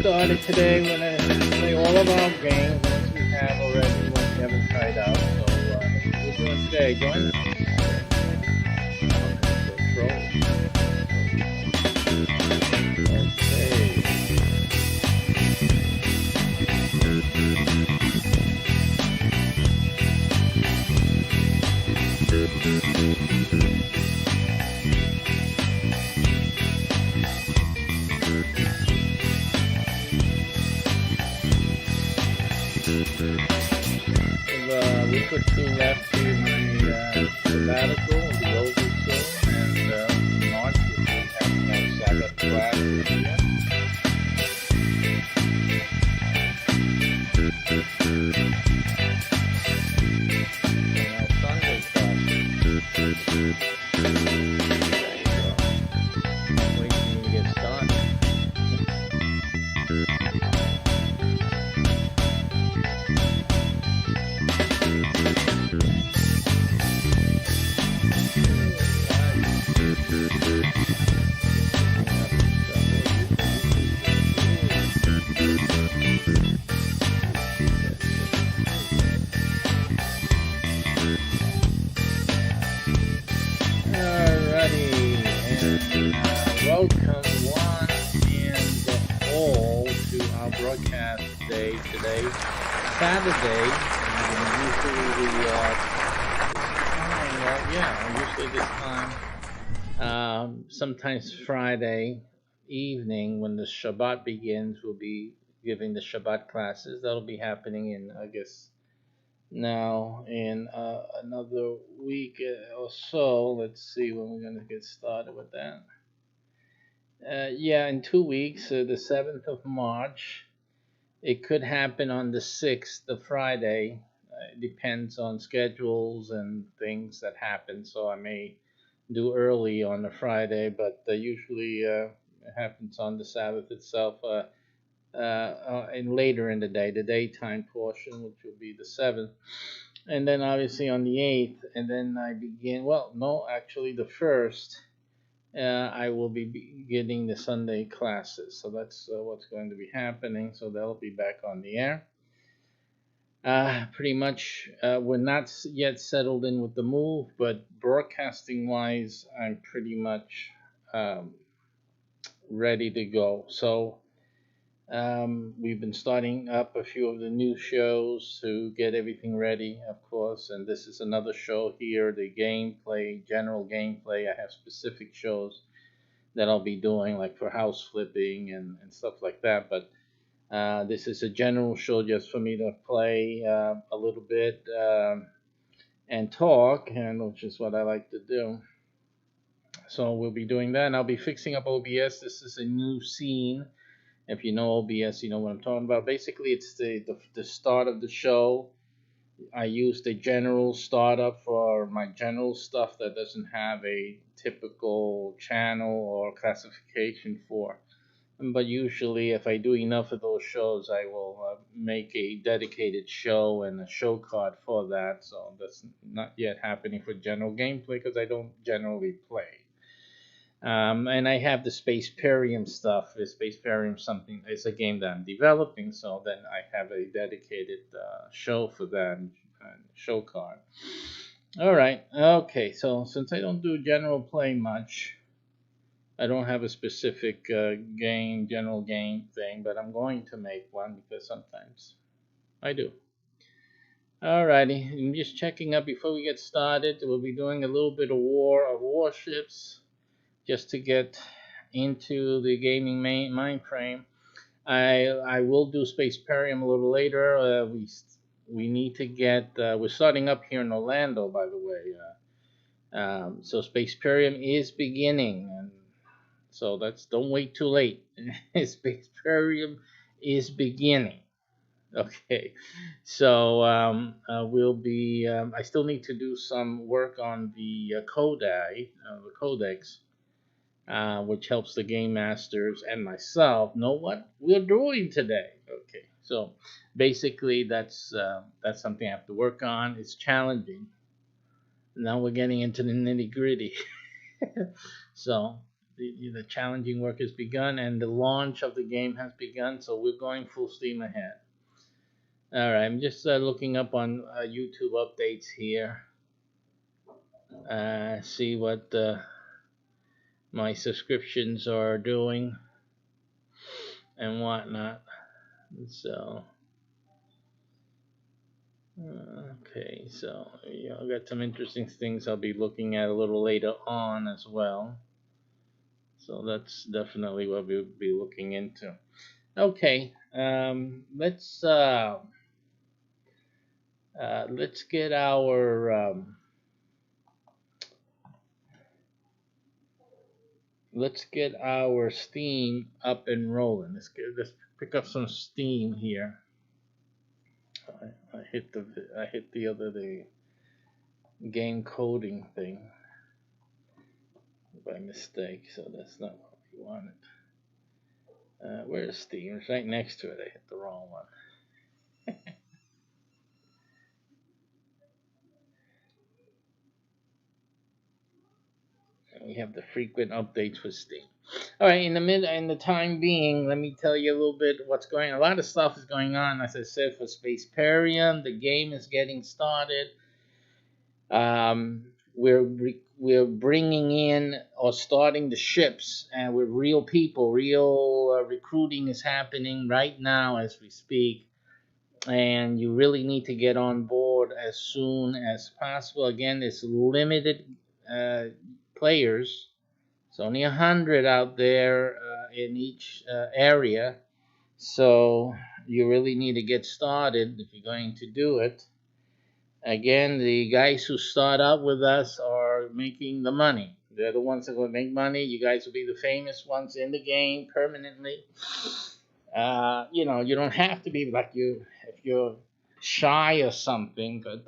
started today. We're gonna play all of our games that we have already, ones we haven't tried out. So what we're doing today, join us. Week or two left to my sabbatical. Will be over soon, and in March we'll be having our Sabbath class this year. And our Sunday class. Wait till we get started. Welcome one and all to our broadcast day today, Saturday. Usually this time, sometimes Friday evening when the Shabbat begins, we'll be giving the Shabbat classes. That'll be happening in, I guess, now in another week or so. Let's see when we're going to get started with that. In 2 weeks, the 7th of March. It could happen on the 6th, the Friday. It depends on schedules and things that happen. So I may do early on the Friday, but usually it happens on the Sabbath itself and later in the day, the daytime portion, which will be the 7th. And then obviously on the 8th, and then I begin, the 1st. I will be beginning the Sunday classes. So that's what's going to be happening. So they'll be back on the air. Pretty much, we're not yet settled in with the move, but broadcasting-wise, I'm pretty much ready to go. So we've been starting up a few of the new shows to get everything ready, of course, and this is another show here, the gameplay, general gameplay. I have specific shows that I'll be doing, like for house flipping and stuff like that, but this is a general show just for me to play a little bit and talk, and which is what I like to do. So we'll be doing that, and I'll be fixing up OBS. This is a new scene. If you know OBS, you know what I'm talking about. Basically, it's the start of the show. I use the general startup for my general stuff that doesn't have a typical channel or classification for. But usually, if I do enough of those shows, I will make a dedicated show and a show card for that. So that's not yet happening for general gameplay because I don't generally play. And I have the SPACEPERIUM stuff. The SPACEPERIUM it's a game that I'm developing, so then I have a dedicated show for that show card. All right, okay. So since I don't do general play much, I don't have a specific general game thing, but I'm going to make one because sometimes I do. Alrighty, I'm just checking up before we get started. We'll be doing a little bit of warships. Just to get into the gaming mind frame. I will do SPACEPERIUM a little later. We need to get, we're starting up here in Orlando, by the way. So SPACEPERIUM is beginning, and so don't wait too late. SPACEPERIUM is beginning. Okay, so we'll be, I still need to do some work on the codex. Which helps the game masters and myself know what we're doing today. Okay, so basically that's something I have to work on. It's challenging. Now we're getting into the nitty gritty. So the challenging work has begun, and the launch of the game has begun. So we're going full steam ahead. All right, I'm just looking up on YouTube updates here. See what my subscriptions are doing and whatnot. So, okay, so yeah, I got some interesting things I'll be looking at a little later on as well. So that's definitely what we'll be looking into. Okay, let's get our Steam up and rolling. Let's pick up some steam here. I hit the game coding thing by mistake, so that's not what we wanted. Where's Steam? It's right next to it. I hit the wrong one. And we have the frequent updates for Steam. All right, in the time being, let me tell you a little bit what's going on. A lot of stuff is going on, as I said, for SPACEPERIUM. The game is getting started. We're bringing in or starting the ships, and with real people. Real recruiting is happening right now as we speak, and you really need to get on board as soon as possible. Again, it's limited players. It's only 100 out there in each area, so you really need to get started if you're going to do it. Again, the guys who start out with us are making the money. They're the ones that will make money. You guys will be the famous ones in the game permanently. You don't have to be like you if you're shy or something, but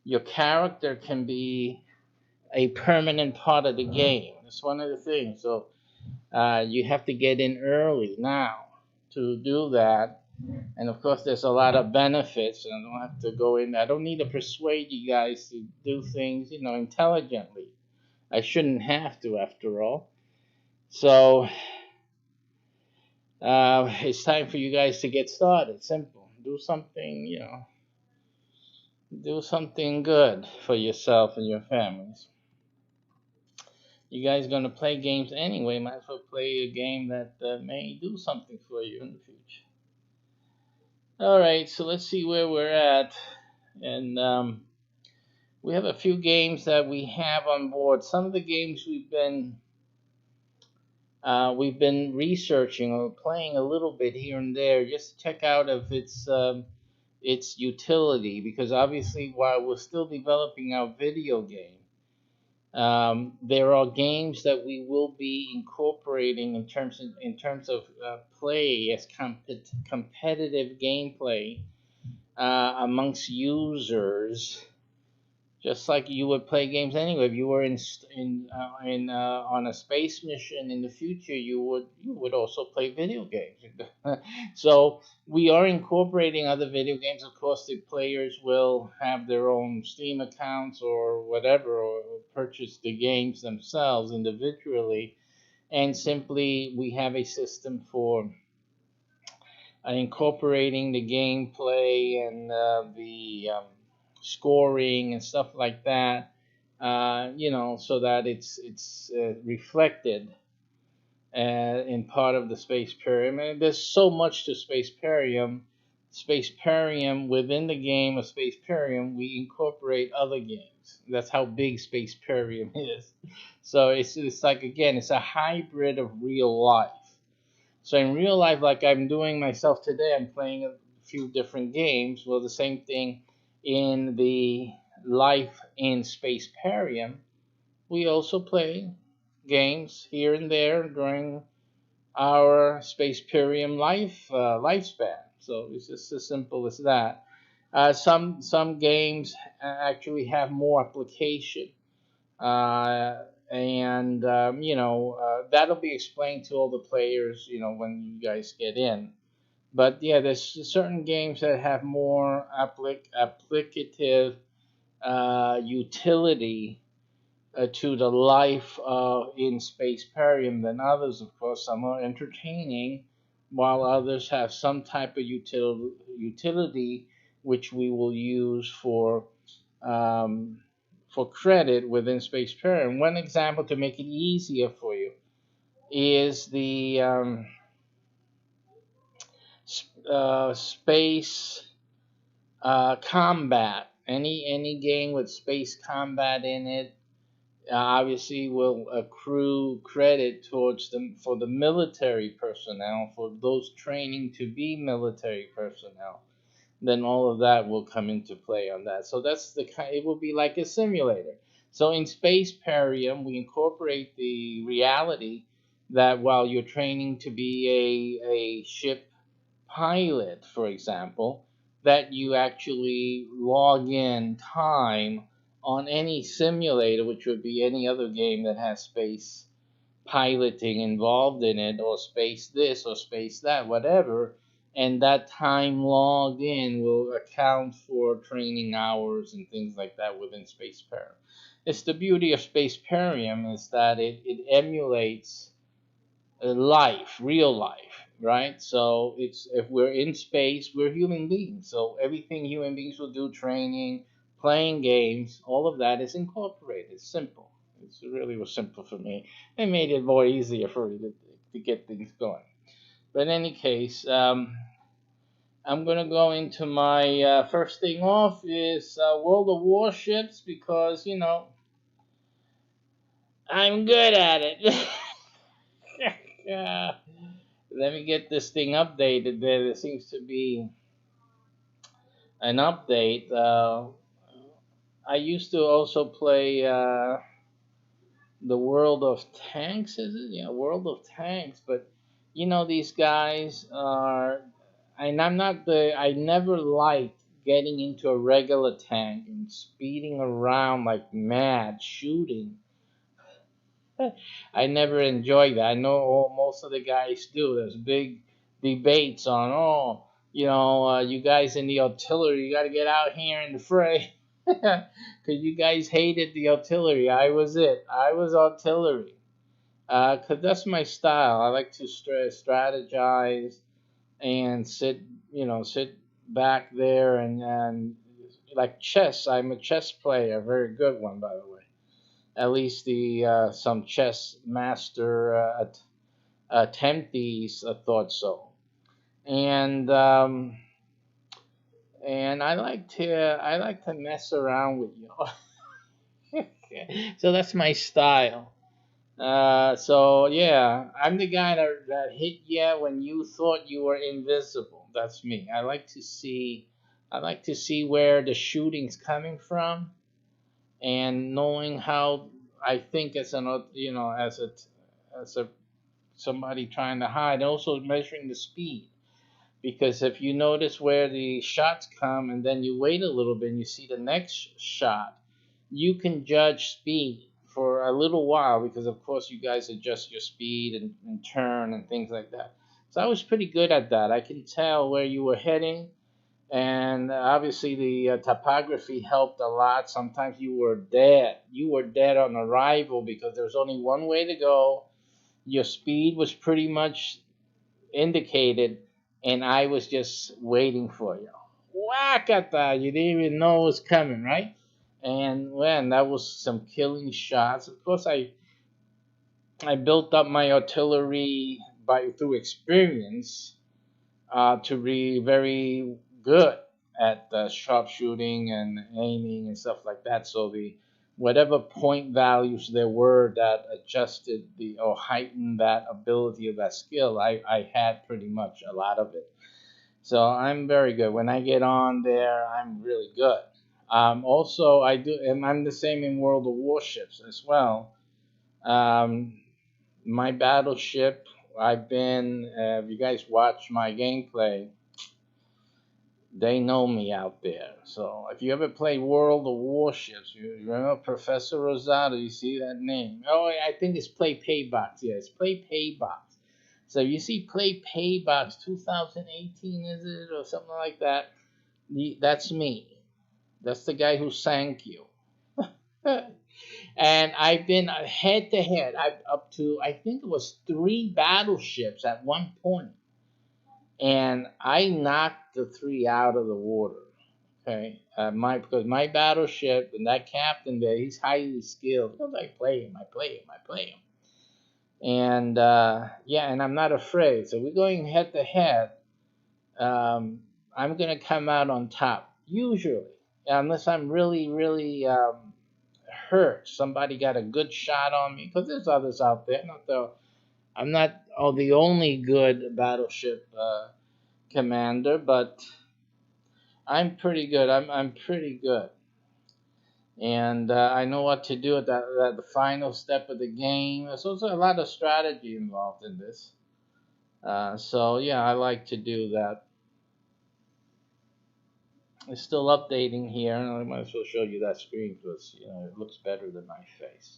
your character can be a permanent part of the game. That's one of the things. So you have to get in early now to do that. And of course, there's a lot of benefits, and I don't have to go in. I don't need to persuade you guys to do things, intelligently. I shouldn't have to, after all. So it's time for you guys to get started. Simple. Do something, do something good for yourself and your families. You guys gonna play games anyway? Might as well play a game that may do something for you in the future. All right, so let's see where we're at, and we have a few games that we have on board. Some of the games we've been researching or playing a little bit here and there, just to check out if its utility. Because obviously, while we're still developing our video game, there are games that we will be incorporating in terms of play as competitive gameplay amongst users, just like you would play games anyway. If you were on a space mission in the future, you would also play video games. So we are incorporating other video games. Of course, the players will have their own Steam accounts or whatever, or purchase the games themselves individually, and simply we have a system for incorporating the gameplay and the scoring and stuff like that, so that it's reflected in part of the SPACEPERIUM. And there's so much to SPACEPERIUM. SPACEPERIUM, within the game of SPACEPERIUM, we incorporate other games. That's how big SPACEPERIUM is. So it's like, again, it's a hybrid of real life. So in real life, like I'm doing myself today, I'm playing a few different games. Well, the same thing in the life in SPACEPERIUM. We also play games here and there during our SPACEPERIUM lifespan. So it's just as simple as that. Some games actually have more application, and that'll be explained to all the players, when you guys get in. But yeah, there's certain games that have more applicative utility to the life in SPACEPERIUM than others. Of course, some are entertaining, while others have some type of utility which we will use um, for credit within SPACEPERIUM. One example to make it easier for you is the space combat. Any game with space combat in it obviously will accrue credit towards them for the military personnel, for those training to be military personnel. Then all of that will come into play on that. So that's the kind. It will be like a simulator. So in SPACEPERIUM, we incorporate the reality that while you're training to be a ship pilot, for example, that you actually log in time on any simulator, which would be any other game that has space piloting involved in it, or space this or space that, whatever. And that time logged in will account for training hours and things like that within SPACEPERIUM. It's the beauty of SPACEPERIUM is that it emulates life, real life, right? So it's if we're in space, we're human beings. So everything human beings will do, training, playing games, all of that is incorporated. It's simple. It's really was simple for me. It made it more easier for me to get things going. But in any case, I'm gonna go into my first thing off is World of Warships because I'm good at it. Yeah. Let me get this thing updated. There seems to be an update. I used to also play the World of Tanks. Is it? Yeah, World of Tanks. But these guys are, and I'm not the. I never liked getting into a regular tank and speeding around like mad, shooting. I never enjoyed that. I know most of the guys do. There's big debates on, you guys in the artillery, you got to get out here in the fray. Because you guys hated the artillery. I was it. I was artillery. Because that's my style. I like to strategize and sit back there and like chess. I'm a chess player, a very good one, by the way. At least the some chess master attemptees thought so. And I like to mess around with you. So that's my style. So yeah, I'm the guy that hit you when you thought you were invisible. That's me. I like to see where the shooting's coming from, and knowing how I think as a somebody trying to hide. Also measuring the speed, because if you notice where the shots come and then you wait a little bit and you see the next shot, you can judge speed for a little while, because of course you guys adjust your speed and turn and things like that. So I was pretty good at that. I can tell where you were heading, and obviously the topography helped a lot. Sometimes you were dead. You were dead on arrival because there was only one way to go. Your speed was pretty much indicated, and I was just waiting for you. Whack at that! You didn't even know it was coming, right? And when that was some killing shots. Of course, I built up my artillery by through experience to be very good at sharpshooting and aiming and stuff like that. So the whatever point values there were that adjusted the or heightened that ability of that skill, I had pretty much a lot of it. So I'm very good. When I get on there, I'm really good. Also, I do, and I'm the same in World of Warships as well. Um, my battleship, I've been, if you guys watch my gameplay, they know me out there. So if you ever play World of Warships, you remember Professor Rosado, you see that name. Oh, I think it's Play Paybox. Yeah, it's Play Paybox. So you see Play Paybox 2018, is it, or something like that? That's me. That's the guy who sank you. And I've been head to head. I've up to, I think it was 3 battleships at one point, and I knocked the 3 out of the water. Okay, because my battleship and that captain there, he's highly skilled. Because I play him, I play him, I play him, and yeah, and I'm not afraid. So we're going head to head. I'm gonna come out on top usually, unless I'm really, really hurt. Somebody got a good shot on me, because there's others out there. I'm not the only good battleship commander, but I'm pretty good. I'm pretty good, and I know what to do at the final step of the game. So there's a lot of strategy involved in this. So yeah, I like to do that. It's still updating here, and I might as well show you that screen because it looks better than my face.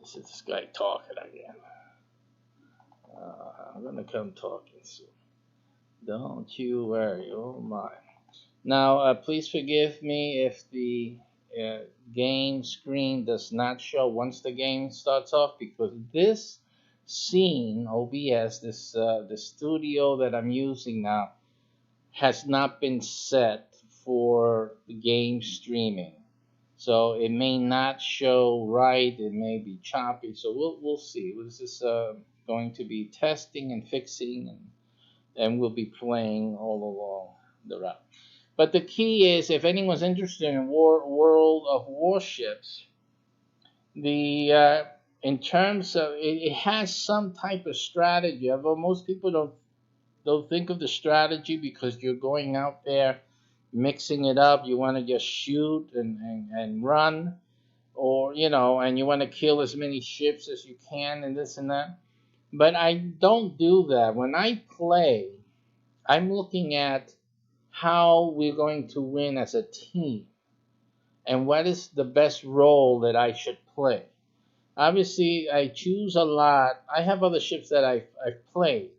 This is this guy talking again. I'm gonna come talking soon. Don't you worry. Oh my. Now, please forgive me if the game screen does not show once the game starts off, because this scene, OBS, the studio that I'm using now, has not been set for the game streaming. So it may not show right. It may be choppy. So we'll see. This is going to be testing and fixing, and we'll be playing all along the route. But the key is, if anyone's interested in World of Warships, the in terms of it has some type of strategy. Although most people don't think of the strategy, because you're going out there mixing it up. You want to just shoot and run, or and you want to kill as many ships as you can, and this and that. But I don't do that. When I play, I'm looking at how we're going to win as a team, and what is the best role that I should play. Obviously, I choose a lot. I have other ships that I've played,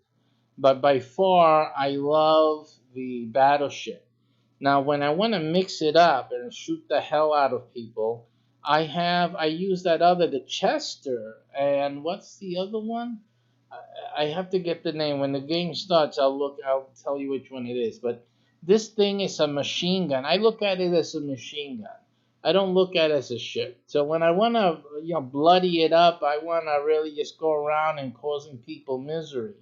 but by far I love the battleship. Now, when I want to mix it up and shoot the hell out of people, I use that other, the Chester, and what's the other one? I have to get the name. When the game starts, I'll tell you which one it is. But this thing is a machine gun. I look at it as a machine gun. I don't look at it as a ship. So when I want to bloody it up, I want to really just go around and causing people misery,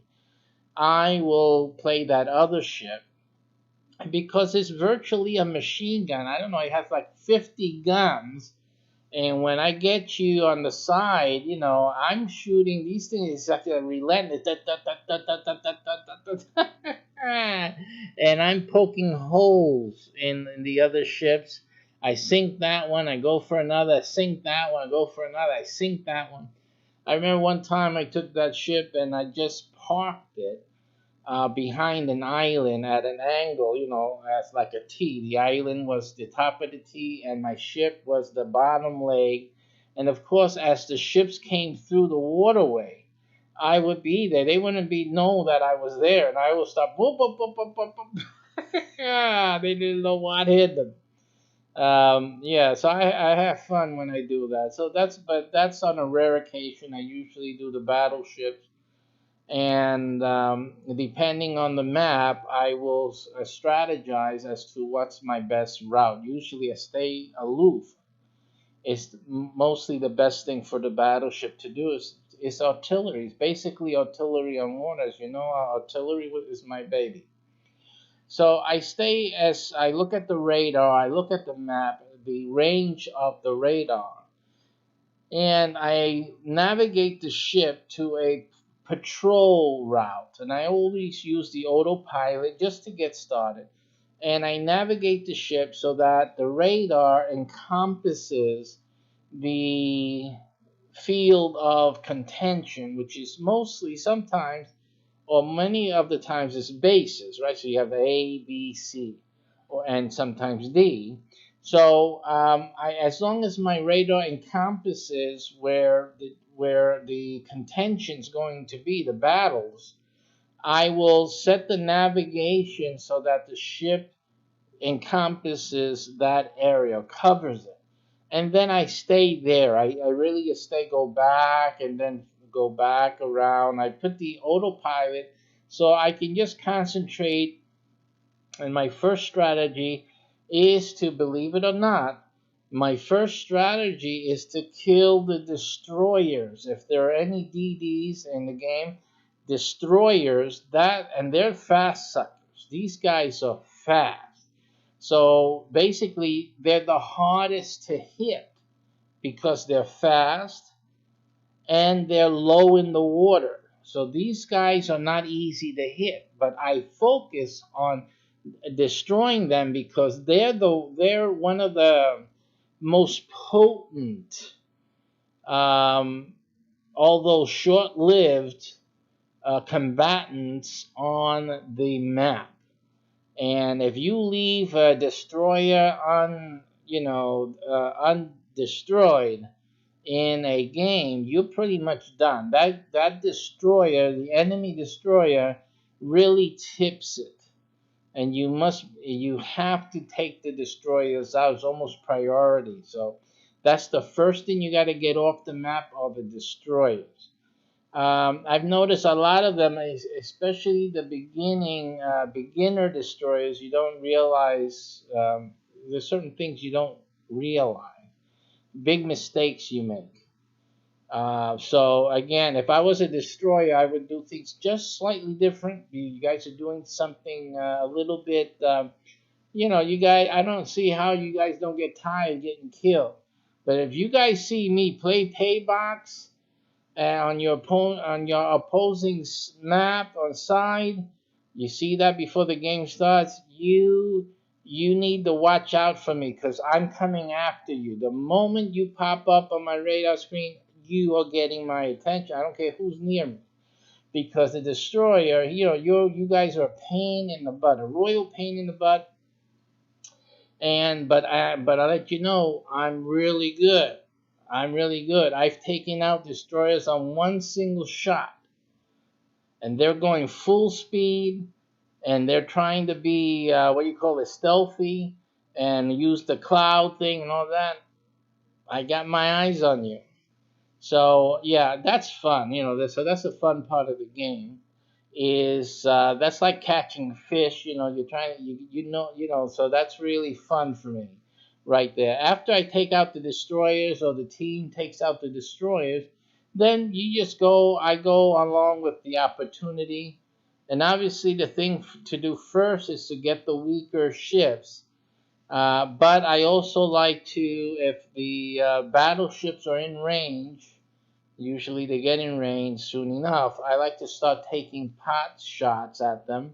I will play that other ship, because it's virtually a machine gun. I don't know, it has like 50 guns. And when I get you on the side, I'm shooting these things. It's like a relentless. And I'm poking holes in the other ships. I sink that one. I go for another. I sink that one. I go for another. I sink that one. I remember one time I took that ship and I just parked it behind an island at an angle, as like a T. The island was the top of the T, and my ship was the bottom leg. And of course, as the ships came through the waterway, I would be there. They wouldn't know that I was there, and I would stop. Boop, boop, boop, boop, boop, boop. They didn't know what hit them. Yeah, so I have fun when I do that. But that's on a rare occasion. I usually do the battleships. And depending on the map, I will strategize as to what's my best route. Usually, I stay aloof. It's mostly the best thing for the battleship to do. Is artillery. It's basically artillery on water. As you know, artillery is my baby. So as I look at the radar, I look at the map, the range of the radar, and I navigate the ship to a patrol route. And I always use the autopilot just to get started. And I navigate the ship so that the radar encompasses the field of contention, which is mostly sometimes, or many of the times, is bases, right? So you have A, B, C, and sometimes D. So as long as my radar encompasses where the contention is going to be, the battles, I will set the navigation so that the ship encompasses that area, covers it. And then I stay there. I really stay, go back and then go back around. I put the autopilot so I can just concentrate. And my first strategy is to, believe it or not, my first strategy is to kill the destroyers. If there are any DDs in the game, destroyers, that, and they're fast suckers. These guys are fast. So basically, they're the hardest to hit because they're fast and they're low in the water. So these guys are not easy to hit, but I focus on destroying them because they're one of the most potent, um, although short-lived, combatants on the map. And if you leave a destroyer undestroyed in a game, you're pretty much done. That destroyer, the enemy destroyer, really tips it, and you have to take the destroyers out. It's almost priority. So that's the first thing you got to get off the map, are the destroyers. I've noticed a lot of them, especially the beginner destroyers. You don't realize, there's certain things you don't realize, big mistakes you make. So again, if I was a destroyer, I would do things just slightly different. You guys are doing something a little bit, you guys, I don't see how you guys don't get tired getting killed. But if you guys see me play Paybox on your opposing map or side, you see that before the game starts, you need to watch out for me because I'm coming after you. The moment you pop up on my radar screen, you are getting my attention. I don't care who's near me, because the destroyer, you guys are a pain in the butt, a royal pain in the butt. But I let you know, I'm really good. I'm really good. I've taken out destroyers on one single shot, and they're going full speed, and they're trying to be stealthy, and use the cloud thing and all that. I got my eyes on you. So yeah, that's fun. So that's a fun part of the game. Is That's like catching fish. You're trying to So that's really fun for me, right there. After I take out the destroyers, or the team takes out the destroyers, then you just go. I go along with the opportunity, and obviously the thing to do first is to get the weaker ships. But I also like to, if the battleships are in range, usually they get in range soon enough, I like to start taking pot shots at them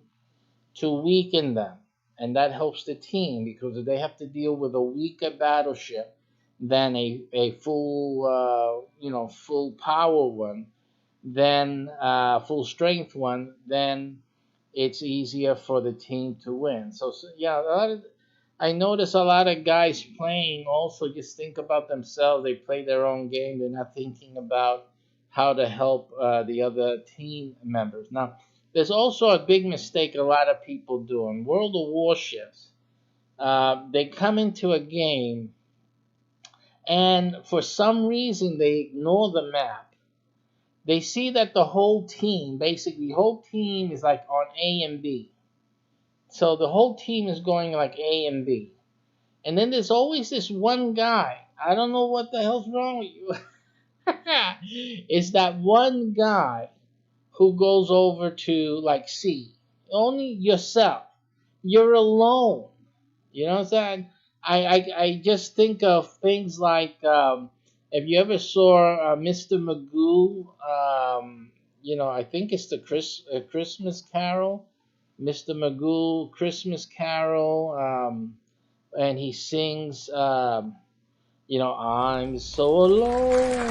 to weaken them. And that helps the team, because they have to deal with a weaker battleship than a full power one, then full strength one, then it's easier for the team to win. So yeah, I notice a lot of guys playing also just think about themselves. They play their own game. They're not thinking about how to help the other team members. Now, there's also a big mistake a lot of people do in World of Warships. They come into a game, and for some reason they ignore the map. They see that the whole team, basically the whole team, is like on A and B. So the whole team is going like A and B. And then there's always this one guy. I don't know what the hell's wrong with you. It's that one guy who goes over to like C. Only yourself. You're alone. You know what I'm saying? I just think of things like, if you ever saw Mr. Magoo, I think it's the Christmas Carol. Mr. Magoo, Christmas Carol, and he sings, I'm so alone.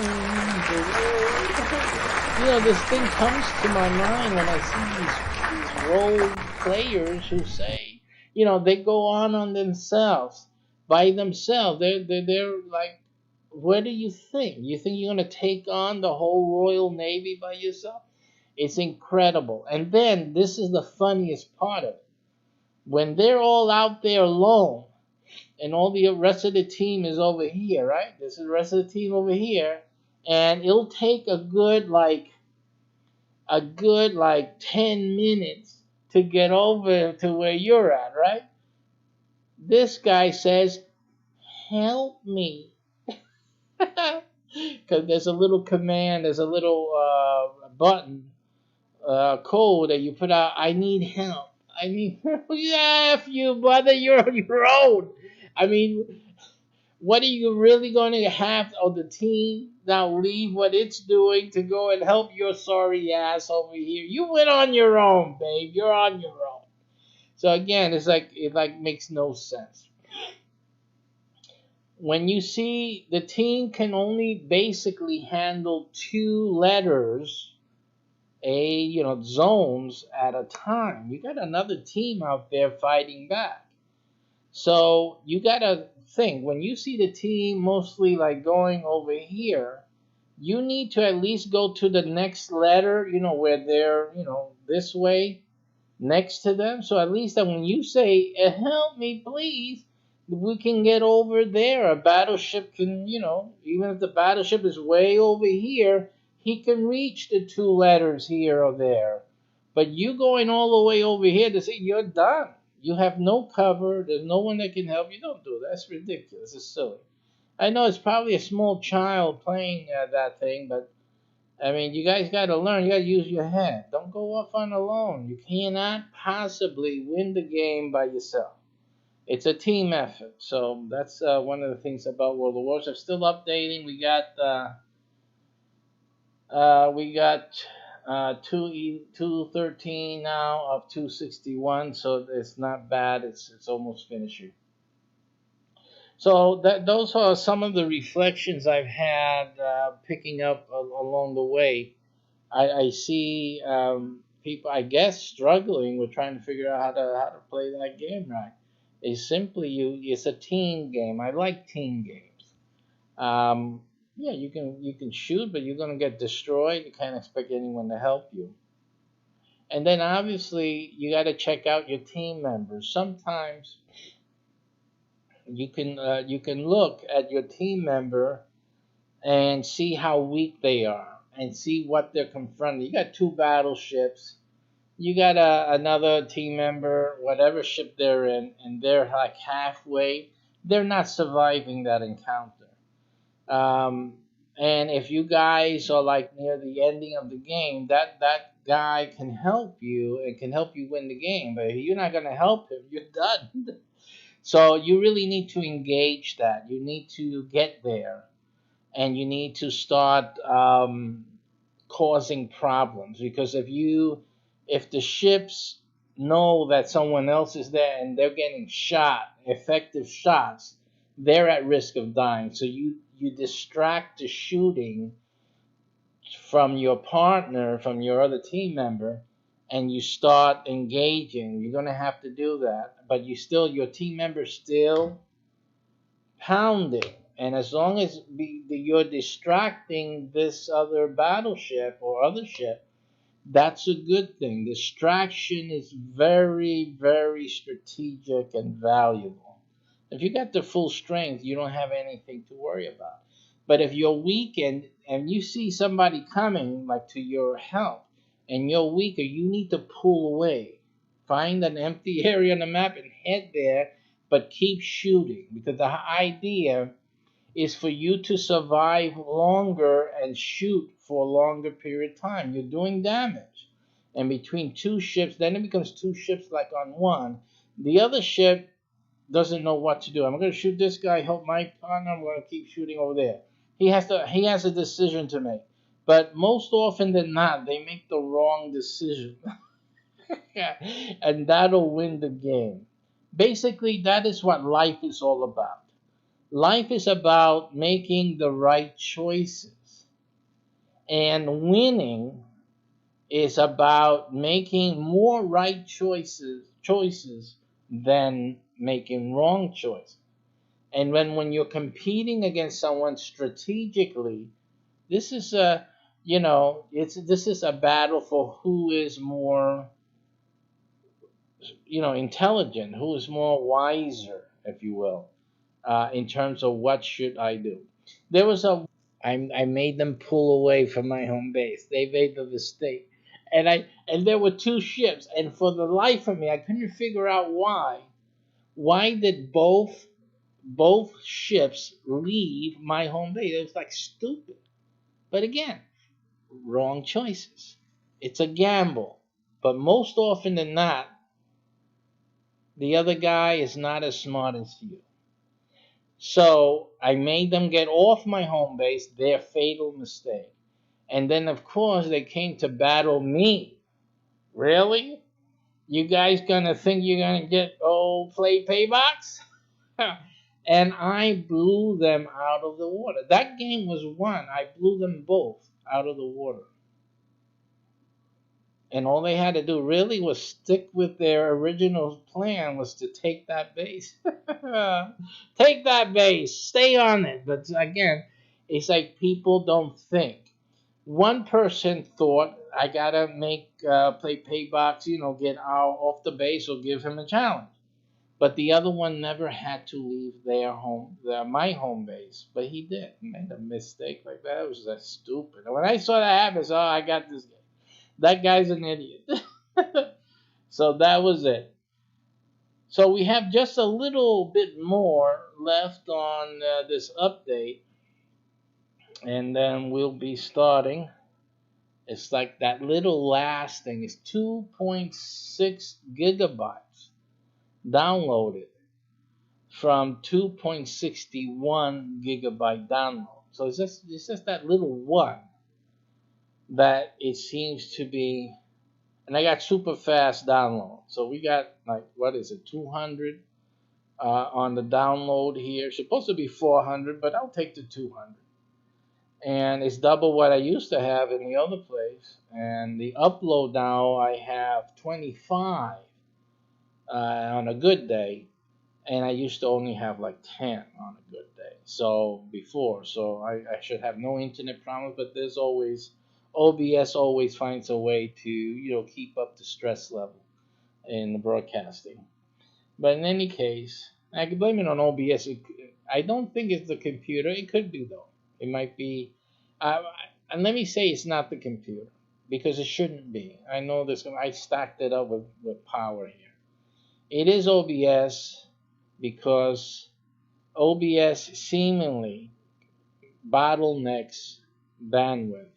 This thing comes to my mind when I see these role players who say, they go on themselves, by themselves. They're like, what do you think? You think you're going to take on the whole Royal Navy by yourself? It's incredible. And then this is the funniest part of it. When they're all out there alone, and all the rest of the team is over here, right? This is the rest of the team over here, and it'll take a good 10 minutes to get over to where you're at, right? This guy says, "Help me." Because there's a little command, there's a little button code that you put out. I need help. I need help. Yeah, F you, brother. You're on your own. I mean, what are you really going to have of the team now leave what it's doing to go and help your sorry ass over here? You went on your own, babe. You're on your own. So again, it makes no sense. When you see the team can only basically handle 2 letters, zones at a time, you got another team out there fighting back. So you gotta think, when you see the team mostly like going over here, you need to at least go to the next letter, where they're, this way next to them. So at least that when you say, help me, please, we can get over there. A battleship can, even if the battleship is way over here, he can reach the 2 letters here or there. But you going all the way over here to say you're done. You have no cover. There's no one that can help you. Don't do that. That's ridiculous. It's silly. I know it's probably a small child playing that thing, but I mean, you guys got to learn. You got to use your head. Don't go off on alone. You cannot possibly win the game by yourself. It's a team effort. So that's one of the things about World of Warcraft. Still updating. We got 213 now of 261. So it's not bad. It's almost finishing. So those are some of the reflections I've had picking up along the way. I see people, I guess, struggling with trying to figure out how to play that game right. It's a team game. I like team games. Yeah, you can shoot, but you're gonna get destroyed. You can't expect anyone to help you. And then obviously you got to check out your team members. Sometimes you can look at your team member and see how weak they are and see what they're confronting. You got 2 battleships. You got another team member, whatever ship they're in, and they're like halfway. They're not surviving that encounter. Um, and if you guys are like near the ending of the game, that guy can help you and can help you win the game. But if you're not going to help him, you're done. So you really need to engage that. You need to get there, and you need to start causing problems, because if the ships know that someone else is there and they're getting shot, effective shots, they're at risk of dying. So you distract the shooting from your partner, from your other team member, and you start engaging. You're gonna have to do that, but your team member still pounding. And as long as you're distracting this other battleship or other ship, that's a good thing. Distraction is very, very strategic and valuable. If you got the full strength, you don't have anything to worry about. But if you're weakened and you see somebody coming like to your help and you're weaker, you need to pull away. Find an empty area on the map and head there, but keep shooting, because the idea is for you to survive longer and shoot for a longer period of time. You're doing damage. And between 2 ships, then it becomes 2 ships like on one. The other ship doesn't know what to do. I'm going to shoot this guy, help my partner. I'm going to keep shooting over there. He has a decision to make. But most often than not, they make the wrong decision. And that'll win the game. Basically, that is what life is all about. Life is about making the right choices. And winning is about making more right choices than making wrong choices. And when you're competing against someone strategically, this is this is a battle for who is more intelligent, who is more wiser, if you will, in terms of what should I do. There was a I made them pull away from my home base. They made the mistake, and there were two ships, and for the life of me, I couldn't figure out why. Why did both ships leave my home base? It was like stupid. But again, wrong choices. It's a gamble. But most often than not, the other guy is not as smart as you. So I made them get off my home base, their fatal mistake. And then, of course, they came to battle me. Really? You guys gonna think you're gonna get play paybacks? And I blew them out of the water. That game was won. I blew them both out of the water. And all they had to do really was stick with their original plan, was to take that base. Take that base. Stay on it. But again, it's like people don't think. One person thought, I gotta make play paybacks, get out off the base or give him a challenge. But the other one never had to leave my home base. But he did. He made a mistake like that. It was just stupid. And when I saw that happen, I said, I got this guy. That guy's an idiot. So that was it. So we have just a little bit more left on this update. And then we'll be starting. It's like that little last thing is 2.6 gigabytes downloaded from 2.61 gigabyte download. So it's just that little one that it seems to be. And I got super fast download. So we got like, what is it, 200 on the download here. It's supposed to be 400, but I'll take the 200. And it's double what I used to have in the other place. And the upload now, I have 25 on a good day. And I used to only have like 10 on a good day. So before, so I should have no internet problems, but there's always, OBS always finds a way to, keep up the stress level in the broadcasting. But in any case, I can blame it on OBS. I don't think it's the computer. It could be though. It might be, uh, and let me say it's not the computer because it shouldn't be. I know this. I stacked it up with power here. It is OBS because OBS seemingly bottlenecks bandwidth.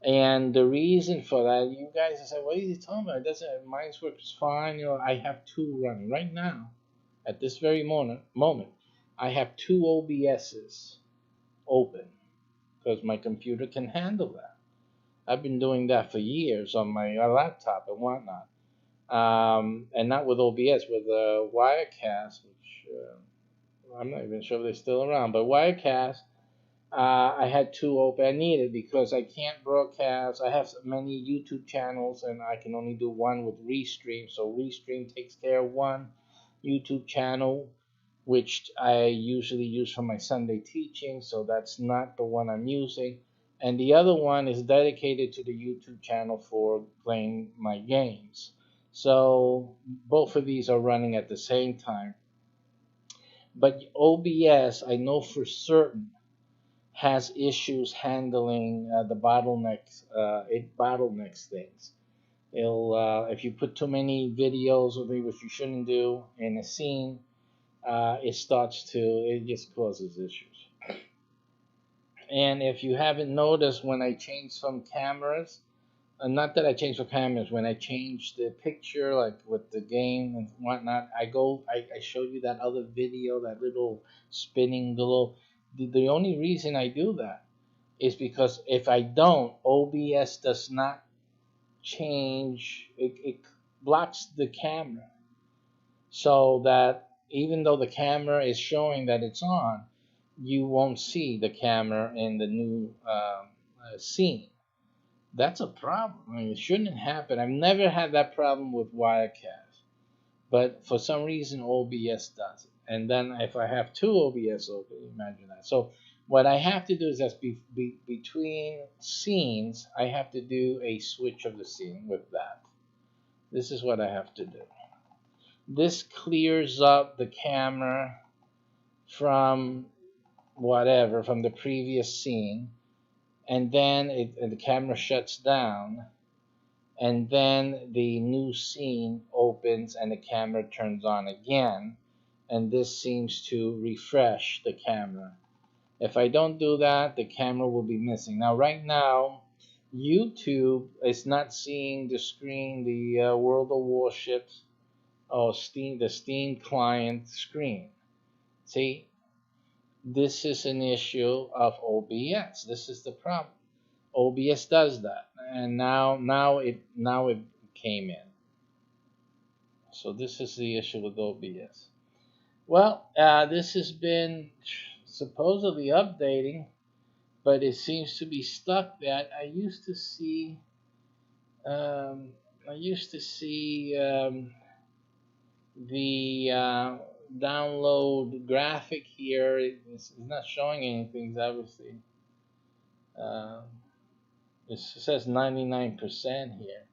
And the reason for that, you guys are saying, what are you talking about? It doesn't, mine's works fine. I have two running right now. At this very moment, I have two OBSs open because my computer can handle that. I've been doing that for years on my laptop and whatnot. And not with OBS, with Wirecast, which I'm not even sure if they're still around, but Wirecast, I had two open. I need it because I can't broadcast. I have many YouTube channels and I can only do one with Restream. So Restream takes care of one YouTube channel, which I usually use for my Sunday teaching. So that's not the one I'm using. And the other one is dedicated to the YouTube channel for playing my games. So both of these are running at the same time. But OBS, I know for certain, has issues handling the bottlenecks. It bottlenecks things. If you put too many videos of it, which you shouldn't do in a scene, it just causes issues. And if you haven't noticed, when I change some cameras, not that I changed the cameras, when I change the picture, like with the game and whatnot, I showed you that other video, that little spinning globe. The only reason I do that is because if I don't, OBS does not change, it blocks the camera. So that even though the camera is showing that it's on, you won't see the camera in the new scene. That's a problem. I mean, it shouldn't happen. I've never had that problem with Wirecast, but for some reason OBS does it. And then if I have two OBS open, imagine that. So what I have to do is just between scenes, I have to do a switch of the scene with that. This is what I have to do. This clears up the camera from whatever, from the previous scene, and then the camera shuts down, and then the new scene opens and the camera turns on again, and this seems to refresh the camera. If I don't do that, the camera will be missing. Now, right now, YouTube is not seeing the screen, the World of Warships or Steam, the Steam client screen. See, this is an issue of OBS. This is the problem. OBS does that, and now it came in. So this is the issue with OBS. Well, this has been supposedly updating, but it seems to be stuck. That I used to see. The download graphic here. It's not showing anything. Obviously, uh, it says 99% here.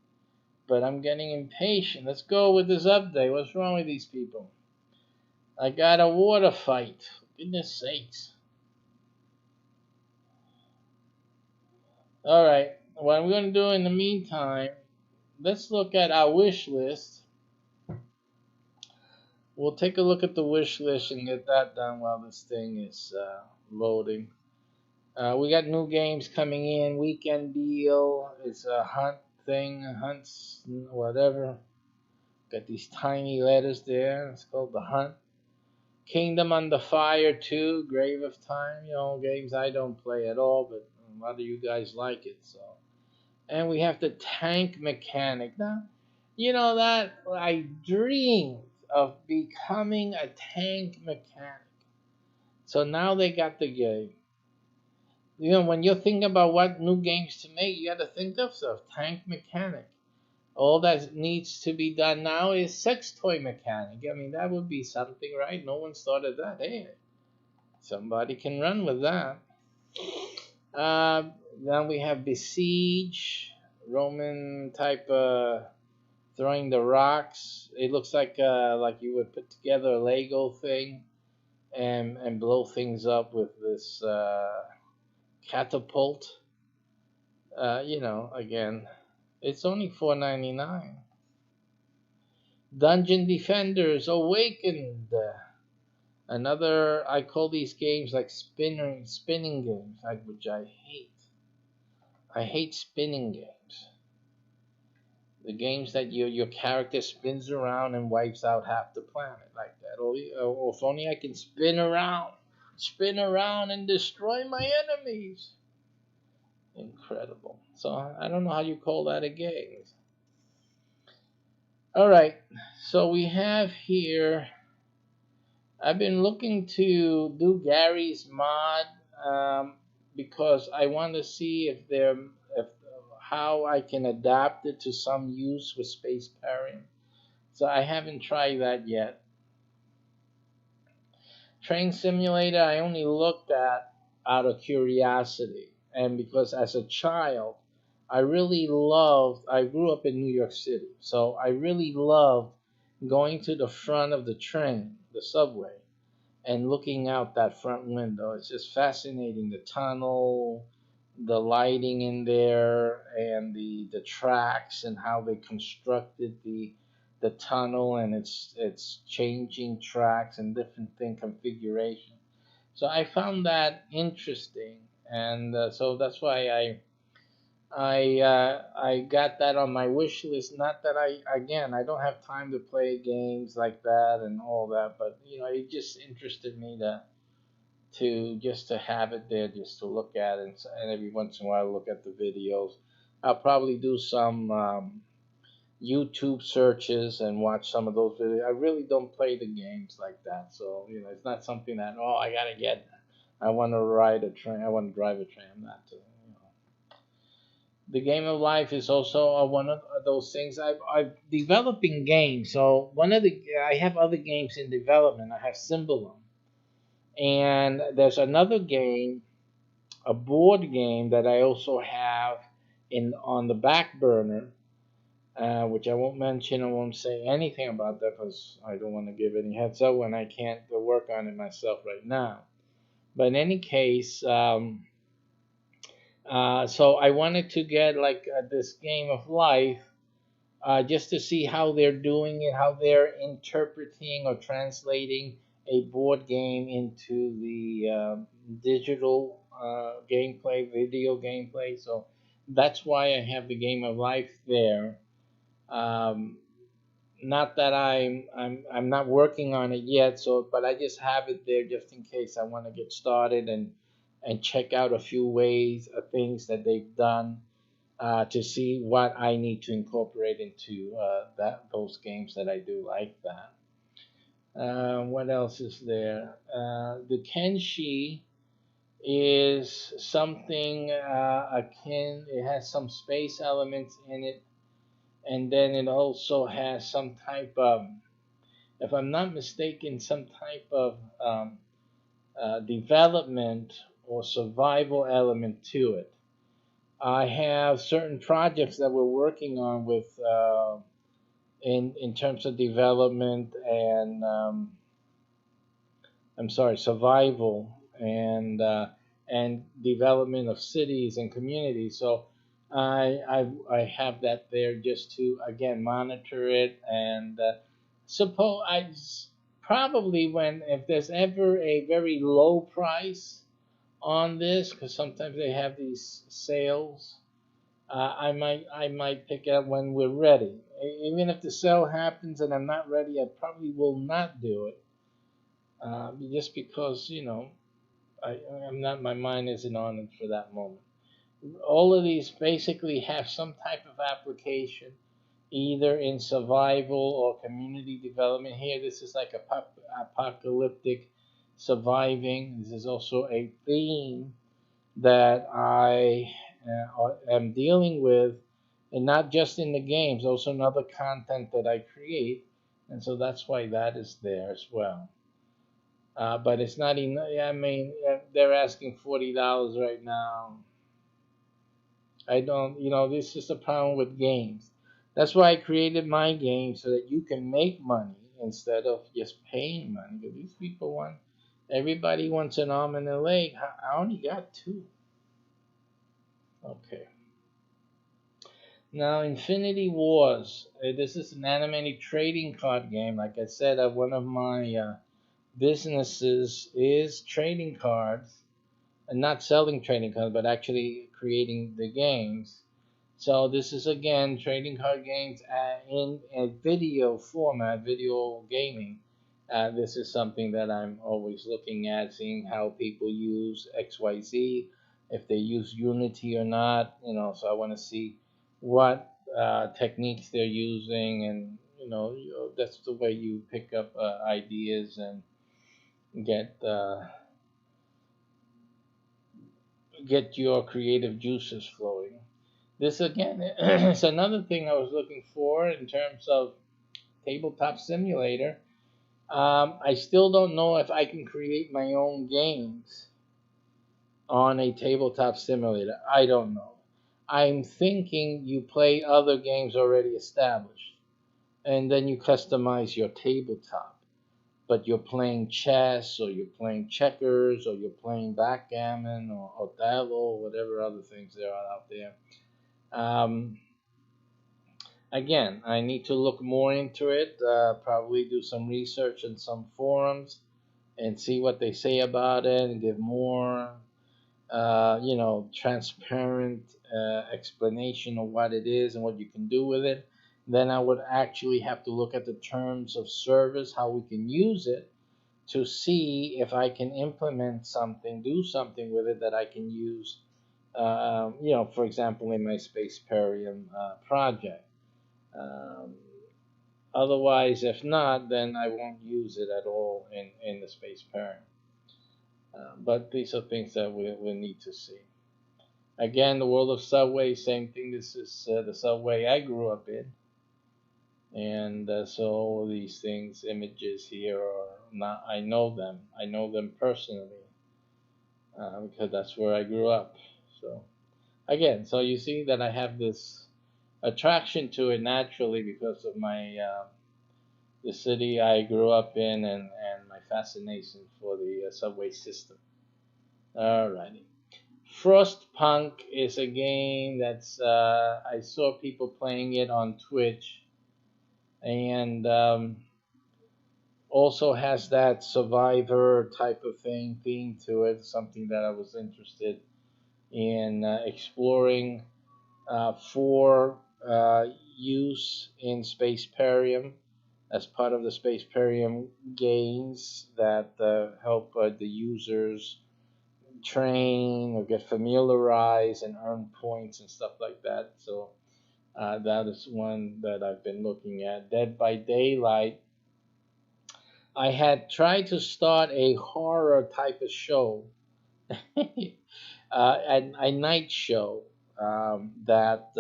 But I'm getting impatient. Let's go with this update. What's wrong with these people? I got a water fight. For goodness sakes. Alright. What I'm going to do in the meantime, let's look at our wish list. We'll take a look at the wish list and get that done while this thing is loading. We got new games coming in. Weekend deal. It's a hunt thing. Hunts, whatever. Got these tiny letters there. It's called the Hunt. Kingdom Under Fire 2, Grave of Time. You know, games I don't play at all, but a lot of you guys like it. So, and we have the tank mechanic. Now, you know that I dreamed of becoming a tank mechanic. So now they got the game. You know, when you're thinking about what new games to make, you got to think of stuff. Tank mechanic. All that needs to be done now is sex toy mechanic. I mean, that would be something, right? No one started that. Hey, somebody can run with that. Then we have Besiege, Roman type throwing the rocks. It looks like you would put together a Lego thing and blow things up with this catapult. You know, again, it's only $4.99. Dungeon Defenders Awakened. Another, I call these games like spinning games, which I hate. I hate spinning games. The games that your character spins around and wipes out half the planet like that. Or if only I can spin around and destroy my enemies. Incredible. So I don't know how you call that a game. Alright, so we have here, I've been looking to do Gary's mod because I want to see how I can adapt it to some use with SPACEPERIUM. So I haven't tried that yet. Train Simulator I only looked at out of curiosity, and because as a child I grew up in New York City, so I really loved going to the front of the train, the subway, and looking out that front window. It's just fascinating, the tunnel, the lighting in there, and the tracks and how they constructed the tunnel, and it's changing tracks and different thing configuration. So I found that interesting, and so that's why I got that on my wish list. Not that I don't have time to play games like that and all that, but you know, it just interested me to have it there, just to look at it, and every once in a while look at the videos. I'll probably do some YouTube searches and watch some of those videos. I really don't play the games like that, so you know, it's not something that I want to ride a train, I want to drive a train. I'm not to. The game of life is also one of those things. I'm developing games. So I have other games in development. I have Symbolum, and there's another game, a board game that I also have on the back burner. which I won't mention. I won't say anything about that because I don't want to give any heads up when I can't go work on it myself right now. But in any case, so I wanted to get like this game of life just to see how they're doing it, how they're interpreting or translating a board game into the digital gameplay, video gameplay. So that's why I have the game of life there. Um, Not that I'm not working on it yet, so but I just have it there just in case I want to get started and check out a few ways, things that they've done to see what I need to incorporate into those games that I do like that. What else is there? The Kenshi is something akin. It has some space elements in it, and then it also has some type of, if I'm not mistaken, some type of development or survival element to it. I have certain projects that we're working on with in terms of development and I'm sorry, survival and development of cities and communities. So I have that there just to again monitor it and suppose probably when if there's ever a very low price on this because sometimes they have these sales. I might pick it up when we're ready. Even if the sale happens and I'm not ready, I probably will not do it. Just because I'm not. My mind isn't on it for that moment. All of these basically have some type of application, either in survival or community development. Here, this is like a apocalyptic surviving. This is also a theme that I am dealing with, and not just in the games, also in other content that I create, and so that's why that is there as well. But it's not enough. I mean, they're asking $40 right now. I don't, this is the problem with games. That's why I created my game so that you can make money instead of just paying money. Because these people want, everybody wants an arm and a leg. I only got two. Okay. Now, Infinity Wars. This is an animated trading card game. Like I said, one of my businesses is trading cards, and not selling trading cards, but actually creating the games. So this is again trading card games in a video format, video gaming. This is something that I'm always looking at, seeing how people use XYZ, if they use Unity or not. So I want to see what techniques they're using, and that's the way you pick up ideas and get get your creative juices flowing. This again is another thing I was looking for in terms of tabletop simulator. I still don't know if I can create my own games on a tabletop simulator. I don't know. I'm thinking you play other games already established, and then you customize your tabletop. But you're playing chess, or you're playing checkers, or you're playing backgammon, or Othello, or whatever other things there are out there. Um, Again, I need to look more into it, probably do some research in some forums and see what they say about it and give more, transparent explanation of what it is and what you can do with it. Then I would actually have to look at the terms of service, how we can use it to see if I can implement something, do something with it that I can use, for example, in my SPACEPERIUM project. Um, Otherwise, if not, then I won't use it at all in the SPACEPERIUM. But these are things that we need to see. Again, the world of Subway, same thing. This is the Subway I grew up in. And so all these things, images here are not, I know them. I know them personally because that's where I grew up. So again, so you see that I have this attraction to it naturally because of my the city I grew up in and my fascination for the subway system. Alrighty. Frostpunk is a game that's I saw people playing it on Twitch, and also has that survivor type of theme to it. Something that I was interested in exploring for use in SPACEPERIUM as part of the SPACEPERIUM games that help the users train or get familiarized and earn points and stuff like that. So that is one that I've been looking at. Dead by Daylight. I had tried to start a horror type of show, a night show that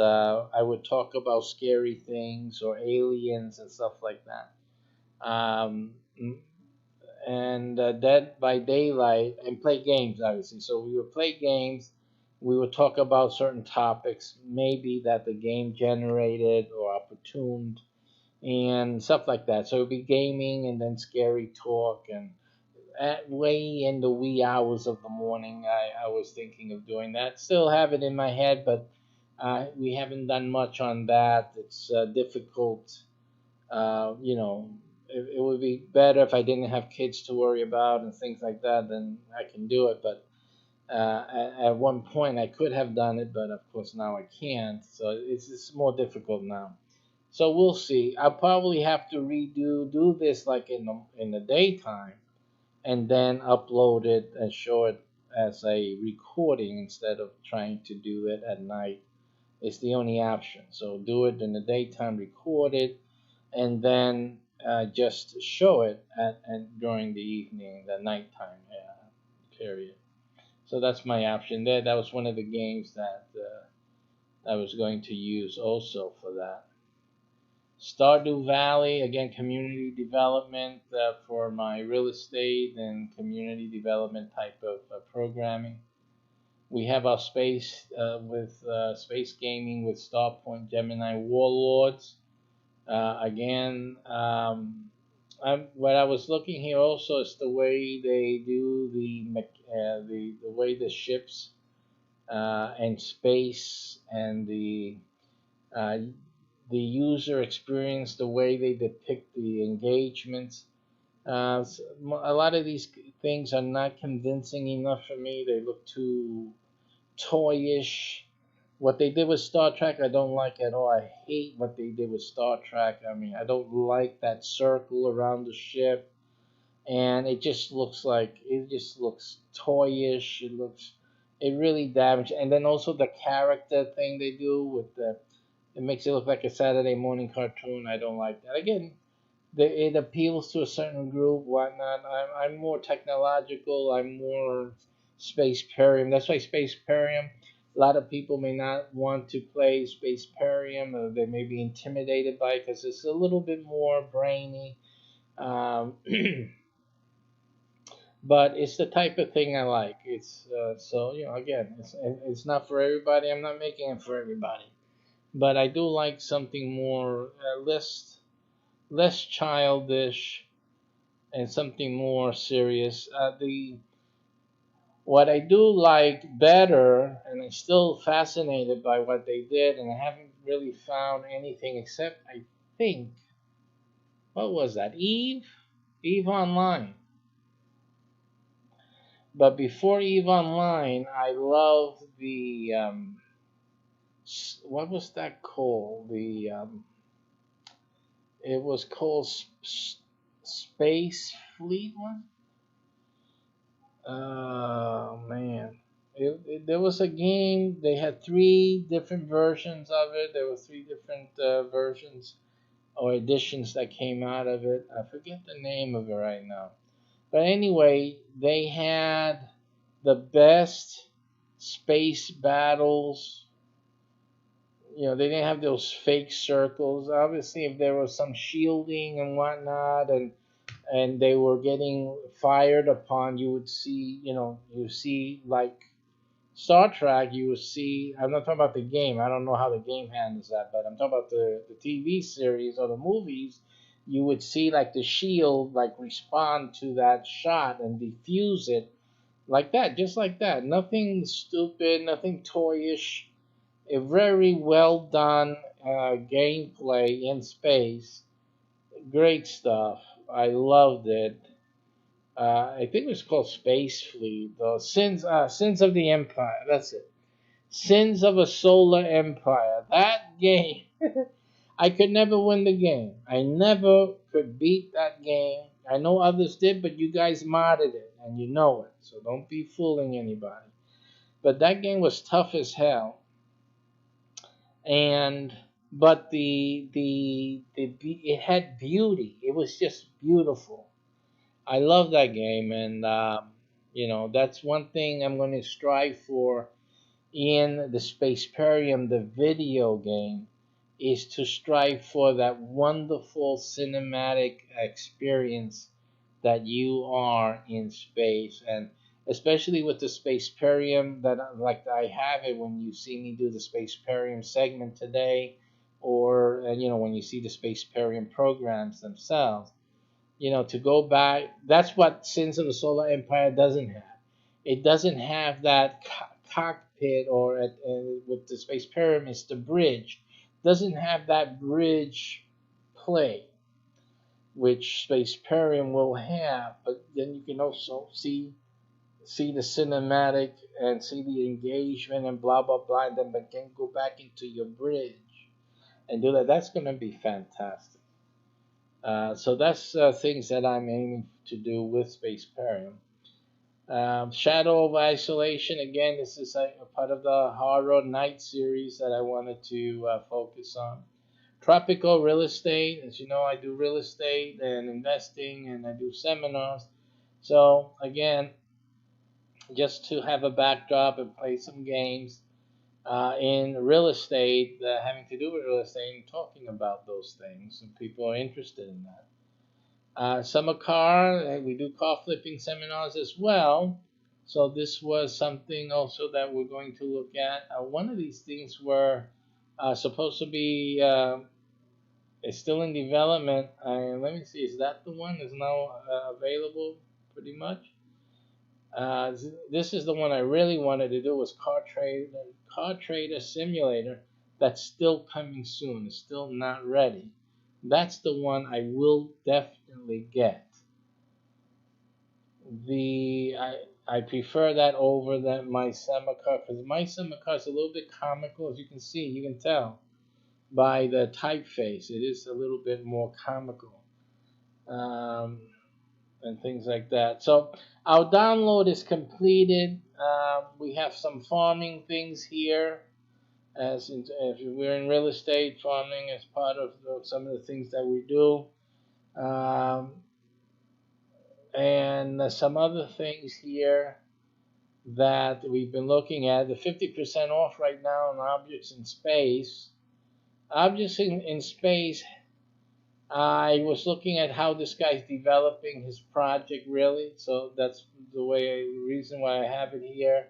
I would talk about scary things or aliens and stuff like that. Um, and Dead by Daylight and play games, obviously. So we would play games. We would talk about certain topics, maybe that the game generated or opportuned, and stuff like that. So it would be gaming and then scary talk. And at way in the wee hours of the morning, I was thinking of doing that. Still have it in my head, but we haven't done much on that. It's difficult. You know, it would be better if I didn't have kids to worry about and things like that. Then I can do it. But at one point, I could have done it, but of course now I can't. So it's more difficult now. So we'll see. I'll probably have to do this like in the daytime and then upload it and show it as a recording instead of trying to do it at night. It's the only option. So do it in the daytime, record it, and then just show it and during the evening, the nighttime period. So that's my option there. That was one of the games that I was going to use also for that. Stardew Valley, again, community development for my real estate and community development type of programming. We have our space with space gaming with Starpoint Gemini Warlords. Again, what I was looking here also is the way they do the way the ships and space and uh, the user experience, the way they depict the engagements. A lot of these things are not convincing enough for me. They look too toyish. What they did with Star Trek, I don't like at all. I hate what they did with Star Trek. I mean, I don't like that circle around the ship, and it just looks toyish. It really damaged. And then also the character thing they do with it makes it look like a Saturday morning cartoon. I don't like that. Again, it appeals to a certain group, whatnot. I'm more technological. I'm more Spaceperium. That's why Spaceperium. A lot of people may not want to play Spaceperium, or they may be intimidated by it because it's a little bit more brainy. Um, but it's the type of thing I like. It's so again, it's not for everybody. I'm not making it for everybody, but I do like something more less childish and something more serious. The What I do like better, and I'm still fascinated by what they did, and I haven't really found anything except I think what was that Eve Online. But before Eve Online, I loved the what was that called? It was called Space Fleet one. Oh man, there was a game. They had three different versions of it. There were three different versions or editions that came out of it. I forget the name of it right now. But anyway, they had the best space battles. They didn't have those fake circles. Obviously, if there was some shielding and whatnot, and they were getting fired upon, you would see, you see like Star Trek, you will see. I'm not talking about the game. I don't know how the game handles that, but I'm talking about the TV series or the movies. You would see like the shield like respond to that shot and defuse it like that, just like that. Nothing stupid, nothing toyish. A very well done gameplay in space. Great stuff. I loved it. I think it was called Space Fleet. The Sins of the Empire. That's it. Sins of a Solar Empire. That game. I could never win the game. I never could beat that game. I know others did, but you guys modded it and you know it. So don't be fooling anybody. But that game was tough as hell. And but it had beauty. It was just beautiful. I love that game, and that's one thing I'm going to strive for in the SPACEPERIUM, the video game, is to strive for that wonderful cinematic experience that you are in space, and especially with the SPACEPERIUM that like I have it when you see me do the SPACEPERIUM segment today, or when you see the SPACEPERIUM programs themselves. To go back, that's what Sins of the Solar Empire doesn't have. It doesn't have that cockpit with the space pyramids, the bridge. Doesn't have that bridge play, which SPACEPERIUM will have. But then you can also see the cinematic and see the engagement and blah blah blah, and then again go back into your bridge and do that. That's going to be fantastic. So that's things that I'm aiming to do with SPACEPERIUM. Shadow of Isolation, again, this is a part of the Horror Night series that I wanted to focus on. Tropical Real Estate, as you know, I do real estate and investing and I do seminars. So, again, just to have a backdrop and play some games in real estate, having to do with real estate and talking about those things, and people are interested in that. Summer car, we do car flipping seminars as well. So this was something also that we're going to look at. One of these things were supposed to be is still in development. Let me see, is that the one is now available pretty much? This is the one I really wanted to do was car trader simulator. That's still coming soon. It's still not ready. That's the one I will definitely get. I prefer that over my summer car because my summer car is a little bit comical, as you can see. You can tell by the typeface. It is a little bit more comical. And things like that. So our download is completed. We have some farming things here, if we're in real estate, farming is part of some of the things that we do, and some other things here that we've been looking at. The 50% off right now on objects in space. Objects in space. I was looking at how this guy's developing his project really, so that's the reason why I have it here.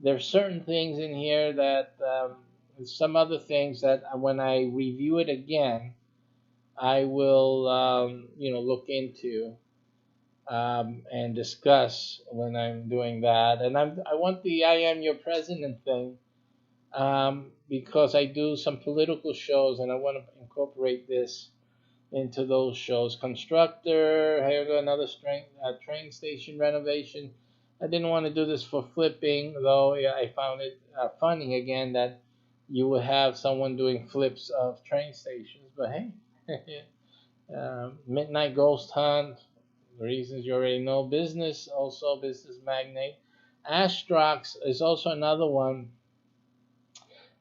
There's certain things in here that some other things that when I review it again, I will look into and discuss when I'm doing that. And I want the I Am Your President thing because I do some political shows and I want to incorporate this into those shows. Constructor, here we go, another train station renovation. I didn't want to do this for flipping, though. Yeah, I found it funny again that you would have someone doing flips of train stations. But hey, Midnight Ghost Hunt, reasons you already know. Business, also business magnate. Astrox is also another one,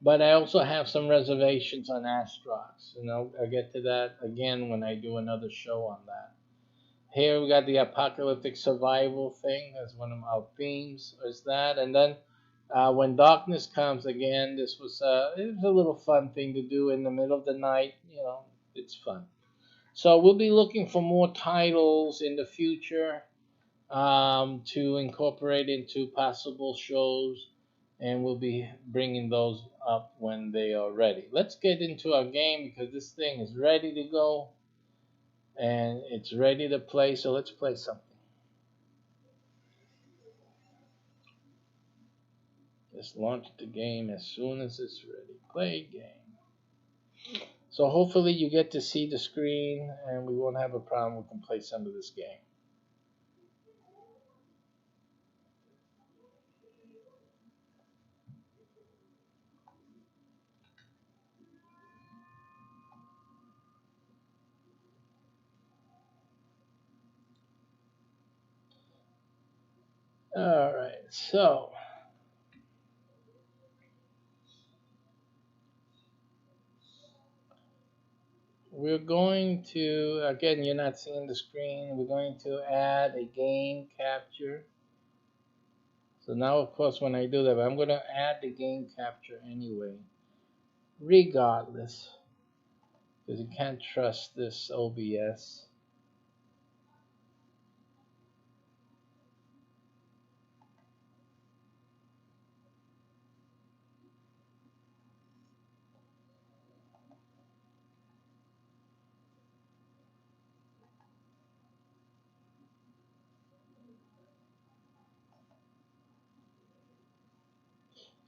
but I also have some reservations on Astrox. I'll get to that again when I do another show on that. Here we got the apocalyptic survival thing as one of our themes. Is that, and then when darkness comes again, it was a little fun thing to do in the middle of the night. It's fun. So we'll be looking for more titles in the future to incorporate into possible shows. and we'll be bringing those up when they are ready. Let's get into our game because this thing is ready to go and it's ready to play. So let's play something. Just launch the game as soon as it's ready. Play game. So hopefully you get to see the screen and we won't have a problem. We can play some of this game. All right, so we're going to, again, you're not seeing the screen. We're going to add a game capture. So now, of course, when I do that, I'm going to add the game capture anyway, regardless, because you can't trust this OBS.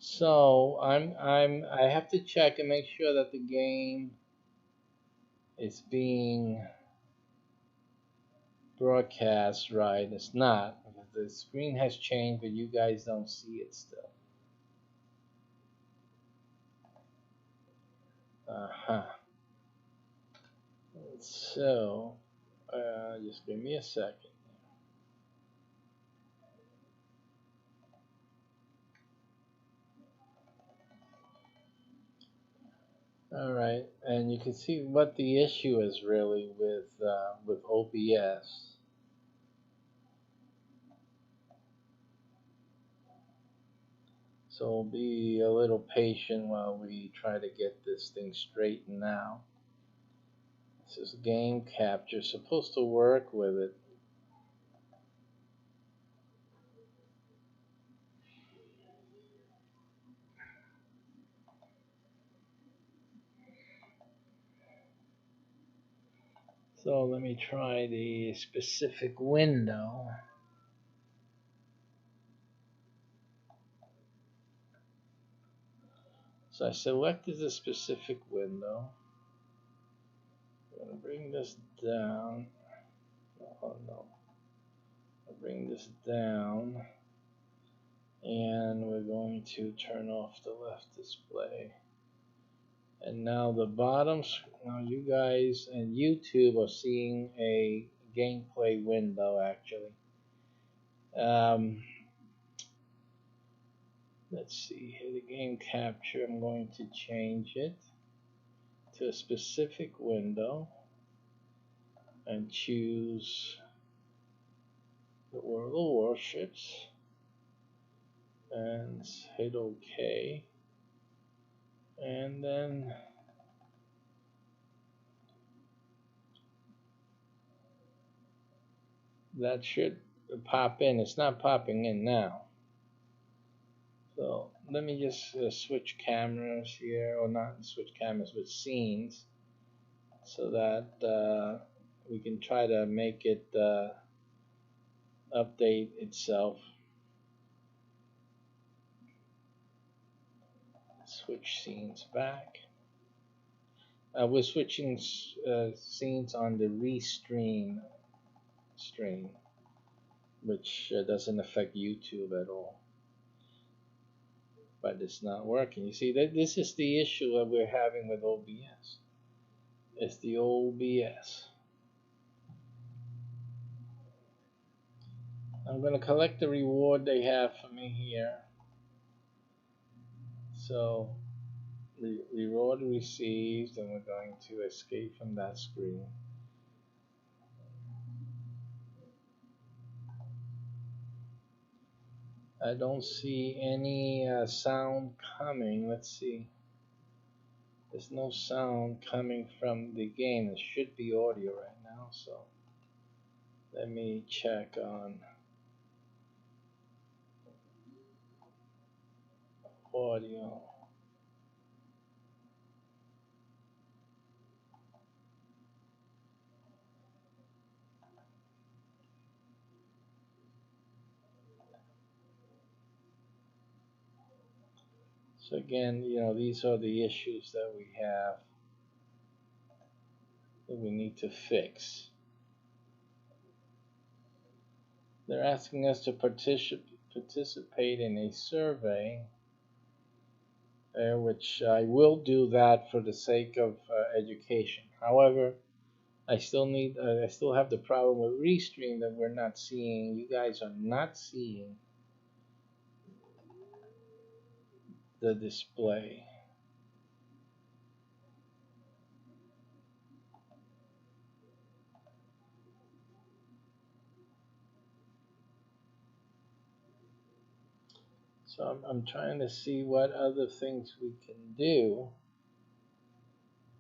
So I have to check and make sure that the game is being broadcast right. It's not, because the screen has changed, but you guys don't see it still. So just give me a second. All right, and you can see what the issue is really with OBS. So be a little patient while we try to get this thing straightened out. This is game capture, supposed to work with it. So let me try the specific window. So I selected the specific window. I'm going to bring this down. Oh no. I'll bring this down. And we're going to turn off the left display. And now the bottom, now you guys and YouTube are seeing a gameplay window actually. Let's see here, the game capture, I'm going to change it to a specific window and choose the World of Warships and hit OK. And then that should pop in. It's not popping in now. So let me just switch cameras here, or not switch cameras, but scenes, so that we can try to make it update itself. Switch scenes back. We're switching scenes on the restream stream, which doesn't affect YouTube at all. But it's not working. You see, that this is the issue that we're having with OBS. It's the OBS. I'm going to collect the reward they have for me here. So, reward received, and we're going to escape from that screen. I don't see any sound coming. Let's see. There's no sound coming from the game. It should be audio right now, so let me check on audio. So again, these are the issues that we have that we need to fix. They're asking us to participate in a survey, which I will do that for the sake of education. However, I still have the problem with Restream that we're not seeing. You guys are not seeing the display. So I'm trying to see what other things we can do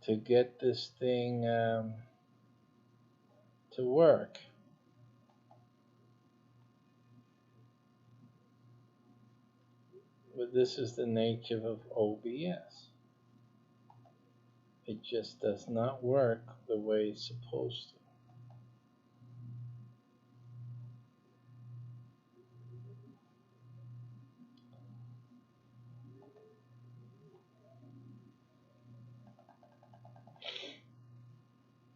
to get this thing to work. But this is the nature of OBS. It just does not work the way it's supposed to.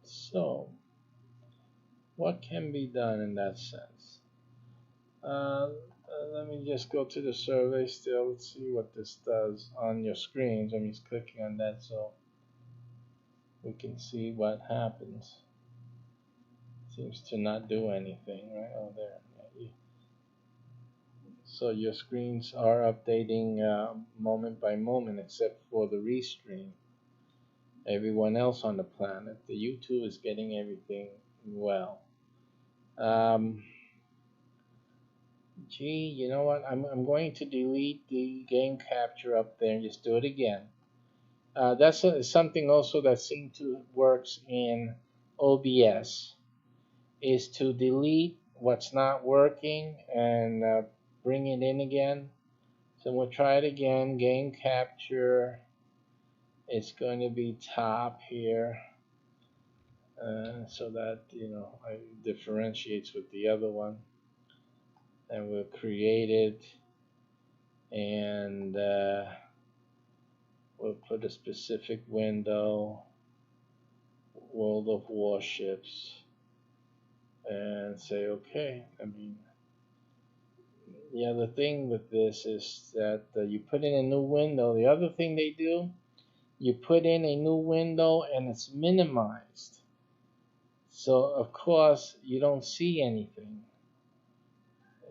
So, what can be done in that sense? Let me just go to the survey still. Let's see what this does on your screens. I'm just clicking on that so we can see what happens. Seems to not do anything, right? Oh, there. So your screens are updating moment by moment, except for the restream. Everyone else on the planet, the YouTube is getting everything well. Gee, you know what? I'm going to delete the game capture up there and just do it again. That's something also that seems to works in OBS, is to delete what's not working and bring it in again. So we'll try it again. Game capture. It's going to be top here, so that it differentiates with the other one. And we'll create it, and we'll put a specific window, World of Warships, and say okay. The thing with this is that you put in a new window. The other thing they do, you put in a new window and it's minimized. So of course you don't see anything.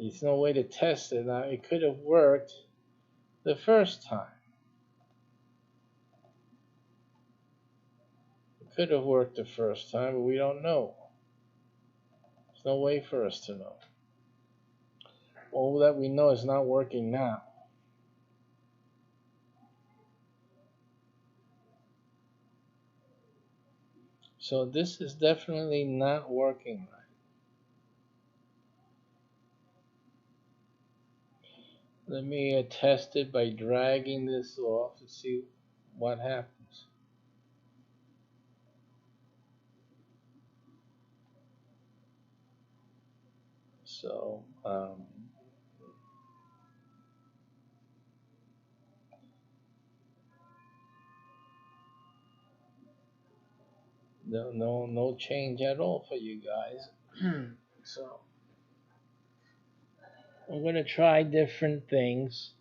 There's no way to test it. Now it could have worked the first time. It could have worked the first time, but we don't know. There's no way for us to know. All that we know is not working now. So this is definitely not working right. Let me test it by dragging this off to see what happens. So no change at all for you guys. So I'm going to try different things.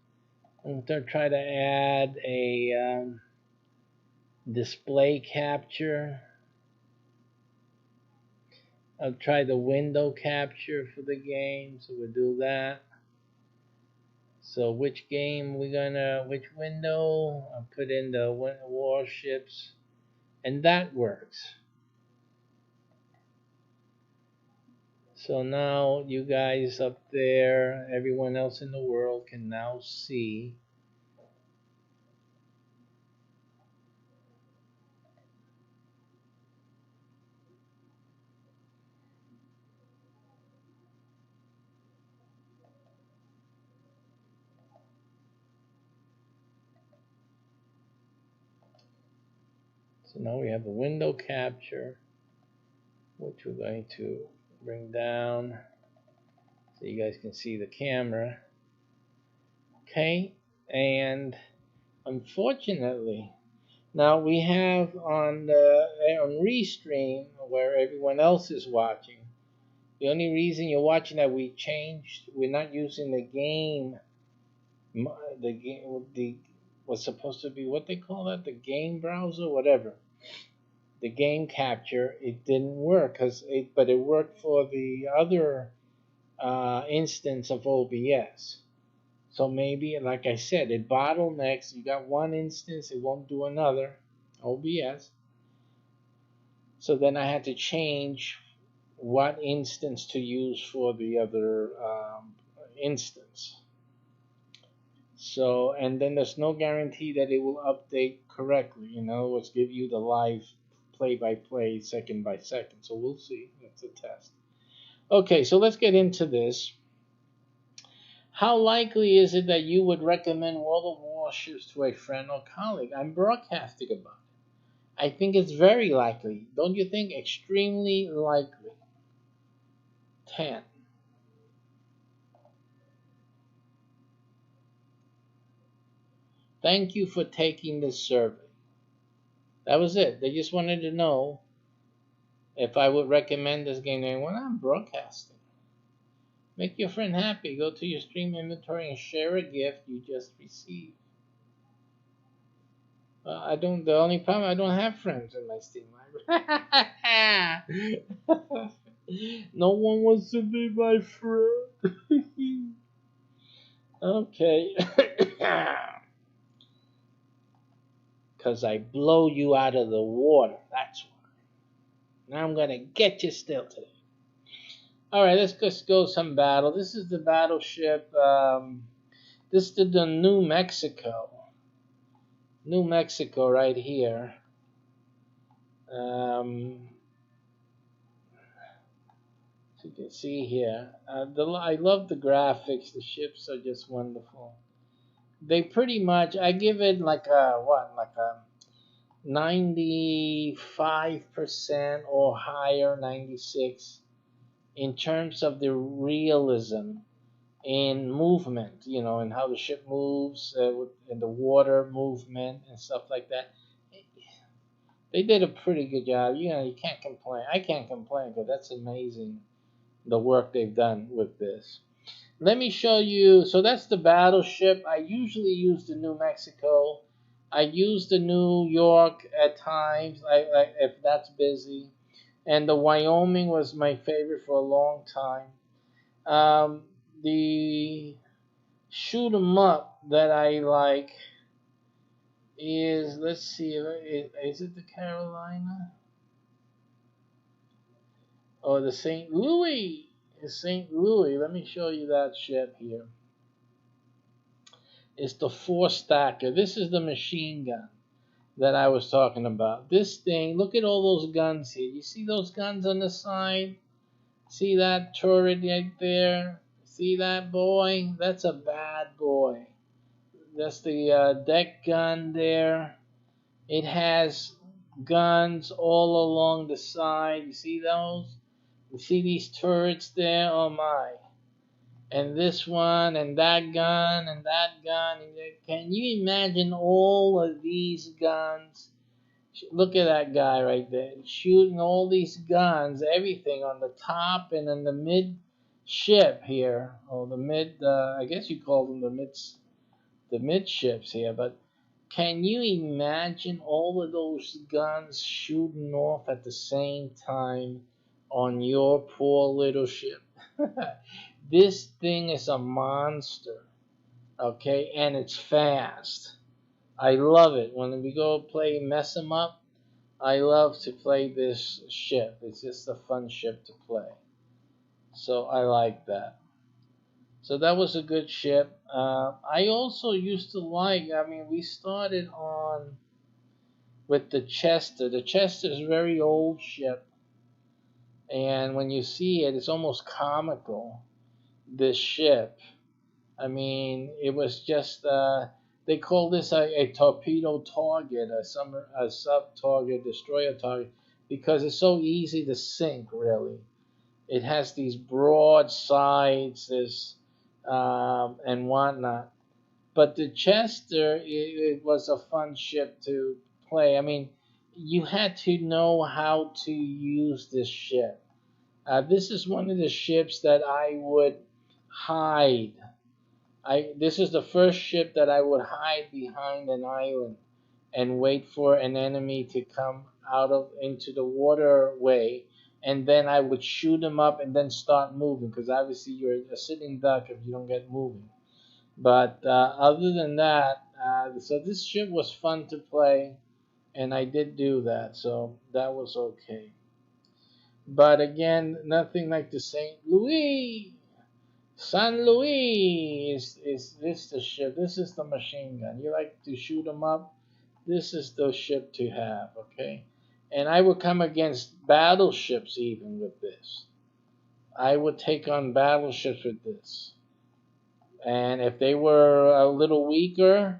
I'm going to try to add a display capture. I'll try the window capture for the game, so we'll do that. So which window? I'll put in the warships, and that works. So now you guys up there, everyone else in the world can now see So now we have the window capture, which we're going to bring down so you guys can see the camera. Okay, and unfortunately, now we have on Restream where everyone else is watching. The only reason you're watching that we're not using the game, the was supposed to be what they call that, the game browser, whatever. The game capture, it didn't work but it worked for the other instance of OBS. So maybe, like I said, it bottlenecks. You got one instance, it won't do another OBS. So then I had to change what instance to use for the other instance. So, and then there's no guarantee that it will update correctly. In other words, give you the live play-by-play, second-by-second. So we'll see. That's a test. Okay, so let's get into this. How likely is it that you would recommend World of Warships to a friend or colleague? I'm broadcasting about it. I think it's very likely. Don't you think? Extremely likely. 10. Thank you for taking this survey. That was it. They just wanted to know if I would recommend this game to anyone. I'm broadcasting. Make your friend happy. Go to your stream inventory and share a gift you just received. The only problem, I don't have friends in my Steam library. No one wants to be my friend. Okay. Because I blow you out of the water. That's why. Now I'm going to get you still today. Alright, let's just go some battle. This is the battleship. This is the New Mexico. New Mexico right here. As you can see here. I love the graphics. The ships are just wonderful. They pretty much, I give it like a 95% or higher, 96, in terms of the realism in movement, and how the ship moves, and the water movement and stuff like that. They did a pretty good job. You can't complain. I can't complain because that's amazing, the work they've done with this. Let me show you. So that's the battleship. I usually use the New Mexico. I use the New York at times, if that's busy. And the Wyoming was my favorite for a long time. The shoot 'em up that I like is, let's see, is it the Carolina? Or the St. Louis? St. Louis. Let me show you that ship here. It's the 4-stacker. This is the machine gun that I was talking about. This thing, look at all those guns here. You see those guns on the side? See that turret right there? See that boy? That's a bad boy. That's the deck gun there. It has guns all along the side. You see those? You see these turrets there? Oh my. And this one, and that gun, and that gun. Can you imagine all of these guns? Look at that guy right there, shooting all these guns, everything on the top and in the midship here, or the mid. I guess you call them the midships here. But can you imagine all of those guns shooting off at the same time on your poor little ship? This thing is a monster, okay, and it's fast. I love it. When we go play mess 'em up, I love to play this ship. It's just a fun ship to play. So I like that. So that was a good ship. I also used to like, we started on with the Chester. The Chester is a very old ship. And when you see it, it's almost comical, this ship. It was just, they call this a torpedo target, a sub target, destroyer target, because it's so easy to sink. Really, it has these broad sides, and whatnot. But the Chester, it was a fun ship to play. I mean, you had to know how to use this ship. This is one of the ships that I would hide. This is the first ship that I would hide behind an island and wait for an enemy to come out of into the waterway, and then I would shoot them up and then start moving, because obviously you're a sitting duck if you don't get moving. But other than that, so this ship was fun to play, and I did do that, so that was okay. But again, nothing like the St. Louis. San Luis is this the ship. This is the machine gun. You like to shoot them up? This is the ship to have, okay? And I would come against battleships even with this. I would take on battleships with this. And if they were a little weaker,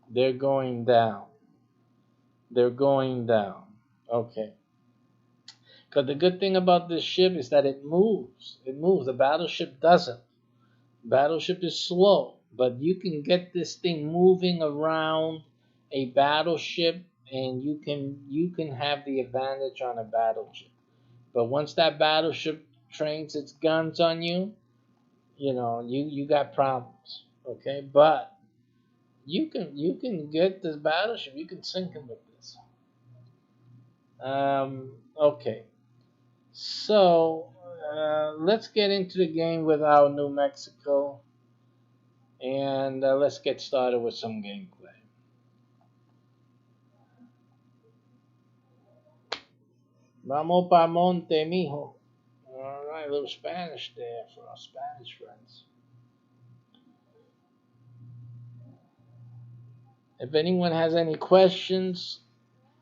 they're going down. They're going down. Okay. Because the good thing about this ship is that it moves. It moves. The battleship doesn't. Battleship is slow, but you can get this thing moving around a battleship, and you can have the advantage on a battleship. But once that battleship trains its guns on you, you got problems. Okay, but you can get this battleship. You can sink it with this. Okay, so let's get into the game with our New Mexico, and let's get started with some gameplay. Vamos pa monte, mijo. All right, a little Spanish there for our Spanish friends. If anyone has any questions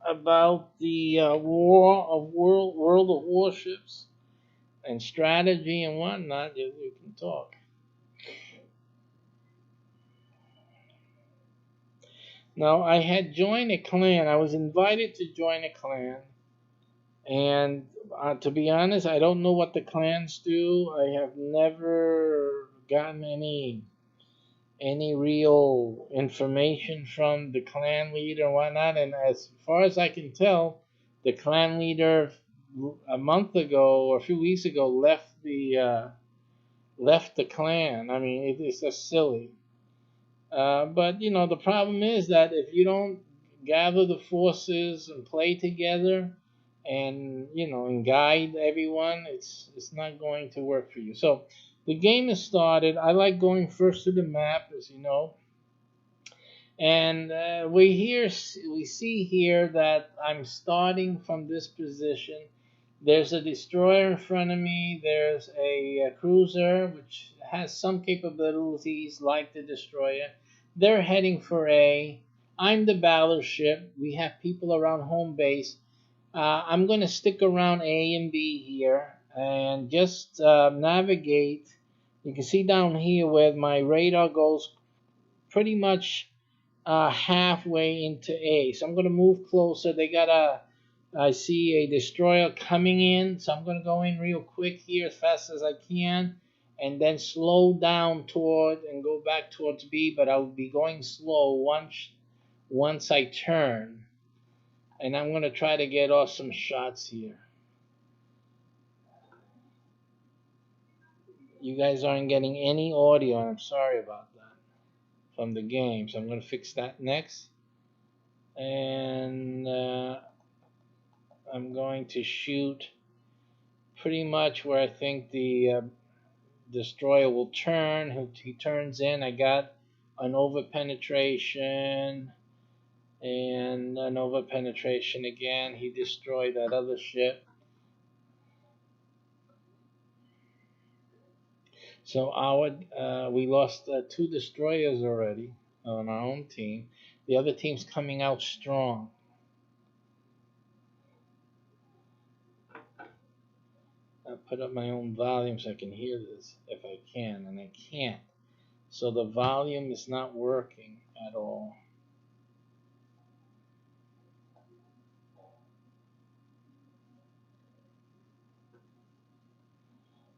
about the World of Warships and strategy and whatnot, you can talk. Now, I had joined a clan. I was invited to join a clan, and to be honest, I don't know what the clans do. I have never gotten any real information from the clan leader and whatnot. And as far as I can tell, the clan leader a month ago or a few weeks ago left the clan. I mean, it's just silly. But the problem is that if you don't gather the forces and play together, and and guide everyone, it's not going to work for you. So the game is started. I like going first to the map, as you know, and we see here that I'm starting from this position. There's a destroyer in front of me. There's a cruiser which has some capabilities like the destroyer. They're heading for A. I'm the battleship. We have people around home base. I'm going to stick around A and B here and just navigate. You can see down here where my radar goes pretty much halfway into A. So I'm going to move closer. I see a destroyer coming in, so I'm going to go in real quick here as fast as I can, and then slow down toward and go back towards B, but I'll be going slow once I turn. And I'm going to try to get off some shots here. You guys aren't getting any audio, and I'm sorry about that, from the game. So I'm going to fix that next. And I'm going to shoot pretty much where I think the destroyer will turn. He turns in. I got an over penetration and an over penetration again. He destroyed that other ship. So we lost 2 destroyers already on our own team. The other team's coming out strong. I'll put up my own volume so I can hear this if I can, and I can't. So the volume is not working at all.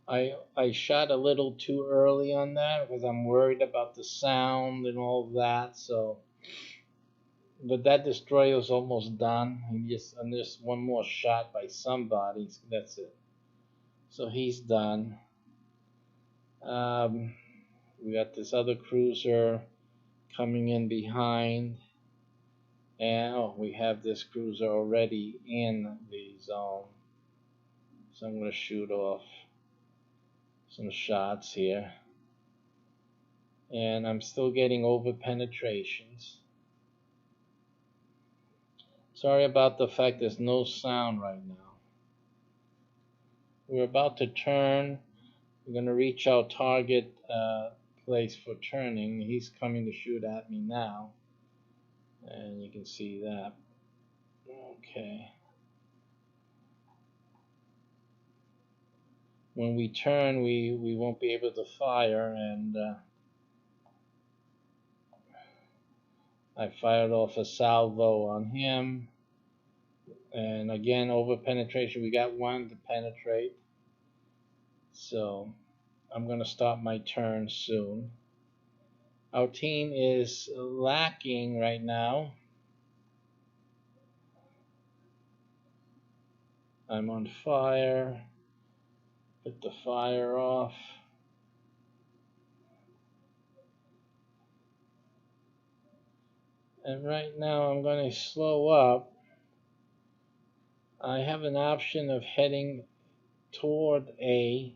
I shot a little too early on that because I'm worried about the sound and all that. So, but that destroyer is almost done. And there's one more shot by somebody. That's it. So he's done. We got this other cruiser coming in behind, and we have this cruiser already in the zone. So I'm going to shoot off some shots here. And I'm still getting over penetrations. Sorry about the fact there's no sound right now. We're about to turn. We're going to reach our target place for turning. He's coming to shoot at me now. And you can see that. Okay. When we turn, we won't be able to fire, and I fired off a salvo on him. And again, over penetration, we got one to penetrate. So I'm going to start my turn soon. Our team is lacking right now. I'm on fire. Put the fire off. And right now I'm going to slow up. I have an option of heading toward A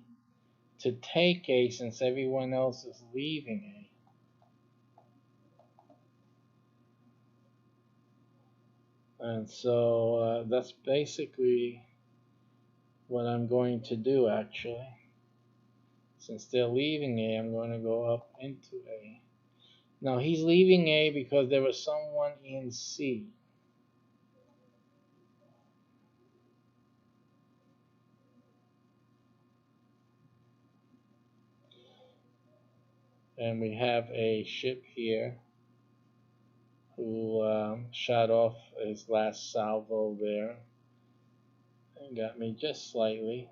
to take A since everyone else is leaving A. And so that's basically what I'm going to do actually. Since they're leaving A, I'm going to go up into A. Now he's leaving A because there was someone in C. And we have a ship here who shot off his last salvo there and got me just slightly.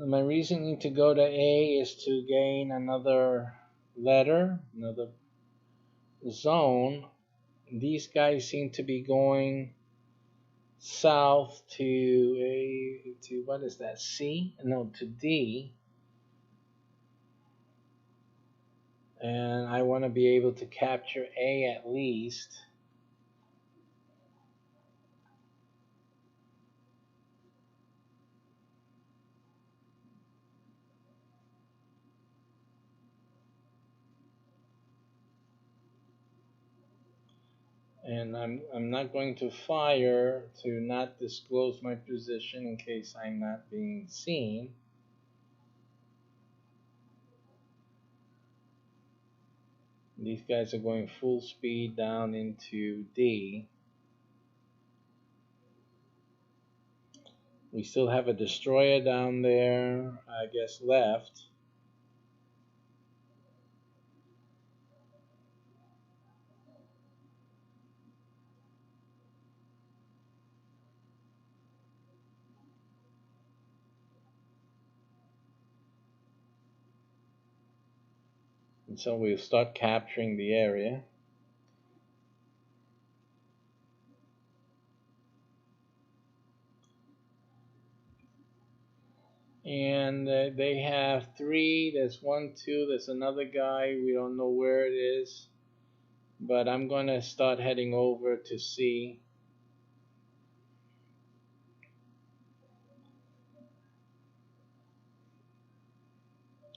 My reasoning to go to A is to gain another letter, another zone. These guys seem to be going south to what is that, C? No, to D. And I want to be able to capture A at least. And I'm not going to fire to not disclose my position in case I'm not being seen. These guys are going full speed down into D. We still have a destroyer down there, I guess, left. And so we'll start capturing the area. And they have three. There's 1, 2. There's another guy. We don't know where it is. But I'm going to start heading over to C.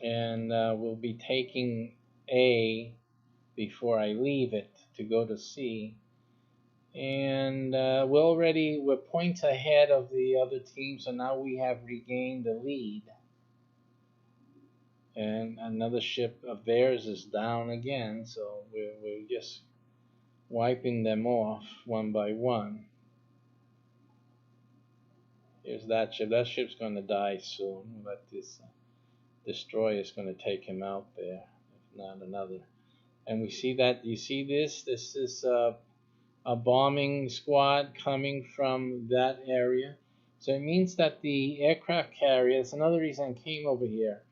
And we'll be taking A before I leave it to go to C. And we're points ahead of the other team, so now we have regained the lead. And another ship of theirs is down again, so we're just wiping them off one by one. Here's that ship. That ship's going to die soon, but this destroyer is going to take him out there, if not another. And we see that, you see this? This is a bombing squad coming from that area. So it means that the aircraft carrier, that's another reason I came over here,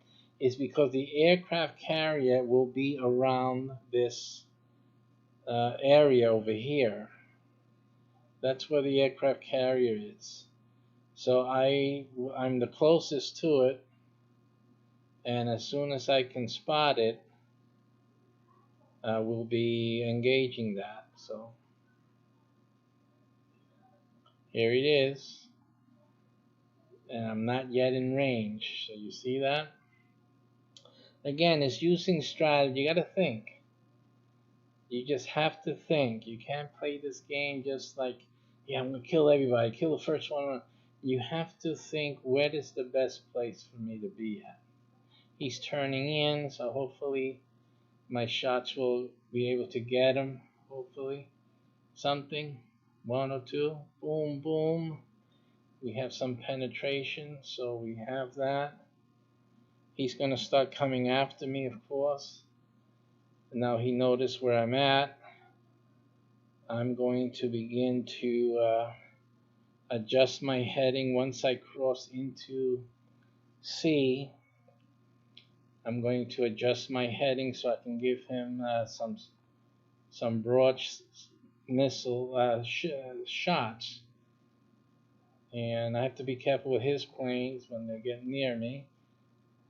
is because the aircraft carrier will be around this area over here. That's where the aircraft carrier is. So I'm the closest to it, and as soon as I can spot it, we'll be engaging that. So here it is, and I'm not yet in range. So you see that? Again, it's using strategy. You got to think. You just have to think. You can't play this game just like, yeah, I'm gonna kill everybody, kill the first one. You have to think, where is the best place for me to be at? He's turning in, so hopefully my shots will be able to get him. Hopefully, something, one or two, boom, boom. We have some penetration, so we have that. He's gonna start coming after me, of course. Now he noticed where I'm at. I'm going to begin to adjust my heading once I cross into C. I'm going to adjust my heading so I can give him some broad missile shots. And I have to be careful with his planes when they get near me.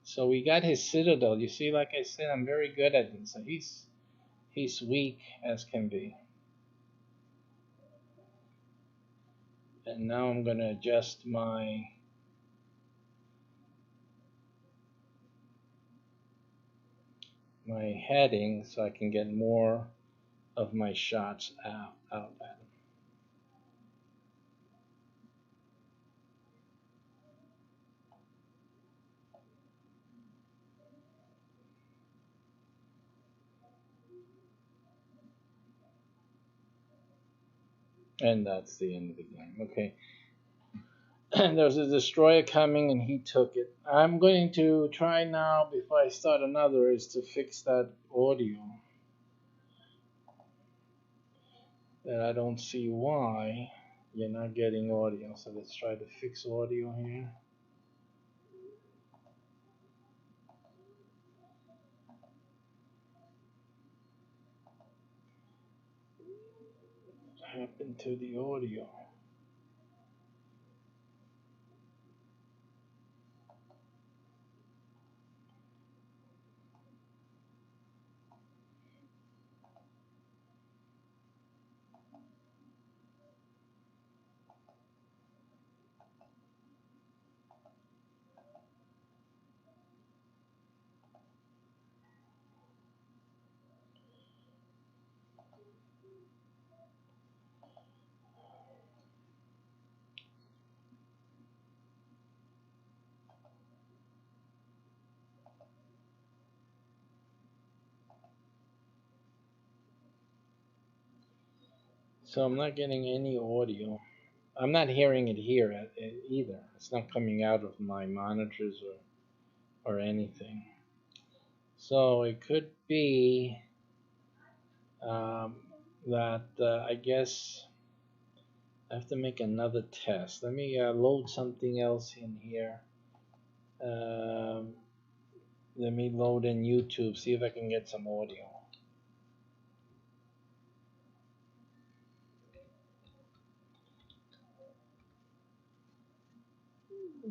So we got his citadel. You see, like I said, I'm very good at it. So he's weak as can be. And now I'm going to adjust my heading so I can get more of my shots out at him. And that's the end of the game. Okay. And there's a destroyer coming and he took it. I'm going to try now, before I start another, is to fix that audio. And I don't see why you're not getting audio. So let's try to fix audio here. What happened to the audio? So I'm not getting any audio. I'm not hearing it here either. It's not coming out of my monitors or anything. So it could be that I guess I have to make another test. Let me load something else in here. Let me load in YouTube, see if I can get some audio.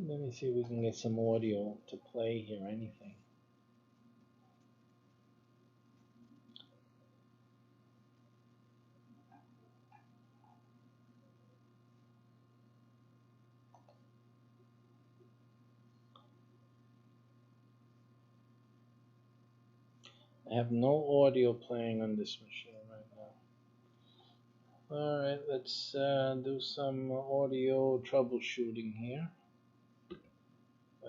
Let me see if we can get some audio to play here, anything. I have no audio playing on this machine right now. Alright, let's do some audio troubleshooting here.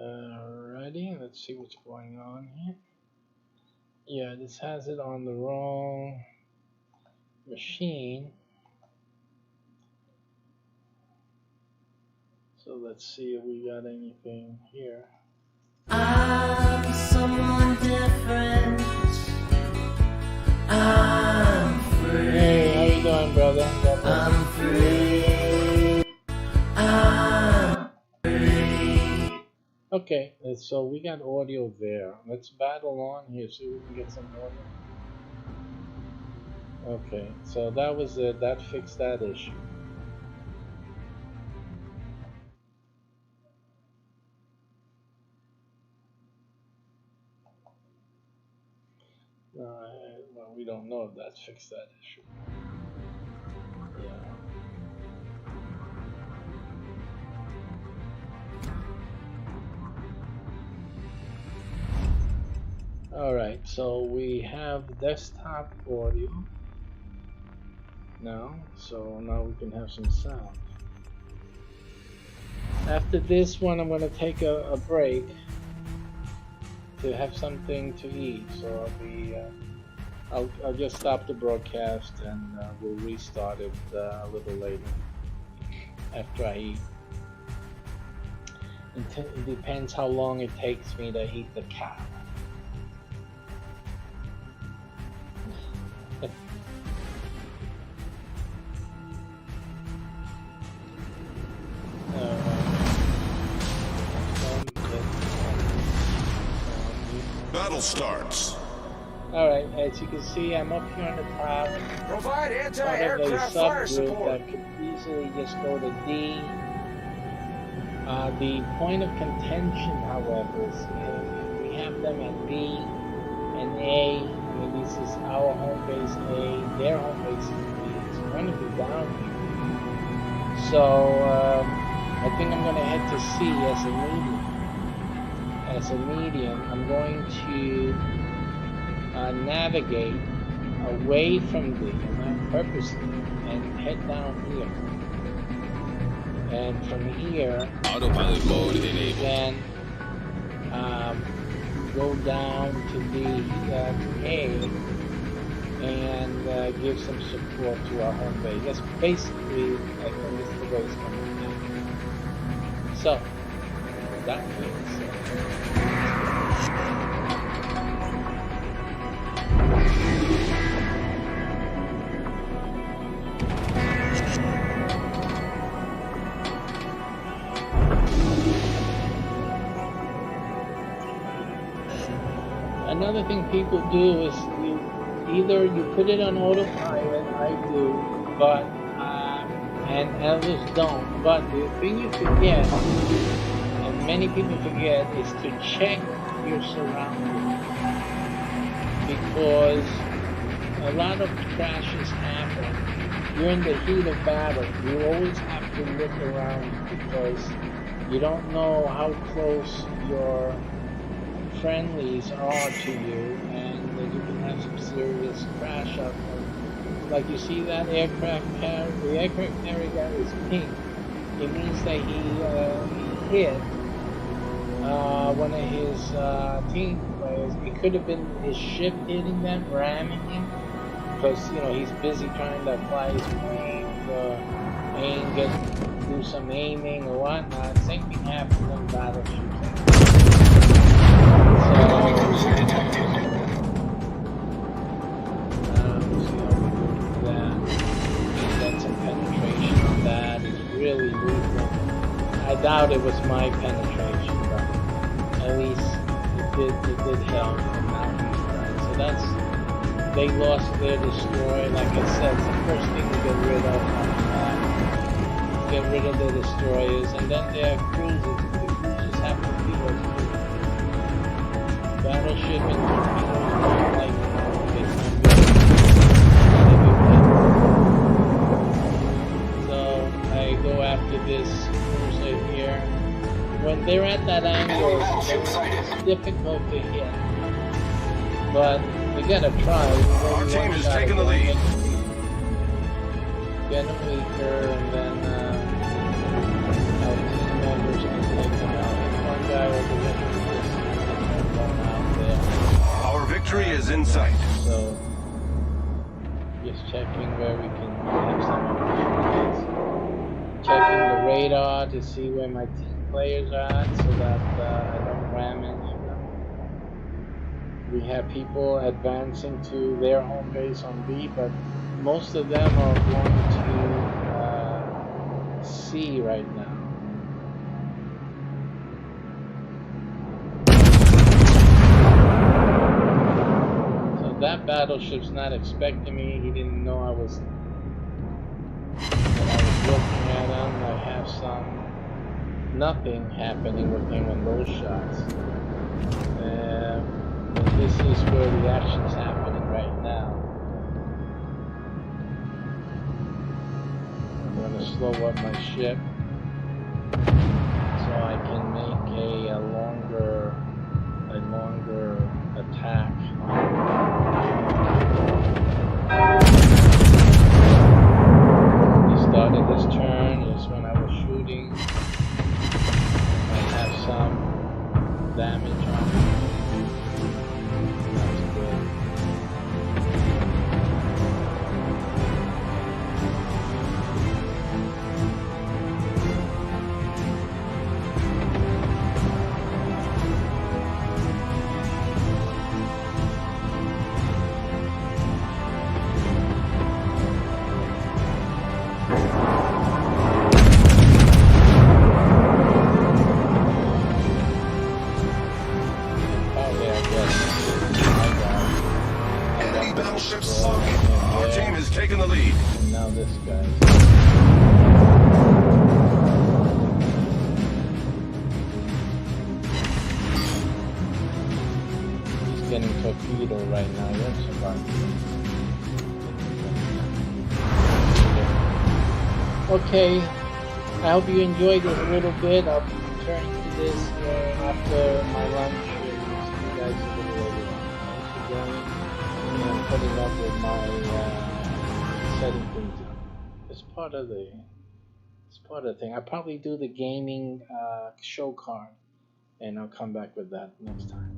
Alrighty, let's see what's going on here. Yeah, this has it on the wrong machine. So let's see if we got anything here. I'm someone different. I'm free. Hey, how you doing, brother? I'm free. I'm free. Okay, so we got audio there. Let's battle on here, see if we can get some audio. Okay, so that was it. That fixed that issue. Well, we don't know if that fixed that issue. Yeah. Alright, so we have desktop audio now, so now we can have some sound. After this one, I'm going to take a break to have something to eat, so I'll just stop the broadcast and we'll restart it a little later after I eat. It depends how long it takes me to eat the cow. Battle starts. Alright, as you can see, I'm up here on the top. Provide Part of a anti-aircraft fire subgroup support. that could easily just go to D. The point of contention, however, is we have them at B and A. I mean, this is our home base A, their home base is B. It's going to be down here. So, I think I'm going to head to C as a medium. As a medium, I'm going to navigate away from D, not purposely, and head down here. And from here, Autopilot mode enabled. then go down to the A and give some support to our home base. That's basically, I think, this is the way it's going to be. So, that means. Another thing people do is either you put it on autopilot, I do, but and others don't. But the thing you forget, and many people forget, is to check your surroundings, because a lot of crashes happen during the heat of battle. You always have to look around because you don't know how close your friendlies are to you, and you can have some serious crash out there. Like you see that aircraft carrier, the aircraft carrier that is pink, it means that he hit one of his team players. It could have been his ship hitting them, ramming him, because he's busy trying to fly his plane, do some aiming or whatnot. Same thing happens on battleships. Got some penetration on that. It's really lethal. I doubt it was my penetration, but at least it did help. So they lost their destroyer. Like I said, it's the first thing to get rid of. Get rid of their destroyers, and then their cruisers. The cruisers have to be those. Battleship and torpedoes, like, so I go after this cruiser here. When they're at that angle, it's difficult to hit, but you gotta try. Our team is taking the lead. Get them weaker, and then our team members can take them out. guy over there just out there. Our victory is in sight. So just checking where we can have some opportunities. Checking the radar to see where my team players are at so that I don't ram any of them. We have people advancing to their home base on B, but most of them are going to C right now. So that battleship's not expecting me. He didn't know I was looking at him. I have nothing happening with him on those shots. But this is where the action's happening right now. I'm going to slow up my ship so I can make a longer attack. He started his turn just when I was shooting. I have some damage on him. That's good. Enemy battleship sunk. Our team has taken the lead. And now this guy. He's getting torpedoed right now. That's about okay. I hope you enjoyed this a little bit. I'll be returning to this after my lunch. See you guys a little later. Thanks for joining. And putting up with my setting things up. It's part of the thing. I'll probably do the gaming show card, and I'll come back with that next time.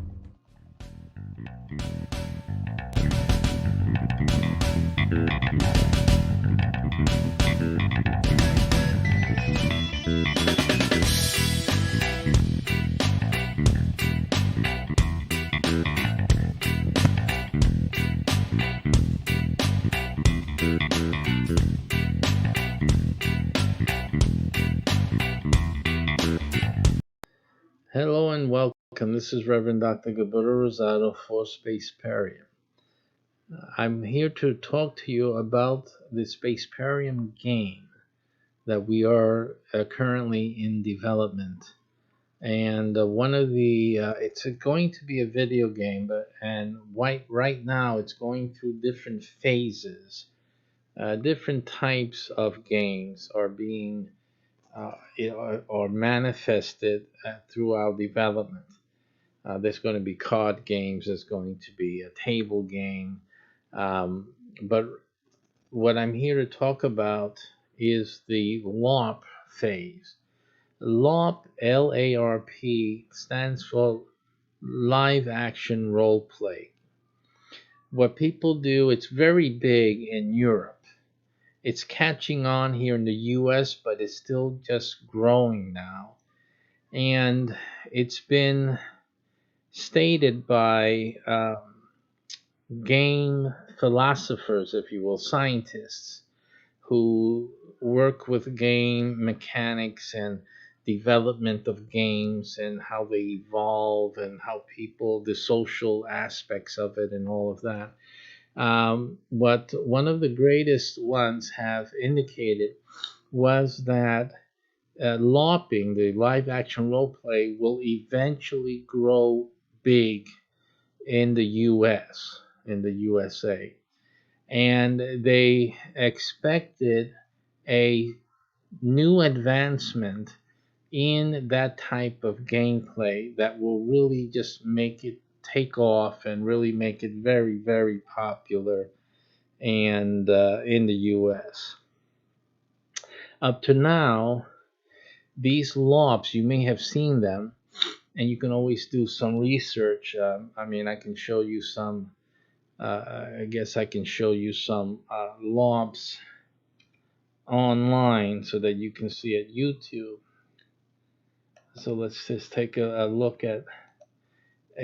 Hello and welcome. This is Reverend Dr. Gilberto Rosado for SPACEPERIUM. I'm here to talk to you about the SPACEPERIUM game that we are currently in development. And one of the, it's going to be a video game, and right now it's going through different phases. Different types of games are being or manifested through our development. There's going to be card games, there's going to be a table game, but what I'm here to talk about is the LARP phase. LARP, L-A-R-P, stands for live action role play. What people do, it's very big in Europe. It's catching on here in the US, but it's still just growing now. And it's been stated by game philosophers, if you will, scientists, who work with game mechanics and development of games and how they evolve and how people, the social aspects of it and all of that. What one of the greatest ones have indicated was that LARPing, the live action role play, will eventually grow big in the US, in the USA. And they expected a new advancement in that type of gameplay that will really just make it take off and really make it very, very popular and in the US. Up to now, these LARPs, you may have seen them, and you can always do some research. I mean, I can show you some. I guess I can show you some LARPs online so that you can see at YouTube. So let's just take a look at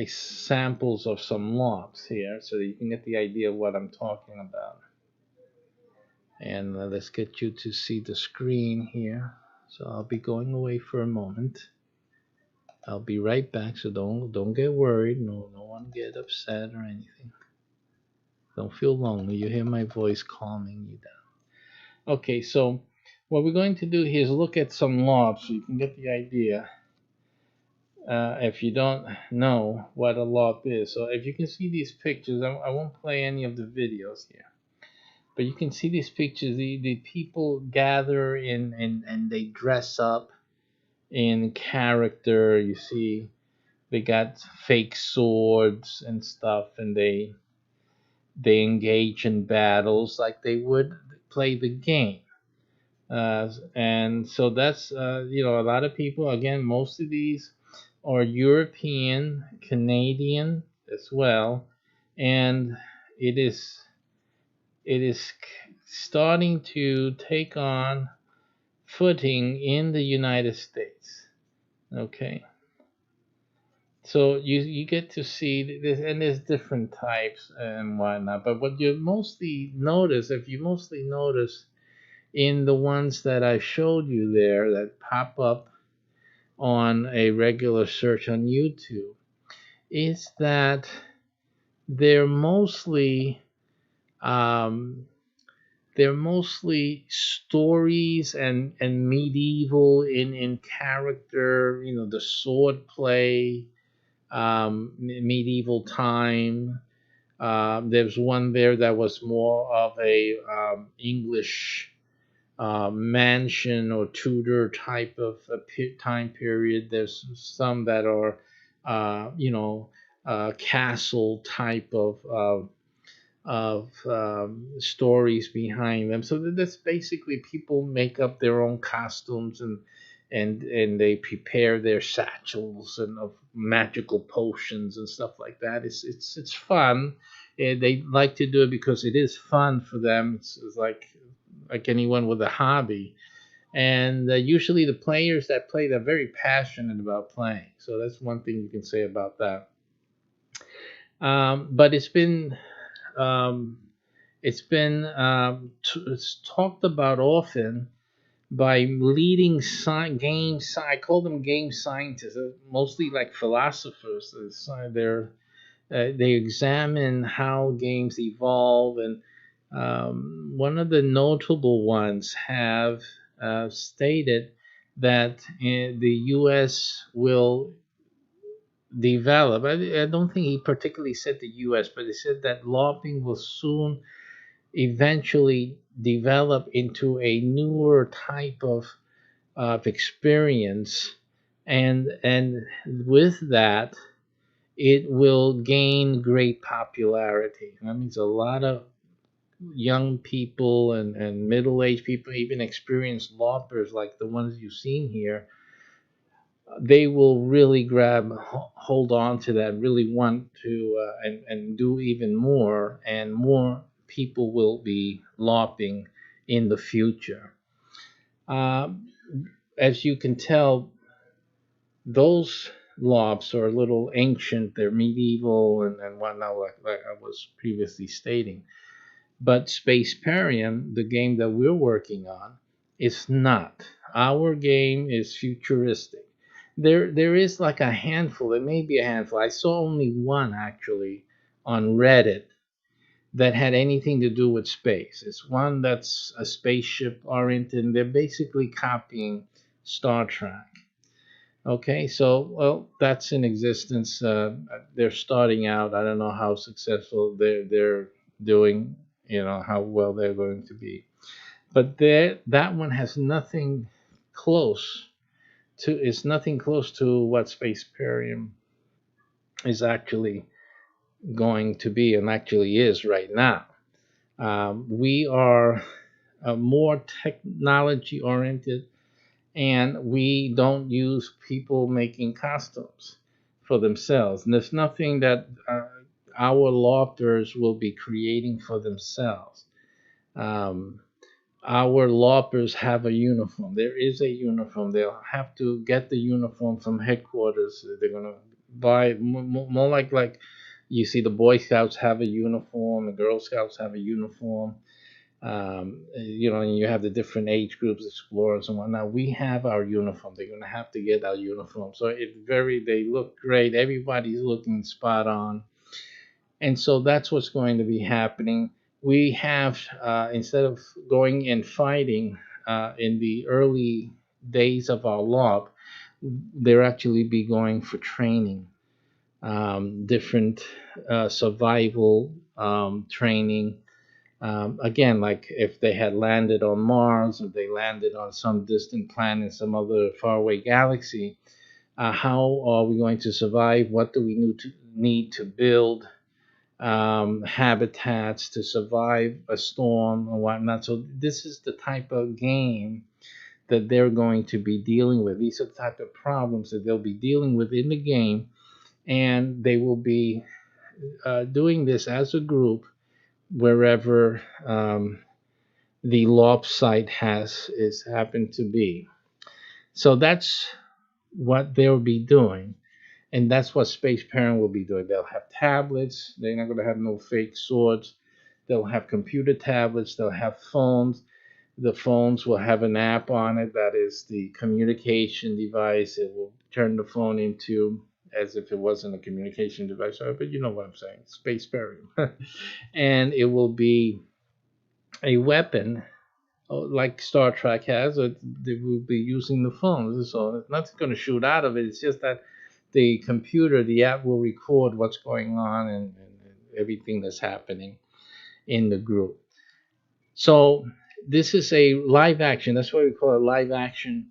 samples of some LARPs here so that you can get the idea of what I'm talking about. And let's get you to see the screen here. So I'll be going away for a moment. I'll be right back, so don't get worried. No one get upset or anything. Don't feel lonely. You hear my voice calming you down. Okay, so what we're going to do here is look at some LARPs so you can get the idea. If you don't know what a LARP is, so if you can see these pictures, I won't play any of the videos here, but you can see these pictures. The people gather in and they dress up in character. You see, they got fake swords and stuff, and they engage in battles like they would play the game. And so that's a lot of people. Again, most of these are European, Canadian as well, and it is starting to take on footing in the United States. Okay. So you get to see this, and there's different types and whatnot. But what you mostly notice, in the ones that I showed you there that pop up on a regular search on YouTube, is that they're mostly um, stories and medieval in character. The sword play, medieval time. There's one there that was more of a English mansion or Tudor type of time period. There's some that are, castle type of stories behind them. So that's basically people make up their own costumes and they prepare their satchels and of magical potions and stuff like that. It's fun. They like to do it because it is fun for them. It's like anyone with a hobby. And usually the players that play, they're very passionate about playing. So that's one thing you can say about that. But um, it's talked about often by leading I call them game scientists, mostly like philosophers. They examine how games evolve, and one of the notable ones have stated that the U.S. will develop. I don't think he particularly said the U.S., but he said that LARPing will soon eventually develop into a newer type of experience, and with that, it will gain great popularity. That means a lot of young people and middle-aged people, even experienced LARPers like the ones you've seen here, they will really hold on to that, really want to, and do even more, and more people will be LARPing in the future. As you can tell, those LARPs are a little ancient. They're medieval and whatnot, like I was previously stating. But SPACEPERIUM, the game that we're working on, is not. Our game is futuristic. There is like a handful. There may be a handful. I saw only one actually on Reddit that had anything to do with space. It's one that's a spaceship oriented, and they're basically copying Star Trek. Okay, so well, that's in existence. They're starting out. I don't know how successful they're doing. How well they're going to be, but that one has nothing close to. It's nothing close to what SPACEPERIUM is actually going to be, and actually is right now. We are more technology oriented, and we don't use people making costumes for themselves. And there's nothing that our lofters will be creating for themselves. Um, our loppers have a uniform. There is a uniform. They'll have to get the uniform from headquarters. They're gonna buy more like you see the Boy Scouts have a uniform, the Girl Scouts have a uniform. And you have the different age groups, explorers and whatnot. We have our uniform. They're gonna have to get our uniform. So they look great. Everybody's looking spot on. And so that's what's going to be happening. We have, instead of going and fighting in the early days of our LARP, they'll actually be going for training, different survival training. Again, like if they had landed on Mars or they landed on some distant planet, some other faraway galaxy, how are we going to survive? What do we need to build? Habitats to survive a storm and whatnot. So this is the type of game that they're going to be dealing with. These are the type of problems that they'll be dealing with in the game, and they will be doing this as a group wherever the LARP site is happened to be. So that's what they'll be doing. And that's what SPACEPERIUM will be doing. They'll have tablets. They're not going to have no fake swords. They'll have computer tablets. They'll have phones. The phones will have an app on it that is the communication device. It will turn the phone into as if it wasn't a communication device. But you know what I'm saying. SPACEPERIUM. And it will be a weapon like Star Trek has. They will be using the phones. So nothing's going to shoot out of it. It's just that the computer, the app will record what's going on and everything that's happening in the group. So this is a live action. That's why we call it live action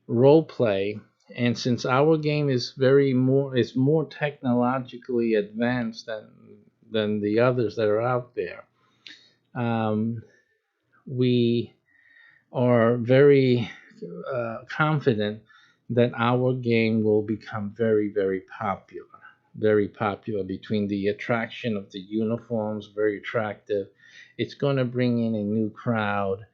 role play. And since our game is more technologically advanced than the others that are out there, we are very confident that our game will become very, very popular. Very popular between the attraction of the uniforms, very attractive. It's going to bring in a new crowd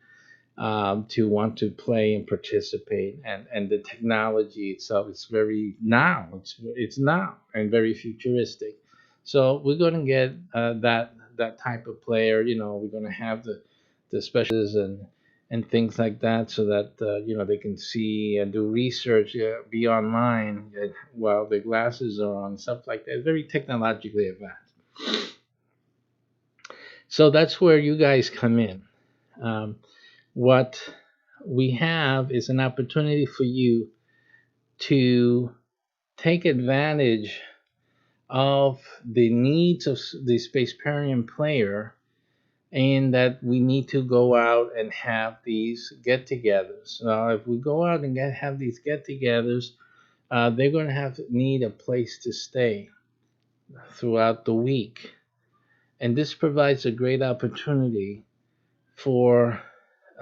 to want to play and participate, and the technology itself is very now. It's now and very futuristic. So we're going to get that type of player. We're going to have the specialists and things like that, so that they can see and do research, be online while the glasses are on, stuff like that. Very technologically advanced. So that's where you guys come in. What we have is an opportunity for you to take advantage of the needs of the SPACEPERIUM player, and that we need to go out and have these get-togethers. Now, if we go out and have these get-togethers, they're going to need a place to stay throughout the week. And this provides a great opportunity for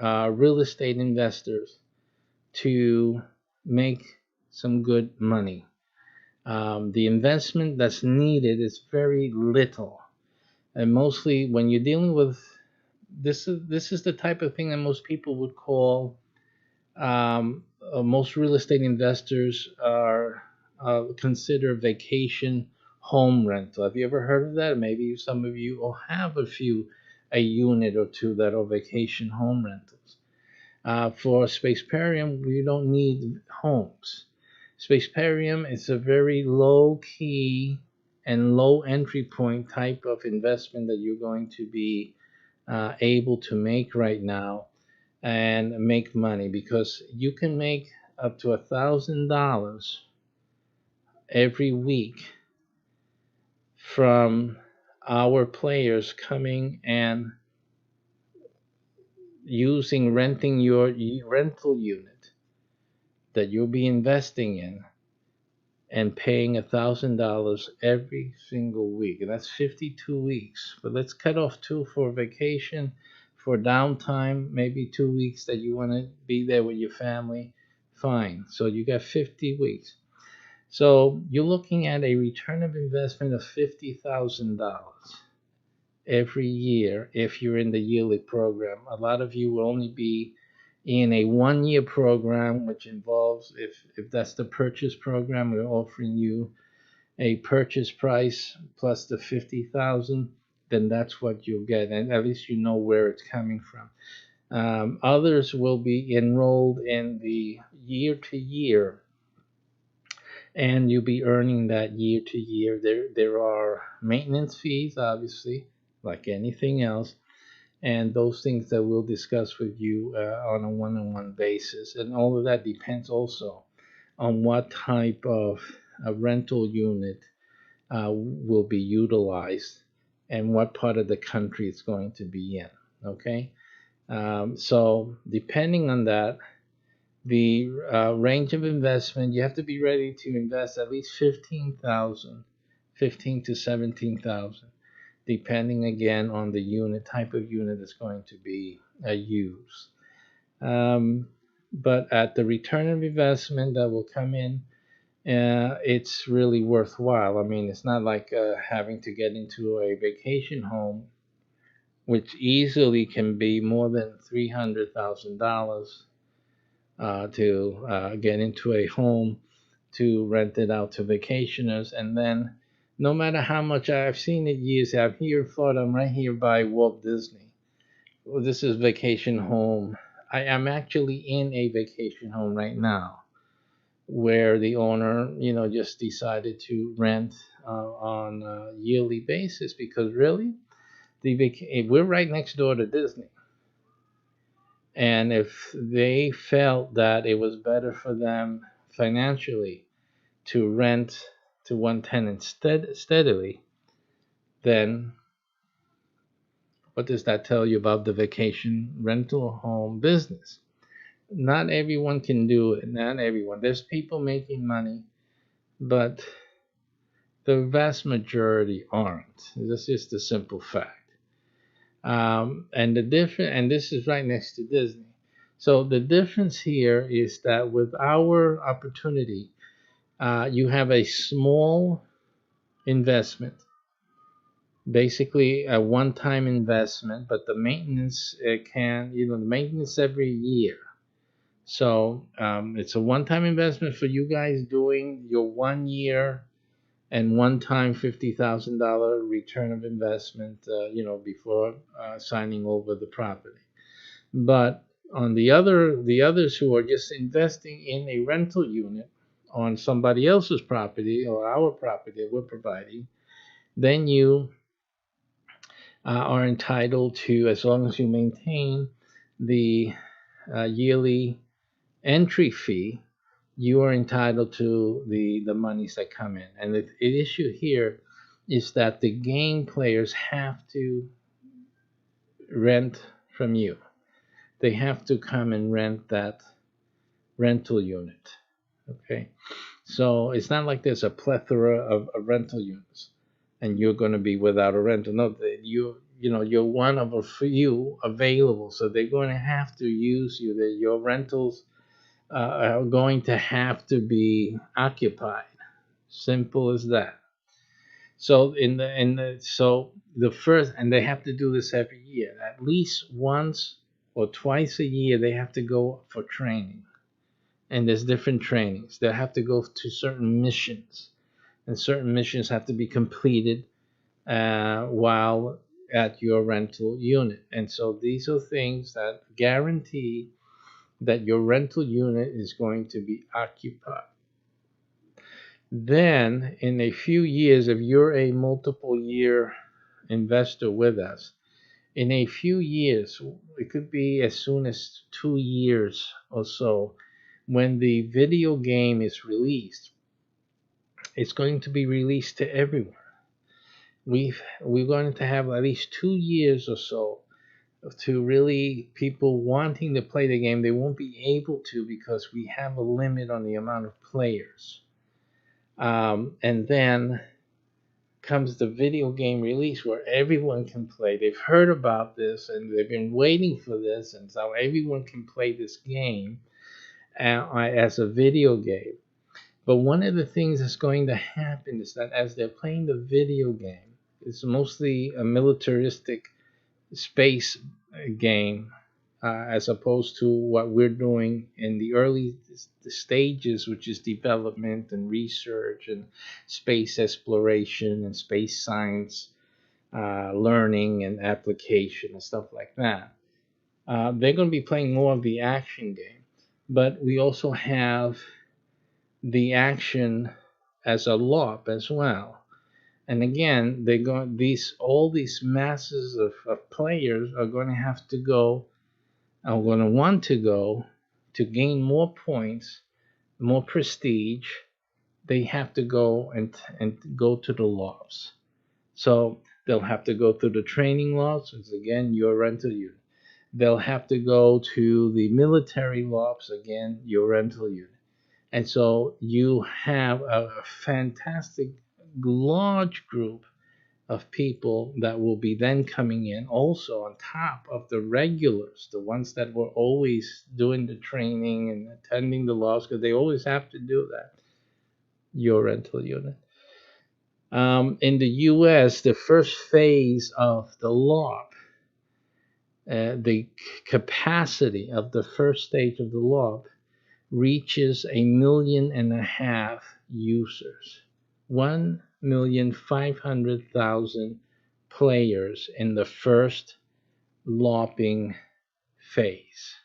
real estate investors to make some good money. The investment that's needed is very little. And mostly when you're dealing with this is the type of thing that most people would call most real estate investors are consider vacation home rental. Have you ever heard of that? Maybe some of you will have a unit or two that are vacation home rentals. For SPACEPERIUM, we don't need homes. SPACEPERIUM is a very low key and low entry point type of investment that you're going to be able to make right now and make money, because you can make up to $1,000 every week from our players coming and renting your rental unit that you'll be investing in and paying $1,000 every single week. And that's 52 weeks. But let's cut off 2 for vacation, for downtime, maybe 2 weeks that you want to be there with your family. Fine. So you got 50 weeks. So you're looking at a return of investment of $50,000 every year if you're in the yearly program. A lot of you will only be in a 1 year program, which involves, if that's the purchase program, we're offering you a purchase price plus the 50,000, then that's what you'll get, and at least you know where it's coming from. Others will be enrolled in the year to year, and you'll be earning that year to year. There are maintenance fees, obviously, like anything else, and those things that we'll discuss with you on a one-on-one basis. And all of that depends also on what type of a rental unit will be utilized and what part of the country it's going to be in. Okay, so depending on that, the range of investment, you have to be ready to invest at least 15,000, 15 to 17,000, depending again on the unit type of unit that's going to be used. But at the return of investment that will come in, it's really worthwhile. I mean, it's not like having to get into a vacation home, which easily can be more than $300,000 to get into a home to rent it out to vacationers. And then no matter how much I've seen it used, I'm here in Florida, I'm right here by Walt Disney. Well, this is vacation home. I am actually in a vacation home right now where the owner, just decided to rent on a yearly basis because really, we're right next door to Disney. And if they felt that it was better for them financially to rent to one tenant steadily, then what does that tell you about the vacation rental home business? Not everyone can do it. Not everyone. There's people making money, but the vast majority aren't. That's just a simple fact. And this is right next to Disney. So the difference here is that with our opportunity, you have a small investment, basically a one-time investment, but the maintenance the maintenance every year. So it's a one-time investment for you guys doing your 1 year and one-time $50,000 return of investment, before signing over the property. But on the others who are just investing in a rental unit on somebody else's property or our property that we're providing, then you are entitled to, as long as you maintain the yearly entry fee, you are entitled to the monies that come in. And the issue here is that the game players have to rent from you. They have to come and rent that rental unit. Okay, so it's not like there's a plethora of rental units and you're going to be without a rental. No, you're one of a few available, so they're going to have to use you. Your rentals are going to have to be occupied. Simple as that. So so the first, and they have to do this every year. At least once or twice a year, they have to go for training. And there's different trainings. They have to go to certain missions, and certain missions have to be completed while at your rental unit. And so these are things that guarantee that your rental unit is going to be occupied. Then, in a few years, if you're a multiple year investor with us, in a few years, it could be as soon as 2 years or so, when the video game is released, it's going to be released to everyone. We're going to have at least 2 years or so to really people wanting to play the game. They won't be able to because we have a limit on the amount of players. And then comes the video game release where everyone can play. They've heard about this and they've been waiting for this, and so everyone can play this game. as a video game. But one of the things that's going to happen is that as they're playing the video game, it's mostly a militaristic space game, as opposed to what we're doing in the early stages, which is development and research and space exploration and space science, learning and application and stuff like that. They're going to be playing more of the action game, but we also have the action as a LARP as well. And again, they're going all these masses of players are going to have to go, are going to want to go to gain more points, more prestige. They have to go and go to the LARPs. So they'll have to go through the training LARPs, which again your rental unit. They'll have to go to the military LARPs, again your rental unit. And so you have a fantastic large group of people that will be then coming in also on top of the regulars, the ones that were always doing the training and attending the laws, because they always have to do that, your rental unit. In the US, the first phase of the LARP, the capacity of the first stage of the LARP reaches 1.5 million users. 1,500,000 players in the first LARPing phase.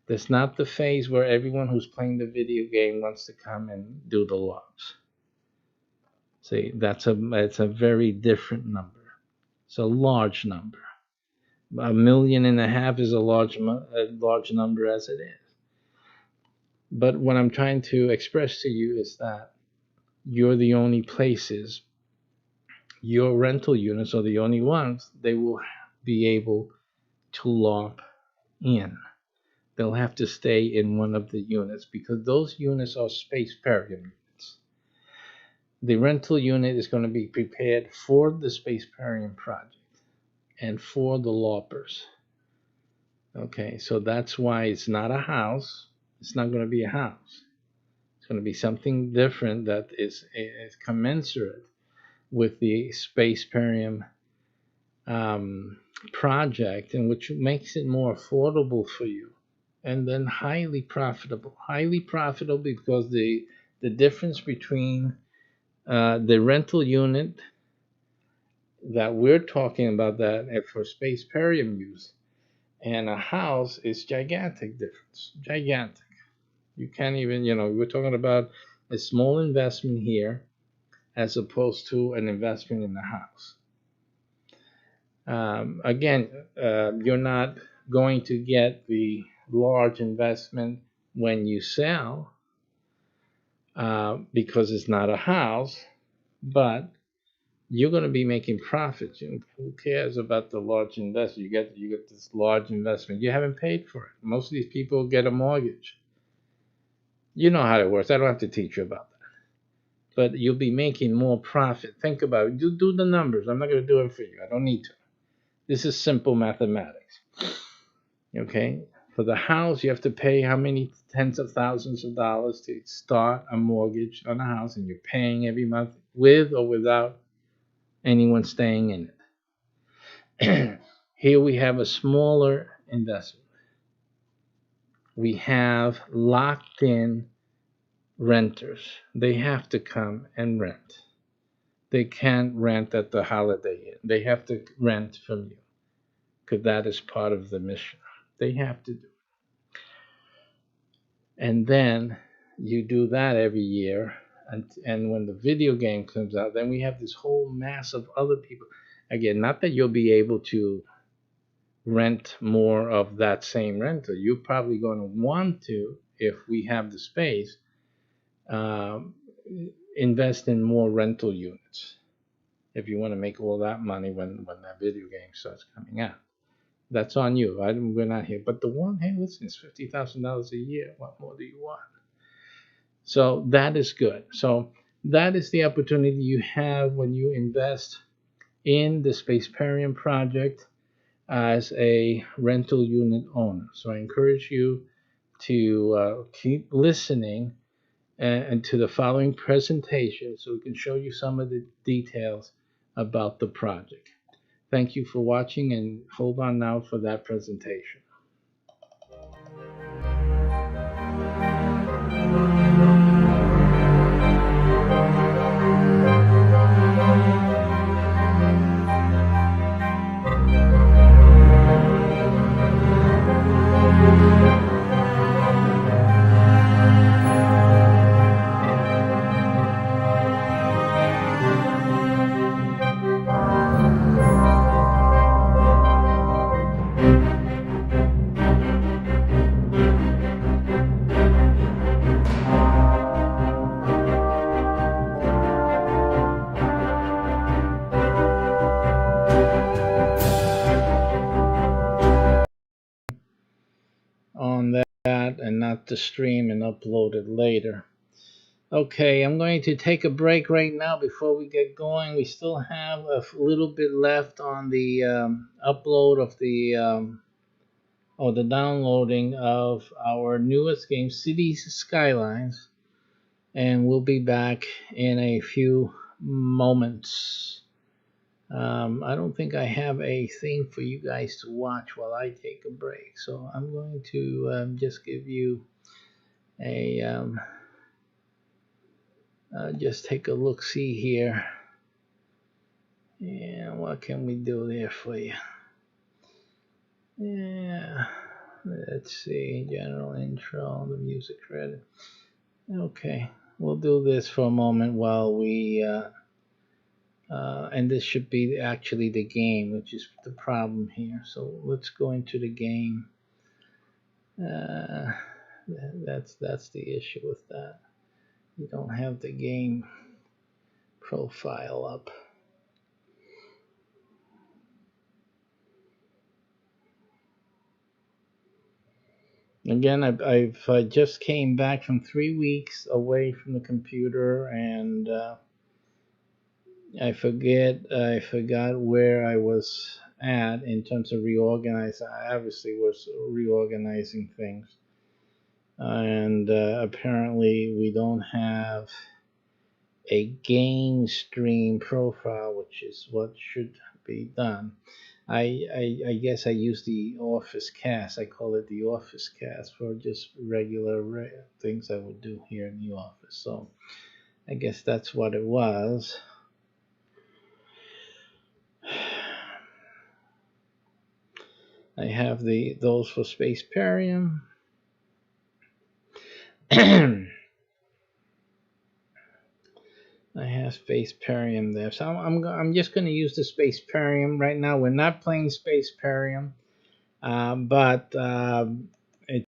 That's not the phase where everyone who's playing the video game wants to come and do the LARPs. See, it's a very different number. It's a large number. 1.5 million is a large number as it is. But what I'm trying to express to you is that you're the only places, your rental units are the only ones they will be able to LARP in. They'll have to stay in one of the units because those units are SPACEPERIUM units. The rental unit is going to be prepared for the SPACEPERIUM project and for the LARPers. Okay, so that's why it's not a house. It's not going to be a house. It's going to be something different that is commensurate with the SPACEPERIUM project, and which makes it more affordable for you, and then highly profitable. Highly profitable because the difference between the rental unit that we're talking about that for SPACEPERIUM use and a house is gigantic difference. Gigantic. You can't even, we're talking about a small investment here as opposed to an investment in the house. Again, you're not going to get the large investment when you sell because it's not a house, but you're going to be making profits. Who cares about the large investment? You get this large investment. You haven't paid for it. Most of these people get a mortgage. You know how it works. I don't have to teach you about that. But you'll be making more profit. Think about it. Do the numbers. I'm not going to do it for you. I don't need to. This is simple mathematics. Okay? For the house, you have to pay how many tens of thousands of dollars to start a mortgage on a house, and you're paying every month with or without anyone staying in it. Here we have a smaller investment. We have locked in renters. They have to come and rent. They can't rent at the Holiday Inn. They have to rent from you because that is part of the mission. They have to do it. And then you do that every year. And when the video game comes out, then we have this whole mass of other people. Again, not that you'll be able to rent more of that same rental. You're probably going to want to, if we have the space, invest in more rental units if you want to make all that money when that video game starts coming out. That's on you. We're not here. But the one, hey, listen, it's $50,000 a year. What more do you want? So that is good. So that is the opportunity you have when you invest in the SPACEPERIUM project as a rental unit owner. So I encourage you to keep listening and to the following presentation so we can show you some of the details about the project. Thank you for watching, and hold on now for that presentation. On that and not to stream and upload it later. Okay, I'm going to take a break right now before we get going. We still have a little bit left on the upload of the or the downloading of our newest game, Cities Skylines, and we'll be back in a few moments. I don't think I have a thing for you guys to watch while I take a break, so I'm going to just give you a just take a look see here. And what can we do there for you? Yeah, let's see, general intro, the music credit. Okay, we'll do this for a moment while we and this should be actually the game, which is the problem here. So let's go into the game. That's the issue with that. You don't have the game profile up. Again, I just came back from 3 weeks away from the computer, and I forgot where I was at in terms of reorganizing. I obviously was reorganizing things, and apparently we don't have a game stream profile, which is what should be done. I guess I use the Office Cast. I call it the Office Cast for just regular things I would do here in the office. So I guess that's what it was. I have those for SPACEPERIUM. I have SPACEPERIUM there, so I'm just going to use the SPACEPERIUM right now. We're not playing SPACEPERIUM, but it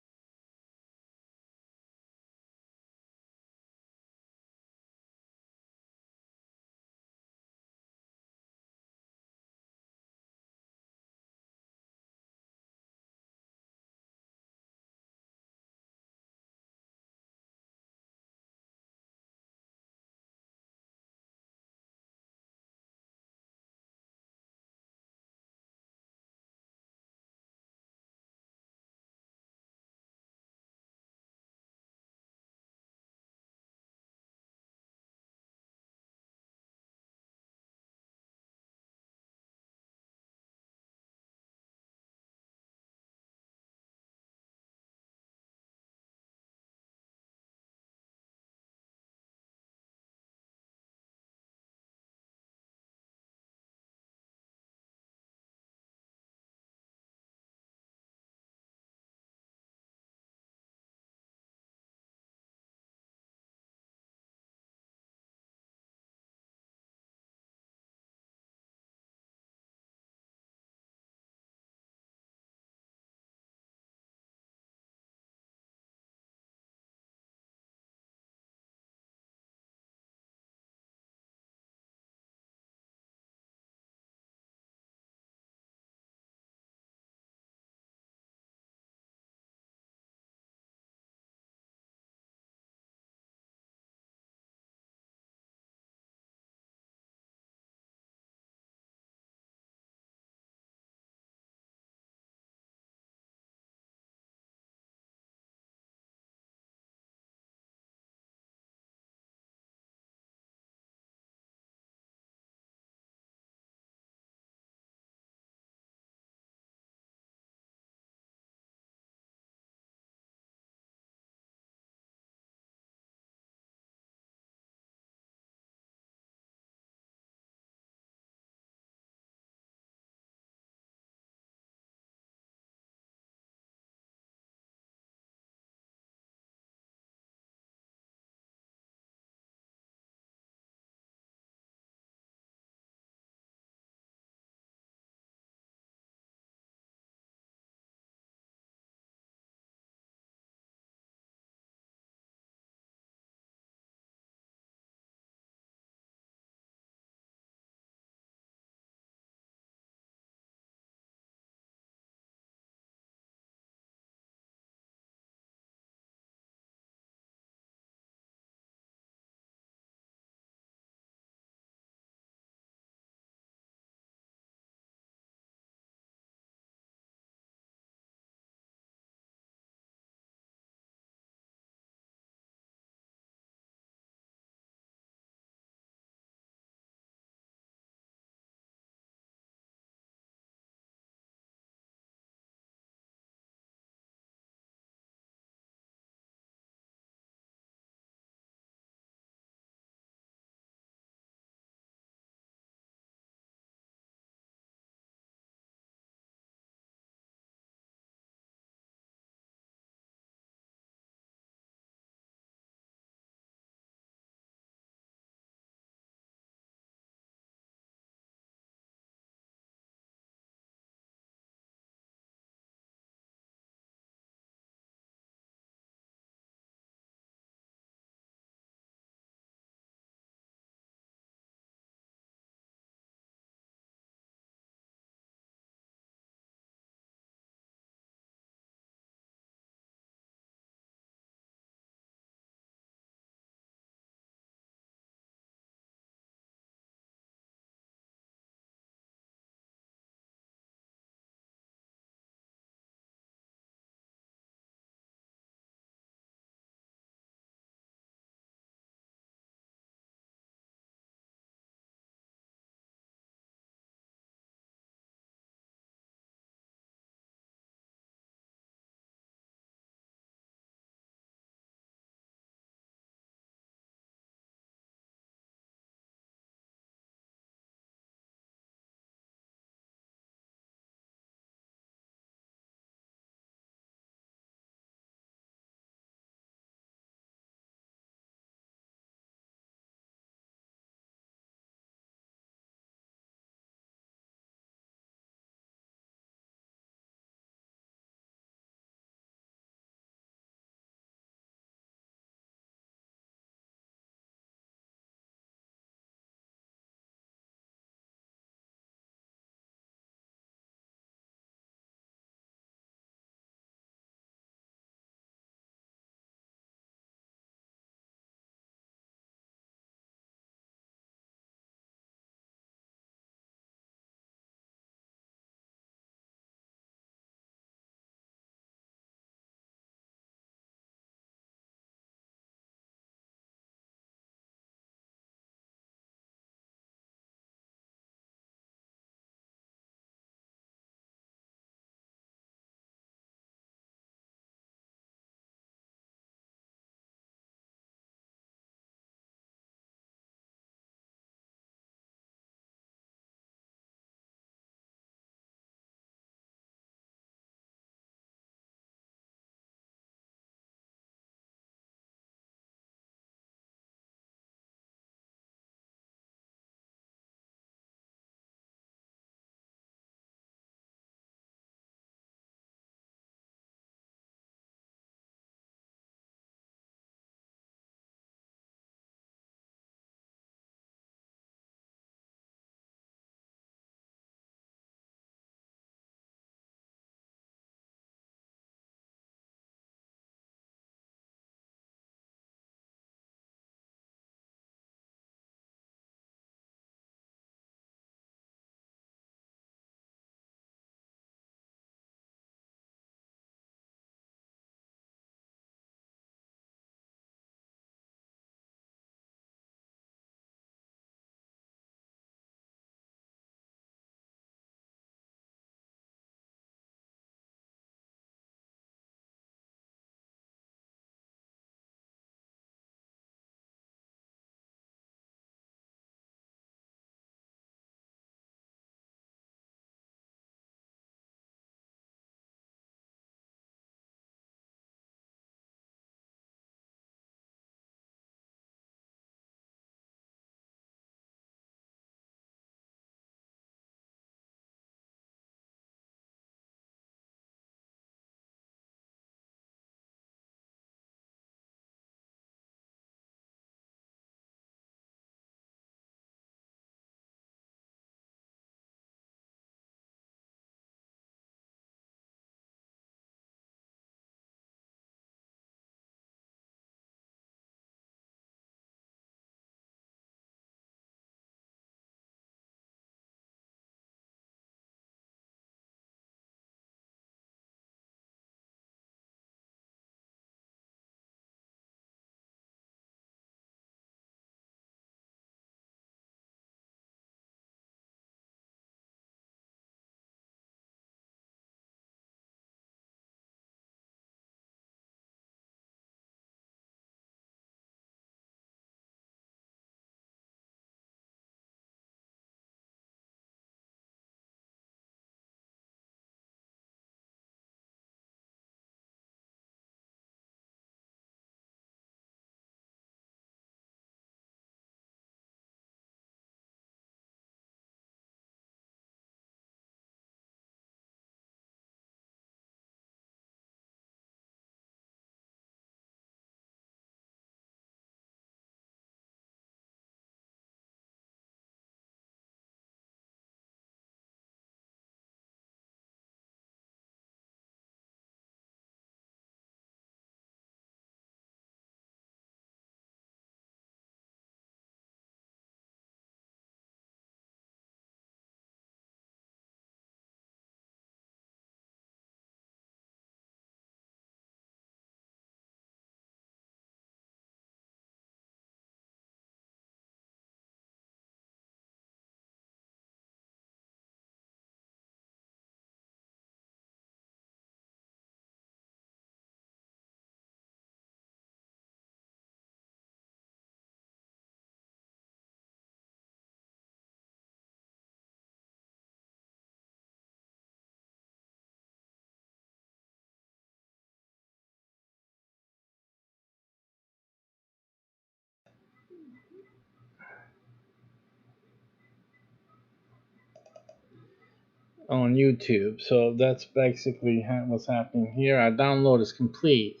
on YouTube. So that's basically what's happening here. Our download is complete.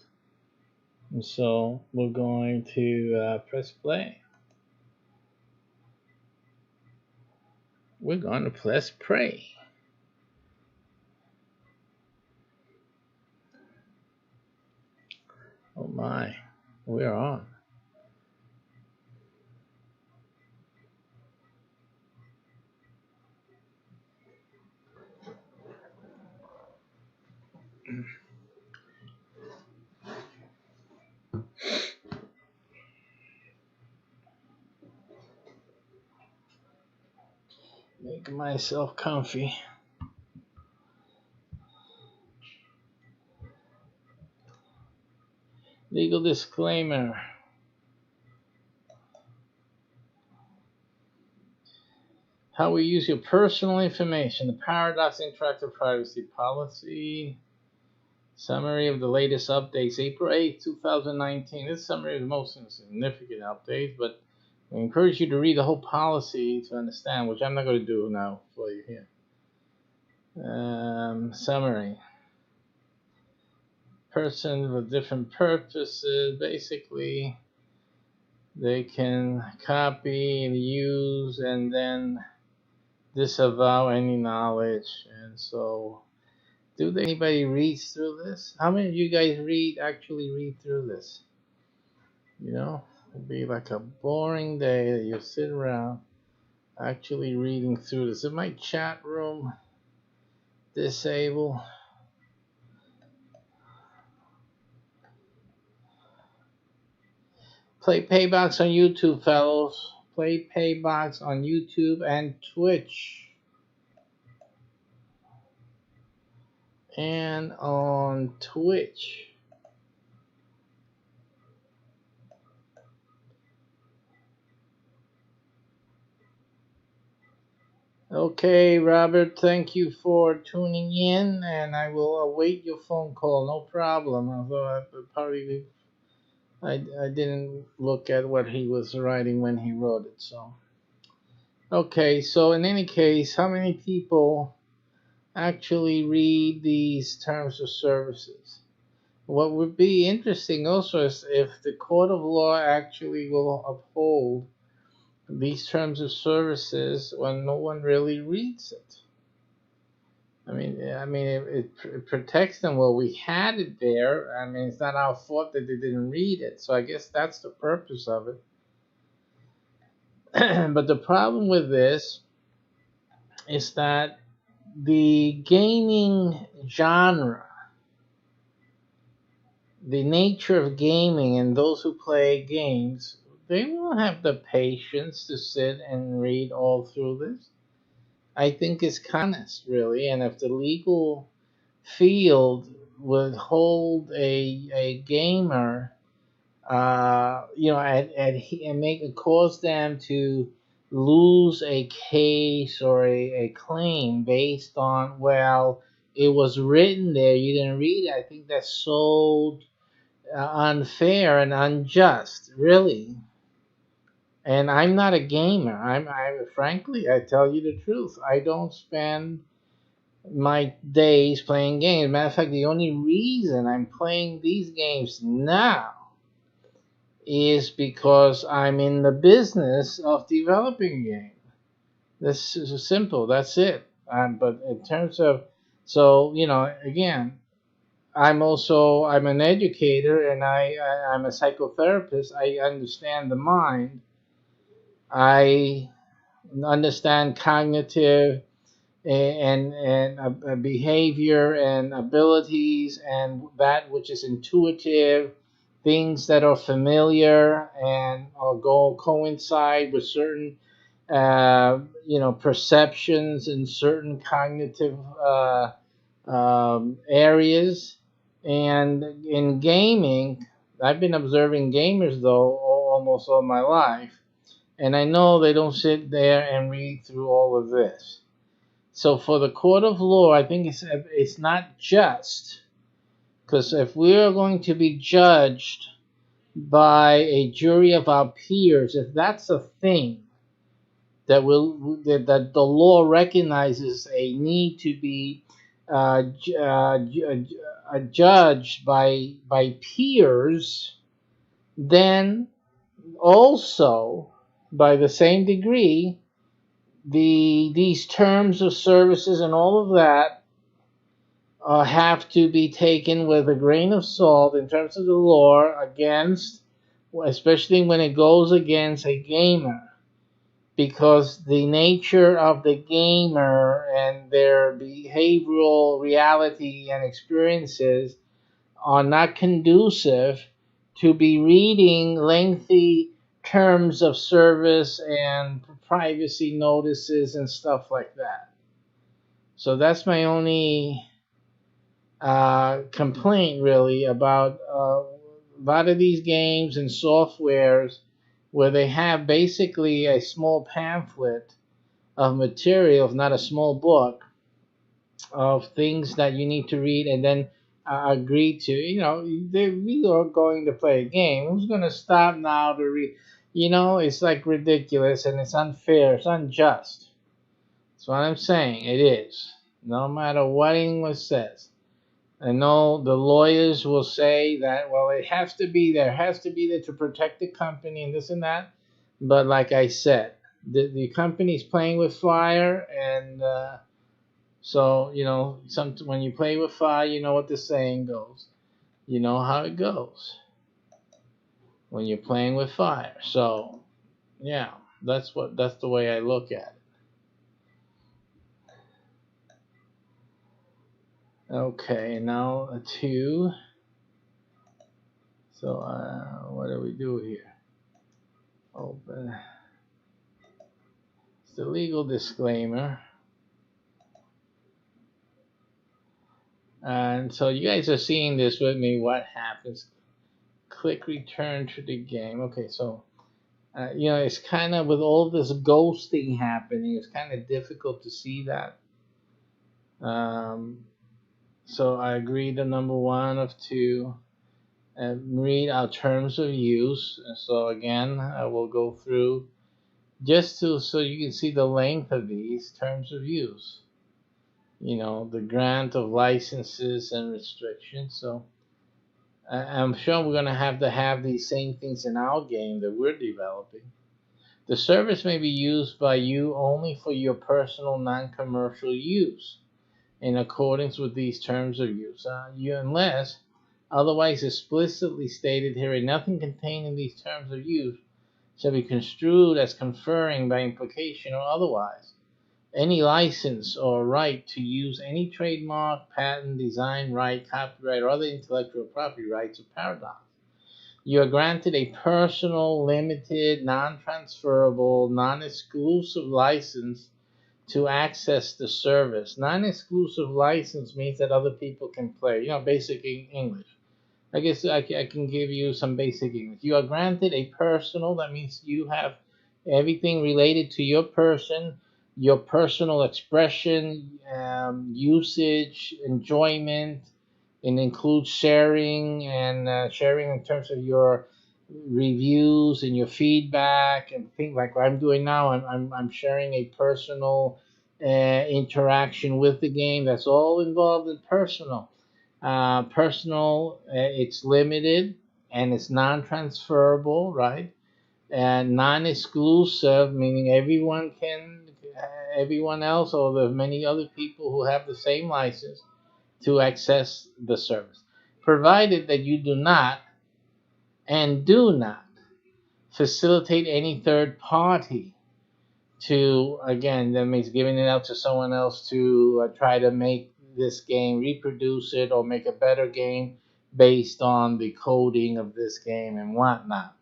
And so we're going to press play. We're going to press play. Oh my, we're on. Making myself comfy. Legal disclaimer. How we use your personal information. The Paradox Interactive Privacy Policy. Summary of the latest updates. April 8th, 2019. This summary is the most significant updates, but we encourage you to read the whole policy to understand, which I'm not going to do now for you here. Summary. Persons with different purposes, basically, they can copy and use and then disavow any knowledge. And so, anybody reads through this? How many of you guys actually read through this? You know, it'll be like a boring day that you sit around actually reading through this. Is my chat room disable? Play Paybox on YouTube, fellows. Play Paybox on YouTube and Twitch. And on Twitch. Okay, Robert, thank you for tuning in, and I will await your phone call. No problem. Although I didn't look at what he was writing when he wrote it. So, okay. So in any case, how many people actually read these terms of services? What would be interesting also is if the court of law actually will uphold these terms of services when no one really reads it. I mean, it protects them. Well, we had it there. I mean, it's not our fault that they didn't read it. So I guess that's the purpose of it. But the problem with this is that the gaming genre, the nature of gaming and those who play games, they won't have the patience to sit and read all through this. I think it's honest, really. And if the legal field would hold a gamer, and make it cause them to lose a case or a claim based on, well, it was written there, you didn't read it. I think that's so unfair and unjust, really. And I'm not a gamer. Frankly, I tell you the truth. I don't spend my days playing games. Matter of fact, the only reason I'm playing these games now is because I'm in the business of developing a game. This is simple. That's it. But in terms of, so again, I'm an educator and I'm a psychotherapist. I understand the mind. I understand cognitive and behavior and abilities and that which is intuitive, things that are familiar and coincide with certain perceptions in certain cognitive areas. And in gaming, I've been observing gamers though almost all my life, and I know they don't sit there and read through all of this. So for the court of law, I think it's not just, because if we are going to be judged by a jury of our peers, if that's a thing, that the law recognizes a need to be judged by peers, then also by the same degree these terms of services and all of that have to be taken with a grain of salt in terms of the law against, especially when it goes against a gamer, because the nature of the gamer and their behavioral reality and experiences are not conducive to be reading lengthy terms of service and privacy notices and stuff like that. So that's my only complaint really about a lot of these games and softwares where they have basically a small pamphlet of material, if not a small book, of things that you need to read and then agree to. We are going to play a game. Who's going to stop now to read? It's like ridiculous and it's unfair. It's unjust. That's what I'm saying. It is. No matter what anyone says. I know the lawyers will say that, well, it has to be there, to protect the company and this and that. But like I said, the company's playing with fire, and so when you play with fire, you know what the saying goes. You know how it goes when you're playing with fire. So yeah, that's the way I look at it. Okay, now two. So what do we do here? Open. It's the legal disclaimer. And so you guys are seeing this with me. What happens? Click return to the game. Okay, so it's kind of with all this ghosting happening, it's kind of difficult to see that. So I agree to number one of two. Read our terms of use. So again, I will go through just so you can see the length of these terms of use. The grant of licenses and restrictions. So I'm sure we're going to have these same things in our game that we're developing. The service may be used by you only for your personal non-commercial use in accordance with these terms of use. Unless otherwise explicitly stated herein, nothing contained in these terms of use shall be construed as conferring by implication or otherwise any license or right to use any trademark, patent, design right, copyright, or other intellectual property rights or paradox. You are granted a personal, limited, non-transferable, non-exclusive license to access the service. Non-exclusive license means that other people can play, basic English. I guess I can give you some basic English. You are granted a personal, that means you have everything related to your person, your personal expression, usage, enjoyment. It includes sharing and sharing in terms of your reviews and your feedback and things like what I'm doing now. I'm sharing a personal interaction with the game. That's all involved in personal. It's limited and it's non-transferable, right? And non-exclusive, meaning everyone else, or the many other people who have the same license to access the service, provided that you do not and do not facilitate any third party to, again, that means giving it out to someone else to try to make this game, reproduce it, or make a better game based on the coding of this game and whatnot.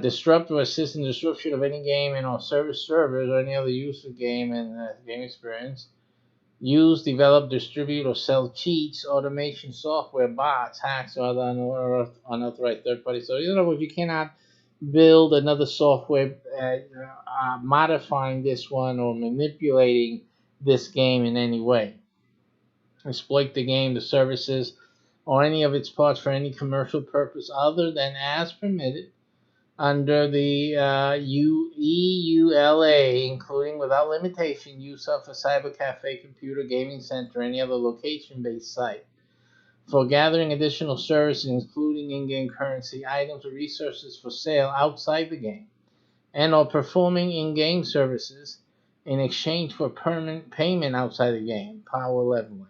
Disrupt or assist in disruption of any game and or service servers or any other use of game and game experience. Use, develop, distribute, or sell cheats, automation software, bots, hacks, or other unauthorized third-party. So, in other words, you cannot build another software modifying this one or manipulating this game in any way. Exploit the game, the services, or any of its parts for any commercial purpose other than as permitted under the EULA, including without limitation use of a cyber cafe, computer, gaming center, or any other location-based site for gathering additional services, including in-game currency, items, or resources for sale outside the game, and or performing in-game services in exchange for permanent payment outside the game, power leveling.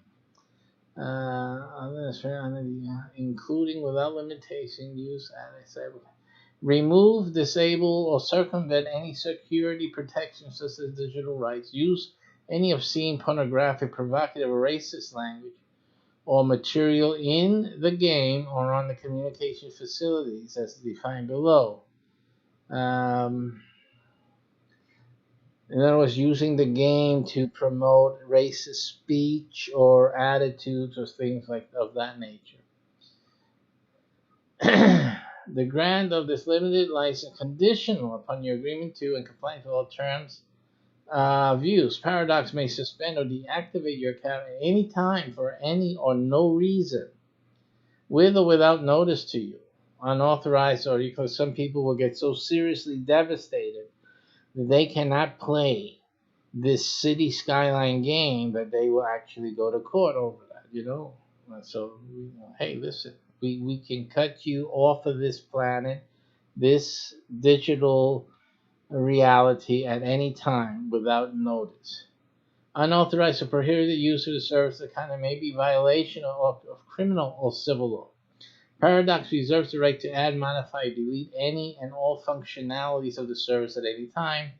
Including without limitation use at a cyber. Remove, disable, or circumvent any security protections such as digital rights. Use any obscene, pornographic, provocative, or racist language or material in the game or on the communication facilities as defined below. In other words, using the game to promote racist speech or attitudes or things like of that nature. The grant of this limited license conditional upon your agreement to and compliance with all terms of use. Paradox may suspend or deactivate your account at any time for any or no reason, with or without notice to you, unauthorized, or because some people will get so seriously devastated that they cannot play this City Skyline game that they will actually go to court over that, you know. So, hey, listen, we can cut you off of this planet, this digital reality at any time without notice. Unauthorized or prohibited use of the service of the kind may be violation of criminal or civil law. Paradox reserves the right to add, modify, delete any and all functionalities of the service at any time.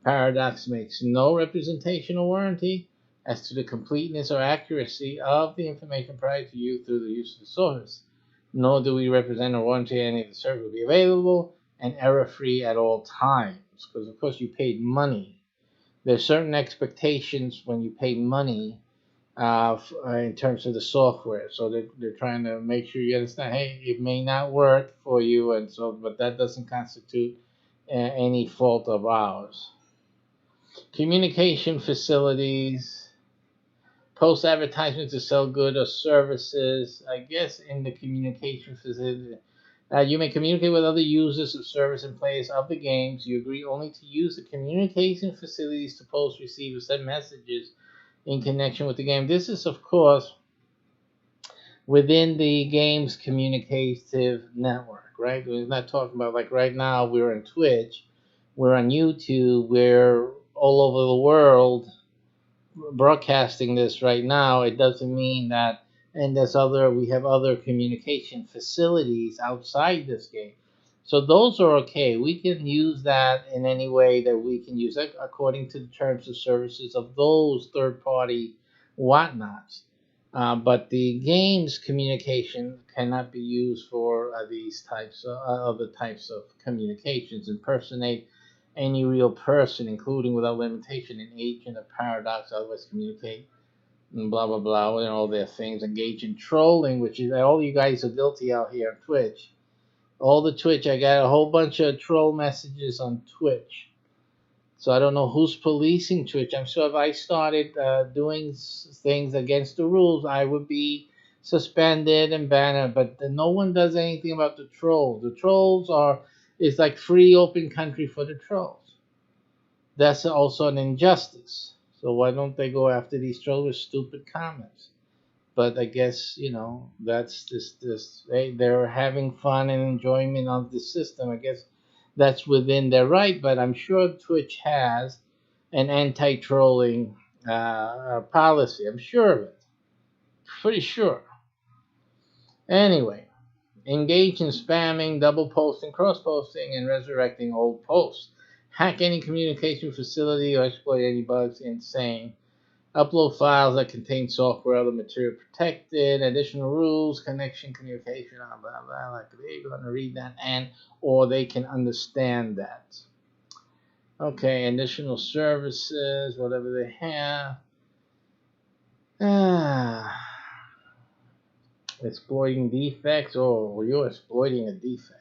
Paradox makes no representation or warranty as to the completeness or accuracy of the information provided to you through the use of the service. Nor do we represent or warranty any of the service will be available and error-free at all times. Because, of course, you paid money. There's certain expectations when you pay money in terms of the software. So they're trying to make sure you understand, hey, it may not work for you, and so, but that doesn't constitute any fault of ours. Communication facilities, post advertisements to sell goods or services. I guess in the communication facility, you may communicate with other users of service and players of the games. You agree only to use the communication facilities to post, receive, or send messages in connection with the game. This is, of course, within the game's communicative network, right? We're not talking about, like, right now we're on Twitch, we're on YouTube, we're all over the world broadcasting this right now. It doesn't mean that, and we have other communication facilities outside this game. So those are okay. We can use that in any way that we can use it according to the terms of services of those third-party whatnots. But the game's communication cannot be used for these types of other types of communications. Impersonate any real person, including without limitation an agent of Paradox, otherwise communicate, and blah blah blah, and all their things. Engage in trolling, which is all you guys are guilty out here on Twitch. All the Twitch, I got a whole bunch of troll messages on Twitch. So I don't know who's policing Twitch. I'm sure if I started doing things against the rules, I would be suspended and banned. But no one does anything about the trolls. The trolls it's like free open country for the trolls. That's also an injustice. So why don't they go after these trolls with stupid comments? But I guess, that's they're having fun and enjoyment of the system. I guess that's within their right, but I'm sure Twitch has an anti-trolling policy. I'm sure of it. Pretty sure. Anyway, engage in spamming, double posting, cross posting, and resurrecting old posts. Hack any communication facility or exploit any bugs. Insane. Upload files that contain software, other material protected, additional rules, connection, communication, blah, blah, blah. Like they're going to read that or they can understand that. Okay, additional services, whatever they have. Exploiting defects. Oh, you're exploiting a defect.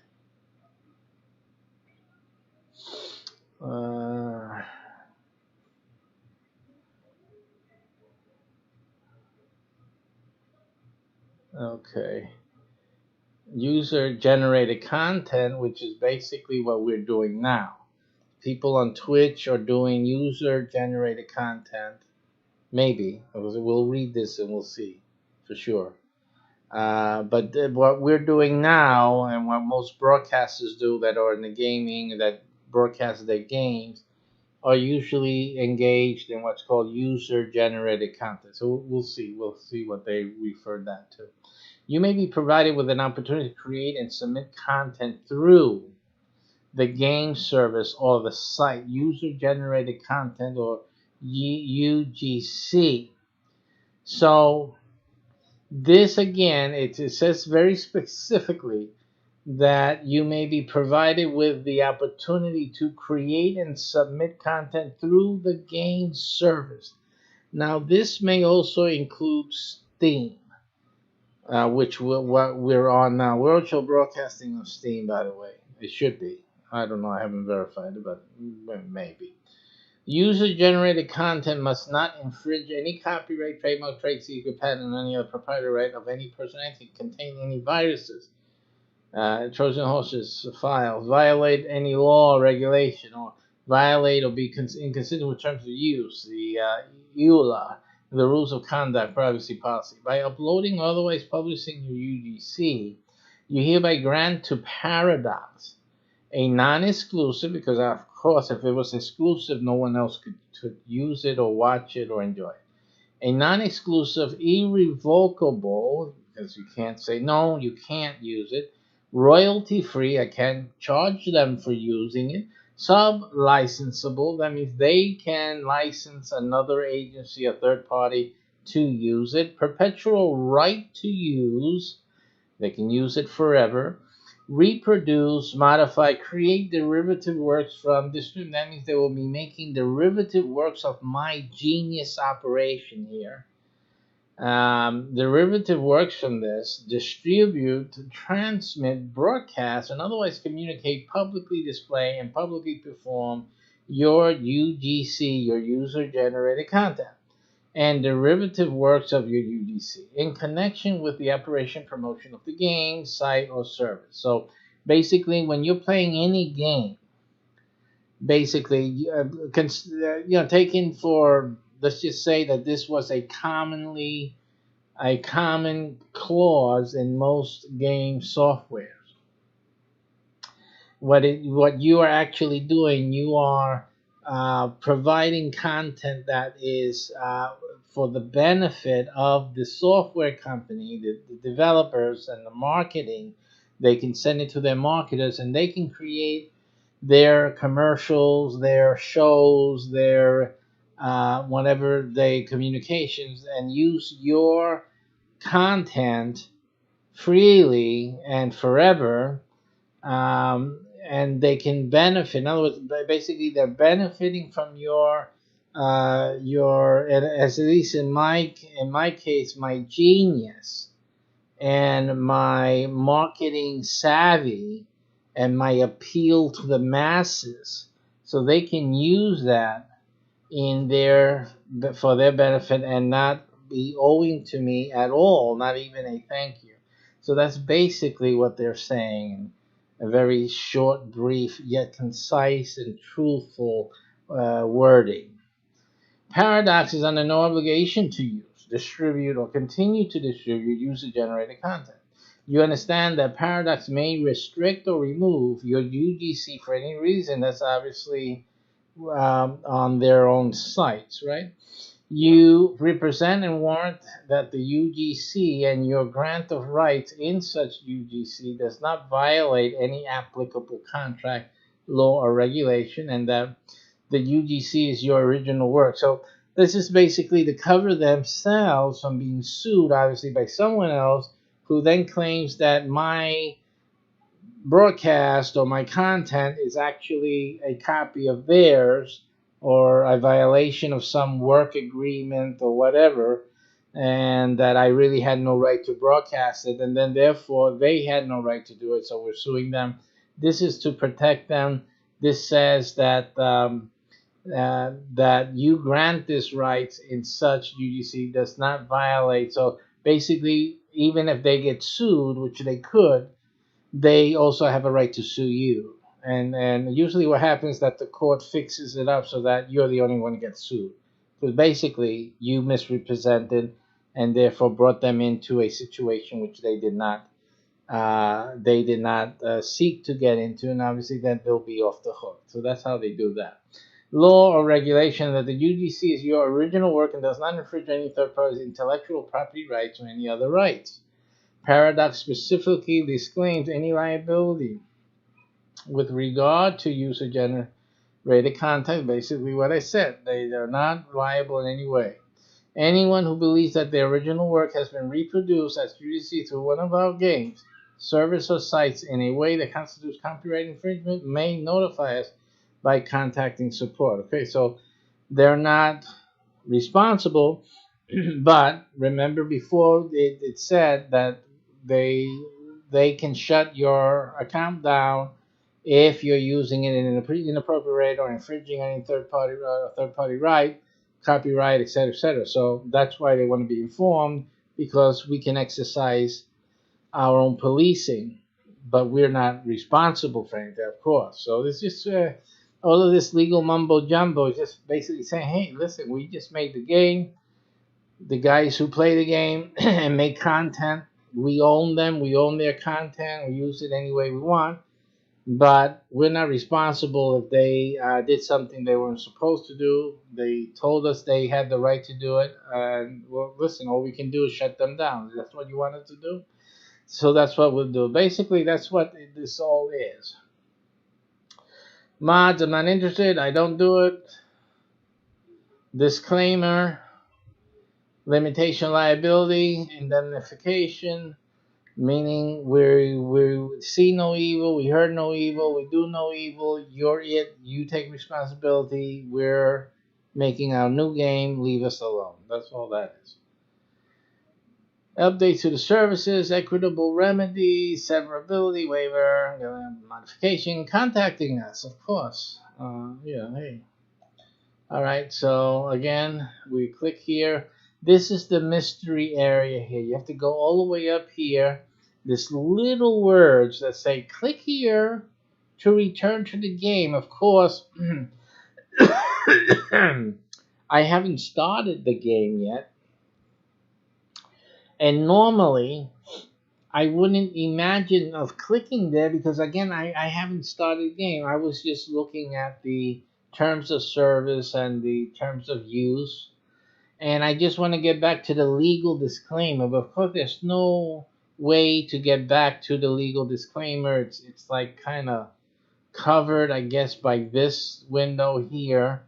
Okay. user-generated content, which is basically what we're doing now. People on Twitch are doing user-generated content. Maybe we'll read this and we'll see for sure. But what we're doing now, and what most broadcasters do that are in the gaming that broadcast their games, are usually engaged in what's called user-generated content. So we'll see. We'll see what they refer that to. You may be provided with an opportunity to create and submit content through the game service or the site, user-generated content, or UGC. So this again, it says very specifically that you may be provided with the opportunity to create and submit content through the game service. Now, this may also include Steam, which what we're on now. We're also broadcasting on Steam, by the way. It should be. I don't know. I haven't verified it, but maybe. User-generated content must not infringe any copyright, trademark, trade secret, patent, or any other proprietary right of any person or entity, contain any viruses, Trojan horses, files, violate any law or regulation, or violate or be inconsistent with terms of use, the EULA, the rules of conduct, privacy policy. By uploading or otherwise publishing your UGC, you hereby grant to Paradox a non-exclusive, because of course if it was exclusive no one else could use it or watch it or enjoy it, a non-exclusive, irrevocable, because you can't say no, you can't use it, royalty-free, I can't charge them for using it, sub-licensable, that means they can license another agency, a third party, to use it, perpetual right to use, they can use it forever, reproduce, modify, create derivative works from distribute. That means they will be making derivative works of my genius operation here. Derivative works from this, distribute, transmit, broadcast, and otherwise communicate, publicly display, and publicly perform your UGC, your user-generated content, and derivative works of your UGC in connection with the operation promotion of the game, site, or service. So basically, when you're playing any game, basically, taken for, let's just say that this was a common clause in most game software. What you are actually doing, you are providing content that is for the benefit of the software company, the developers, and the marketing. They can send it to their marketers, and they can create their commercials, their shows, their whatever they communications, and use your content freely and forever. And they can benefit. In other words, basically, they're benefiting from your, as at least in my case, my genius and my marketing savvy and my appeal to the masses, so they can use that for their benefit and not be owing to me at all, not even a thank you. So that's basically what they're saying. A very short, brief, yet concise and truthful wording. Paradox is under no obligation to use, distribute, or continue to distribute user-generated content. You understand that Paradox may restrict or remove your UGC for any reason. That's obviously on their own sites, right? You represent and warrant that the UGC and your grant of rights in such UGC does not violate any applicable contract, law, or regulation, and that the UGC is your original work. So this is basically to cover themselves from being sued, obviously, by someone else who then claims that my broadcast or my content is actually a copy of theirs, or a violation of some work agreement or whatever, and that I really had no right to broadcast it, and then therefore they had no right to do it, so we're suing them. This is to protect them. This says that that you grant this right in such UGC does not violate. So basically, even if they get sued, which they could, they also have a right to sue you. And usually what happens is that the court fixes it up so that you're the only one who gets sued. Because basically you misrepresented and therefore brought them into a situation which they did not seek to get into, and obviously then they'll be off the hook. So that's how they do that. Law or regulation that the UGC is your original work and does not infringe any third party's intellectual property rights or any other rights. Paradox specifically disclaims any liability with regard to user-generated content. Basically what I said. They are not liable in any way. Anyone who believes that their original work has been reproduced as UGC through one of our games, service, or sites in a way that constitutes copyright infringement may notify us by contacting support. Okay, so they're not responsible, but remember before it said that they can shut your account down if you're using it in an inappropriate or infringing any third party right, copyright, etc., etc. So that's why they want to be informed, because we can exercise our own policing, but we're not responsible for anything, of course. So it's just all of this legal mumbo jumbo is just basically saying, hey, listen, we just made the game. The guys who play the game and make content, we own them. We own their content. We use it any way we want. But we're not responsible if they did something they weren't supposed to do. They told us they had the right to do it. And, well, listen, all we can do is shut them down. That's what you wanted to do? So that's what we'll do. Basically, that's what this all is. Mods, I'm not interested. I don't do it. Disclaimer. Limitation liability. Indemnification. Meaning we see no evil, we heard no evil, we do no evil, you're it, you take responsibility, we're making our new game, leave us alone. That's all that is. Updates to the services, equitable remedy, severability waiver, modification, contacting us, of course. Yeah, hey. Alright, so again, we click here. This is the mystery area here. You have to go all the way up here. This little words that say, click here to return to the game. Of course, I haven't started the game yet. And normally, I wouldn't imagine of clicking there because, again, I haven't started the game. I was just looking at the terms of service and the terms of use. And I just want to get back to the legal disclaimer. But of course, there's no way to get back to the legal disclaimer. It's like kind of covered, I guess, by this window here,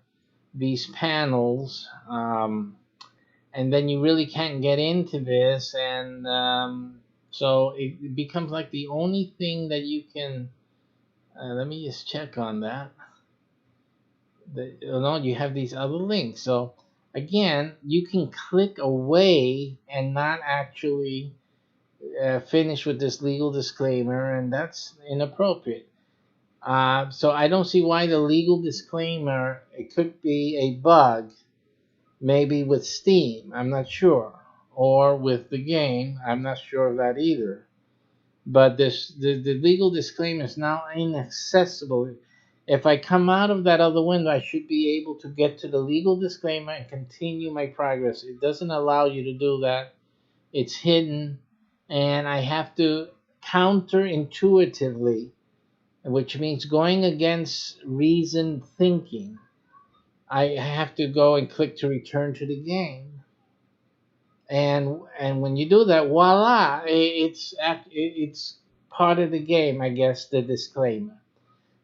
these panels. And then you really can't get into this. And so it becomes like the only thing that you can... let me just check on that. No, you have these other links. So again, you can click away and not actually finish with this legal disclaimer, and that's inappropriate. So I don't see why the legal disclaimer, it could be a bug, maybe with Steam, I'm not sure, or with the game, I'm not sure of that either. But the legal disclaimer is now inaccessible. If I come out of that other window, I should be able to get to the legal disclaimer and continue my progress. It doesn't allow you to do that. It's hidden, and I have to counterintuitively, which means going against reasoned thinking. I have to go and click to return to the game. And when you do that, voila, it's part of the game, I guess, the disclaimer.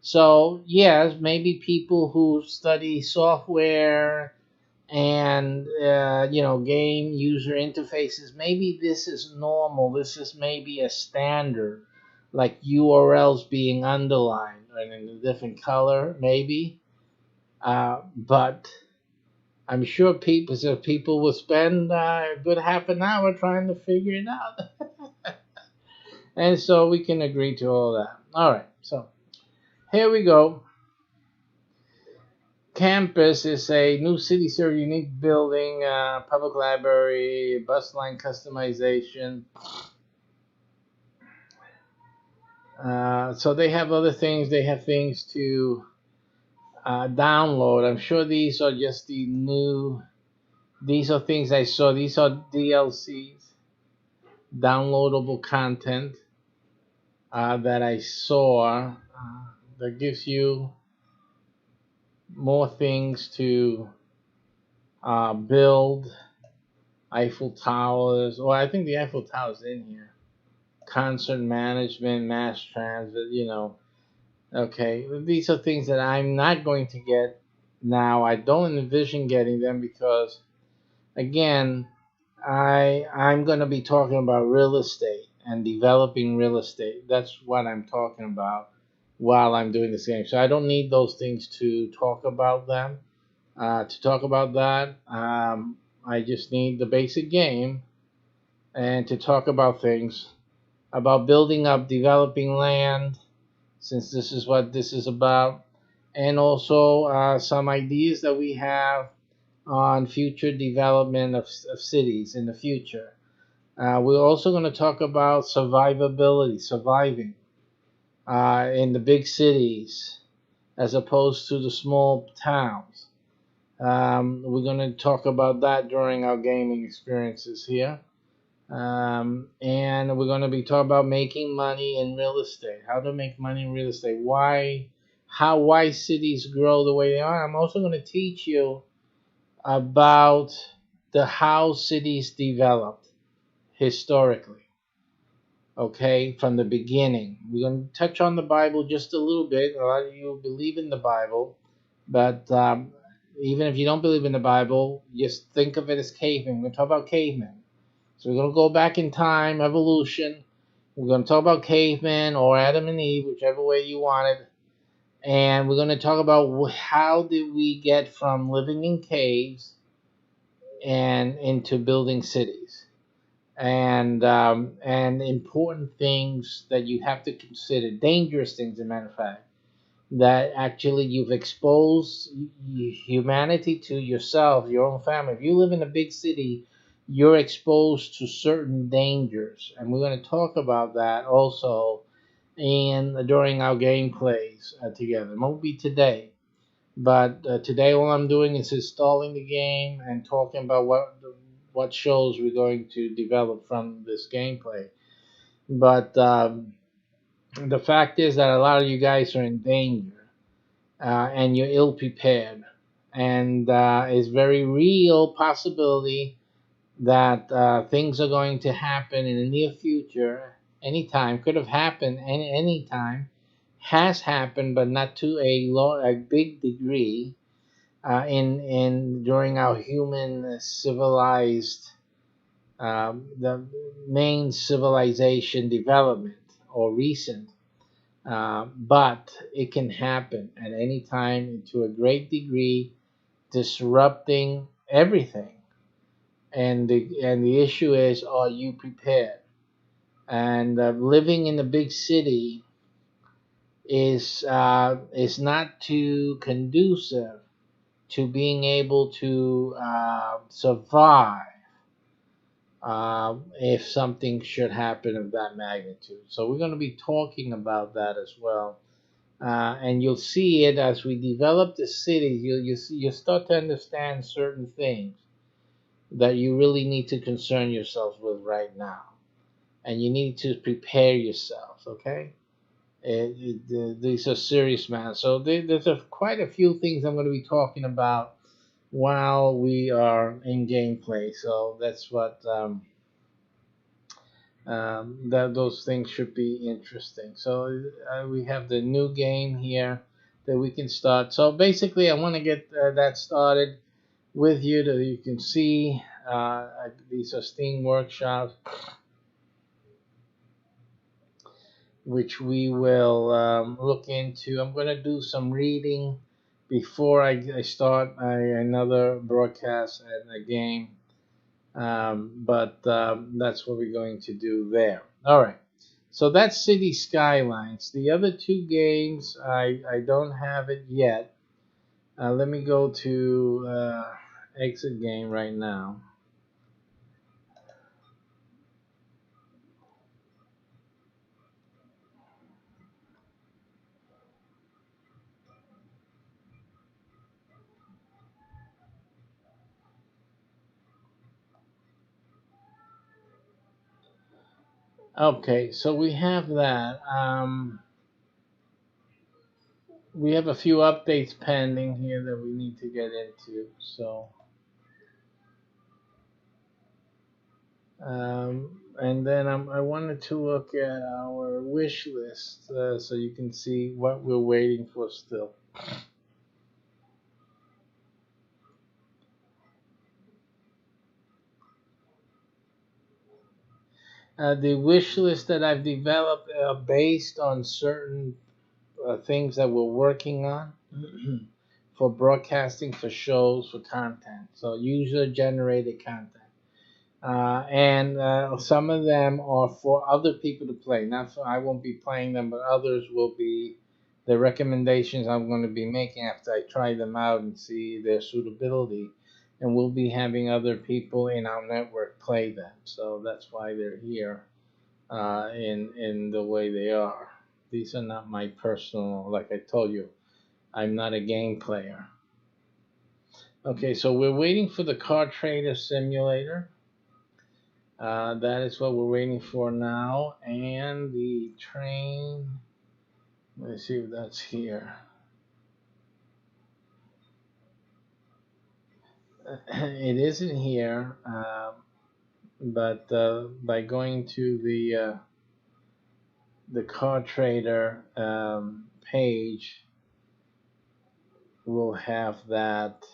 So, yes, maybe people who study software and, game user interfaces, maybe this is normal. This is maybe a standard, like URLs being underlined and in a different color, maybe. But I'm sure people will spend a good half an hour trying to figure it out. And so we can agree to all that. All right, so here we go. campus is a new city series, unique building, public library, bus line customization. So they have other things. They have things to download. I'm sure these are just the new. These are things I saw. These are DLCs, downloadable content that I saw that gives you more things to build. Eiffel Towers. Well, I think the Eiffel Tower's in here. Concert management, mass transit. Okay, these are things that I'm not going to get now. I don't envision getting them because, again, I'm going to be talking about real estate and developing real estate. That's what I'm talking about while I'm doing this game. So I don't need those things to talk about them. To talk about that, I just need the basic game and to talk about things about building up, developing land, since this is what this is about, and also some ideas that we have on future development of cities in the future. We're also going to talk about survivability, surviving in the big cities as opposed to the small towns. We're going to talk about that during our gaming experiences here. And we're going to be talking about making money in real estate, how to make money in real estate, why cities grow the way they are. I'm also going to teach you about the how cities developed historically. Okay, from the beginning. We're going to touch on the Bible just a little bit. A lot of you believe in the Bible, but even if you don't believe in the Bible, just think of it as cavemen. We're going to talk about cavemen. So we're going to go back in time, evolution. We're going to talk about cavemen or Adam and Eve, whichever way you want it. And we're going to talk about how did we get from living in caves and into building cities. And important things that you have to consider, dangerous things, as a matter of fact, that actually you've exposed humanity to yourself, your own family. If you live in a big city, you're exposed to certain dangers, and we're going to talk about that also during our gameplays together. It won't be today, but today all I'm doing is installing the game and talking about what shows we're going to develop from this gameplay. But the fact is that a lot of you guys are in danger, and you're ill prepared, and it's very real possibility that things are going to happen in the near future. Anytime, could have happened any time, has happened, but not to a big degree in during our human civilized the main civilization development or recent. But it can happen at any time to a great degree, disrupting everything. And the issue is, are you prepared? And living in a big city is not too conducive to being able to survive if something should happen of that magnitude. So we're going to be talking about that as well. And you'll see it as we develop the cities. You'll start to understand certain things that you really need to concern yourselves with right now, and you need to prepare yourselves. Okay, these are serious matters. So there's quite a few things I'm going to be talking about while we are in gameplay. So that's what those things should be interesting. So we have the new game here that we can start. So basically, I want to get that started with you, that you can see these are Steam workshops, which we will look into. I'm going to do some reading before I start another broadcast and a game. But that's what we're going to do there. All right. So that's City Skylines. The other two games, I don't have it yet. Let me go to exit game right now. Okay, so we have that. We have a few updates pending here that we need to get into. So, and then I wanted to look at our wish list so you can see what we're waiting for still. The wish list that I've developed based on certain things that we're working on for broadcasting, for shows, for content. So user generated content. And some of them are for other people to play. Not for, I won't be playing them, but others will be the recommendations I'm going to be making after I try them out and see their suitability. And we'll be having other people in our network play them. So that's why they're here in the way they are. These are not my personal, like I told you, I'm not a game player. Okay, so we're waiting for the Car Trader Simulator. That is what we're waiting for now. And the train, let's see if that's here. It isn't here, but by going to the Car Trader page, we'll have that.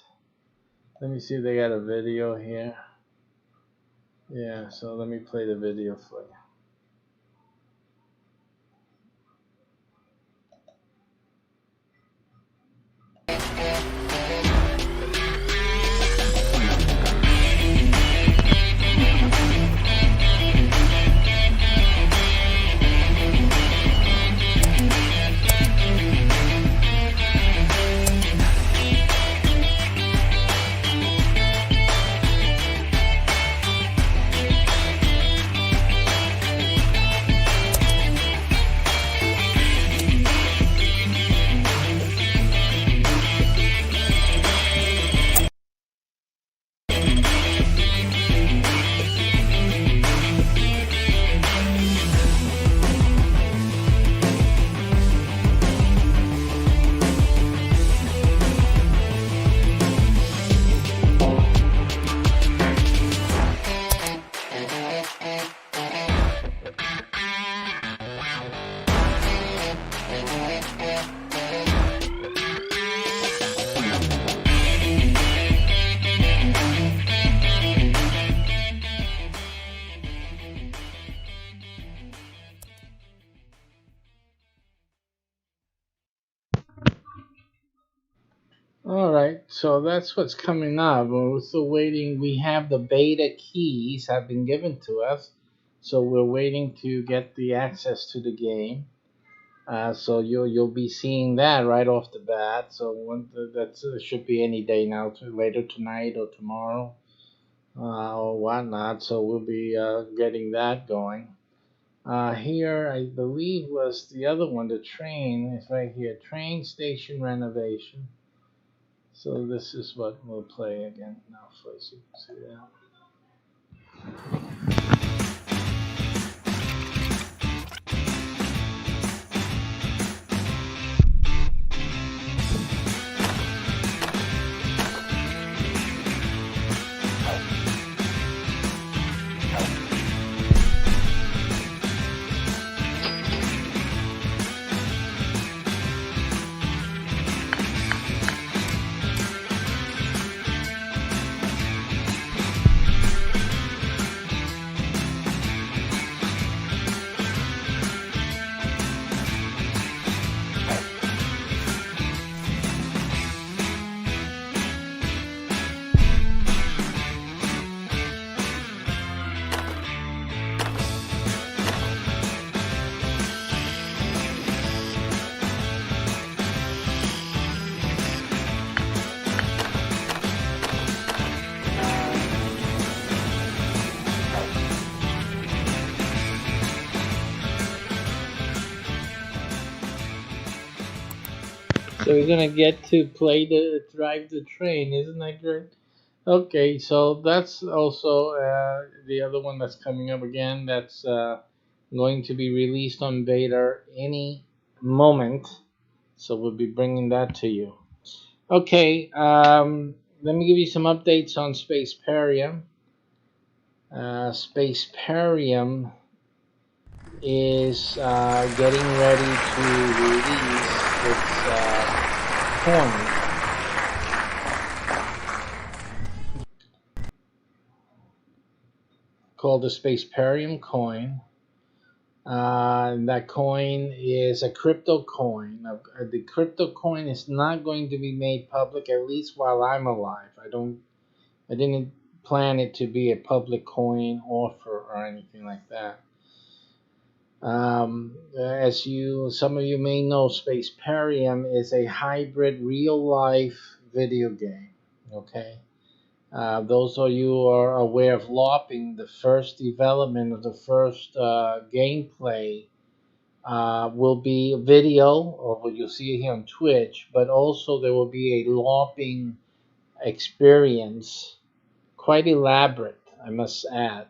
Let me see if they got a video here. Yeah, so let me play the video for you. All right, so that's what's coming up. We're still waiting. We have the beta keys have been given to us, so we're waiting to get the access to the game. So you'll be seeing that right off the bat. So that should be any day now, later tonight or tomorrow, or whatnot. So we'll be getting that going. Here, I believe was the other one. The train is right here. Train station renovation. So this is what we'll play again now, so you can see that. So we're gonna get to drive the train. Isn't that great? Okay, so that's also the other one that's coming up again. That's going to be released on beta any moment. So we'll be bringing that to you. Okay, let me give you some updates on SPACEPERIUM. SPACEPERIUM is getting ready to release its coin called the SPACEPERIUM coin. That coin is a crypto coin. The crypto coin is not going to be made public, at least while I'm alive. I didn't plan it to be a public coin offer or anything like that. Some of you may know, SPACEPERIUM is a hybrid real life video game. Okay. Those of you who are aware of LARPing, the first development of the first gameplay will be video, or what you'll see here on Twitch, but also there will be a LARPing experience, quite elaborate, I must add.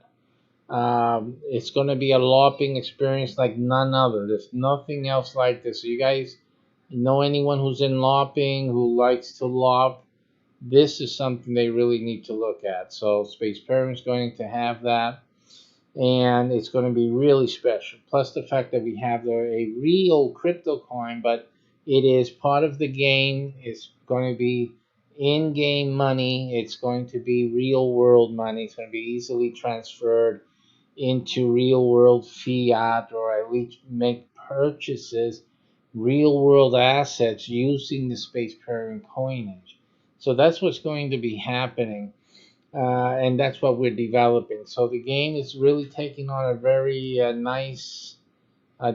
It's going to be a LARPing experience like none other. There's nothing else like this. So you guys know anyone who's in LARPing, who likes to LARP, this is something they really need to look at. So SPACEPERIUM is going to have that, and it's going to be really special. Plus the fact that we have a real crypto coin, but it is part of the game. It's going to be in-game money. It's going to be real-world money. It's going to be easily transferred into real-world fiat, or at least make purchases, real-world assets using the SPACEPERIUM coinage. So that's what's going to be happening, and that's what we're developing. So the game is really taking on a very nice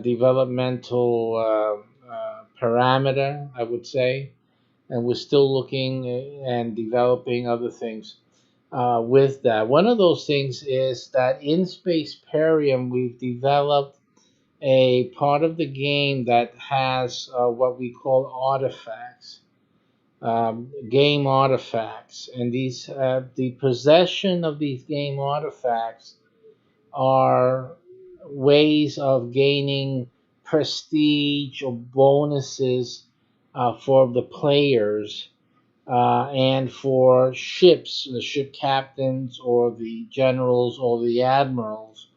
developmental parameter, I would say, and we're still looking and developing other things with that. One of those things is that in SPACEPERIUM we've developed a part of the game that has what we call artifacts. Game artifacts, and the possession of these game artifacts are ways of gaining prestige or bonuses for the players and for ships, the ship captains or the generals or the admirals.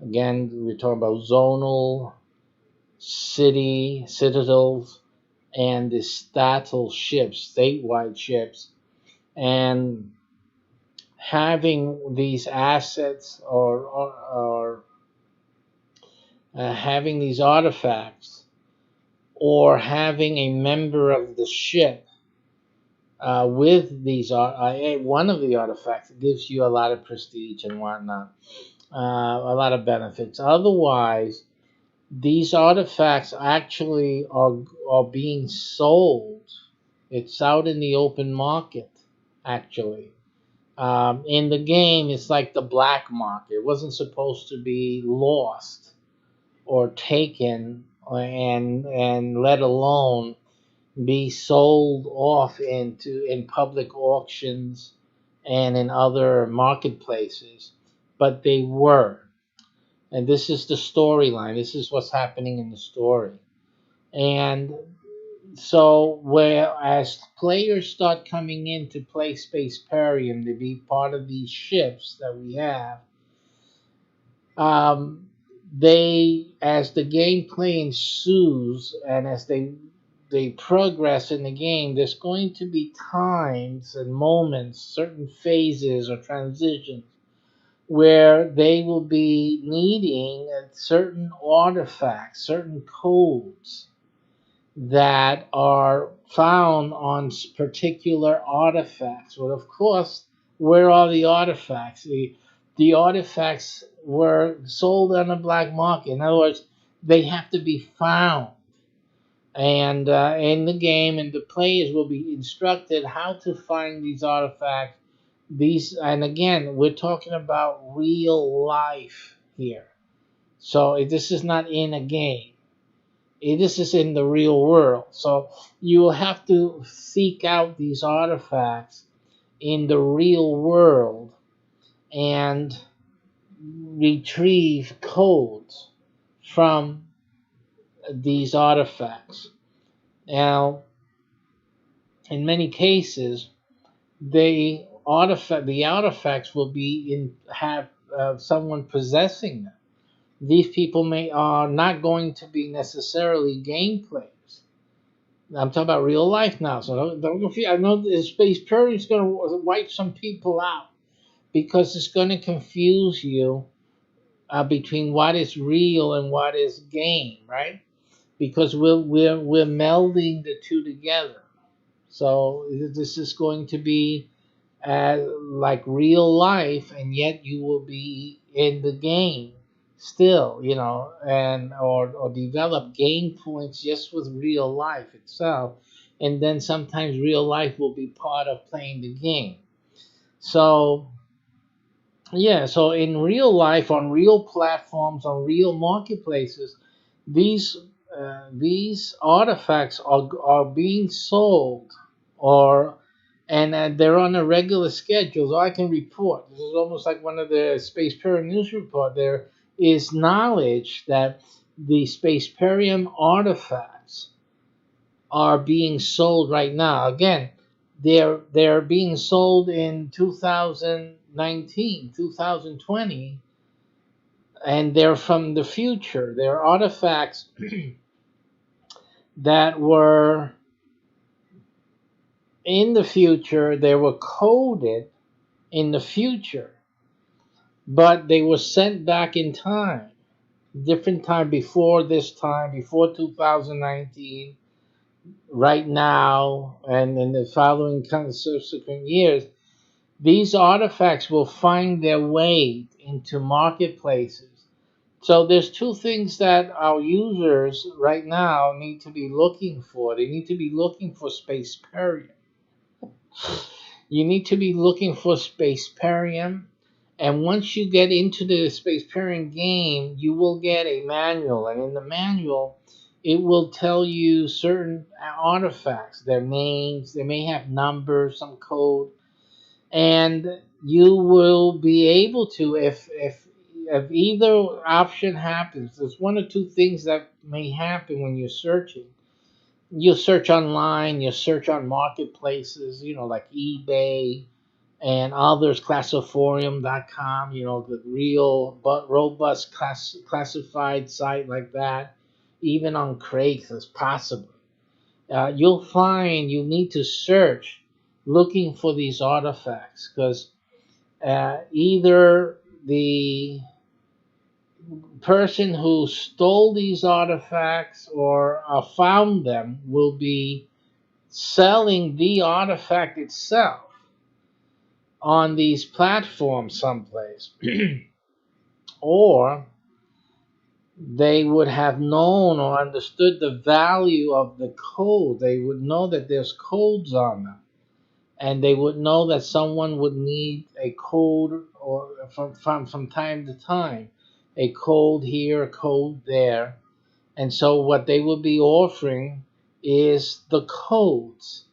Again, we're talking about zonal citadels and the statal ships, statewide ships, and having these assets or having these artifacts, or having a member of the ship with these one of the artifacts gives you a lot of prestige and whatnot, a lot of benefits. Otherwise, these artifacts actually are being sold. It's out in the open market, actually. In the game, it's like the black market. It wasn't supposed to be lost or taken, and let alone be sold off in public auctions and in other marketplaces, but they were. And this is the storyline. This is what's happening in the story. And so, whereas players start coming in to play SPACEPERIUM, to be part of these ships that we have, as the gameplay ensues and as they progress in the game, there's going to be times and moments, certain phases or transitions, where they will be needing certain artifacts, certain codes that are found on particular artifacts. Well, of course, where are the artifacts? The artifacts were sold on the black market. In other words, they have to be found. And in the game, and the players will be instructed how to find these artifacts. And again, we're talking about real life here. So this is not in a game. This is in the real world. So you will have to seek out these artifacts in the real world and retrieve codes from these artifacts. Now, in many cases, the artifacts will be in have someone possessing them. These people may are not going to be necessarily game players. I'm talking about real life now, so don't confuse. I know the space period is going to wipe some people out because it's going to confuse you between what is real and what is game, right? Because we're melding the two together. So this is going to be like real life, and yet you will be in the game still, and or develop game points just with real life itself, and then sometimes real life will be part of playing the game. So yeah, so in real life, on real platforms, on real marketplaces, these these artifacts are being sold, or and they're on a regular schedule. So I can report. This is almost like one of the SPACEPERIUM news report. There is knowledge that the SPACEPERIUM artifacts are being sold right now. Again, they're being sold in 2019, 2020, and they're from the future. They're artifacts that were in the future. They were coded in the future, but they were sent back in time, different time before this time, before 2019, right now, and in the following kind of subsequent years. These artifacts will find their way into marketplaces. So there's two things that our users right now need to be looking for. They need to be looking for SPACEPERIUM. You need to be looking for SPACEPERIUM. And once you get into the SPACEPERIUM game, you will get a manual. And in the manual, it will tell you certain artifacts, their names. They may have numbers, some code, and you will be able to, if either option happens, there's one or two things that may happen when you're searching. You'll search online, you'll search on marketplaces, like eBay and others, classiforium.com, the real but robust classified site like that, even on Craigslist possibly. You'll find you need to search looking for these artifacts, because either the person who stole these artifacts or found them will be selling the artifact itself on these platforms someplace, or they would have known or understood the value of the code. They would know that there's codes on them, and they would know that someone would need a code, or from time to time, a code here, a code there. And so what they would be offering is the codes,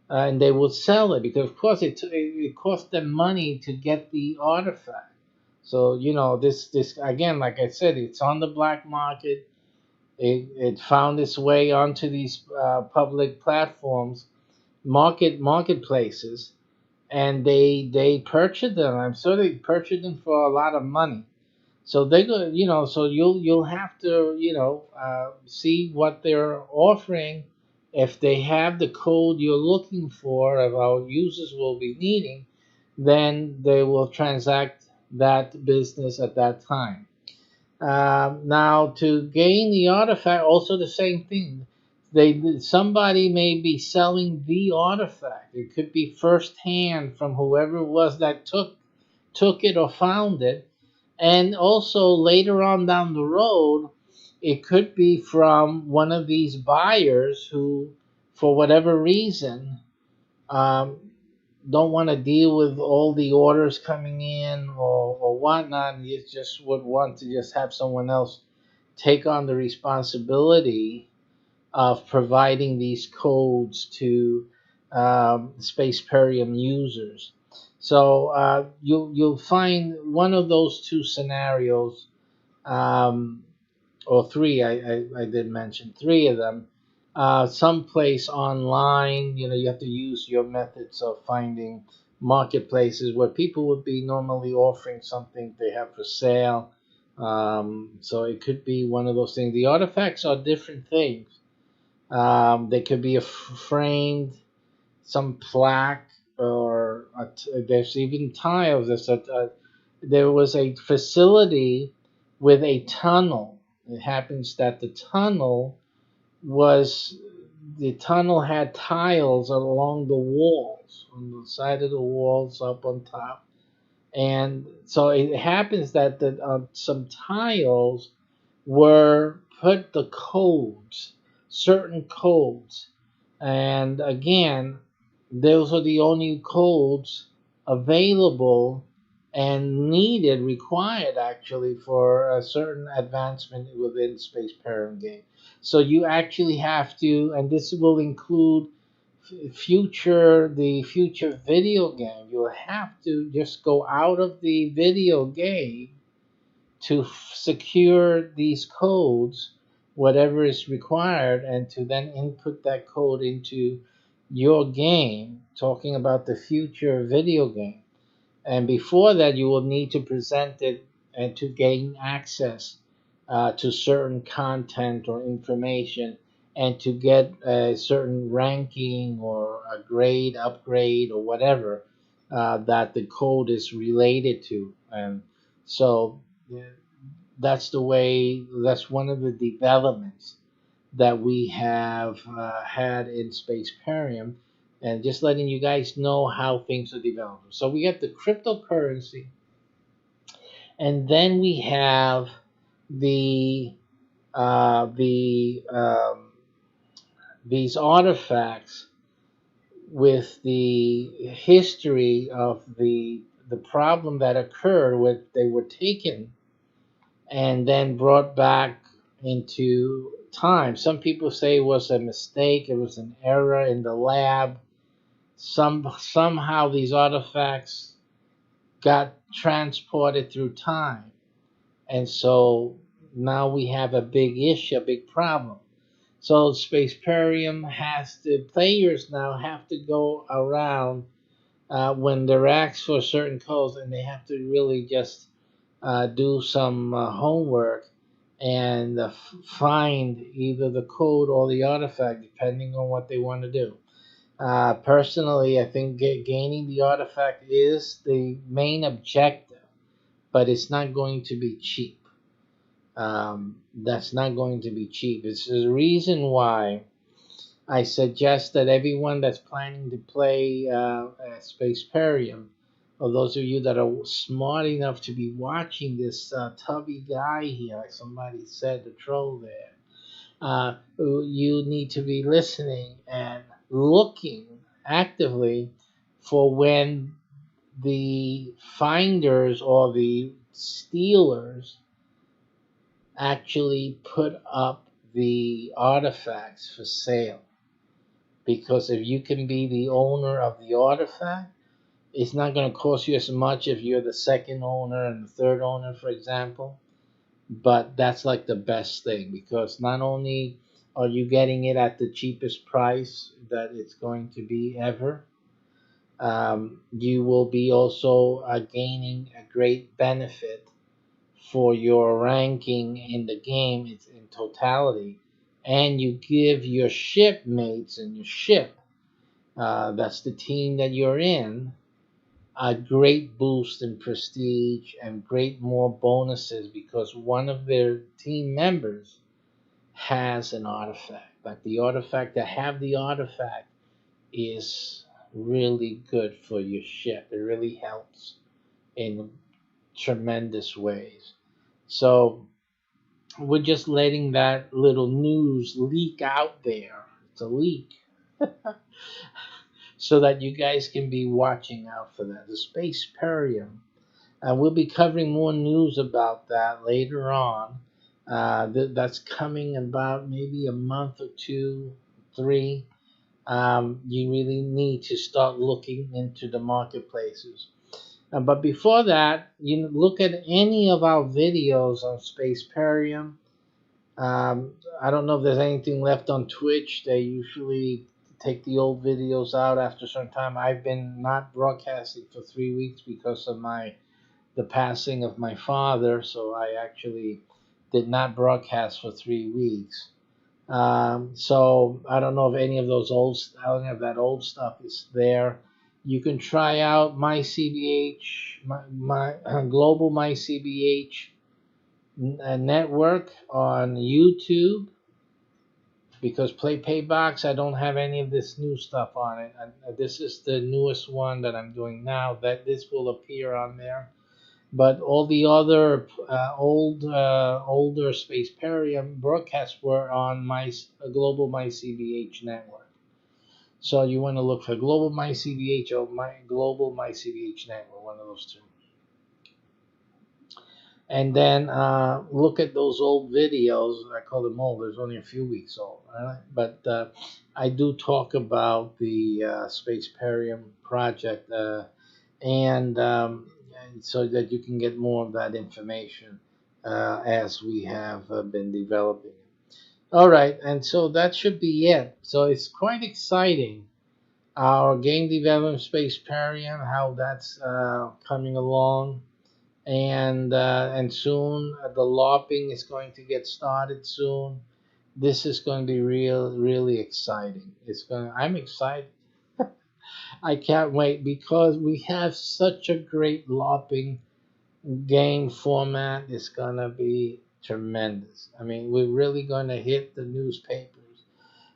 and they would sell it because of course it cost them money to get the artifact. So this again, like I said, it's on the black market. It found its way onto these public platforms, marketplaces, and they purchased them. I'm sure they purchased them for a lot of money. So they go, so you'll have to, see what they're offering. If they have the code you're looking for, if our users will be needing, then they will transact that business at that time. Now, to gain the artifact, also the same thing. Somebody may be selling the artifact. It could be firsthand from whoever it was that took it or found it, and also later on down the road, it could be from one of these buyers who, for whatever reason, um, don't want to deal with all the orders coming in or whatnot. You just would want to just have someone else take on the responsibility of providing these codes to SPACEPERIUM users. So you'll find one of those two scenarios, um, or three. I did mention three of them. Someplace online, you have to use your methods of finding marketplaces where people would be normally offering something they have for sale. So it could be one of those things. The artifacts are different things. They could be a framed, some plaque, or there's even tiles. There was a facility with a tunnel. It happens that was the tunnel had tiles along the walls, on the side of the walls, up on top, and so it happens that some tiles were put the codes, certain codes. And again, those are the only codes available and needed, required actually, for a certain advancement within SPACEPERIUM game. So you actually have to, and this will include the future video game. You'll have to just go out of the video game to secure these codes, whatever is required, and to then input that code into your game, talking about the future video game. And before that, you will need to present it and to gain access to certain content or information, and to get a certain ranking or a grade upgrade or whatever that the code is related to. And so that's one of the developments that we have had in SPACEPERIUM, and just letting you guys know how things are developing. So we got the cryptocurrency, and then we have the these artifacts with the history of the problem that occurred with they were taken and then brought back into time. Some people say it was a mistake, it was an error in the lab. Somehow these artifacts got transported through time. And so now we have a big issue, a big problem. So SPACEPERIUM the players now have to go around when they're asked for certain codes, and they have to really just do some homework and find either the code or the artifact, depending on what they want to do. Personally, I think gaining the artifact is the main objective, but it's not going to be cheap. That's not going to be cheap. It's the reason why I suggest that everyone that's planning to play SPACEPERIUM, or those of you that are smart enough to be watching this tubby guy here, like somebody said, the troll there, you need to be listening and looking actively for when the finders or the stealers actually put up the artifacts for sale. Because if you can be the owner of the artifact, it's not going to cost you as much if you're the second owner and the third owner, for example. But that's like the best thing, because not only are you getting it at the cheapest price that it's going to be ever, you will be also gaining a great benefit for your ranking in the game in totality. And you give your shipmates and your ship, that's the team that you're in, a great boost in prestige and great more bonuses, because one of their team members has an artifact. Like the artifact, to have the artifact is really good for your ship. It really helps in tremendous ways. So we're just letting that little news leak out there. It's a leak. So that you guys can be watching out for that. The SPACEPERIUM. And we'll be covering more news about that later on. That's coming about maybe a month or two, three. You really need to start looking into the marketplaces. But before that, you look at any of our videos on SPACEPERIUM. I don't know if there's anything left on Twitch. They usually take the old videos out after a certain time. I've been not broadcasting for 3 weeks because of the passing of my father, so I actually did not broadcast for 3 weeks. So I don't know if any of those any of that old stuff is there. You can try out my CBH, my global my CBH network on YouTube, because Play Paybox, I don't have any of this new stuff on it. This is the newest one that I'm doing now. That this will appear on there. But all the other older SPACEPERIUM broadcasts were on my Global My CBH network. So you want to look for Global My CBH or my Global My CBH network, one of those two. And then look at those old videos. I call them old. There's only a few weeks old, right? But I do talk about the SPACEPERIUM project, and so that you can get more of that information as we have been developing it. All right, and so that should be it. So it's quite exciting. Our game development SPACEPERIUM, how that's coming along, and soon the LARPing is going to get started soon. This is going to be really exciting. I'm excited. I can't wait because we have such a great LARPing game format. It's gonna be tremendous. I mean, we're really gonna hit the newspapers.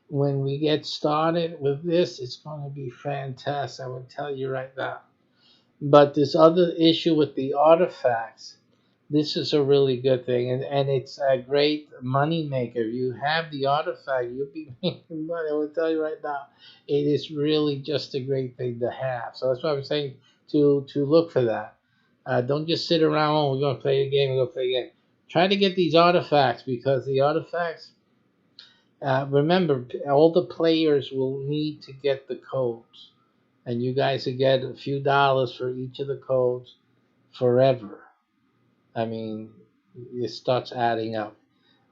When we get started with this, it's gonna be fantastic. I will tell you right now. But this other issue with the artifacts, this is a really good thing, and it's a great money maker. If you have the artifact, you'll be making money. I will tell you right now, it is really just a great thing to have. So that's why I'm saying to look for that. Don't just sit around. Oh, we're gonna play a game. We're gonna play a game. Try to get these artifacts, because the artifacts. Remember, all the players will need to get the codes, and you guys will get a few dollars for each of the codes forever. I mean, it starts adding up.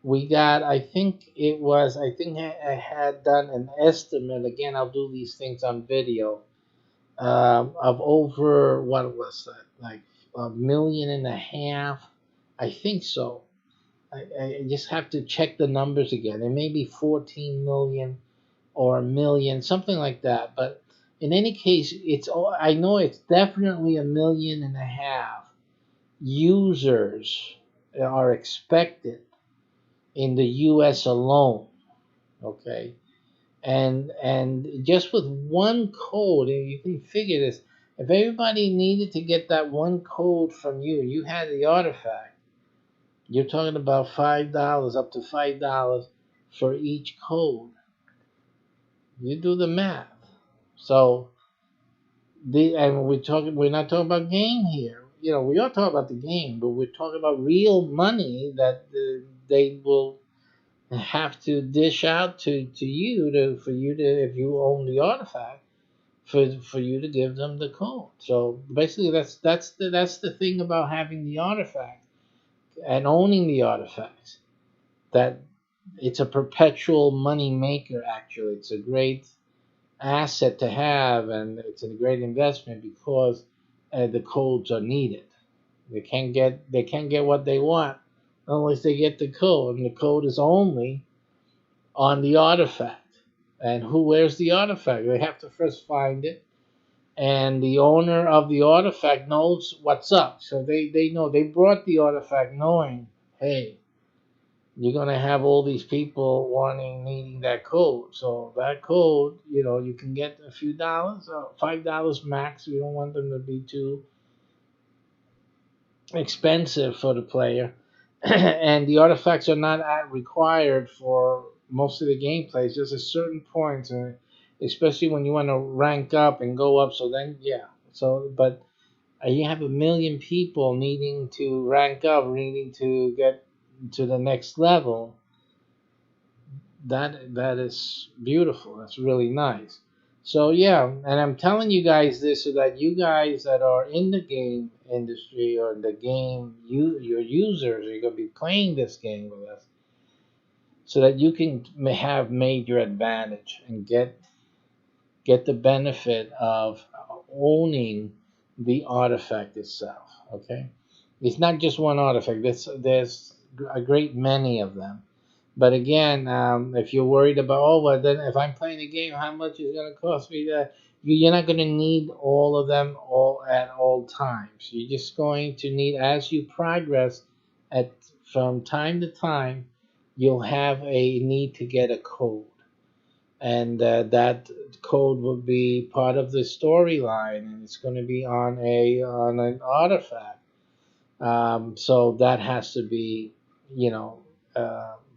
We got, I think I had done an estimate. Again, I'll do these things on video, of over, what was that, like 1.5 million. I think so. I just have to check the numbers again. It may be 14 million or a million, something like that. But in any case, I know it's definitely 1.5 million users are expected in the U.S. alone. Okay, and just with one code, and you can figure this. If everybody needed to get that one code from you, you had the artifact. You're talking about $5, up to $5 for each code. You do the math. So we're not talking about game here. You know, we are talking about the game, but we're talking about real money that they will have to dish out to you for you to, if you own the artifact, for you to give them the code. So basically, that's the thing about having the artifact and owning the artifacts, that it's a perpetual money maker. Actually, it's a great asset to have, and it's a great investment because the codes are needed. They can't get what they want unless they get the code, and the code is only on the artifact. And where's the artifact? They have to first find it, and the owner of the artifact knows what's up. So they know, they brought the artifact knowing, hey, you're gonna have all these people needing that code. So that code, you can get a few dollars, $5 max. We don't want them to be too expensive for the player. And the artifacts are not required for most of the gameplay. It's just at certain points, and especially when you want to rank up and go up. So then, yeah. So, but you have 1 million people needing to rank up, needing to get to the next level, that is beautiful. That's really nice. So yeah, and I'm telling you guys this so that you guys that are in the game industry or the game, your users are going to be playing this game with us, so that you can have made your advantage and get the benefit of owning the artifact itself. Okay, it's not just one artifact. There's a great many of them. But again, if you're worried about, oh, well, then if I'm playing the game, how much is it going to cost me? You're not going to need all of them all at all times. You're just going to need, as you progress, at from time to time, you'll have a need to get a code, and that code will be part of the storyline, and it's going to be on an artifact. So that has to be, you know,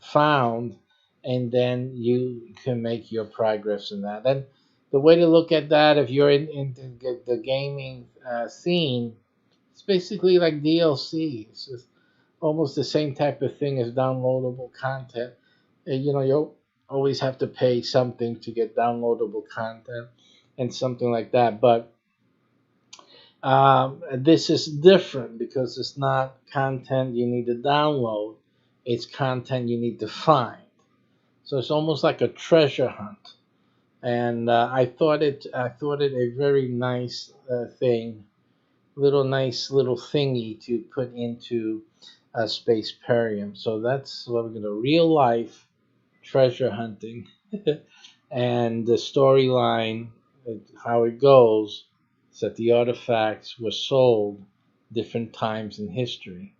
found, and then you can make your progress in that. And the way to look at that, if you're in the gaming scene, it's basically like DLC. It's just almost the same type of thing as downloadable content. And, you know, you always have to pay something to get downloadable content and something like that. But this is different because it's not content you need to download, it's content you need to find. So it's almost like a treasure hunt. And I thought it a very nice thing, nice little thingy to put into a SPACEPERIUM. So that's what we're going to real life treasure hunting. And the storyline, how it goes, is that the artifacts were sold different times in history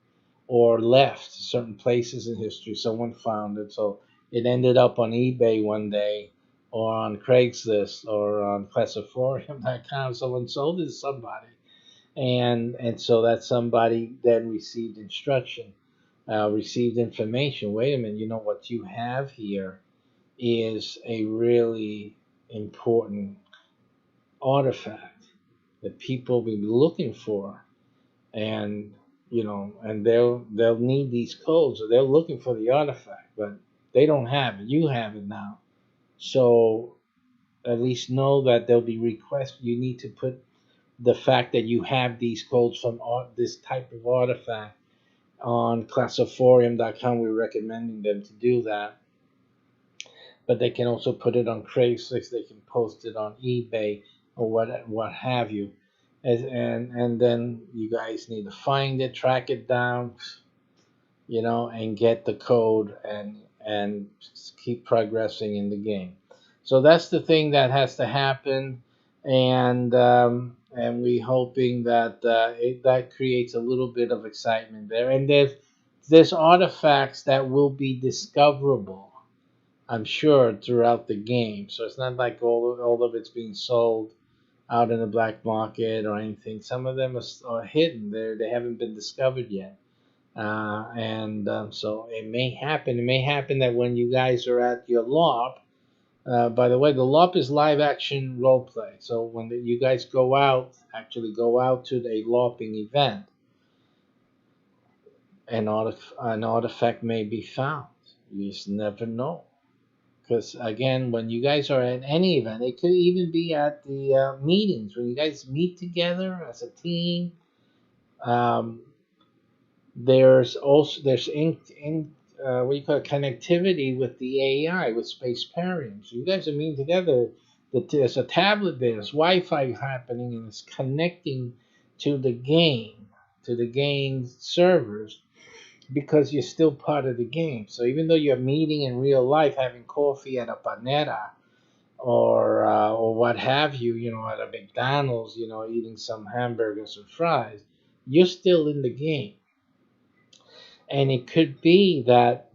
or left certain places in history. Someone found it, so it ended up on eBay one day or on Craigslist or on Classiforum.com. Someone sold it to somebody, and so that somebody then received instruction, received information. Wait a minute, you know what you have here is a really important artifact that people will be looking for, and and they'll need these codes, or they're looking for the artifact, but they don't have it. You have it now, so at least know that there'll be requests. You need to put the fact that you have these codes from this type of artifact on Classiforum.com. We're recommending them to do that, but they can also put it on Craigslist. They can post it on eBay or what have you. And then you guys need to find it, track it down, and get the code and keep progressing in the game. So that's the thing that has to happen, and we hoping that that creates a little bit of excitement there. And there's artifacts that will be discoverable, I'm sure, throughout the game. So it's not like all of it's being sold out in the black market or anything. Some of them are hidden. They haven't been discovered yet. And so it may happen. It may happen that when you guys are at your LARP, by the way, the LARP is live action role play. So when you guys actually go out to a LARPing event, an artifact may be found. You just never know. Because again, when you guys are at any event, it could even be at the meetings when you guys meet together as a team. Um, there's what you call it, connectivity with the AI with SPACEPERIUM. So you guys are meeting together. There's a tablet there. There's Wi-Fi happening, and it's connecting to the game servers, because you're still part of the game. So even though you're meeting in real life, having coffee at a panera or what have you, at a McDonald's, eating some hamburgers or fries, you're still in the game. And it could be that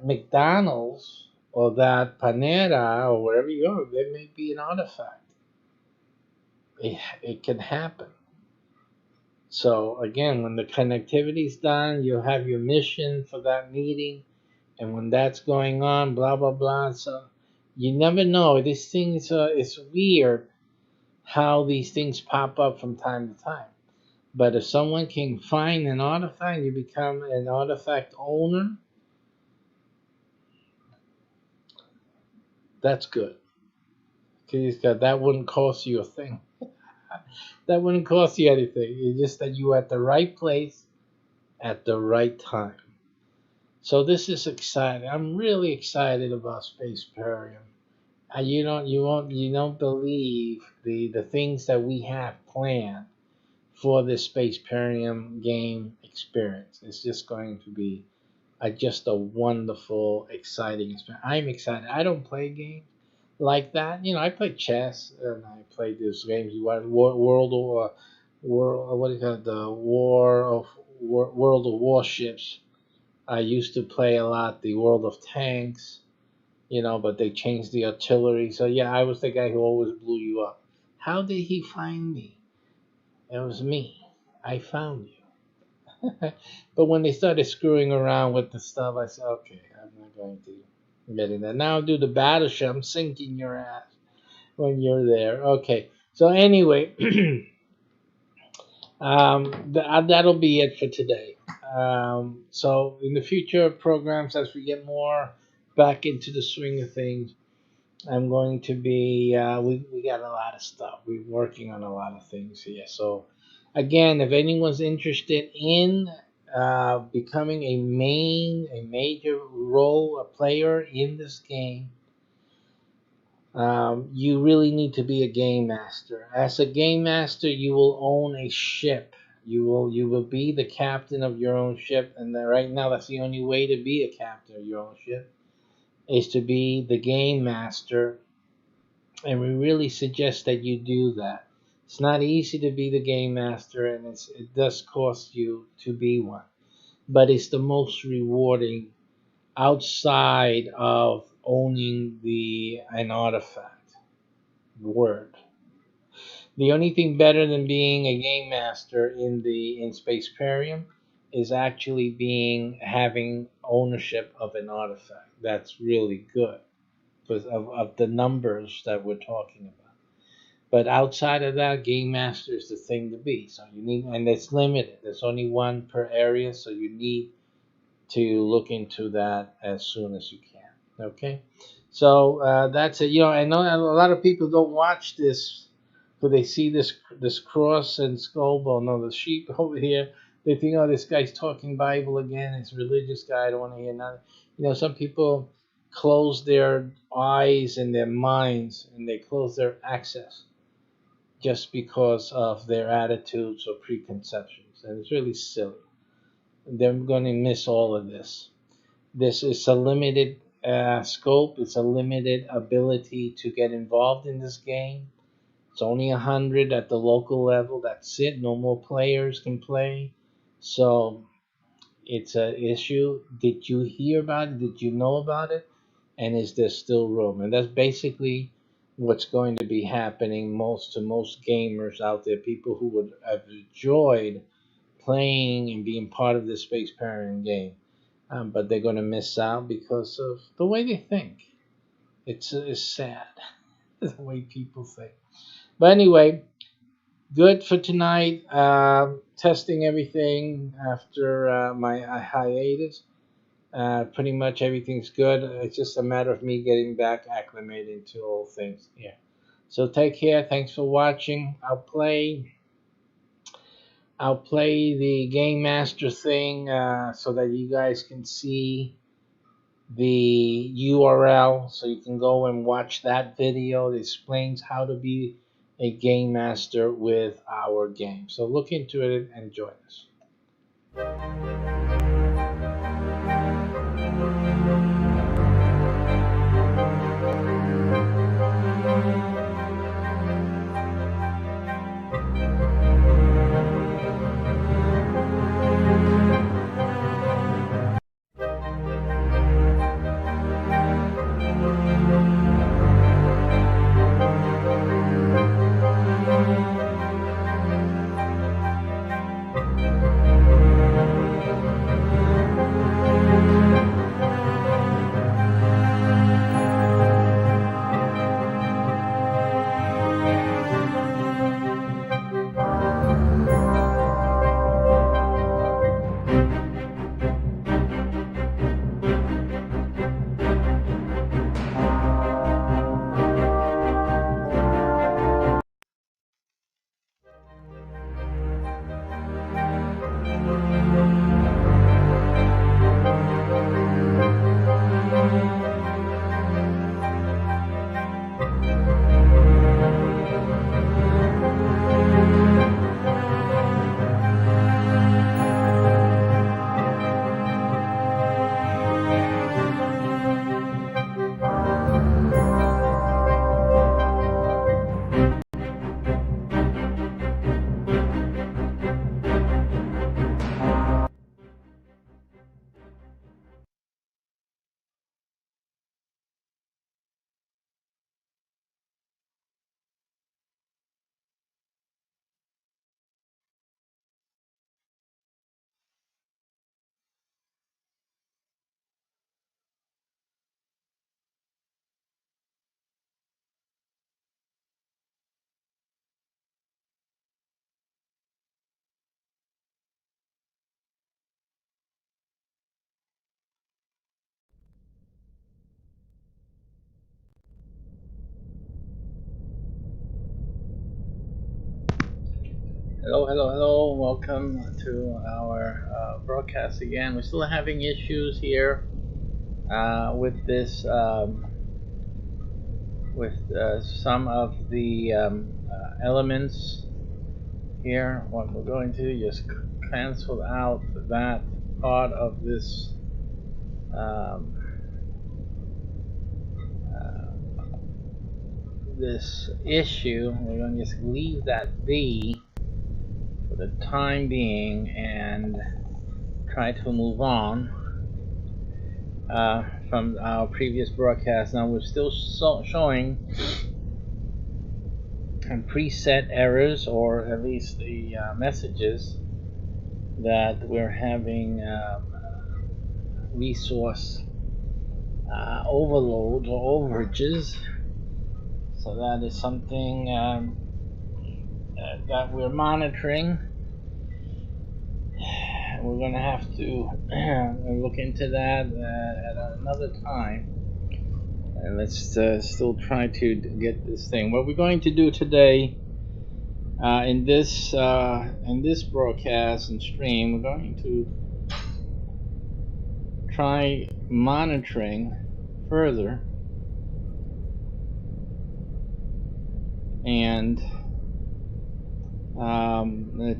McDonald's or that panera or wherever you go, there may be an artifact. It can happen. So again, when the connectivity is done, you'll have your mission for that meeting, and when that's going on, blah blah blah. So you never know. This thing it's weird how these things pop up from time to time. But if someone can find an artifact, you become an artifact owner. That's good. Because that wouldn't cost you a thing. That wouldn't cost you anything. It's just that you were at the right place at the right time. So this is exciting. I'm really excited about SPACEPERIUM. You don't believe the things that we have planned for this SPACEPERIUM game experience. It's just going to be just a wonderful, exciting experience. I'm excited. I don't play games like that. I play chess and I play these games. World of what is that? The World of Warships. I used to play a lot the World of Tanks. But they changed the artillery. So yeah, I was the guy who always blew you up. How did he find me? It was me. I found you. But when they started screwing around with the stuff, I said, okay, I'm not going to get in there. Now I'll do the battleship. I'm sinking your ass when you're there. Okay. So anyway, that'll be it for today. So in the future programs, as we get more back into the swing of things, I'm going to be. We got a lot of stuff. We're working on a lot of things here. So again, if anyone's interested in becoming a major role, a player in this game, you really need to be a game master. As a game master, you will own a ship. You will be the captain of your own ship, and right now that's the only way to be a captain of your own ship is to be the game master, and we really suggest that you do that. It's not easy to be the game master, and it does cost you to be one, but it's the most rewarding outside of owning an artifact. Word. The only thing better than being a game master in SPACEPERIUM is actually having ownership of an artifact. That's really good because of the numbers that we're talking about. But outside of that, game master is the thing to be. So you need, and it's limited. There's only one per area, so you need to look into that as soon as you can. Okay, so that's it. I know a lot of people don't watch this, but they see this cross and skull bone. No, the sheep over here. They think, oh, this guy's talking Bible again. He's a religious guy. I don't want to hear nothing. Some people close their eyes and their minds, and they close their access just because of their attitudes or preconceptions, and it's really silly. They're going to miss all of this. This is a limited scope. It's a limited ability to get involved in this game. It's only 100 at the local level. That's it. No more players can play. So it's an issue. Did you hear about it? Did you know about it? And is there still room? And that's basically what's going to be happening to most gamers out there, people who would have enjoyed playing and being part of this SPACEPERIUM game. But they're going to miss out because of the way they think. It's sad, the way people think. But anyway, good for tonight. Testing everything after my hiatus. Pretty much everything's good. It's just a matter of me getting back acclimated to all things here. So take care. Thanks for watching. I'll play the Game Master thing so that you guys can see the URL, so you can go and watch that video. It explains how to be a Game Master with our game. So look into it and join us. Hello, hello, hello. Welcome to our broadcast again. We're still having issues here with this, with some of the elements here. What we're going to do, just cancel out that part of this um, this issue. We're going to just leave that be for the time being and try to move on from our previous broadcast. Now we're still showing preset errors, or at least the messages that we're having resource overloads or overages. So that is something that we're monitoring. We're going to have to look into that at another time. And let's still try to get this thing. What we're going to do today in this broadcast and stream, we're going to try monitoring further and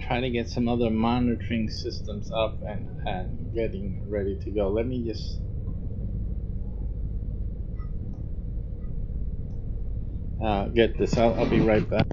try to get some other monitoring systems up and getting ready to go. Let me just get this. I'll be right back.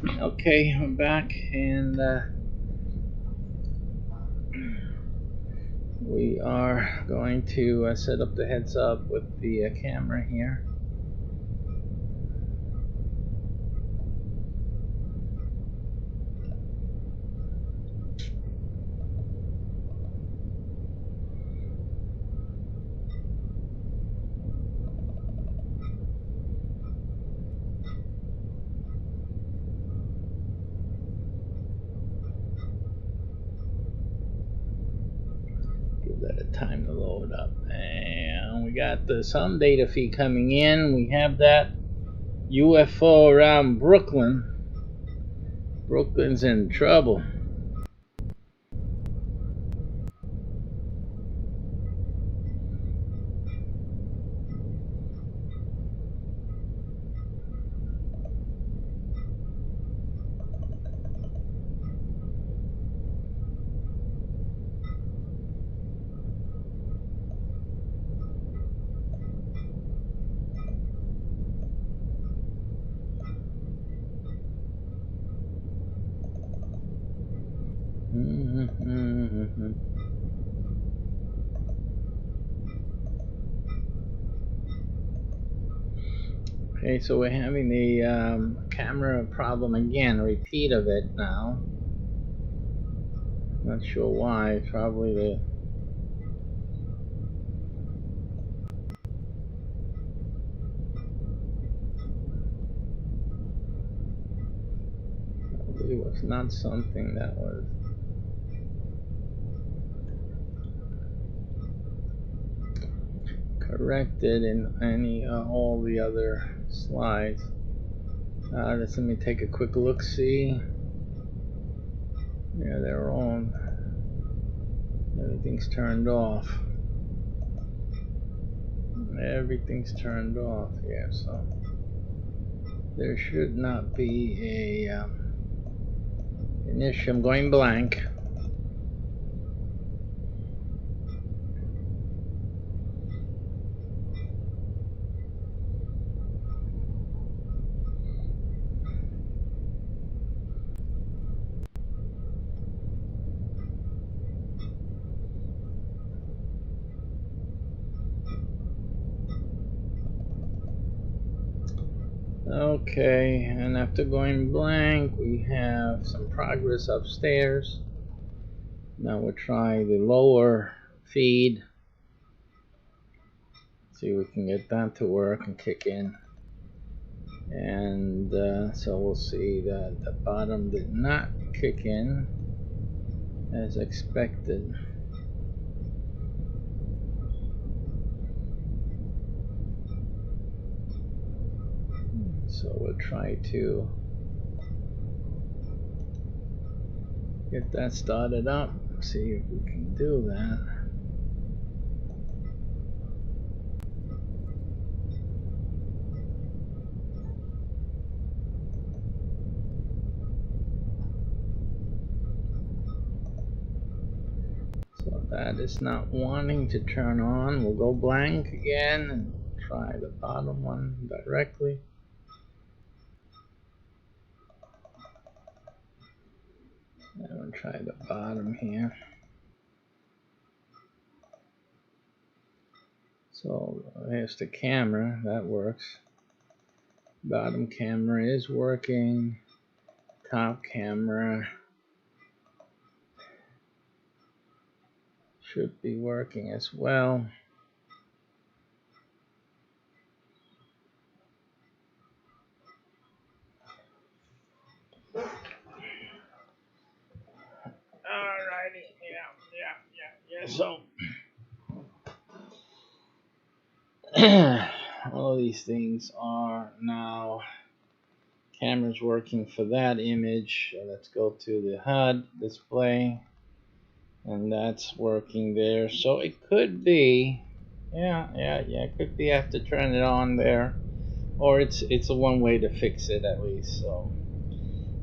Okay, I'm back, and we are going to set up the heads up with the camera here. Give that a time to load up. And we got some data feed coming in. We have that UFO around Brooklyn. Brooklyn's in trouble. Okay, so we're having the camera problem again, a repeat of it now. Not sure why, probably the it was not something that was corrected in any all the other slides. Let me take a quick look. See, yeah, they're on. Everything's turned off. Everything's turned off here, so there should not be an issue. I'm going blank. Okay, and after going blank, we have some progress upstairs. Now we'll try the lower feed. See if we can get that to work and kick in. And so we'll see that the bottom did not kick in as expected. So we'll try to get that started up, see if we can do that. So that is not wanting to turn on. We'll go blank again and try the bottom one directly. And we'll try the bottom here. So here's the camera, that works. Bottom camera is working. Top camera should be working as well. Alrighty, yeah. So all these things are now cameras working for that image. Let's go to the HUD display, and that's working there. So it could be, yeah, it could be I have to turn it on there, or it's a one way to fix it at least. So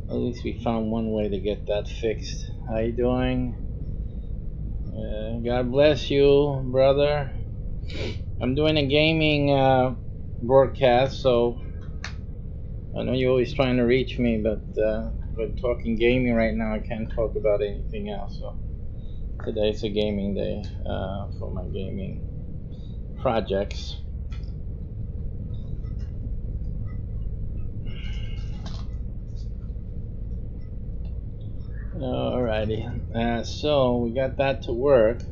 at least we found one way to get that fixed. How you doing? God bless you, brother. I'm doing a gaming broadcast, so I know you're always trying to reach me, but we're talking gaming right now. I can't talk about anything else. So today's a gaming day for my gaming projects. Alrighty, so we got that to work.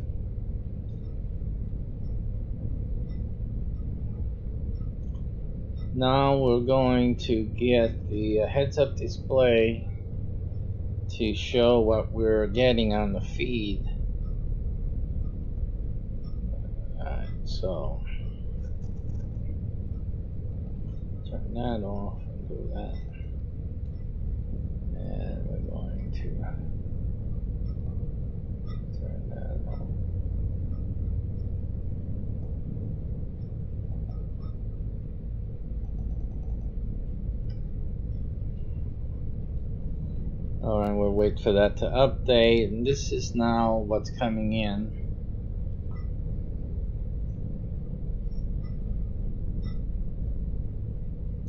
Now we're going to get the heads-up display to show what we're getting on the feed. Alright, so turn that off and do that. And we're going to turn that off. Alright, we'll wait for that to update. And this is now what's coming in.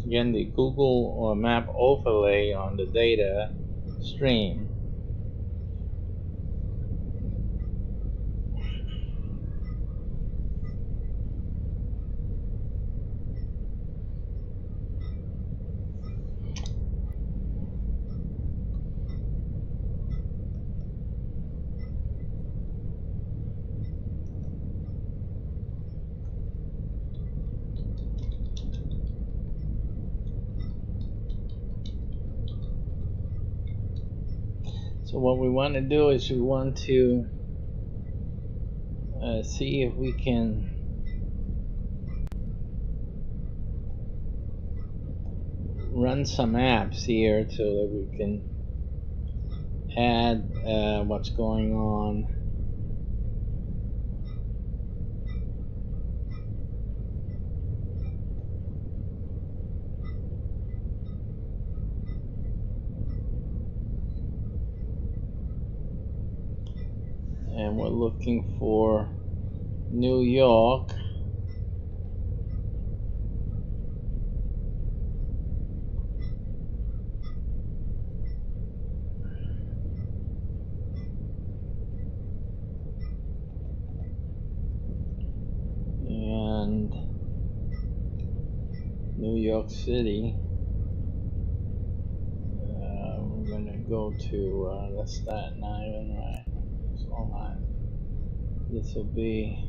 Again, the Google or map overlay on the data stream. So what we want to do is we want to see if we can run some apps here so that we can add what's going on. And we're looking for New York. And New York City. We're going to go to the Staten Island, right? This will be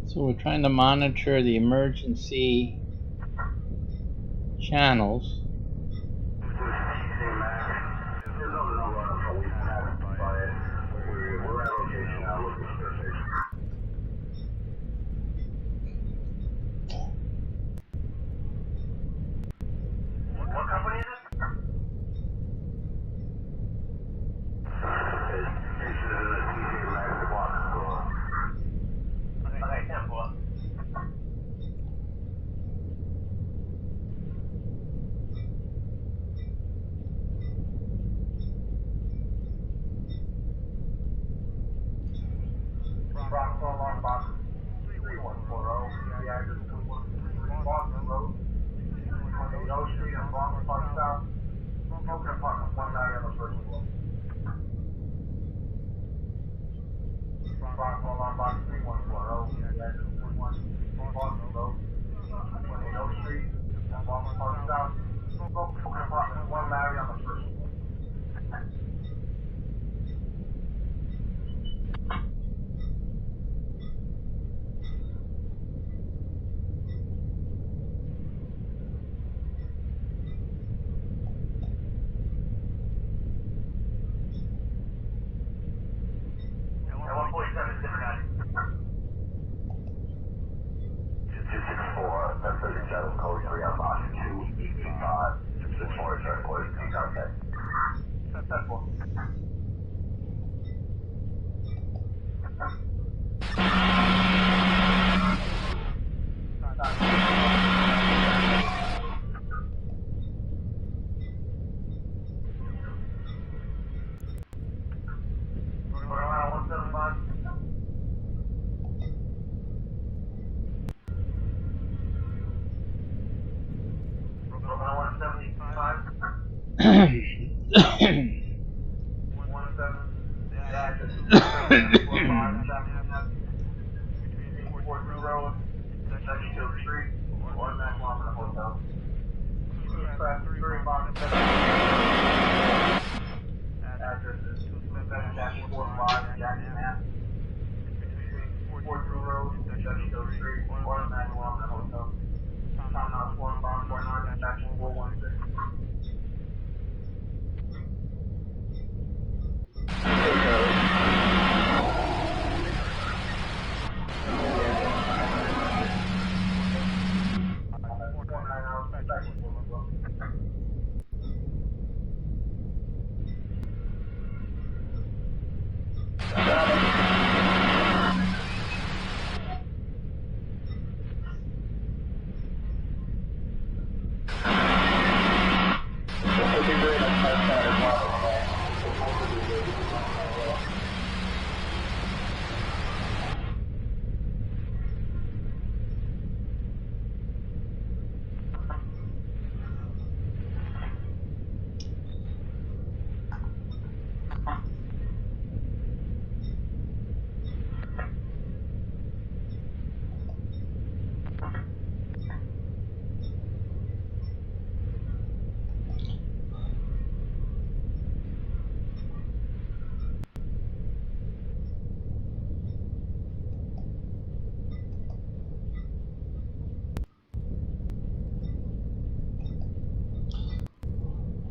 So we're trying to monitor the emergency channels.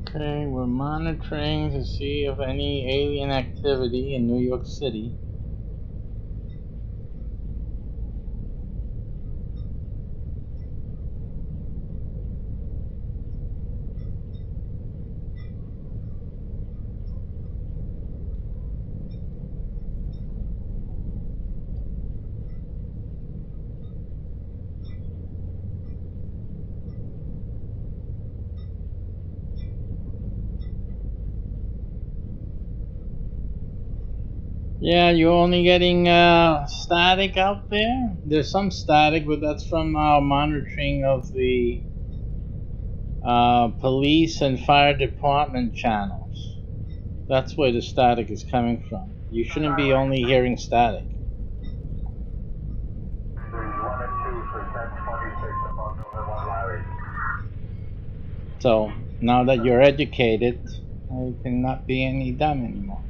Okay, we're monitoring to see if any alien activity in New York City. Yeah, you're only getting static out there. There's some static, but that's from our monitoring of the police and fire department channels. That's where the static is coming from. You shouldn't be only hearing static. So now that you're educated, you cannot be any dumb anymore.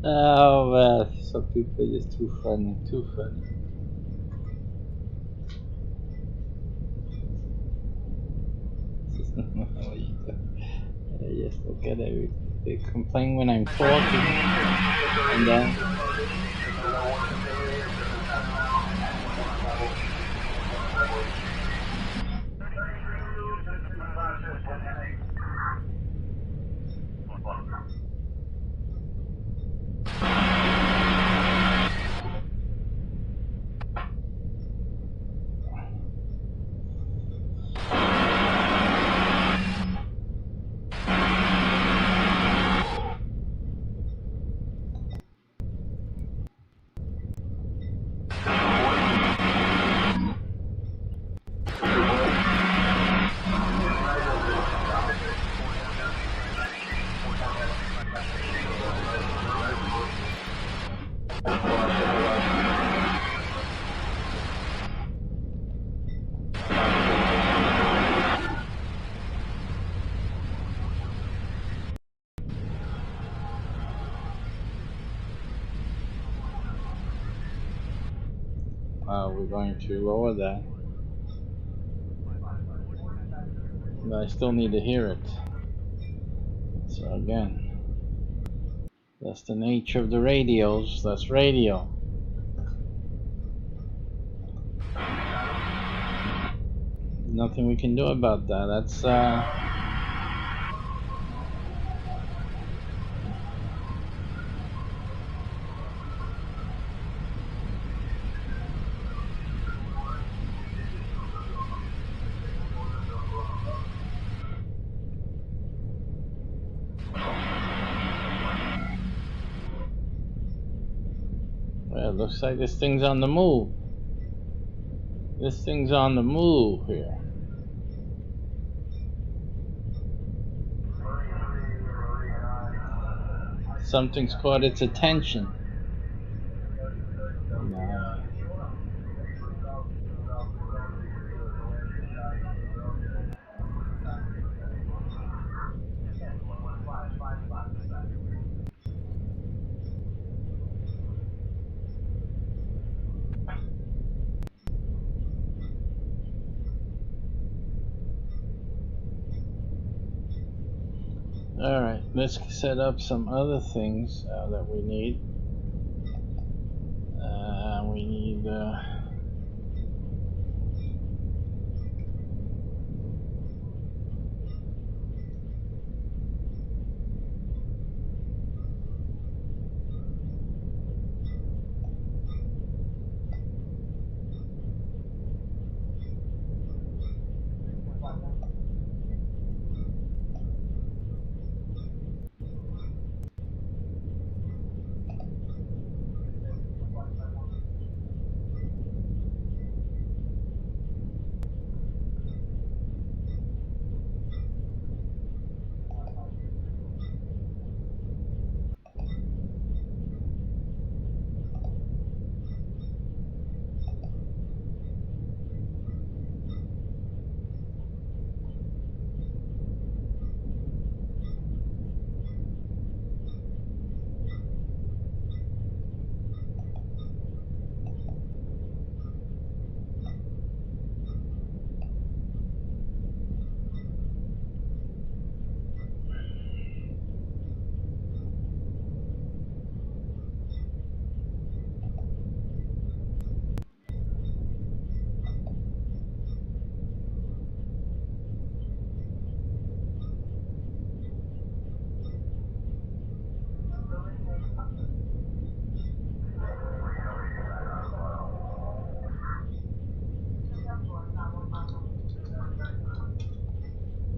Oh man, some people are just too funny, too funny. Just look at it. They complain when I'm talking, and then we're going to lower that. But I still need to hear it. So again, that's the nature of the radios. That's radio. Nothing we can do about that. That's well, it looks like this thing's on the move. This thing's on the move here. Something's caught its attention. Alright, let's set up some other things that we need. We need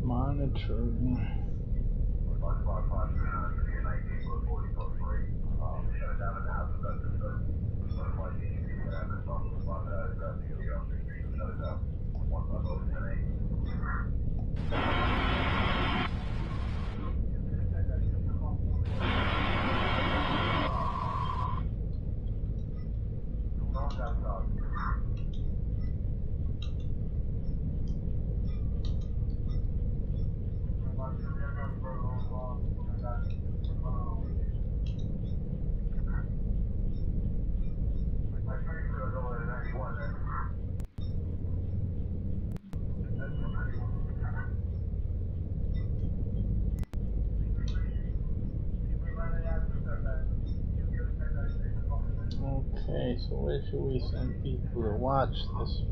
monitoring. Okay, so where should we send people to watch this?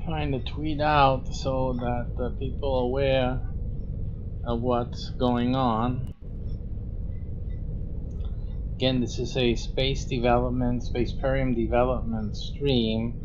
Trying to tweet out so that the people are aware of what's going on. Again, this is a SPACEPERIUM development stream.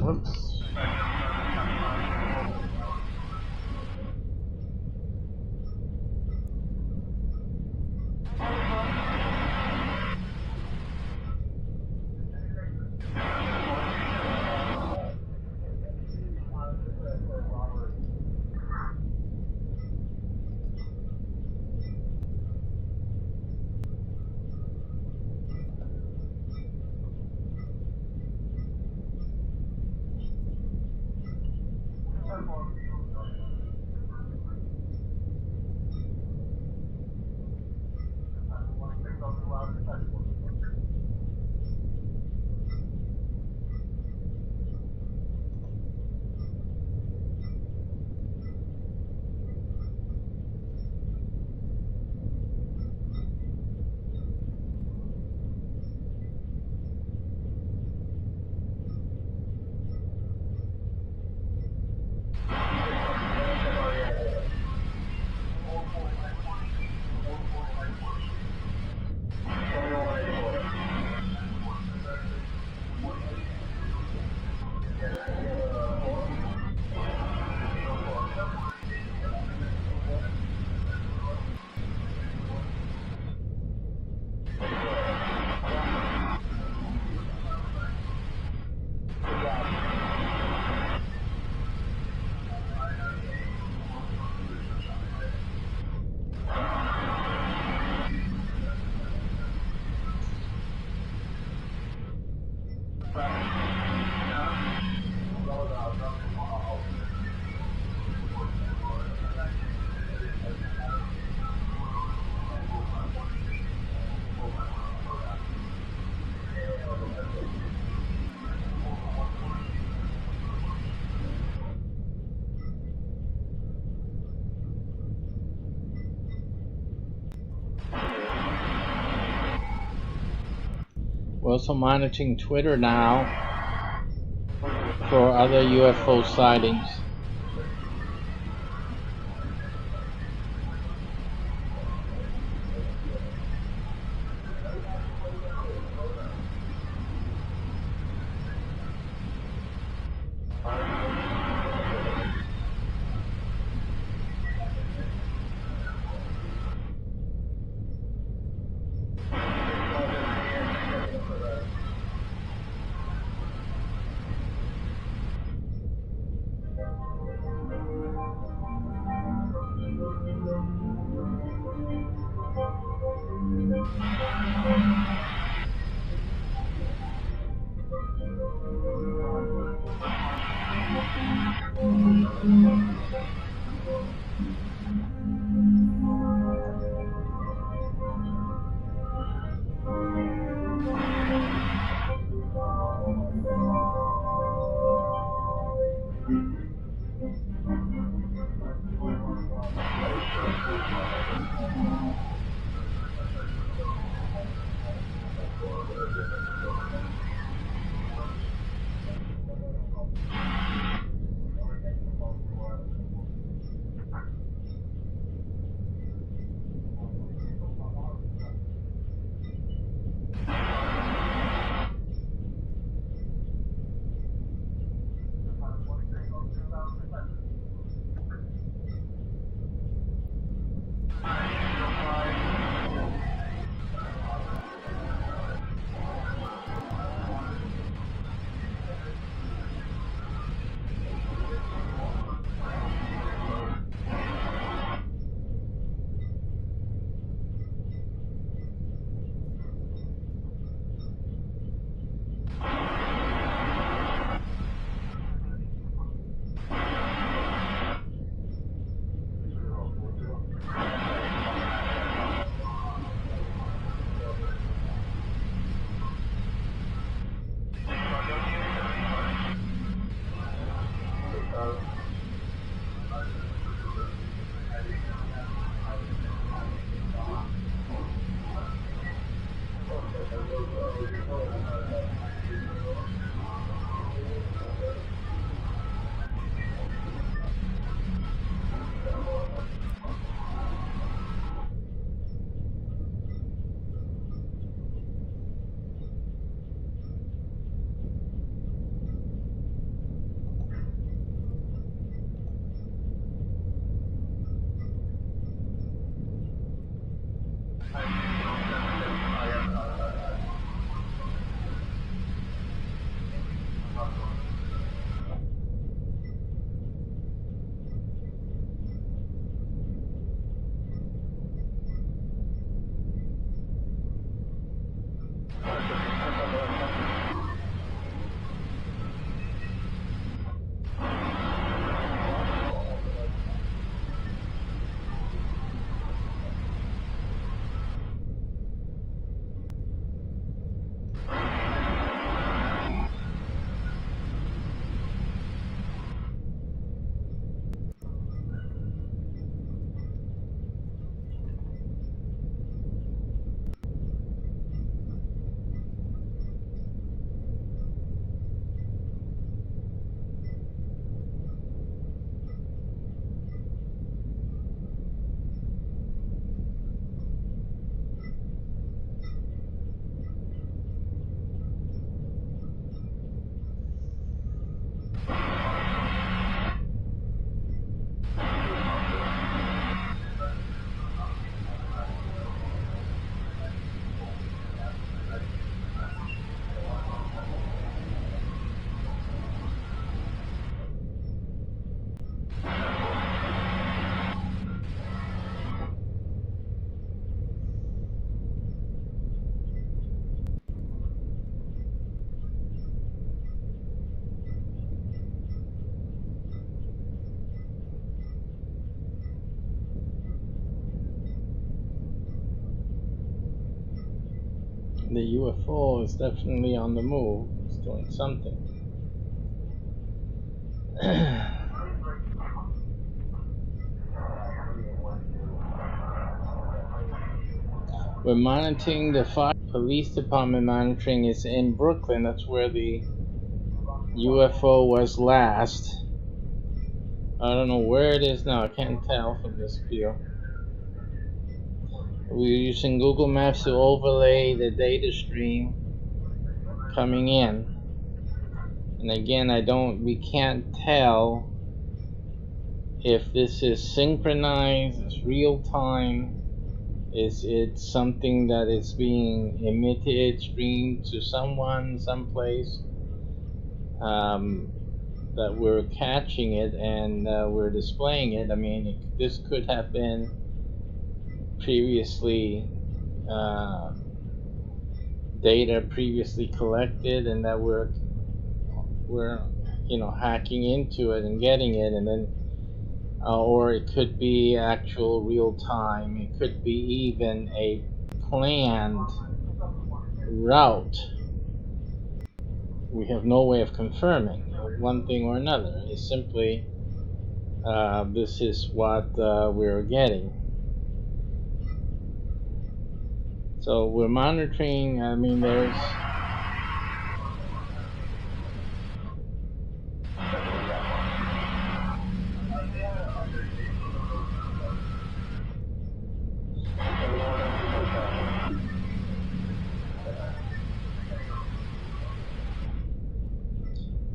Whoops. We're also monitoring Twitter now for other UFO sightings. The UFO is definitely on the move. It's doing something. We're monitoring the fire police department monitoring is in Brooklyn. That's where the UFO was last. I don't know where it is now. I can't tell from this view. We're using Google Maps to overlay the data stream coming in. And again, we can't tell if this is synchronized, it's real time. Is it something that is being emitted, streamed to someone, someplace, that we're catching it and we're displaying it? I mean, this could have been previously data previously collected, and that we're hacking into it and getting it, and then or it could be actual real time. It could be even a planned route. We have no way of confirming one thing or another. It's simply this is what we're getting. So we're monitoring. I mean, there's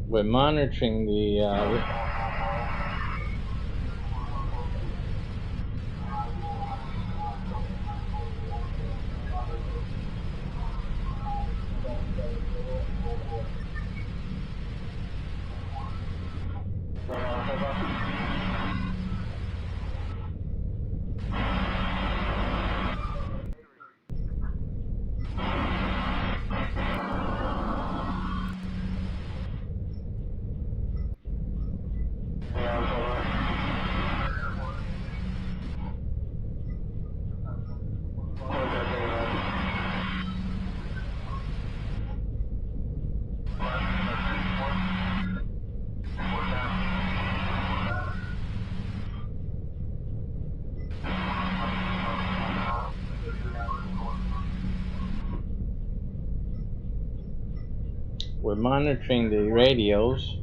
we're monitoring the we're monitoring the radios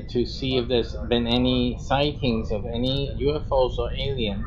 to see if there's been any sightings of any UFOs or aliens.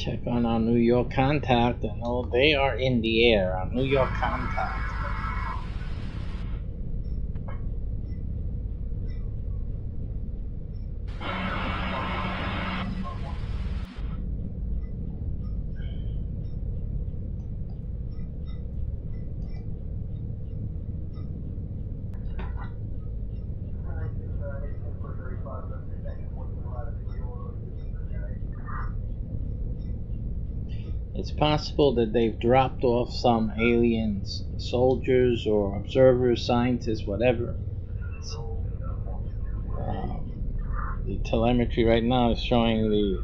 Check on our New York contact, and oh, they are in the air. Our New York contact. It's possible that they've dropped off some aliens, soldiers or observers, scientists, whatever. The telemetry right now is showing the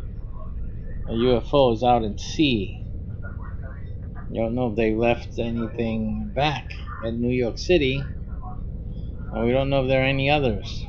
UFO is out at sea. You don't know if they left anything back at New York City, and we don't know if there are any others.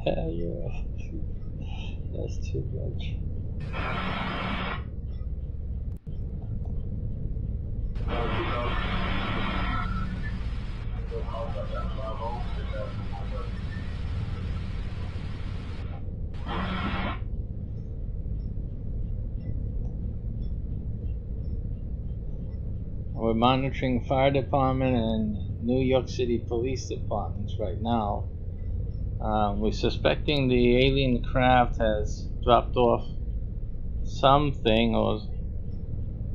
Yeah, that's too much. We're monitoring fire department and New York City police departments right now. We're suspecting the alien craft has dropped off something,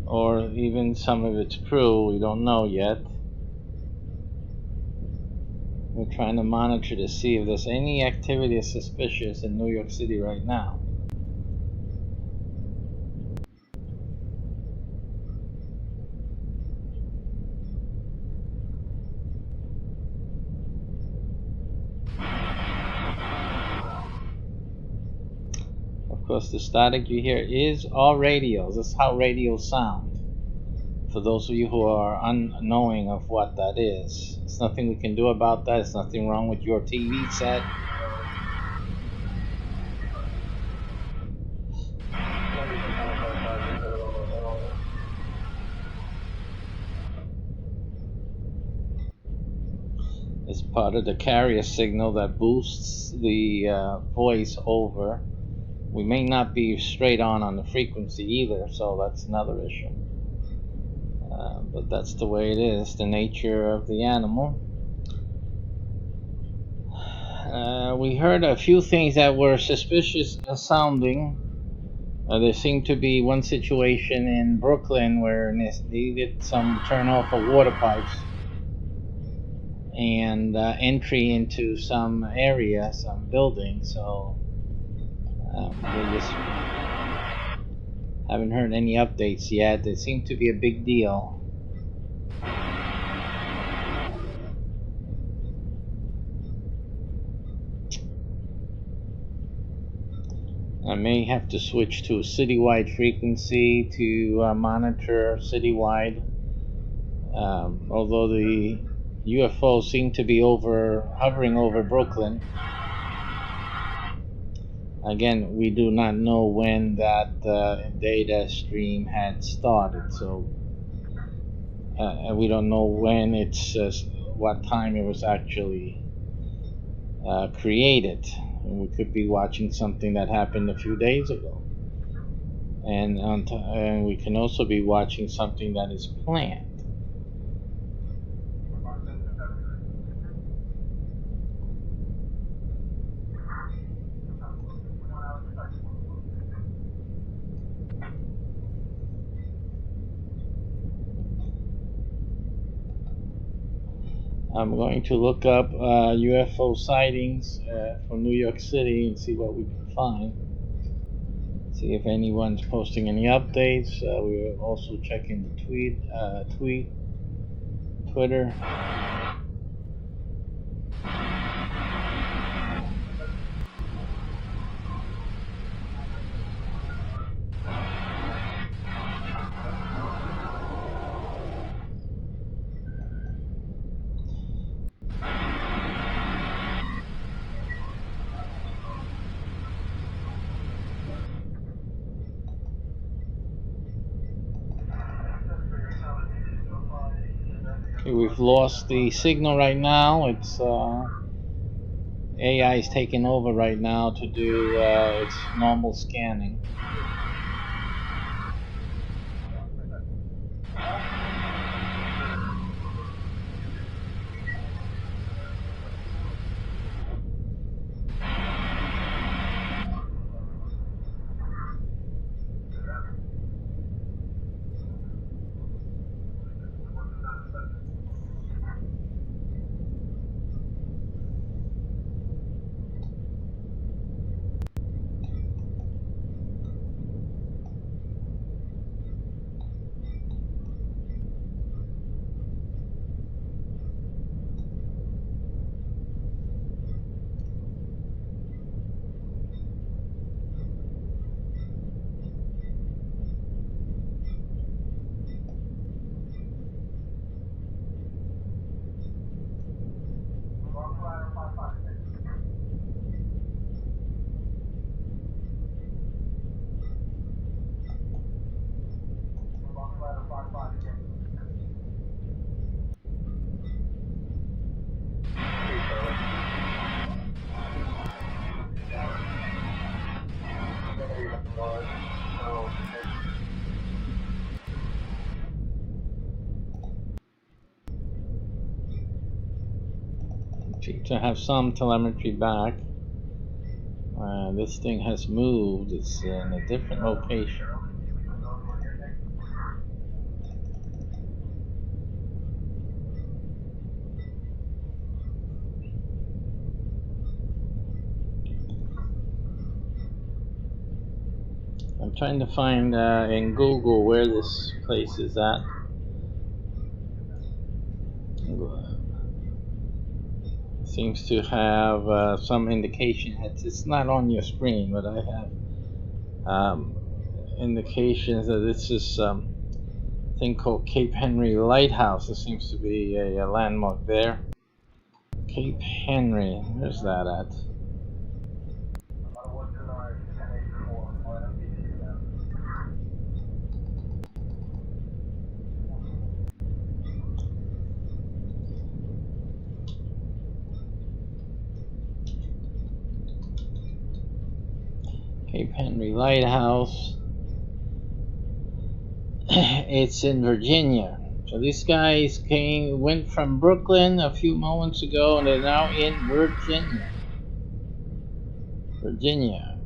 or even some of its crew. We don't know yet. We're trying to monitor to see if there's any activity suspicious in New York City right now. Of course, the static you hear is all radios. That's how radios sound. For those of you who are unknowing of what that is, there's nothing we can do about that. There's nothing wrong with your TV set. It's part of the carrier signal that boosts the voice over. We may not be straight on the frequency either, so that's another issue. But that's the way it is, the nature of the animal. We heard a few things that were suspicious sounding. There seemed to be one situation in Brooklyn where they needed some turn off of water pipes and entry into some area, some building. So we just haven't heard any updates yet. It seemed to be a big deal. I may have to switch to a citywide frequency to monitor citywide. Although the UFO seemed to be hovering over Brooklyn. Again, we do not know when that data stream had started, so we don't know when what time it was actually created. We could be watching something that happened a few days ago, and we can also be watching something that is planned. I'm going to look up UFO sightings from New York City and see what we can find. See if anyone's posting any updates. We're also checking the Twitter. We've lost the signal right now. It's AI is taking over right now to do its normal scanning. To have some telemetry back. This thing has moved. It's in a different location. I'm trying to find in Google where this place is at. Seems to have some indication. It's not on your screen, but I have indications that this is a thing called Cape Henry Lighthouse. There seems to be a landmark there. Cape Henry, where's that at? Cape Henry Lighthouse. It's in Virginia. So these guys went from Brooklyn a few moments ago, and they're now in Virginia.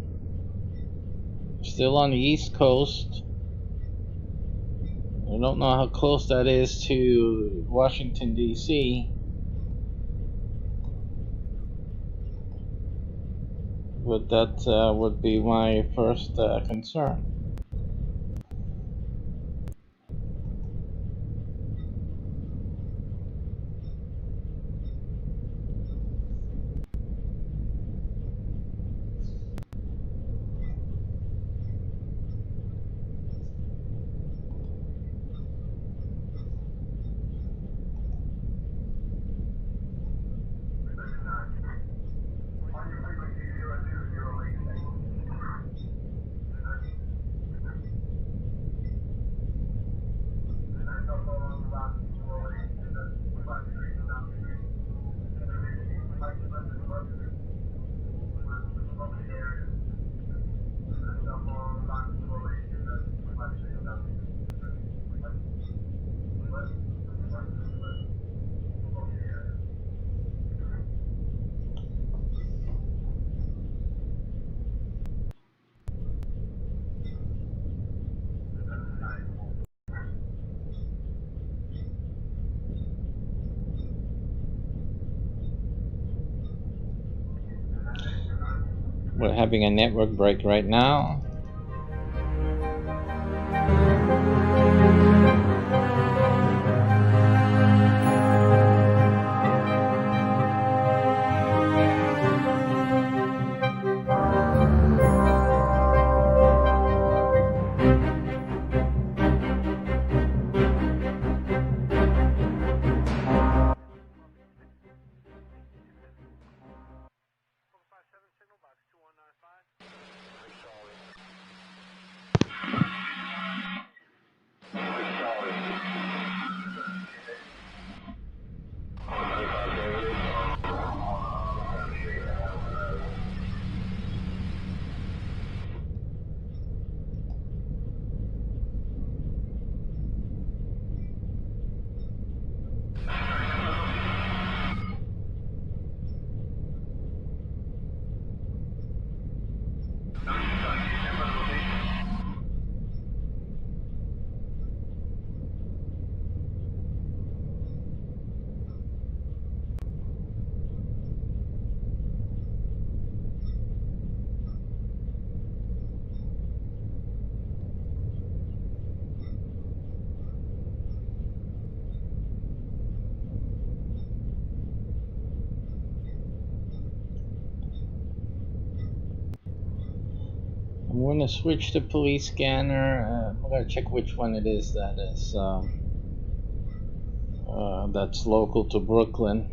Still on the East Coast. I don't know how close that is to Washington, D.C. But that would be my first concern. We're having a network break right now. I'm going to switch to police scanner. I'm going to check which one it is that is that's local to Brooklyn.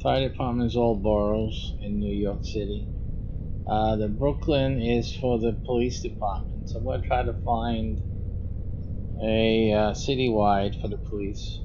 Fire department is all boroughs in New York City. The Brooklyn is for the police department. So I'm going to try to find a citywide for the police.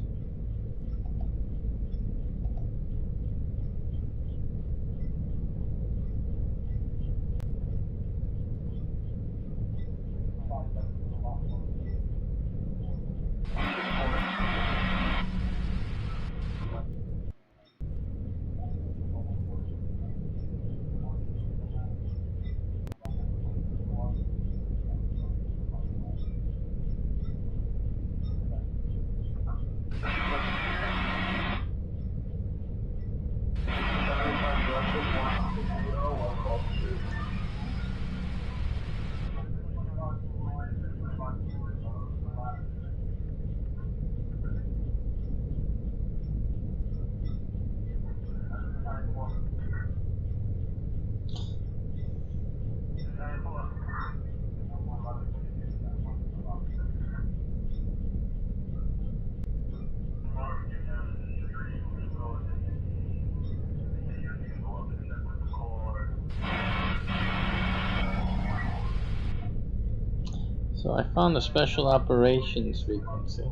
So I found the special operations frequency.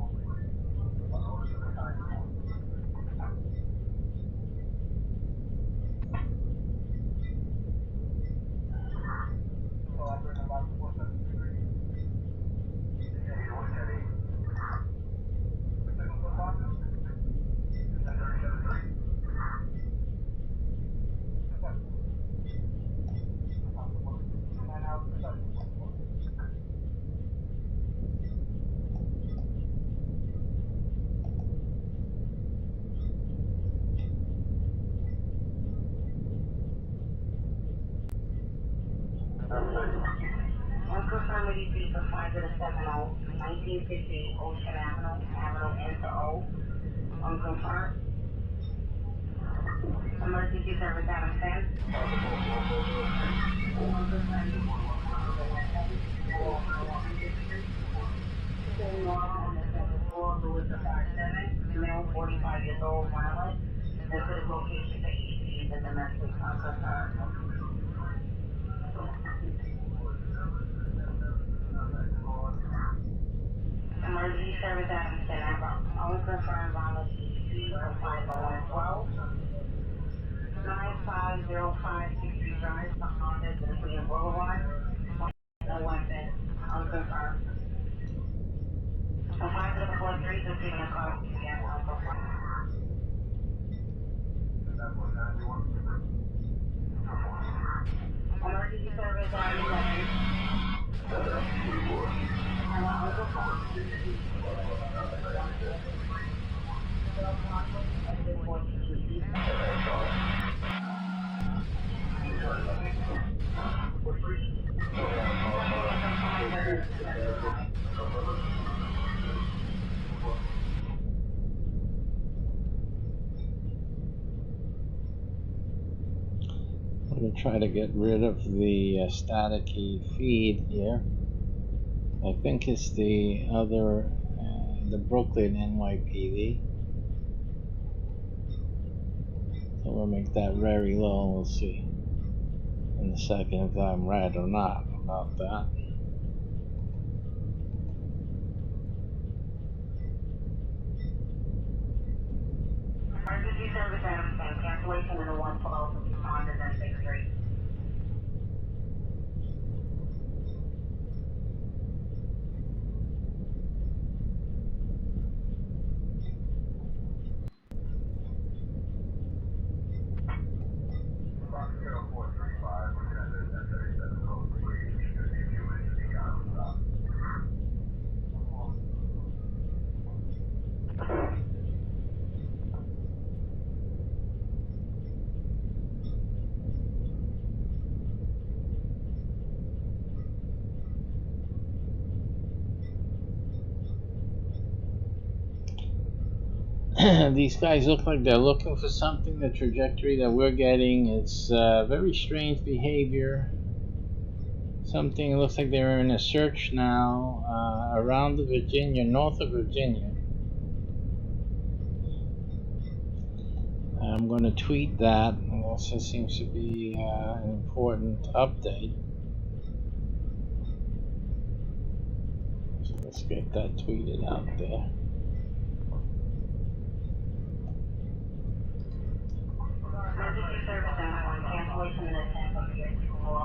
Emergency service out of 10. Male, 45 years old, violent. And for the location to EC, the domestic concern. Emergency service out of 10. Unconfirmed violent EC of 50112. 950560 Drive, Honda, Civilian Boulevard. No weapon. Unconfirmed. So 5043 is giving a call. Again, unconfirmed. Emergency service out of 11. Unconfirmed. 142 East. I'm going to try to get rid of the staticky feed here. I think it's the other, the Brooklyn NYPD. So we'll make that very low. We'll see in a second if I'm right or not about that. Emergency service Adam Sam, cancellation in the 112, responded and 63. These guys look like they're looking for something. The trajectory that we're getting is very strange behavior. Something looks like they're in a search now around the Virginia, north of Virginia. I'm going to tweet that. It also seems to be an important update. So let's get that tweeted out there. Emergency service Adam, cancellation in the 10 of the school.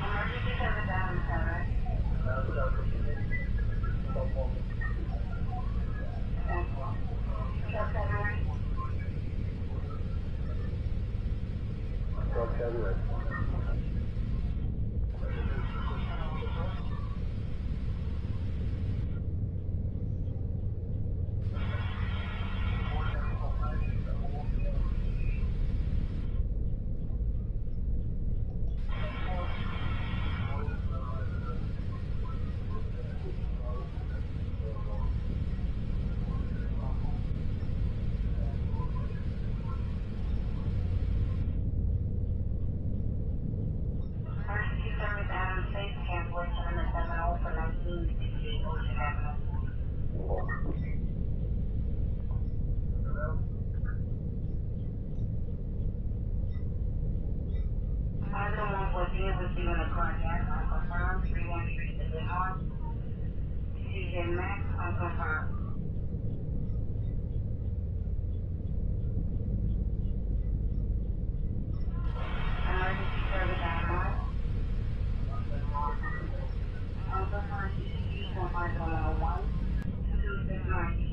Emergency service Adam Center. Truck February. Emergency service Adam Chase, cancellation in the 70 for 1968 Ocean Avenue. Either 114 receiving a cardiac unconfirmed, 313 is in on. CJ Max unconfirmed. Emergency service Adam. Unconfirmed ECG confirmed on 101. 269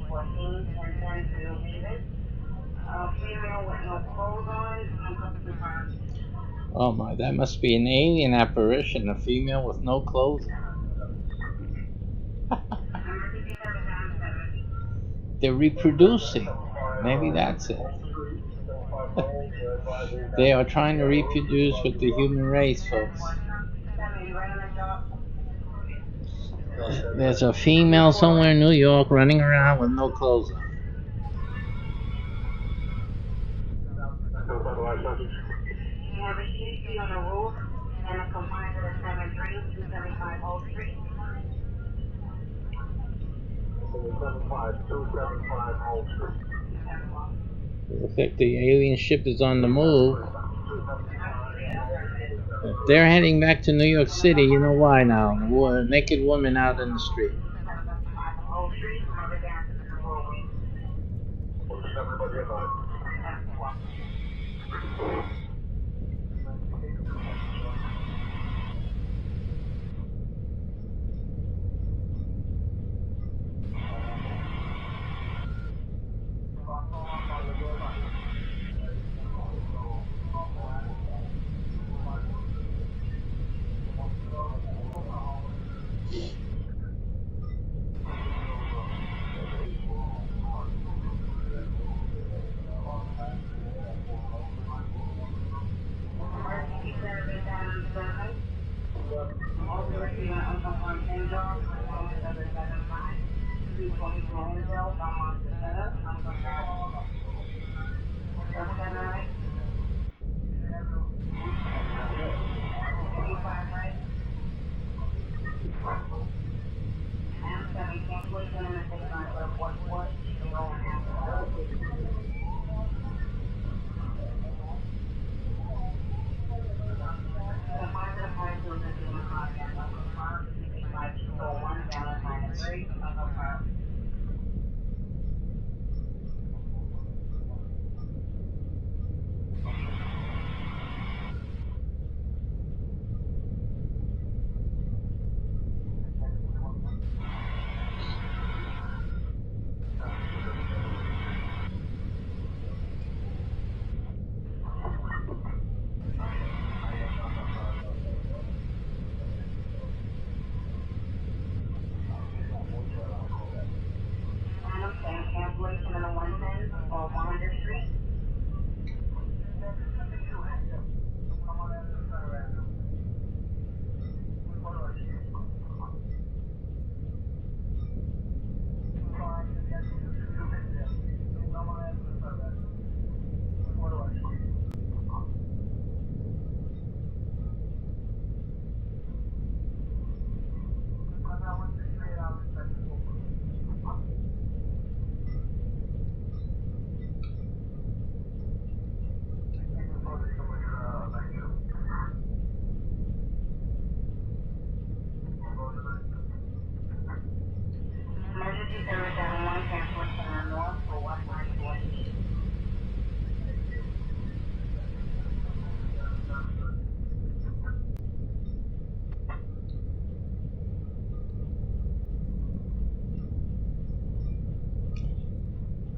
and 10 to leave it. Female with no clothes on, unconfirmed. Oh my, that must be an alien apparition, a female with no clothes. Emergency service Adam 7. They're reproducing. Maybe that's it. They are trying to reproduce with the human race, folks. There's a female somewhere in New York running around with no clothes on. You have a EC on the roof and a complaint of 73 275 Oak Street. It looks like the alien ship is on the move. If they're heading back to New York City, you know why now. A naked woman out in the street.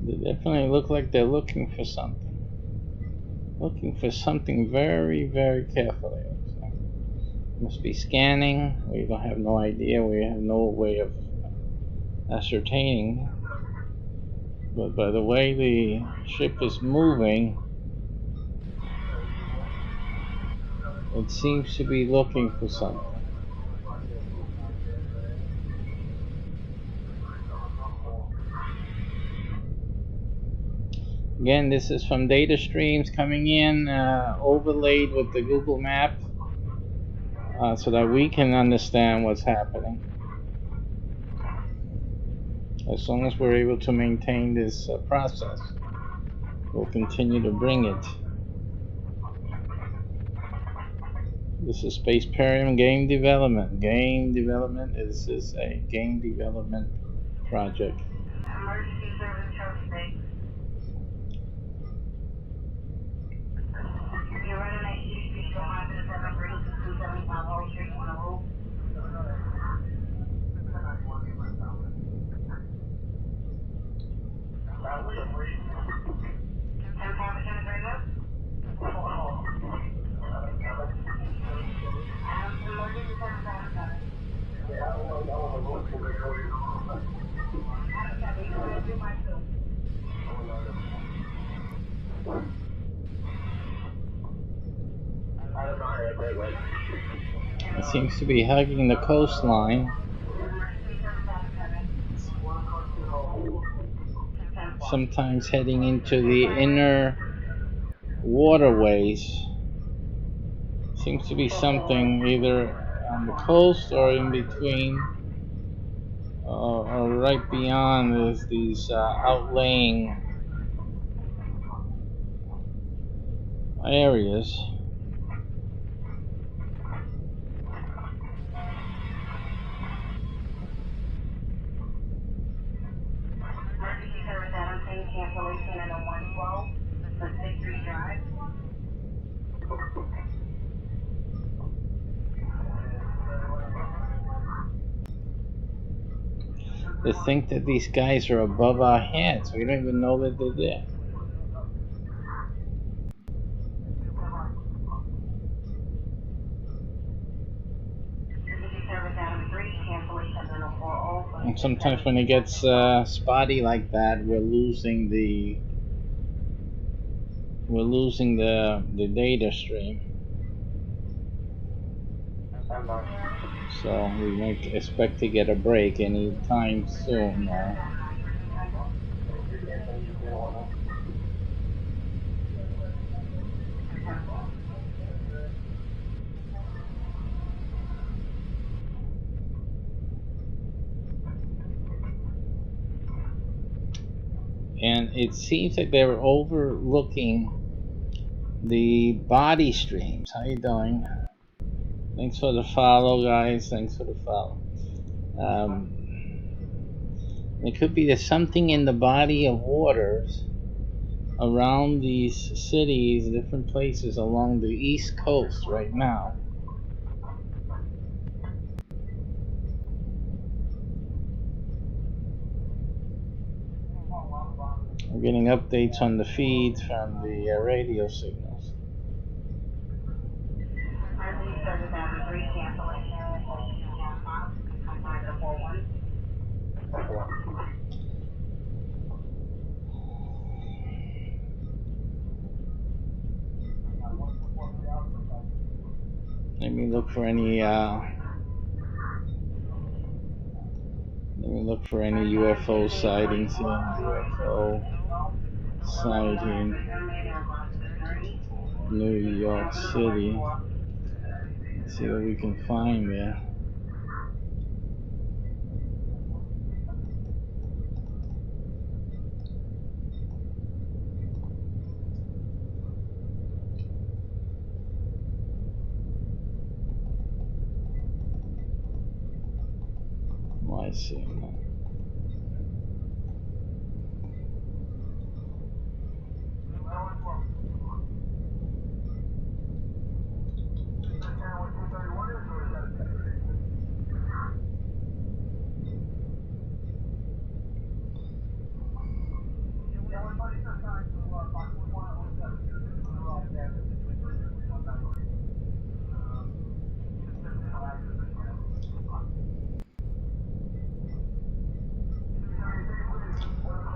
They definitely look like they're looking for something. Looking for something very, very carefully. Must be scanning. We don't have no idea. We have no way of ascertaining. But by the way the ship is moving, it seems to be looking for something. Again, this is from data streams coming in, overlaid with the Google map, so that we can understand what's happening. As long as we're able to maintain this process, we'll continue to bring it. This is SPACEPERIUM game development. Game development is a game development project. Emergency service Church. You're running at East Street, go on to the 7 Bridge, 275 Wall Street on the roof. It seems to be hugging the coastline. Sometimes heading into the inner waterways. Seems to be something either on the coast or in between right beyond is these outlying areas. Emergency service Adam saying cancellation at 112 for 63 Drive. To think that these guys are above our heads. We don't even know that they're there. Emergency service Adam 3, cancellation at 140 for And sometimes when it gets spotty like that, we're losing the data stream. So we might expect to get a break any time soon. And it seems like they're overlooking the body streams. How you doing? Thanks for the follow, guys. Thanks for the follow. It could be there's something in the body of waters around these cities, different places along the East Coast right now. We're getting updates on the feeds from the radio signals. Emergency service Adam 3, cancellation at 41. Let me look for any UFO sightings here. UFO sighting, New York City. Let's see what we can find there. I see.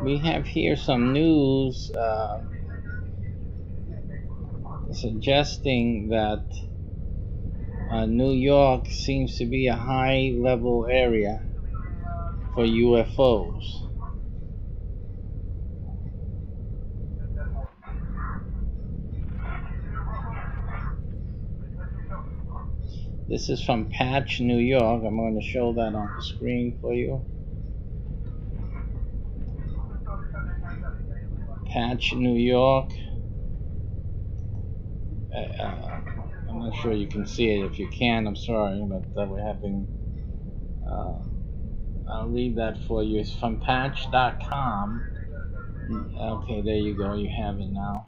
We have here some news suggesting that New York seems to be a high-level area for UFOs. This is from Patch, New York. I'm going to show that on the screen for you. Patch, New York. I'm not sure you can see it. If you can, I'm sorry, but we're having... I'll read that for you. It's from patch.com. Okay, there you go. You have it now.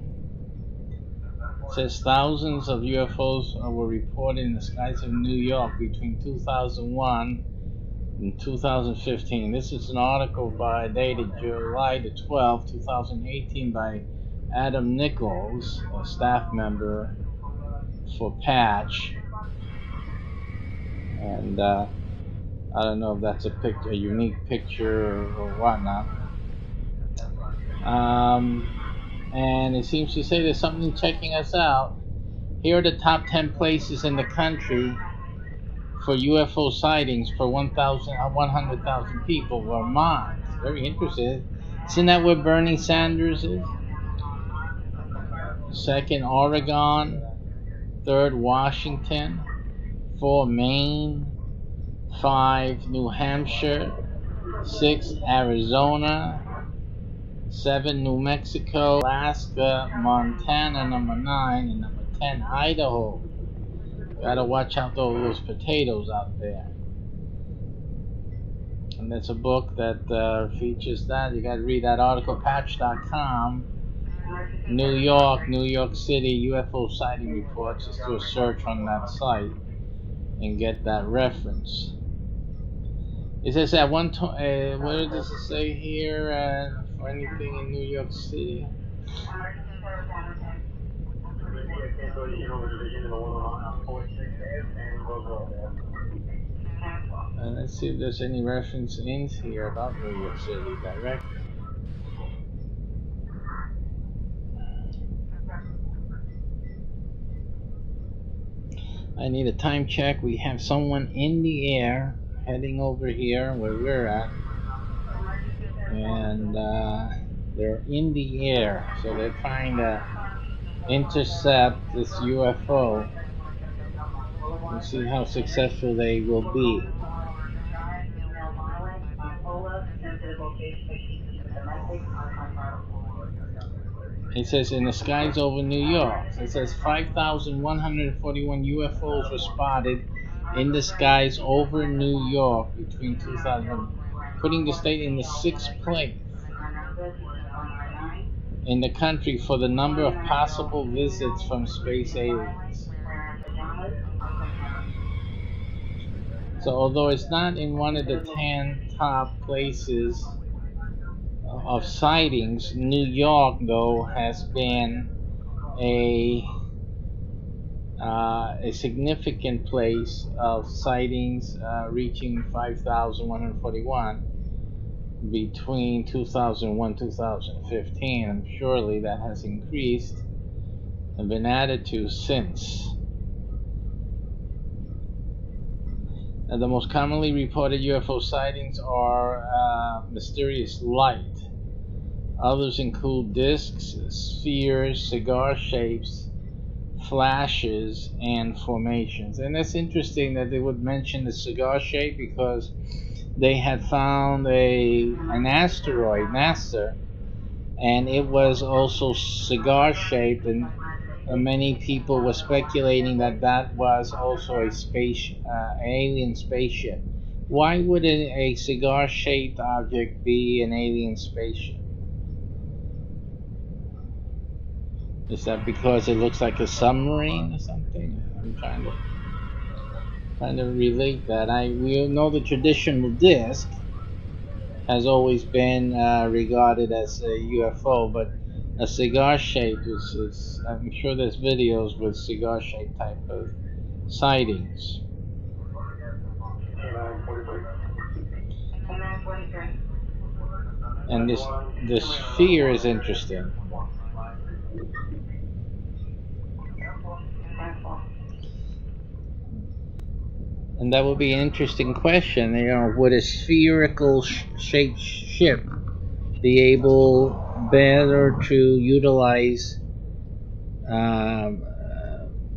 It says thousands of UFOs were reported in the skies of New York between 2001 and 2015. This is an article dated July the 12th, 2018 by Adam Nichols, a staff member for Patch. And I don't know if that's a unique picture or whatnot. And it seems to say there's something checking us out. Here are the top 10 places in the country for UFO sightings per 100,000 people. Vermont, very interested. Isn't that where Bernie Sanders is? Second, Oregon. Third, Washington. 4, Maine. 5, New Hampshire. 6 Arizona, 7 New Mexico, Alaska, Montana number 9, and number 10 Idaho. Gotta watch out those potatoes out there. And there's a book that features that. You gotta read that article, patch.com. New York City UFO sighting reports. Just do a search on that site and get that reference. It says at one time, what does it say here for anything in New York City? Let's see if there's any reference in here about New York City directly. I need a time check. We have someone in the air heading over here where we're at, and they're in the air, so they're trying to intercept this UFO and see how successful they will be. It says in the skies over New York. It says 5,141 UFOs were spotted in the skies over New York between 2000, putting the state in the 6th place in the country for the number of possible visits from space aliens. So although it's not in one of the 10 top places of sightings, New York though has been a significant place of sightings, reaching 5,141 between 2001 and 2015, and surely that has increased and been added to since. And the most commonly reported UFO sightings are mysterious light. Others include discs, spheres, cigar shapes, flashes, and formations. And it's interesting that they would mention the cigar shape because they had found an asteroid, NASA, and it was also cigar shaped, and many people were speculating that that was also a alien spaceship. Why would a cigar shaped object be an alien spaceship? Is that because it looks like a submarine or something? I'm trying to relate that. We know the traditional disc has always been regarded as a UFO, but a cigar shape is I'm sure there's videos with cigar shape type of sightings. And this sphere is interesting. And that would be an interesting question. You know, would a spherical shaped ship be able better to utilize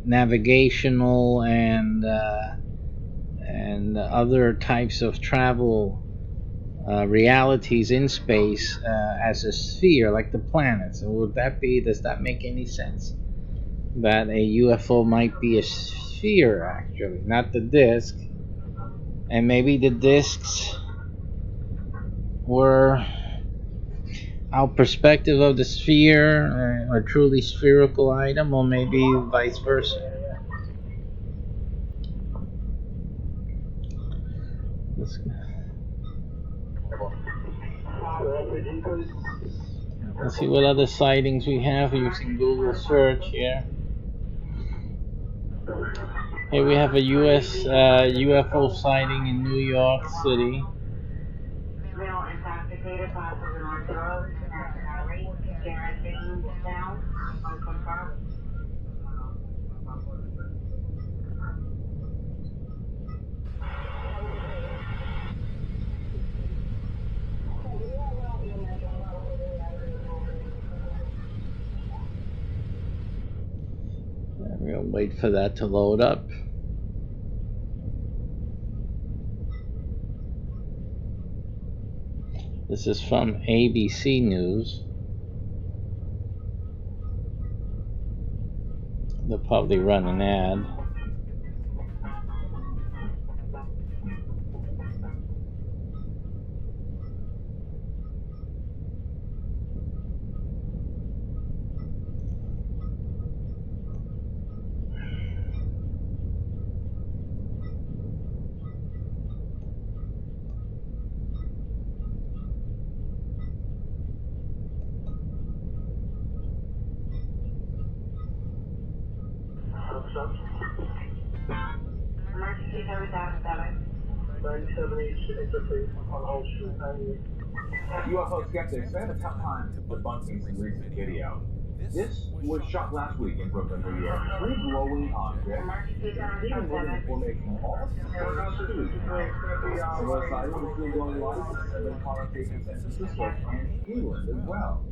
navigational and other types of travel realities in space as a sphere, like the planets? And would that be? Does that make any sense? That a UFO might be a sphere, actually, not the disk, and maybe the disks were our perspective of the sphere, a truly spherical item, or maybe vice versa. Let's see what other sightings we have using Google search here. Here we have a US UFO sighting in New York City. Male intoxicated, possibly on drugs, nationality, guaranteeing down, unconfirmed. We'll wait for that to load up. This is from ABC News. They'll probably run an ad. Emergency service out of 7. UFO skeptics have a tough time debunking some recent video. This was shot last week in Brooklyn, New York. Three glowing objects Emergency service seen out in of the 7. formation all two. Similar sightings between glowing lights and then calling cases in San Francisco and England as well.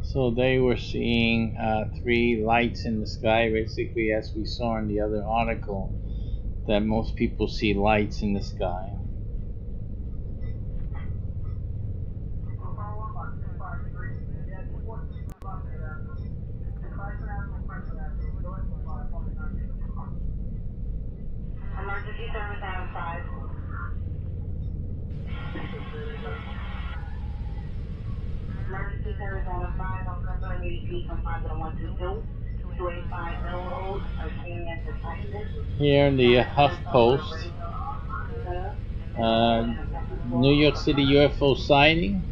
So they were seeing 3 lights in the sky, basically, as we saw in the other article, that most people see lights in the sky. Emergency service out of 5. Emergency service out of 5. I'm confirming repeat from 50122. 285 Mill are seen at the site. Here in the HuffPost, New York City UFO sighting.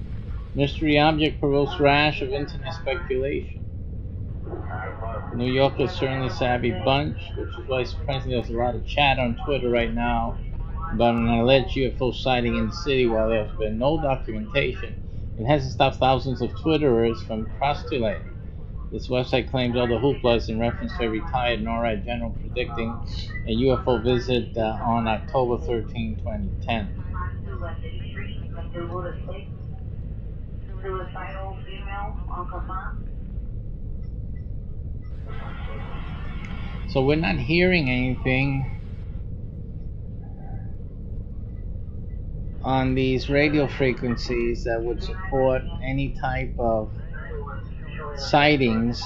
Mystery object provokes rash of internet speculation. New Yorkers certainly savvy bunch, which is why surprisingly there's a lot of chat on Twitter right now about an alleged UFO sighting in the city while there has been no documentation. It hasn't stopped thousands of Twitterers from postulating. This website claims all the hooplas in reference to a retired NORAD general predicting a UFO visit on October 13, 2010. Suicidal female unconfirmed. So we're not hearing anything on these radio frequencies that would support any type of sightings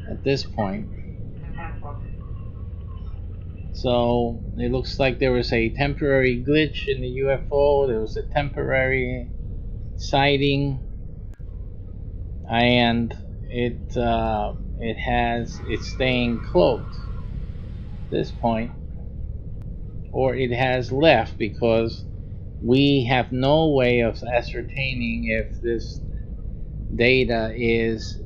at this point. So it looks like there was a temporary glitch in the UFO. There was a temporary sighting, and it's staying cloaked at this point, or it has left, because we have no way of ascertaining if this data is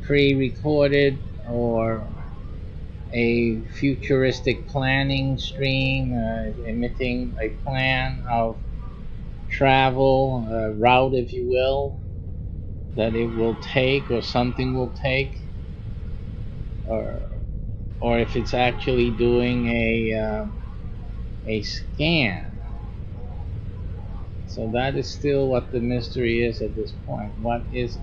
pre-recorded or a futuristic planning stream emitting a plan of travel, route if you will, that it will take or something will take, or if it's actually doing a scan. So that is still what the mystery is at this point. What is it?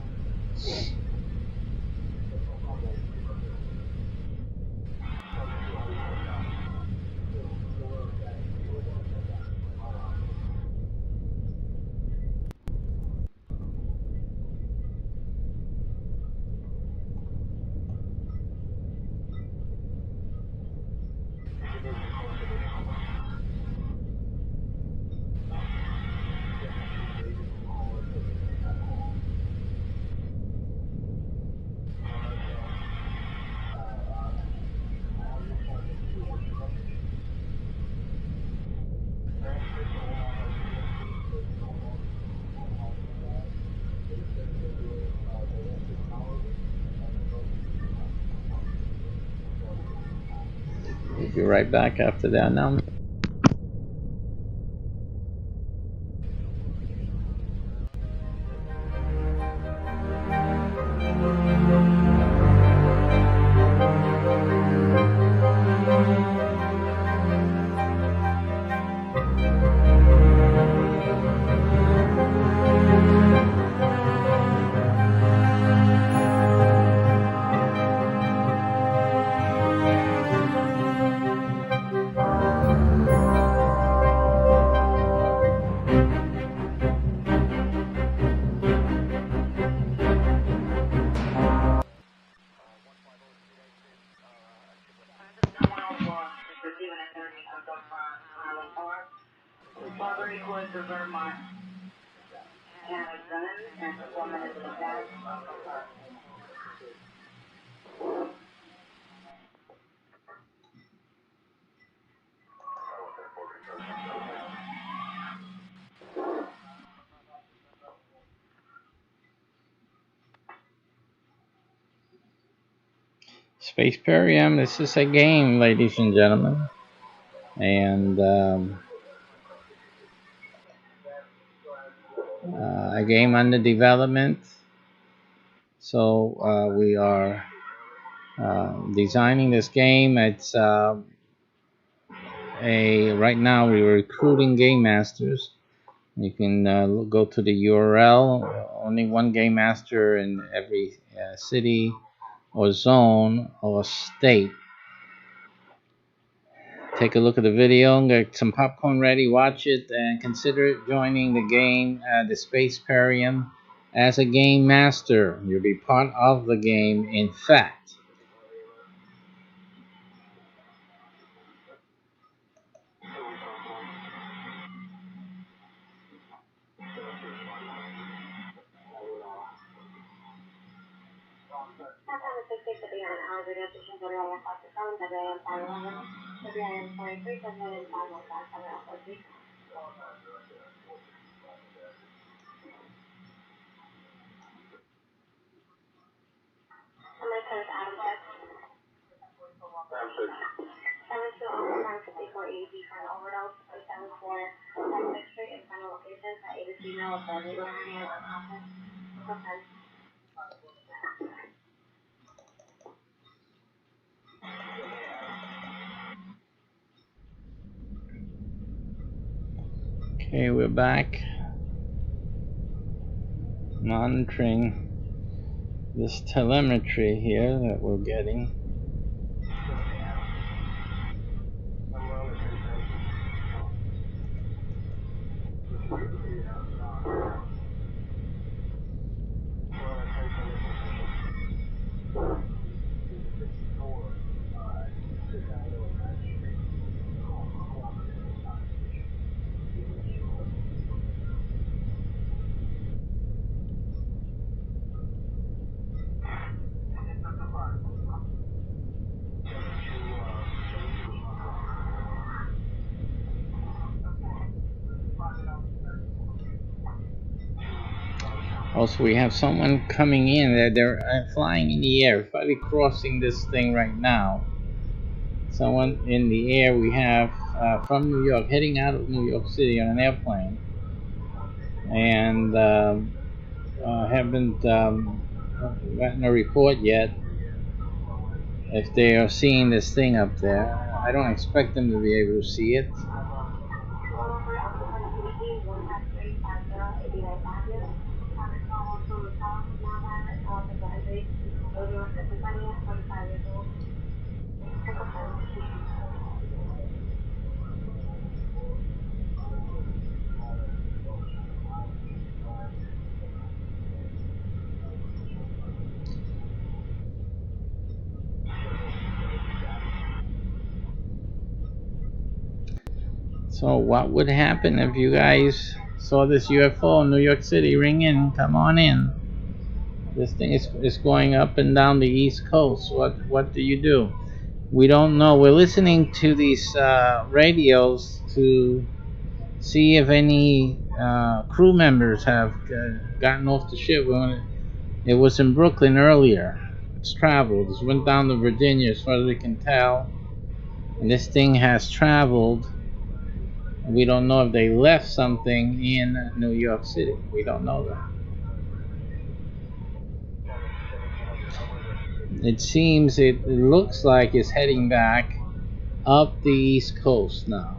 We'll be right back after that announcement. Robbery was the Vermont. And a gun and 4 minutes of that. SPACEPERIUM, this is a game, ladies and gentlemen. And a game under development. So we are designing this game. It's right now we're recruiting game masters. You can go to the URL. Only one game master in every city or zone or state. Take a look at the video, get some popcorn ready, watch it, and consider joining the game, the SPACEPERIUM, as a game master. You'll be part of the game, in fact. Okay, we're back. Monitoring this telemetry here that we're getting. Also, we have someone coming in. They're flying in the air, probably crossing this thing right now. Someone in the air we have from New York, heading out of New York City on an airplane. And haven't gotten a report yet if they are seeing this thing up there. I don't expect them to be able to see it. So what would happen if you guys saw this UFO in New York City? Ring in, come on in. This thing is going up and down the East Coast. What do you do? We don't know. We're listening to these radios to see if any crew members have gotten off the ship. It was in Brooklyn earlier. It's traveled. It went down to Virginia as far as we can tell. And this thing has traveled. We don't know if they left something in New York City. We don't know that. It seems, it looks like it's heading back up the East Coast now.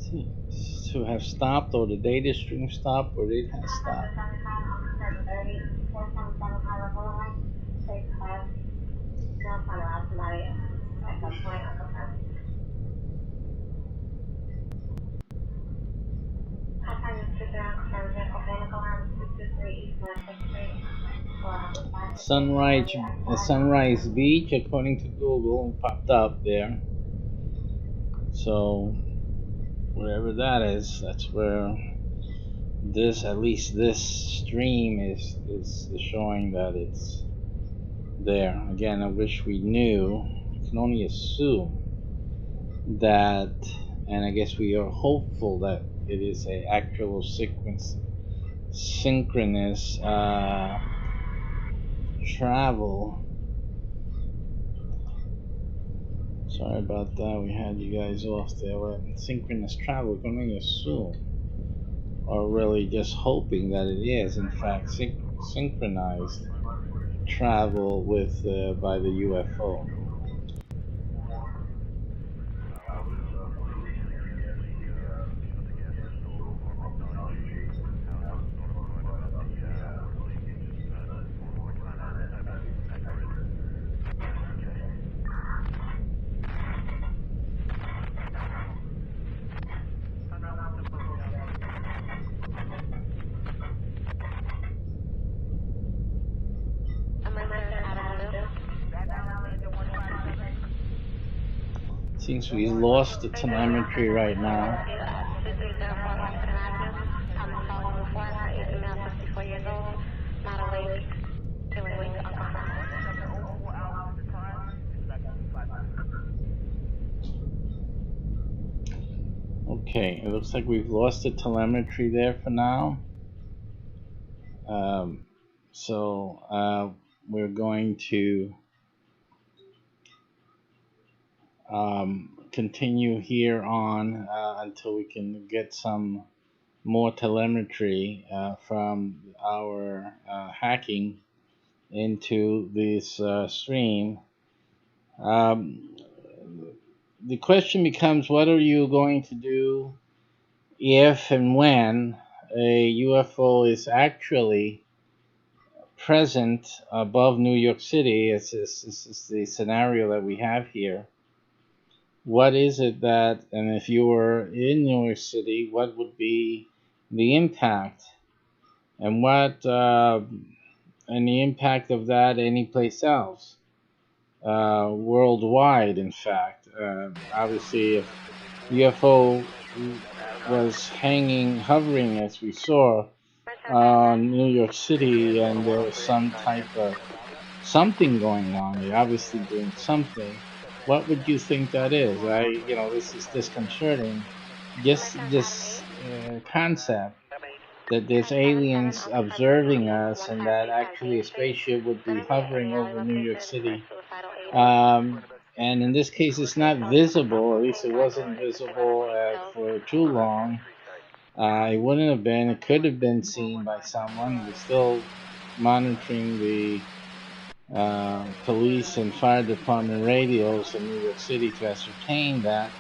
to have stopped, or the data stream stopped, or it has stopped. Sunrise Beach, according to Google, popped up there. So wherever that is, that's where at least this stream is showing that it's there. Again, I wish we knew. We can only assume that, and I guess we are hopeful that it is a actual synchronous travel. Sorry about that. We had you guys off there. Synchronous travel, we can only assume, or really just hoping that it is in fact synchronized travel with by the UFO. Seems we lost the telemetry right now. Okay, it looks like we've lost the telemetry there for now. So we're going to continue here on until we can get some more telemetry from our hacking into this stream. The question becomes, what are you going to do if and when a UFO is actually present above New York City? This is the scenario that we have here. What is it that, and if you were in New York City, what would be the impact, and what and the impact of that anyplace else worldwide? In fact, obviously, if UFO was hovering, as we saw on New York City, and there was some type of something going on, they're obviously doing something. What would you think that is? This is disconcerting. Just this concept that there's aliens observing us, and that actually a spaceship would be hovering over New York City. And in this case, it's not visible. At least it wasn't visible for too long. It wouldn't have been. It could have been seen by someone. We're still monitoring the police and fire department radios in New York City to ascertain that.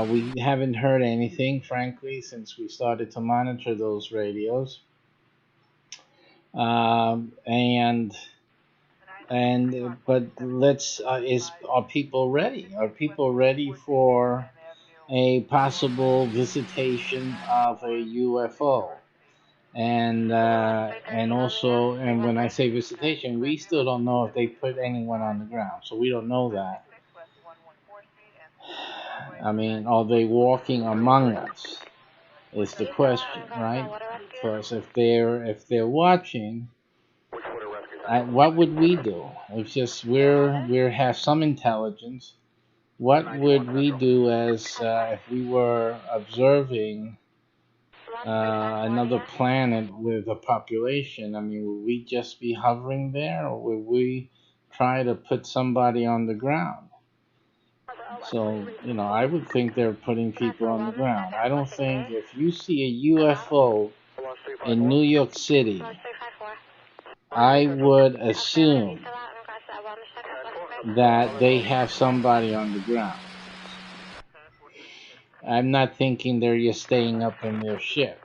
We haven't heard anything, frankly, since we started to monitor those radios. But are people ready? Are people ready for a possible visitation of a UFO? And also, and when I say visitation, we still don't know if they put anyone on the ground, so we don't know that. I mean, are they walking among us? Is the question, right? Because if they're watching, what would we do? It's just we have some intelligence. What would we do as if we were observing another planet with a population? I mean, would we just be hovering there, or would we try to put somebody on the ground? So, I would think they're putting people on the ground. I don't think if you see a UFO in New York City, I would assume that they have somebody on the ground. I'm not thinking they're just staying up in their ship.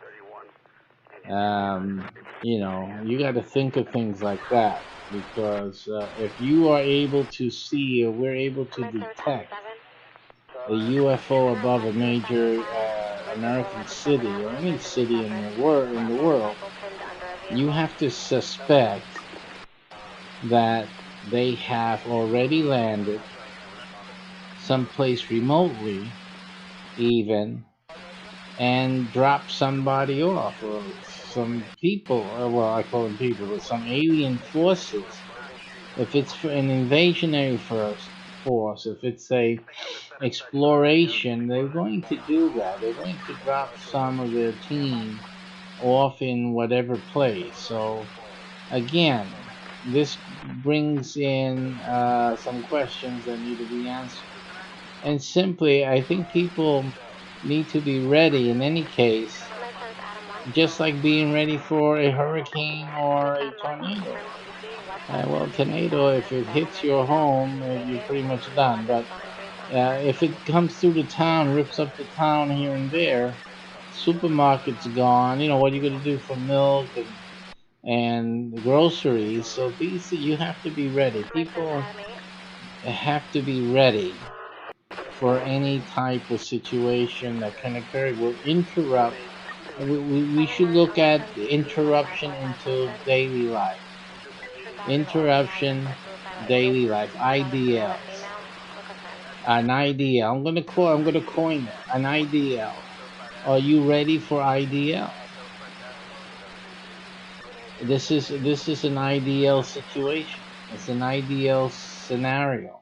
You know, you got to think of things like that, because if you are able to see, or we're able to detect a UFO above a major American city or any city in the world, you have to suspect that they have already landed someplace remotely, even, and drop somebody off, or some people, well, I call them people, but some alien forces. If it's for an invasionary force, if it's a exploration, they're going to do that. They're going to drop some of their team off in whatever place. So again, this brings in some questions that need to be answered. And simply, I think people need to be ready in any case, just like being ready for a hurricane or a tornado. Well, tornado, if it hits your home, you're pretty much done. But if it comes through the town, rips up the town here and there, supermarket's gone. You know, what are you going to do for milk and groceries? So these, you have to be ready. People have to be ready for any type of situation that can occur. It will interrupt. We should look at the interruption into daily life. Interruption, daily life, IDLs. An IDL. I'm gonna coin it. An IDL. Are you ready for IDL? This is an IDL situation. It's an IDL scenario.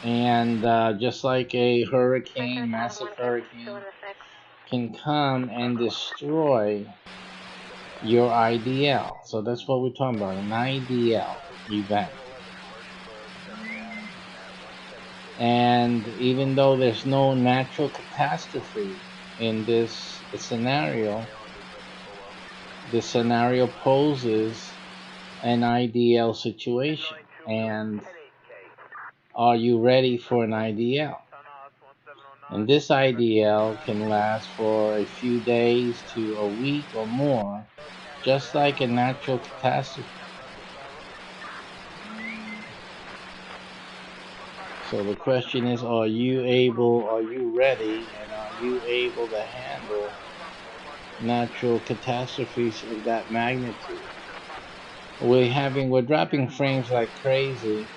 And just like a hurricane, massive hurricane, can come and destroy your IDL. So that's what we're talking about, an IDL event. And even though there's no natural catastrophe in this scenario, the scenario poses an IDL situation. And are you ready for an IDL? And this IDL can last for a few days to a week or more, just like a natural catastrophe. So the question is, are you ready, and are you able to handle natural catastrophes of that magnitude? We're dropping frames like crazy.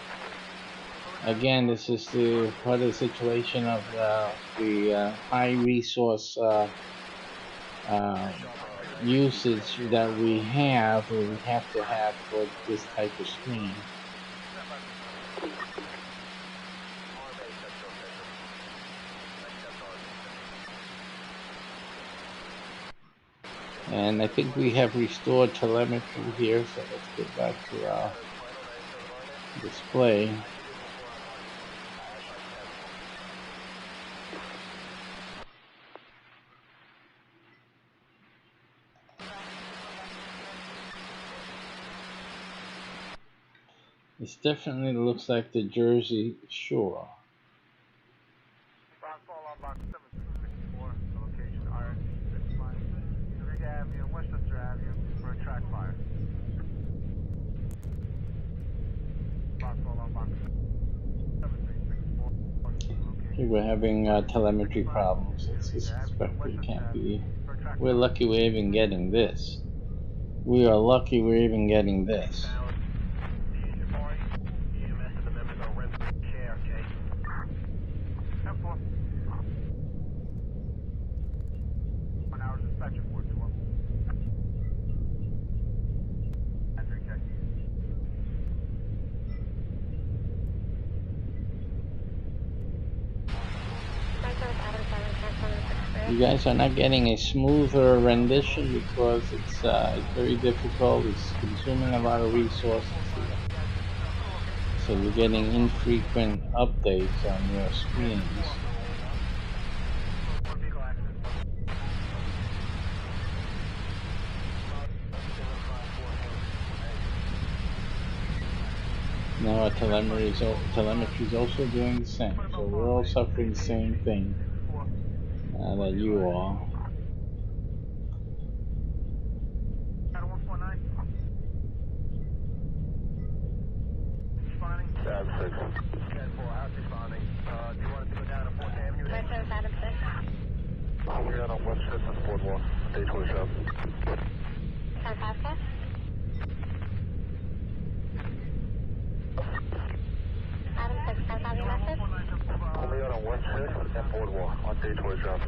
Again, this is the part of the situation of the high resource usage that we have, or we have to have for this type of screen. And I think we have restored telemetry here, so let's get back to our display. It definitely looks like the Jersey Shore. Okay, we're having telemetry problems. It's suspected. It can't be. We're lucky we're even getting this. We are lucky we're even getting this. You guys are not getting a smoother rendition because it's very difficult. It's consuming a lot of resources here. So you're getting infrequent updates on your screens. Now our telemetry is also doing the same. So we're all suffering the same thing that you are. We're out on West 5th and Boardwalk, day 27. Only out on West 5th and Boardwalk on day 27.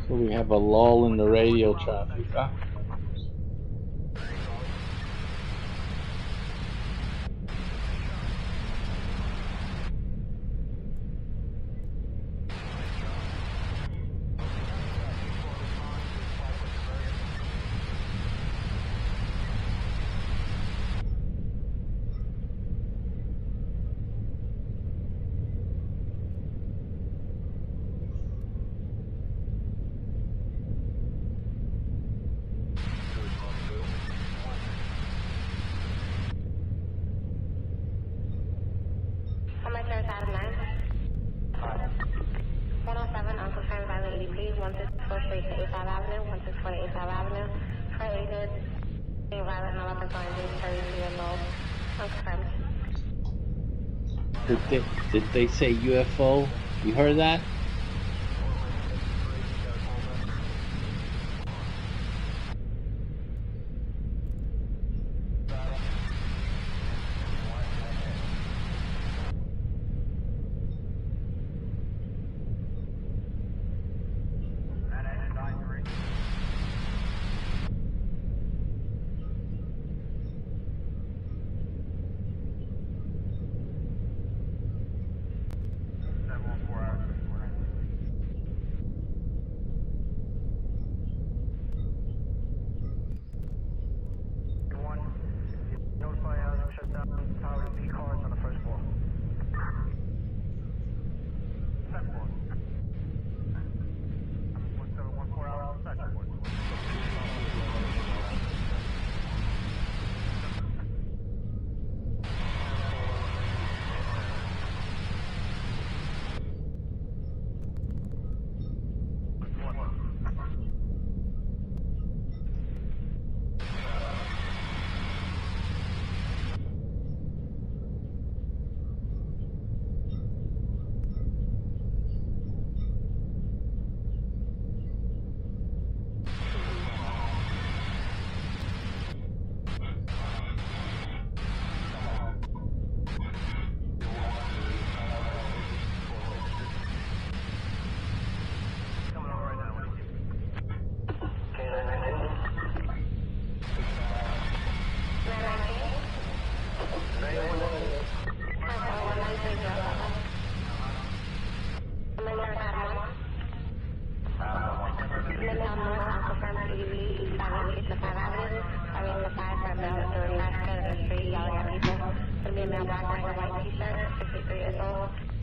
So we have a lull in the radio traffic. Huh? Did they say UFO? You heard that?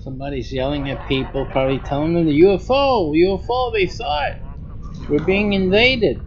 Somebody's yelling at people, probably telling them the UFO, UFO, they saw it. We're being invaded.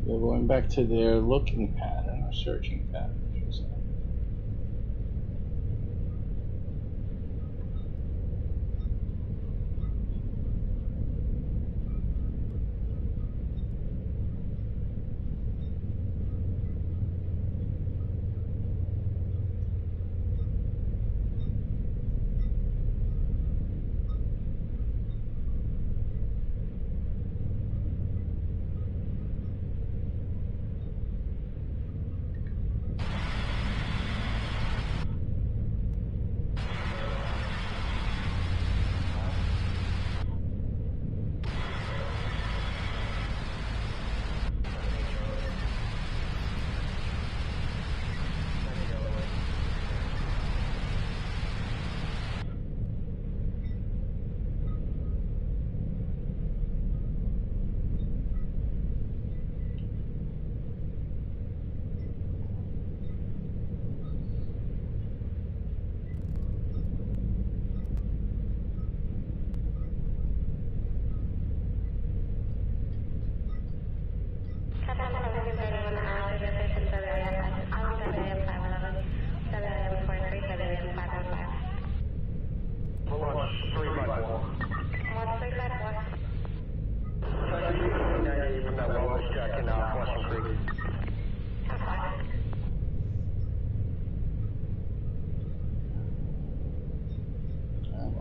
They're going back to their looking pattern or searching pattern, I should say.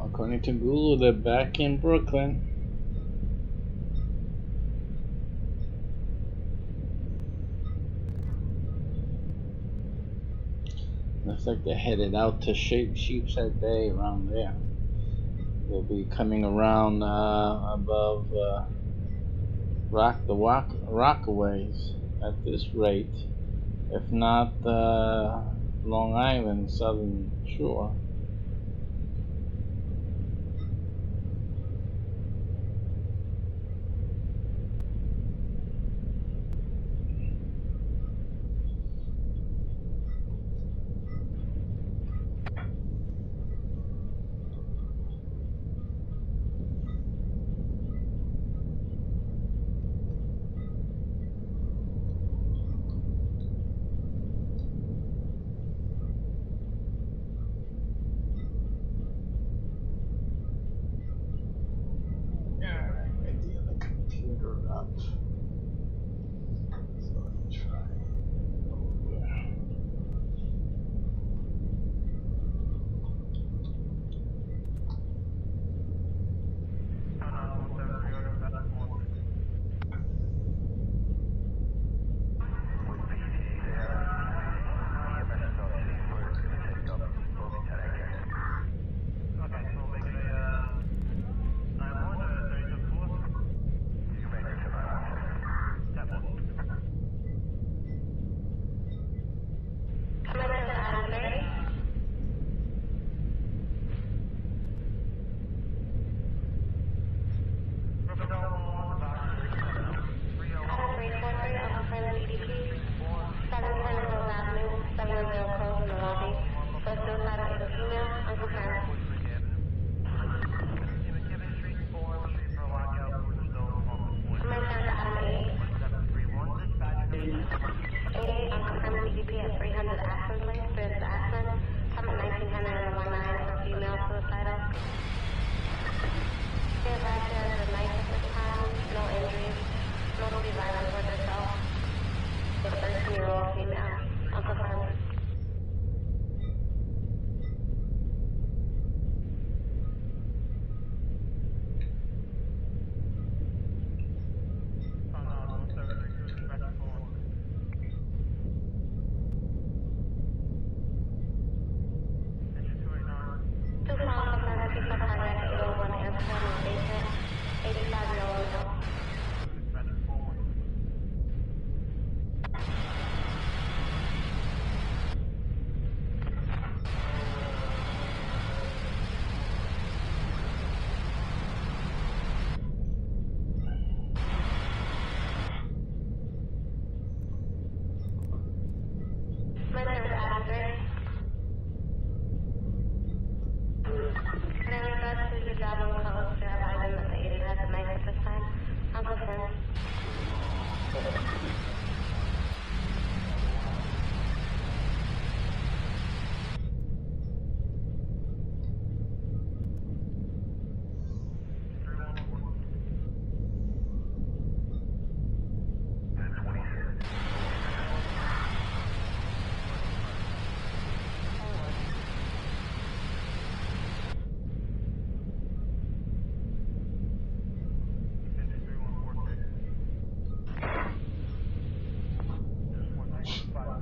According to Google, they're back in Brooklyn. Looks like they're headed out to Sheepshead Bay around there. They'll be coming around above Rockaways at this rate, if not Long Island Southern Shore.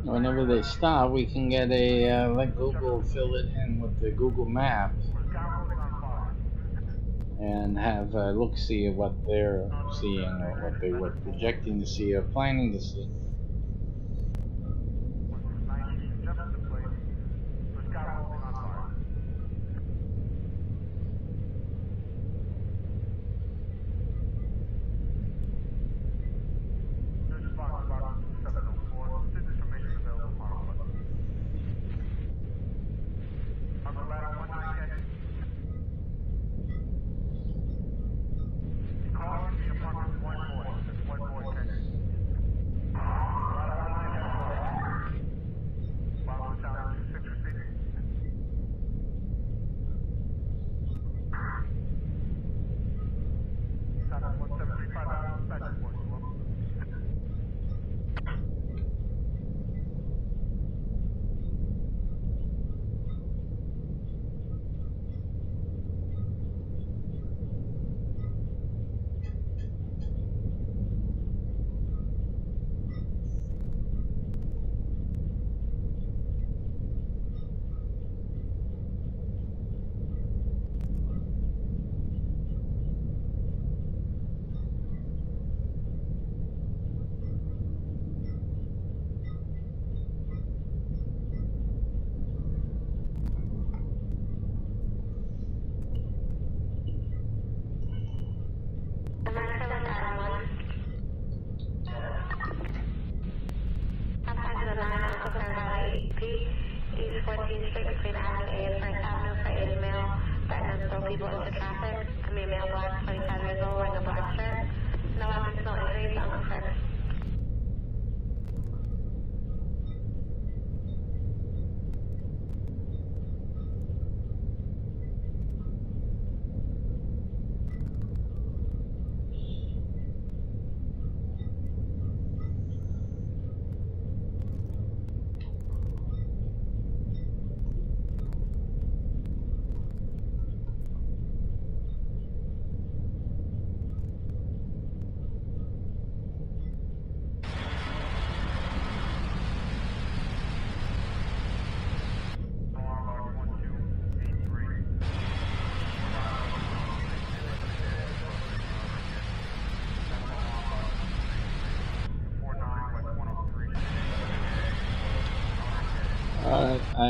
whenever they stop, we can get a let Google fill it in with the Google Map and have a look-see of what they're seeing or what they were projecting to see or planning to see.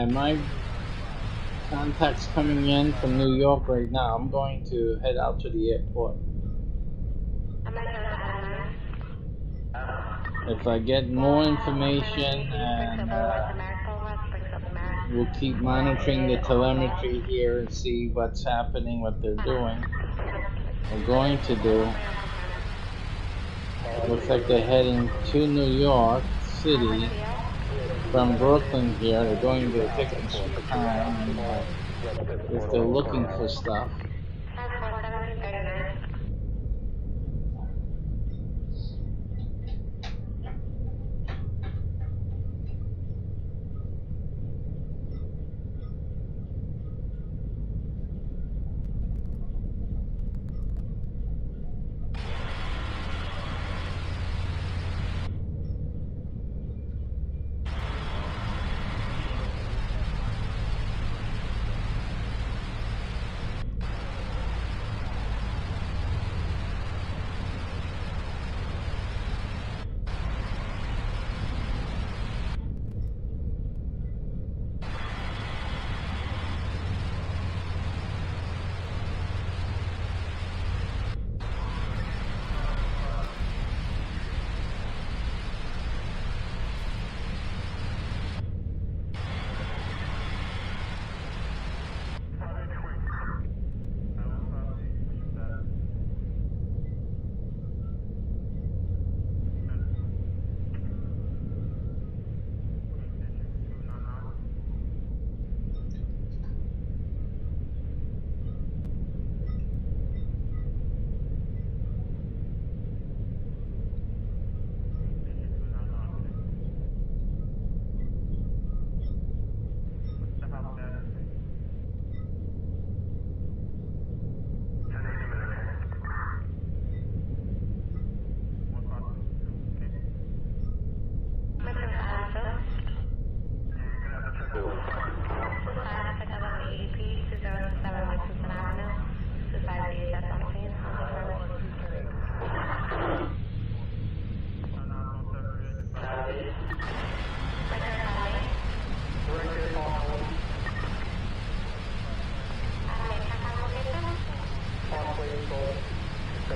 My contact's coming in from New York right now. I'm going to head out to the airport. If I get more information, and we'll keep monitoring the telemetry here and see what's happening, what they're doing, or going to do. Looks like they're heading to New York City from Brooklyn here. They're going to take some time, and if they're looking for stuff.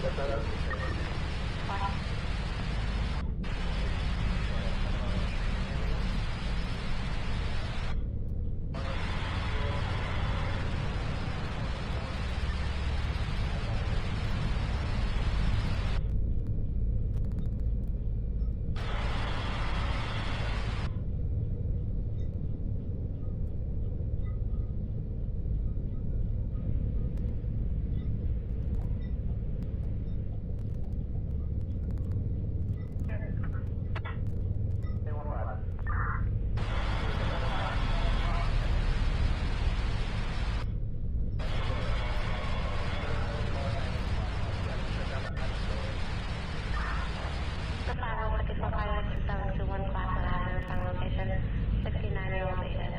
The 506 pilot 2721 Claflin Avenue, final location, 69 year old agent.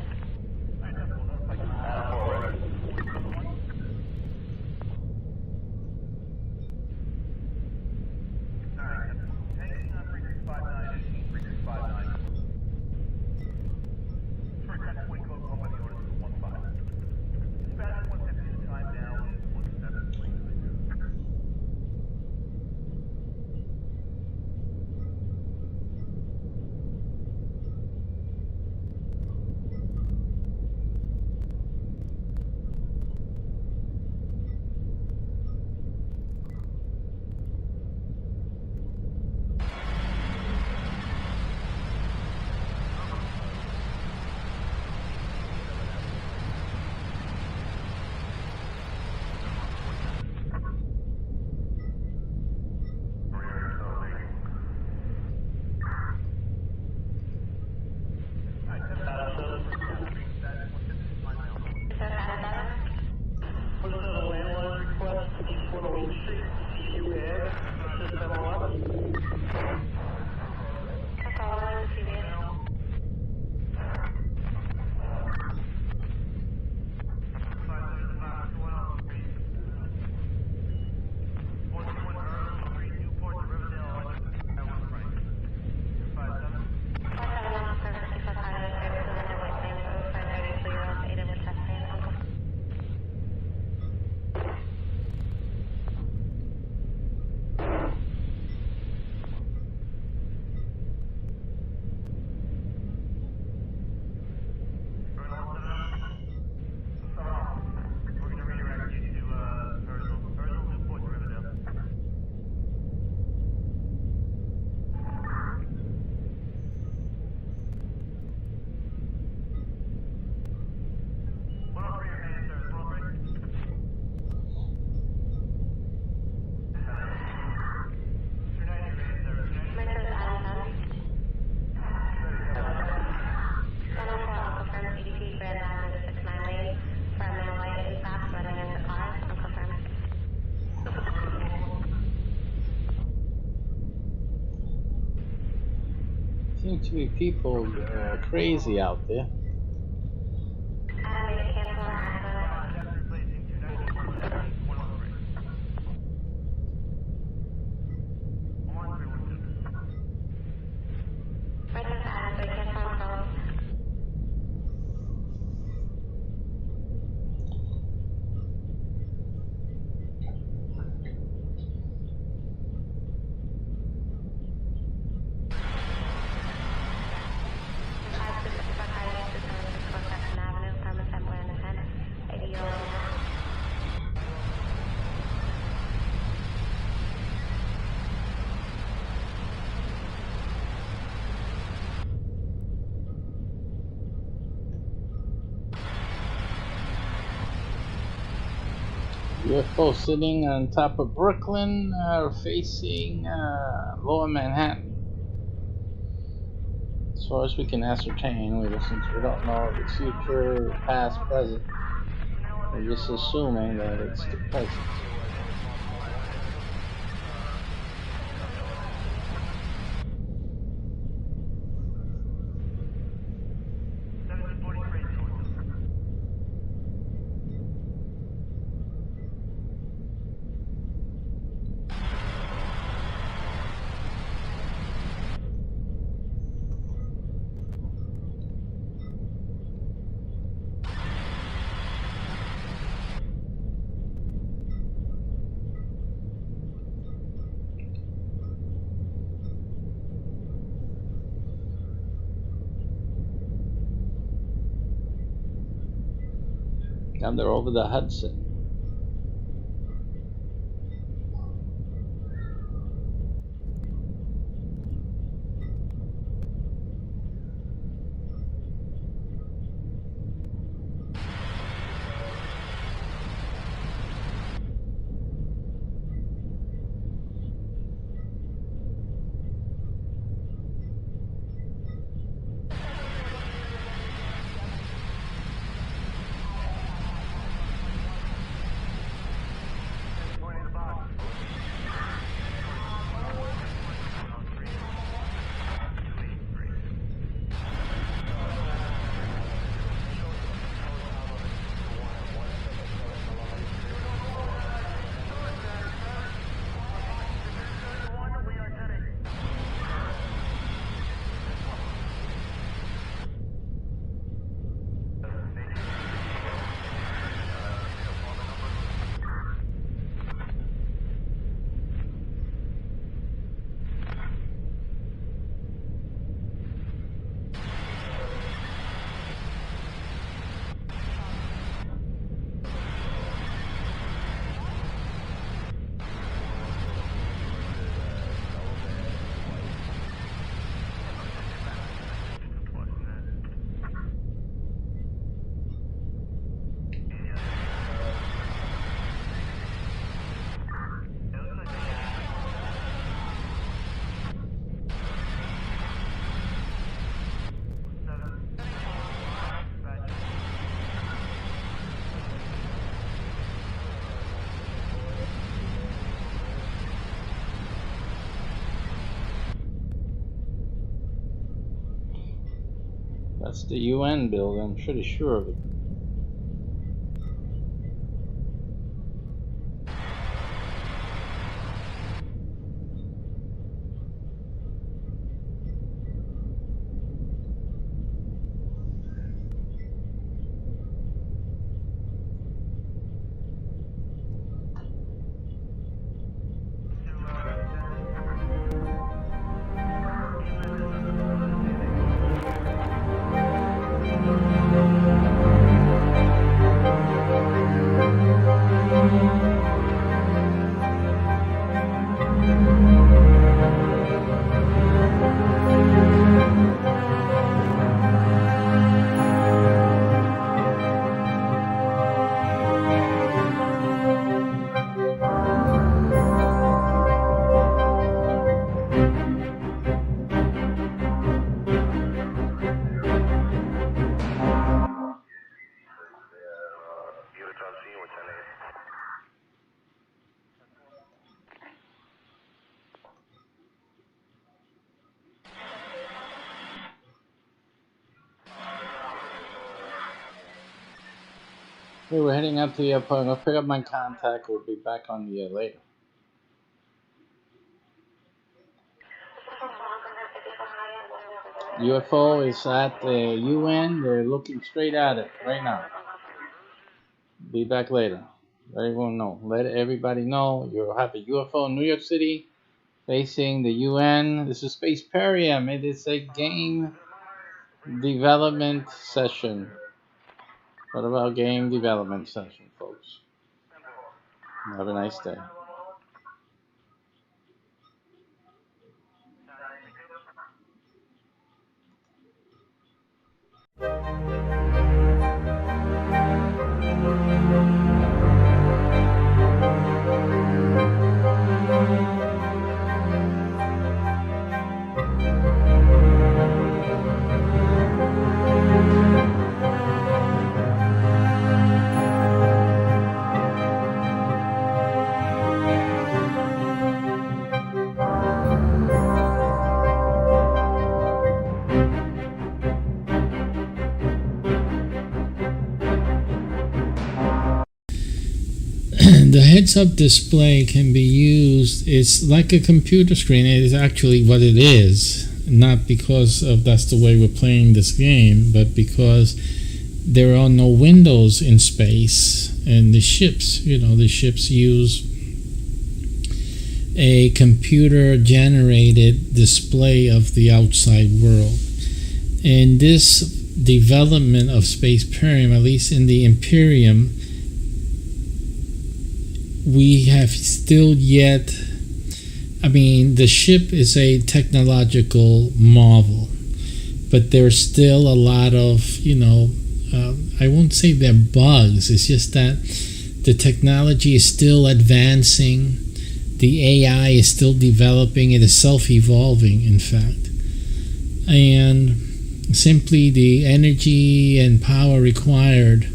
Seem to be people crazy out there. UFO sitting on top of Brooklyn, facing Lower Manhattan. As far as we can ascertain, we don't know if it's future, past, present. We're just assuming that it's the present. Down there over the Hudson. That's the UN building, I'm pretty sure of it. Okay, we're heading up to the airport. I'll pick up my contact. We'll be back on the air later. UFO is at the UN. They're looking straight at it right now. Be back later. Let everyone know. Let everybody know you have a UFO in New York City facing the UN. This is SPACEPERIUM. It is a game development session. What about game development session, folks? Have a nice day. The heads-up display can be used. It's like a computer screen. It is actually what it is, not because of that's the way we're playing this game, but because there are no windows in space, and the ships use a computer-generated display of the outside world. And this development of SPACEPERIUM, at least in the Imperium, we have still yet, I mean, the ship is a technological marvel, but there's still a lot of, I won't say they're bugs, it's just that the technology is still advancing, the AI is still developing, it is self-evolving, in fact. And simply the energy and power required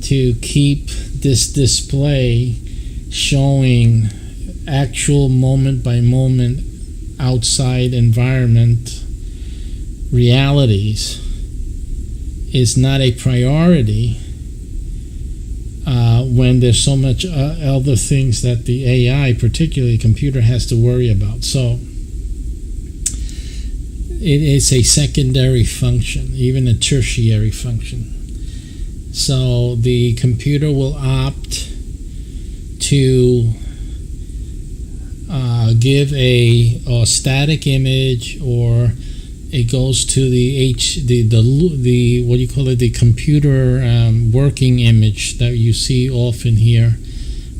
to keep this display showing actual moment by moment outside environment realities is not a priority when there's so much other things that the AI, particularly computer, has to worry about. So it is a secondary function, even a tertiary function. So the computer will opt to give a static image, or it goes to the what do you call it, the computer working image that you see often here.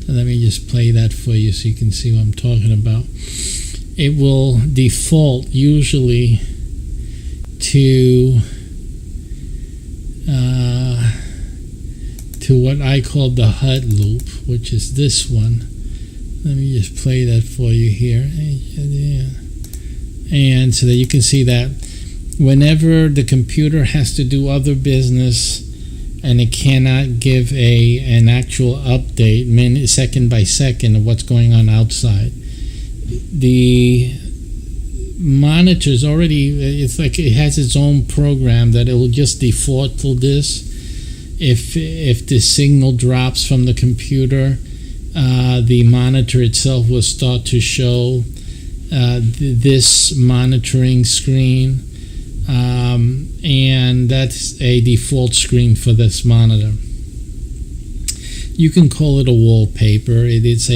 And let me just play that for you so you can see what I'm talking about. It will default usually to what I call the HUD loop, which is this one. Let me just play that for you here. And so that you can see that whenever the computer has to do other business and it cannot give an actual update second by second of what's going on outside, the monitors already, it's like it has its own program that it will just default to this. If the signal drops from the computer, the monitor itself will start to show this monitoring screen, and that's a default screen for this monitor. You can call it a wallpaper. It's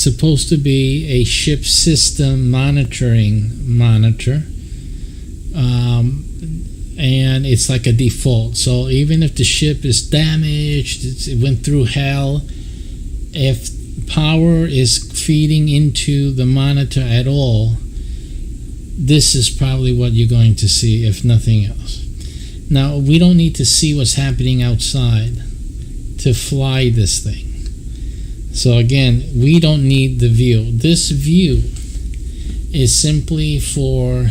supposed to be a ship system monitoring monitor, and it's like a default. So even if the ship is damaged, it went through hell, if power is feeding into the monitor at all, this is probably what you're going to see, if nothing else. Now, we don't need to see what's happening outside to fly this thing. So again, we don't need the view. This view is simply for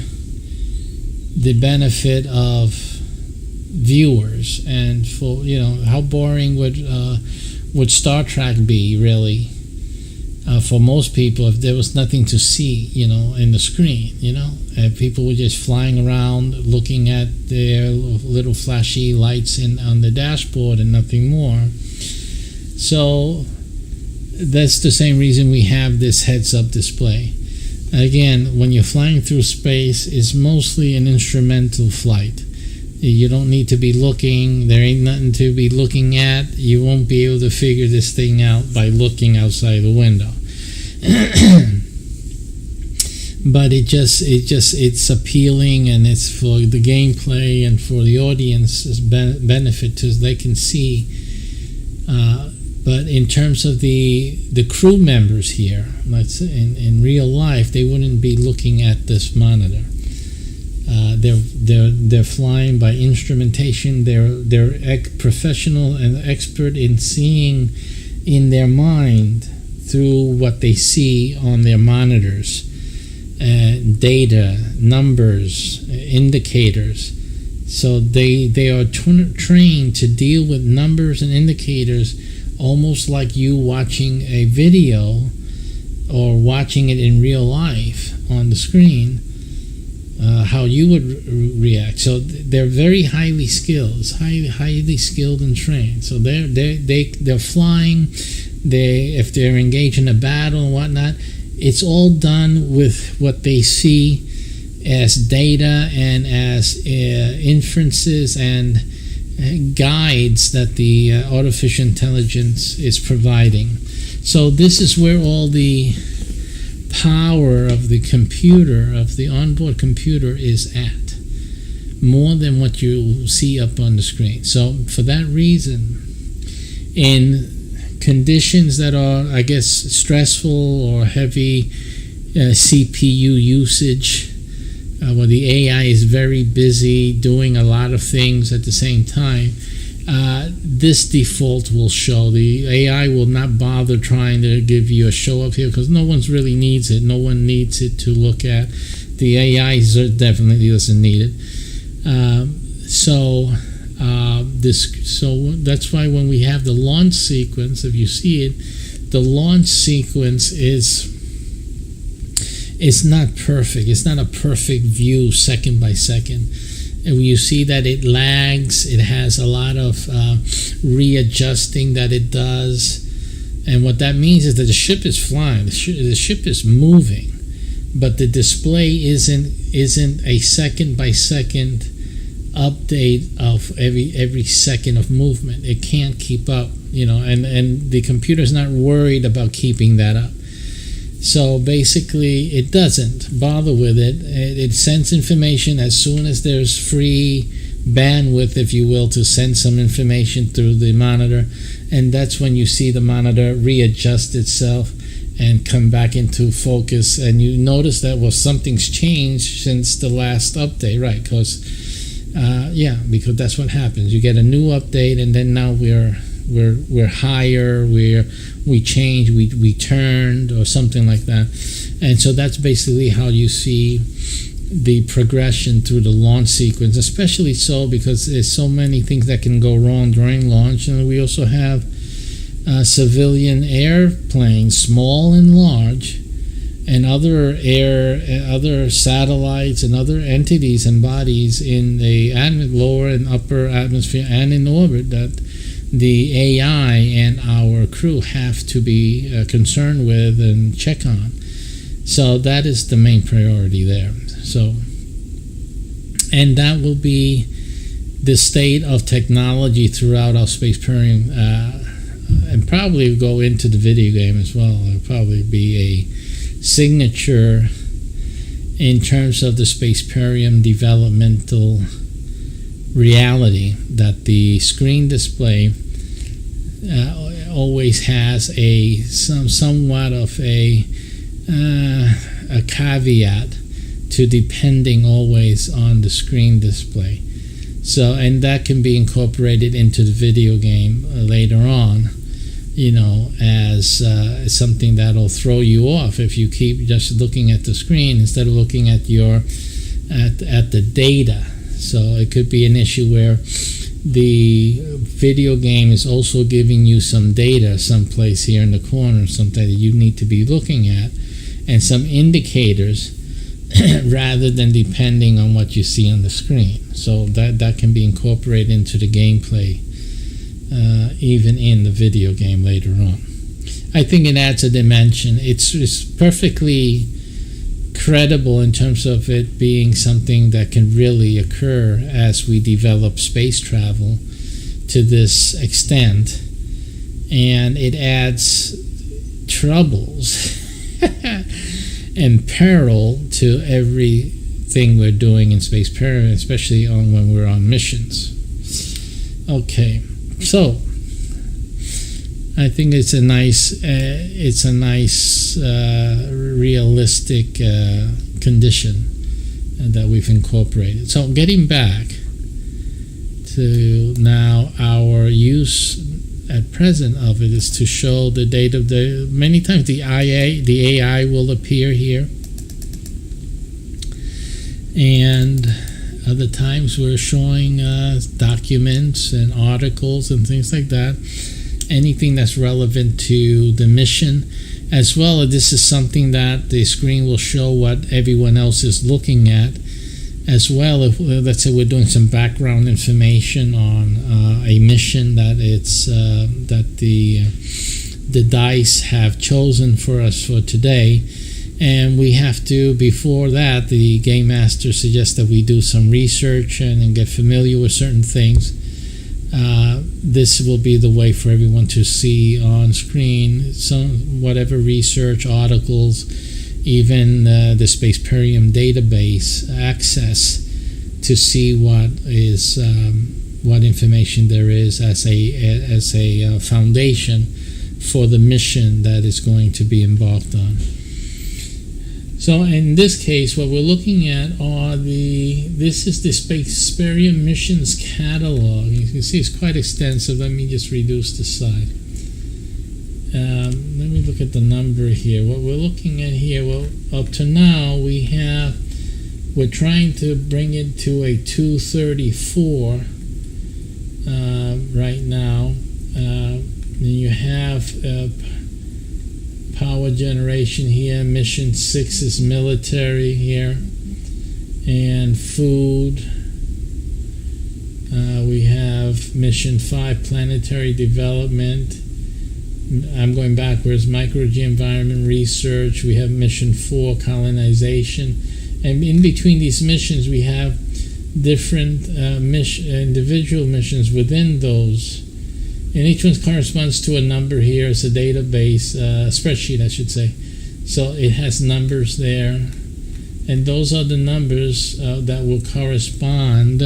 the benefit of viewers, and for, how boring would Star Trek be, really, for most people, if there was nothing to see, in the screen, and people were just flying around looking at their little flashy lights on the dashboard and nothing more. So that's the same reason we have this heads-up display. Again, when you're flying through space, it's mostly an instrumental flight. You don't need to be looking. There ain't nothing to be looking at. You won't be able to figure this thing out by looking outside the window. But it's appealing, and it's for the gameplay and for the audience's benefit, so they can see. But in terms of the crew members here, let's say in real life, they wouldn't be looking at this monitor. They're flying by instrumentation. They're professional and expert in seeing in their mind through what they see on their monitors, data, numbers, indicators. So they are trained to deal with numbers and indicators, almost like you watching a video or watching it in real life on the screen, how you would react. So they're very highly skilled, highly skilled and trained. So they're flying. If they're engaged in a battle and whatnot, it's all done with what they see as data and as inferences and guides that the artificial intelligence is providing. So this is where all the power of the computer, of the onboard computer, is at, more than what you see up on the screen. So for that reason, in conditions that are, I guess, stressful or heavy CPU usage, where the AI is very busy doing a lot of things at the same time, this default will show. The AI will not bother trying to give you a show up here because no one's really needs it. No one needs it to look at. The AI definitely doesn't need it. So that's why when we have the launch sequence, if you see it, the launch sequence is not perfect. It's not a perfect view second by second. And you see that it lags. It has a lot of readjusting that it does. And what that means is that the ship is flying. The ship is moving, but the display isn't a second by second update of every second of movement. It can't keep up, and the computer's not worried about keeping that up. So basically, it doesn't bother with it. It sends information as soon as there's free bandwidth, if you will, to send some information through the monitor. And that's when you see the monitor readjust itself and come back into focus. And you notice that, well, something's changed since the last update, right? Because that's what happens. You get a new update, and then now we're higher, we change, we turned, or something like that. And so that's basically how you see the progression through the launch sequence, especially so because there's so many things that can go wrong during launch. And we also have civilian airplanes, small and large, and other satellites and other entities and bodies in the lower and upper atmosphere and in orbit that the AI and our crew have to be concerned with and check on. So that is the main priority there. So, and that will be the state of technology throughout our SPACEPERIUM, and probably go into the video game as well. It'll probably be a signature in terms of the SPACEPERIUM developmental reality, that the screen display always has somewhat of a caveat to depending always on the screen display. So, and that can be incorporated into the video game later on, as something that'll throw you off if you keep just looking at the screen instead of looking at at the data. So it could be an issue where the video game is also giving you some data someplace here in the corner, something that you need to be looking at, and some indicators rather than depending on what you see on the screen. So that can be incorporated into the gameplay, even in the video game later on. I think it adds a dimension. It's perfectly credible in terms of it being something that can really occur as we develop space travel to this extent, and it adds troubles and peril to everything we're doing in SPACEPERIUM, especially when we're on missions. Okay, so I think it's a nice realistic condition that we've incorporated. So getting back to now, our use at present of it is to show the date of many times the AI will appear here, and other times we're showing documents and articles and things like that, anything that's relevant to the mission. As well, this is something that the screen will show what everyone else is looking at as well. If let's say we're doing some background information on a mission that the dice have chosen for us for today, and we have to, before that, the game master suggests that we do some research and get familiar with certain things. This will be the way for everyone to see on screen whatever research articles even the SPACEPERIUM database access to see what information there is as a foundation for the mission that is going to be embarked on. So in this case, what we're looking at this is the SPACEPERIUM missions catalog. You can see it's quite extensive. Let me just reduce the size. Let me look at the number here. What we're looking at here, well, up to now we're trying to bring it to a 234 right now. Then you have power generation here. Mission 6 is military here, and food. We have mission 5, planetary development. I'm going backwards. Microgy environment research. We have mission 4, colonization, and in between these missions we have different individual missions within those, and each one corresponds to a number. Here is a database, spreadsheet I should say, so it has numbers there, and those are the numbers that will correspond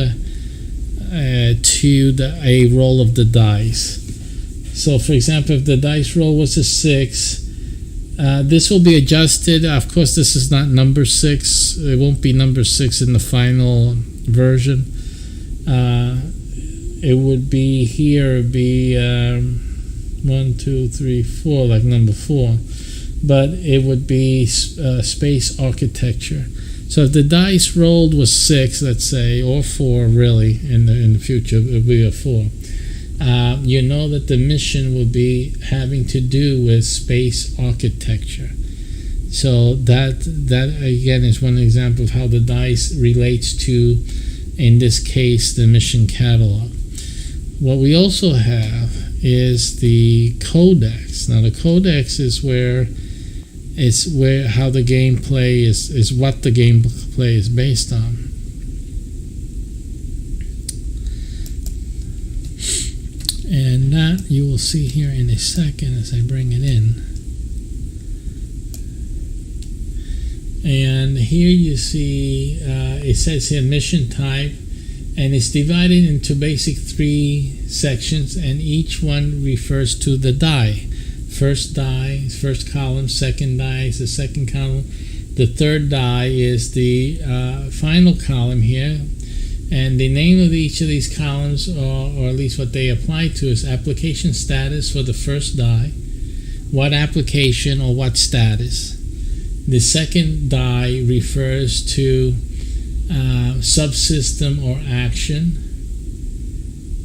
to a roll of the dice. So for example, if the dice roll was a 6, this will be adjusted. Of course, this is not number 6. It won't be number 6 in the final version. It would be here, it'd be 1, 2, 3, 4, like number 4. But it would be space architecture. So if the dice rolled was 6, let's say, or 4 really, in the future, it would be a 4. You know that the mission will be having to do with space architecture. So that again is one example of how the dice relates to, in this case, the mission catalog. What we also have is the codex. Now the codex is where how the gameplay is what the gameplay is based on. And that you will see here in a second as I bring it in. And here you see it says here mission type, and it's divided into basic 3 sections, and each one refers to the die. First die, first column. Second die is the second column. The third die is the final column here. And the name of each of these columns, or at least what they apply to, is application status for the first die. What application or what status? The second die refers to subsystem or action.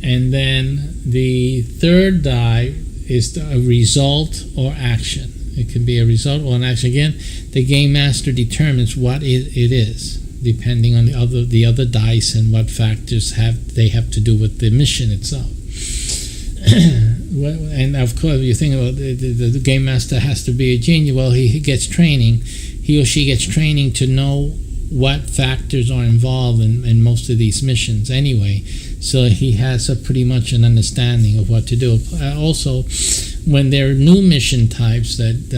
And then the third die is a result or action. It can be a result or an action. Again, the game master determines what it is, depending on the other dice and what factors they have to do with the mission itself. And of course, you think about the game master has to be a genius. Well, he gets training. He or she gets training to know what factors are involved in most of these missions anyway. So he has pretty much an understanding of what to do. Also, when there are new mission types that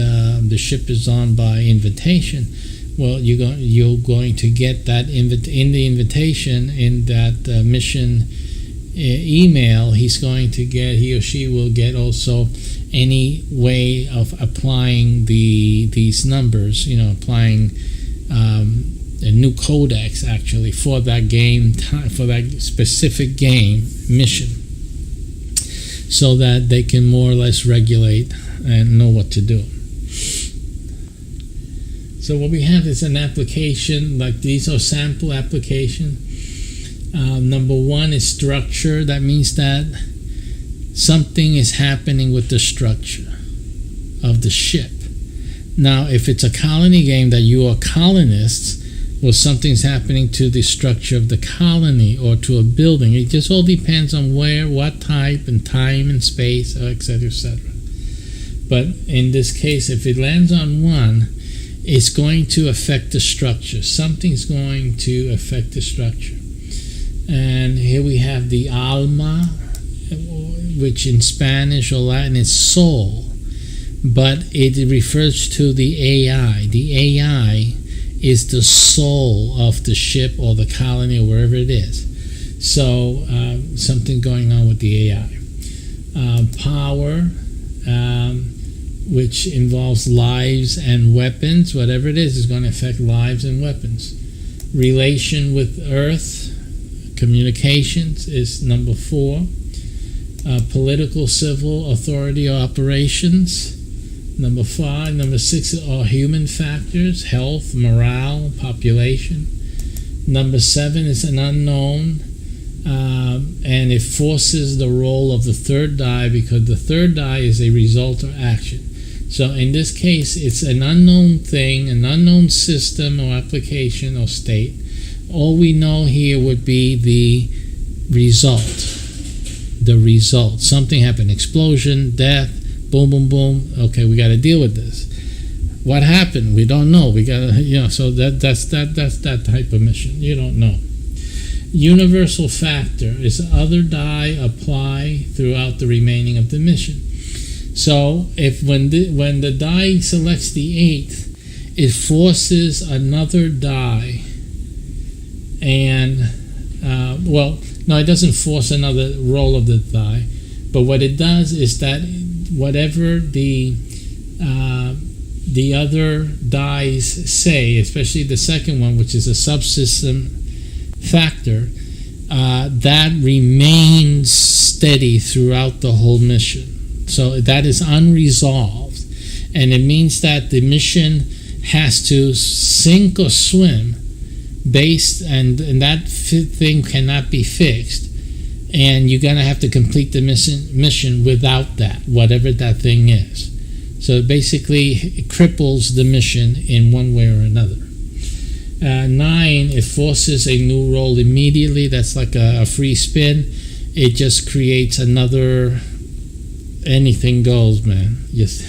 the ship is on by invitation, well, you're going to get that in the invitation, in that mission email. He or she will get also any way of applying these numbers. Applying a new codex actually for that game, for that specific game mission, so that they can more or less regulate and know what to do. So what we have is an application, like these are sample application. Number 1 is structure. That means that something is happening with the structure of the ship. Now, if it's a colony game that you are colonists, well, something's happening to the structure of the colony or to a building. It just all depends on where, what type, and time and space, etc., etc. But in this case, if it lands on 1, it's going to affect the structure. Something's going to affect the structure. And here we have the alma, which in Spanish or Latin is soul. but it refers to the AI. The AI is the soul of the ship or the colony or wherever it is. So something going on with the AI. Power, which involves lives and weapons. Whatever it is going to affect lives and weapons. Relation with Earth, communications is number 4. Political, civil, authority or operations, number 5. Number 6 are human factors, health, morale, population. Number 7 is an unknown, and it forces the role of the third die because the third die is a result or action. So in this case, it's an unknown thing, an unknown system or application or state. All we know here would be the result. The result. Something happened. Explosion, death, boom, boom, boom. Okay, we got to deal with this. What happened? We don't know. We got to, so that's that type of mission. You don't know. Universal factor is other die apply throughout the remaining of the mission. So if when the die selects the 8th, it forces another die, and no, it doesn't force another roll of the die, but what it does is that whatever the other dies say, especially the second one, which is a subsystem factor, that remains steady throughout the whole mission. So that is unresolved, and it means that the mission has to sink or swim based, and that thing cannot be fixed, and you're going to have to complete the mission without that, whatever that thing is. So basically it cripples the mission in one way or another. 9, it forces a new roll immediately. That's like a free spin. It just creates another, anything goes, man. Yes.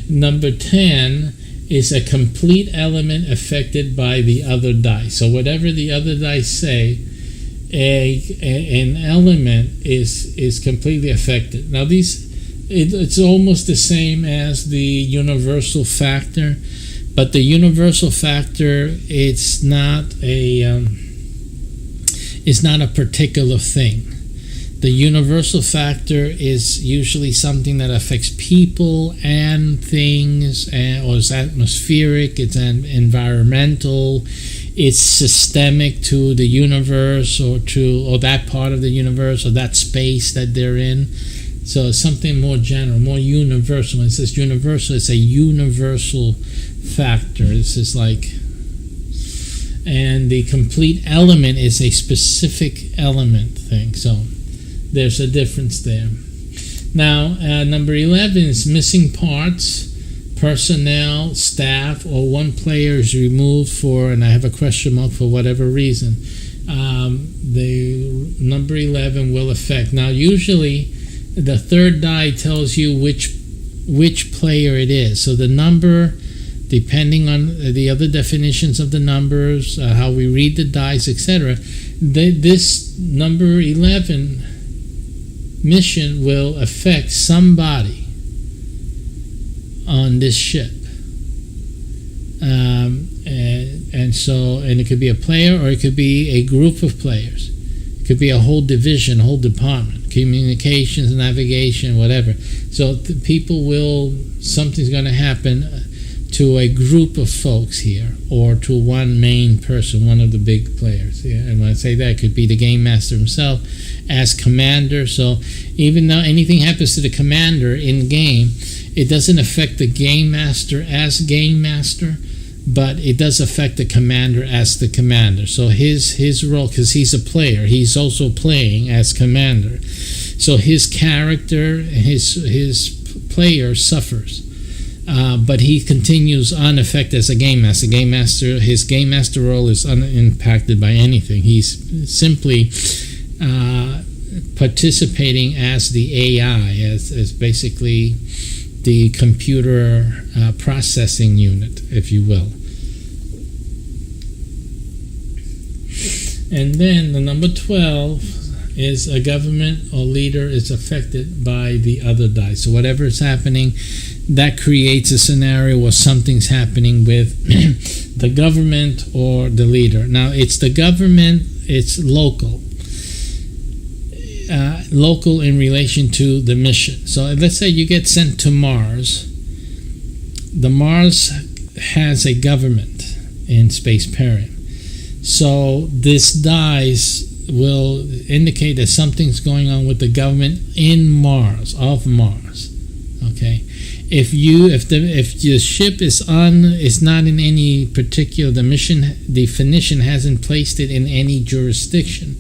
Number 10 is a complete element affected by the other dice. So whatever the other dice say, an element is completely affected. Now it's almost the same as the universal factor, but the universal factor it's not a particular thing. The universal factor is usually something that affects people and things, or it's atmospheric, it's environmental, it's systemic to the universe or that part of the universe or that space that they're in. So it's something more general, more universal. When it says universal, it's a universal factor. It's just like, and the complete element is a specific element thing. So there's a difference there. Now, number 11 is missing parts, personnel, staff, or one player is removed for, and I have a question mark for whatever reason. The number 11 will affect. Now, usually the third die tells you which player it is. So the number, depending on the other definitions of the numbers, how we read the dice, etc., this number 11 mission will affect somebody on this ship, and it could be a player or it could be a group of players. It could be a whole division, a whole department, communications, navigation, whatever. So something's going to happen to a group of folks here, or to one main person, one of the big players. Yeah? And when I say that, it could be the game master himself as commander. So even though anything happens to the commander in game, it doesn't affect the game master as game master, but it does affect the commander as the commander. So his role, because he's a player, he's also playing as commander. So his character, his player suffers. But he continues unaffected as a game master. His game master role is unimpacted by anything. He's simply participating as the AI, as basically the computer processing unit, if you will. And then the number 12 is a government or leader is affected by the other dice. So whatever is happening, that creates a scenario where something's happening with the government or the leader. Now, it's the government, it's local. Local in relation to the mission. So let's say you get sent to Mars. The Mars has a government in SPACEPERIUM. So this dice will indicate that something's going on with the government in Mars, of Mars. Okay, if your ship is not in any particular, the mission definition hasn't placed it in any jurisdiction,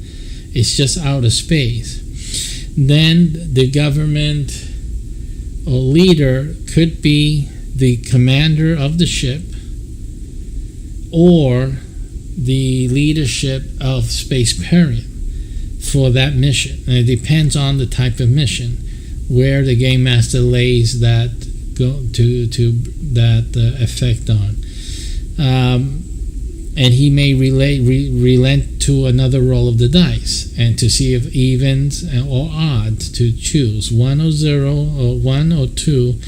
it's just outer space, then the government or leader could be the commander of the ship or the leadership of SPACEPERIUM for that mission. And it depends on the type of mission where the game master lays that effect on. And he may relent to another roll of the dice and to see if evens or odds to choose 1 or 0 or 1 or 2,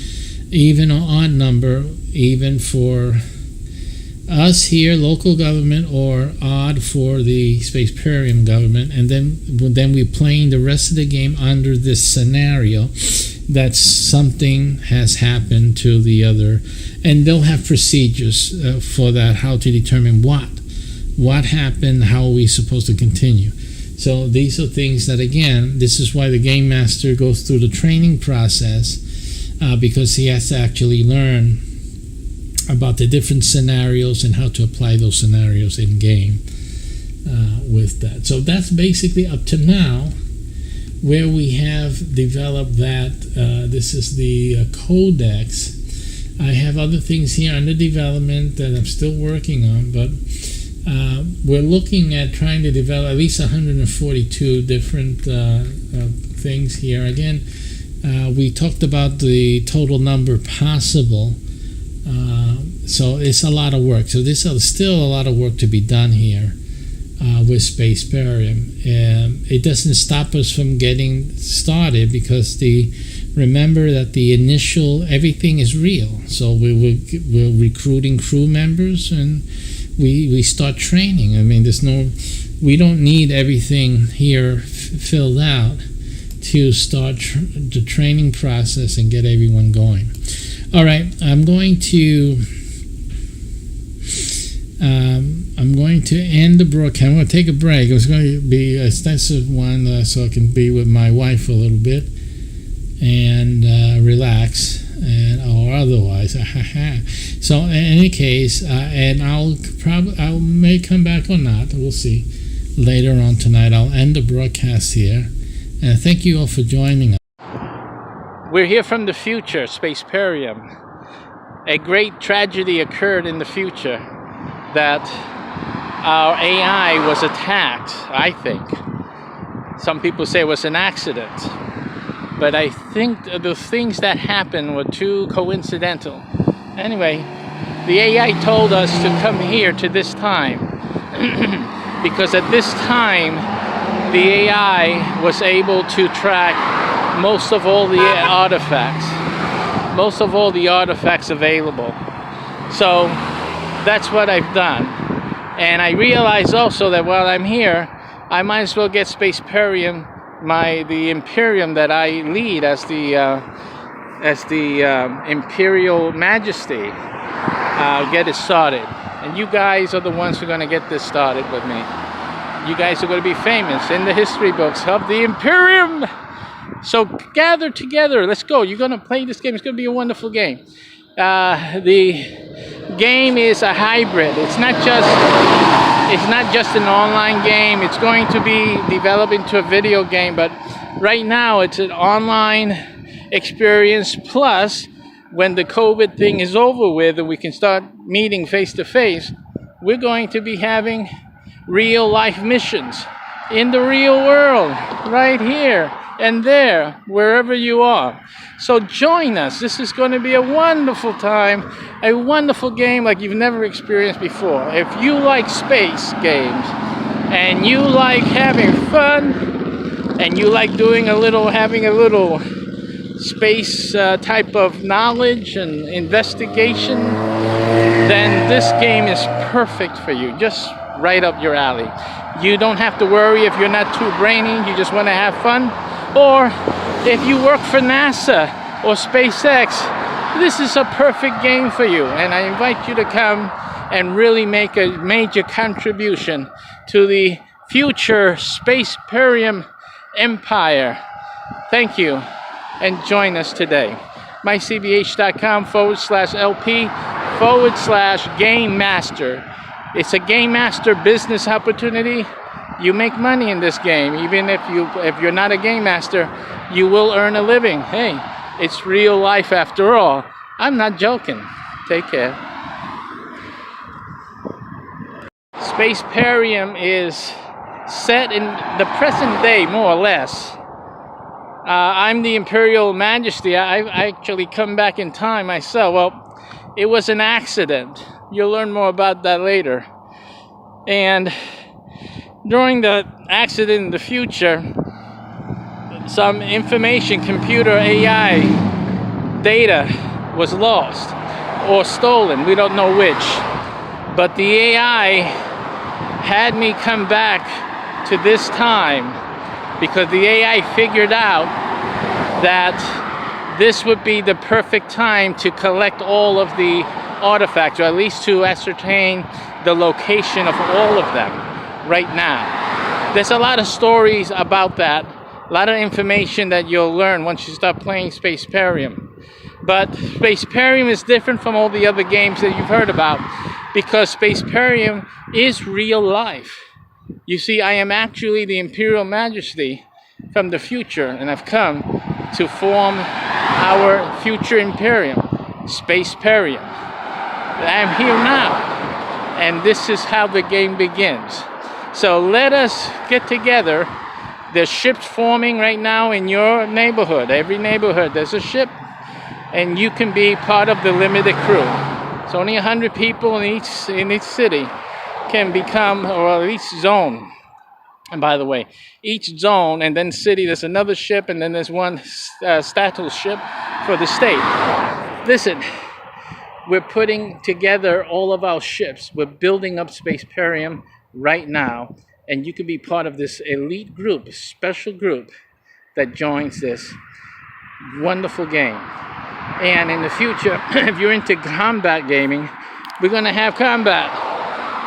even or odd number, even for us here, local government, or odd for the SPACEPERIUM government, and then we're playing the rest of the game under this scenario that something has happened to the other, and they'll have procedures for that, how to determine what happened, how are we supposed to continue. So these are things that, again, this is why the game master goes through the training process, because he has to actually learn about the different scenarios and how to apply those scenarios in game with that. So that's basically up to now where we have developed that. This is the codex. I have other things here under development that I'm still working on, but we're looking at trying to develop at least 142 different things here. Again, we talked about the total number possible. So it's a lot of work. So there's still a lot of work to be done here with SPACEPERIUM. It doesn't stop us from getting started because remember that the initial, everything is real. So we're recruiting crew members and we start training. I mean, we don't need everything here filled out to start the training process and get everyone going. All right, I'm going to end the broadcast. I'm going to take a break. It was going to be an extensive one so I can be with my wife a little bit and relax, or otherwise. So in any case, and I may come back or not. We'll see later on tonight. I'll end the broadcast here, and thank you all for joining us. We're here from the future, SPACEPERIUM. A great tragedy occurred in the future that our AI was attacked, I think. Some people say it was an accident. But I think the things that happened were too coincidental. Anyway, the AI told us to come here to this time because at this time, the AI was able to track most of all the artifacts available. So that's what I've done. And I realized also that while I'm here, I might as well get SPACEPERIUM, the Imperium that I lead as the Imperial Majesty, get it started. And you guys are the ones who are going to get this started with me. You guys are going to be famous in the history books of the Imperium. So gather together. Let's go. You're going to play this game. It's going to be a wonderful game. The game is a hybrid. It's not just an online game. It's going to be developed into a video game. But right now, it's an online experience. Plus, when the COVID thing is over with and we can start meeting face to face, we're going to be having real life missions in the real world, right here and there, wherever you are. So join us. This is going to be a wonderful time, a wonderful game like you've never experienced before. If you like space games and you like having fun, and you like having a little space type of knowledge and investigation, then this game is perfect for you. Just right up your alley. You don't have to worry if you're not too brainy, you just want to have fun. Or if you work for NASA or SpaceX, this is a perfect game for you. And I invite you to come and really make a major contribution to the future SPACEPERIUM empire. Thank you, and join us today. mycbh.com/LP/Game Master. It's a Game Master business opportunity. You make money in this game. Even if you're not a Game Master, you will earn a living. Hey, it's real life after all. I'm not joking. Take care. SPACEPERIUM is set in the present day, more or less. I'm the Imperial Majesty. I actually come back in time myself. Well, it was an accident. You'll learn more about that later. And during the accident in the future, some information, computer AI data was lost or stolen. We don't know which. But the AI had me come back to this time because the AI figured out that this would be the perfect time to collect all of the artifacts, or at least to ascertain the location of all of them right now. There's a lot of stories about that, a lot of information that you'll learn once you start playing SPACEPERIUM. But SPACEPERIUM is different from all the other games that you've heard about because SPACEPERIUM is real life. You see, I am actually the Imperial Majesty from the future, and I've come to form our future Imperium, SPACEPERIUM. I'm here now, and this is how the game begins. So let us get together. There's ships forming right now in your neighborhood. Every neighborhood, there's a ship, and you can be part of the limited crew. It's only 100 people in each city can become, or each zone. And by the way, each zone and then city, there's another ship, and then there's one status ship for the state. Listen, we're putting together all of our ships. We're building up SPACEPERIUM right now, and you can be part of this elite group, special group that joins this wonderful game. And in the future, if you're into combat gaming, we're going to have combat.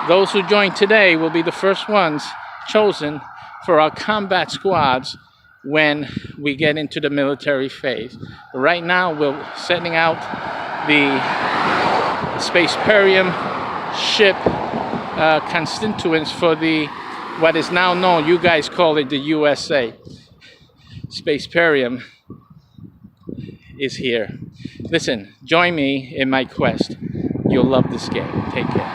Those who join today will be the first ones chosen for our combat squads when we get into the military phase. Right now, we're setting out the SPACEPERIUM ship constituents for what is now known, you guys call it the USA. SPACEPERIUM is here. Listen, join me in my quest. You'll love this game. Take care.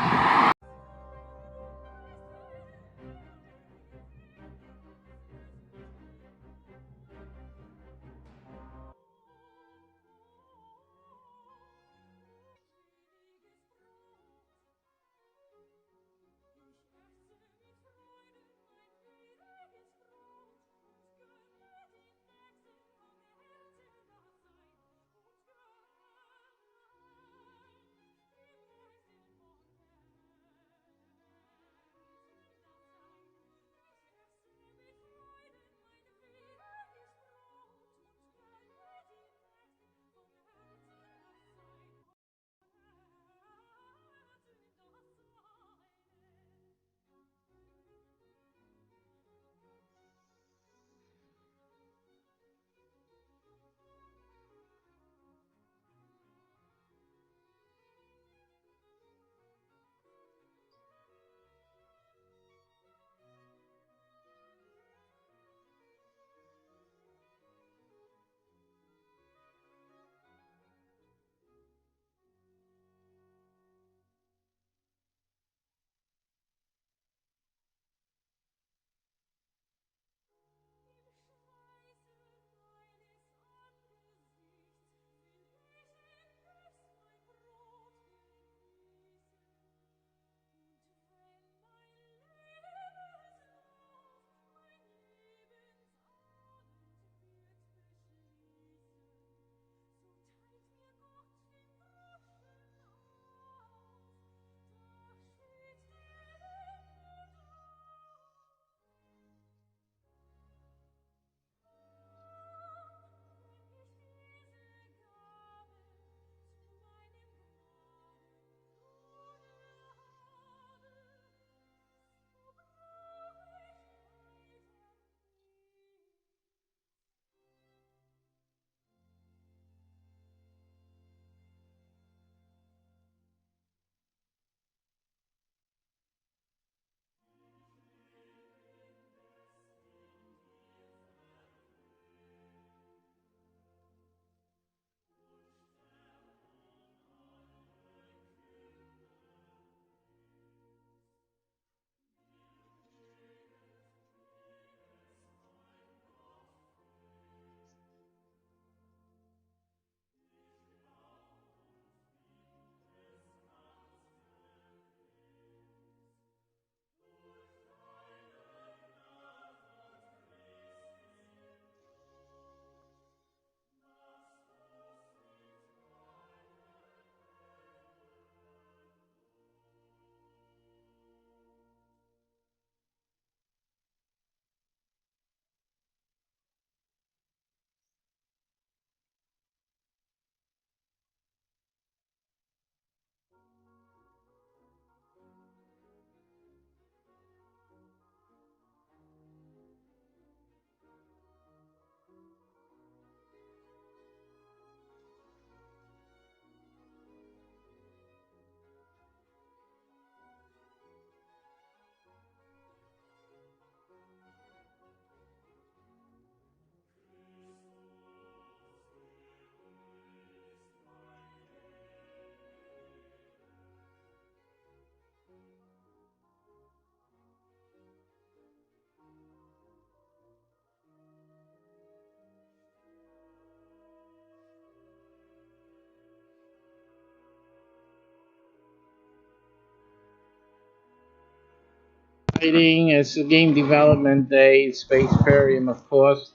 exciting. It's a game development day. SPACEPERIUM, of course.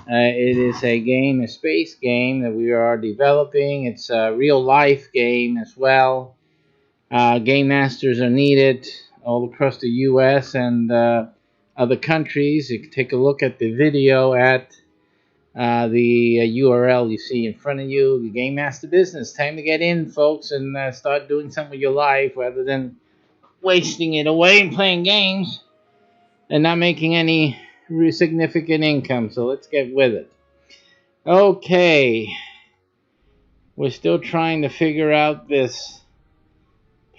It is a game, a space game that we are developing. It's a real life game as well. Game masters are needed all across the U.S. and other countries. You can take a look at the video at the URL you see in front of you. The Game Master Business. Time to get in, folks, and start doing something with your life rather than wasting it away and playing games and not making any significant income. So let's get with it. Okay, we're still trying to figure out this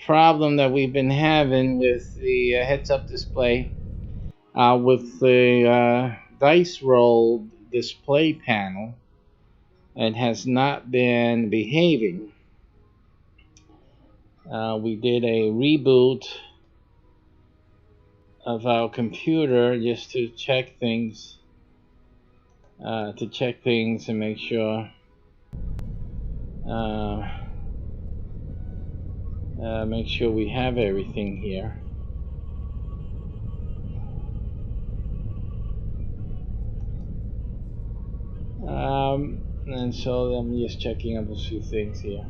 problem that we've been having with the heads-up display with the dice roll display panel. It has not been behaving. We did a reboot of our computer just to check things, and make sure we have everything here. And so I'm just checking up a few things here.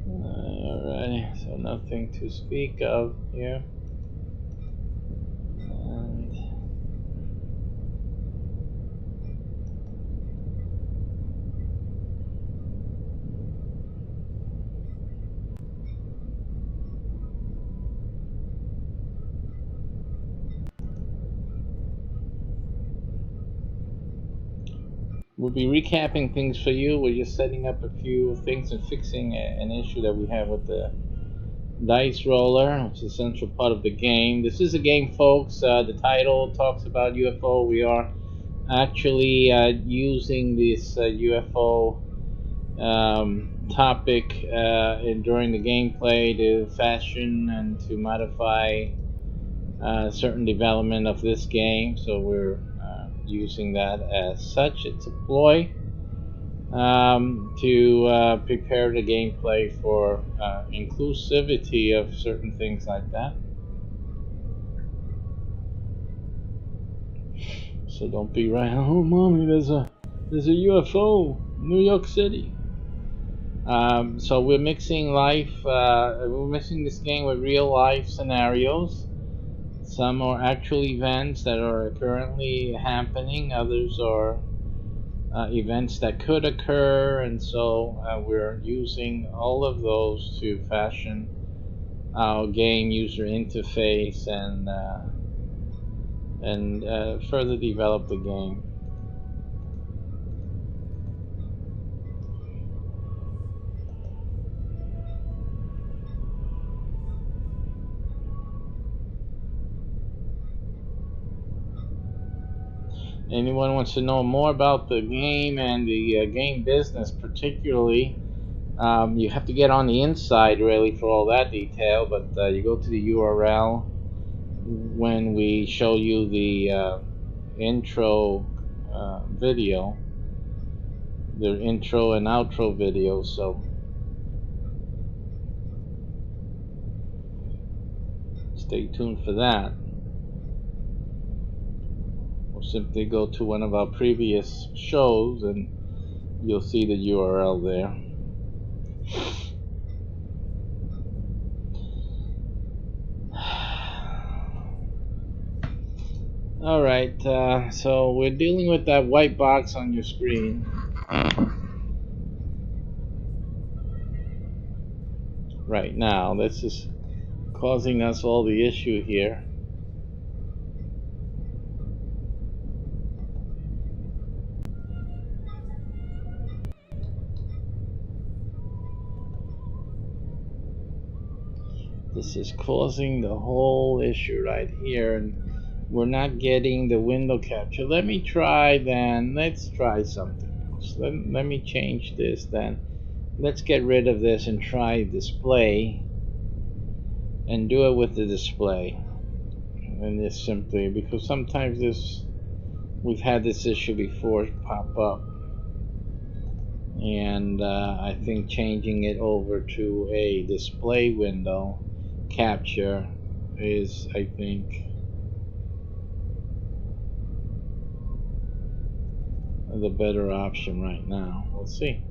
Alright, so nothing to speak of here. We'll be recapping things for you. We're just setting up a few things and fixing an issue that we have with the dice roller, which is a central part of the game. This is a game, folks. The title talks about UFO. We are actually using this UFO topic during the gameplay to fashion and to modify certain development of this game. So we're using that as such. It's a ploy to prepare the gameplay for inclusivity of certain things like that. So don't be right, oh mommy, there's a UFO, New York City. So we're mixing we're mixing this game with real life scenarios. Some are actual events that are currently happening, others are events that could occur, and so we're using all of those to fashion our game user interface and further develop the game. Anyone wants to know more about the game and the game business particularly, you have to get on the inside really for all that detail, but you go to the URL when we show you the intro video, the intro and outro video, so stay tuned for that. Simply go to one of our previous shows and you'll see the URL there. Alright, so we're dealing with that white box on your screen. Right now, this is causing us all the issue here. This is causing the whole issue right here, and we're not getting the window capture. Let me try then. Let's try something else. Let me change this then. let's get rid of this and try display and do it with the display. And this simply, because sometimes we've had this issue before pop up. And I think changing it over to a display window capture is, I think, the better option right now. We'll see.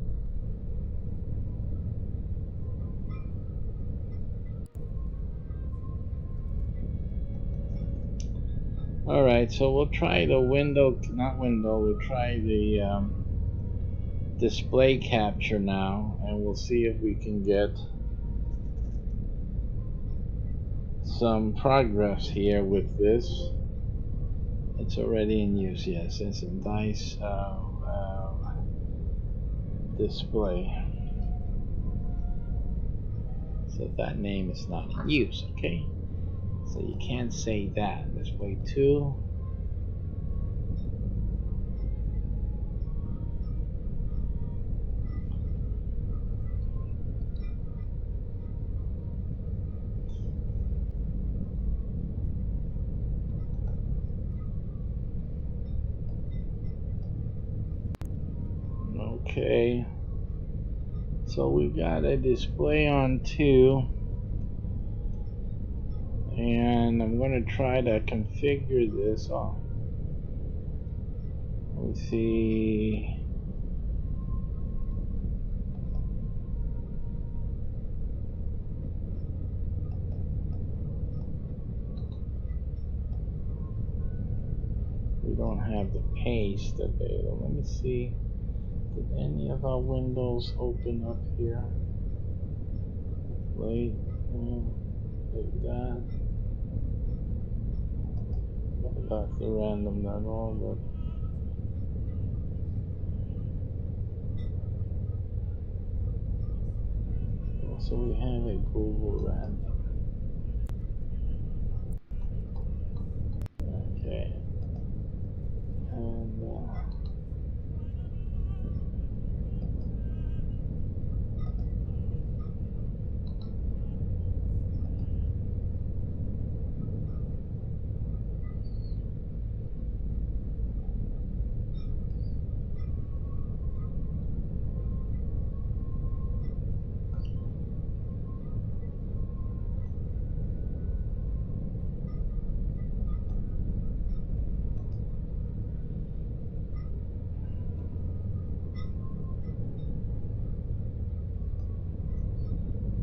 Alright, so we'll try the we'll try the display capture now, and we'll see if we can get some progress here with this. It's already in use, yes, it's in dice display. So that name is not in use, okay? So you can't say that. Display 2. Okay. So we got a display on 2. And I'm going to try to configure this. Oh, let's see. We don't have the paste available. Let me see. Did any of our windows open up here? Wait, like that. That's the random, not all, but also we have a Google random. Okay, and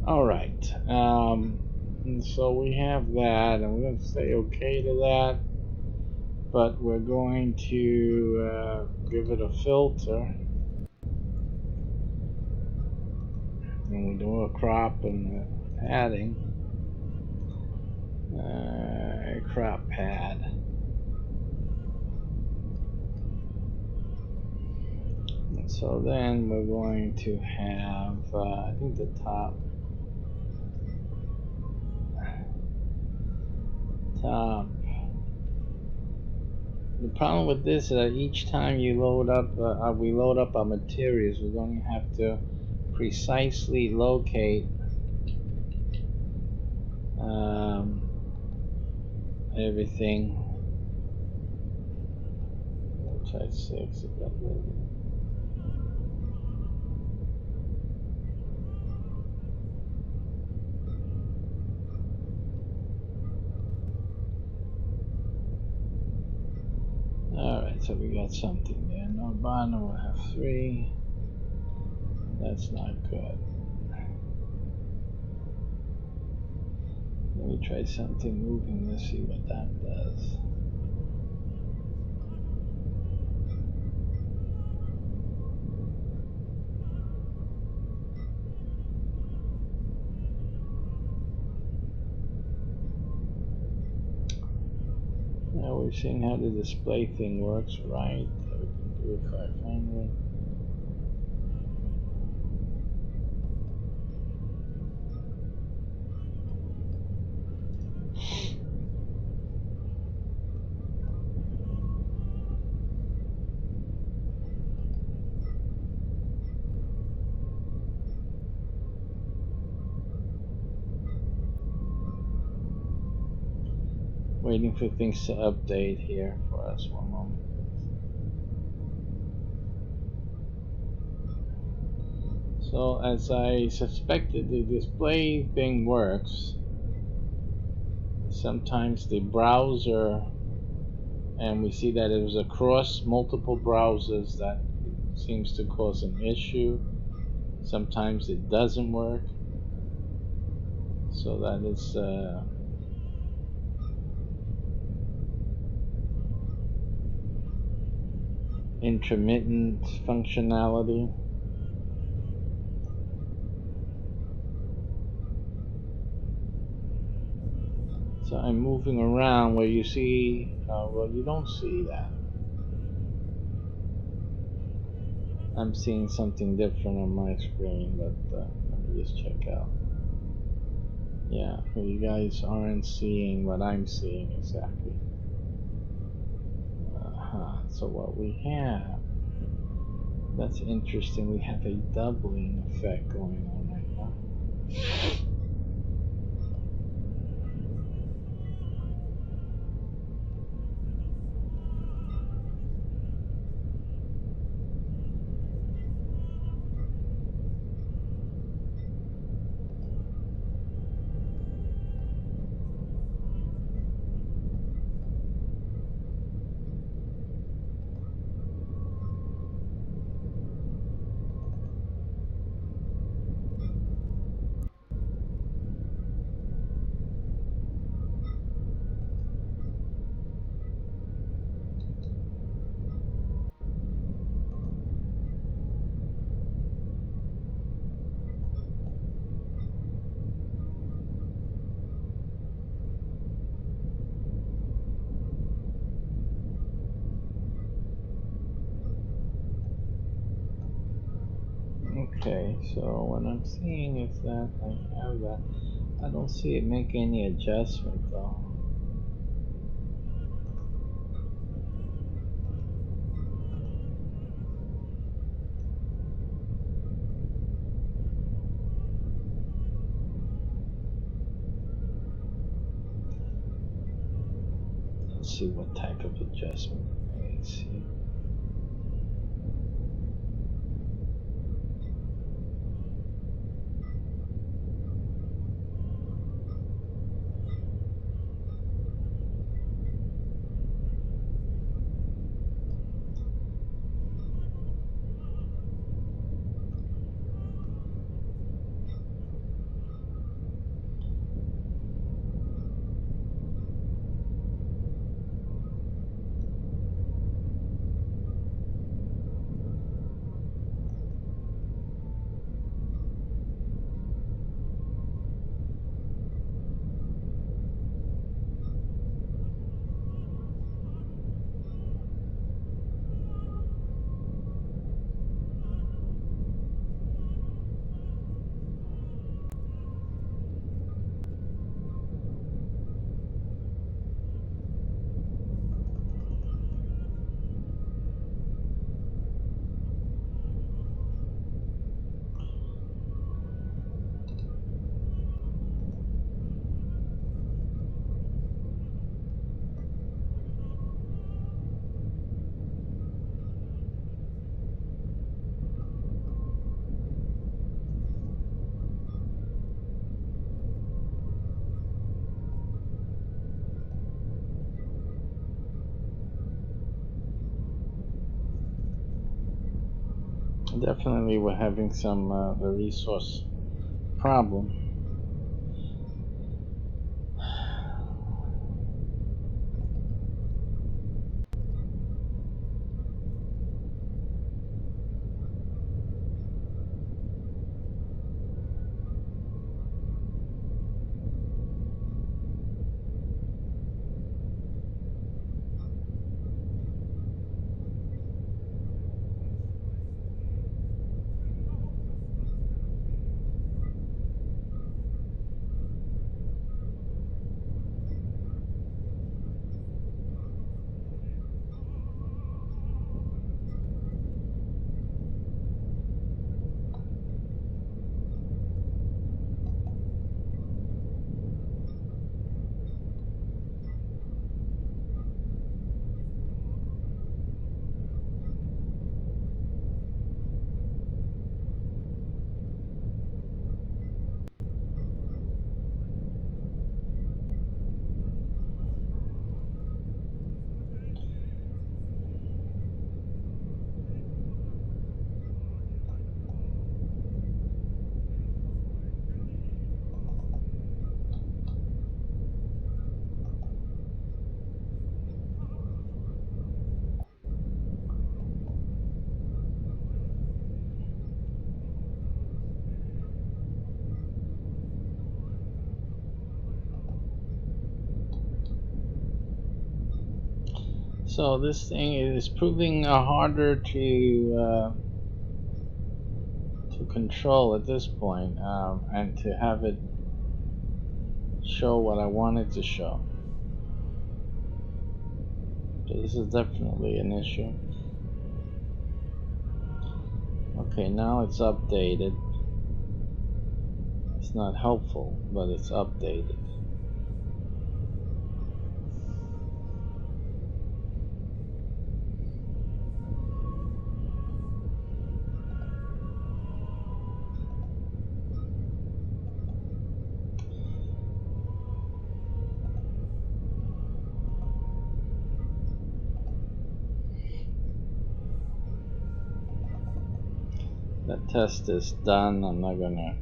all right. And so we have that, and we're going to say okay to that. But we're going to give it a filter, and we do a crop and padding, a crop pad. And so then we're going to have, I think the top. The problem with this is that each time you load up, we load up our materials, we're going to have to precisely locate everything. We'll try 6. Alright, so we got something there. No bottom, we'll have 3. That's not good. Let me try something moving this, see what that does. Now we're seeing how the display thing works, right? We can do 500. Waiting for things to update here for us. One moment. So as I suspected, the display thing works. Sometimes the browser, and we see that it was across multiple browsers, that seems to cause an issue. Sometimes it doesn't work. So that is intermittent functionality. So I'm moving around where you see, well, you don't see that. I'm seeing something different on my screen, but let me just check out. Yeah, you guys aren't seeing what I'm seeing exactly. So what we have, that's interesting, we have a doubling effect going on right now. Okay, so what I'm seeing is that I have that. I don't see it make any adjustment though. Let's see what type of adjustment. Let's see. Definitely we're having some the resource problem. So this thing is proving harder to control at this point, and to have it show what I wanted to show. So this is definitely an issue. Okay, now it's updated. It's not helpful, but it's updated. The test is done. I'm not gonna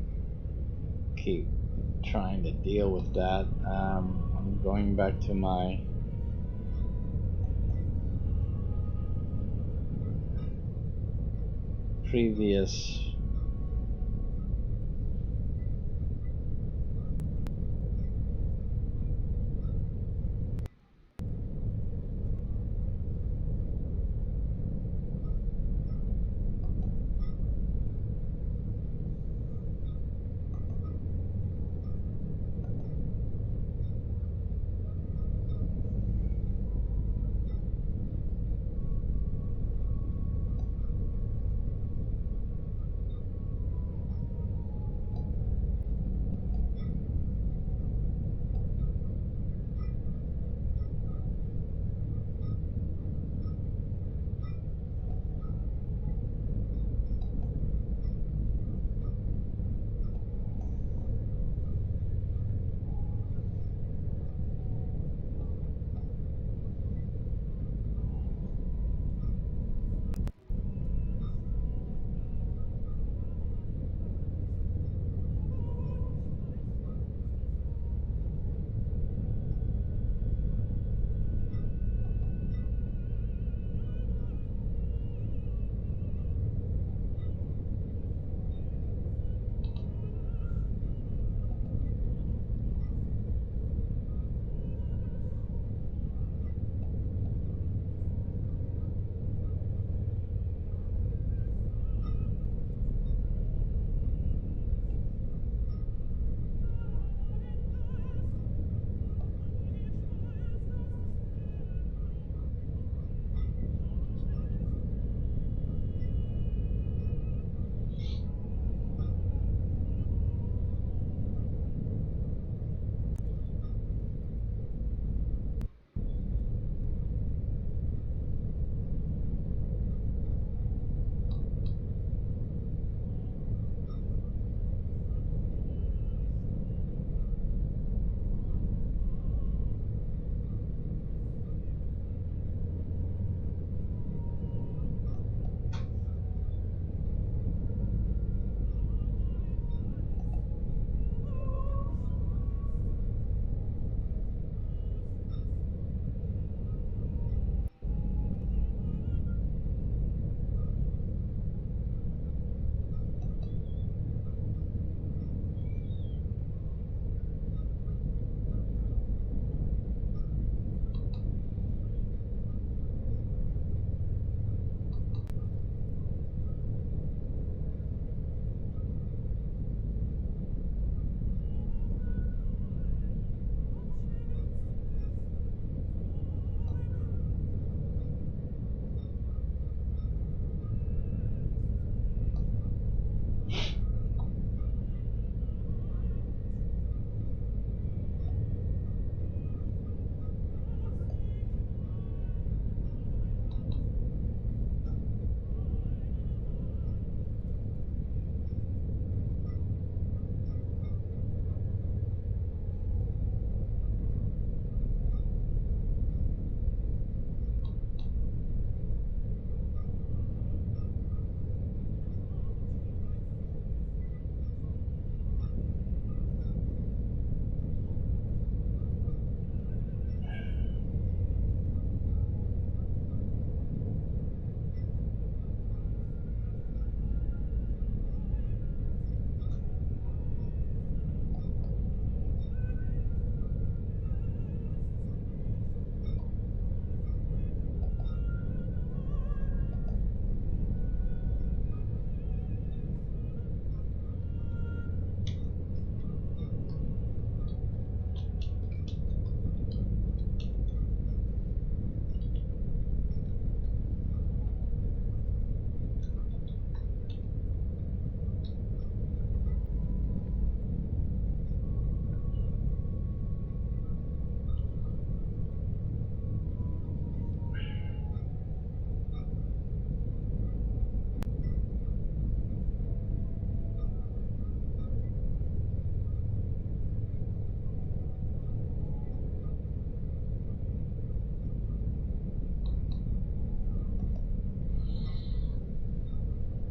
keep trying to deal with that. I'm going back to my previous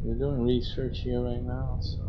We're doing research here right now, so.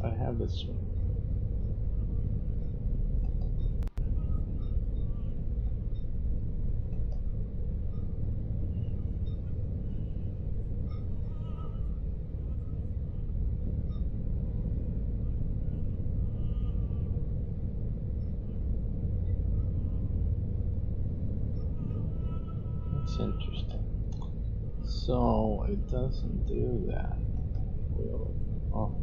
I have this one. That's interesting. So it doesn't do that. Really? Oh.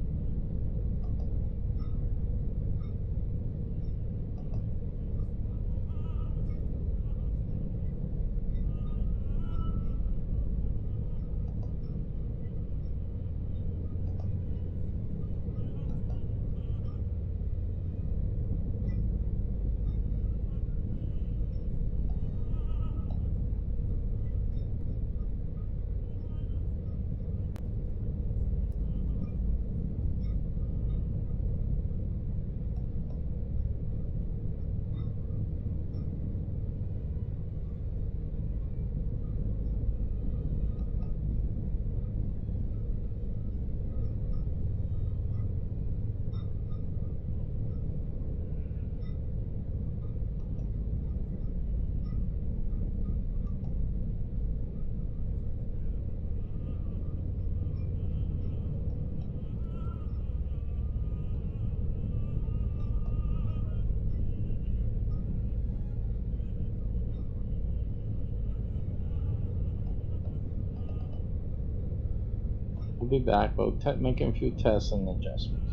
We'll be back. We'll making a few tests and adjustments.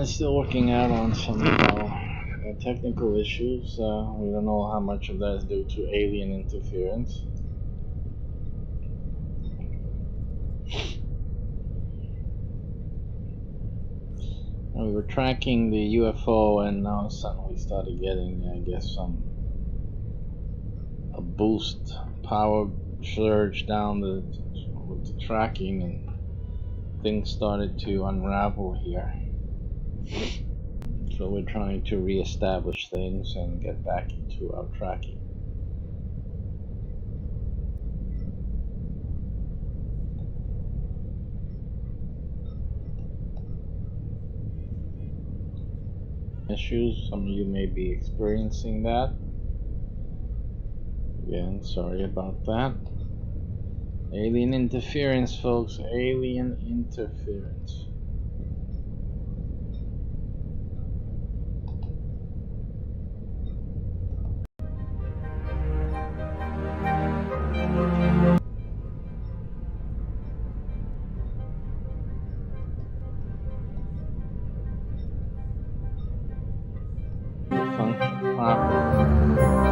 Still working out on some technical issues. We don't know how much of that is due to alien interference. And we were tracking the UFO, and now suddenly we started getting, I guess, a boost power surge down with the tracking, and things started to unravel here. So we're trying to reestablish things and get back into our tracking. Issues, some of you may be experiencing that. Again, sorry about that. Alien interference, folks. Alien interference. Function properly.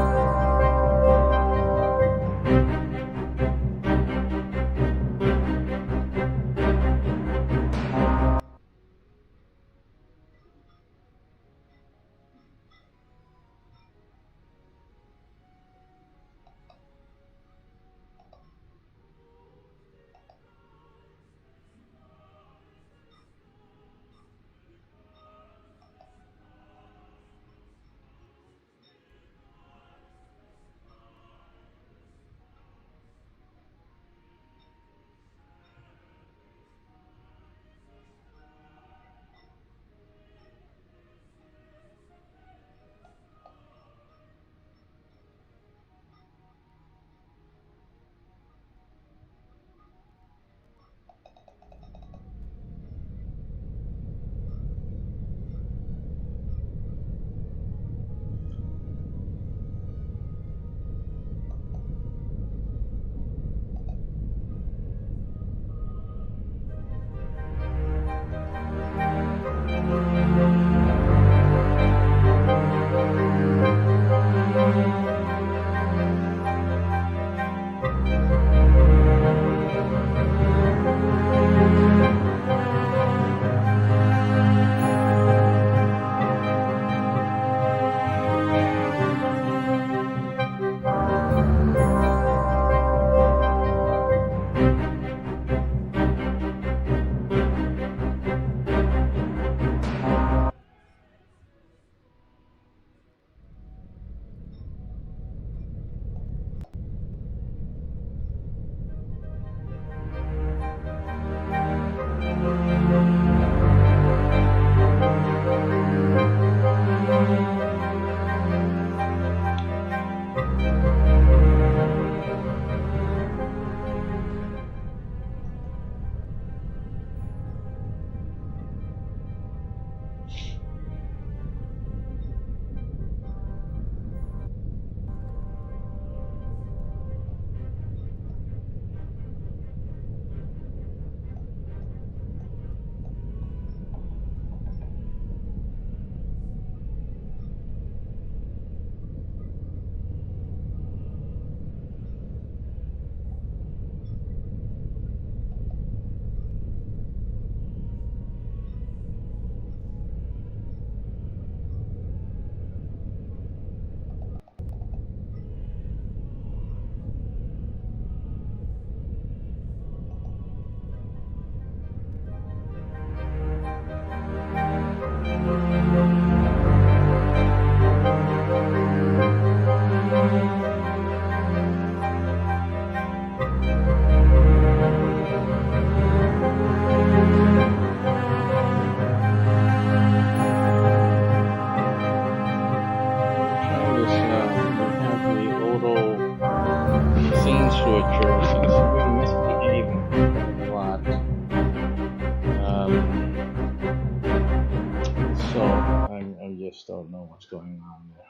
just don't know what's going on there.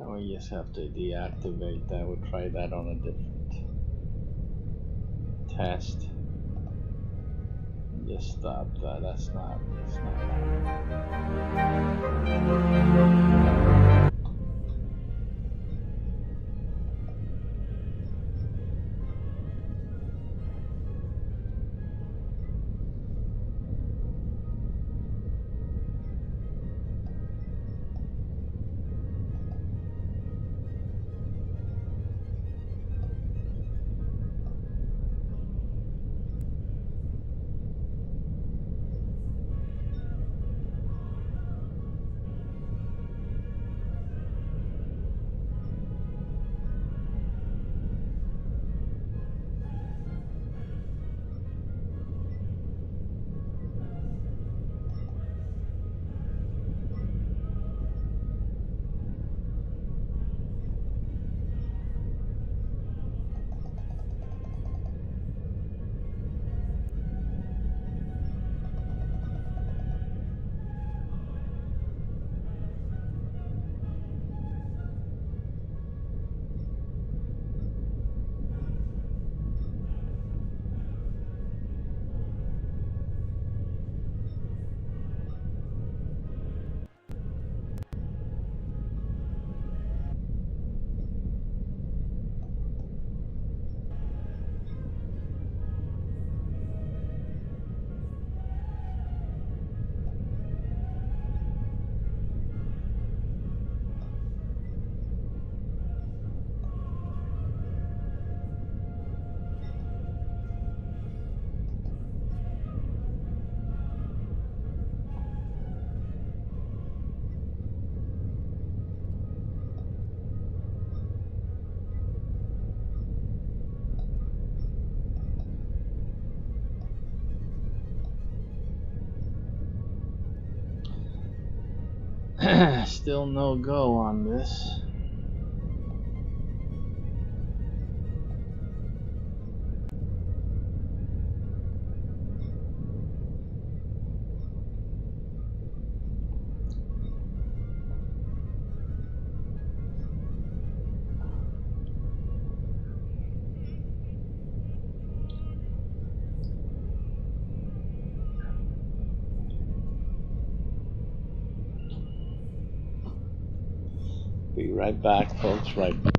No, we just have to deactivate that. We'll try that on a different test. Just stop that. That's not. Still no go on this. Be right back, folks. Right back.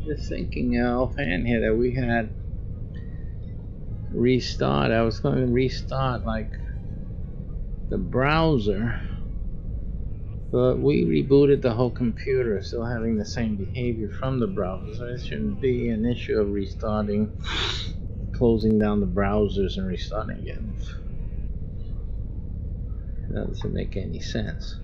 Just thinking offhand here that we had restart. I was going to restart like the browser, but we rebooted the whole computer, still having the same behavior from the browser. So it shouldn't be an issue of restarting, closing down the browsers and restarting again. That doesn't make any sense.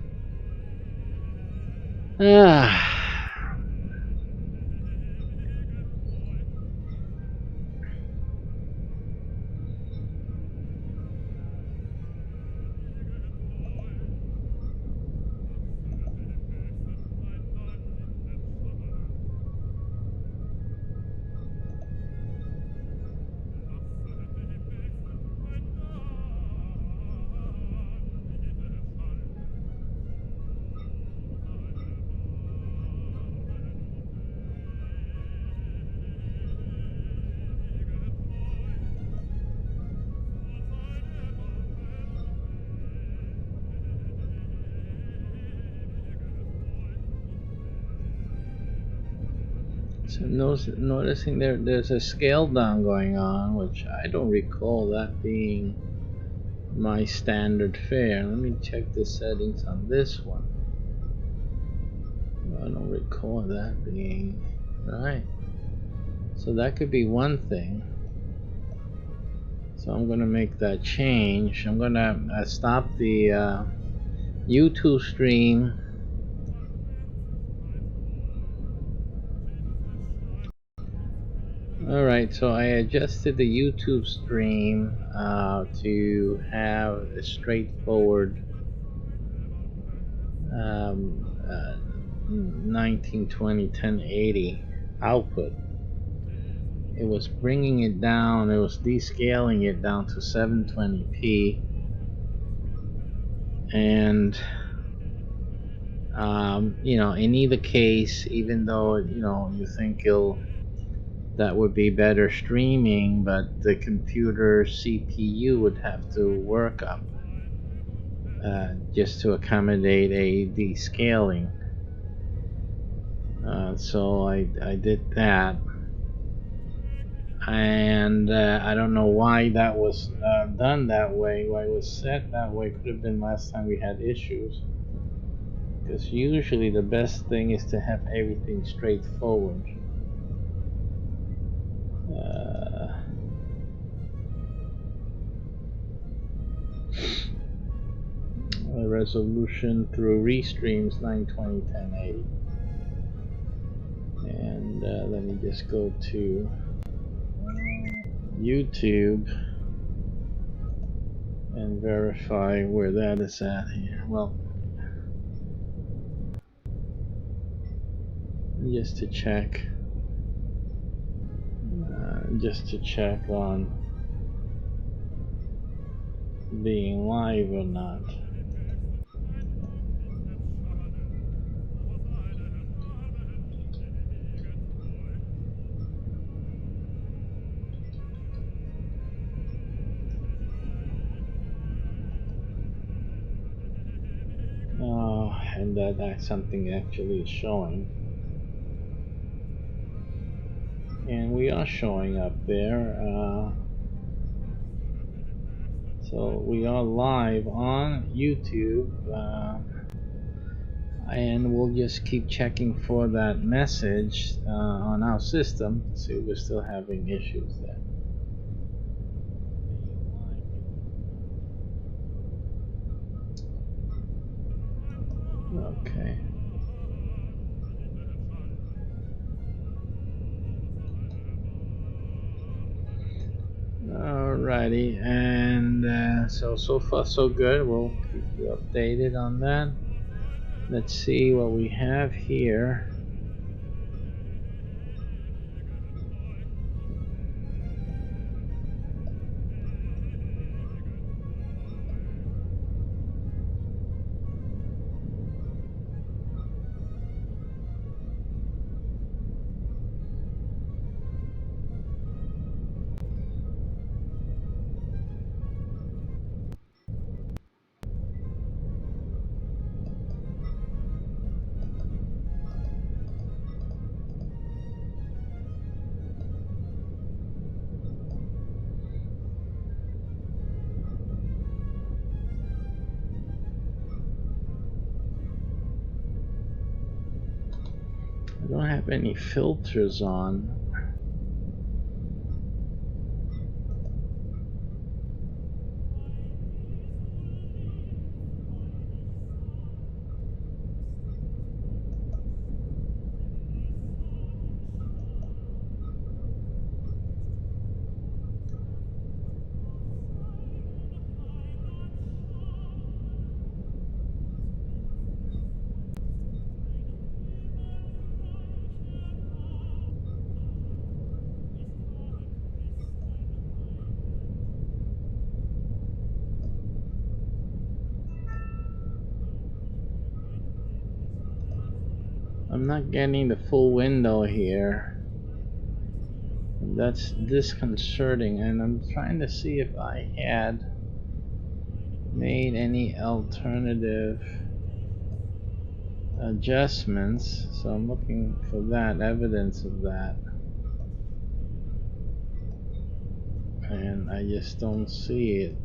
So noticing there's a scale down going on, which I don't recall that being my standard fare. Let me check the settings on this one. I don't recall that being right. So that could be one thing. So I'm gonna make that change. I'm gonna stop the YouTube stream. Alright, so I adjusted the YouTube stream to have a straightforward 1920 1080 output. It was bringing it down, it was descaling it down to 720p, and you know, in either case, even though you think that would be better streaming, but the computer CPU would have to work up just to accommodate a descaling. So I did that, and I don't know why that was done that way, why it was set that way. Could have been last time we had issues, because usually the best thing is to have everything straightforward. Resolution through restreams 920 1080, and let me just go to YouTube and verify where that is at here. Well, just to check on being live or not. And that's something actually is showing, and we are showing up there. So we are live on YouTube, and we'll just keep checking for that message on our system to see if we're still having issues there. Okay. Alrighty, and so far so good. We'll keep you updated on that. Let's see what we have here. don't have any filters on. I'm not getting the full window here. That's disconcerting, and I'm trying to see if I had made any alternative adjustments. So I'm looking for that, evidence of that. And I just don't see it.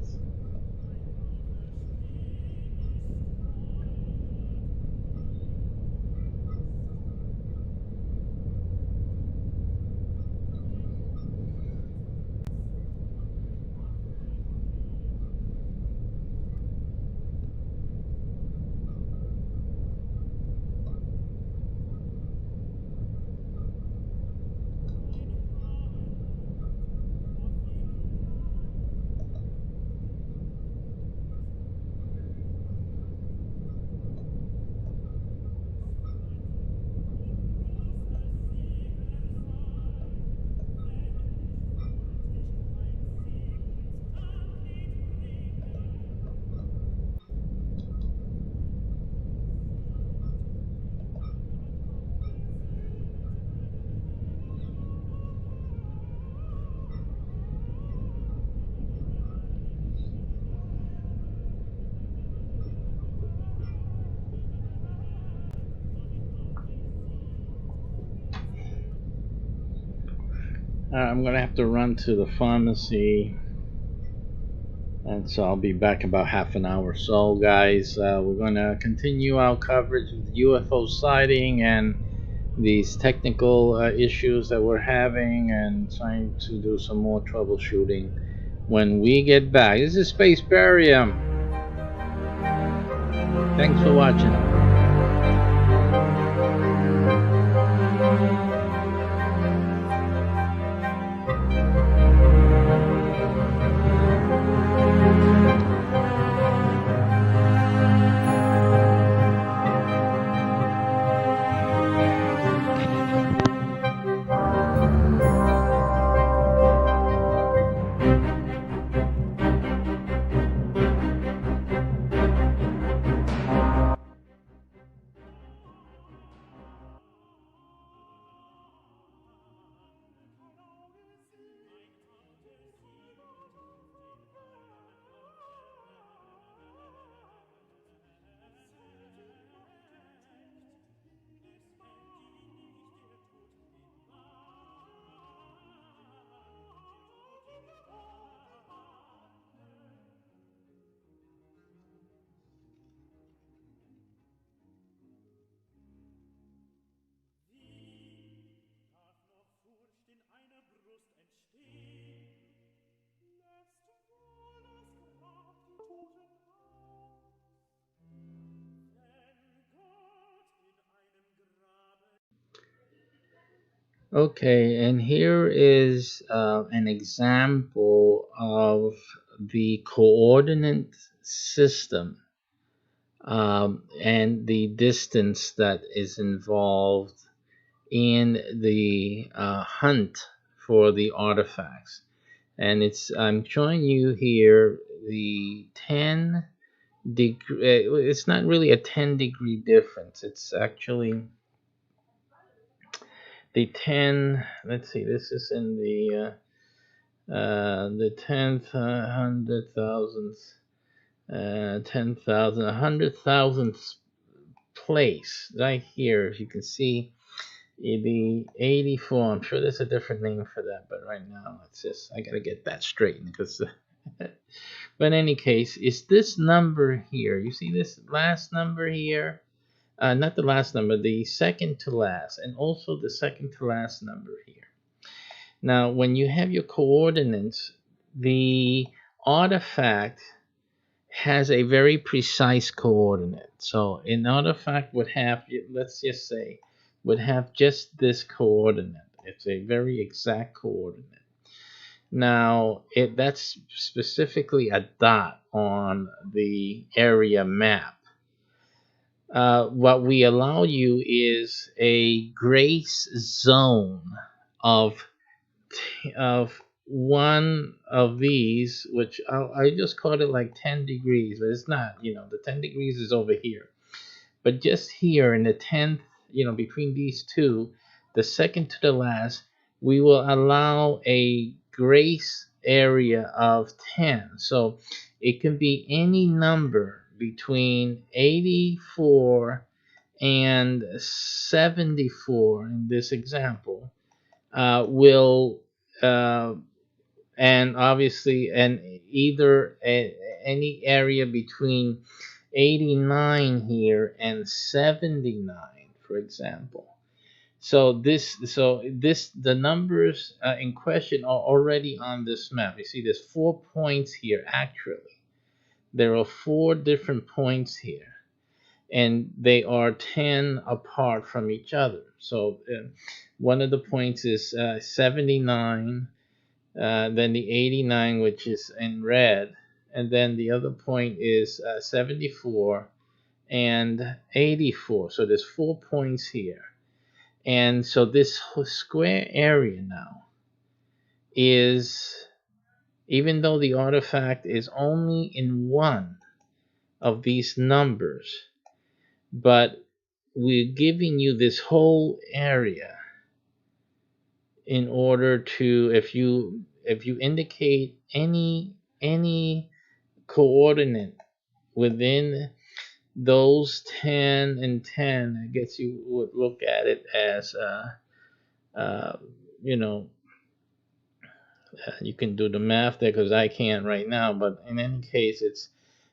I'm gonna have to run to the pharmacy, and so I'll be back about half an hour. So, guys, we're gonna continue our coverage of the UFO sighting and these technical issues that we're having, and trying to do some more troubleshooting when we get back. This is SPACEPERIUM. Thanks for watching. Okay, and here is an example of the coordinate system and the distance that is involved in the hunt for the artifacts. And I'm showing you here the 10 degree. It's not really a 10-degree difference. It's actually the 10. Let's see. This is in the 10th, 100,000th, 10,000, 100,000th place right here. As you can see, the 84. I'm sure there's a different name for that, but right now it's just I gotta get that straightened because. But in any case, it's this number here. You see this last number here? not the last number, the second to last, and also the second to last number here. Now, when you have your coordinates, the artifact has a very precise coordinate. So an artifact would have, let's just say, would have just this coordinate. It's a very exact coordinate. Now, that's specifically a dot on the area map. What we allow you is a grace zone of one of these, which I just called it like 10 degrees, but it's not. The 10 degrees is over here. But just here in the 10th, between these two, the second to the last, we will allow a grace area of 10. So it can be any number between 84 and 74 in this example. Will and obviously, and either any area between 89 here and 79, for example. So the numbers in question are already on this map. You see there's 4 points here. Actually, there are 4 different points here, and they are 10 apart from each other. So one of the points is 79, then the 89, which is in red, and then the other point is 74 and 84. So there's 4 points here. And so this square area now is, even though the artifact is only in one of these numbers, but we're giving you this whole area in order to, if you indicate any coordinate within those 10 and 10, I guess you would look at it as you can do the math there because I can't right now, but in any case,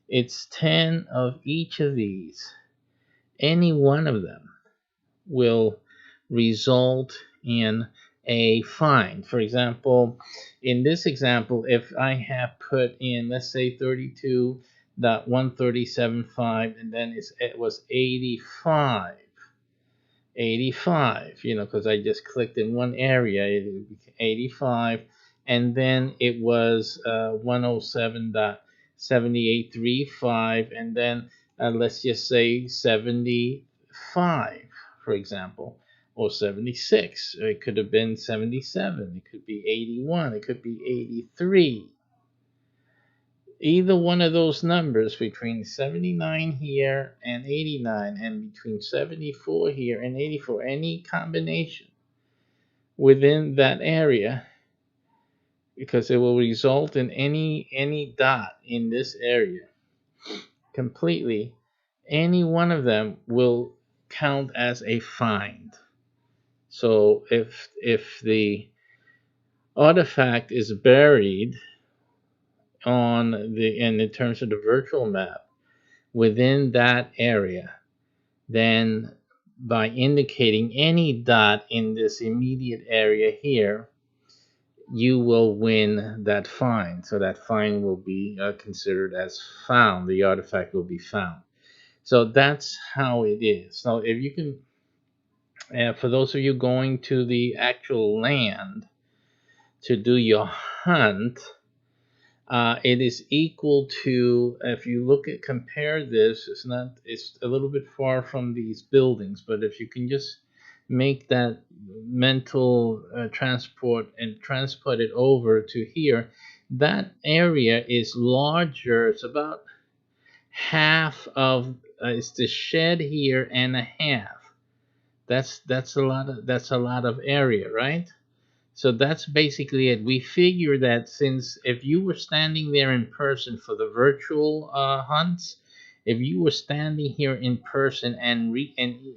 it's 10 of each of these. Any one of them will result in a fine. For example, in this example, if I have put in, let's say 32.1375, and then it was 85, because I just clicked in one area, it would be 85, and then it was 107.7835, and then let's just say 75, for example, or 76, or it could have been 77, it could be 81, it could be 83. Either one of those numbers between 79 here and 89, and between 74 here and 84, any combination within that area, because it will result in any dot in this area completely, any one of them will count as a find. So if the artifact is buried in terms of the virtual map within that area, then by indicating any dot in this immediate area here, you will win that find. So that find will be considered as found. The artifact will be found. So that's how it is. So if you can, for those of you going to the actual land to do your hunt, it is equal to, if you compare this, it's a little bit far from these buildings, but if you can just make that mental transport and transport it over to here, that area is larger. It's about half of, it's the shed here and a half. That's a lot of area, right? So that's basically it. We figure that since if you were standing there in person for the virtual hunts, if you were standing here in person and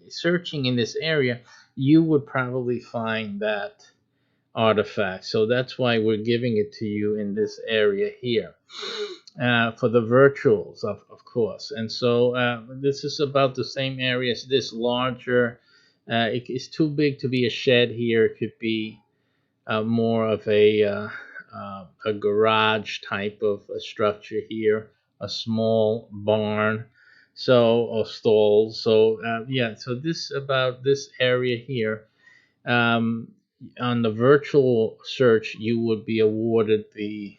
searching in this area, you would probably find that artifact. So that's why we're giving it to you in this area here. For the virtuals, of course. And so this is about the same area as this, larger. It's too big to be a shed here. It could be more of a garage type of a structure here, a small barn, so, or stalls. So yeah, so this about this area here. Um, on the virtual search, you would be awarded the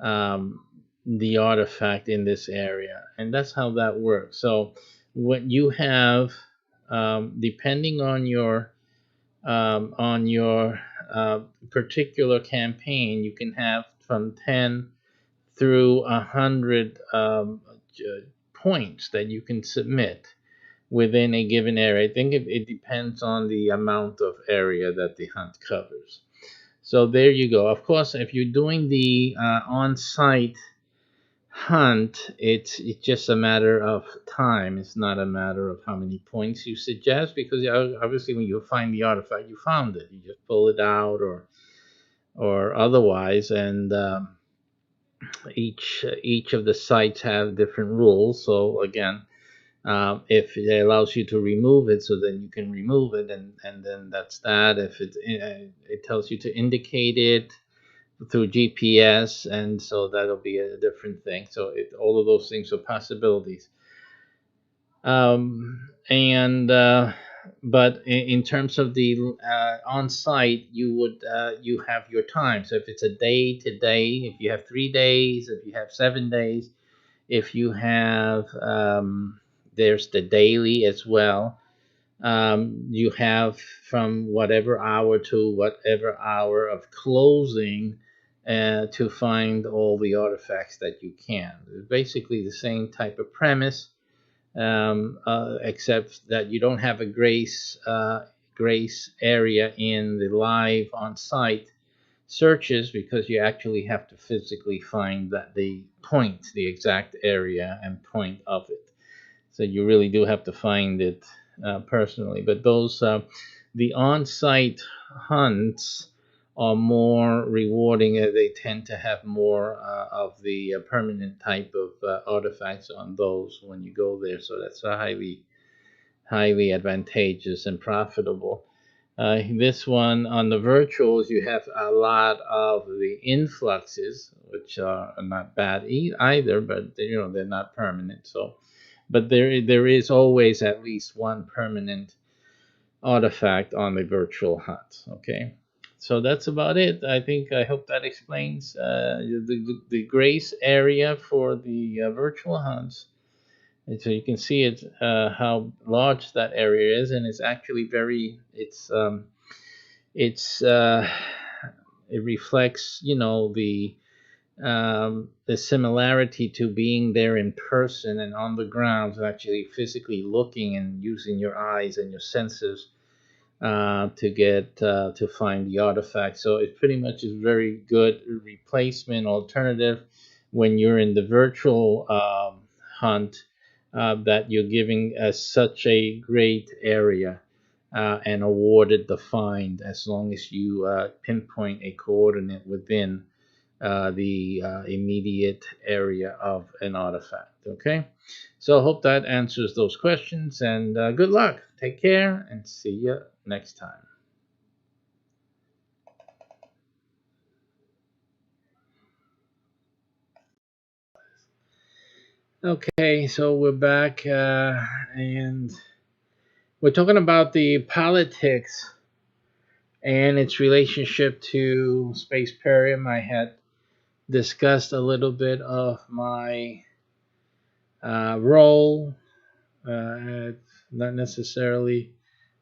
um, the artifact in this area, and that's how that works. So what you have, depending on your particular campaign, you can have from 10 through 100 points that you can submit within a given area. I think it depends on the amount of area that the hunt covers. So there you go. Of course, if you're doing the on-site hunt, it's just a matter of time. It's not a matter of how many points you suggest, because obviously when you find the artifact, you found it. You just pull it out or otherwise, and each of the sites have different rules. So again, if it allows you to remove it, so then you can remove it, and then that's that. If it tells you to indicate it through GPS, and so that'll be a different thing. So all of those things are possibilities. And but in terms of the on-site, you have your time. So if it's a day to day, if you have 3 days, if you have 7 days, if you have there's the daily as well. You have from whatever hour to whatever hour of closing to find all the artifacts that you can. It's basically the same type of premise, except that you don't have a grace area in the live on-site searches, because you actually have to physically find the exact area and point of it. So you really do have to find it personally. But the on-site hunts are more rewarding. They tend to have more of the permanent type of artifacts on those when you go there. So that's a highly advantageous and profitable. This one on the virtuals, you have a lot of the influxes, which are not bad either, but they're not permanent. So, but there is always at least one permanent artifact on the virtual hunt. Okay, so that's about it. I hope that explains the grace area for the virtual hunts. And so you can see it how large that area is, and it's actually it's it reflects the similarity to being there in person and on the ground, actually physically looking and using your eyes and your senses to find the artifact. So it pretty much is very good replacement alternative when you're in the virtual hunt, that you're giving such a great area and awarded the find, as long as you pinpoint a coordinate within the immediate area of an artifact. Okay, so I hope that answers those questions, and good luck. Take care, and see you next time. Okay, so we're back, and we're talking about the politics and its relationship to SPACEPERIUM. I had discussed a little bit of my role. It's not necessarily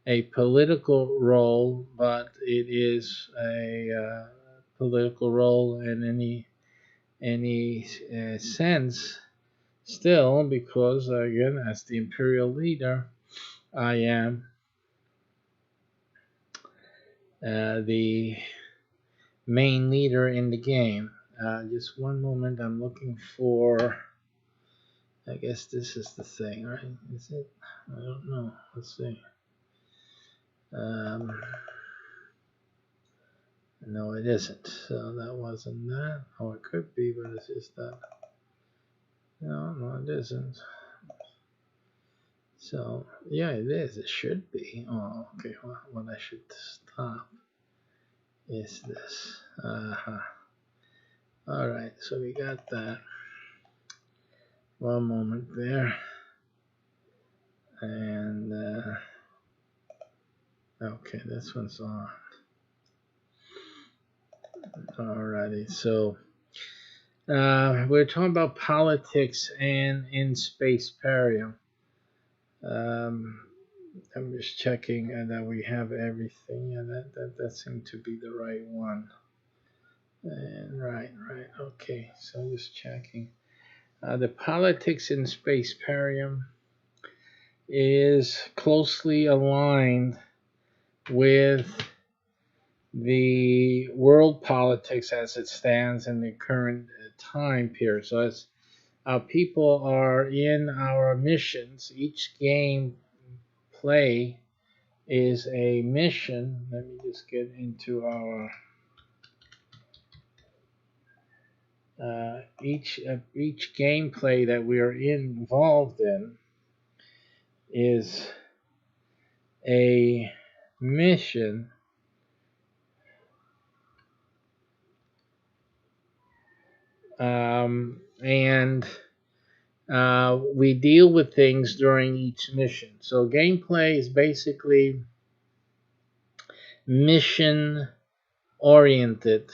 a political role, but it is a political role in any sense still, because again, as the imperial leader, I am the main leader in the game. Just one moment, I'm looking for. I guess this is the thing, right? Is it? I don't know. Let's see. No, it isn't. So that wasn't that. Oh, it could be, but it's just that. No, it isn't. So, yeah, it is. It should be. Oh, okay. Well, what I should stop is this. All right, so we got that. One moment there. And, okay, this one's on. Alrighty, so we're talking about politics and in SPACEPERIUM. I'm just checking that we have everything. Yeah, that seemed to be the right one. And right. Okay, so just checking. The politics in SPACEPERIUM is closely aligned with the world politics as it stands in the current time period. So as people are in our missions, each game play is a mission. Let me just get into our each gameplay that we are involved in is a mission. And we deal with things during each mission. So gameplay is basically mission oriented.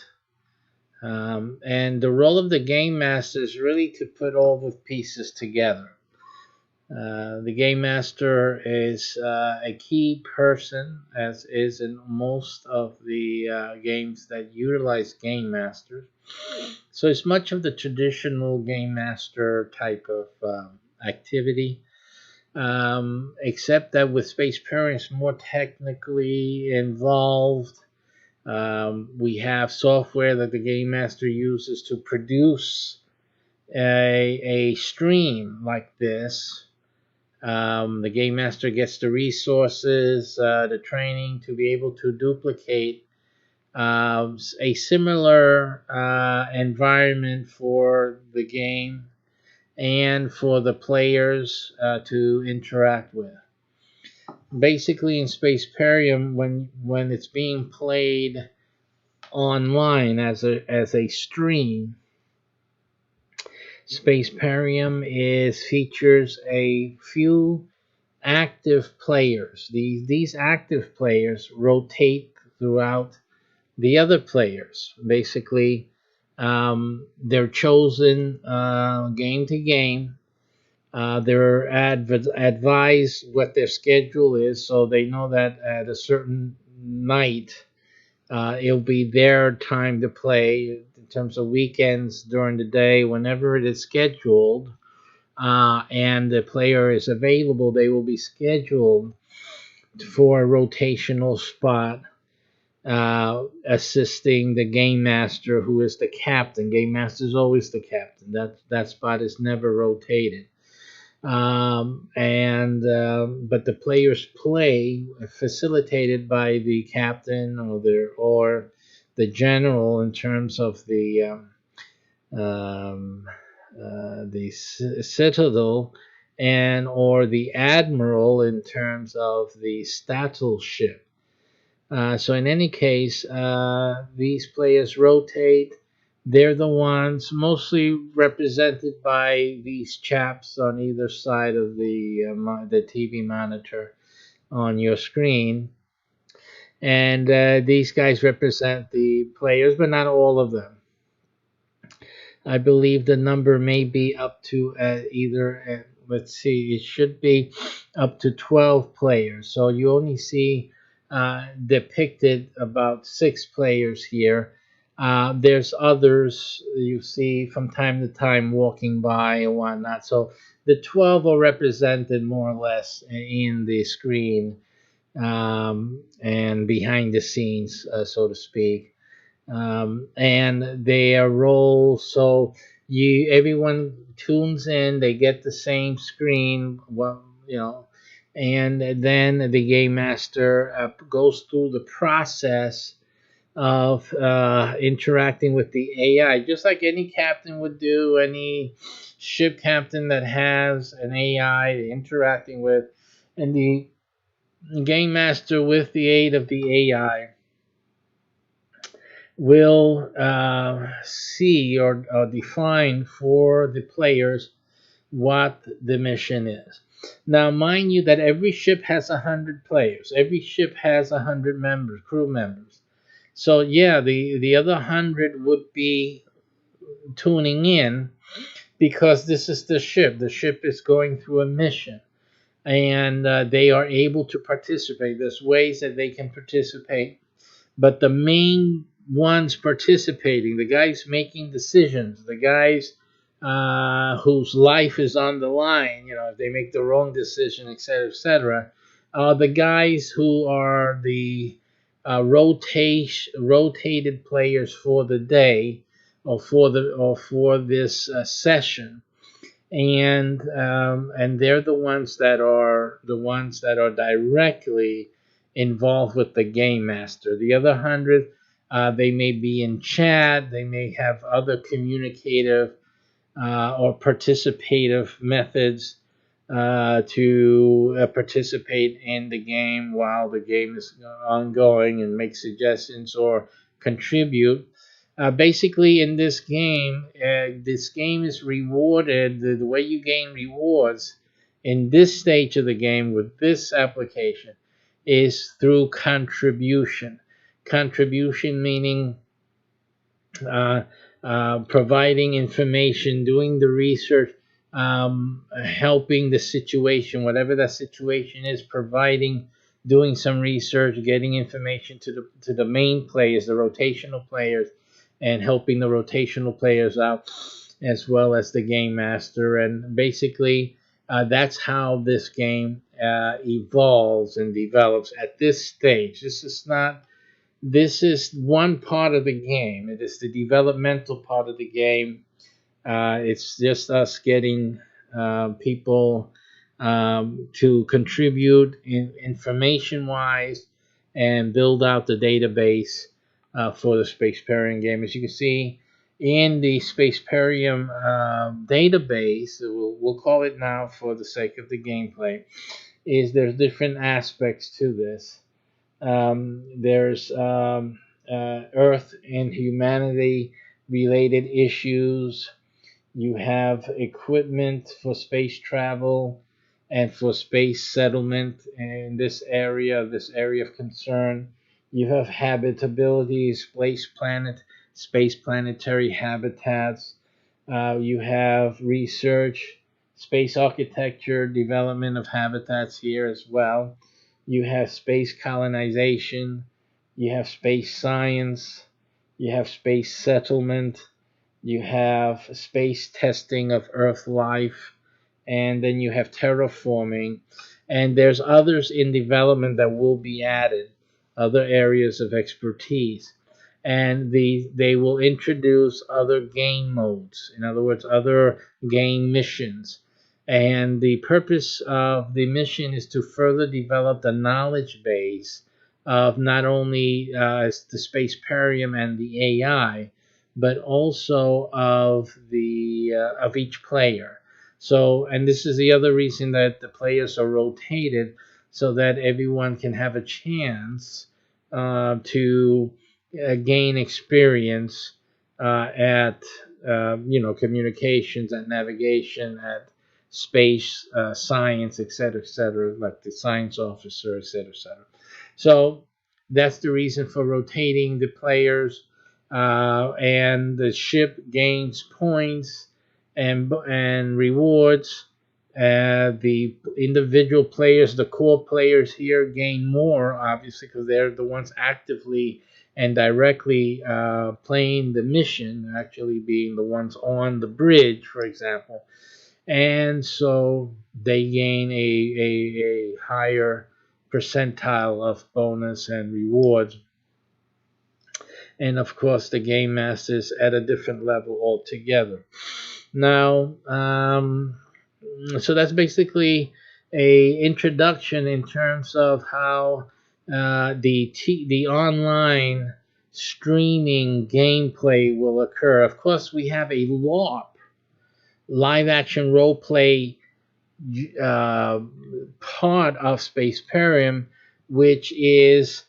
And the role of the game master is really to put all the pieces together. The game master is a key person, as is in most of the games that utilize game masters. So it's much of the traditional game master type of activity, except that with SPACEPERIUM it's more technically involved. We have software that the game master uses to produce a stream like this. The game master gets the resources, the training to be able to duplicate a similar environment for the game and for the players to interact with. Basically, in SPACEPERIUM, when it's being played online as a stream, SPACEPERIUM features a few active players. These active players rotate throughout the other players. Basically, they're chosen game to game. They're advised what their schedule is, so they know that at a certain night it'll be their time to play. In terms of weekends, during the day, whenever it is scheduled, and the player is available, they will be scheduled for a rotational spot, assisting the game master, who is the captain. Game master is always the captain. That spot is never rotated. But the players play facilitated by the captain or the general in terms of the citadel, and or the admiral in terms of the stattle ship. So in any case, these players rotate. They're the ones mostly represented by these chaps on either side of the TV monitor on your screen. And these guys represent the players, but not all of them. I believe the number may be up to let's see, it should be up to 12 players. So you only see depicted about 6 players here. There's others you see from time to time walking by and whatnot. So the 12 are represented more or less in the screen and behind the scenes, so to speak. And their role, so everyone tunes in, they get the same screen, and then the game master goes through the process of interacting with the AI, just like any captain would do, any ship captain that has an AI interacting with, and the game master, with the aid of the AI, will see or define for the players what the mission is. Now, mind you that every ship has 100 players. Every ship has 100 members, crew members. So yeah, the other 100 would be tuning in because this is the ship. The ship is going through a mission, and they are able to participate. There's ways that they can participate, but the main ones participating, the guys making decisions, the guys whose life is on the line, if they make the wrong decision, etc., the guys who are the rotated players for the day, or for this session, and they're the ones that are directly involved with the game master. The other 100, they may be in chat, they may have other communicative or participative methods to participate in the game while the game is ongoing, and make suggestions or contribute. Basically, in this game is rewarded. The way you gain rewards in this stage of the game with this application is through contribution. Contribution meaning providing information, doing the research, helping the situation, whatever that situation is, doing some research, getting information to the main players, the rotational players, and helping the rotational players out, as well as the game master. And basically, that's how this game evolves and develops at this stage. This is one part of the game. It is the developmental part of the game. It's just us getting people to contribute information-wise and build out the database for the SPACEPERIUM game. As you can see, in the SPACEPERIUM database, we'll call it now for the sake of the gameplay, there's different aspects to this. There's Earth and humanity related issues. You have equipment for space travel and for space settlement in this area of concern. You have habitability, space planetary habitats. You have research, space architecture, development of habitats here as well. You have space colonization, you have space science, you have space settlement, you have space testing of Earth life, and then you have terraforming. And there's others in development that will be added, other areas of expertise. And they will introduce other game modes, in other words, other game missions. And the purpose of the mission is to further develop the knowledge base of not only the SPACEPERIUM and the AI, but also of each player. So, and this is the other reason that the players are rotated, so that everyone can have a chance to gain experience at communications, at navigation, at space science, etc., like the science officer, etc. So that's the reason for rotating the players, and the ship gains points and rewards. The individual players, the core players here, gain more, obviously, because they're the ones actively and directly playing the mission, actually being the ones on the bridge, for example. And so they gain a higher percentile of bonus and rewards. And of course, the game masters at a different level altogether. Now, so that's basically a introduction in terms of how the online streaming gameplay will occur. Of course, we have a LARP, live action role play, uh, part of SPACEPERIUM, which is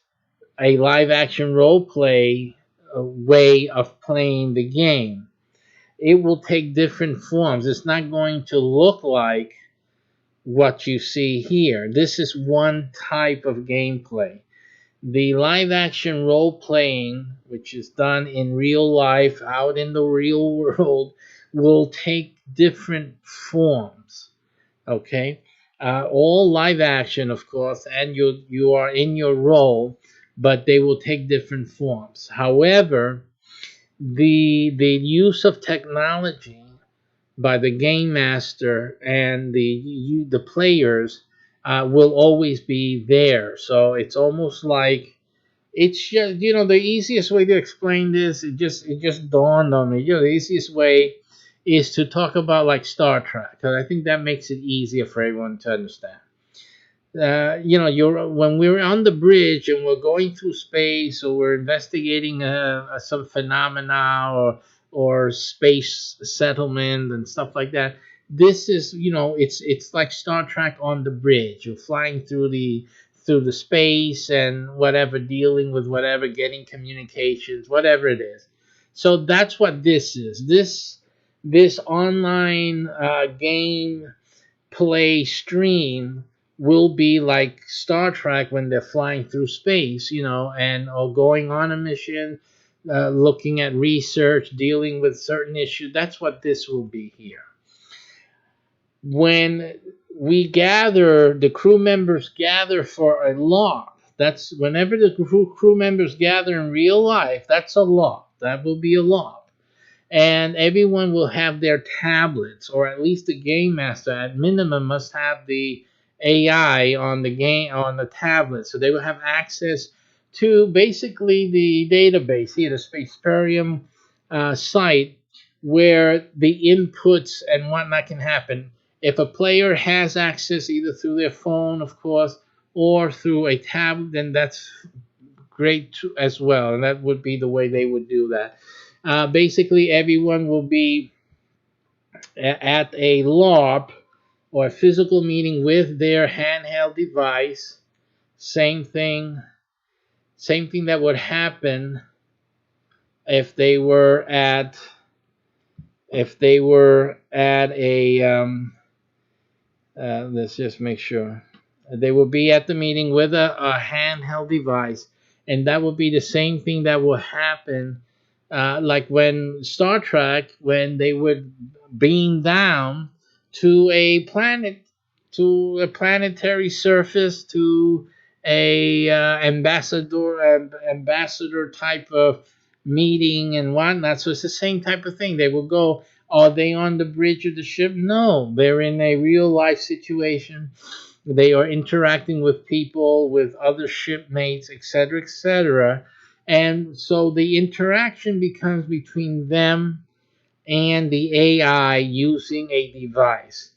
a live action role play way of playing the game. It will take different forms. It's not going to look like what you see here. This is one type of gameplay. The live action role playing, which is done in real life, out in the real world, will take different forms. Okay? All live action, of course, and you are in your role, but they will take different forms. However, the use of technology by the game master and the players will always be there. So it's almost like, it's just, the easiest way to explain this, it just dawned on me. The easiest way is to talk about like Star Trek, because I think that makes it easier for everyone to understand. You're when we're on the bridge and we're going through space, or we're investigating some phenomena, or space settlement and stuff like that. This is, it's like Star Trek on the bridge. You're flying through the space and whatever, dealing with whatever, getting communications, whatever it is. So that's what this is. This online game play stream will be like Star Trek when they're flying through space, and or going on a mission, looking at research, dealing with certain issues. That's what this will be here. When the crew members gather for a LARP. That's whenever the crew members gather in real life. That's a LARP. That will be a LARP. And everyone will have their tablets, or at least the game master at minimum must have the AI on the tablet, so they will have access to basically the database here, the SPACEPERIUM site, where the inputs and whatnot can happen. If a player has access either through their phone, of course, or through a tablet, then that's great too, as well, and that would be the way they would do that. Basically, everyone will be at a LARP or a physical meeting with their handheld device. Same thing that would happen if they were at a let's just make sure. They will be at the meeting with a handheld device, and that will be the same thing that will happen, like when Star Trek, when they would beam down to a planet, to a planetary surface, to a ambassador type of meeting and whatnot. So it's the same type of thing. They will go. Are they on the bridge of the ship? No, they're in a real life situation. They are interacting with people, with other shipmates, etc., etc. And so the interaction becomes between them and the AI using a device.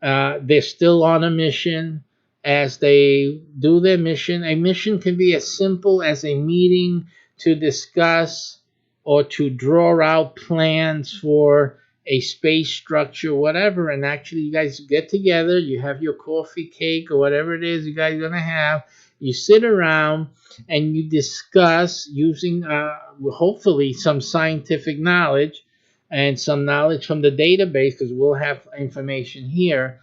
They're still on a mission. As they do their mission, a mission can be as simple as a meeting to discuss or to draw out plans for a space structure, whatever. And actually, you guys get together, you have your coffee, cake, or whatever it is you guys are going to have. You sit around and you discuss using, hopefully, some scientific knowledge and some knowledge from the database, because we'll have information here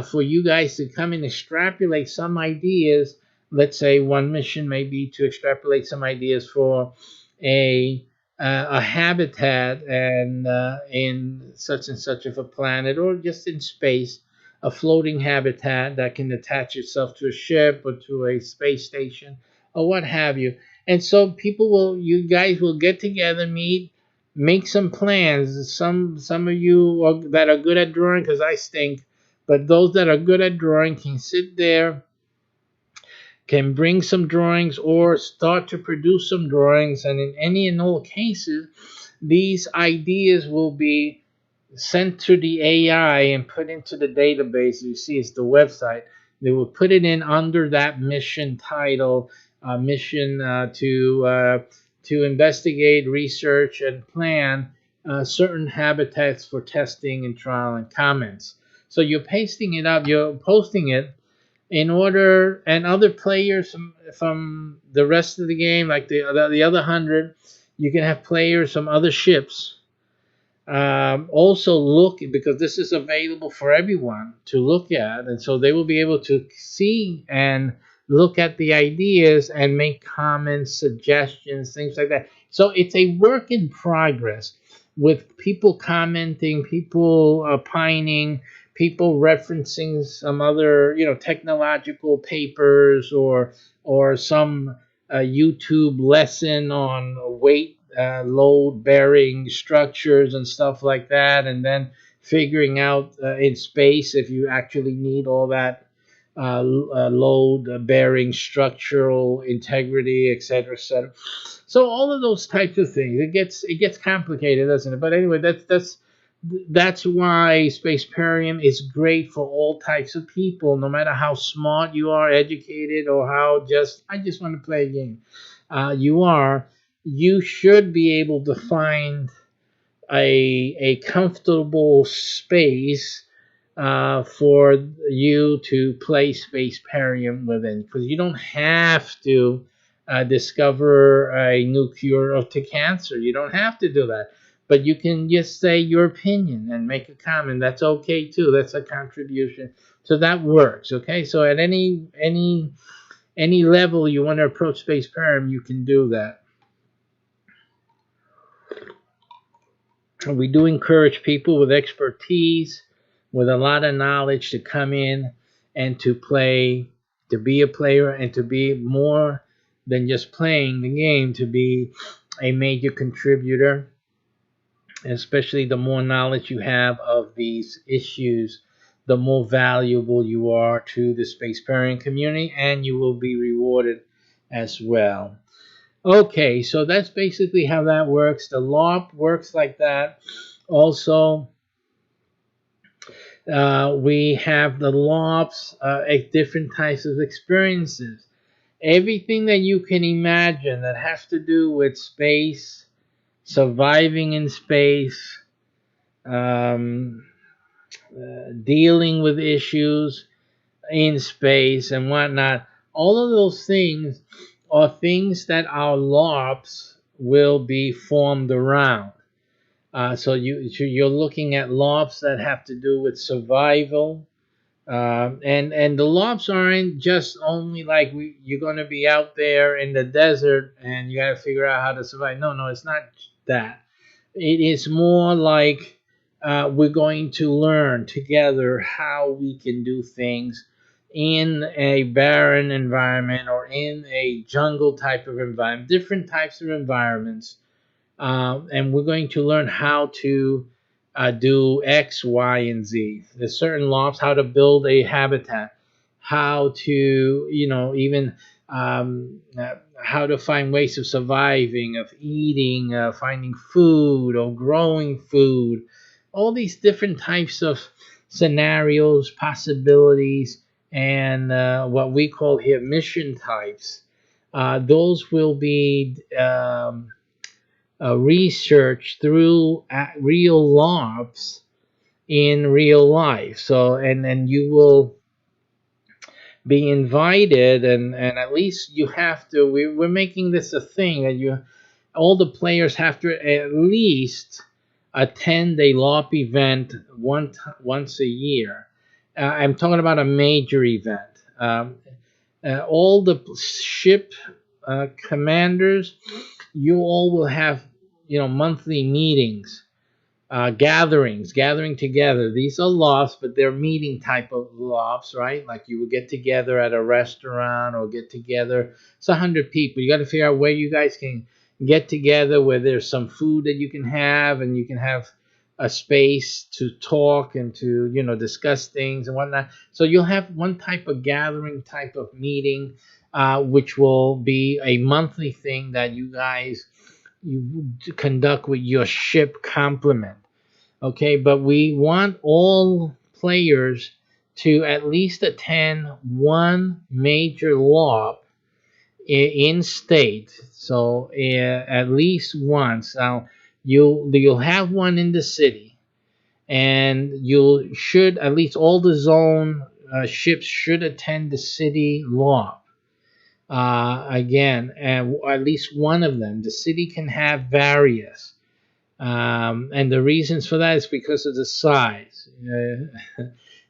for you guys to come and extrapolate some ideas. Let's say one mission may be to extrapolate some ideas for a habitat and in such and such of a planet, or just in space, a floating habitat that can attach itself to a ship or to a space station or what have you. And so you guys will get together, meet, make some plans. Some of you that are good at drawing, because I stink, but those that are good at drawing can sit there, can bring some drawings or start to produce some drawings. And in any and all cases, these ideas will be sent to the AI and put into the database. You see, it's the website. They will put it in under that mission title, mission to investigate, research, and plan certain habitats for testing and trial and comments. So you're pasting it up, you're posting it in order, and other players from the rest of the game, like the other 100, you can have players from other ships also look, because this is available for everyone to look at, and so they will be able to see and look at the ideas and make comments, suggestions, things like that. So it's a work in progress, with people commenting, people opining, people referencing some other, technological papers, or some YouTube lesson on weight load bearing structures and stuff like that, and then figuring out in space if you actually need all that load bearing structural integrity, etc., etc. So all of those types of things, it gets complicated, doesn't it? But anyway, that's why Spaceperium is great for all types of people, no matter how smart you are, educated, or how I just want to play a game. You should be able to find a comfortable space for you to play Spaceperium within, because you don't have to discover a new cure to cancer. You don't have to do that, but you can just say your opinion and make a comment. That's okay too. That's a contribution, so that works. Okay, so at any level you want to approach Spaceperium, you can do that. We do encourage people with expertise, with a lot of knowledge, to come in and to play, to be a player, and to be more than just playing the game, to be a major contributor. Especially the more knowledge you have of these issues, the more valuable you are to the Spaceperium community, and you will be rewarded as well. Okay, so that's basically how that works. The LARP works like that. Also, we have the LARPs at different types of experiences. Everything that you can imagine that has to do with space, surviving in space, dealing with issues in space and whatnot. All of those things are things that our LARPs will be formed around. So you're looking at LARPs that have to do with survival, and the LARPs aren't just only like you're going to be out there in the desert and you got to figure out how to survive. No, it's not that. It is more like we're going to learn together how we can do things in a barren environment or in a jungle type of environment, different types of environments. And we're going to learn how to do X, Y, and Z. There's certain laws, how to build a habitat, how to, even how to find ways of surviving, of eating, finding food or growing food. All these different types of scenarios, possibilities, and what we call here mission types. Those will be researched through real LARPs in real life. So, and you will be invited, and at least you have to. We're making this a thing that all the players have to at least attend a LARP event once a year. I'm talking about a major event. All the ship commanders, you all will have monthly meetings, gathering together. These are LARPs, but they're meeting type of LARPs, right? Like you will get together at a restaurant or get together. It's 100 people. You got to figure out where you guys can get together, where there's some food that you can have, and you can have a space to talk and to discuss things and whatnot. So you'll have one type of gathering, type of meeting, which will be a monthly thing that you guys conduct with your ship complement. Okay, but we want all players to at least attend one major LARP in state. So at least once. Now you'll have one in the city, and you should at least all the zone ships should attend the city law. Again, and at least one of them. The city can have various, and the reasons for that is because of the size.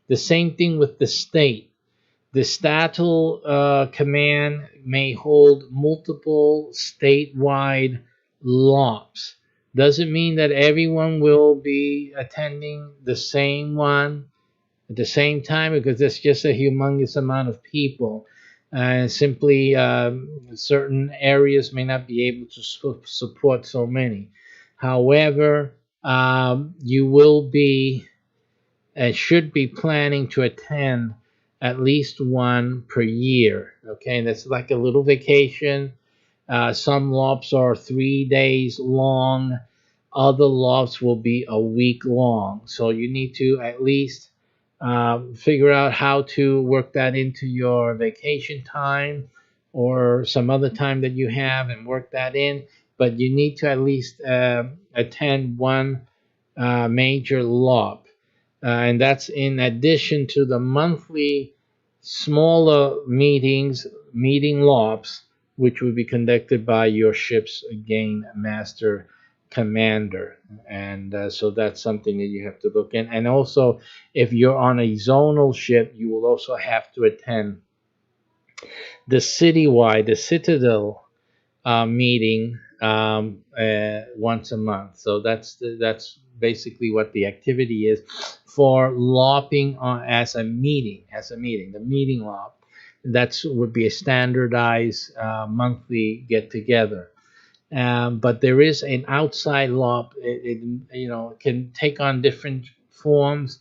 The same thing with the state. The Statal command may hold multiple statewide LOPs. Doesn't mean that everyone will be attending the same one at the same time, because that's just a humongous amount of people. And simply certain areas may not be able to support so many. However, you will be should be planning to attend at least one per year. Okay, and that's like a little vacation. Some LOPs are 3 days long. Other LOPs will be a week long. So you need to at least figure out how to work that into your vacation time or some other time that you have and work that in. But you need to at least attend one major LOP. And that's in addition to the monthly smaller meeting LOPs, which will be conducted by your ship's game master commander. And so that's something that you have to look in. And also, if you're on a zonal ship, you will also have to attend the citywide, the Citadel meeting once a month. So that's basically what the activity is for LARPing as a meeting, the meeting LARP. That's would be a standardized monthly get together. But there is an outside LARP. It can take on different forms.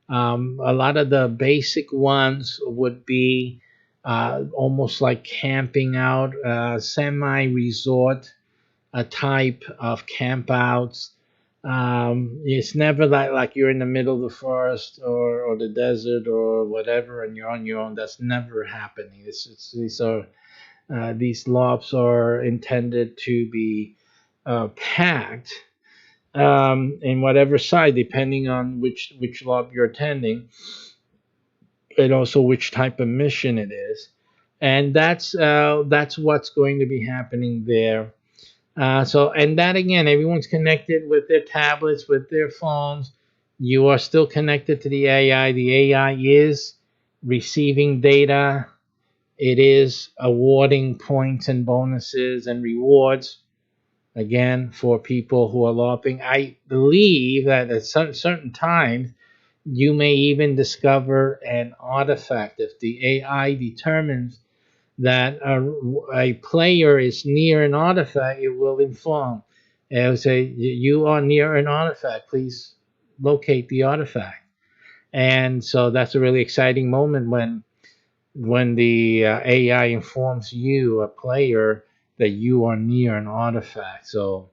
A lot of the basic ones would be almost like camping out, semi-resort a type of campouts. It's never like you're in the middle of the forest or the desert or whatever, and you're on your own. That's never happening. These LOPs are intended to be packed in whatever side, depending on which LOP you're attending, and also which type of mission it is. And that's what's going to be happening there. And that again, everyone's connected with their tablets, with their phones. You are still connected to the AI. The AI is receiving data. It is awarding points and bonuses and rewards, again, for people who are LARPing. I believe that at certain times, you may even discover an artifact. If the AI determines that a player is near an artifact, it will inform. It will say, you are near an artifact. Please locate the artifact. And so that's a really exciting moment when the AI informs you, a player, that you are near an artifact. So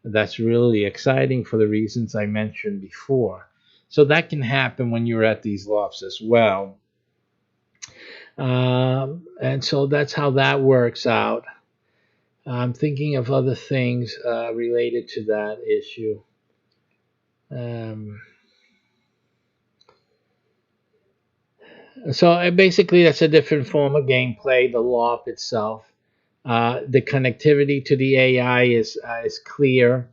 that's really exciting for the reasons I mentioned before. So that can happen when you're at these LOPs as well. And so that's how that works out. I'm thinking of other things related to that issue. So basically, that's a different form of gameplay, the LARP itself. The connectivity to the AI is clear,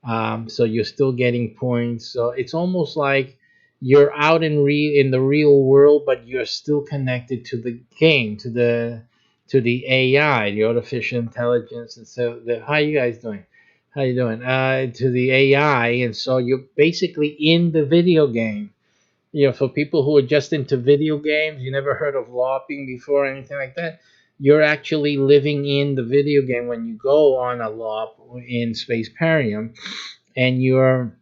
so you're still getting points. So it's almost like you're out in the real world, but you're still connected to the game, to the AI, the artificial intelligence. And so, how are you guys doing? How you doing? To the AI, and so you're basically in the video game. For people who are just into video games, you never heard of LARPing before or anything like that, you're actually living in the video game when you go on a LARP in SPACEPERIUM, and you're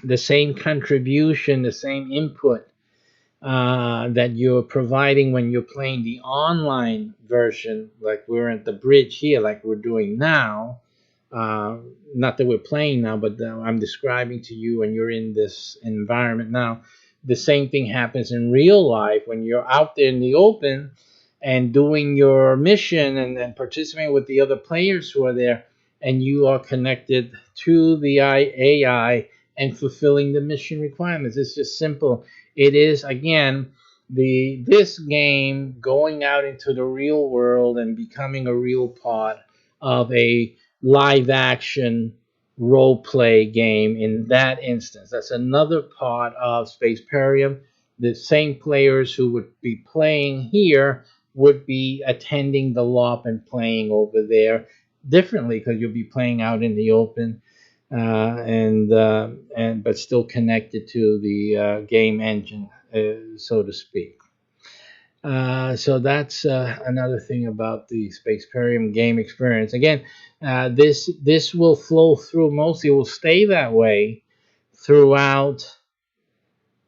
the same contribution, the same input that you're providing when you're playing the online version, like we're at the bridge here, like we're doing now. Not that we're playing now, but I'm describing to you, and you're in this environment now. The same thing happens in real life when you're out there in the open. and doing your mission and participating with the other players who are there, and you are connected to the AI and fulfilling the mission requirements. It's just simple. It is, again, this game going out into the real world and becoming a real part of a live action role play game in that instance. That's another part of Spaceperium. The same players who would be playing here would be attending the LARP and playing over there differently, because you'll be playing out in the open, and but still connected to the game engine, so to speak. So that's another thing about the Spaceperium game experience. Again, this will flow through. Mostly will stay that way throughout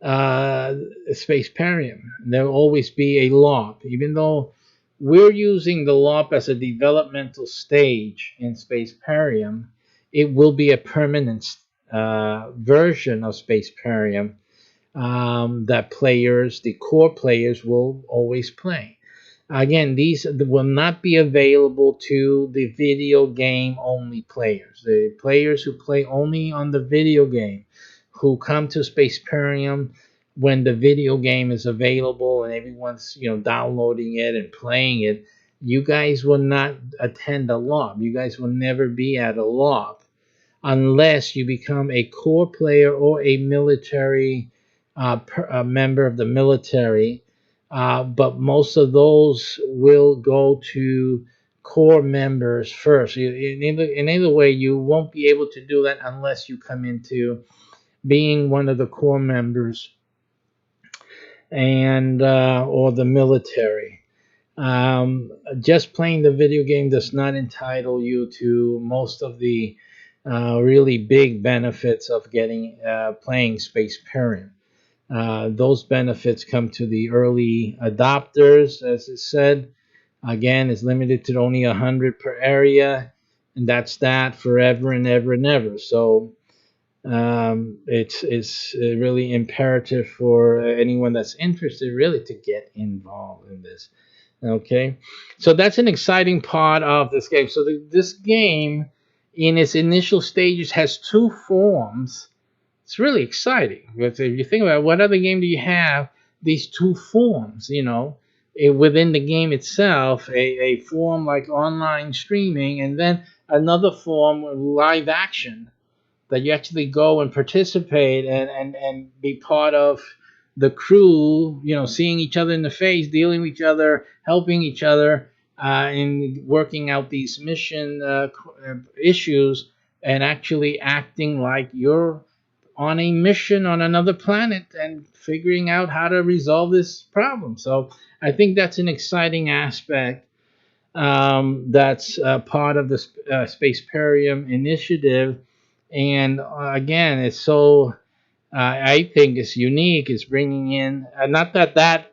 Spaceperium. There will always be a LARP, even though we're using the LARP as a developmental stage in Spaceperium. It will be a permanent version of Spaceperium that the core players, will always play. Again, these will not be available to the video game only players. The players who play only on the video game, who come to Spaceperium when the video game is available and everyone's downloading it and playing it, you guys will not attend a LARP. You guys will never be at a LARP unless you become a core player or a military a member of the military. But most of those will go to core members first. In either way, you won't be able to do that unless you come into being one of the core members and or the military. Just playing the video game does not entitle you to most of the really big benefits of getting playing Spaceperium. Those benefits come to the early adopters, as it said. Again, it's limited to only 100 per area, and that's that forever and ever and ever. So it's really imperative for anyone that's interested really to get involved in this. Okay, so that's an exciting part of this game. So this game, in its initial stages, has two forms. It's really exciting. Because if you think about it, what other game do you have these two forms? Within the game itself, a form like online streaming, and then another form, live action, that you actually go and participate and be part of the crew, seeing each other in the face, dealing with each other, helping each other, in working out these mission issues, and actually acting like you're on a mission on another planet and figuring out how to resolve this problem. So I think that's an exciting aspect that's part of the Spaceperium initiative. And again, it's so I think it's unique. It's bringing in not that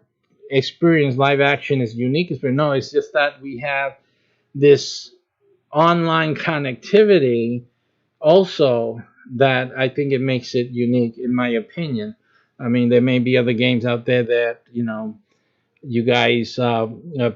experience live action is unique, but no, it's just that we have this online connectivity also, that I think it makes it unique, in my opinion. I mean, there may be other games out there that you guys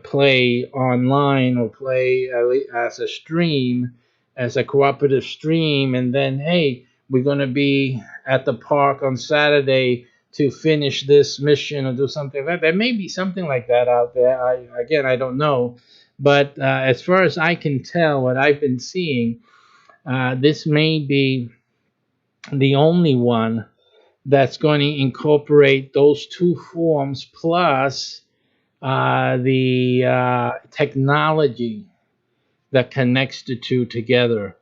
play online or play as a stream, as a cooperative stream, and then hey, we're going to be at the park on Saturday to finish this mission or do something like that. There may be something like that out there. I don't know, but as far as I can tell, what I've been seeing, this may be the only one that's going to incorporate those two forms plus the technology that connects the two together.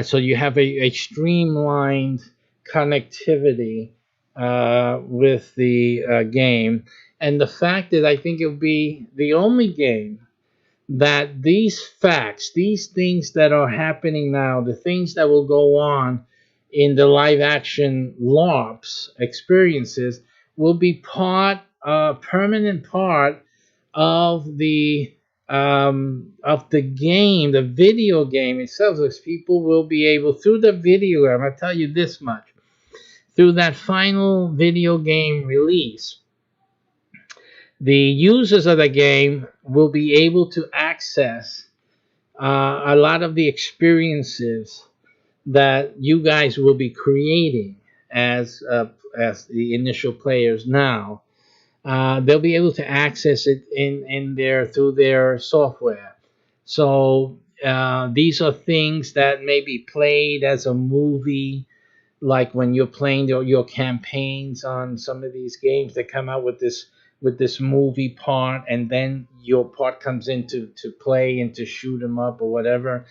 So you have a streamlined connectivity with the game. And the fact is, I think it'll be the only game that these facts, these things that are happening now, the things that will go on in the live action LARPs experiences, will be permanent part of the game, the video game itself. So people will be able, through the video game, I'll tell you this much, through that final video game release, the users of the game will be able to access a lot of the experiences that you guys will be creating as the initial players now. They'll be able to access it in their through their software. So these are things that may be played as a movie, like when you're playing your campaigns on some of these games that come out with this movie part, and then your part comes into to play and to shoot them up or whatever.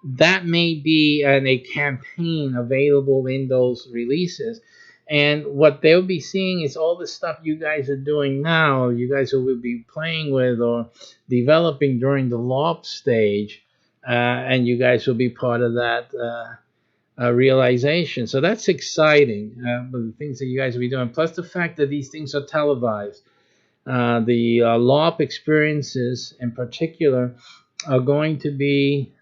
That may be a campaign available in those releases. And what they'll be seeing is all the stuff you guys are doing now, you guys will be playing with or developing during the LARP stage, and you guys will be part of that realization. So that's exciting, the things that you guys will be doing. Plus the fact that these things are televised. The LARP experiences in particular are going to be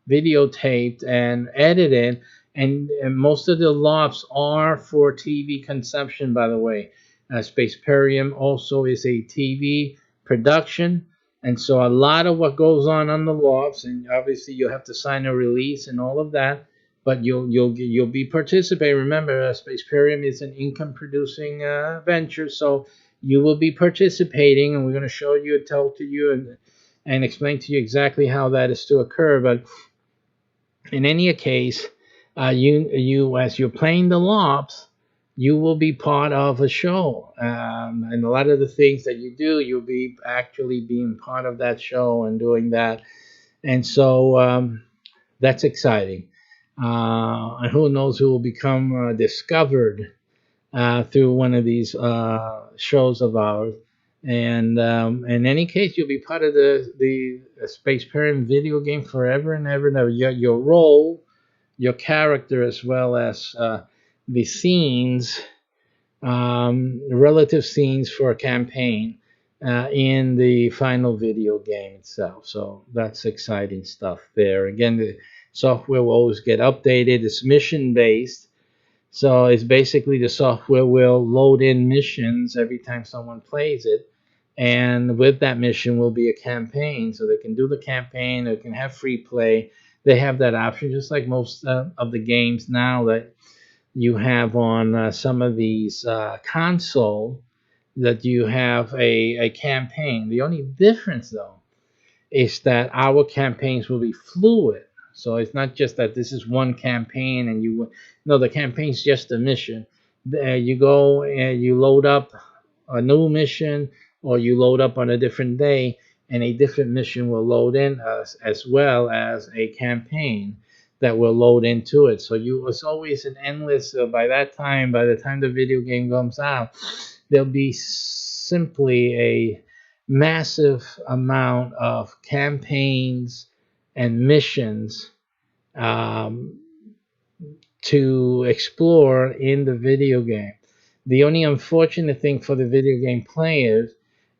videotaped and edited, and most of the LARPs are for TV consumption, by the way. SPACEPERIUM also is a TV production, and so a lot of what goes on the LARPs, and obviously you'll have to sign a release and all of that, but you'll be participating. Remember, SPACEPERIUM is an income-producing venture, so you will be participating, and we're going to show you, tell to you, and explain to you exactly how that is to occur. But in any case, you as you're playing the LARPs, you will be part of a show, and a lot of the things that you do, you'll be actually being part of that show and doing that, and so that's exciting. And who knows who will become discovered through one of these shows of ours. And in any case, you'll be part of the SPACEPERIUM video game forever and ever and ever. Your role, your character, as well as the scenes, relative scenes for a campaign in the final video game itself. So that's exciting stuff there. Again, the software will always get updated. It's mission based. So it's basically the software will load in missions every time someone plays it. And with that mission will be a campaign. So they can do the campaign, they can have free play. They have that option, just like most of the games now that you have on some of these console, that you have a campaign. The only difference, though, is that our campaigns will be fluid. So it's not just that this is one campaign and the campaign's just a mission. You go and you load up a new mission, or you load up on a different day, and a different mission will load in as well as a campaign that will load into it. So it's always an endless. By the time the video game comes out, there'll be simply a massive amount of campaigns and missions to explore in the video game. The only unfortunate thing for the video game players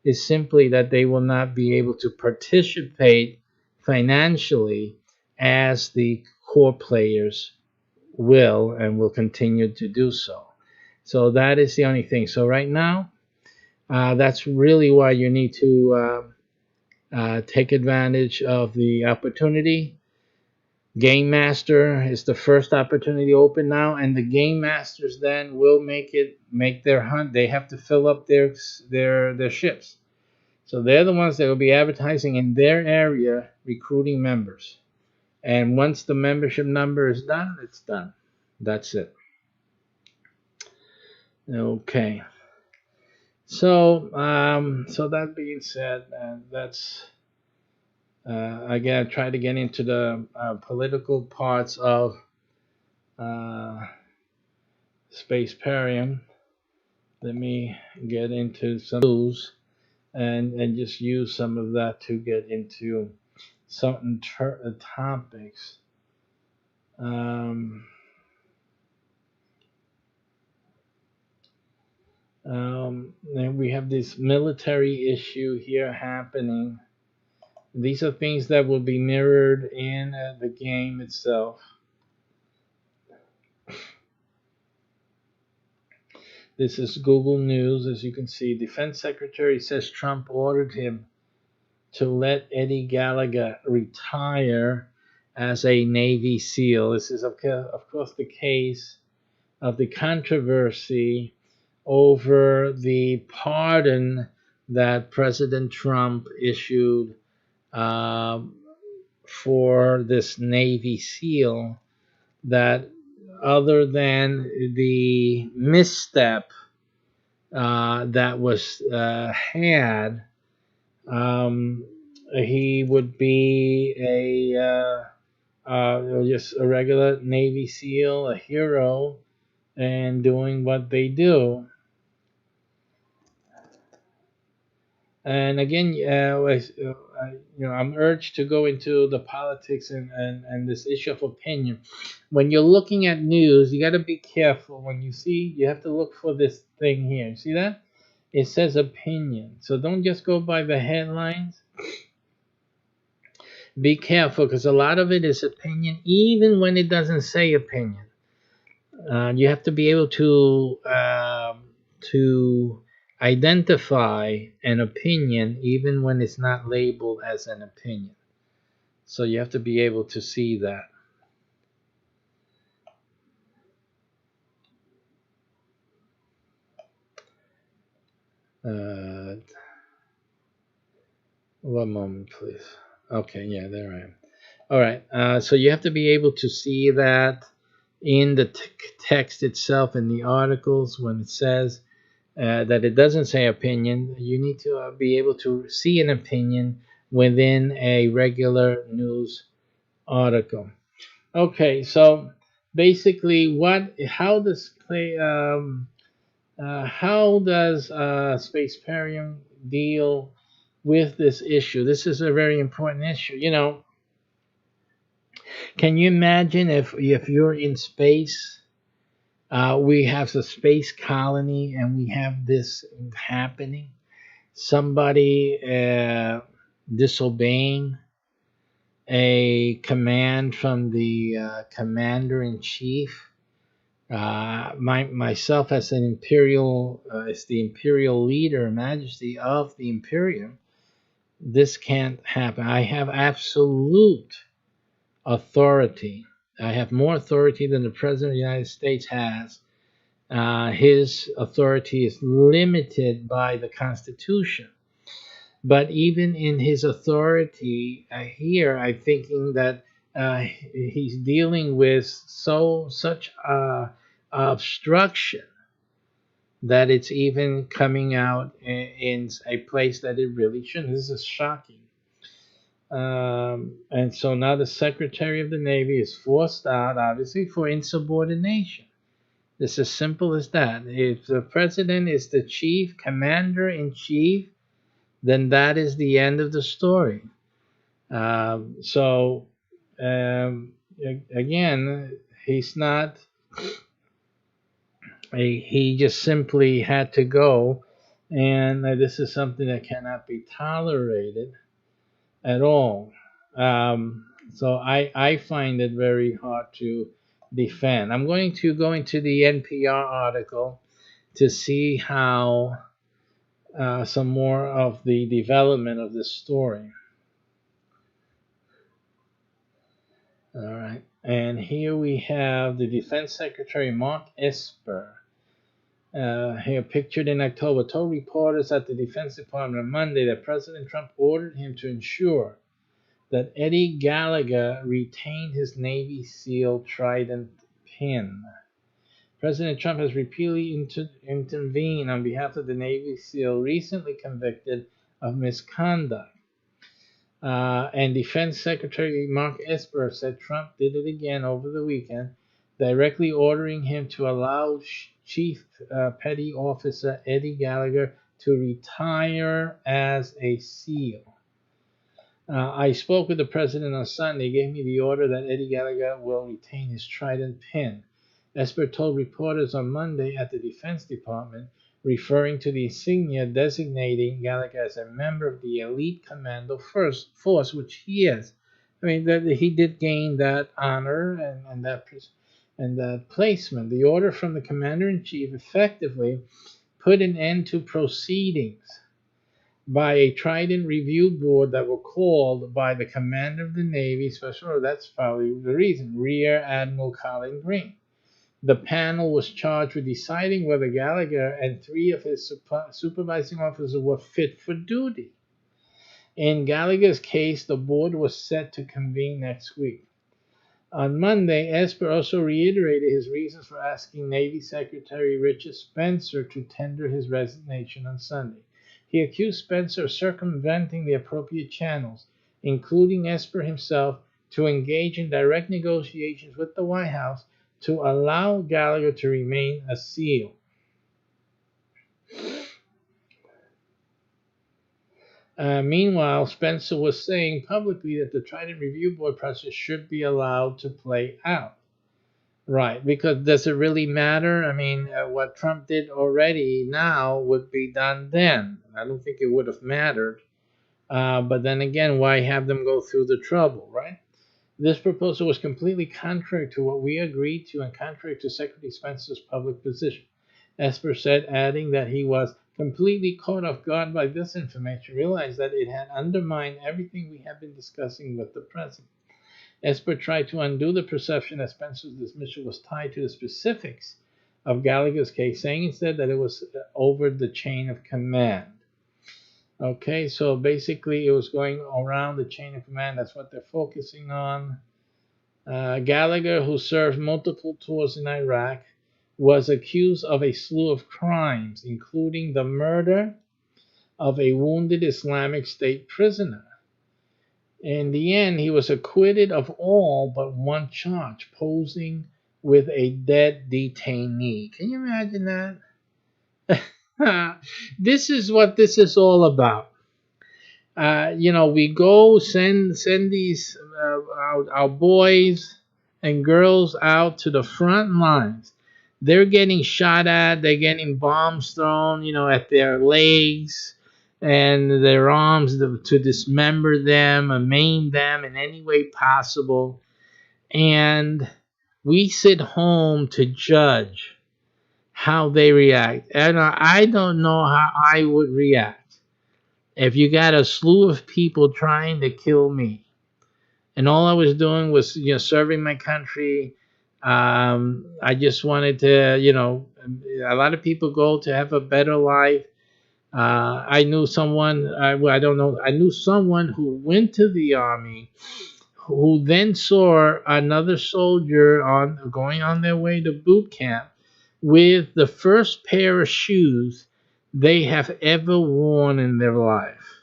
is simply that they will not be able to participate financially as the core players will, and will continue to do so. So that is the only thing. So right now, that's really why you need to take advantage of the opportunity. Game Master is the first opportunity open now, and the Game Masters then will make their hunt. They have to fill up their ships. So they're the ones that will be advertising in their area, recruiting members. And once the membership number is done, it's done. That's it. Okay. So that being said, that's again, try to get into the political parts of SPACEPERIUM. Let me get into some news and just use some of that to get into certain topics. And we have this military issue here happening. These are things that will be mirrored in the game itself. This is Google News. As you can see, Defense Secretary says Trump ordered him to let Eddie Gallagher retire as a Navy SEAL. This is, of course, the case of the controversy over the pardon that President Trump issued for this Navy SEAL, that other than the misstep that was had, he would be just a regular Navy SEAL, a hero, and doing what they do. And again, I'm urged to go into the politics and this issue of opinion. When you're looking at news, you got to be careful. When you see, you have to look for this thing here. See that? It says opinion. So don't just go by the headlines. Be careful, because a lot of it is opinion, even when it doesn't say opinion. You have to be able to identify an opinion even when it's not labeled as an opinion. So you have to be able to see that. One moment, please. Okay, yeah, there I am. All right, so you have to be able to see that in the text itself, in the articles, when it says that it doesn't say opinion. You need to be able to see an opinion within a regular news article. Okay, so basically, how does SPACEPERIUM deal with this issue? This is a very important issue. Can you imagine if you're in space? We have a space colony, and we have this happening. Somebody disobeying a command from the commander-in-chief. Myself as an imperial, as the imperial leader, majesty of the imperium, this can't happen. I have absolute authority. I have more authority than the President of the United States has. His authority is limited by the Constitution. But even in his authority here, I'm thinking that he's dealing with such obstruction that it's even coming out in a place that it really shouldn't. This is shocking. And so now the Secretary of the Navy is forced out, obviously, for insubordination. It's as simple as that. If the president is the chief, commander-in-chief, then that is the end of the story. Again, he's not, he just simply had to go, and this is something that cannot be tolerated at all. So I find it very hard to defend. I'm going to go into the NPR article to see how some more of the development of this story. All right, and here we have the Defense Secretary Mark Esper, here pictured in October, told reporters at the Defense Department on Monday that President Trump ordered him to ensure that Eddie Gallagher retained his Navy SEAL Trident pin. President Trump has repeatedly intervened on behalf of the Navy SEAL recently convicted of misconduct. And Defense Secretary Mark Esper said Trump did it again over the weekend, directly ordering him to allow Chief Petty Officer Eddie Gallagher to retire as a SEAL. I spoke with the president on Sunday. He gave me the order that Eddie Gallagher will retain his Trident pin. Esper told reporters on Monday at the Defense Department, referring to the insignia designating Gallagher as a member of the elite commando force, which he is. I mean, he did gain that honor and that. And that placement, the order from the commander-in-chief, effectively put an end to proceedings by a Trident review board that were called by the commander of the Navy, special order, that's probably the reason, Rear Admiral Colin Green. The panel was charged with deciding whether Gallagher and 3 of his supervising officers were fit for duty. In Gallagher's case, the board was set to convene next week. On Monday, Esper also reiterated his reasons for asking Navy Secretary Richard Spencer to tender his resignation on Sunday. He accused Spencer of circumventing the appropriate channels, including Esper himself, to engage in direct negotiations with the White House to allow Gallagher to remain a SEAL. Meanwhile, Spencer was saying publicly that the Trident Review Board process should be allowed to play out. Right, because does it really matter? I mean, what Trump did already now would be done then. I don't think it would have mattered. But then again, why have them go through the trouble, right? This proposal was completely contrary to what we agreed to and contrary to Secretary Spencer's public position. Esper said, adding that he was completely caught off guard by this information, realized that it had undermined everything we had been discussing with the president. Esper tried to undo the perception that Spencer's dismissal was tied to the specifics of Gallagher's case, saying instead that it was over the chain of command. Okay, so basically it was going around the chain of command. That's what they're focusing on. Gallagher, who served multiple tours in Iraq, was accused of a slew of crimes, including the murder of a wounded Islamic State prisoner. In the end, he was acquitted of all but one charge, posing with a dead detainee. Can you imagine that? This is what this is all about. We go send these our boys and girls out to the front lines. They're getting shot at. They're getting bombs thrown, at their legs and their arms to dismember them and maim them in any way possible. And we sit home to judge how they react. And I don't know how I would react if you got a slew of people trying to kill me. And all I was doing was, serving my country. I just wanted to, a lot of people go to have a better life. I knew someone, I don't know, I knew someone who went to the army, who then saw another soldier going on their way to boot camp with the first pair of shoes they have ever worn in their life.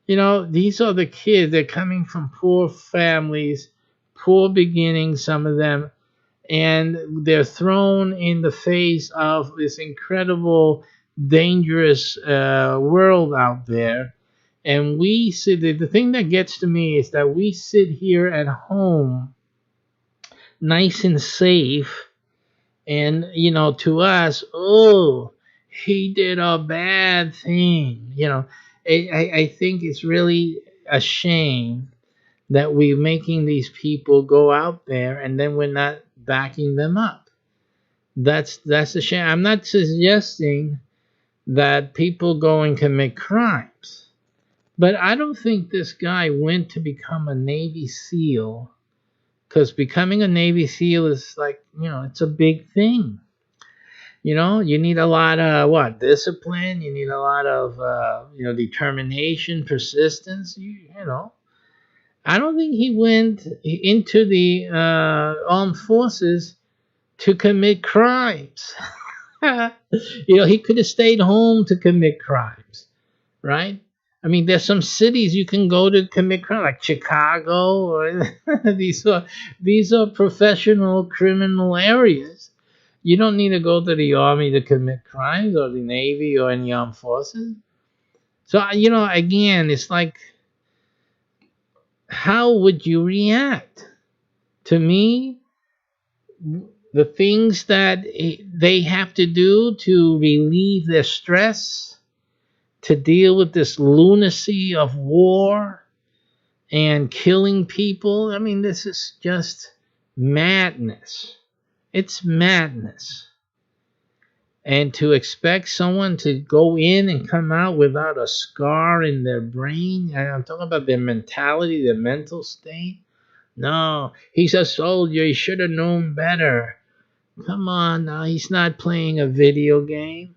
These are the kids. They're coming from poor families, poor beginnings, some of them, and they're thrown in the face of this incredible, dangerous world out there. And we sit, the thing that gets to me is that we sit here at home, nice and safe, and, to us, oh, he did a bad thing. I think it's really a shame that we're making these people go out there and then we're not backing them up. That's a shame. I'm not suggesting that people go and commit crimes, but I don't think this guy went to become a Navy SEAL, because becoming a Navy SEAL is like, it's a big thing. You need a lot of discipline. You need a lot of determination, persistence. I don't think he went into the armed forces to commit crimes. He could have stayed home to commit crimes, right? I mean, there's some cities you can go to commit crime, like Chicago, or these are professional criminal areas. You don't need to go to the army to commit crimes, or the Navy, or any armed forces. So, again, it's like, how would you react? To me, the things that they have to do to relieve their stress, to deal with this lunacy of war and killing people, I mean, this is just madness. It's madness. And to expect someone to go in and come out without a scar in their brain, I'm talking about their mentality, their mental state. No, he's a soldier. He should have known better. Come on now, he's not playing a video game.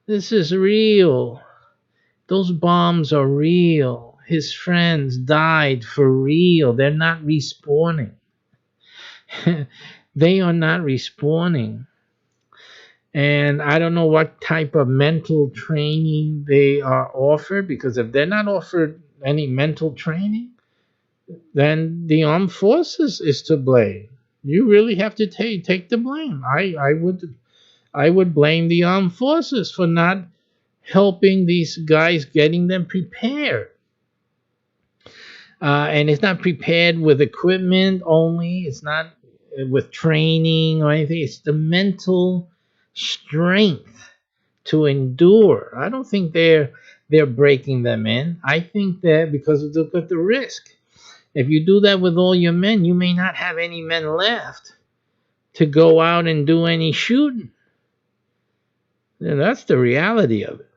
This is real. Those bombs are real. His friends died for real. They're not respawning. They are not respawning. And I don't know what type of mental training they are offered, because if they're not offered any mental training, then the armed forces is to blame. You really have to take the blame. I would blame the armed forces for not helping these guys, getting them prepared. And it's not prepared with equipment only. It's not with training or anything. It's the mental strength to endure. I don't think they're breaking them in. I think that because of the risk. If you do that with all your men, you may not have any men left to go out and do any shooting. And that's the reality of it.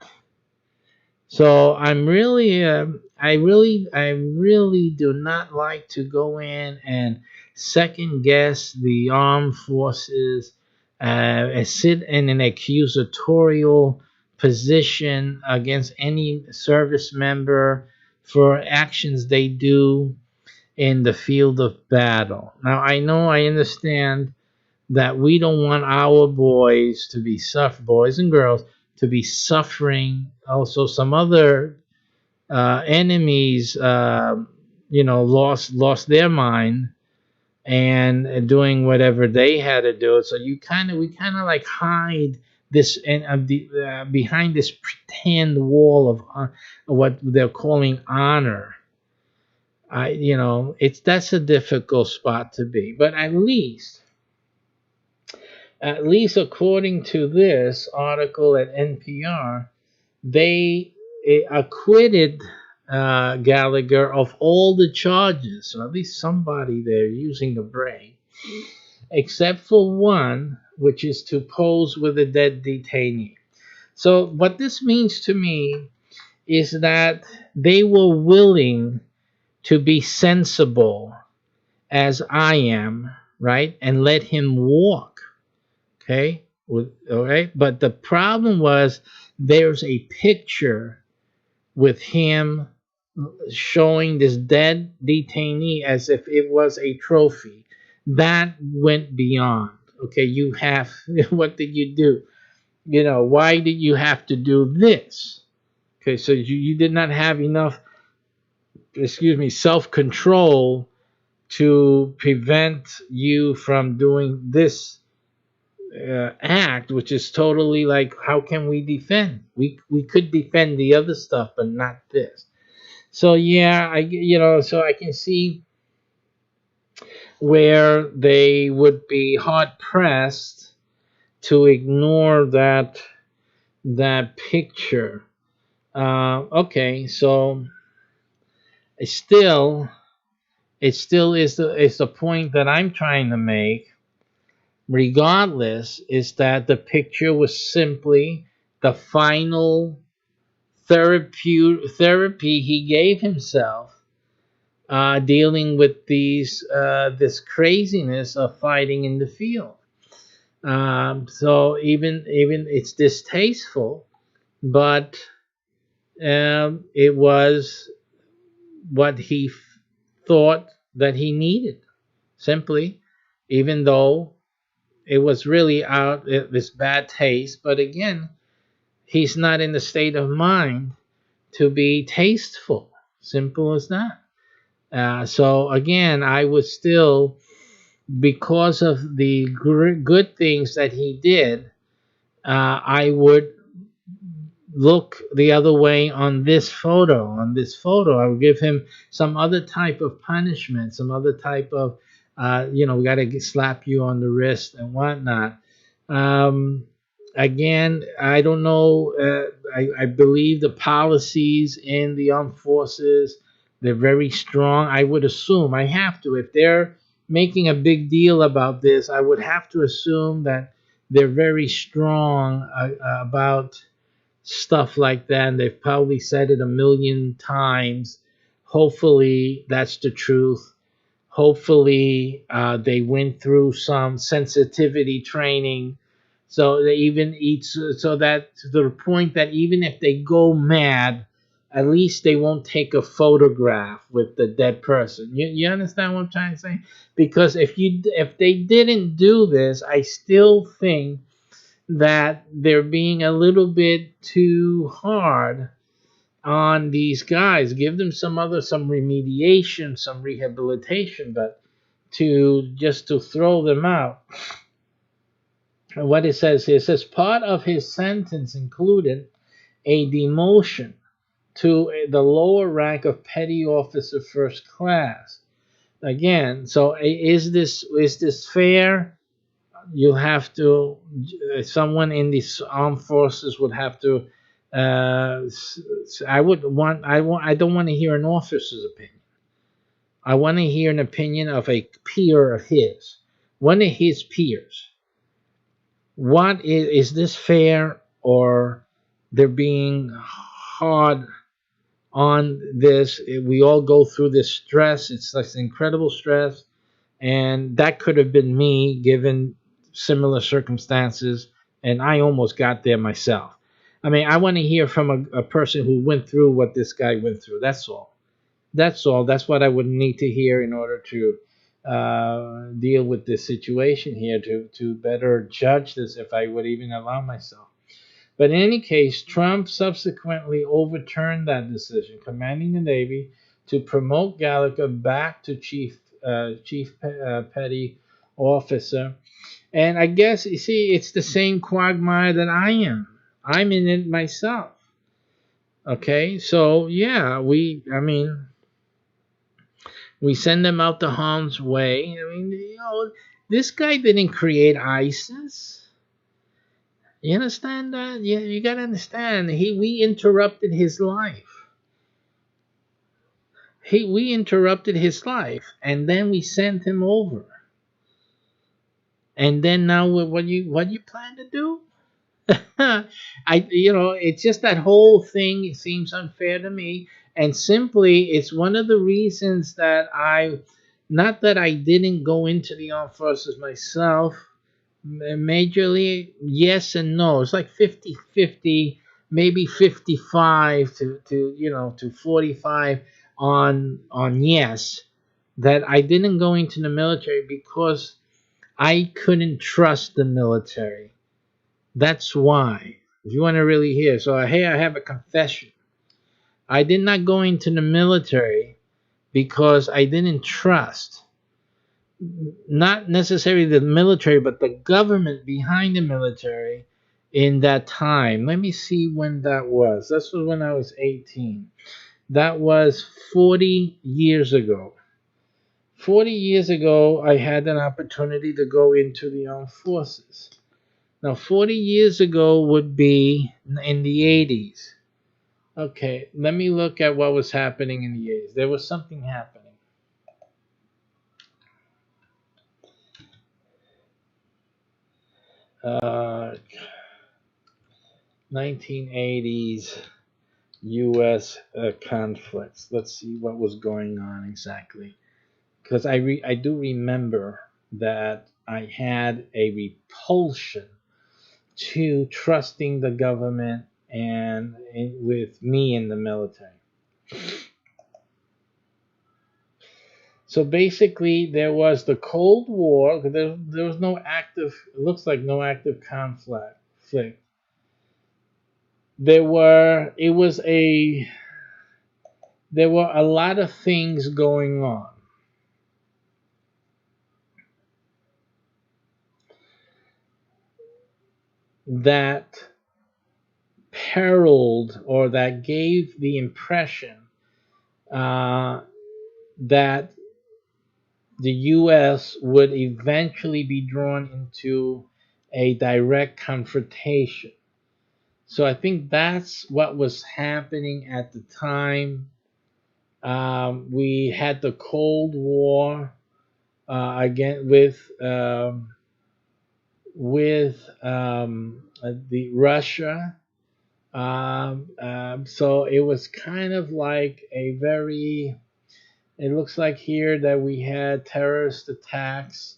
So I'm really, I really do not like to go in and second guess the armed forces, sit in an accusatorial position against any service member for actions they do in the field of battle. Now, I understand that we don't want our boys to be boys and girls to be suffering. Also, some other enemies, lost their mind and doing whatever they had to do. So we kind of like hide this and behind this pretend wall of what they're calling honor. That's a difficult spot to be, but at least according to this article at NPR, they acquitted Gallagher of all the charges. So at least somebody there using the brain, except for one, which is to pose with a dead detainee. So what this means to me is that they were willing to be sensible, as I am, right, and let him walk. Okay, all right. But the problem was there's a picture with him showing this dead detainee as if it was a trophy. That went beyond. Okay, what did you do? Why did you have to do this? Okay, so you did not have enough, self-control to prevent you from doing this act, which is totally like, how can we defend? We could defend the other stuff, but not this. So yeah, so I can see where they would be hard pressed to ignore that picture. Okay, so it still is the point that I'm trying to make. Regardless, is that the picture was simply the final therapy he gave himself, dealing with this craziness of fighting in the field. So even it's distasteful, but it was what he thought that he needed, simply, even though it was really out this bad taste. But again, he's not in the state of mind to be tasteful. Simple as that. So again, I would still, because of the good things that he did, I would look the other way on this photo. I would give him some other type of punishment, some other type of we got to slap you on the wrist and whatnot. Again, I don't know. I believe the policies in the armed forces, they're very strong. I would assume, I have to, if they're making a big deal about this, I would have to assume that they're very strong about stuff like that, and they've probably said it a million times. Hopefully, that's the truth. Hopefully, they went through some sensitivity training, so they even eat so that to the point that even if they go mad, at least they won't take a photograph with the dead person. You understand what I'm trying to say? Because if they didn't do this, I still think that they're being a little bit too hard on these guys. Give them some remediation, some rehabilitation, but to throw them out. And what it says here, it says part of his sentence included a demotion to the lower rank of petty officer first class. Again, so is this fair? You have to, someone in the armed forces would have to, I don't want to hear an officer's opinion. I want to hear an opinion of a peer of his, one of his peers. What is this fair, or they're being hard on this? We all go through this stress. It's like incredible stress, and that could have been me given similar circumstances, and I almost got there myself. I mean, I want to hear from a person who went through what this guy went through. That's all. That's all. That's what I would need to hear in order to deal with this situation here, to better judge this, if I would even allow myself. But in any case, Trump subsequently overturned that decision, commanding the Navy to promote Gallagher back to chief petty officer. And I guess, you see, it's the same quagmire that I am. I'm in it myself. Okay, so yeah, we send them out to harm's way. I mean, this guy didn't create ISIS. You understand that? You got to understand. We interrupted his life. We interrupted his life, and then we sent him over. And then now, what you plan to do? It's just that whole thing seems unfair to me, and simply it's one of the reasons that not that I didn't go into the armed forces myself, majorly yes and no. It's like 50-50, maybe 55 to 45 on yes, that I didn't go into the military because I couldn't trust the military. That's why. If you want to really hear. So, hey, I have a confession. I did not go into the military because I didn't trust, not necessarily the military, but the government behind the military in that time. Let me see when that was. This was when I was 18. That was 40 years ago. 40 years ago, I had an opportunity to go into the armed forces. Now, 40 years ago would be in the 80s. Okay, let me look at what was happening in the 80s. There was something happening. Uh, 1980s U.S. Conflicts. Let's see what was going on exactly. Because I do remember that I had a repulsion to trusting the government and with me in the military. So basically, there was the Cold War. There was no active. It looks like no active conflict. There were. It was a. There were a lot of things going on. That periled, or that gave the impression that the U.S. would eventually be drawn into a direct confrontation. So I think that's what was happening at the time. We had the Cold War. again with the Russia. So it was kind of like a very. It looks like here that we had terrorist attacks.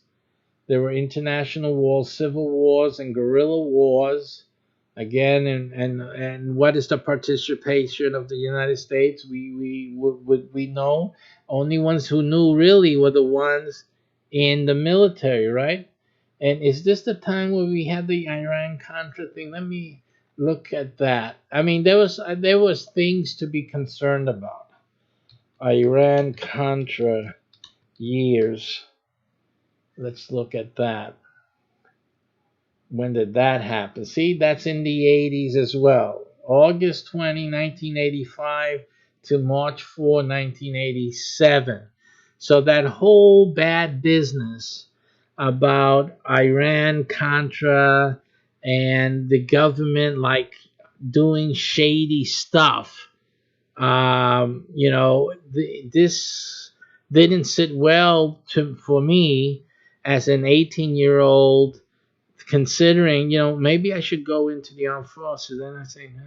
There were international wars, civil wars, and guerrilla wars. Again, and what is the participation of the United States? We know only ones who knew really were the ones in the military, right? And is this the time where we had the Iran Contra thing? Let me look at that. I mean, there was things to be concerned about. Iran Contra years. Let's look at that. When did that happen? See, that's in the 80s as well. August 20, 1985 to March 4, 1987. So that whole bad business about Iran Contra and the government like doing shady stuff. This didn't sit well for me as an 18-year-old, considering, maybe I should go into the armed forces. Then I say, no.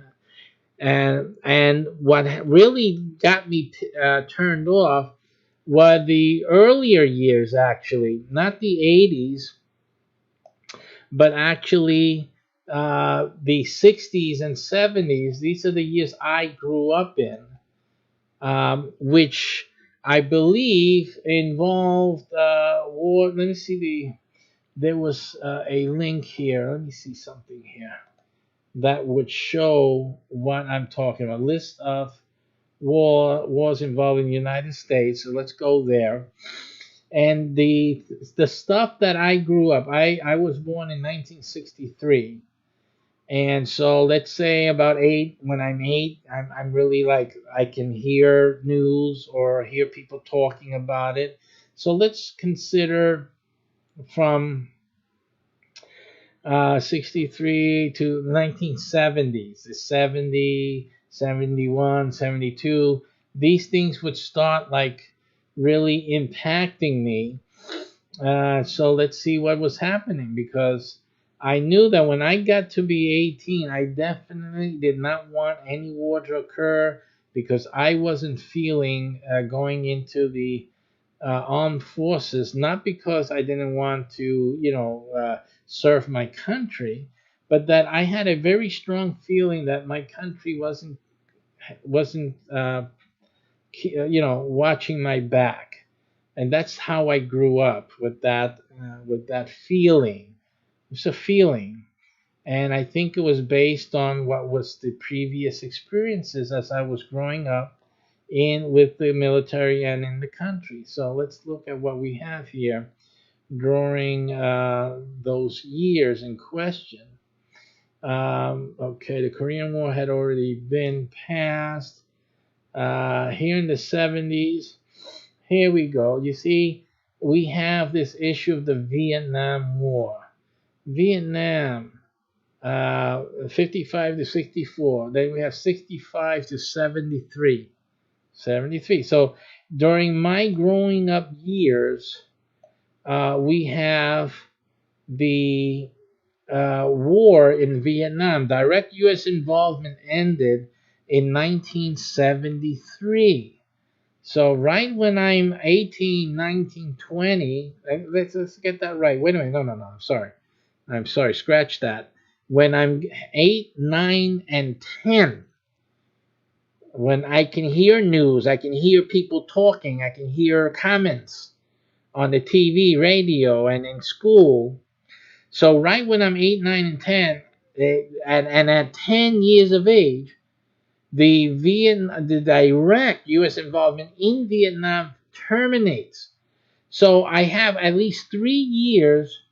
And what really got me turned off were the earlier years, actually, not the 80s, but actually the 60s and 70s. These are the years I grew up in, which I believe involved war. Let me see there was a link here. Let me see something here that would show what I'm talking about. List of wars involving the United States. So let's go there. And the stuff that I grew up, I was born in 1963. And so let's say about 8, when I'm 8, I'm really like, I can hear news or hear people talking about it. So let's consider from 63 to 1970s, the 70, 71, 72. These things would start like really impacting me. So let's see what was happening, because I knew that when I got to be 18, I definitely did not want any war to occur, because I wasn't feeling going into the armed forces, not because I didn't want to, serve my country, but that I had a very strong feeling that my country wasn't watching my back. And that's how I grew up with that feeling. It's a feeling, and I think it was based on what was the previous experiences as I was growing up in with the military and in the country. So let's look at what we have here during those years in question. Okay, the Korean War had already been passed. Here in the 70s, here we go. You see, we have this issue of the Vietnam War. Vietnam, 55 to 64. Then we have 65 to 73. 73. So during my growing up years, we have the war in Vietnam. Direct U.S. involvement ended in 1973. So right when I'm 18, 19, 20, let's get that right. Wait a minute. No. I'm sorry. Scratch that. When I'm 8, 9, and 10, when I can hear news, I can hear people talking, I can hear comments on the TV, radio, and in school. So right when I'm 8, 9, and 10, and at 10 years of age, the direct U.S. involvement in Vietnam terminates. So I have at least 3 years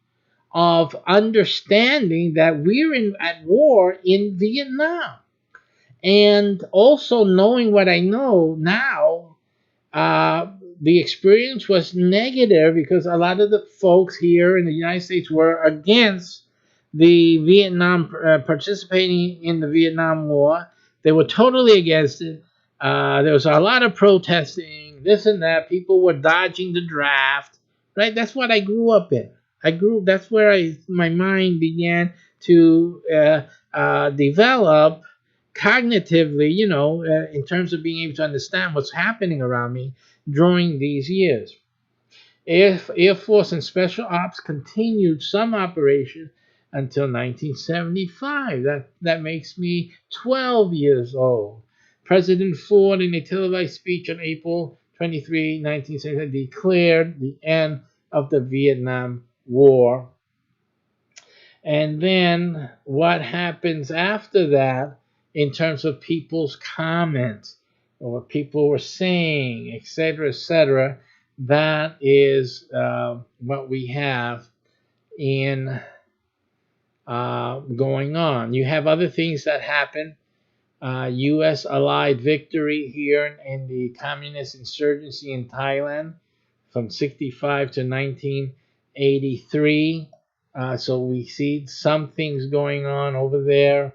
of understanding that we're at war in Vietnam. And also knowing what I know now, the experience was negative because a lot of the folks here in the United States were against the Vietnam, participating in the Vietnam War. They were totally against it. There was a lot of protesting, this and that. People were dodging the draft, right? That's what I grew up in. That's where my mind began to develop cognitively, in terms of being able to understand what's happening around me during these years. Air Force and Special Ops continued some operations until 1975. That makes me 12 years old. President Ford, in a televised speech on April 23, 1975, declared the end of the Vietnam War. And then what happens after that in terms of people's comments or what people were saying, etc., that is what we have in going on. You have other things that happen. U.S. Allied victory here in the communist insurgency in Thailand from 65 to 1983. So we see some things going on over there.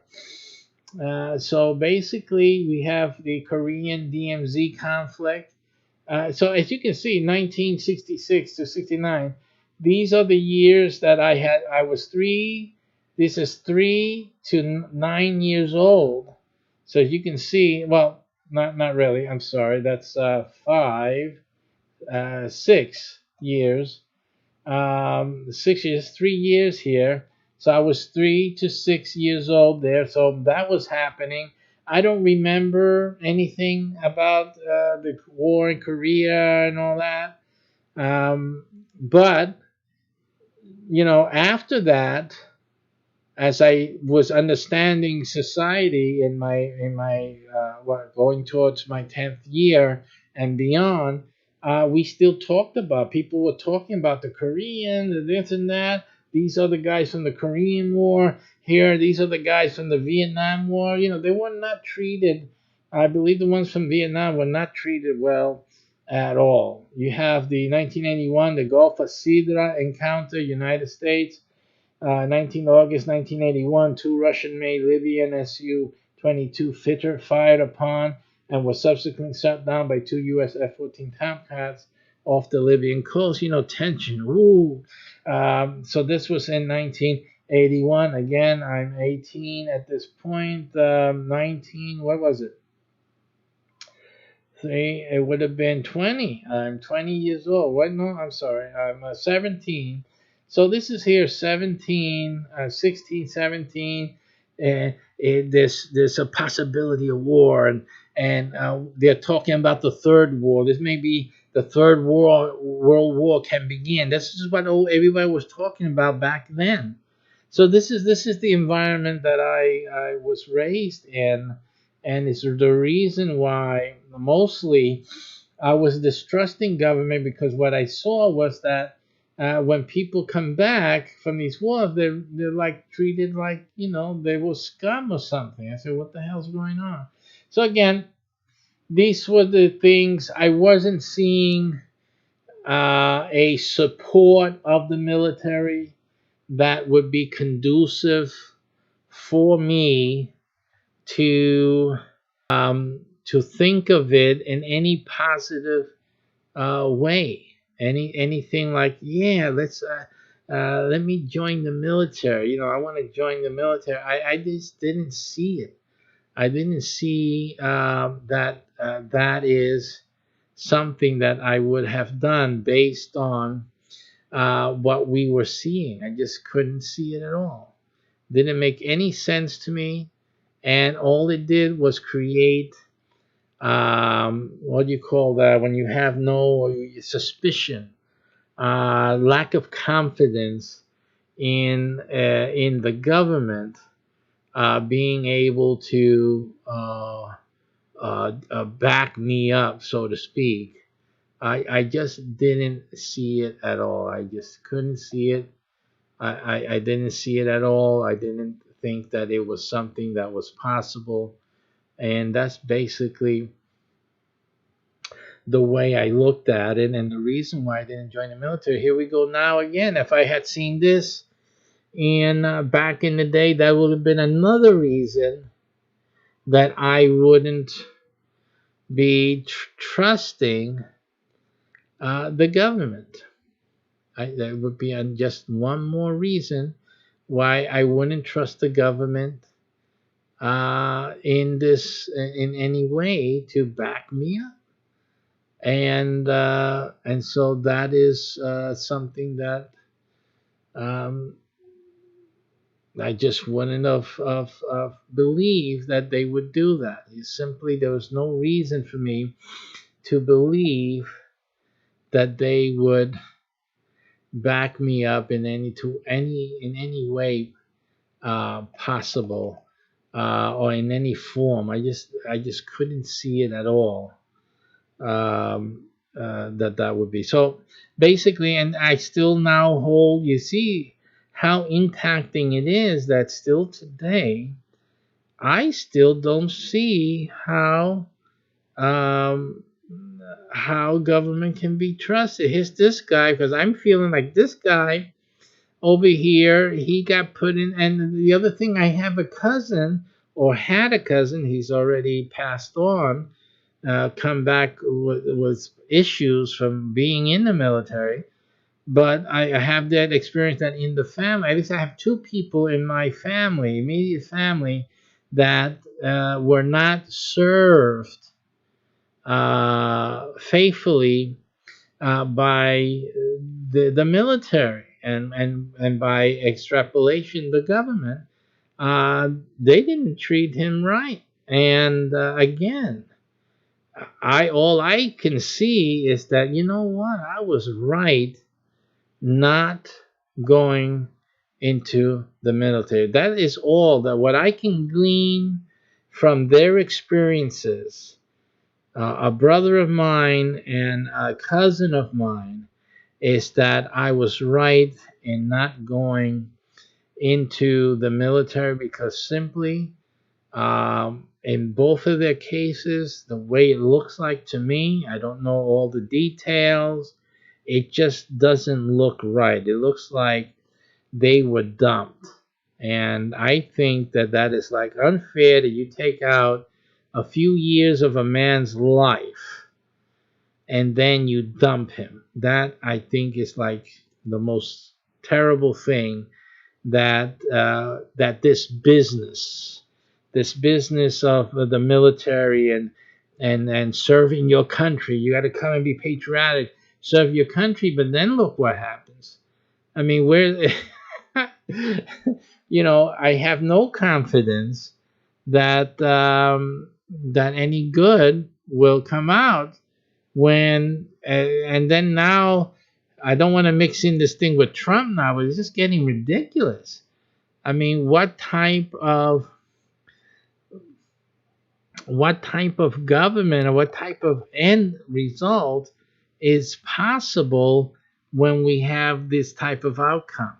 So basically, we have the Korean DMZ conflict. So as you can see, 1966 to 69, these are the years that I was 3. This is 3 to 9 years old. So as you can see, well, not really. I'm sorry. That's 6 years. 6 years, 3 years here. So I was 3 to 6 years old there. So that was happening. I don't remember anything about the war in Korea and all that. But after that, as I was understanding society in my going towards my 10th year and beyond, we still talked about, people were talking about the Korean, the this and that. These are the guys from the Korean War. Here, these are the guys from the Vietnam War. They were not treated. I believe the ones from Vietnam were not treated well at all. You have the 1981, the Gulf of Sidra encounter, United States. 19 August 1981, 2 Russian-made Libyan Su-22 fighter fired upon and was subsequently shot down by 2 U.S. F-14 Tomcats off the Libyan coast. Tension. Ooh. So this was in 1981. Again, I'm 18 at this point. 19. What was it? It would have been 20. I'm 20 years old. What? No, I'm sorry. I'm 17. So this is here 17, 16, 17. There's a possibility of war, and they're talking about the third war. This may be the third world war can begin. This is what everybody was talking about back then. So this is the environment that I was raised in, and it's the reason why mostly I was distrusting government, because what I saw was that when people come back from these wars, they're like treated like they were scum or something. I said, what the hell's going on? So again, these were the things. I wasn't seeing a support of the military that would be conducive for me to think of it in any positive way. Anything like, yeah, let's let me join the military. I want to join the military. I just didn't see it. I didn't see that that is something that I would have done based on what we were seeing. I just couldn't see it at all. Didn't make any sense to me, and all it did was create what do you call that when you have no suspicion, lack of confidence in the government being able to back me up, so to speak. I just didn't see it at all. I just couldn't see it. I didn't see it at all. I didn't think that it was something that was possible. And that's basically the way I looked at it, and the reason why I didn't join the military. Here we go now again. If I had seen this back in the day, that would have been another reason that I wouldn't be trusting the government. That would be just one more reason why I wouldn't trust the government in any way to back me up. And so that is something that um, I just wouldn't have believed that they would do that. There was no reason for me to believe that they would back me up in any way possible, or in any form. I just couldn't see it at all. That would be so basically, and I still now hold. You see how impacting it is that still today I still don't see um, how government can be trusted. Here's this guy, because I'm feeling like this guy over here, he got put in. And the other thing, I have a cousin, or had a cousin, he's already passed on, come back with issues from being in the military. But I have that experience that in the family, at least I have two people in my family, immediate family, that were not served faithfully by the military, and by extrapolation the government. They didn't treat him right. And again, all I can see is that, you know what, I was right not going into the military. That is all that what I can glean from their experiences. A brother of mine and a cousin of mine, is that I was right in not going into the military, because simply, in both of their cases, the way it looks like to me, I don't know all the details, it just doesn't look right. It looks like they were dumped. And I think that that is like unfair, that you take out a few years of a man's life and then you dump him. That, I think, is like the most terrible thing that this business of the military, and serving your country. You got to come and be patriotic, serve your country, but then look what happens. I mean, where I have no confidence that that any good will come out when and then now. I don't want to mix in this thing with Trump now, but it's just getting ridiculous. I mean, what type of government, or what type of end result is possible when we have this type of outcome?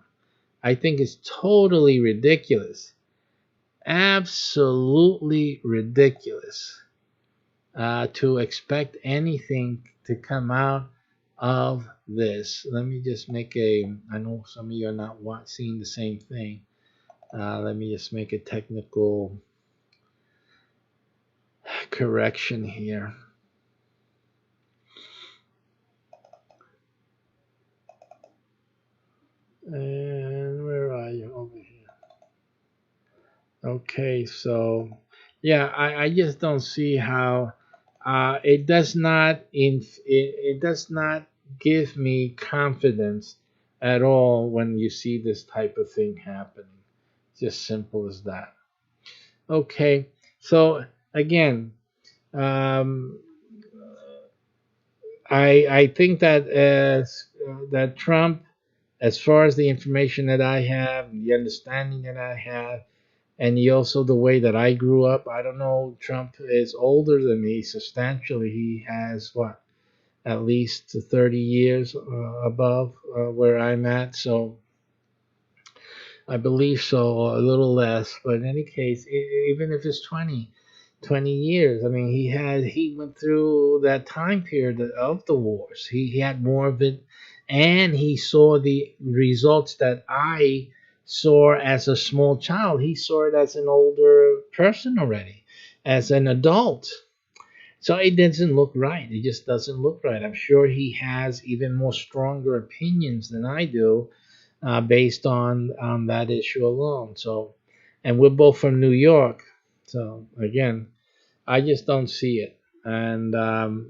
I think it's totally ridiculous. Absolutely ridiculous to expect anything to come out of this. Let me just make I know some of you are not seeing the same thing. Let me just make a technical correction here. And where are you? Over here. Okay, so yeah, I just don't see how it does not it does not give me confidence at all when you see this type of thing happening. Just simple as that. Okay, so again, I think that that Trump, as far as the information that I have, and the understanding that I have, and also the way that I grew up, I don't know, Trump is older than me substantially. He has what, at least 30 years above where I'm at, so I believe so, a little less. But in any case, even if it's 20 years, I mean, he went through that time period of the wars. He had more of it, and he saw the results that I saw as a small child. He saw it as an older person already, as an adult. So it doesn't look right. It just doesn't look right. I'm sure he has even more stronger opinions than I do, based on that issue alone. So, and we're both from New York. So again, I just don't see it, and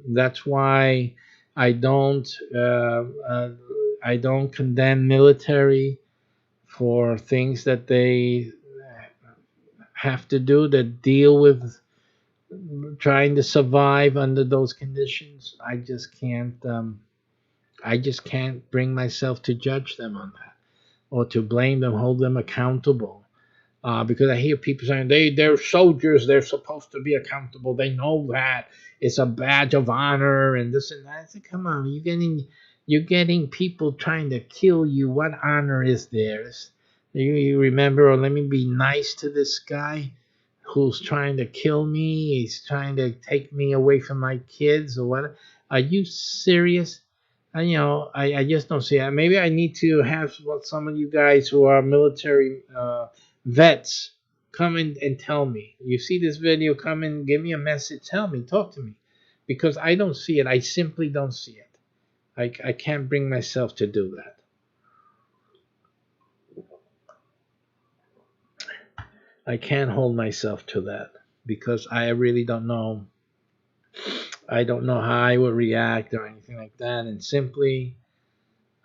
that's why I don't uh, uh, I don't condemn military for things that they have to do that deal with trying to survive under those conditions. I just can't bring myself to judge them on that or to blame them, hold them accountable. Because I hear people saying they're soldiers, they're supposed to be accountable. They know that it's a badge of honor and this and that. I said, come on, you're getting people trying to kill you. What honor is there? You remember, or let me be nice to this guy who's trying to kill me. He's trying to take me away from my kids or what? Are you serious? I just don't see it. Maybe I need to have some of you guys who are military vets come in and tell me. You see this video, come and give me a message. Tell me, talk to me. Because I don't see it. I simply don't see it. I can't bring myself to do that. I can't hold myself to that because I really don't know. I don't know how I would react or anything like that. And simply,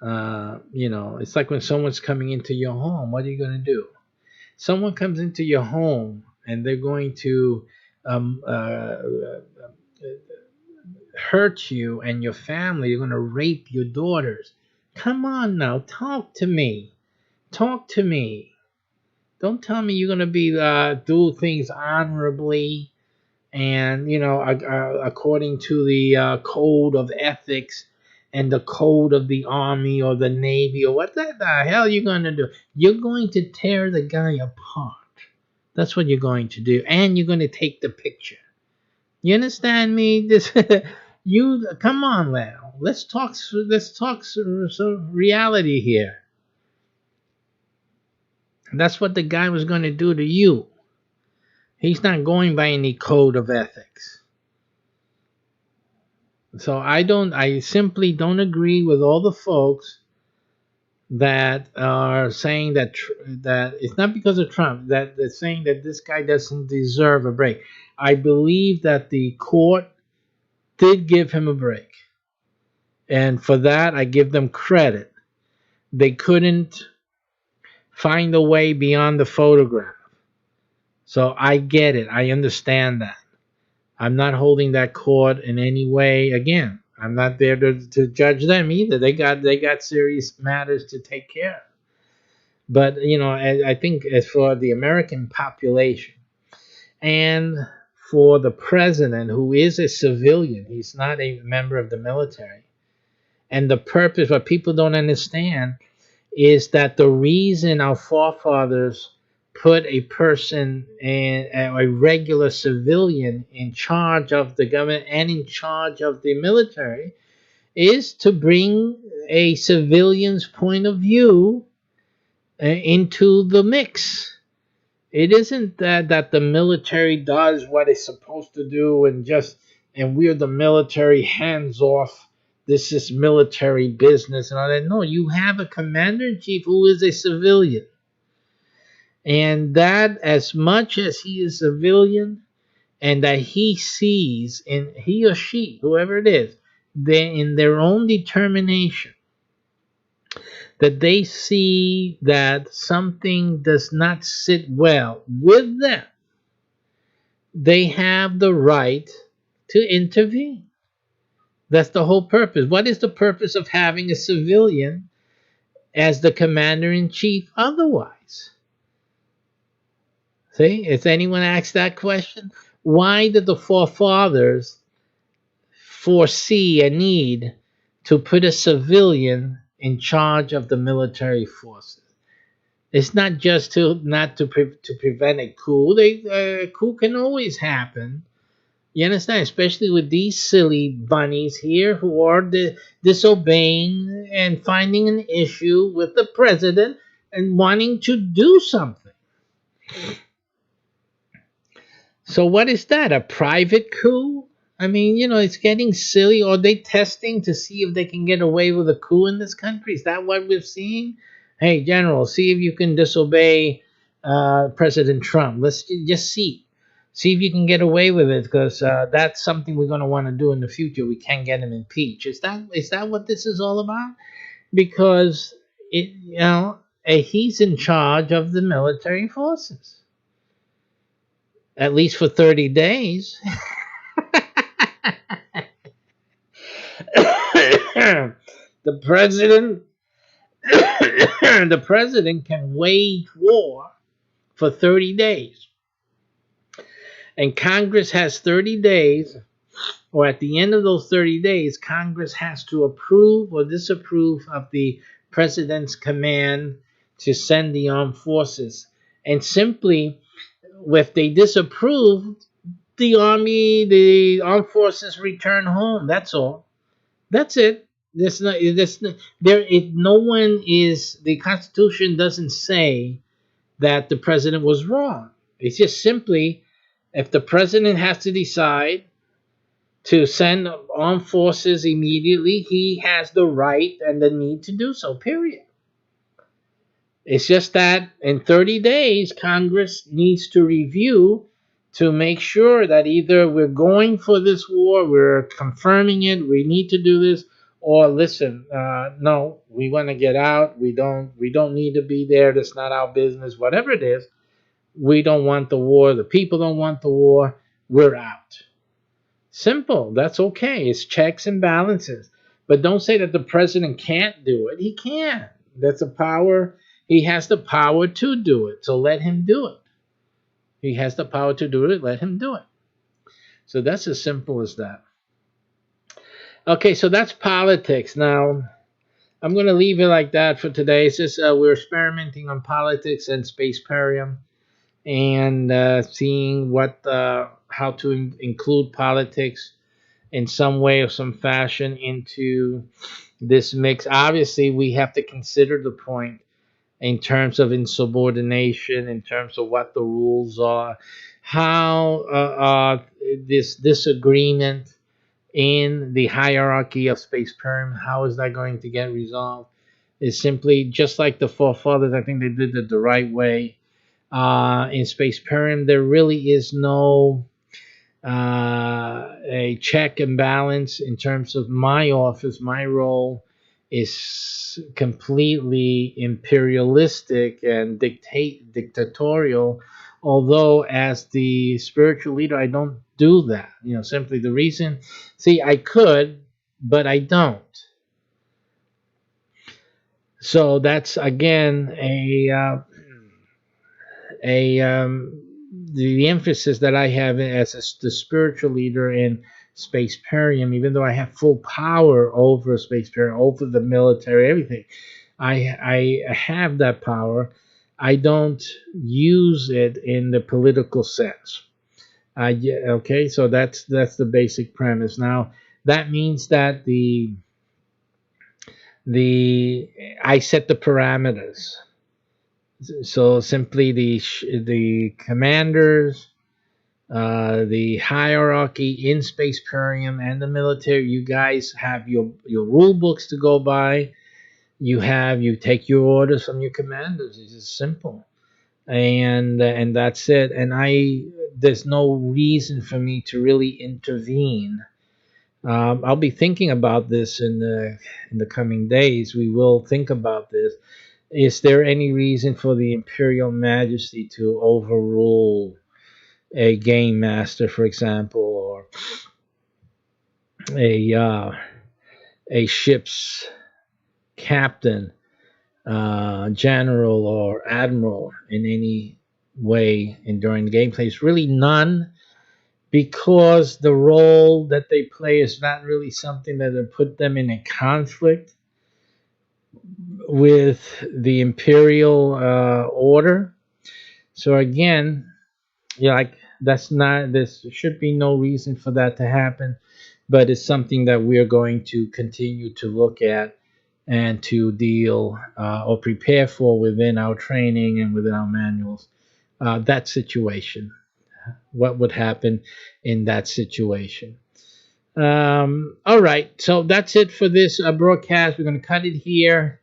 it's like when someone's coming into your home, what are you going to do? Someone comes into your home and they're going to hurt you and your family. You're going to rape your daughters. Come on now, talk to me. Talk to me. Don't tell me you're going to be do things honorably and according to the code of ethics and the code of the army or the navy or what the hell are you going to do? You're going to tear the guy apart. That's what you're going to do, and you're going to take the picture. You understand me? This you come on now. Let's talk some reality here. That's what the guy was going to do to you. He's not going by any code of ethics. So I simply don't agree with all the folks that are saying that it's not because of Trump, that they're saying that this guy doesn't deserve a break. I believe that the court did give him a break. And for that, I give them credit. They couldn't find a way beyond the photograph. So I get it. I understand that. I'm not holding that court in any way. Again, I'm not there to judge them either. They got serious matters to take care of. But I think as for the American population and for the president, who is a civilian, he's not a member of the military. And the purpose, what people don't understand, is that the reason our forefathers put a person, a regular civilian, in charge of the government and in charge of the military is to bring a civilian's point of view into the mix. It isn't that the military does what it's supposed to do and we're the military, hands off. This is military business and all that. No, you have a commander-in-chief who is a civilian. And that as much as he is a civilian and that he sees, in he or she, whoever it is, they in their own determination, that they see that something does not sit well with them, they have the right to intervene. That's the whole purpose. What is the purpose of having a civilian as the commander-in-chief otherwise? See, has anyone asked that question? Why did the forefathers foresee a need to put a civilian in charge of the military forces? It's not just to prevent a coup. A coup can always happen. You understand? Especially with these silly bunnies here who are disobeying and finding an issue with the president and wanting to do something. So what is that? A private coup? I mean, it's getting silly. Are they testing to see if they can get away with a coup in this country? Is that what we're seeing? Hey, General, see if you can disobey President Trump. Let's just see. See if you can get away with it, because that's something we're going to want to do in the future. We can't get him impeached. Is that what this is all about? Because he's in charge of the military forces, at least for 30 days. the president the president can wage war for 30 days, and Congress has 30 days, or at the end of those 30 days Congress has to approve or disapprove of the president's command to send the armed forces. And simply, if they disapprove, the armed forces return home. That's all. That's it. No one is. The Constitution doesn't say that the president was wrong. It's just simply, if the president has to decide to send armed forces immediately, he has the right and the need to do so. Period. It's just that in 30 days, Congress needs to review to make sure that either we're going for this war, we're confirming it, we need to do this, or listen, no, we want to get out. We don't need to be there. That's not our business. Whatever it is, we don't want the war. The people don't want the war. We're out. Simple. That's okay. It's checks and balances. But don't say that the president can't do it. He can. That's a power. He has the power to do it. So let him do it. He has the power to do it. Let him do it. So that's as simple as that. Okay, so that's politics. Now, I'm going to leave it like that for today. It's just we're experimenting on politics and SPACEPERIUM, and seeing how to include politics in some way or some fashion into this mix. Obviously, we have to consider the point in terms of insubordination, in terms of what the rules are, how this disagreement in the hierarchy of SPACEPERIUM, how is that going to get resolved? It's simply just like the forefathers. I think they did it the right way. In SPACEPERIUM, there really is no a check and balance in terms of my office. My role is completely imperialistic and dictatorial. Although, as the spiritual leader, I don't do that. Simply the reason. See, I could, but I don't. So that's again the emphasis that I have as the spiritual leader in SPACEPERIUM. Even though I have full power over SPACEPERIUM, over the military, everything, I have that power. I don't use it in the political sense. Okay, so that's the basic premise. Now that means that I set the parameters. So simply the commanders, the hierarchy in SPACEPERIUM and the military, you guys have your rule books to go by. You take your orders from your commanders. It's just simple, and that's it. And there's no reason for me to really intervene. I'll be thinking about this in the coming days. We will think about this. Is there any reason for the Imperial Majesty to overrule a game master, for example, or a ship's captain, general, or admiral in any way during the gameplay? It's really none, because the role that they play is not really something that would put them in a conflict with the imperial order. So again, there should be no reason for that to happen, but it's something that we're going to continue to look at and to deal or prepare for within our training and within our manuals. That situation, what would happen in that situation. All right, so that's it for this broadcast. We're going to cut it here,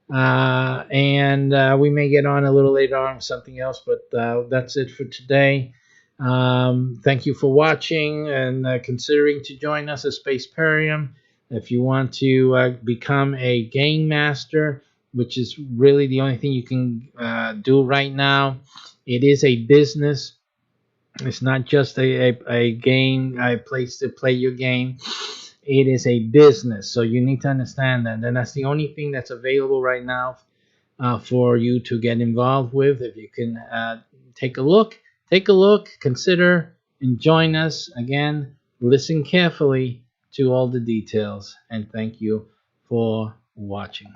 and we may get on a little later on with something else, but that's it for today. Thank you for watching and considering to join us at SPACEPERIUM. If you want to become a game master, which is really the only thing you can do right now, it is a business. It's not just a game, a place to play your game. It is a business. So you need to understand that. And that's the only thing that's available right now for you to get involved with. If you can take a look, consider, and join us. Again, listen carefully to all the details. And thank you for watching.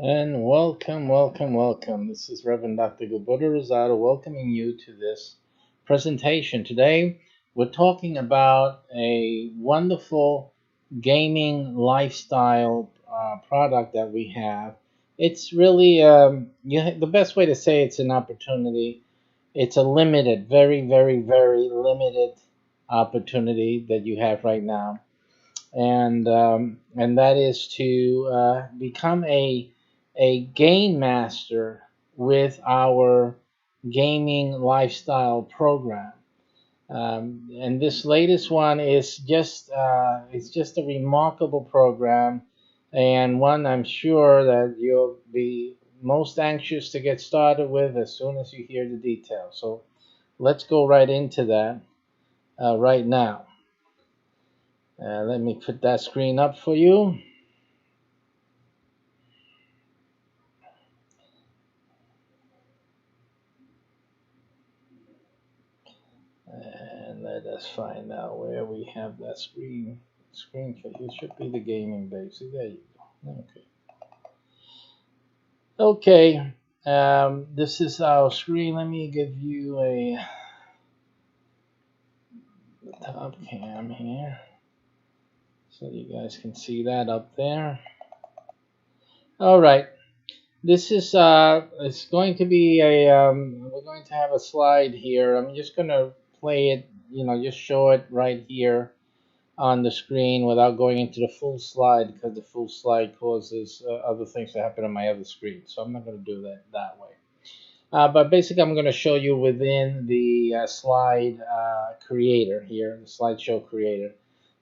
And welcome, welcome, welcome. This is Reverend Dr. Gilberto Rosado welcoming you to this presentation. Today, we're talking about a wonderful gaming lifestyle product that we have. It's really, the best way to say it's an opportunity. It's a limited, very, very, very limited opportunity that you have right now, and that is to become a game master with our gaming lifestyle program. And this latest one is just it's just a remarkable program, and one I'm sure that you'll be most anxious to get started with as soon as you hear the details. So let's go right into that right now. Let me put that screen up for you. And let us find out where we have that screen. Screen for you should be the gaming basic. There you go. Okay. Okay. This is our screen. Let me give you a top cam here so you guys can see that up there. All right. This is it's going to be a we're going to have a slide here. I'm just gonna play it, just show it right here on the screen without going into the full slide, because the full slide causes other things to happen on my other screen. So I'm not going to do that way. But basically, I'm going to show you within the slide creator here, the slideshow creator,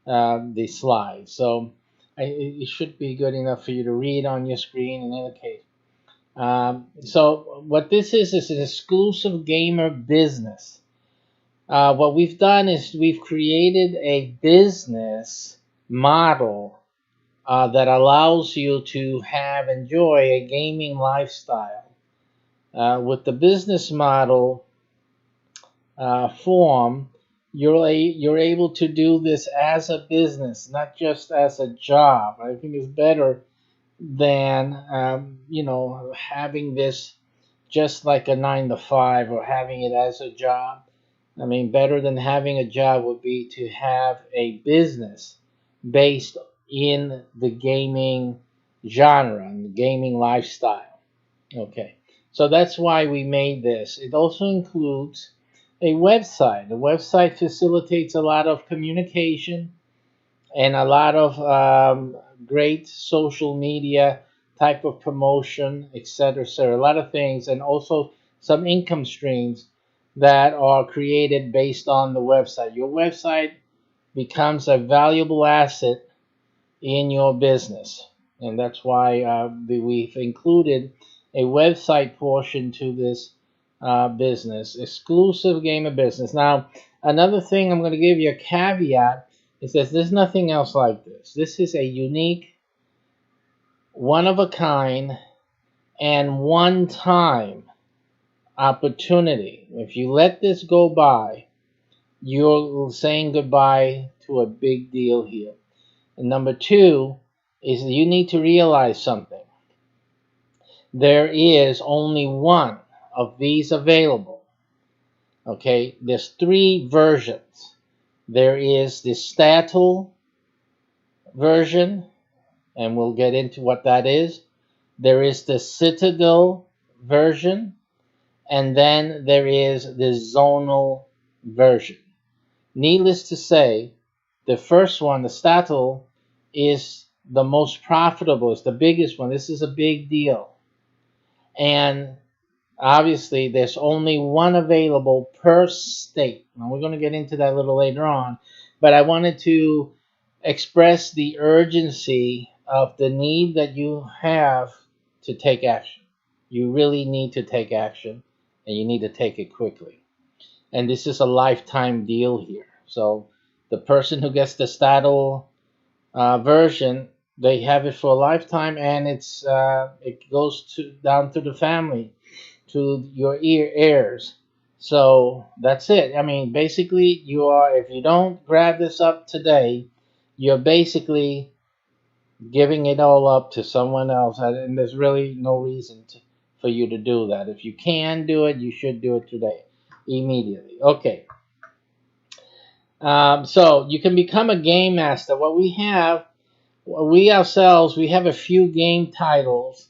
the slide. So it should be good enough for you to read on your screen in any case. So what this is an exclusive gamer business. What we've done is we've created a business model that allows you to enjoy a gaming lifestyle. With the business model form, you're able to do this as a business, not just as a job. I think it's better than having this just like a 9 to 5 or having it as a job. I mean, better than having a job would be to have a business based in the gaming genre and the gaming lifestyle. Okay, so that's why we made this. It also includes a website. The website facilitates a lot of communication and a lot of great social media type of promotion, etc., etc. A lot of things, and also some income streams that are created based on the website. Your website becomes a valuable asset in your business, and that's why we've included a website portion to this business, exclusive gamer business. Now, another thing I'm going to give you a caveat is that there's nothing else like this. This is a unique, one of a kind, and one time opportunity. If you let this go by, you're saying goodbye to a big deal here. And number two is you need to realize something. There is only one of these available. Okay, there's 3 versions. There is the Statal version, and we'll get into what that is. There is the Citadel version, and then there is the Zonal version. Needless to say, the first one, the Statal, is the most profitable. It's the biggest one. This is a big deal. And obviously, there's only one available per state. Now, we're going to get into that a little later on. But I wanted to express the urgency of the need that you have to take action. You really need to take action, and you need to take it quickly. And this is a lifetime deal here. So the person who gets the Statal version, they have it for a lifetime, and it goes down to the family, to your heirs. So that's it. I mean, basically, if you don't grab this up today, you're basically giving it all up to someone else, and there's really no reason for you to do that. If you can do it, you should do it today, immediately. Okay. So you can become a game master. What we have, we ourselves, we have a few game titles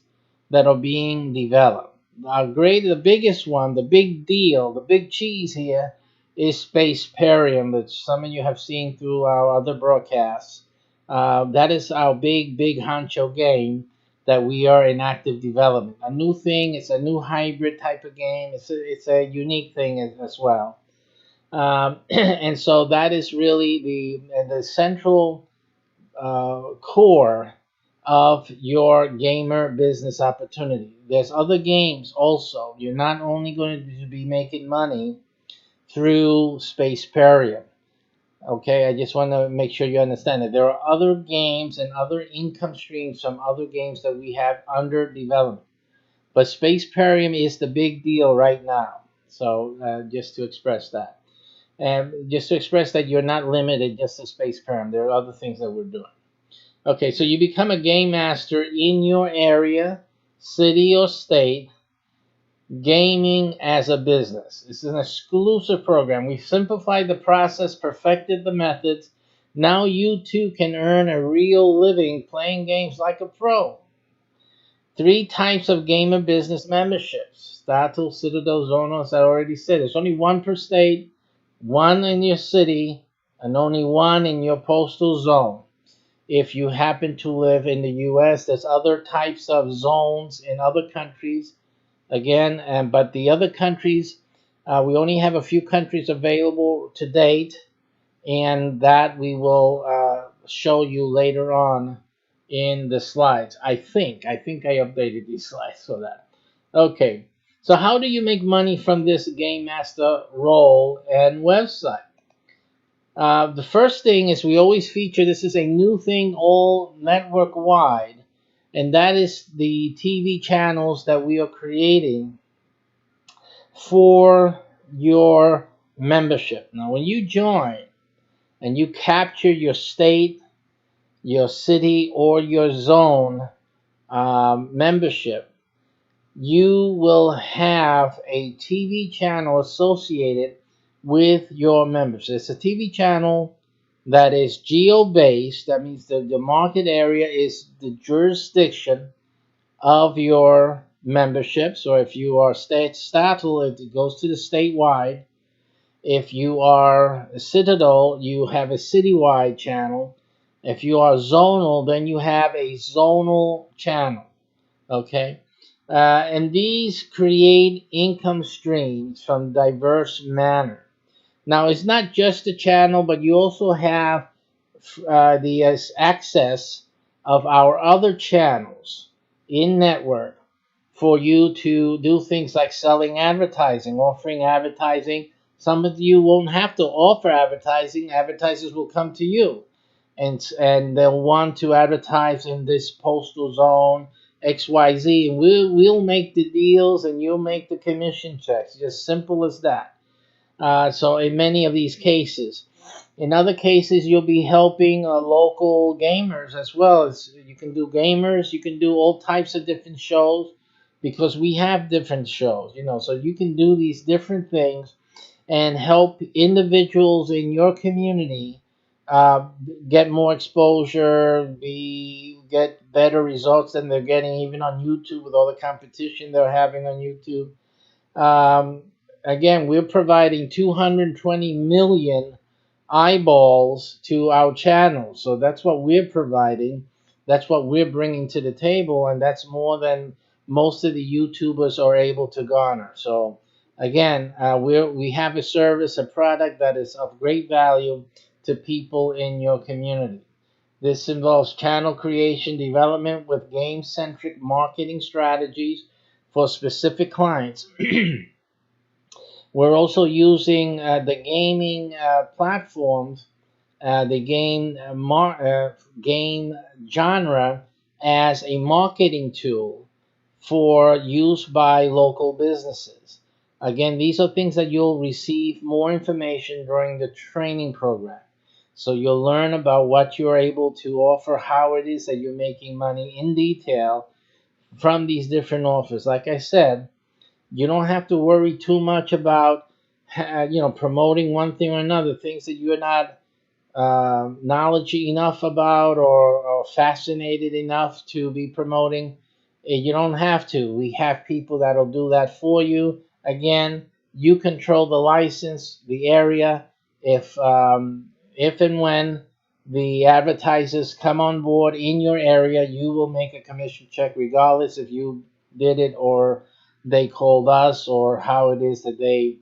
that are being developed. The biggest one, the big deal, the big cheese here is SPACEPERIUM, that some of you have seen through our other broadcasts. That is our big honcho game that we are in active development. A new thing, it's a new hybrid type of game. It's a unique thing as well. And so that is really the central core of your gamer business opportunity. There's other games also. You're not only going to be making money through SPACEPERIUM. Okay, I just want to make sure you understand that there are other games and other income streams from other games that we have under development. But SPACEPERIUM is the big deal right now. So just to express that. And just to express that you're not limited just to SPACEPERIUM. There are other things that we're doing. Okay, so you become a game master in your area, city, or state, gaming as a business. It's an exclusive program. We've simplified the process, perfected the methods. Now you too can earn a real living playing games like a pro. 3 types of gamer business memberships. Status, Citadel, Zone, as I already said. There's only 1 per state, 1 in your city, and only 1 in your postal zone. If you happen to live in the U.S., there's other types of zones in other countries. Again, but the other countries, we only have a few countries available to date, and that we will show you later on in the slides. I think I updated these slides for that. Okay, so how do you make money from this Game Master role and website? The first thing is we always feature, this is a new thing all network wide, and that is the TV channels that we are creating for your membership. Now, when you join and you capture your state, your city, or your zone membership, you will have a TV channel associated with your members. It's a TV channel that is geo-based. That means the market area is the jurisdiction of your memberships, or if you are statal, it goes to the statewide. If you are a Citadel, you have a citywide channel. If you are zonal, then you have a zonal channel. Okay? And these create income streams from diverse manner. Now, it's not just a channel, but you also have the access of our other channels in network for you to do things like selling advertising, offering advertising. Some of you won't have to offer advertising. Advertisers will come to you, and they'll want to advertise in this postal zone XYZ, and we'll make the deals, and you'll make the commission checks. Just simple as that. So in many of these cases. In other cases, you'll be helping local gamers as well. As you can do gamers, you can do all types of different shows, because we have different shows, so you can do these different things and help individuals in your community get more exposure, get better results than they're getting even on YouTube with all the competition they're having on YouTube. Again, we're providing 220 million eyeballs to our channel. So that's what we're providing. That's what we're bringing to the table, and that's more than most of the YouTubers are able to garner. So again, we have a service, a product that is of great value to people in your community. This involves channel creation, development with game-centric marketing strategies for specific clients. We're also using the gaming platforms, the game genre as a marketing tool for use by local businesses. Again, these are things that you'll receive more information during the training program. So you'll learn about what you're able to offer, how it is that you're making money in detail from these different offers. Like I said, you don't have to worry too much about promoting one thing or another, things that you're not knowledge enough about, or fascinated enough to be promoting. You don't have to. We have people that'll do that for you. Again, you control the license, the area. If and when the advertisers come on board in your area, you will make a commission check regardless if you did it or they called us, or how it is that they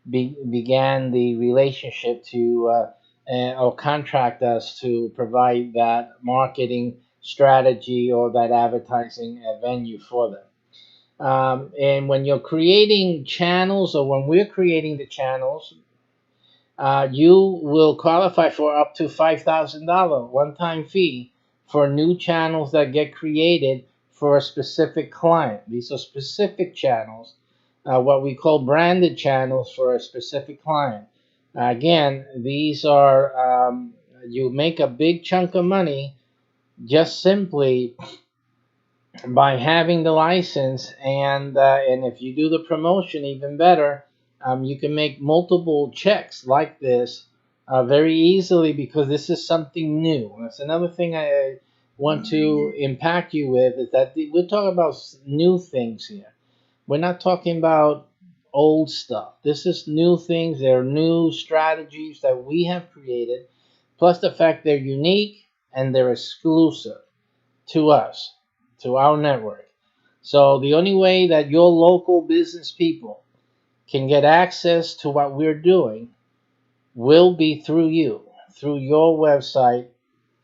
began the relationship to or contract us to provide that marketing strategy or that advertising venue for them. And when you're creating channels, or when we're creating the channels, you will qualify for up to $5,000 one-time fee for new channels that get created for a specific client. These are specific channels, what we call branded channels for a specific client. Again, these are you make a big chunk of money just simply by having the license, and if you do the promotion, even better. You can make multiple checks like this very easily, because this is something new. That's another thing I want to impact you with, is that we're talking about new things here. We're not talking about old stuff. This is new things. They're new strategies that we have created, plus the fact they're unique and they're exclusive to us, to our network. So the only way that your local business people can get access to what we're doing will be through you, through your website,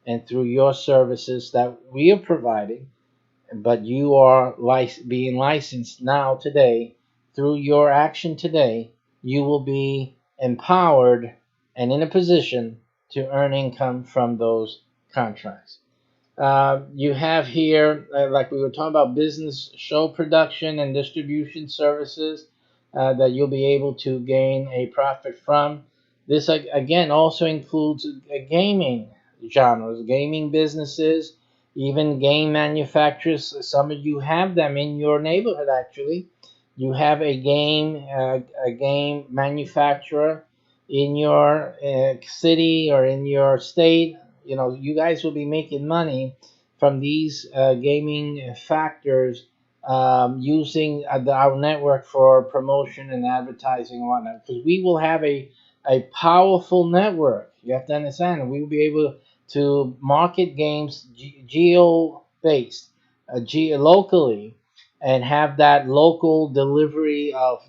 and through your services that we are providing. But you are being licensed now today. Through your action today, you will be empowered and in a position to earn income from those contracts. You have here, like we were talking about, business show production and distribution services that you'll be able to gain a profit from. This, again, also includes gaming genres, gaming businesses, even game manufacturers. Some of you have them in your neighborhood, actually. You have a game manufacturer in your city or in your state. You guys will be making money from these gaming factors, using our network for promotion and advertising and whatnot, because we will have a powerful network. You have to understand, we will be able to market games geo-based, locally, and have that local delivery of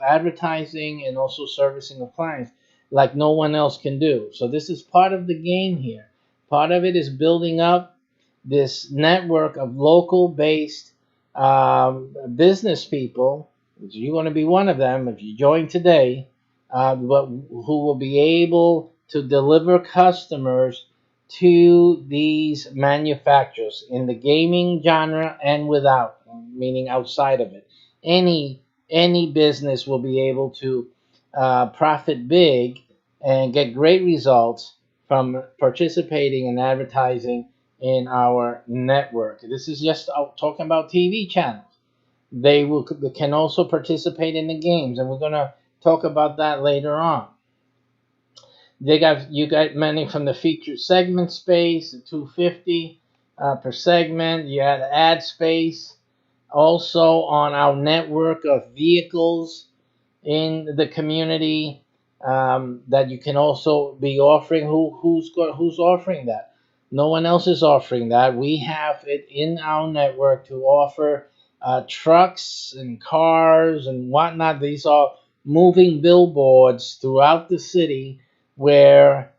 advertising and also servicing of clients like no one else can do. So this is part of the game here. Part of it is building up this network of local based business people. You're going to be one of them if you join today, but who will be able to deliver customers to these manufacturers in the gaming genre and without, meaning outside of it. Any business will be able to profit big and get great results from participating in advertising in our network. This is just talking about TV channels. They can also participate in the games, and we're going to talk about that later on. You got money from the featured segment space, the $250 per segment. You had ad space, also on our network of vehicles in the community, that you can also be offering. Who's offering that? No one else is offering that. We have it in our network to offer trucks and cars and whatnot. These are moving billboards throughout the city where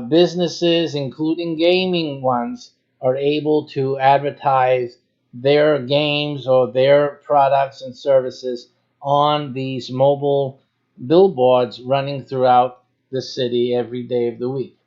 businesses, including gaming ones, are able to advertise their games or their products and services on these mobile billboards running throughout the city every day of the week.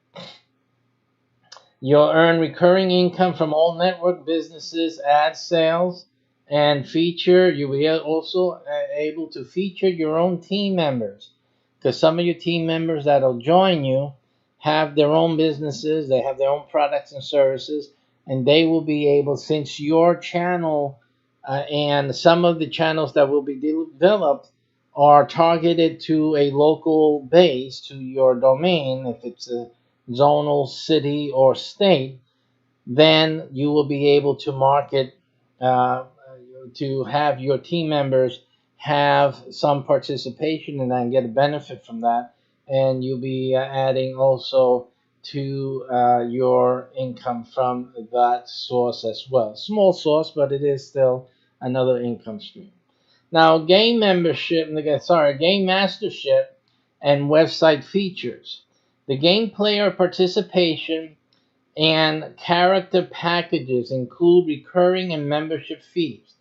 You'll earn recurring income from all network businesses, ad sales, and feature. You'll be also able to feature your own team members, because some of your team members that'll join you have their own businesses, they have their own products and services, and they will be able, since your channel and some of the channels that will be developed are targeted to a local base, to your domain, if it's a zonal city or state, then you will be able to market, uh, to have your team members have some participation in that and get a benefit from that. And you'll be adding also to your income from that source as well. Small source, but it is still another income stream. Now, game membership, game mastership and website features. The game player participation and character packages include recurring and membership fees.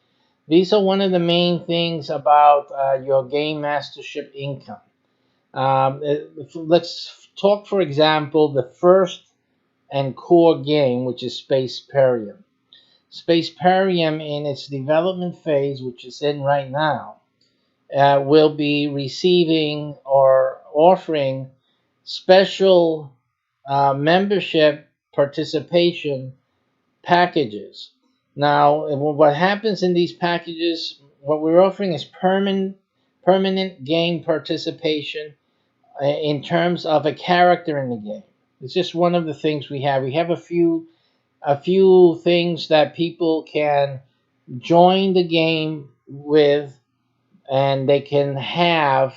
These are one of the main things about your game mastership income. Let's talk, for example, the first and core game, which is SPACEPERIUM. SPACEPERIUM, in its development phase, which is in right now, will be receiving or offering special membership participation packages. Now, what happens in these packages, what we're offering is permanent game participation in terms of a character in the game. It's just one of the things we have. We have a few things that people can join the game with, and they can have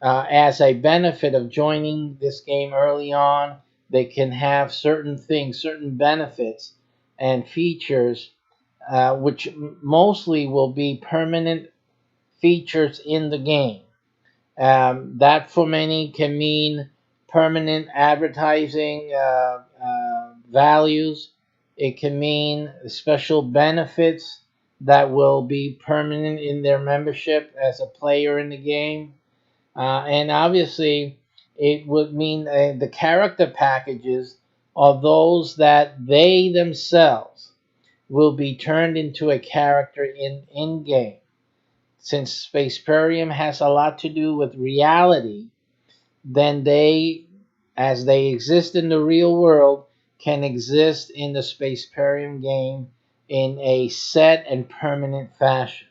as a benefit of joining this game early on. They can have certain things, certain benefits and features, which mostly will be permanent features in the game. That for many can mean permanent advertising values. It can mean special benefits that will be permanent in their membership as a player in the game. And obviously, it would mean the character packages are those that they themselves will be turned into a character in game. Since SPACEPERIUM has a lot to do with reality, then they, as they exist in the real world, can exist in the SPACEPERIUM game in a set and permanent fashion.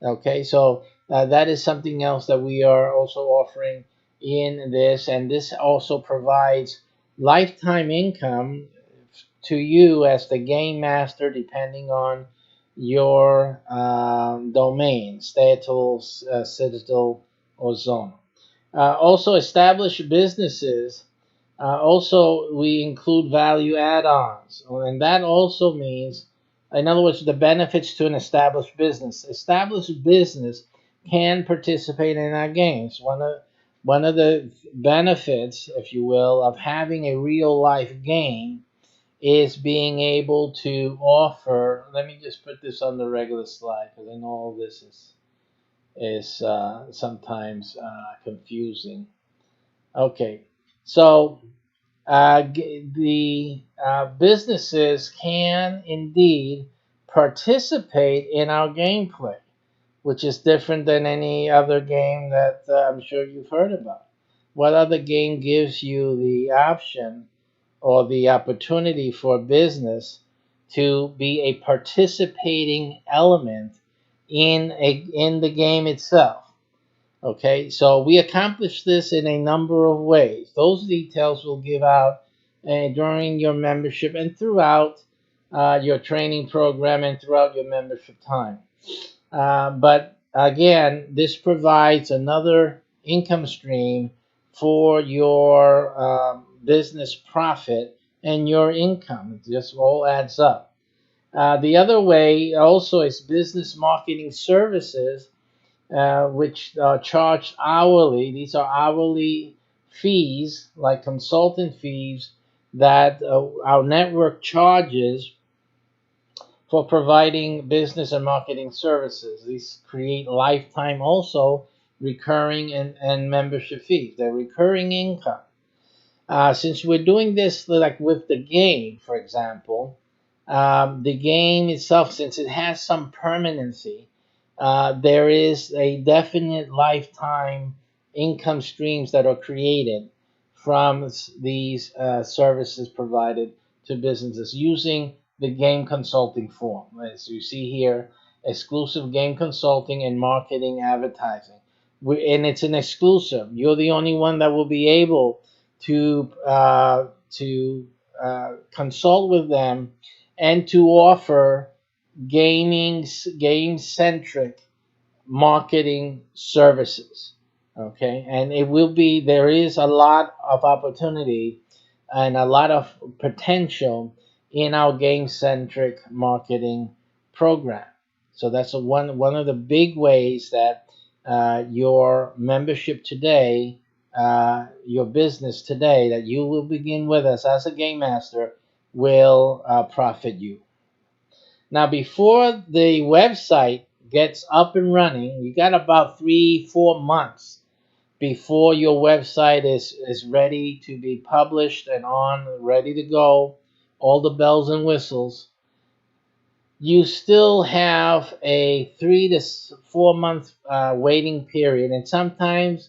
Okay, so that is something else that we are also offering in this, and this also provides lifetime income to you as the game master, depending on your domain, statal, citadel, or zone. Also, established businesses. Also, we include value add-ons, and that also means, in other words, the benefits to an established business. Established business can participate in our games. One of the benefits, if you will, of having a real life game is being able to offer. Let me just put this on the regular slide because I know all this is sometimes confusing. Okay, so the businesses can indeed participate in our gameplay, which is different than any other game that I'm sure you've heard about. What other game gives you the option or the opportunity for business to be a participating element in the game itself? Okay, so we accomplish this in a number of ways. Those details will give out during your membership and throughout your training program and throughout your membership time. But again, this provides another income stream for your business profit and your income. It just all adds up. The other way also is business marketing services, which are charged hourly. These are hourly fees, like consultant fees, that our network charges for providing business and marketing services. These create lifetime also recurring and membership fees. They're recurring income. Since we're doing this like with the game, for example, the game itself, since it has some permanency, there is a definite lifetime income streams that are created from these services provided to businesses using the game consulting form. As you see here, exclusive game consulting and marketing advertising. And it's an exclusive. You're the only one that will be able to consult with them and to offer game centric marketing services. Okay, and it will be there is a lot of opportunity and a lot of potential in our game centric marketing program. So that's one of the big ways that your membership today, your business today, that you will begin with us as a game master will profit you. Now, before the website gets up and running, you got about 3-4 months before your website is ready to be published and ready to go, all the bells and whistles. You still have a 3 to 4 month waiting period, and sometimes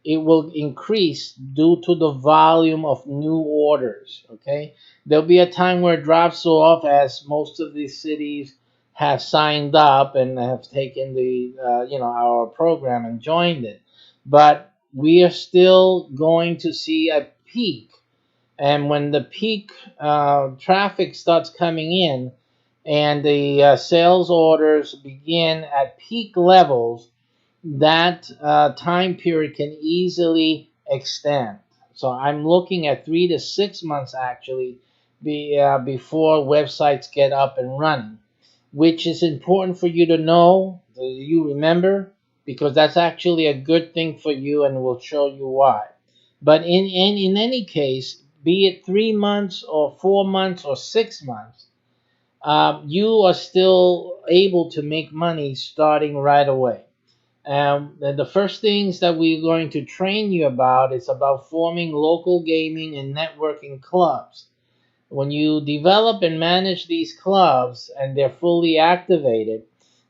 it will increase due to the volume of new orders. Okay, there'll be a time where it drops off as most of these cities have signed up and have taken the our program and joined it, but we are still going to see a peak, and when the peak traffic starts coming in and the sales orders begin at peak levels, that time period can easily extend. So I'm looking at 3 to 6 months actually before websites get up and running, which is important for you to know, you remember, because that's actually a good thing for you, and we'll show you why. But in any case, be it 3 months or 4 months or 6 months, you are still able to make money starting right away. The first things that we're going to train you about is about forming local gaming and networking clubs. When you develop and manage these clubs and they're fully activated,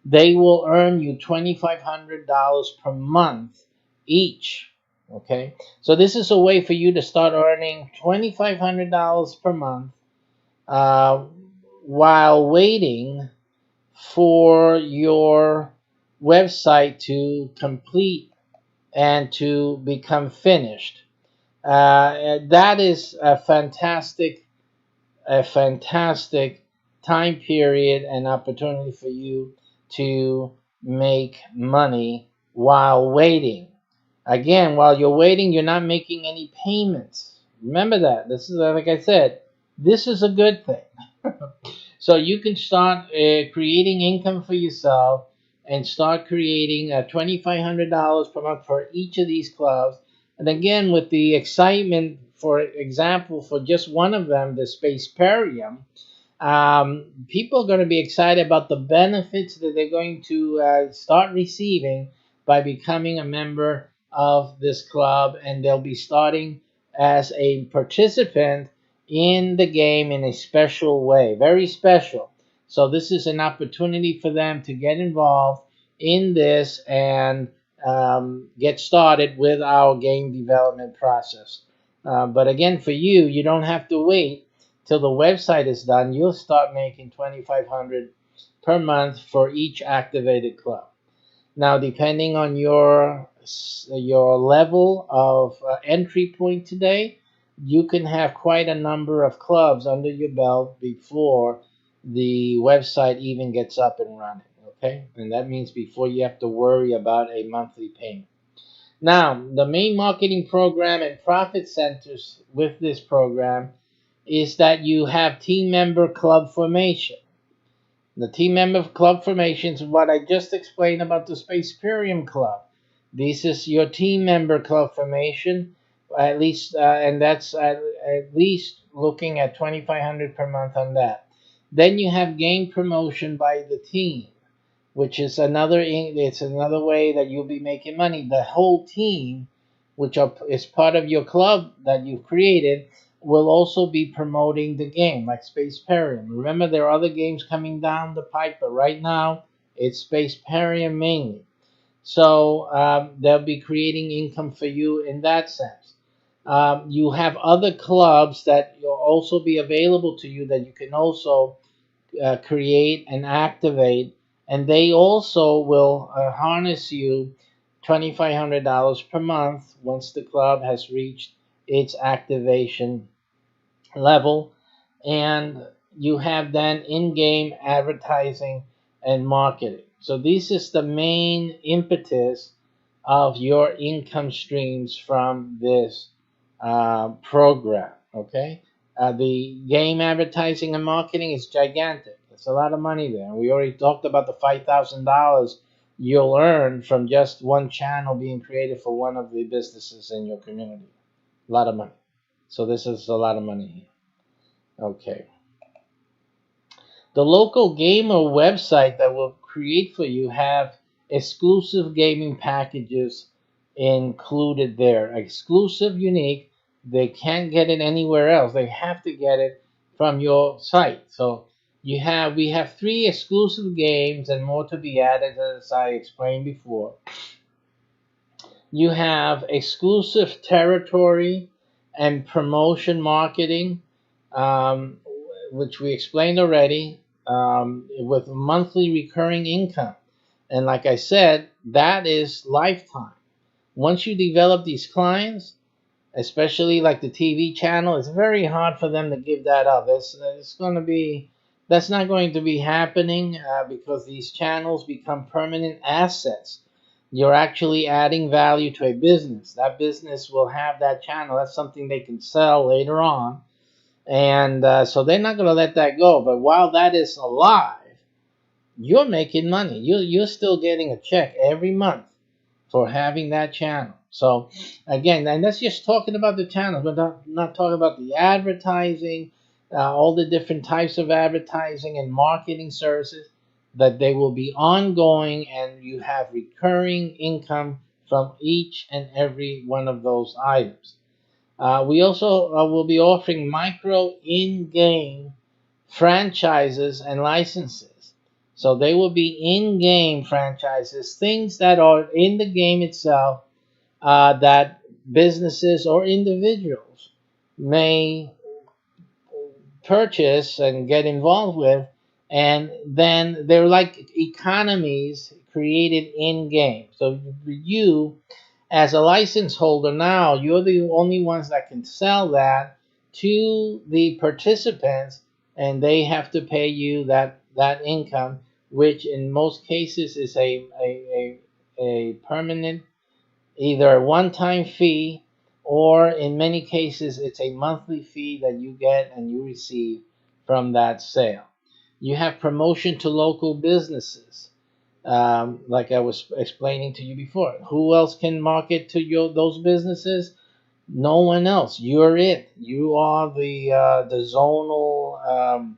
they will earn you $2,500 per month each. Okay, so this is a way for you to start earning $2,500 per month uh, while waiting for your website to complete and to become finished. That is a fantastic time period and opportunity for you to make money while waiting. Again, while you're waiting, you're not making any payments. Remember that. This is, like I said, this is a good thing. So you can start creating income for yourself and start creating $2,500 per month for each of these clubs. And again, with the excitement, for example, for just one of them, the SPACEPERIUM, people are going to be excited about the benefits that they're going to start receiving by becoming a member of this club, and they'll be starting as a participant in the game in a special way, very special. So this is an opportunity for them to get involved in this and get started with our game development process. But again, for you, you don't have to wait till the website is done. You'll start making $2,500 per month for each activated club. Now, depending on your level of entry point today, you can have quite a number of clubs under your belt before the website even gets up and running. Okay, and that means before you have to worry about a monthly payment. Now, the main marketing program and profit centers with this program is that you have team member club formation. The team member club formation is what I just explained about the SPACEPERIUM club. This is your team member club formation, at least, and that's at least looking at $2,500 per month on that. Then you have game promotion by the team, which is it's another way that you'll be making money. The whole team, which is part of your club that you've created, will also be promoting the game, like SPACEPERIUM. Remember, there are other games coming down the pipe, but right now it's SPACEPERIUM mainly. So they'll be creating income for you in that sense. You have other clubs that will also be available to you that you can also create and activate, and they also will harness you $2,500 per month once the club has reached its activation level, and you have then in-game advertising and marketing. So this is the main impetus of your income streams from this program. Okay, the game advertising and marketing is gigantic. There's a lot of money there. We already talked about the $5,000 you'll earn from just one channel being created for one of the businesses in your community. A lot of money. So this is a lot of money here. Okay. The local gamer website that will create for you have exclusive gaming packages included there. Exclusive, unique. They can't get it anywhere else. They have to get it from your site. So we have 3 exclusive games and more to be added, as I explained before. You have exclusive territory and promotion marketing, um, which we explained already, with monthly recurring income. And like I said, that is lifetime. Once you develop these clients, especially like the TV channel, it's very hard for them to give that up. It's going to be That's not going to be happening because these channels become permanent assets. You're actually adding value to a business. That business will have that channel. That's something they can sell later on, and so they're not going to let that go. But while that is alive, you're making money. You're still getting a check every month for having that channel. So again, and that's just talking about the channels. We're not talking about the advertising, all the different types of advertising and marketing services, that they will be ongoing and you have recurring income from each and every one of those items. We also will be offering micro in-game franchises and licenses. So they will be in-game franchises, things that are in the game itself, that businesses or individuals may purchase and get involved with, and then they're like economies created in game. So you, as a license holder, now you're the only ones that can sell that to the participants, and they have to pay you that income, which in most cases is a permanent, either a one-time fee, or in many cases it's a monthly fee that you get and you receive from that sale. You have promotion to local businesses, like I was explaining to you before. Who else can market to those businesses? No one else. You're it. You are the zonal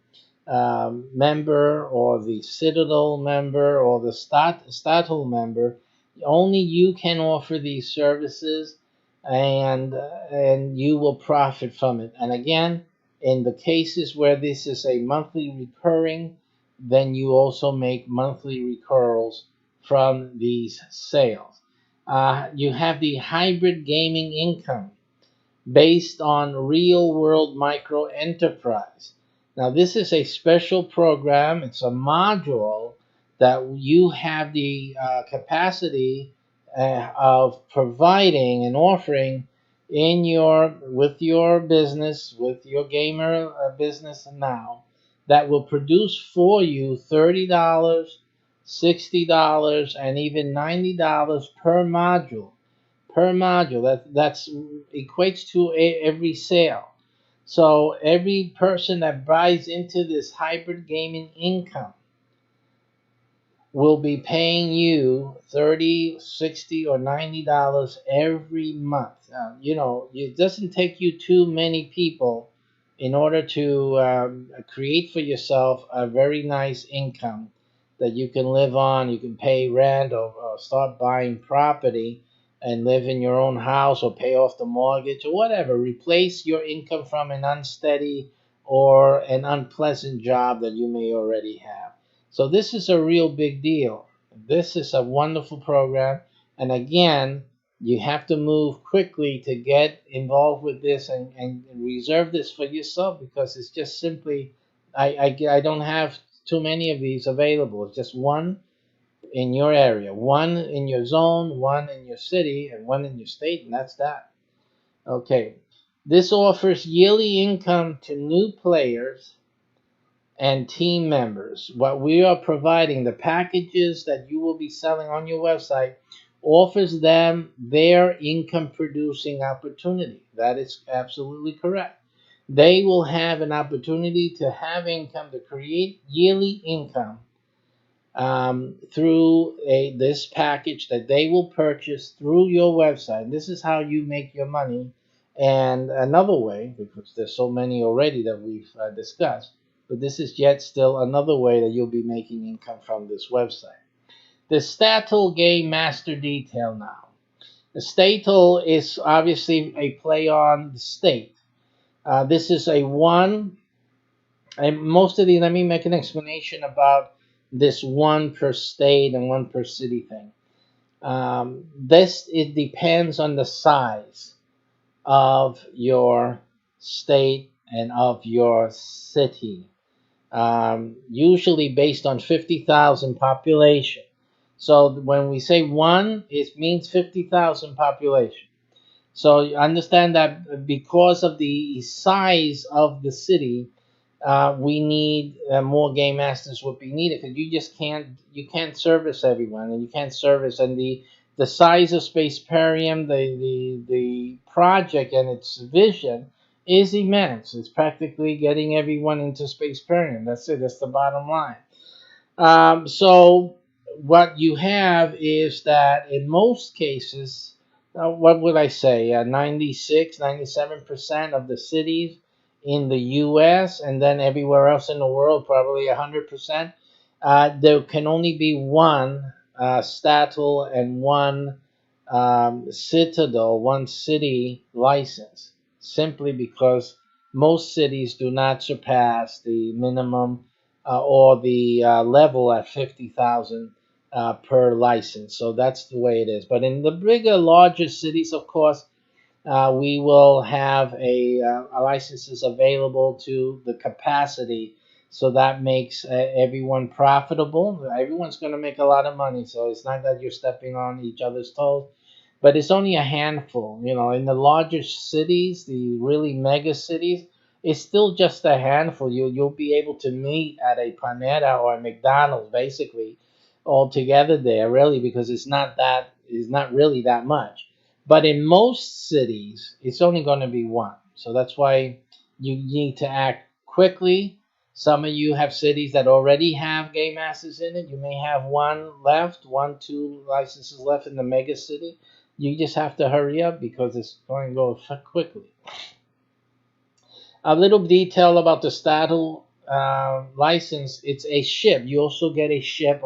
member, or the citadel member, or the statal member. Only you can offer these services, and you will profit from it. And again, in the cases where this is a monthly recurring, then you also make monthly recurrals from these sales. You have the hybrid gaming income based on real world micro enterprise. Now, this is a special program, it's a module that you have the capacity of providing and offering with your business, with your gamer business now, that will produce for you $30, $60, and even $90 per module. That's equates to every sale. So every person that buys into this hybrid gaming income will be paying you 30, 60, or $90 every month. It doesn't take you too many people in order to create for yourself a very nice income that you can live on. You can pay rent, or start buying property and live in your own house, or pay off the mortgage, or whatever. Replace your income from an unsteady or an unpleasant job that you may already have. So this is a real big deal. This is a wonderful program. And again, You have to move quickly to get involved with this and reserve this for yourself, because it's just simply, I don't have too many of these available. It's just one in your area, one in your zone, one in your city, and one in your state, and that's that. Okay. This offers yearly income to new players and team members. What we are providing, the packages that you will be selling on your website, offers them their income producing opportunity. That is absolutely correct. They will have an opportunity to have income, to create yearly income through this package that they will purchase through your website. This is how you make your money. And another way, because there's so many already that we've discussed, but this is yet still another way that you'll be making income from this website. The Statle Game Master Detail now. The Statle is obviously a play on the state. This is a one, and most of the, let me make an explanation about this one per state and one per city thing. This, it depends on the size of your state and of your city. Usually based on 50,000 population. So when we say one, it means 50,000 population. So you understand that because of the size of the city, we need more game masters would be needed, because you can't service everyone, and you can't service, and the size of SPACEPERIUM, the project and its vision is immense. It's practically getting everyone into SPACEPERIUM. That's it. That's the bottom line. So what you have is that in most cases, what would I say, 96, 97% of the cities in the U.S. and then everywhere else in the world, probably 100%, there can only be one Statle and one Citadel, one city license, simply because most cities do not surpass the minimum or the level at 50,000 per license. So that's the way it is. But in the bigger, larger cities, of course, we will have a licenses available to the capacity. So that makes everyone profitable. Everyone's going to make a lot of money. So it's not that you're stepping on each other's toes, but it's only a handful. You know, in the larger cities, the really mega cities, it's still just a handful. You'll be able to meet at a Panera or a McDonald's basically all together there, really, because it's not really that much. But in most cities, it's only going to be one. So that's why you need to act quickly. Some of you have cities that already have game masters in it. You may have one left, one, two licenses left in the mega city. You just have to hurry up because it's going to go quickly. A little detail about the Statle license. It's a ship. You also get a ship.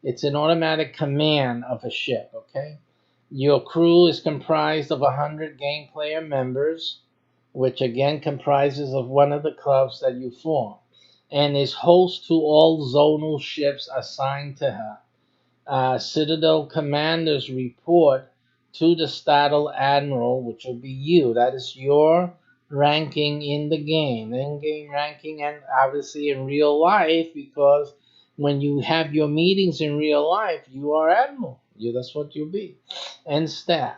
It's an automatic command of a ship, okay? Your crew is comprised of 100 game player members, which again comprises of one of the clubs that you form, and is host to all zonal ships assigned to her. Citadel commanders report to the Statle Admiral, which will be you. That is your ranking in the game, in-game ranking, and obviously in real life, because when you have your meetings in real life, you are Admiral. That's what you'll be, and staff.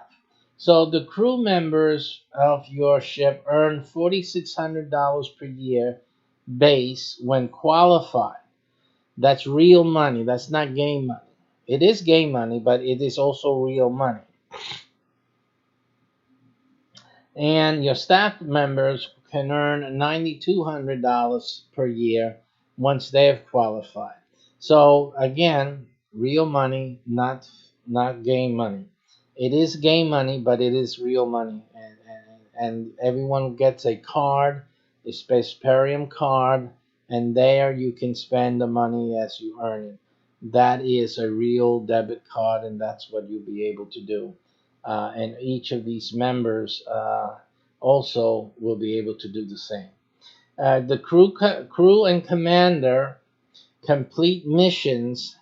So the crew members of your ship earn $4,600 per year base when qualified. That's real money. That's not game money. It is game money, but it is also real money. And your staff members can earn $9,200 per year once they have qualified. So again, real money, not game money. It is game money, but it is real money, and everyone gets a card, a SPACEPERIUM card, and there you can spend the money as you earn it. That is a real debit card, and that's what you'll be able to do. And each of these members also will be able to do the same. The crew and commander complete missions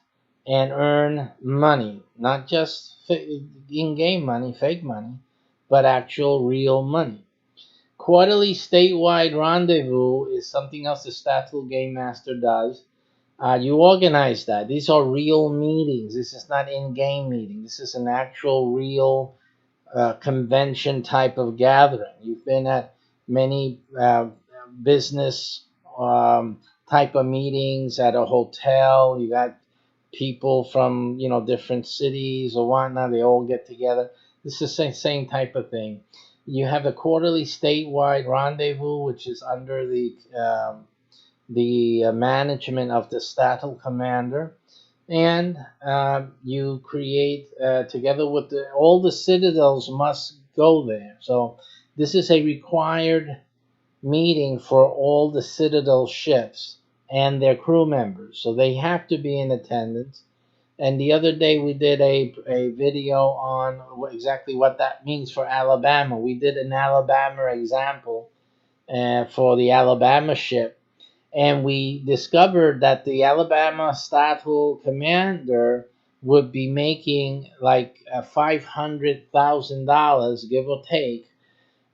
and earn money, not just in-game money, fake money, but actual real money. Quarterly statewide rendezvous is something else the Statful Game Master does. You organize that. These are real meetings. This is not in-game meeting. This is an actual real convention type of gathering. You've been at many business type of meetings at a hotel. You got people from different cities or whatnot. They all get together. This is the same type of thing. You have a quarterly statewide rendezvous, which is under the management of the Statal Commander, and you create together with all the citadels must go there. So this is a required meeting for all the citadel ships and their crew members. So they have to be in attendance. And the other day we did a video on exactly what that means for Alabama. We did an Alabama example for the Alabama ship, and we discovered that the Alabama Statful Commander would be making like $500,000, give or take,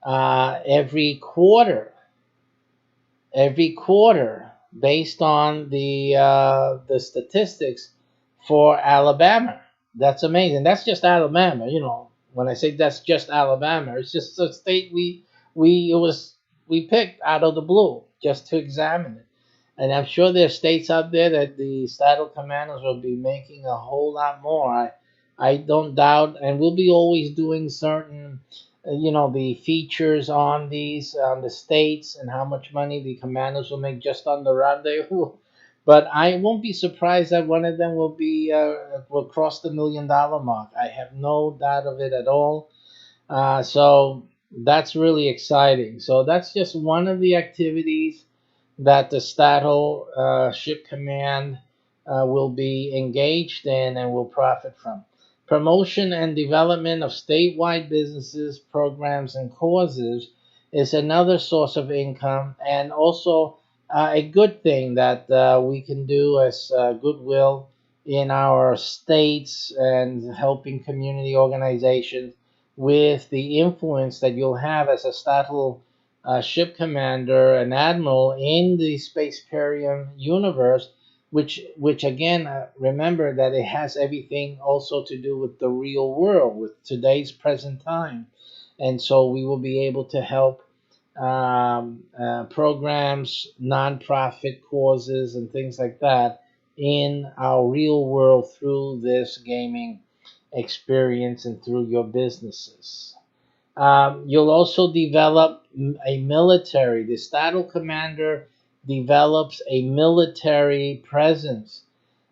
every quarter, based on the statistics for Alabama. That's amazing. That's just Alabama. When I say that's just Alabama, it's just a state we picked out of the blue just to examine it. And I'm sure there's states out there that the Stattle Commanders will be making a whole lot more. I don't doubt, and we'll be always doing certain, the features on the states and how much money the commanders will make just on the rendezvous. But I won't be surprised that one of them will cross the $1 million mark. I have no doubt of it at all. So that's really exciting. So that's just one of the activities that the Stattle Ship Command will be engaged in and will profit from. Promotion and development of statewide businesses, programs, and causes is another source of income, and also a good thing that we can do as goodwill in our states and helping community organizations with the influence that you'll have as a Stattle ship commander and admiral in the SPACEPERIUM universe, which again, remember that it has everything also to do with the real world, with today's present time. And so we will be able to help programs, nonprofit causes, and things like that in our real world through this gaming experience and through your businesses. You'll also develop a military. The Stattle Commander develops a military presence.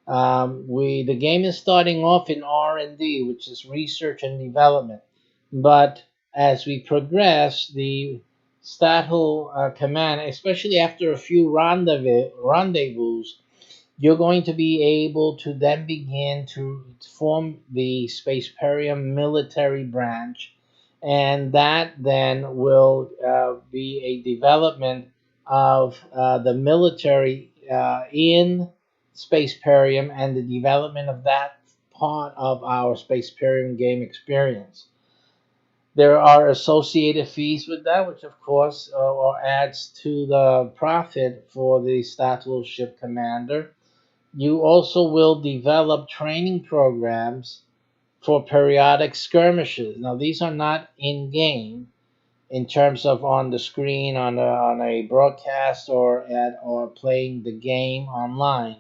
The game is starting off in R&D, which is research and development. But as we progress, the Stattle Command, especially after a few rendezvous, you're going to be able to then begin to form the SPACEPERIUM military branch, and that then will be a development of the military in SPACEPERIUM and the development of that part of our SPACEPERIUM game experience. There are associated fees with that, which of course adds to the profit for the Statful Ship Commander. You also will develop training programs for periodic skirmishes. Now, these are not in-game in terms of on the screen, on a broadcast, or playing the game online.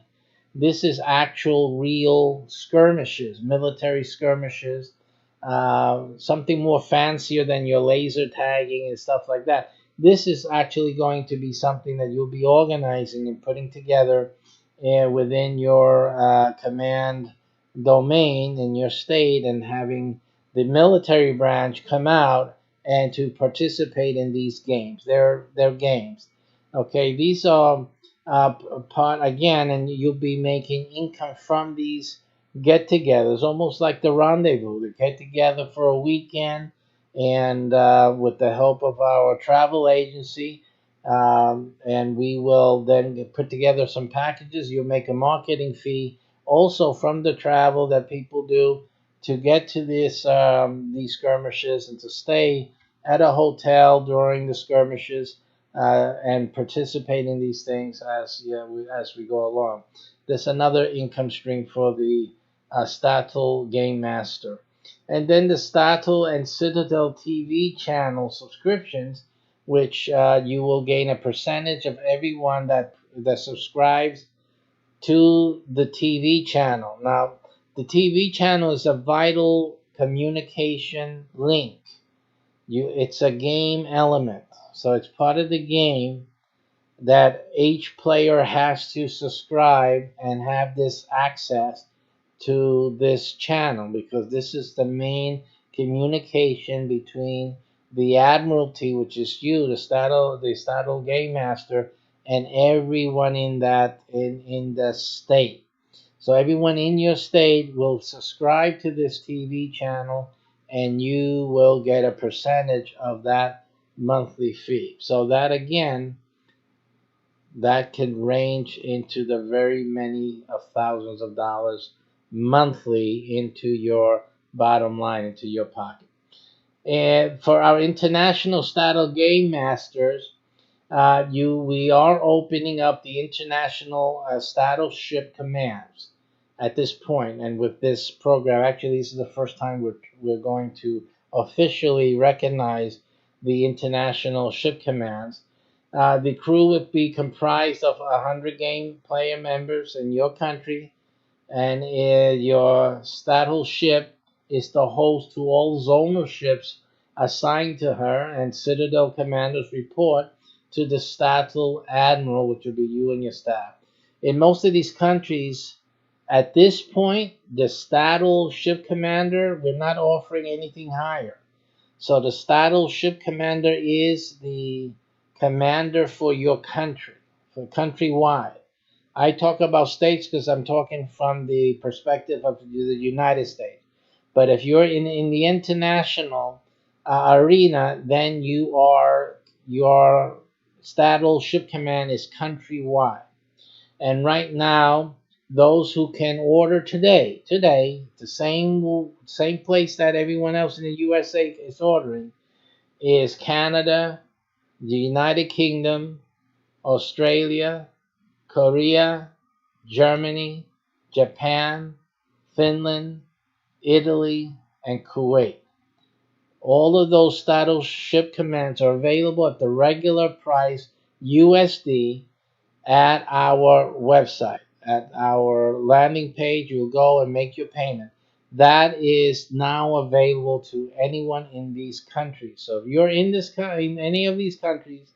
This is actual real skirmishes, military skirmishes, something more fancier than your laser tagging and stuff like that. This is actually going to be something that you'll be organizing and putting together within your command domain in your state, and having the military branch come out and to participate in these games. They're games. Okay, these are part again, and you'll be making income from these get-togethers, almost like the rendezvous. They get together for a weekend, and with the help of our travel agency, and we will then put together some packages. You'll make a marketing fee also from the travel that people do to get to these skirmishes and to stay at a hotel during the skirmishes and participate in these things as we go along. There's another income stream for the Statel Game Master. And then the Statel and Citadel TV channel subscriptions, which you will gain a percentage of everyone that subscribes to the TV channel. Now, the TV channel is a vital communication link. It's a game element, so it's part of the game that each player has to subscribe and have this access to this channel, because this is the main communication between the Admiralty, which is you, the Statel Game Master, and everyone in the state. So everyone in your state will subscribe to this TV channel, and you will get a percentage of that monthly fee. So that again, that can range into the very many of thousands of dollars monthly into your bottom line, into your pocket. And for our international Statel Game Masters, we are opening up the international Statel ship commands at this point, and with this program, actually, this is the first time we're going to officially recognize the international ship commands. The crew would be comprised of 100 game player members in your country, and your Statel ship is the host to all zonal ships assigned to her, and Citadel commanders report to the Statel Admiral, which will be you and your staff. In most of these countries, at this point, the Statel ship commander, we're not offering anything higher. So the Statel ship commander is the commander for your country, for countrywide. I talk about states because I'm talking from the perspective of the United States. But if you're in the international arena, then your Statel ship command is countrywide. And right now, those who can order today, the same place that everyone else in the USA is ordering, is Canada, the United Kingdom, Australia, Korea, Germany, Japan, Finland, Italy, and Kuwait. All of those Statel ship commands are available at the regular price USD at our website. At our landing page, you'll go and make your payment. That is now available to anyone in these countries. So if you're in any of these countries,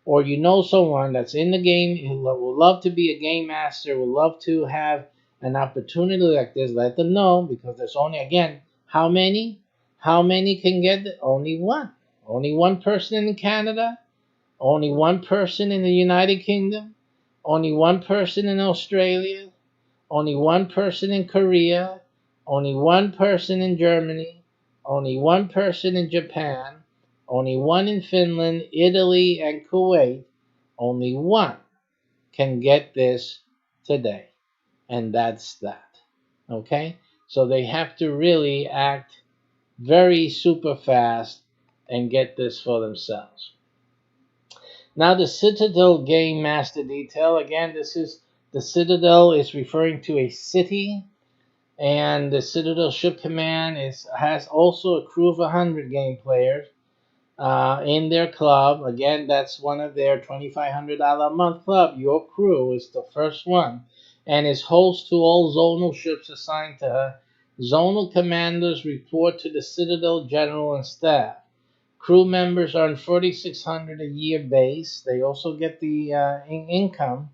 or you know someone that's in the game who would love to be a game master, would love to have an opportunity like this, let them know, because there's only, again, how many? How many can get it? Only one. Only one person in Canada, only one person in the United Kingdom, only one person in Australia, only one person in Korea, only one person in Germany, only one person in Japan, only one in Finland, Italy, and Kuwait. Only one can get this today. And that's that. Okay? So they have to really act very super fast and get this for themselves. Now the Citadel Game Master detail. Again, this is the Citadel is referring to a city, and the Citadel Ship Command has also a crew of 100 game players in their club. Again, that's one of their $2,500 a month club. Your crew is the first one, and is host to all zonal ships assigned to her. Zonal commanders report to the Citadel General and Staff. Crew members earn $4,600 a year base. They also get the income,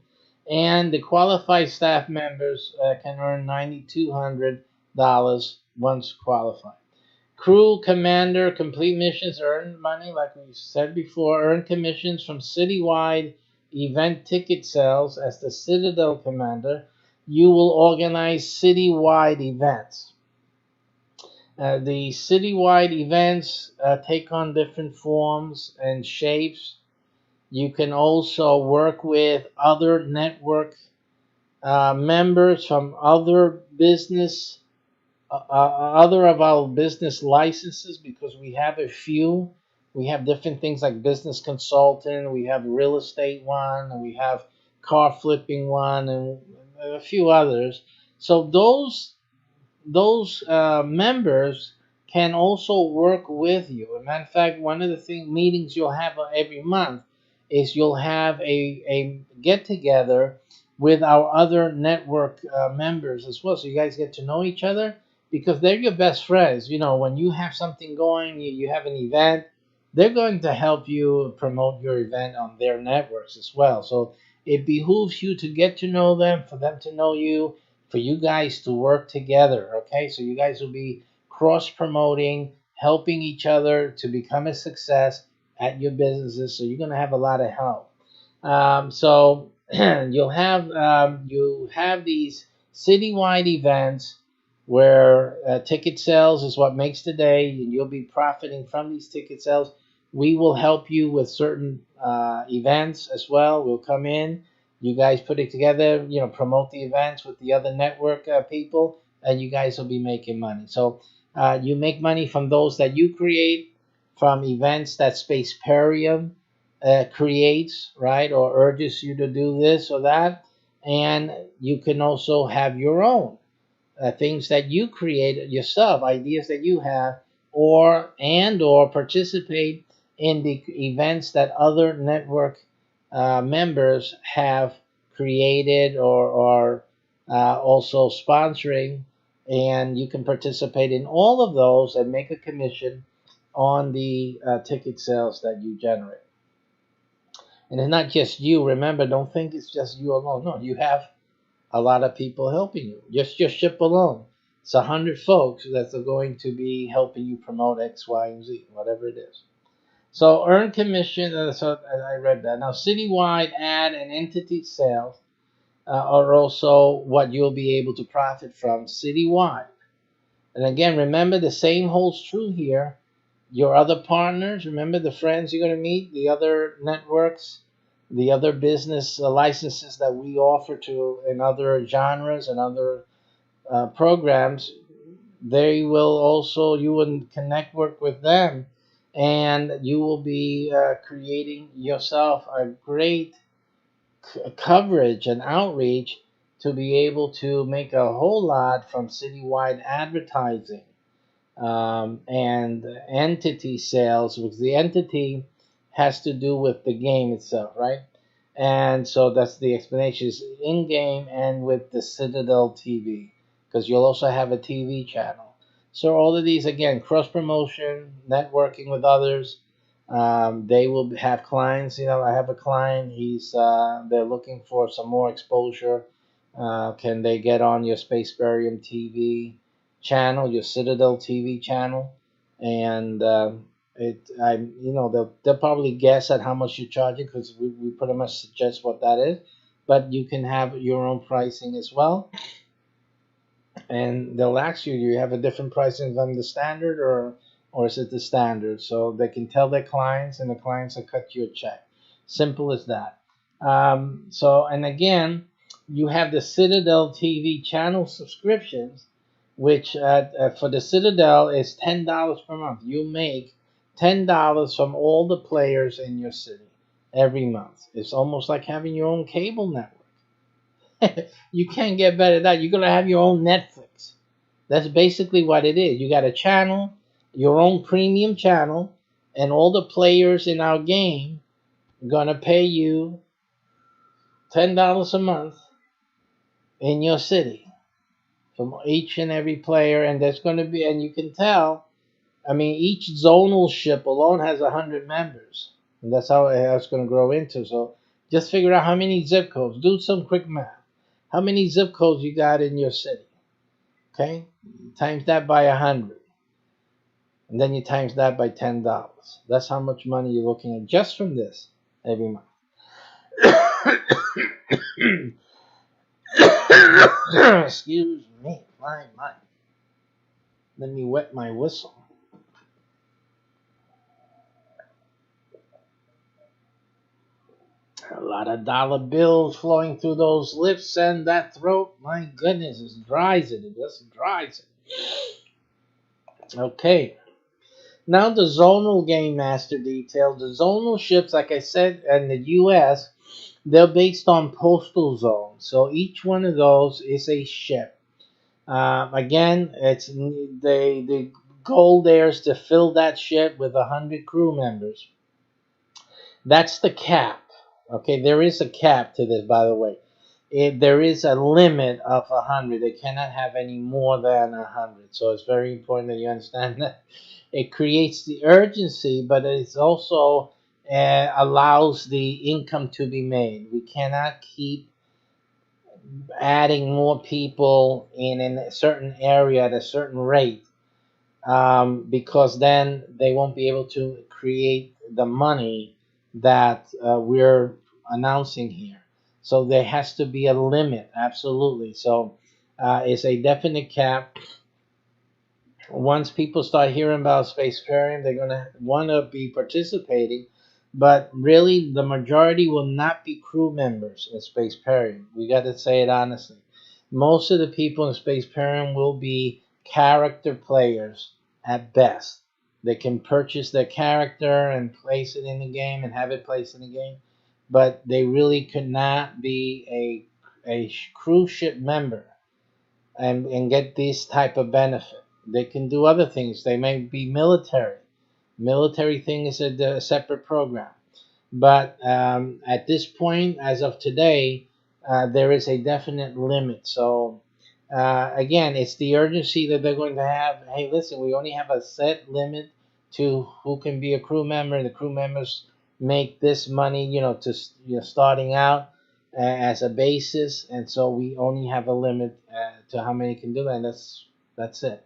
and the qualified staff members can earn $9,200 once qualified. Crew commander complete missions earn money, like we said before, earn commissions from citywide event ticket sales. As the Citadel commander, you will organize citywide events. The citywide events take on different forms and shapes. You can also work with other network members from other of our business licenses, because we have a few. We have different things like business consultant, we have real estate one, and we have car flipping one, and a few others. So those members can also work with you. As a matter of fact, one of the meetings you'll have every month is you'll have a get together with our other network members as well. So you guys get to know each other because they're your best friends. You know, when you have something going, you have an event, they're going to help you promote your event on their networks as well. So it behooves you to get to know them, for them to know you, for you guys to work together. Okay, so you guys will be cross promoting, helping each other to become a success at your businesses. So you're going to have a lot of help. So you have these citywide events where ticket sales is what makes the day, and you'll be profiting from these ticket sales. We will help you with certain events as well. We'll come in, you guys put it together, promote the events with the other network people, and you guys will be making money. So you make money from those that you create, from events that SPACEPERIUM creates, right, or urges you to do this or that. And you can also have your own things that you create yourself, ideas that you have, or participate in the events that other network members have created or also sponsoring, and you can participate in all of those and make a commission on the ticket sales that you generate. And it's not just you. Remember, don't think it's just you alone. No, you have a lot of people helping you. Just your ship alone, it's 100 folks that are going to be helping you promote X, Y, and Z, whatever it is. So earn commission. So I read that. Now, citywide ad and entity sales are also what you'll be able to profit from citywide. And again, remember the same holds true here. Your other partners, remember the friends you're going to meet, the other networks, the other business licenses that we offer to in other genres and other programs. They will also, you will connect work with them, and you will be creating yourself a great coverage and outreach to be able to make a whole lot from citywide advertising and entity sales, because the entity has to do with the game itself, right? And so that's the explanation, is in game and with the Citadel TV, because you'll also have a TV channel. So all of these, again, cross promotion, networking with others. They will have clients. I have a client. They're looking for some more exposure. Can they get on your SPACEPERIUM TV channel, your Citadel TV channel? And they'll probably guess at how much you're charging, because we pretty much suggest what that is. But you can have your own pricing as well, and they'll ask you, do you have a different pricing than the standard, or is it the standard? So they can tell their clients, and the clients will cut you a check. Simple as that. And again, you have the Citadel TV channel subscriptions, which for the Citadel is $10 per month. You make $10 from all the players in your city every month. It's almost like having your own cable network. You can't get better than that. You're going to have your own Netflix. That's basically what it is. You got a channel, your own premium channel, and all the players in our game are going to pay you $10 a month in your city from each and every player. And there's going to be, and you can tell, each zonal ship alone has 100 members. And that's how it's going to grow into. So just figure out how many zip codes. Do some quick math. How many zip codes you got in your city? Okay, times that by 100, and then you times that by $10. That's how much money you're looking at just from this every month. Excuse me, my. Let me wet my whistle. A lot of dollar bills flowing through those lips and that throat. My goodness, it dries it. It just dries it. Okay. Now the zonal game master detail. The zonal ships, like I said, in the U.S., they're based on postal zones. So each one of those is a ship. Again, it's the goal there is to fill that ship with 100 crew members. That's the cap. Okay, there is a cap to this, by the way. There is a limit of 100. They cannot have any more than 100. So it's very important that you understand that. It creates the urgency, but it also allows the income to be made. We cannot keep adding more people in a certain area at a certain rate, because then they won't be able to create the money that we're announcing here. So there has to be a limit, absolutely. So it's a definite cap. Once people start hearing about SPACEPERIUM, they're going to want to be participating. But really, the majority will not be crew members in SPACEPERIUM. We got to say it honestly. Most of the people in SPACEPERIUM will be character players at best. They can purchase their character and place it in the game and have it placed in the game. But they really could not be a cruise ship member and get this type of benefit. They can do other things. They may be military. Military thing is a separate program. But at this point, as of today, there is a definite limit. So again, it's the urgency that they're going to have. Hey, listen, we only have a set limit to who can be a crew member, and the crew members make this money, starting out as a basis, and so we only have a limit to how many can do that, and that's it.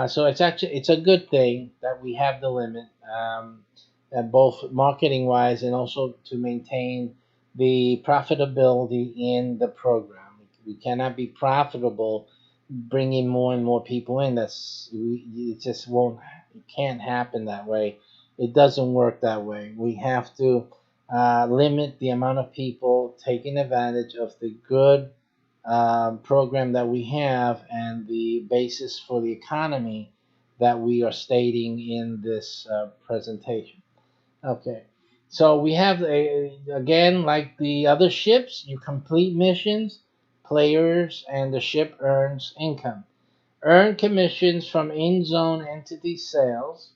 So it's a good thing that we have the limit, both marketing wise and also to maintain the profitability in the program. We cannot be profitable bringing more and more people in. It just won't. It can't happen that way. It doesn't work that way. We have to limit the amount of people taking advantage of the good program that we have and the basis for the economy that we are stating in this presentation. Okay, so we have again, like the other ships, you complete missions, players, and the ship earns income. Earn commissions from in-zone entity sales.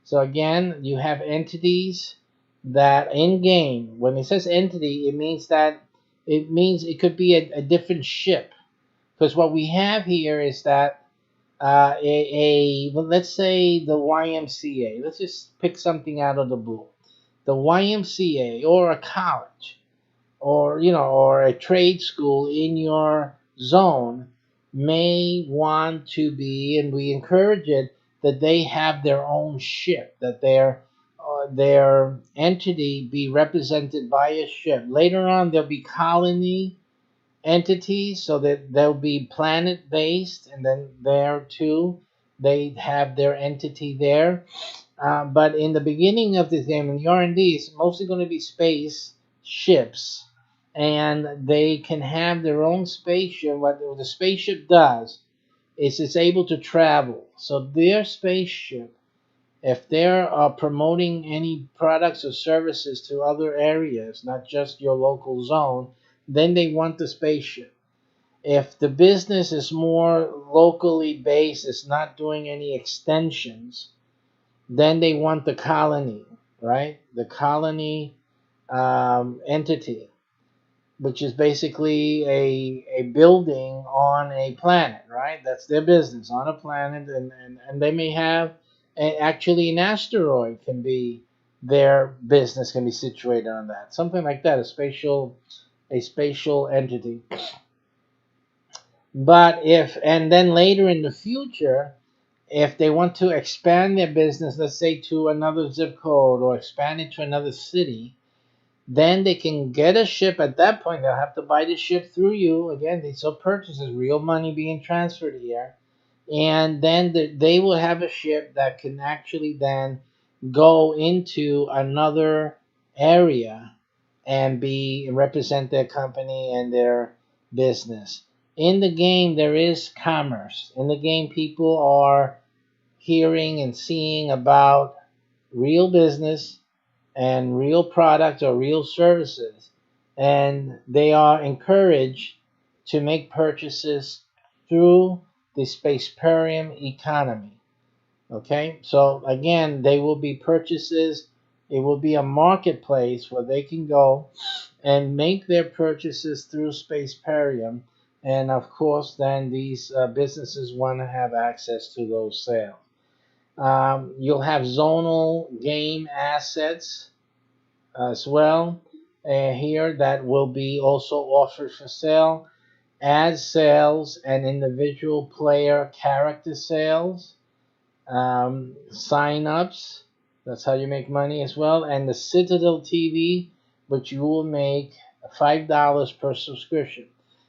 So again, you have entities that in-game, when it says entity, it means it could be a different ship. Because what we have here is that let's say the YMCA. Let's just pick something out of the blue. The YMCA or a college or a trade school in your zone may want to be, and we encourage it, that they have their own ship, that their entity be represented by a ship. Later on, there'll be colony entities, so that they'll be planet based, and then there too they have their entity there. But in the beginning of this game, in the R&D, it's mostly going to be space ships, and they can have their own spaceship. What the spaceship does is it's able to travel. So their spaceship, if they're promoting any products or services to other areas, not just your local zone, then they want the spaceship. If the business is more locally based, it's not doing any extensions, then they want the colony, right? The colony entity, which is basically a building on a planet, right? That's their business, on a planet, and they may have actually an asteroid can be their business, can be situated on that, something like that, a spatial entity. But and then later in the future, if they want to expand their business, let's say to another zip code or expand it to another city, then they can get a ship. At that point, they'll have to buy the ship through you. Again, these are purchases, real money being transferred here. And then they will have a ship that can actually then go into another area and be represent their company and their business. In the game, there is commerce. In the game, people are hearing and seeing about real business and real products or real services, and they are encouraged to make purchases through the SPACEPERIUM economy. Okay, so again, they will be purchases. It will be a marketplace where they can go and make their purchases through SPACEPERIUM, and of course, then these businesses want to have access to those sales. You'll have zonal game assets as well here that will be also offered for sale. Ad sales and individual player character sales, sign-ups. That's how you make money as well. And the Citadel TV, which you will make $5 per subscription.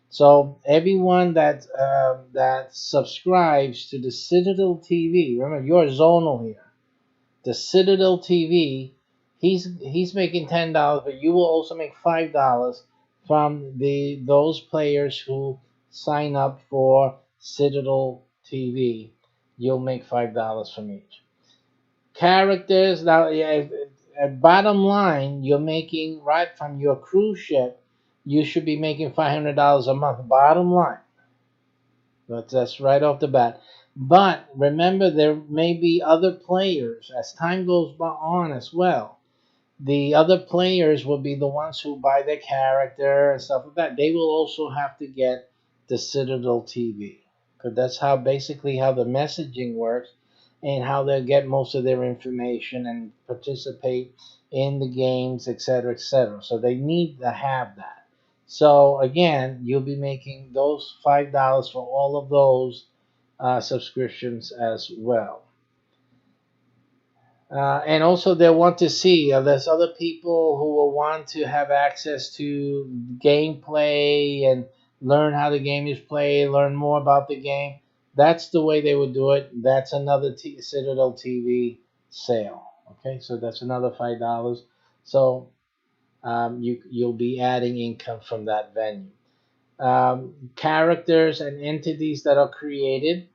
So everyone that subscribes to the Citadel TV, remember you're zonal here. The Citadel TV, he's making $10, but you will also make $5 from those players who sign up for Citadel TV. You'll make $5 from each. Characters now, yeah, at bottom line, you're making right from your cruise ship. You should be making $500 a month. Bottom line. But that's right off the bat. But remember, there may be other players as time goes on as well. The other players will be the ones who buy their character and stuff like that. They will also have to get the Citadel TV, because that's how basically how the messaging works and how they'll get most of their information and participate in the games, etc., etc. So they need to have that. So again, you'll be making those $5 for all of those subscriptions as well. And also they want to see, there's other people who will want to have access to gameplay and learn how the game is played, learn more about the game. That's the way they would do it. That's another Citadel TV sale. Okay, so that's another $5. So you'll be adding income from that venue. Characters and entities that are created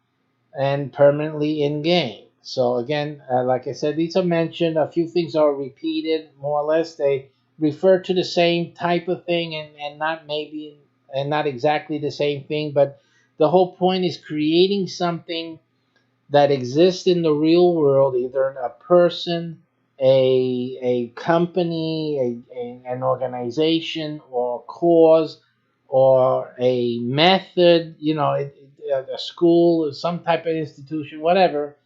and permanently in game. So again, like I said, these are mentioned. A few things are repeated, more or less. They refer to the same type of thing and not exactly the same thing. But the whole point is creating something that exists in the real world, either a person, a company, an organization, or a cause, or a method. A school, some type of institution, whatever,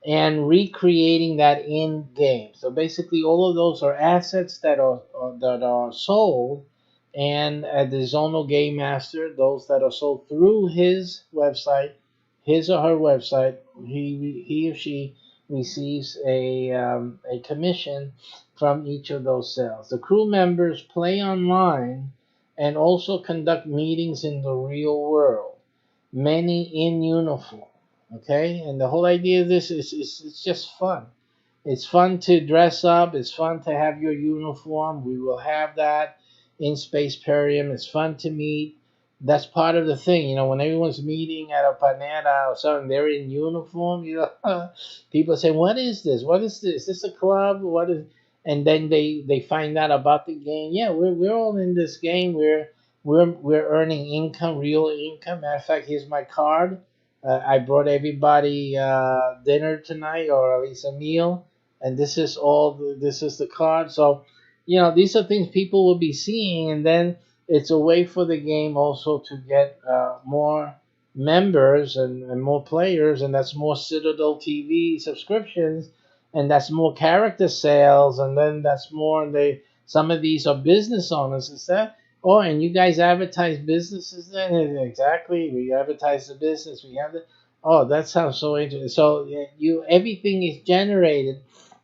and recreating that in game. So basically, all of those are assets that are sold, and at the zonal game master, those that are sold through his website, his or her website, he or she receives a commission from each of those sales. The crew members play online and also conduct meetings in the real world, many in uniform. Okay, and the whole idea of this is it's just fun. It's fun to dress up. It's fun to have your uniform. We will have that in SPACEPERIUM. It's fun to meet. That's part of the thing. When everyone's meeting at a panera or something, they're in uniform. People say, "What is this? What is this? Is this a club? What is?" And then they find out about the game. Yeah, we're all in this game. We're earning income, real income. Matter of fact, here's my card. I brought everybody dinner tonight, or at least a meal, and this is this is the card. So, these are things people will be seeing, and then it's a way for the game also to get more members and more players, and that's more Citadel TV subscriptions, and that's more character sales, and then that's more. Some of these are business owners and stuff. Oh, and you guys advertise businesses then? Exactly. We advertise the business. We have the. Oh, that sounds so interesting. So everything is generated,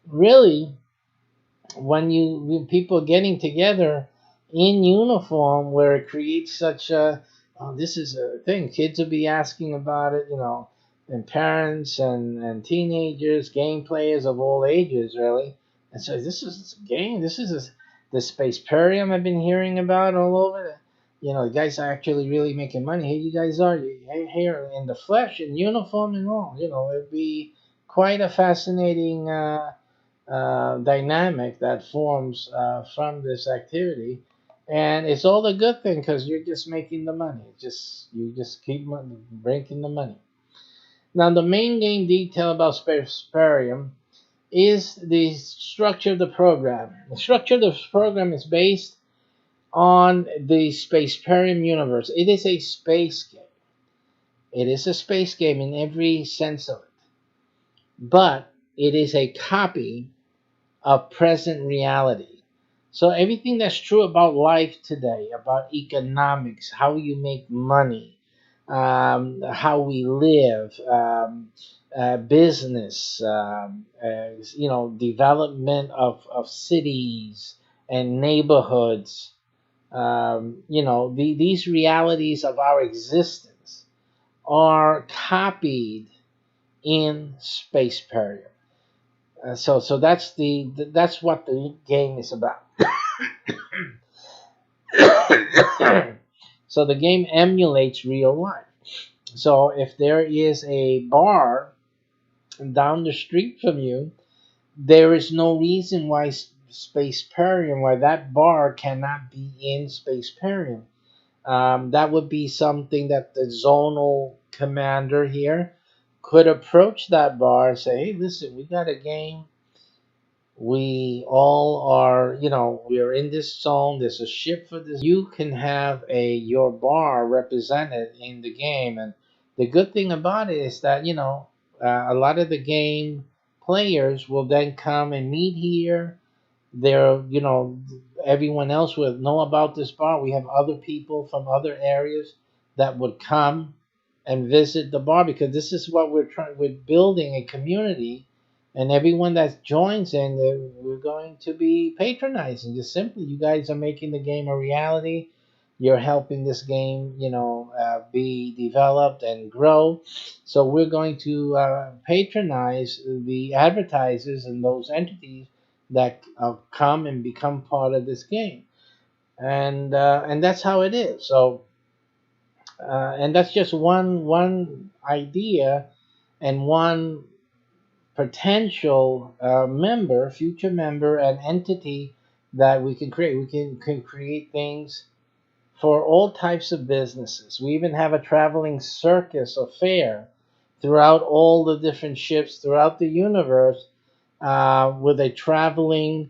really, when people are getting together in uniform, where it creates such a. Oh, this is a thing. Kids will be asking about it, and parents and teenagers, game players of all ages, really. And so this is a game. This the SPACEPERIUM I've been hearing about all over. You know, the guys are actually really making money. Here you guys are, here in the flesh, in uniform and all. You know, it'd be quite a fascinating dynamic that forms from this activity, and it's all a good thing because you're just making the money. You just keep making the money. Now, the main game detail about SPACEPERIUM is the structure of the program. The structure of the program is based on the SPACEPERIUM universe. It is a space game. It is a space game in every sense of it, but it is a copy of present reality. So everything that's true about life today, about economics, how you make money, how we live, business, development of cities and neighborhoods, these realities of our existence are copied in SPACEPERIUM. So that's what the game is about. So the game emulates real life. So if there is a bar down the street from you, there is no reason why SPACEPERIUM, why that bar cannot be in SPACEPERIUM. That would be something that the zonal commander here could approach that bar and say, hey, listen, we got a game. We all are, we're in this zone. There's a ship for this. You can have your bar represented in the game. And the good thing about it is that, a lot of the game players will then come and meet here. Everyone else will know about this bar. We have other people from other areas that would come and visit the bar, because this is what we're building a community, and everyone that joins in, we're going to be patronizing. Just simply, you guys are making the game a reality. You're helping this game, be developed and grow. So we're going to patronize the advertisers and those entities that come and become part of this game, and that's how it is. So, and that's just one idea and one potential future member, and entity that we can create. We can create things for all types of businesses. We even have a traveling circus or fair throughout all the different ships throughout the universe, with a traveling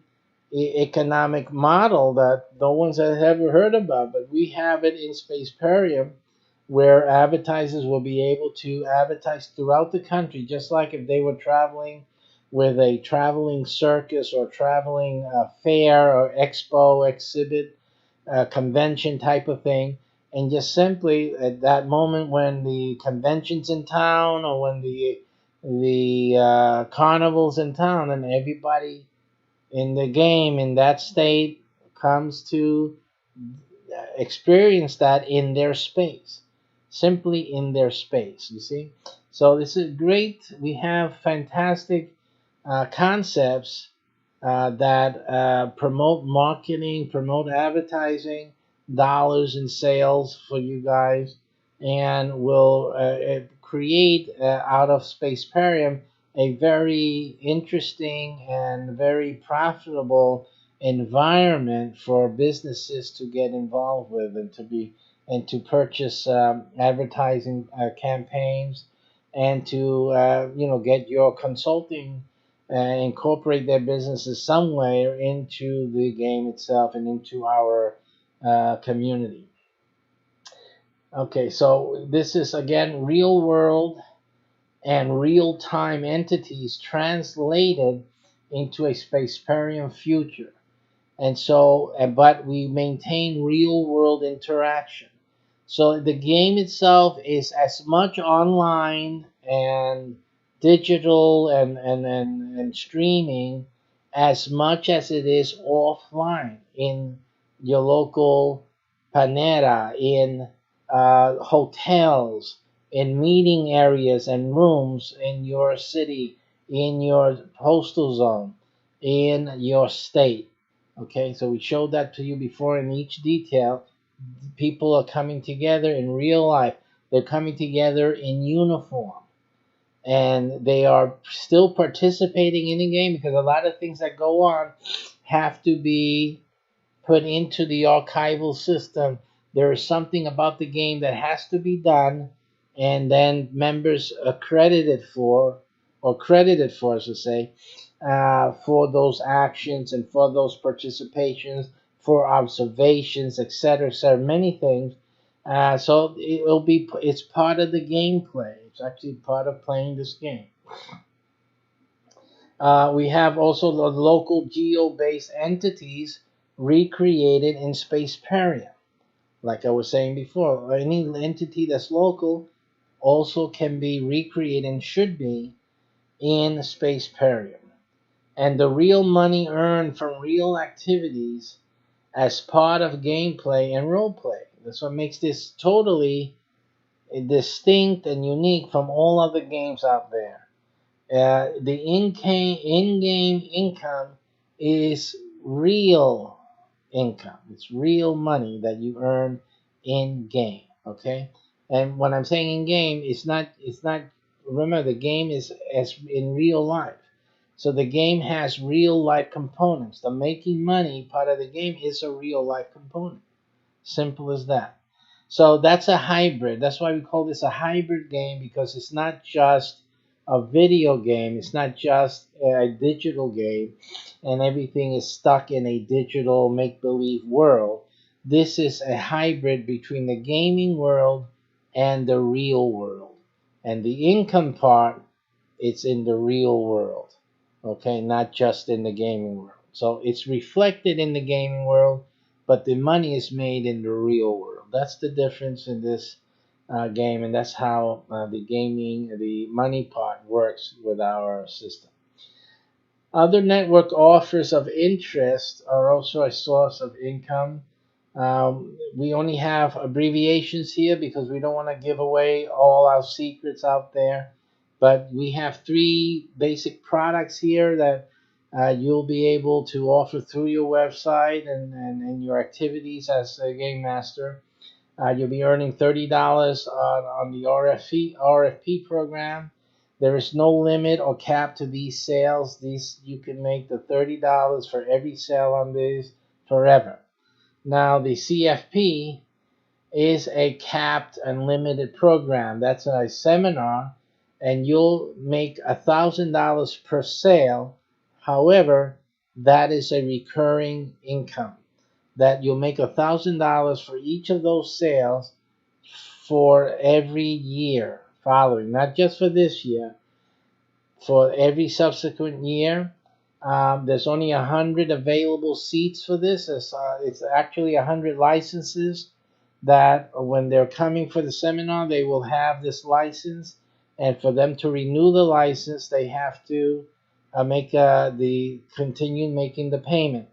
economic model that no one's ever heard about. But we have it in SPACEPERIUM, where advertisers will be able to advertise throughout the country, just like if they were traveling with a traveling circus or traveling fair or expo, exhibit, convention type of thing. And just simply at that moment when the convention's in town, or when the carnival's in town, and everybody in the game in that state comes to experience that in their space, simply in their space, you see. So this is great. We have fantastic concepts that promote marketing, promote advertising, dollars in sales for you guys, and will create out of SPACEPERIUM a very interesting and very profitable environment for businesses to get involved with, and to purchase advertising campaigns, and to get your consulting, incorporate their businesses somewhere into the game itself and into our community. Okay, so this is again real world and real time entities translated into a SPACEPERIUM future. And so, but we maintain real world interaction. So the game itself is as much online and digital and streaming as much as it is offline in your local panera, in hotels, in meeting areas and rooms in your city, in your postal zone, in your state. Okay, so we showed that to you before in each detail. People are coming together in real life. They're coming together in uniform, and they are still participating in the game because a lot of things that go on have to be put into the archival system. There is something about the game that has to be done, and then members are credited for, I should say, for those actions and for those participations, for observations, etc., etc., many things. So it's part of the gameplay. It's actually part of playing this game. We have also the local geo-based entities recreated in SPACEPERIUM. Like I was saying before, any entity that's local also can be recreated and should be in SPACEPERIUM. And the real money earned from real activities as part of gameplay and roleplay. That's what makes this totally distinct and unique from all other games out there. The in-game income is real income. It's real money that you earn in game. Okay, and when I'm saying in game, it's not. It's not. Remember, the game is as in real life. So the game has real life components. The making money part of the game is a real life component. Simple as that. So that's a hybrid. That's why we call this a hybrid game, because it's not just a video game. It's not just a digital game and everything is stuck in a digital make-believe world. This is a hybrid between the gaming world and the real world. And the income part, it's in the real world. Okay, not just in the gaming world. So it's reflected in the gaming world, but the money is made in the real world. That's the difference in this game, and that's how the money part works with our system. Other network offers of interest are also a source of income. We only have abbreviations here because we don't want to give away all our secrets out there. But we have 3 basic products here that you'll be able to offer through your website and your activities as a game master. You'll be earning $30 on the RFP program. There is no limit or cap to these sales. These you can make the $30 for every sale on these forever. Now the CFP is a capped and limited program. That's a seminar, and you'll make $1,000 per sale. However, that is a recurring income. That you'll make $1,000 for each of those sales for every year following, not just for this year, for every subsequent year. There's only 100 available seats for this. It's actually 100 licenses that when they're coming for the seminar, they will have this license. And for them to renew the license, they have to continue making the payment.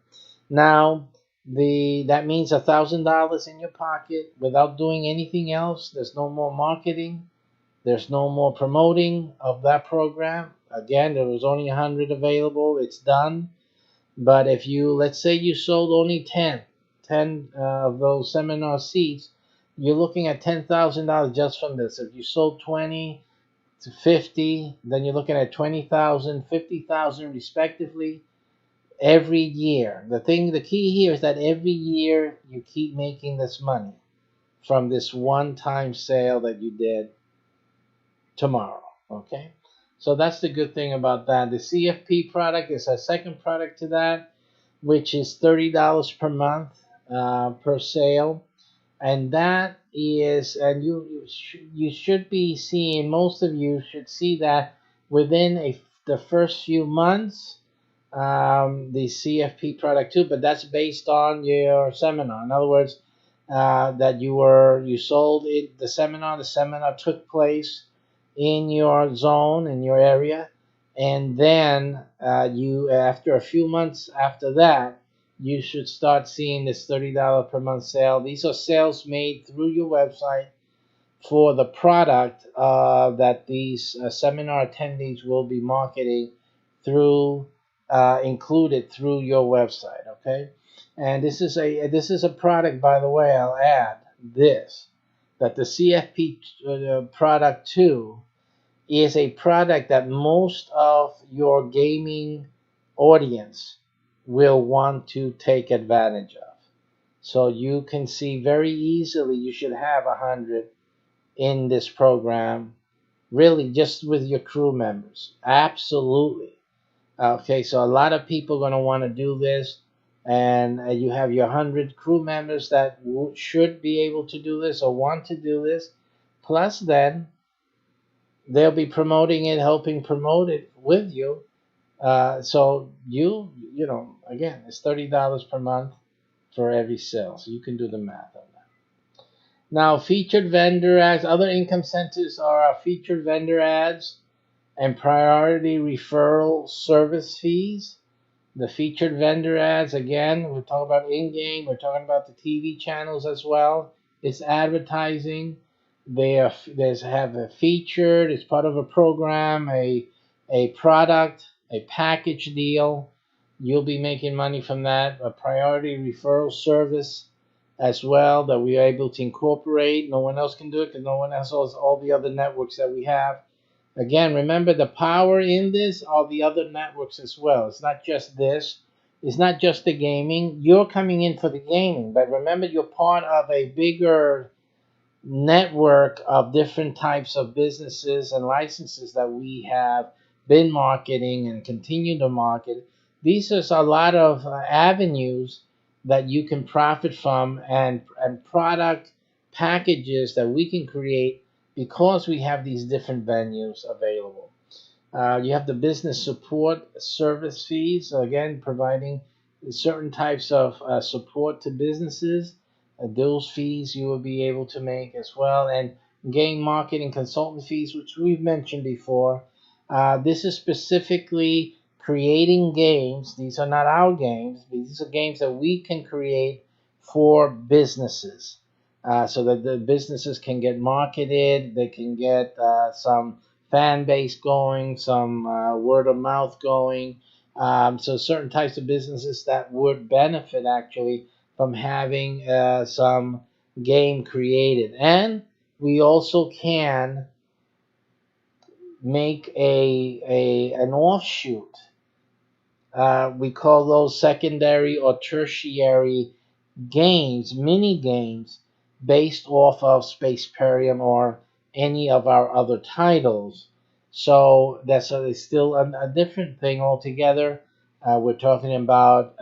Now, that means $1,000 in your pocket without doing anything else. There's no more marketing. There's no more promoting of that program. Again, there was only 100 available. It's done. But if let's say you sold only 10 of those seminar seats, you're looking at $10,000 just from this. If you sold 20 to 50, then you're looking at 20,000, 50,000 respectively every year. The key here is that every year you keep making this money from this one-time sale that you did tomorrow. Okay, so that's the good thing about that. The CFP product is a second product to that, which is $30 per month per sale, and that is, and you should be seeing, most of you should see that within the first few months, the CFP product too, but that's based on your seminar. In other words, that you sold it, the seminar took place in your zone, in your area, and then after a few months after that, you should start seeing this $30 per month sale. These are sales made through your website for the product that these seminar attendees will be marketing through included through your website. Okay, and this is a product, by the way. I'll add this, that the CFP product 2 is a product that most of your gaming audience will want to take advantage of. So you can see very easily you should have 100 in this program, really just with your crew members. Absolutely. Okay, so a lot of people are going to want to do this, and you have your 100 crew members that should be able to do this or want to do this. Plus, then they'll be promoting it, helping promote it with you. So you know, again, it's $30 per month for every sale. So you can do the math on that. Now, featured vendor ads, other income centers are our featured vendor ads and priority referral service fees. The featured vendor ads, again, we're talking about in-game. We're talking about the TV channels as well. It's advertising. They have a featured. It's part of a program, a product, a package deal. You'll be making money from that. A priority referral service as well that we are able to incorporate. No one else can do it because no one else has all the other networks that we have. Again, remember the power in this are the other networks as well. It's not just this. It's not just the gaming. You're coming in for the gaming, but remember you're part of a bigger network of different types of businesses and licenses that we have been marketing and continue to market. These are a lot of avenues that you can profit from, and product packages that we can create because we have these different venues available. You have the business support service fees, again, providing certain types of support to businesses. Those fees you will be able to make as well. And game marketing consultant fees, which we've mentioned before. This is specifically creating games. These are not our games. These are games that we can create for businesses. So that the businesses can get marketed, they can get some fan base going, some word of mouth going. So certain types of businesses that would benefit actually from having some game created. And we also can make an offshoot. We call those secondary or tertiary games, mini games, based off of SPACEPERIUM or any of our other titles. So that's still a different thing altogether. We're talking about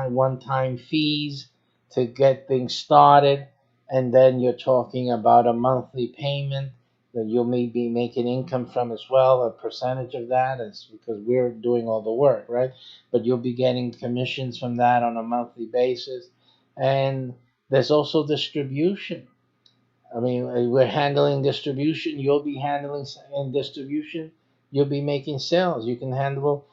one-time fees to get things started, and then you're talking about a monthly payment that you'll maybe making income from as well. A percentage of that is because we're doing all the work, right? But you'll be getting commissions from that on a monthly basis. And there's also distribution. I mean, we're handling distribution. You'll be handling in distribution. You'll be making sales. You can handle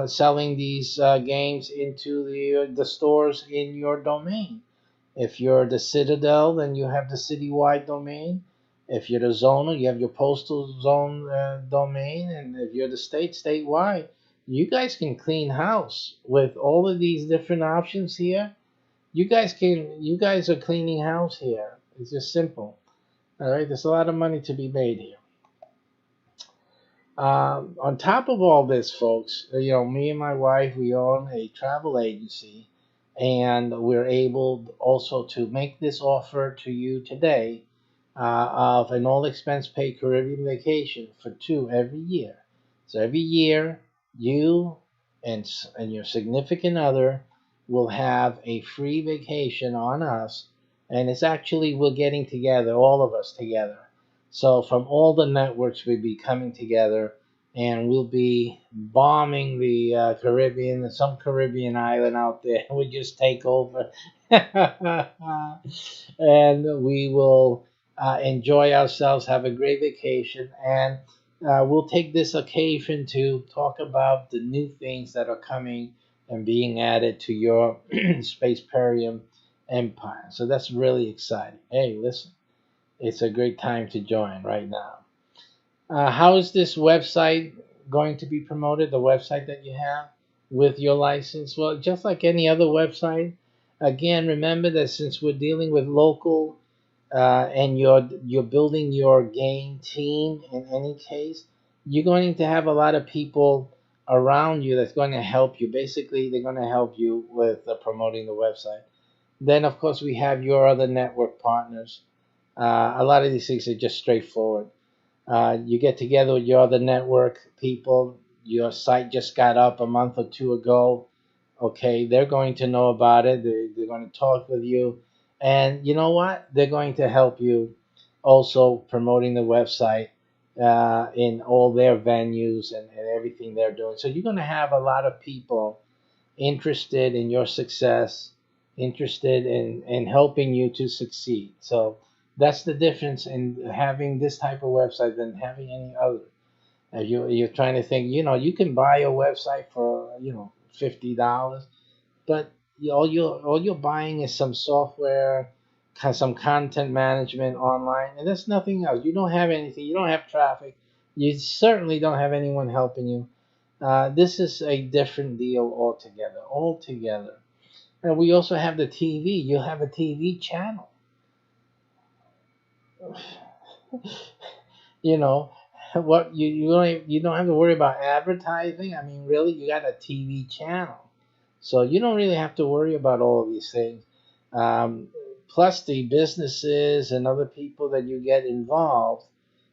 selling these games into the stores in your domain. If you're the Citadel, then you have the citywide domain. If you're the zoner, you have your postal zone domain. And if you're the statewide, you guys can clean house with all of these different options here. You guys are cleaning house here. It's just simple. All right, there's a lot of money to be made here. On top of all this, folks, me and my wife, we own a travel agency, and we're able also to make this offer to you today of an all-expense paid Caribbean vacation for 2 every year. So every year, you and your significant other will have a free vacation on us, and it's actually we're getting together, all of us together. So from all the networks, we'll be coming together, and we'll be bombing the Caribbean, some Caribbean island out there. We just take over, and we will enjoy ourselves, have a great vacation, and we'll take this occasion to talk about the new things that are coming and being added to your SPACEPERIUM empire. So that's really exciting. Hey, listen, it's a great time to join right now. How is this website going to be promoted, the website that you have with your license? Well, just like any other website, again, remember that since we're dealing with local and you're building your game team in any case, you're going to have a lot of people around you that's going to help you. Basically, they're going to help you with promoting the website. Then, of course, we have your other network partners. A lot of these things are just straightforward. You get together with your other network people. Your site just got up a month or two ago. Okay, they're going to know about it. They're going to talk with you. And you know what? They're going to help you also promoting the website in all their venues and everything they're doing. So you're going to have a lot of people interested in your success, interested in helping you to succeed. So that's the difference in having this type of website than having any other. You're trying to think, you can buy a website for, $50, but all you're buying is some software, some content management online, and that's nothing else. You don't have anything. You don't have traffic. You certainly don't have anyone helping you. This is a different deal altogether. Altogether. And we also have the TV. You have a TV channel. You know what? You don't have to worry about advertising. I mean, really, you got a TV channel, so you don't really have to worry about all of these things. Um, Plus, the businesses and other people that you get involved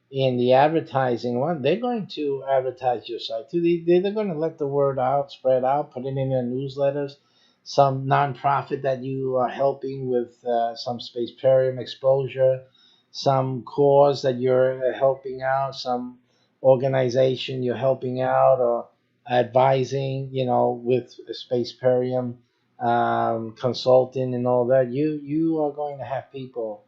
in the advertising one, they're going to advertise your site too. They're going to let the word out, spread out, put it in their newsletters. Some nonprofit that you are helping with some Spaceperium exposure, some cause that you're helping out, some organization you're helping out or advising, with Spaceperium, consulting and all that. You are going to have people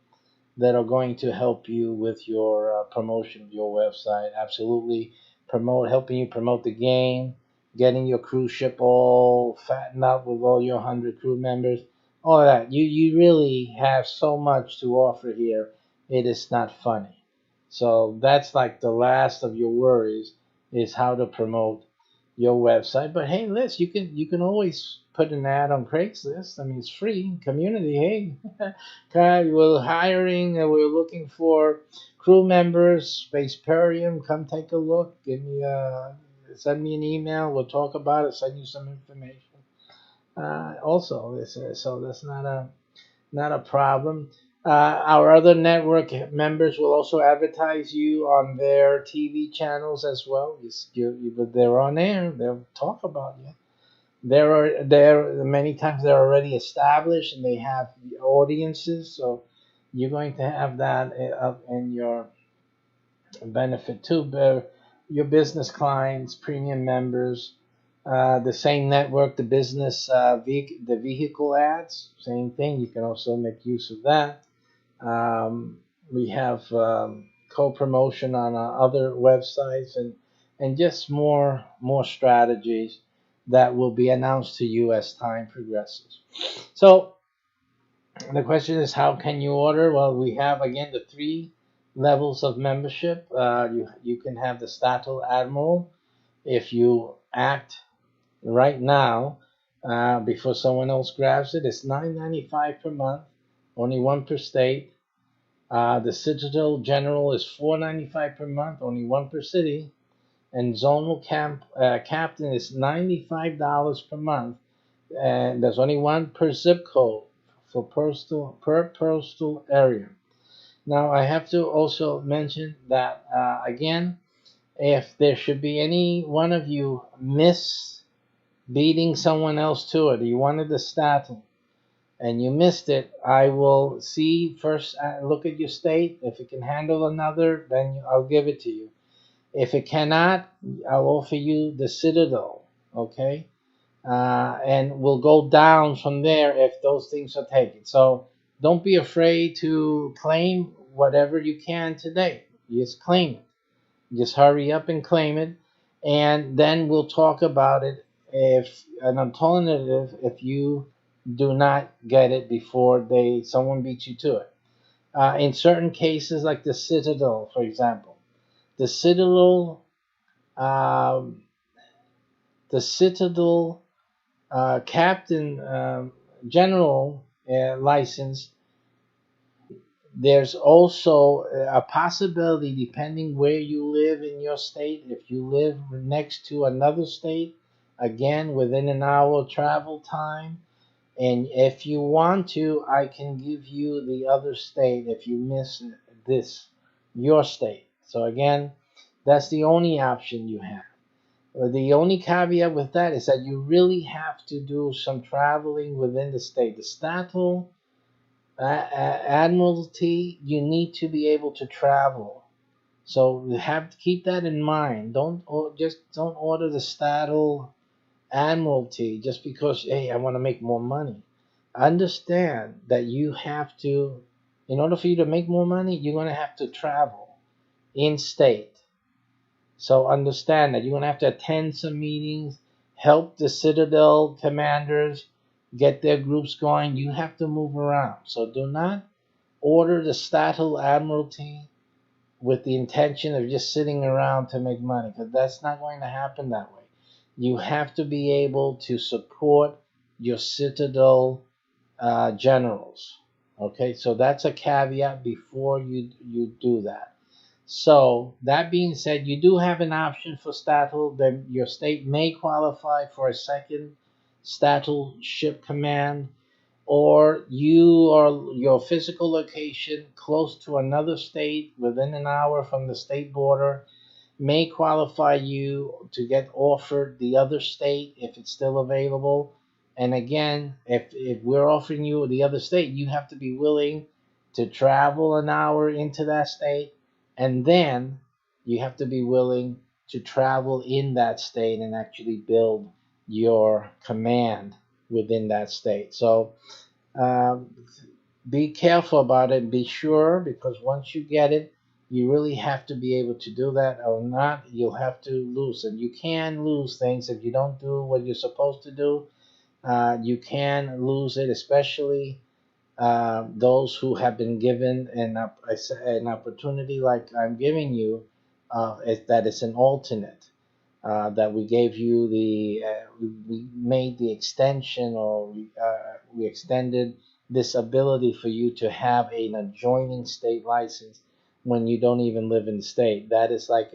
that are going to help you with your promotion of your website. Absolutely, helping you promote the game, getting your cruise ship all fattened up with all your 100 crew members, all of that. You really have so much to offer here. It is not funny. So that's like the last of your worries is how to promote your website. But hey, Liz, you can always put an ad on Craigslist. I mean, it's free community. Hey, okay, we're hiring. We're looking for crew members. Spaceperium, come take a look. Send me an email. We'll talk about it. Send you some information. Also, so that's not a problem. Our other network members will also advertise you on their TV channels as well. But they're on air. They'll talk about you. They're many times they're already established and they have audiences. So you're going to have that up in your benefit too. But your business clients, premium members, the same network, the business, the vehicle ads, same thing. You can also make use of that. We have co-promotion on other websites and just more strategies that will be announced to you as time progresses. So the question is, how can you order? Well, we have again the three levels of membership. You can have the Status Admiral if you act right now before someone else grabs it. It's $9.95 per month, only one per state. The Citadel General is $4.95 per month, only one per city. And Zonal Captain is $95 per month, and there's only one per zip code for postal area. Now, I have to also mention that again, if there should be any one of you miss beating someone else to it, you wanted the statin and you missed it, I will see first, look at your state. If it can handle another, then I'll give it to you. If it cannot, I'll offer you the Citadel, okay? And we'll go down from there if those things are taken. So don't be afraid to claim whatever you can today. Just claim it. Just hurry up and claim it. And then we'll talk about it if an alternative if you do not get it before someone beats you to it. In certain cases, like the Citadel, for example, the Citadel um, the Citadel Captain General license. There's also a possibility, depending where you live in your state, if you live next to another state, again within an hour travel time. And if you want to, I can give you the other state if you miss this, your state. So again, that's the only option you have. The only caveat with that is that you really have to do some traveling within the state. The Statel Admiralty, you need to be able to travel. So you have to keep that in mind. Just don't order the Statel Admiralty just because, hey, I want to make more money. Understand that you have to, in order for you to make more money, you're going to have to travel in state. So understand that you're going to have to attend some meetings, help the Citadel commanders get their groups going. You have to move around. So do not order the Statel Admiralty with the intention of just sitting around to make money, because that's not going to happen that way. You have to be able to support your Citadel generals. Okay, so that's a caveat before you do that. So that being said, you do have an option for Statel. Then your state may qualify for a second Statel ship command, or you or your physical location close to another state within an hour from the state border may qualify you to get offered the other state if it's still available. And again, if we're offering you the other state, you have to be willing to travel an hour into that state, and then you have to be willing to travel in that state and actually build your command within that state. So um, be careful about it. Be sure, because once you get it, you really have to be able to do that, or not, you'll have to lose it. You can lose things if you don't do what you're supposed to do. You can lose it, especially those who have been given an opportunity like I'm giving you, that is an alternate. That we gave you we made the extension, or we extended this ability for you to have an adjoining state license when you don't even live in the state. That is like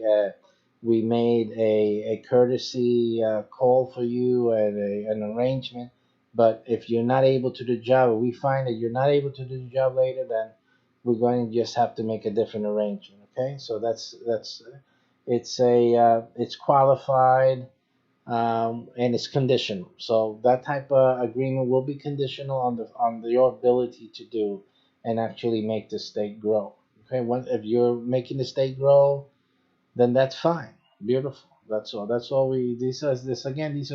we made a courtesy call for you and an arrangement. But if you're not able to do the job, or we find that you're not able to do the job later, then we're going to just have to make a different arrangement. Okay, so that's it's qualified, and it's conditional. So that type of agreement will be conditional on your ability to do and actually make the state grow. Okay, if you're making the state grow, then that's fine. Beautiful. That's all. That's all we. These are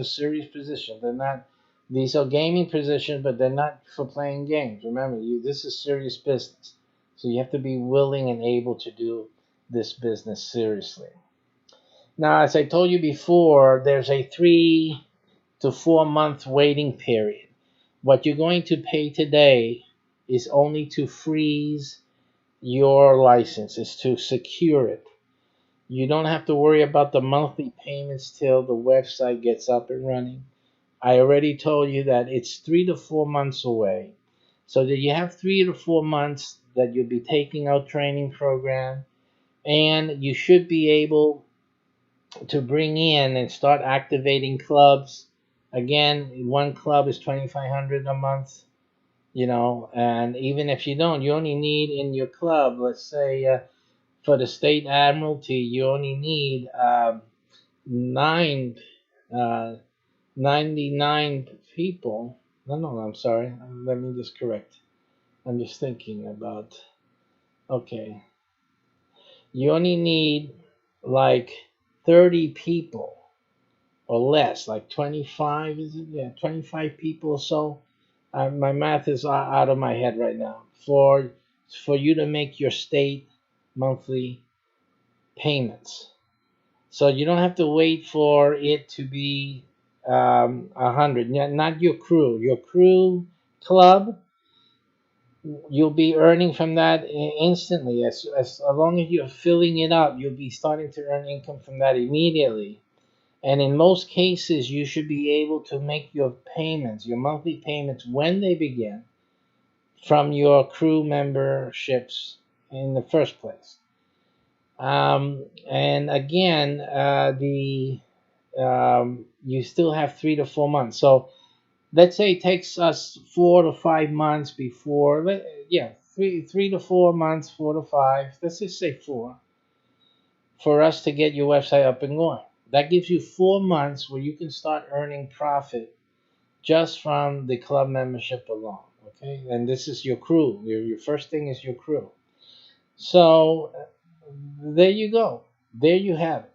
serious positions. They're not. These are gaming positions, but they're not for playing games. Remember, this is serious business. So you have to be willing and able to do this business seriously. Now, as I told you before, there's a 3 to 4 month waiting period. What you're going to pay today is only to freeze your license, is to secure it. You don't have to worry about the monthly payments till the website gets up and running. I already told you that it's 3 to 4 months away. So that you have 3 to 4 months that you'll be taking our training program, and you should be able to bring in and start activating clubs. Again, one club is 2,500 a month, and even if you don't, you only need in your club, let's say for the state admiralty, you only need nine, 99 people. No, I'm sorry. Let me just correct. I'm just thinking about, okay. You only need like 30 people or less, like 25, is it? Yeah, 25 people or so. My math is out of my head right now. For you to make your state monthly payments. So you don't have to wait for it to be 100. Not your crew. Your crew club, you'll be earning from that instantly. As long as you're filling it up, you'll be starting to earn income from that immediately. And in most cases, you should be able to make your payments, your monthly payments, when they begin from your crew memberships in the first place. And again, the you still have 3 to 4 months. So let's say it takes us 4 to 5 months before, yeah, 3 to 4 months, 4 to 5. Let's just say 4 for us to get your website up and going. That gives you 4 months where you can start earning profit just from the club membership alone. Okay, and this is your crew. Your first thing is your crew. So there you go. There you have it.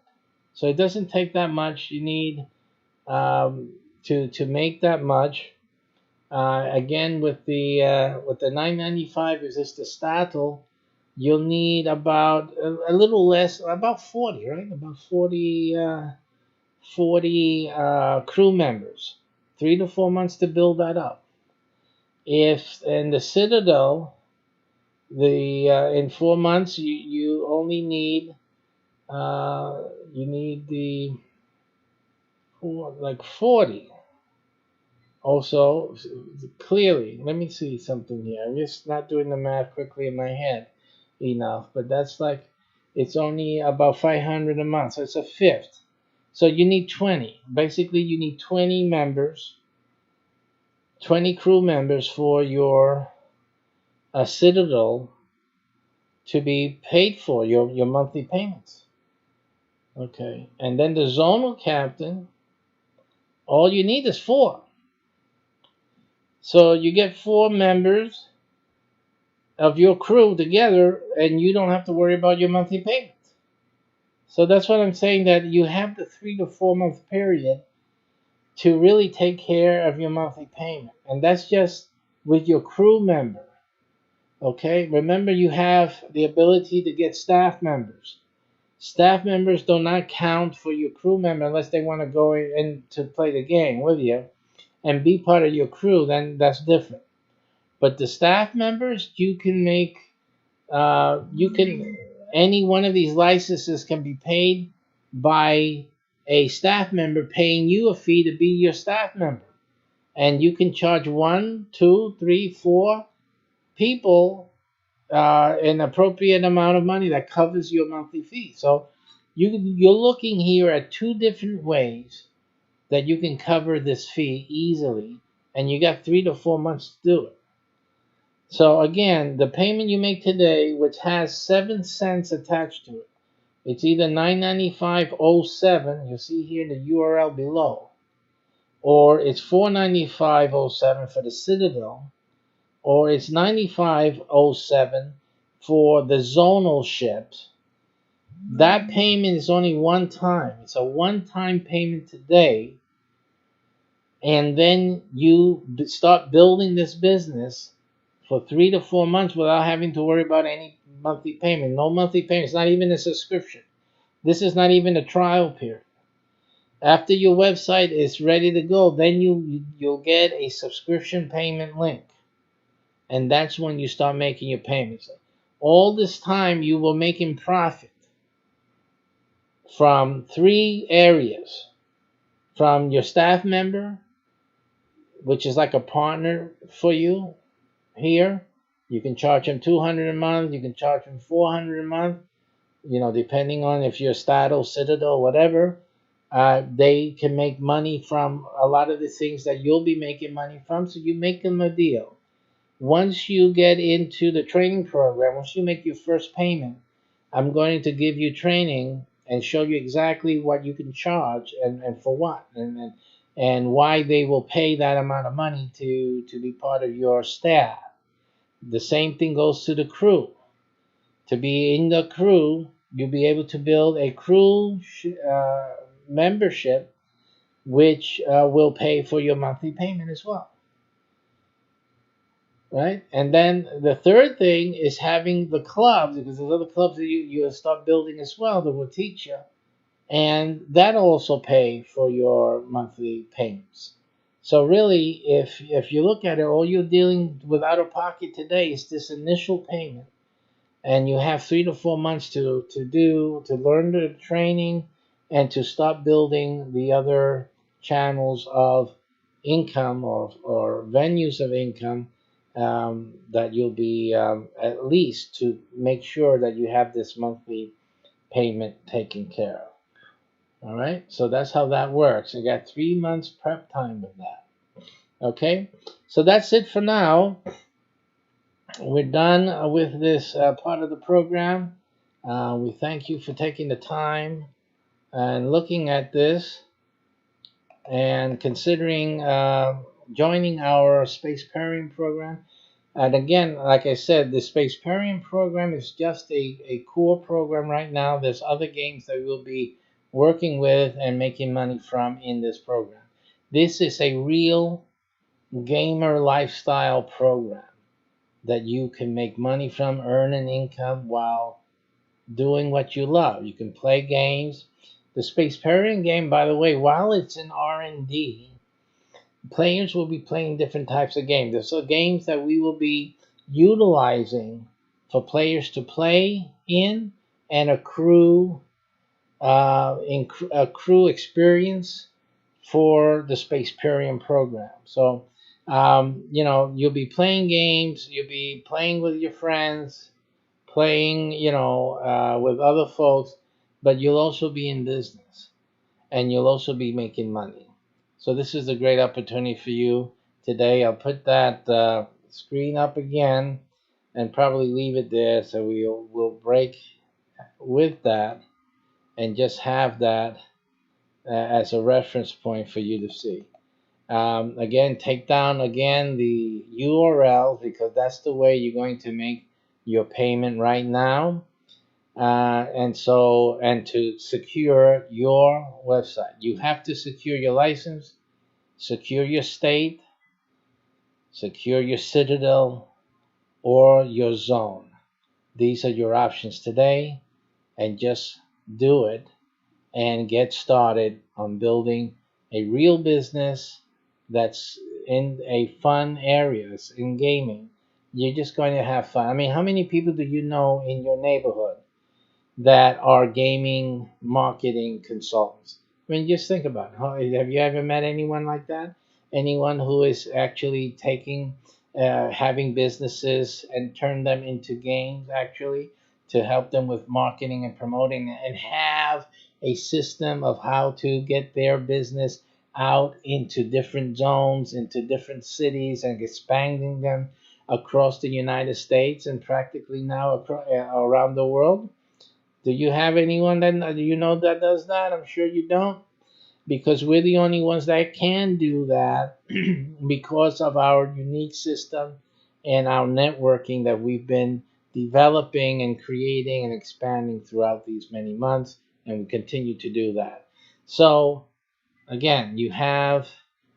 So it doesn't take that much. You need to make that much. Again, with the $9.95 is just the startle. You'll need about a little less, about 40, right? About 40 crew members. 3 to 4 months to build that up. If in the Citadel, the in 4 months you only need the like 40. Also, clearly, let me see something here. I'm just not doing the math quickly in my head enough, but that's like, it's only about 500 a month, so it's a fifth. So you need 20. Basically, you need 20 members, 20 crew members for your Citadel to be paid for your monthly payments. Okay, and then the zonal captain, all you need is 4. So you get 4 members of your crew together, and you don't have to worry about your monthly payment. So that's what I'm saying, that you have the 3 to 4 month period to really take care of your monthly payment, and that's just with your crew member. Okay, remember, you have the ability to get staff members. Staff members do not count for your crew member unless they want to go in to play the game with you and be part of your crew. Then that's different. But the staff members, you can make, any one of these licenses can be paid by a staff member paying you a fee to be your staff member. And you can charge 1, 2, 3, 4 people an appropriate amount of money that covers your monthly fee. So you're looking here at 2 different ways that you can cover this fee easily, and you got 3 to 4 months to do it. So again, the payment you make today, which has 7 cents attached to it, it's either $9.95.07, you'll see here in the URL below, or it's $4.95.07 for the Citadel, or it's $95.07 for the zonal ships. That payment is only one time. It's a one-time payment today, and then you start building this business for 3 to 4 months without having to worry about any monthly payment. No monthly payment. It's not even a subscription. This is not even a trial period. After your website is ready to go, then you'll get a subscription payment link. And that's when you start making your payments. All this time you were making profit from 3 areas. From your staff member, which is like a partner for you here. You can charge them $200 a month. You can charge them $400 a month. Depending on if you're Stato, Citadel, whatever. They can make money from a lot of the things that you'll be making money from. So you make them a deal. Once you get into the training program, once you make your first payment, I'm going to give you training and show you exactly what you can charge and for what, and why they will pay that amount of money to be part of your staff. The same thing goes to the crew. To be in the crew, you'll be able to build a crew membership, which will pay for your monthly payment as well. Right? And then the third thing is having the clubs, because there's other clubs that you start building as well that will teach you. And that'll also pay for your monthly payments. So really, if you look at it, all you're dealing with out of pocket today is this initial payment, and you have 3 to 4 months to learn the training and to start building the other channels of income or venues of income, that you'll be, at least to make sure that you have this monthly payment taken care of. All right, so that's how that works. You got 3 months prep time with that. Okay, so that's it for now. We're done with this part of the program. We thank you for taking the time and looking at this and considering joining our SPACEPERIUM program. And again, like I said, the SPACEPERIUM program is just a core program right now. There's other games that we'll be working with and making money from in this program. This is a real gamer lifestyle program that you can make money from, earn an income while doing what you love. You can play games. The SPACEPERIUM game, by the way, while it's in R&D, players will be playing different types of games. There's games that we will be utilizing for players to play in and accrue experience for the SPACEPERIUM program. So, you'll be playing games, you'll be playing with your friends, playing, with other folks, but you'll also be in business and you'll also be making money. So this is a great opportunity for you today. I'll put that screen up again and probably leave it there, so we'll break with that and just have that as a reference point for you to see. Again, take down again the URL, because that's the way you're going to make your payment right now. And to secure your website, you have to secure your license, secure your state, secure your citadel, or your zone. These are your options today, and just do it and get started on building a real business that's in a fun area. It's in gaming. You're just going to have fun. I mean, how many people do you know in your neighborhood that are gaming marketing consultants? I mean, just think about it. Have you ever met anyone like that? Anyone who is actually taking, having businesses and turn them into games, actually, to help them with marketing and promoting, and have a system of how to get their business out into different zones, into different cities, and expanding them across the United States and practically now around the world? Do you have anyone that you know that does that? I'm sure you don't, because we're the only ones that can do that because of our unique system and our networking that we've been developing and creating and expanding throughout these many months, and we continue to do that. So again, you have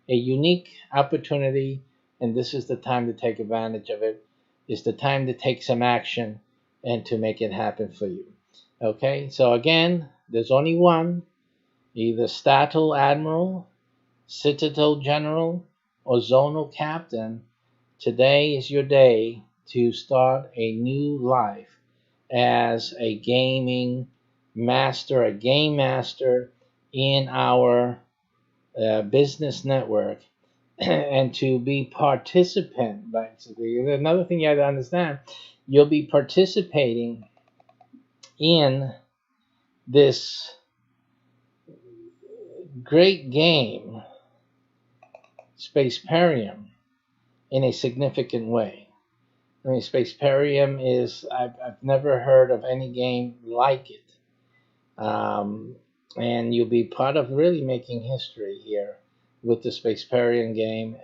a unique opportunity, and this is the time to take advantage of it. It's the time to take some action and to make it happen for you. Okay, so again, there's only one, either Statal Admiral, Citadel General, or Zonal Captain. Today is your day to start a new life as a gaming master, a game master in our business network, and to be participant. Basically, another thing you have to understand, you'll be participating in this great game, SPACEPERIUM, in a significant way. I mean, SPACEPERIUM is, I've never heard of any game like it. And you'll be part of really making history here with the SPACEPERIUM game,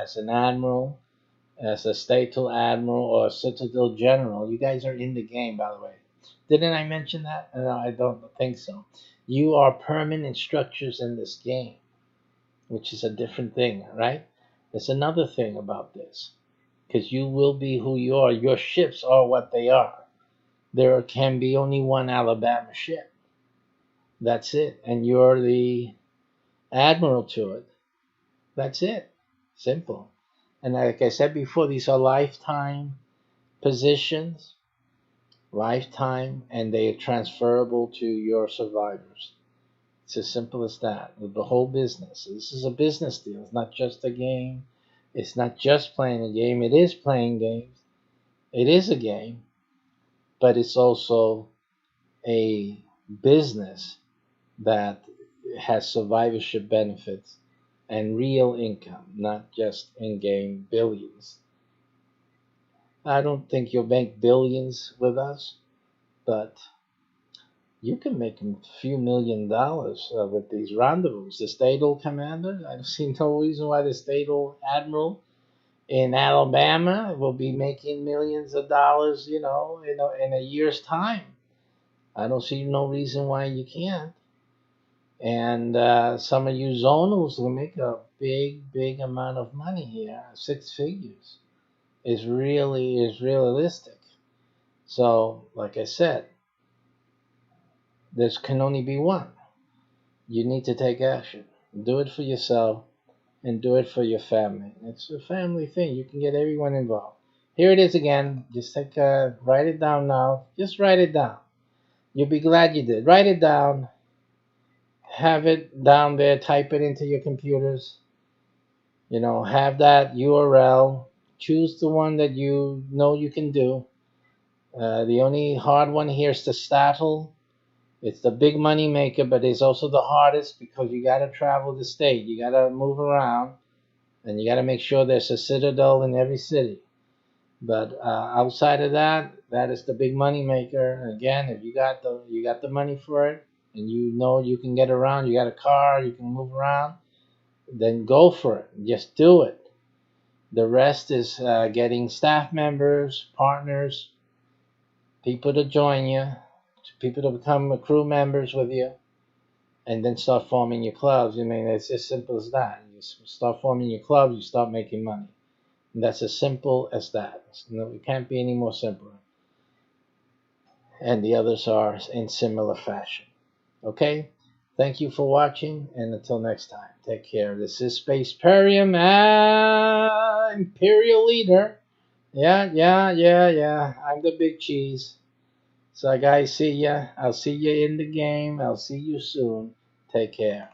as an admiral, as a Statal Admiral, or a Citadel General. You guys are in the game, by the way. Didn't I mention that? No, I don't think so. You are permanent structures in this game, which is a different thing, right? There's another thing about this, because you will be who you are. Your ships are what they are. There can be only one Alabama ship. That's it. And you're the admiral to it. That's it. Simple. And like I said before, these are lifetime positions, lifetime, and they are transferable to your survivors. It's as simple as that. With the whole business. This is a business deal. It's not just a game. It's not just playing a game. It is playing games. It is a game, but it's also a business that has survivorship benefits and real income, not just in-game billions. I don't think you'll make billions with us, but you can make a few $1 million with these rendezvous. The Statal Commander, I see no reason why the Statal Admiral in Alabama will be making millions of dollars, in a year's time. I don't see no reason why you can't. And some of you zonals will make a big amount of money here. 6 figures is realistic. So, like I said, there can only be one. You need to take action. Do it for yourself and do it for your family. It's a family thing. You can get everyone involved. Here it is again. Just write it down now. Just write it down. You'll be glad you did. Write it down. Have it down there. Type it into your computers. Have that URL. Choose the one that you know you can do. The only hard one here is the Statl. It's the big money maker, but it's also the hardest because you got to travel the state. You got to move around, and you got to make sure there's a citadel in every city. But outside of that, that is the big money maker. Again, if you got the money for it, and you know you can get around, you got a car, you can move around, then go for it. Just do it. The rest is getting staff members, partners, people to join you, people to become crew members with you, and then start forming your clubs. I mean, it's as simple as that. You start forming your clubs, you start making money. And that's as simple as that. It can't be any more simpler. And the others are in similar fashion. Okay? Thank you for watching, and until next time, take care. This is SPACEPERIUM, Imperial Leader. Yeah. I'm the big cheese. So guys, see ya. I'll see you in the game. I'll see you soon. Take care.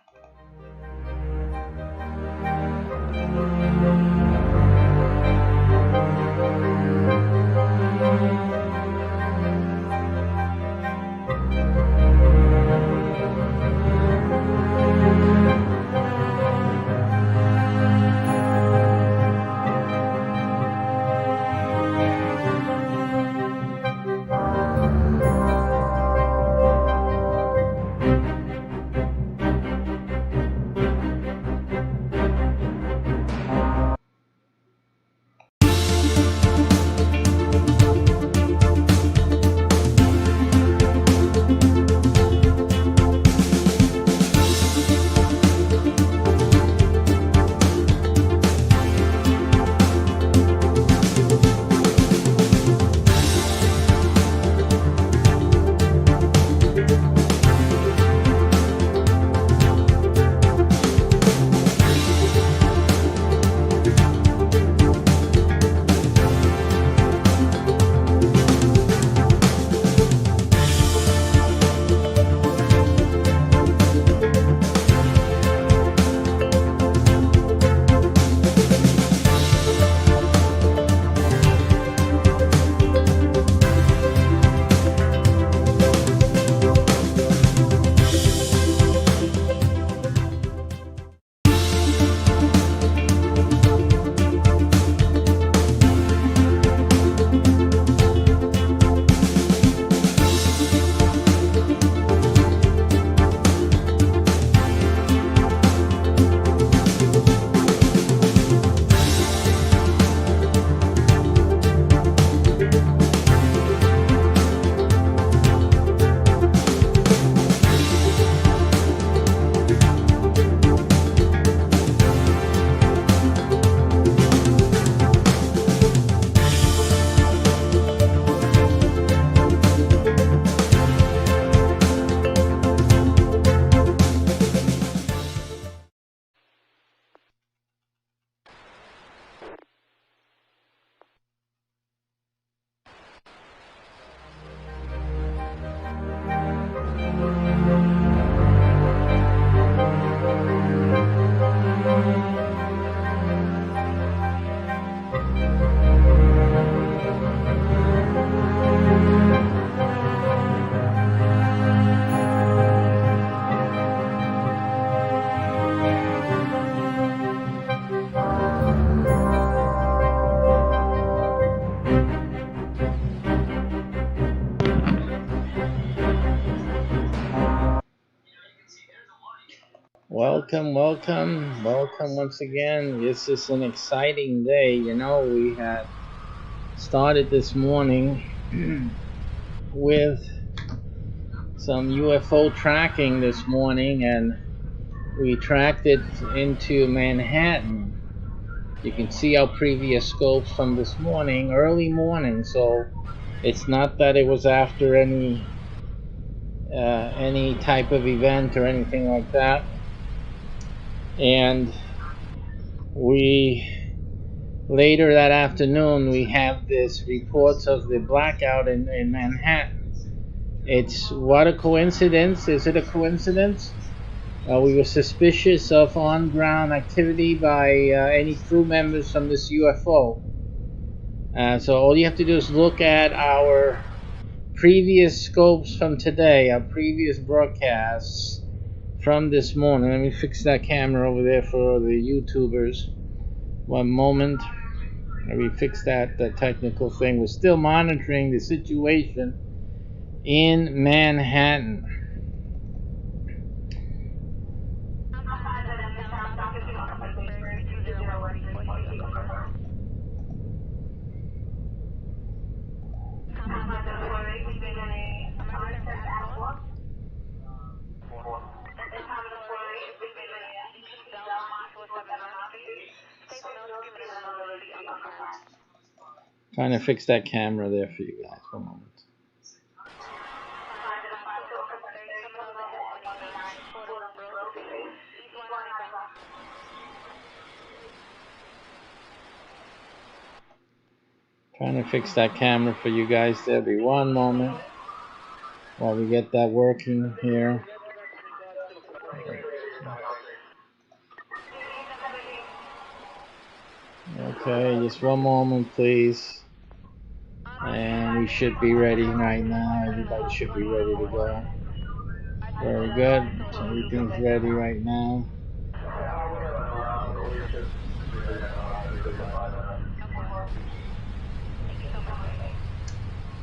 Welcome, welcome, welcome once again. This is an exciting day. You know, we had started this morning with some UFO tracking this morning, and we tracked it into Manhattan. You can see our previous scopes from this morning, early morning, so it's not that it was after any type of event or anything like that. And we later that afternoon we have this reports of the blackout in Manhattan. It's what a coincidence. Is it a coincidence? We were suspicious of on-ground activity by any crew members from this UFO. So all you have to do is look at our previous scopes from today, our previous broadcasts from this morning. Let me fix that camera over there for the YouTubers. One moment. Let me fix that technical thing. We're still monitoring the situation in Manhattan. Trying to fix that camera there for you guys. One moment. Trying to fix that camera for you guys. There'll be one moment while we get that working here. Okay, just one moment, please. And we should be ready right now. Everybody should be ready to go. Very good. So everything's ready right now.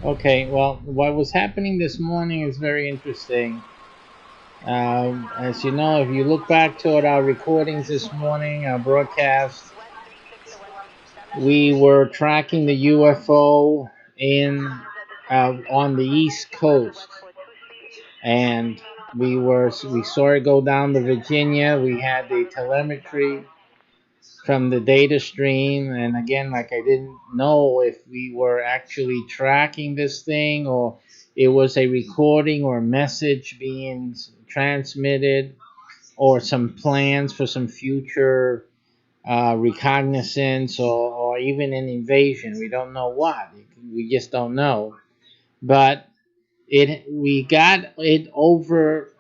Okay, well, what was happening this morning is very interesting. As you know, if you look back toward our recordings this morning, our broadcast, we were tracking the UFO on the East Coast, and we saw it go down to Virginia. We had the telemetry from the data stream, and again, like, I didn't know if we were actually tracking this thing or it was a recording or a message being transmitted or some plans for some future reconnaissance or even an invasion. We don't know what. We just don't know. But we got it over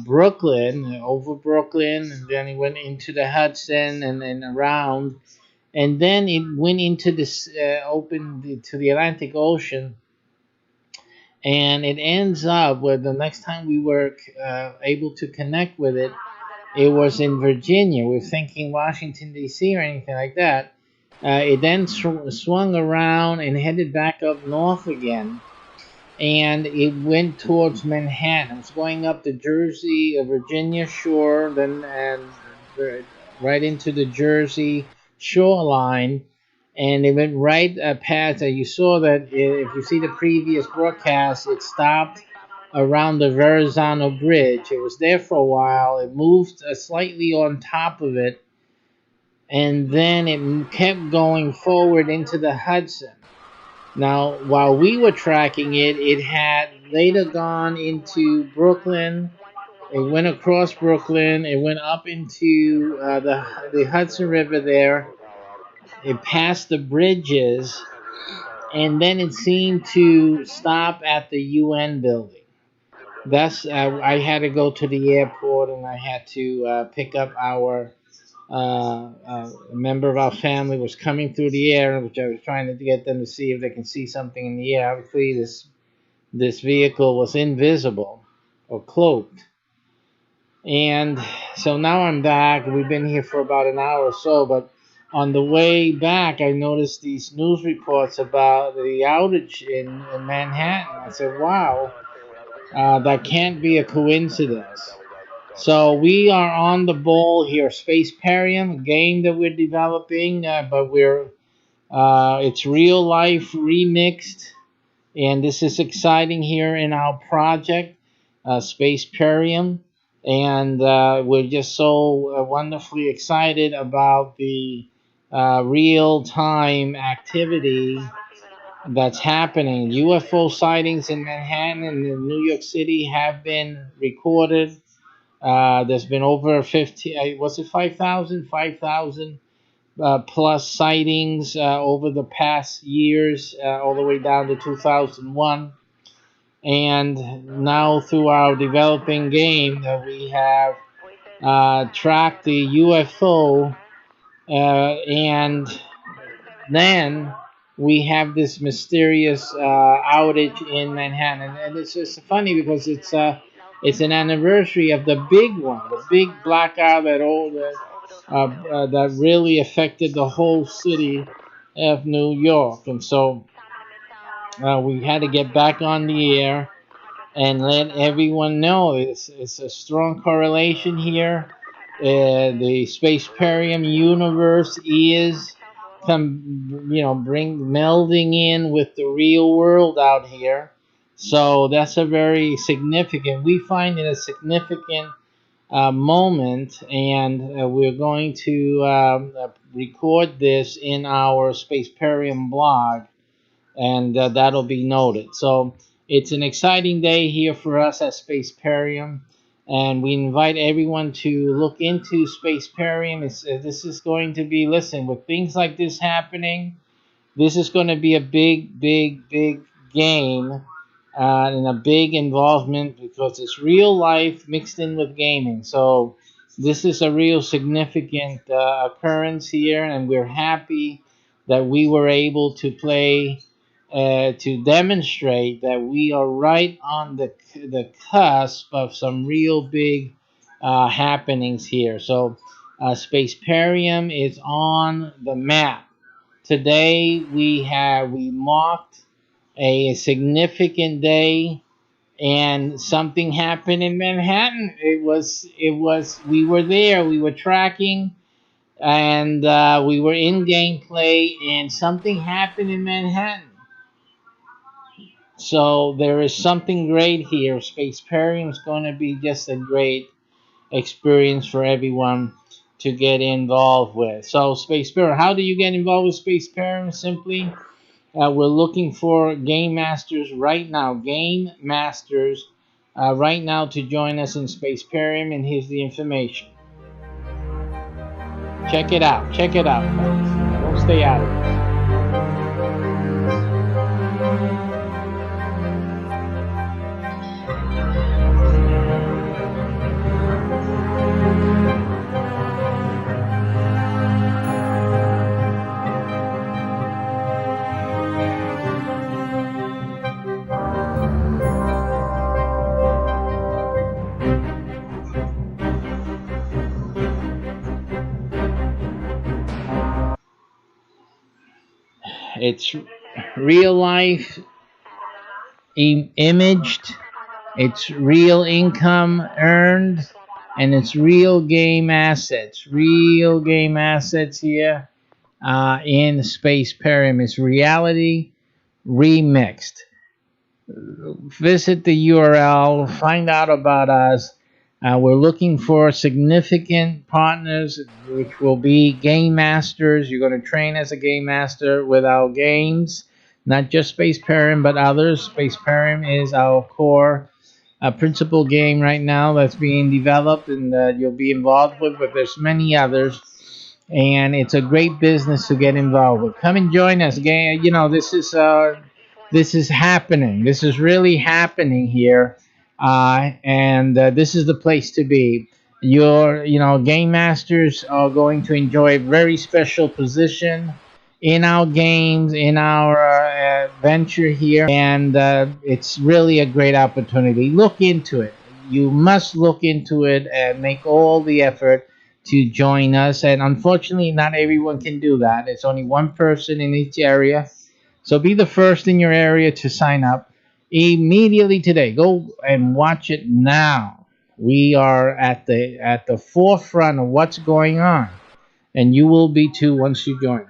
Brooklyn, and then it went into the Hudson and then around, and then it went into this open to the Atlantic Ocean, and it ends up where the next time we were able to connect with it, it was in Virginia. We're thinking Washington D.C. or anything like that. It then swung around and headed back up north again, and it went towards Manhattan. It was going up the Jersey, Virginia shore, then right into the Jersey shoreline, and it went right past. You saw that if you see the previous broadcast, it stopped around the Verrazano Bridge. It was there for a while. It moved slightly on top of it, and then it kept going forward into the Hudson. Now, while we were tracking it, it had later gone into Brooklyn. It went across Brooklyn. It went up into the Hudson River there. It passed the bridges, and then it seemed to stop at the UN building. That's I had to go to the airport, and I had to pick up our a member of our family was coming through the air, which I was trying to get them to see if they can see something in the air. Obviously, this vehicle was invisible or cloaked. And so now I'm back. We've been here for about an hour or so, but on the way back, I noticed these news reports about the outage in Manhattan. I said, wow, that can't be a coincidence. So we are on the ball here. SPACEPERIUM, a game that we're developing, but it's real life remixed, and this is exciting here in our project, SPACEPERIUM, and we're just so wonderfully excited about the real time activity that's happening. UFO sightings in Manhattan and in New York City have been recorded. There's been over 50, was it 5,000 plus sightings over the past years, all the way down to 2001. And now through our developing game, we have tracked the UFO, and then we have this mysterious outage in Manhattan, and it's just funny because it's an anniversary of the big one, the big blackout that really affected the whole city of New York, and so we had to get back on the air and let everyone know it's a strong correlation here. The Spaceperium universe is bring melding in with the real world out here. So that's a very significant. We find it a significant moment, and we're going to record this in our Spaceperium blog, and that'll be noted. So it's an exciting day here for us at Spaceperium, and we invite everyone to look into Spaceperium. This is going to be, listen, with things like this happening, this is going to be a big, big, big game, and a big involvement because it's real life mixed in with gaming. So this is a real significant occurrence here, and we're happy that we were able to play to demonstrate that we are right on the cusp of some real big happenings here. So Spaceperium is on the map. Today we marked a significant day, and something happened in Manhattan. It was we were there, we were tracking, and we were in gameplay, and something happened in Manhattan. So there is something great here. Spaceperium is going to be just a great experience for everyone to get involved with. So Spaceperium, how do you get involved with Spaceperium? Simply, we're looking for game masters right now. Game masters right now to join us in Spaceperium, and here's the information. Check it out. Check it out, folks. Don't stay out of it. It's real life imaged, it's real income earned, and it's real game assets. Real game assets here in Spaceperium. It's reality remixed. Visit the URL, find out about us. We're looking for significant partners, which will be game masters. You're going to train as a game master with our games, not just Spaceperium, but others. Spaceperium is our core principal game right now that's being developed, and you'll be involved with, but there's many others. And it's a great business to get involved with. Come and join us. This is happening. This is really happening here. And this is the place to be. Game masters are going to enjoy a very special position in our games, in our venture here, and it's really a great opportunity. Look into it. You must look into it and make all the effort to join us. And unfortunately, not everyone can do that. It's only one person in each area. So be the first in your area to sign up immediately today. Go and watch it now. We are at the forefront of what's going on, and you will be too once you join us.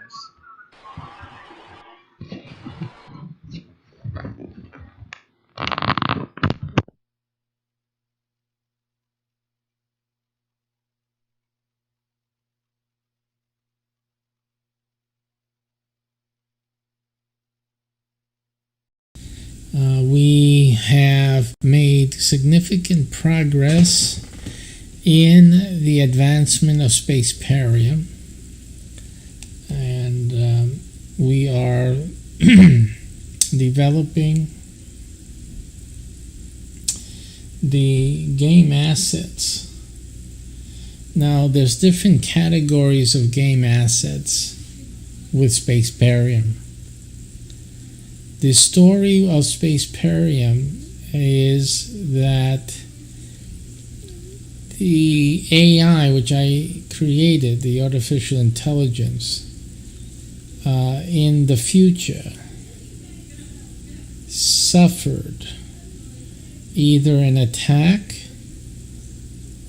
We have made significant progress in the advancement of SPACEPERIUM, and we are developing the game assets. Now, there's different categories of game assets with SPACEPERIUM. The story of SPACEPERIUM is that the AI, which I created, the artificial intelligence, in the future suffered either an attack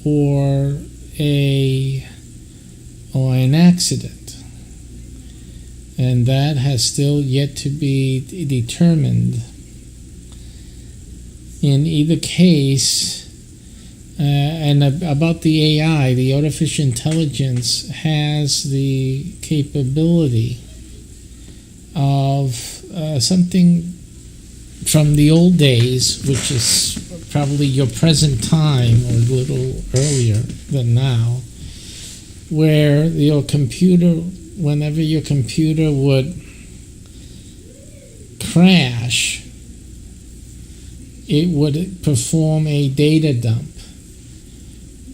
or an accident. And that has still yet to be determined. In either case, and about the AI, the artificial intelligence has the capability of something from the old days, which is probably your present time or a little earlier than now, where your computer, whenever your computer would crash, it would perform a data dump.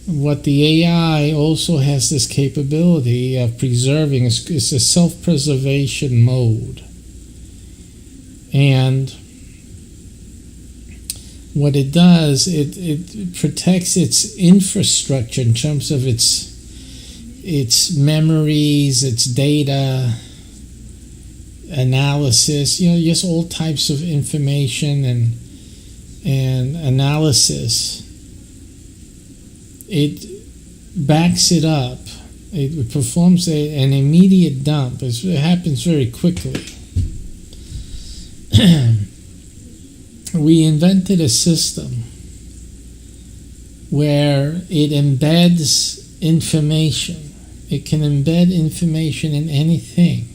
What the AI also has this capability of preserving is a self-preservation mode. And what it does, it protects its infrastructure in terms of its memories, its data, analysis, just all types of information and analysis. It backs it up. It performs an immediate dump. It happens very quickly. We invented a system where it embeds information. It can embed information in anything,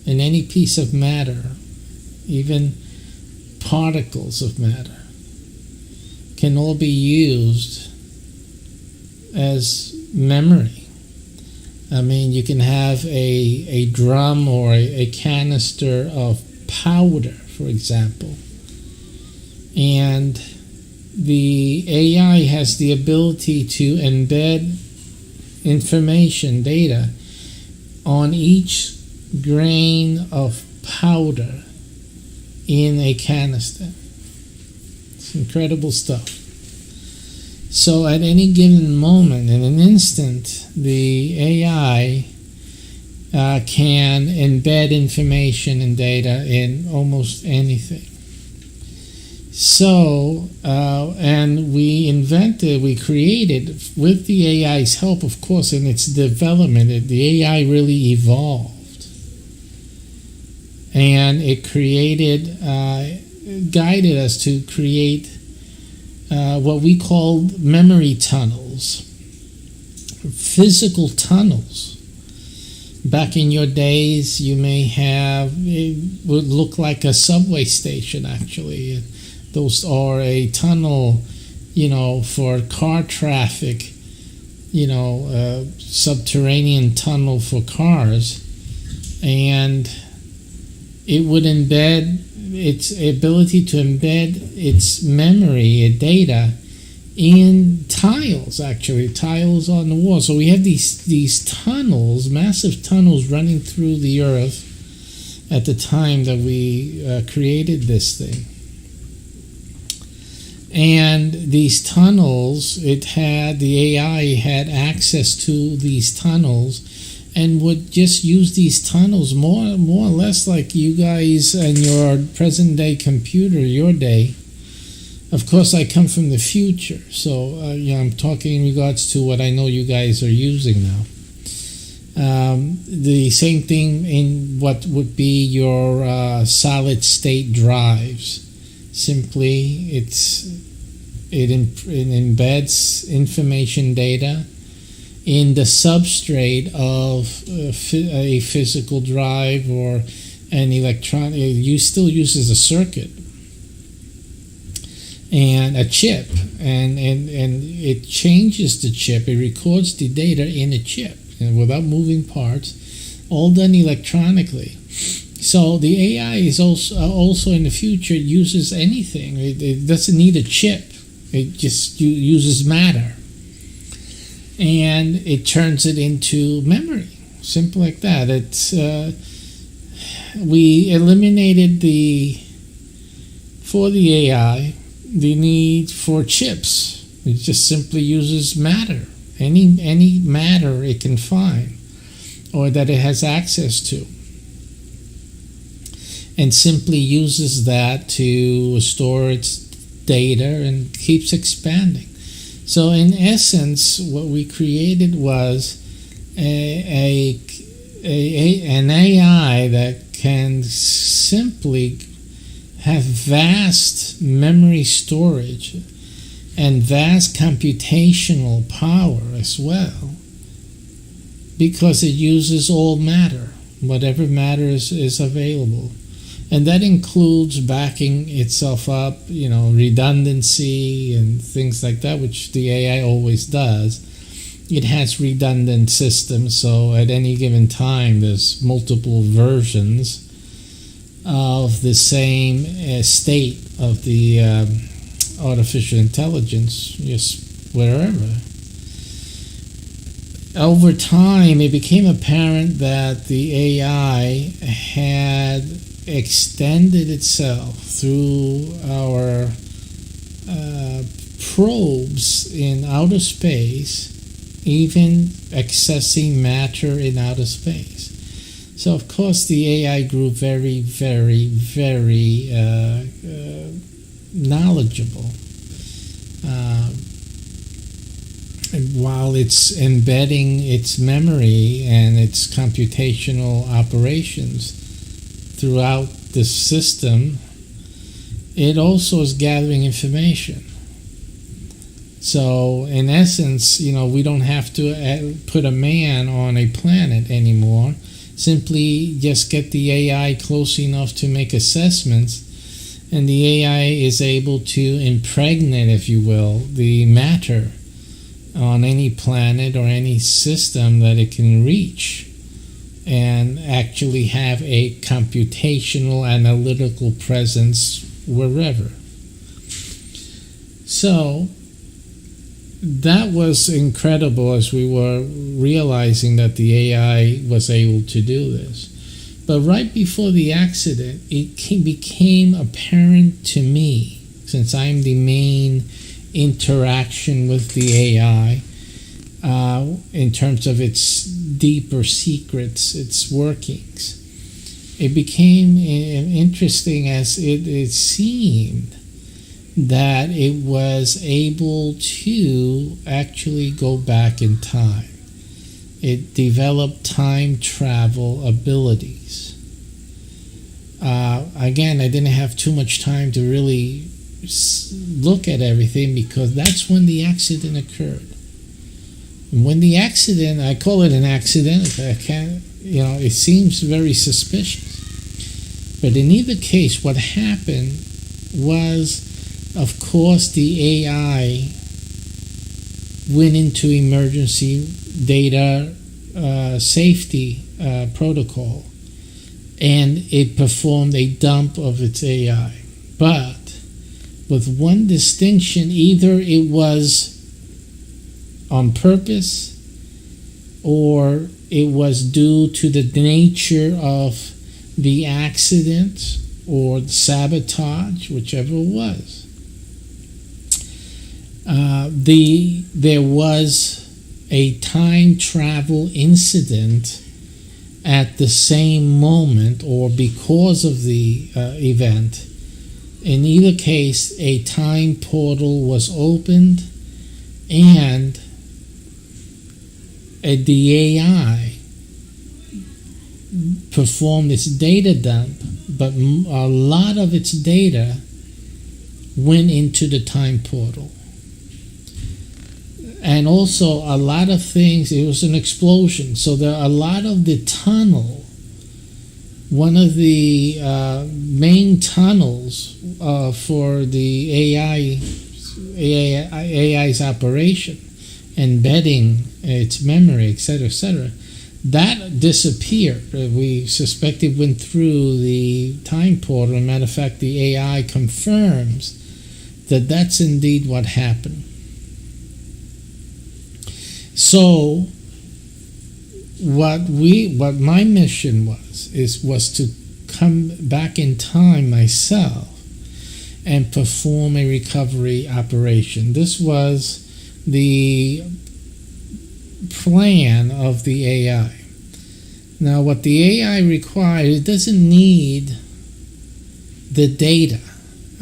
in any piece of matter, even particles of matter, can all be used as memory. I mean, you can have a drum or a canister of powder, for example, and the AI has the ability to embed information, data, on each grain of powder in a canister. It's incredible stuff. So at any given moment, in an instant, the AI can embed information and data in almost anything. So, and we created, with the AI's help, of course, in its development, the AI really evolved. And it created, guided us to create what we call memory tunnels, physical tunnels. Back in your days, you may have, it would look like a subway station, actually. Those are a tunnel, for car traffic, subterranean tunnel for cars. And it would embed its ability to embed its memory, data, in tiles, actually, tiles on the wall. So we have these tunnels, massive tunnels running through the earth at the time that we created this thing. And these tunnels, the AI had access to these tunnels and would just use these tunnels more or less like you guys and your present day computer, your day, Of course, I come from the future, so I'm talking in regards to what I know you guys are using now. The same thing in what would be your solid state drives. Simply, it embeds information data in the substrate of a physical drive or an electronic. You still uses a circuit and a chip, and it changes the chip. It records the data in a chip, and without moving parts, all done electronically. So the AI is also in the future uses anything. It doesn't need a chip. It just uses matter, and it turns it into memory. Simple like that. It's we eliminated for the AI the need for chips. It just simply uses matter, any matter it can find or that it has access to, and simply uses that to store its data and keeps expanding. So in essence, what we created was an AI that can simply have vast memory storage and vast computational power as well, because it uses all matter, whatever matter is available. And that includes backing itself up, redundancy and things like that, which the AI always does. It has redundant systems, so at any given time there's multiple versions of the same state of the artificial intelligence, just wherever. Over time, it became apparent that the AI had extended itself through our probes in outer space, even accessing matter in outer space. So, of course, the AI grew very, very, very knowledgeable. And while it's embedding its memory and its computational operations throughout the system, it also is gathering information. So, in essence, we don't have to put a man on a planet anymore. Simply just get the AI close enough to make assessments, and the AI is able to impregnate, if you will, the matter on any planet or any system that it can reach, and actually have a computational analytical presence wherever. So that was incredible as we were realizing that the AI was able to do this. But right before the accident, it became apparent to me, since I'm the main interaction with the AI, in terms of its deeper secrets, its workings, it became interesting as it seemed that it was able to actually go back in time. It developed time travel abilities. Again, I didn't have too much time to really look at everything, because that's when the accident occurred. And when the accident, I call it an accident, it seems very suspicious. But in either case, what happened was, of course, the AI went into emergency data safety protocol, and it performed a dump of its AI. But with one distinction: either it was on purpose, or it was due to the nature of the accident or sabotage, whichever it was. There was a time travel incident at the same moment, or because of the event, In either case, a time portal was opened, and the AI performed its data dump, but a lot of its data went into the time portal. And also a lot of things, it was an explosion. So there are a lot of the tunnel, one of the main tunnels for the AI's operation, embedding its memory, etc., that disappeared. We suspect it went through the time portal. As a matter of fact, the AI confirms that that's indeed what happened. So what my mission was to come back in time myself and perform a recovery operation. This was the plan of the AI. Now, what the AI requires, it doesn't need the data,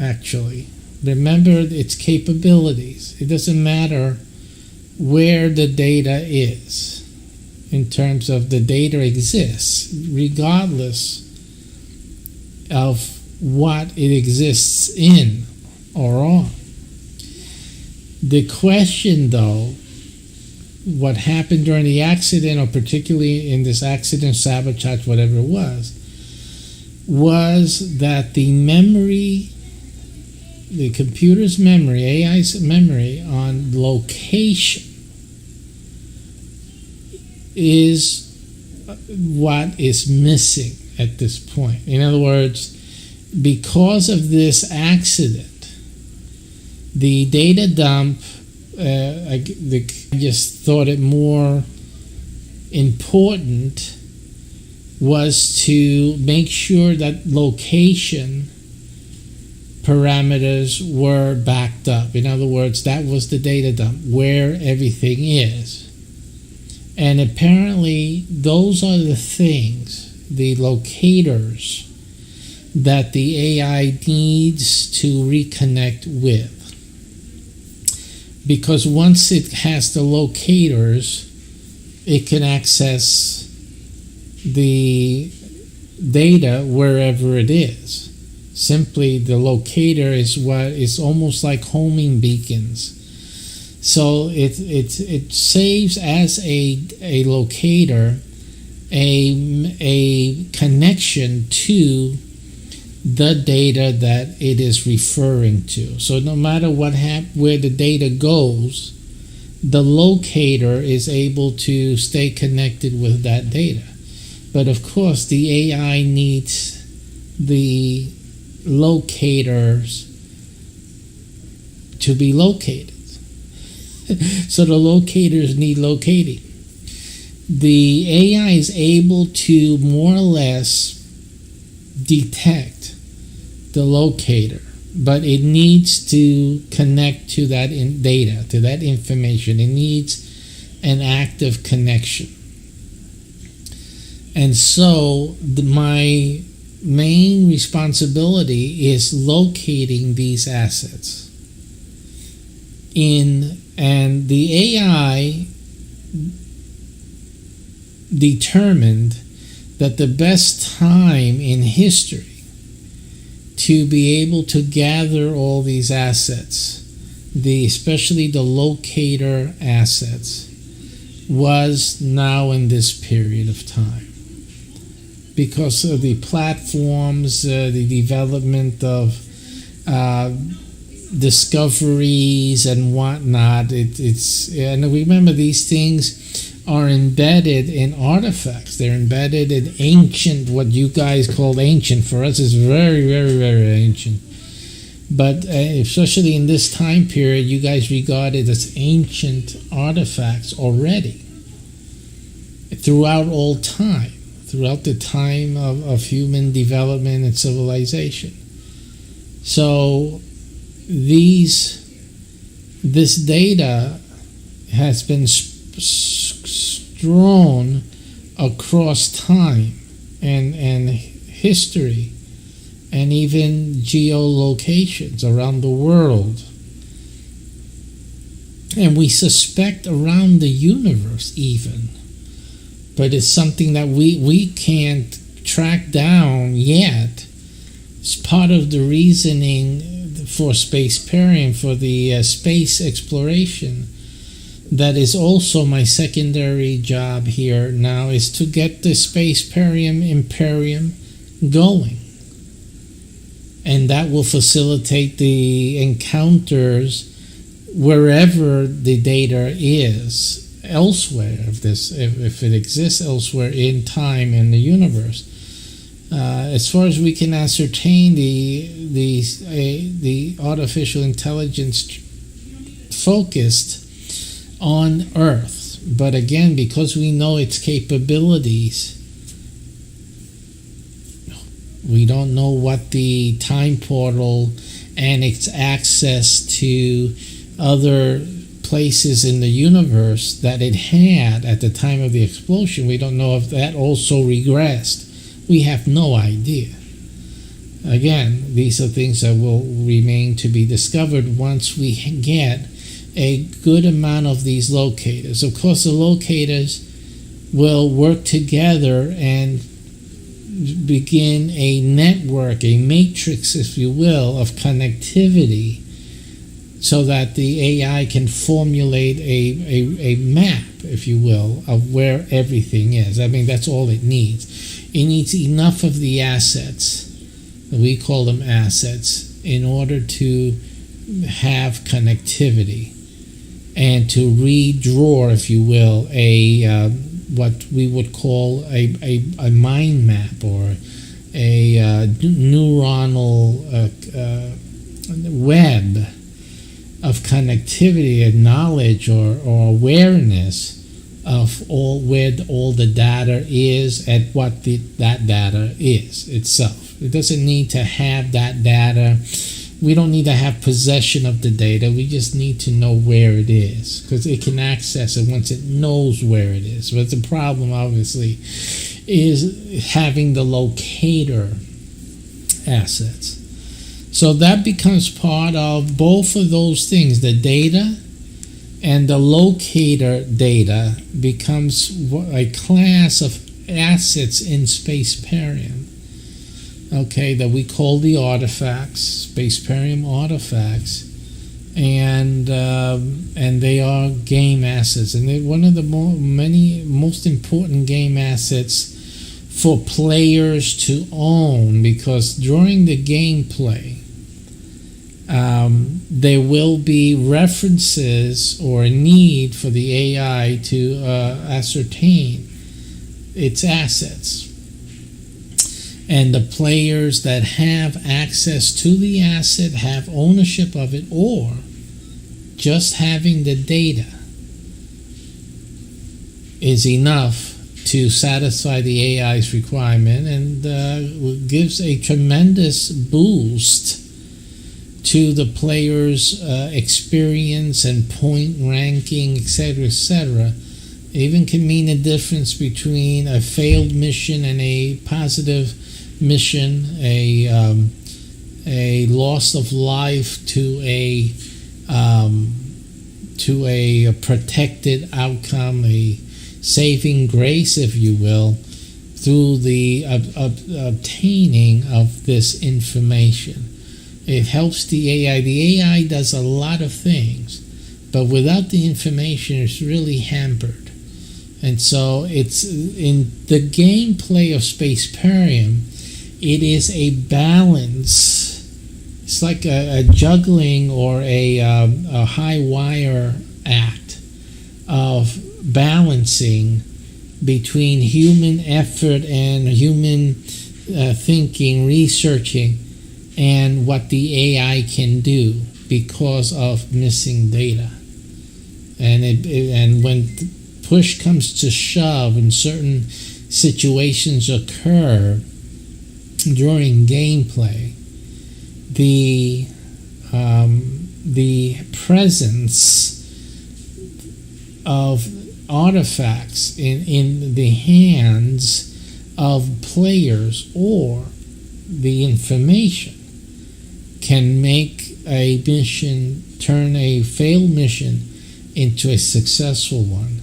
actually. Remember its capabilities. It doesn't matter where the data is in terms of the data exists, regardless of what it exists in or on. The question, though, what happened during the accident, or particularly in this accident, sabotage, whatever it was that the memory, the computer's memory, AI's memory on location is what is missing at this point. In other words, because of this accident, the data dump, I just thought it more important was to make sure that location parameters were backed up. In other words, that was the data dump, where everything is. And apparently those are the things, the locators, that the AI needs to reconnect with. Because once it has the locators, it can access the data wherever it is. Simply, the locator is what is almost like homing beacons. So it saves as a locator a connection to the data that it is referring to. So no matter where the data goes, the locator is able to stay connected with that data. But of course, the AI needs the locators to be located. So the locators need locating. The AI is able to more or less detect the locator, but it needs to connect to that data, to that information. It needs an active connection. And so my main responsibility is locating these assets. And the AI determined that the best time in history to be able to gather all these assets, especially the locator assets, was now in this period of time. Because of the platforms, the development of discoveries and whatnot, and remember, these things are embedded in artifacts. They're embedded in ancient, what you guys called ancient. For us, is very, very, very ancient. But especially in this time period, you guys regard it as ancient artifacts already. Throughout all time, throughout the time of human development and civilization. So this data has been strewn across time and history and even geolocations around the world. And we suspect around the universe even. But it's something that we can't track down yet. It's part of the reasoning for SPACEPERIUM, for the space exploration. That is also my secondary job here now, is to get the SPACEPERIUM Imperium going. And that will facilitate the encounters wherever the data is elsewhere, if it exists elsewhere in time in the universe. As far as we can ascertain, the artificial intelligence focused on Earth, but again, because we know its capabilities, we don't know what the time portal and its access to other places in the universe that it had at the time of the explosion. We don't know if that also regressed. We have no idea. Again, these are things that will remain to be discovered once we get a good amount of these locators. Of course, the locators will work together and begin a network, a matrix, if you will, of connectivity, so that the AI can formulate a map, if you will, of where everything is. I mean, that's all it needs. It needs enough of the assets, we call them assets, in order to have connectivity and to redraw, if you will, what we would call a mind map, or a neuronal web of connectivity and knowledge or awareness of where all the data is and what that data is itself. It doesn't need to have that data. We don't need to have possession of the data. We just need to know where it is, because it can access it once it knows where it is. But the problem, obviously, is having the locator assets. So that becomes part of both of those things. The data and the locator data becomes a class of assets in SPACEPERIUM. Okay, that we call the artifacts, SPACEPERIUM artifacts, and they are game assets, and they're one of the most important game assets for players to own, because during the gameplay, there will be references or a need for the AI to ascertain its assets. And the players that have access to the asset, have ownership of it, or just having the data is enough to satisfy the AI's requirement, and gives a tremendous boost to the player's experience and point ranking, etc., etc. Even can mean a difference between a failed mission and a positive mission, a loss of life to a protected outcome, a saving grace, if you will, through the obtaining of this information. It helps the AI. The AI does a lot of things, but without the information, it's really hampered. And so it's in the gameplay of SPACEPERIUM, it is a balance. It's like a juggling or a high wire act of balancing between human effort and human thinking, researching, and what the AI can do because of missing data. And when push comes to shove and certain situations occur during gameplay, the presence of artifacts in the hands of players, or the information can make a mission, turn a failed mission into a successful one,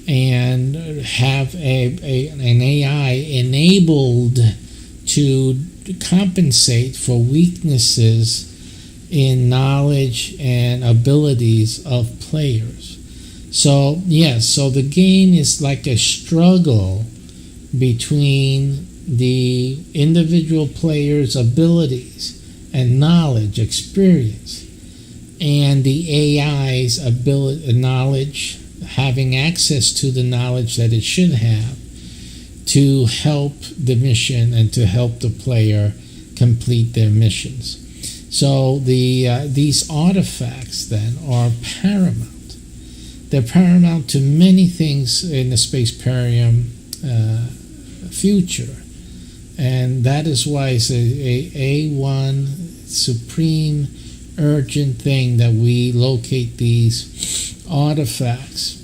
and have an AI enabled to compensate for weaknesses in knowledge and abilities of players. So yes, so the game is like a struggle between the individual player's abilities and knowledge, experience, and the AI's ability, knowledge, having access to the knowledge that it should have to help the mission and to help the player complete their missions. So these artifacts then are paramount. They're paramount to many things in the SPACEPERIUM future, and that is why it's a A1 supreme urgent thing that we locate these artifacts.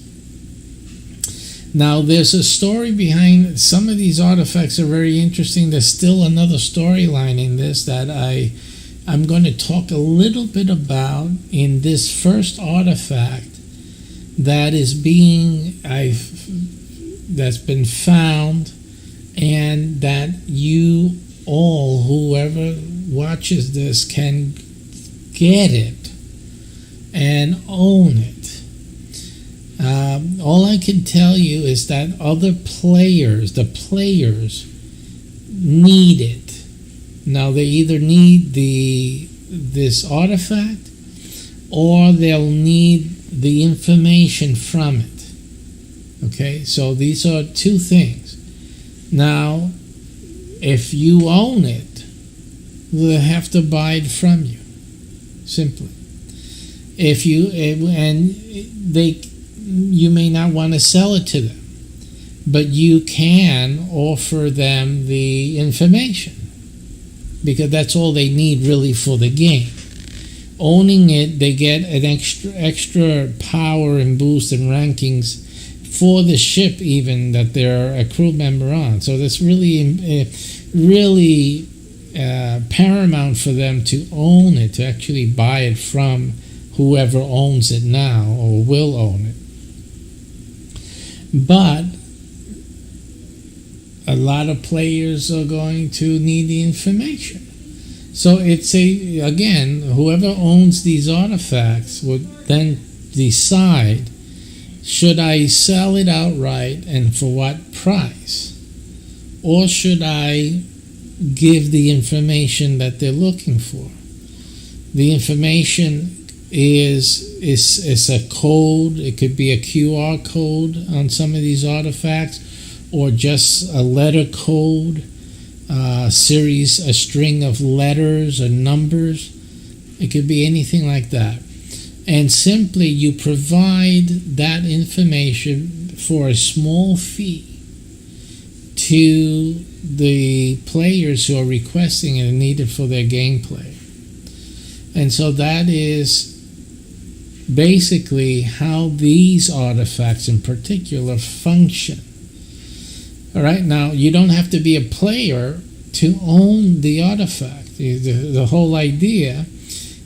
Now, there's a story behind some of these artifacts are very interesting. There's still another storyline in this that I'm going to talk a little bit about in this first artifact that is that's been found, and that you all, whoever watches this, can get it and own it. All I can tell you is that other players, the players, need it. Now they either need this artifact, or they'll need the information from it. Okay, so these are two things. Now, if you own it, they'll have to buy it from you. Simply. If you you may not want to sell it to them, but you can offer them the information, because that's all they need really for the game. Owning it, they get an extra power and boost and rankings for the ship even that they're a crew member on. So that's really paramount for them to own it, to actually buy it from whoever owns it now or will own it. But a lot of players are going to need the information. So it's again, whoever owns these artifacts would then decide, should I sell it outright and for what price? Or should I give the information that they're looking for? The information is a code. It could be a QR code on some of these artifacts, or just a letter code, a string of letters or numbers. It could be anything like that. And simply you provide that information for a small fee to the players who are requesting it and need it for their gameplay. And so that is basically how these artifacts in particular function. All right, now you don't have to be a player to own the artifact. The whole idea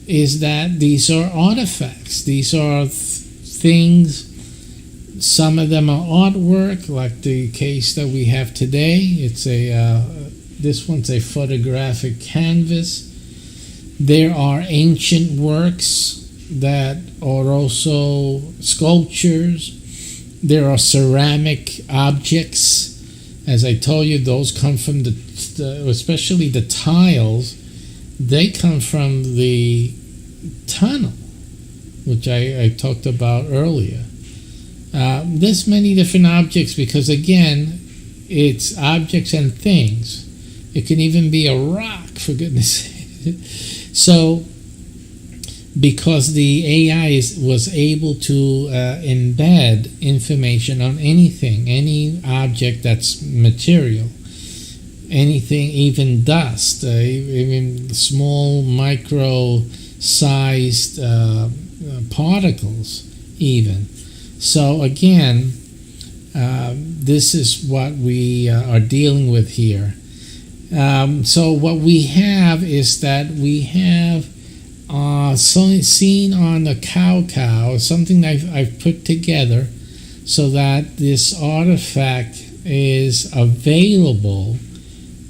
is that these are artifacts. These are things. Some of them are artwork, like the case that we have today. It's this one's a photographic canvas. There are ancient works that are also sculptures. There are ceramic objects. As I told you, those come from especially the tiles. They come from the tunnel, which I talked about earlier. There's many different objects because, again, it's objects and things. It can even be a rock, for goodness sake. So, because the AI was able to embed information on anything, any object that's material, anything, even dust, even small micro-sized particles even. So again, this is what we are dealing with here. So what we have is that we have seen on the cow, something I've put together so that this artifact is available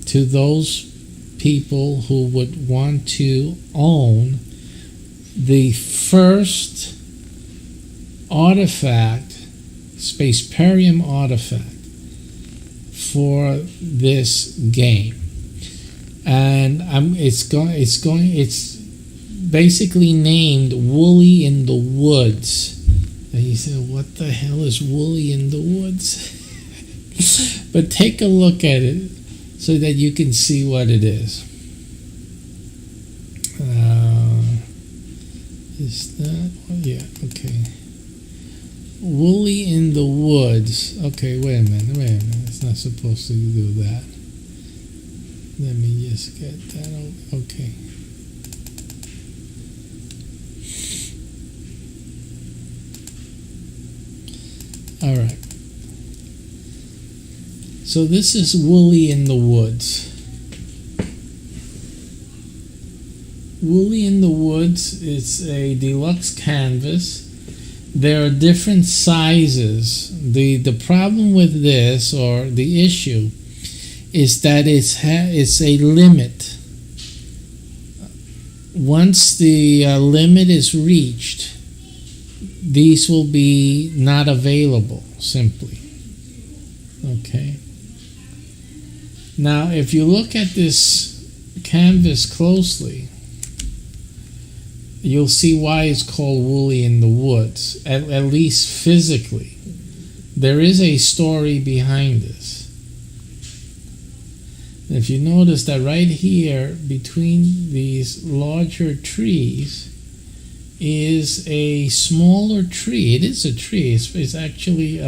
to those people who would want to own the first artifact, SPACEPERIUM artifact for this game. And it's basically named Woolly in the Woods. And you say, what the hell is Woolly in the Woods? But take a look at it so that you can see what it is. Is that? Yeah, okay. Woolly in the Woods. Okay, wait a minute. It's not supposed to do that. Let me just get that over. Okay. All right. So this is Woolly in the Woods. Woolly in the Woods is a deluxe canvas. There are different sizes. The problem with this, or the issue, is that it's a limit. Once the limit is reached, these will be not available, simply. Okay. Now, if you look at this canvas closely, you'll see why it's called Woolly in the Woods, at least physically. There is a story behind this. If you notice that right here, between these larger trees, is a smaller tree. It is a tree. It's actually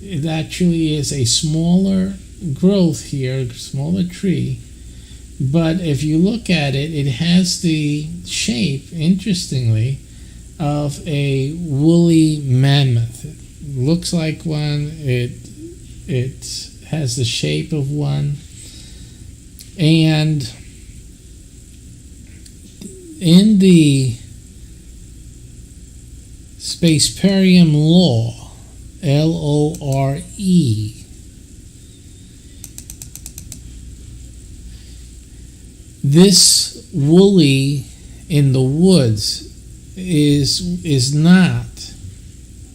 it actually is a smaller growth here, smaller tree. But if you look at it, it has the shape, interestingly, of a woolly mammoth. It looks like one. It has the shape of one. And in the SPACEPERIUM lore, LORE, this Woolly in the Woods is not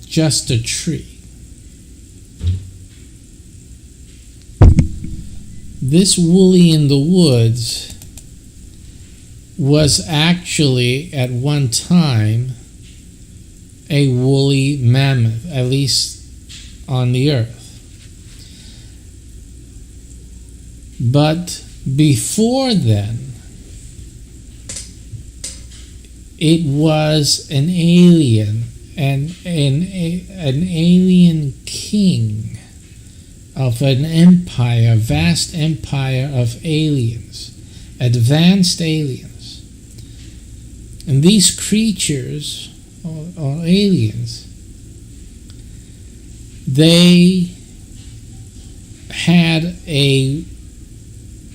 just a tree. This Woolly in the Woods was actually at one time a woolly mammoth, at least on the earth. But before then, it was an alien, an alien king of an empire, vast empire of aliens, advanced aliens. And these creatures, or aliens, they had a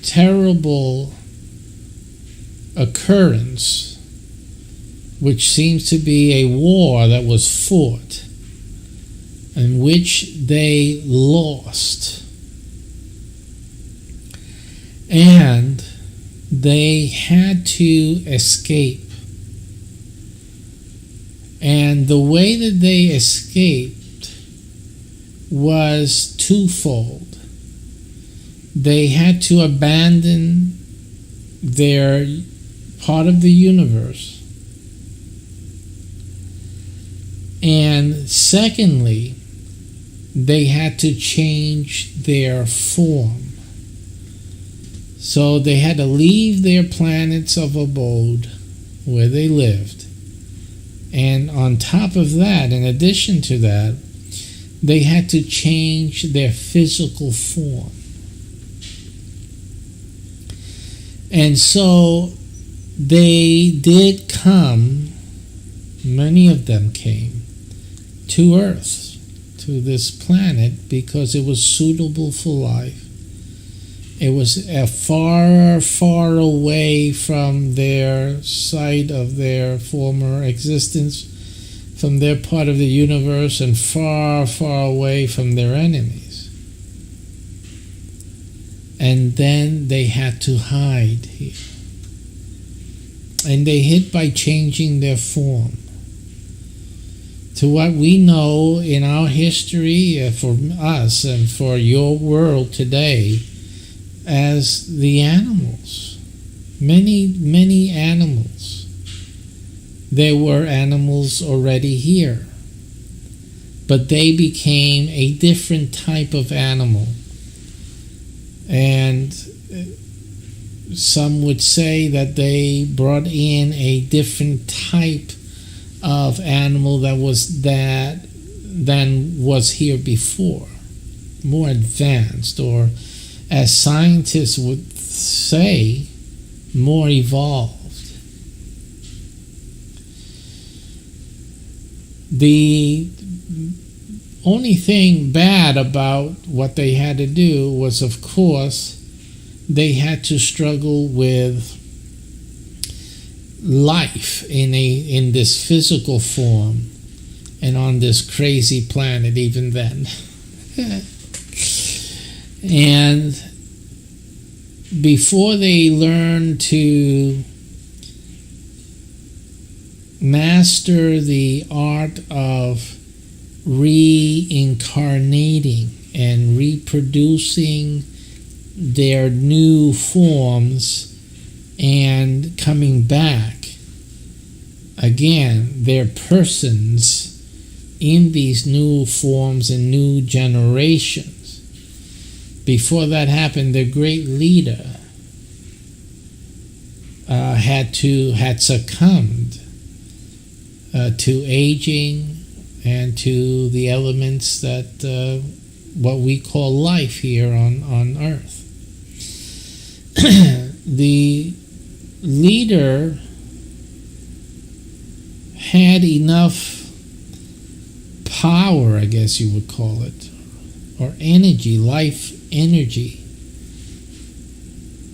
terrible occurrence, which seems to be a war that was fought, in which they lost. And they had to escape. And the way that they escaped was twofold. They had to abandon their part of the universe. And secondly, they had to change their form. So they had to leave their planets of abode where they lived. And on top of that, in addition to that, they had to change their physical form. And so they did come, many of them came, to Earth, to this planet, because it was suitable for life. It was far, far away from their site of their former existence, from their part of the universe, and far, far away from their enemies. And then they had to hide here. And they hid by changing their form to what we know in our history, for us and for your world today, as the animals. Many, many animals. There were animals already here, but they became a different type of animal. And some would say that they brought in a different type of animal than was here before, more advanced, or as scientists would say, more evolved. The only thing bad about what they had to do was, of course, they had to struggle with life in this physical form and on this crazy planet even then. And before they learn to master the art of reincarnating and reproducing their new forms and coming back again, their persons in these new forms and new generations. Before that happened, the great leader had succumbed to aging and to the elements that what we call life here on Earth. The leader had enough power, I guess you would call it, or energy, life energy,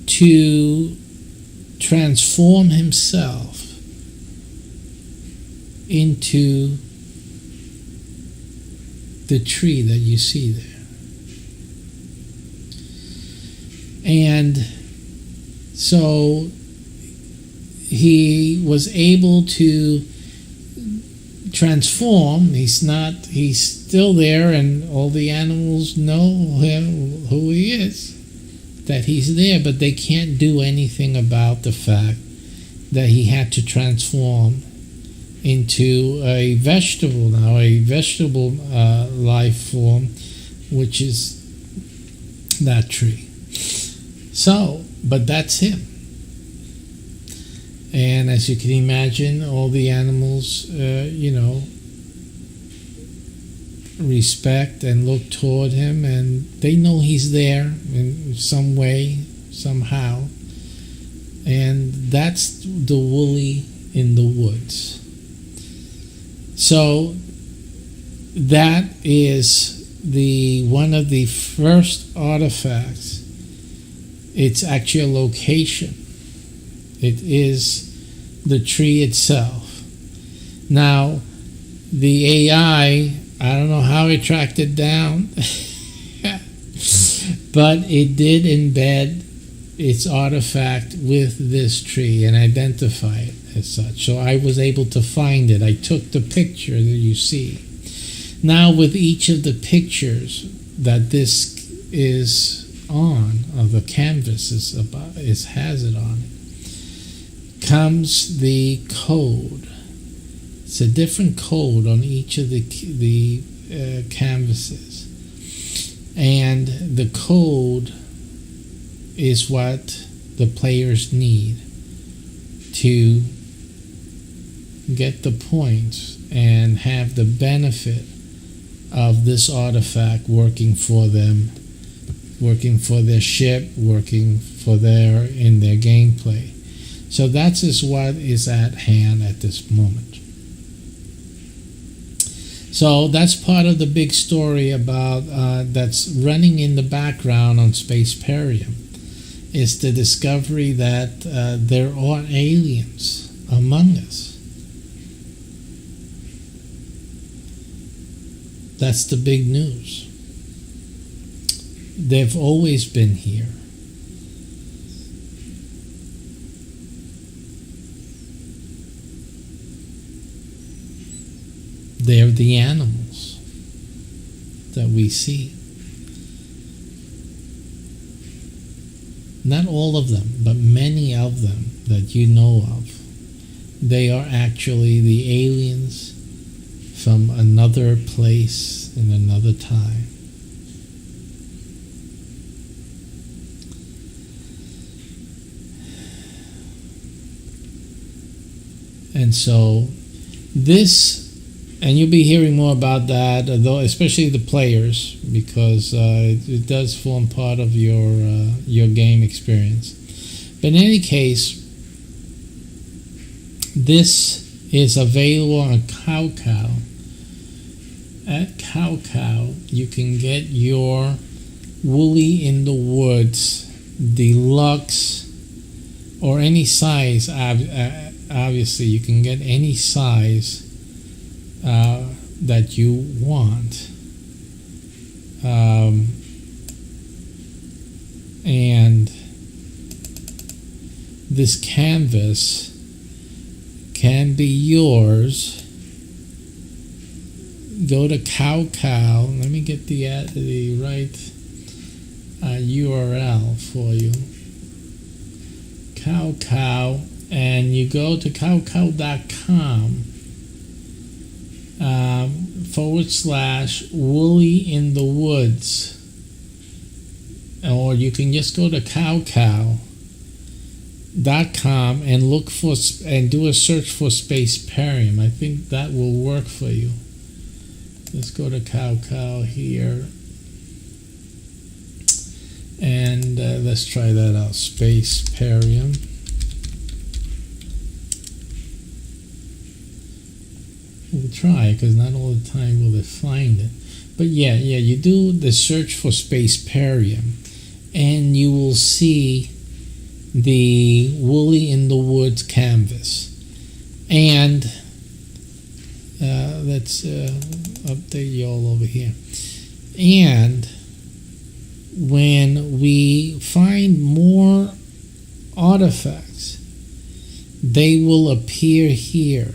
to transform himself into the tree that you see there. And so he was able to transform. He's still there, and all the animals know him, who he is, that he's there, but they can't do anything about the fact that he had to transform into a vegetable now, a vegetable life form, which is that tree. So, but that's him. And as you can imagine, all the animals, respect and look toward him, and they know he's there in some way, somehow. And that's the woolly in the woods. So that is one of the first artifacts. It's actually a location. It is the tree itself. Now, the AI, I don't know how it tracked it down, but it did embed its artifact with this tree and identify it as such. So I was able to find it. I took the picture that you see. Now, with each of the pictures that this is on, of the canvas has it on it, comes the code. It's a different code on each of the canvases, and the code is what the players need to get the points and have the benefit of this artifact working for them, working for their ship, working for in their gameplay. So that is what is at hand at this moment. So that's part of the big story about that's running in the background on SPACEPERIUM. is the discovery that there are aliens among us. That's the big news. They've always been here. They're the animals that we see. Not all of them, but many of them that you know of. They are actually the aliens from another place in another time. And so this, and you'll be hearing more about that, though, especially the players, because it does form part of your game experience. But in any case, this is available on Cow. At Cow, you can get your Woolly in the Woods Deluxe, or any size. Obviously, you can get any size that you want. And this canvas can be yours. Go to Cow. Let me get the right URL for you. Cow, and you go to cowcow.com /Woolly in the Woods, or you can just go to cowcow.com and look for and do a search for SPACEPERIUM. I think that will work for you. Let's go to Cow here, and let's try that out. SPACEPERIUM. We'll try, because not all the time will it find it. But yeah, you do the search for SPACEPERIUM, and you will see the Woolly in the Woods canvas. And let's update you all over here. And when we find more artifacts, they will appear here.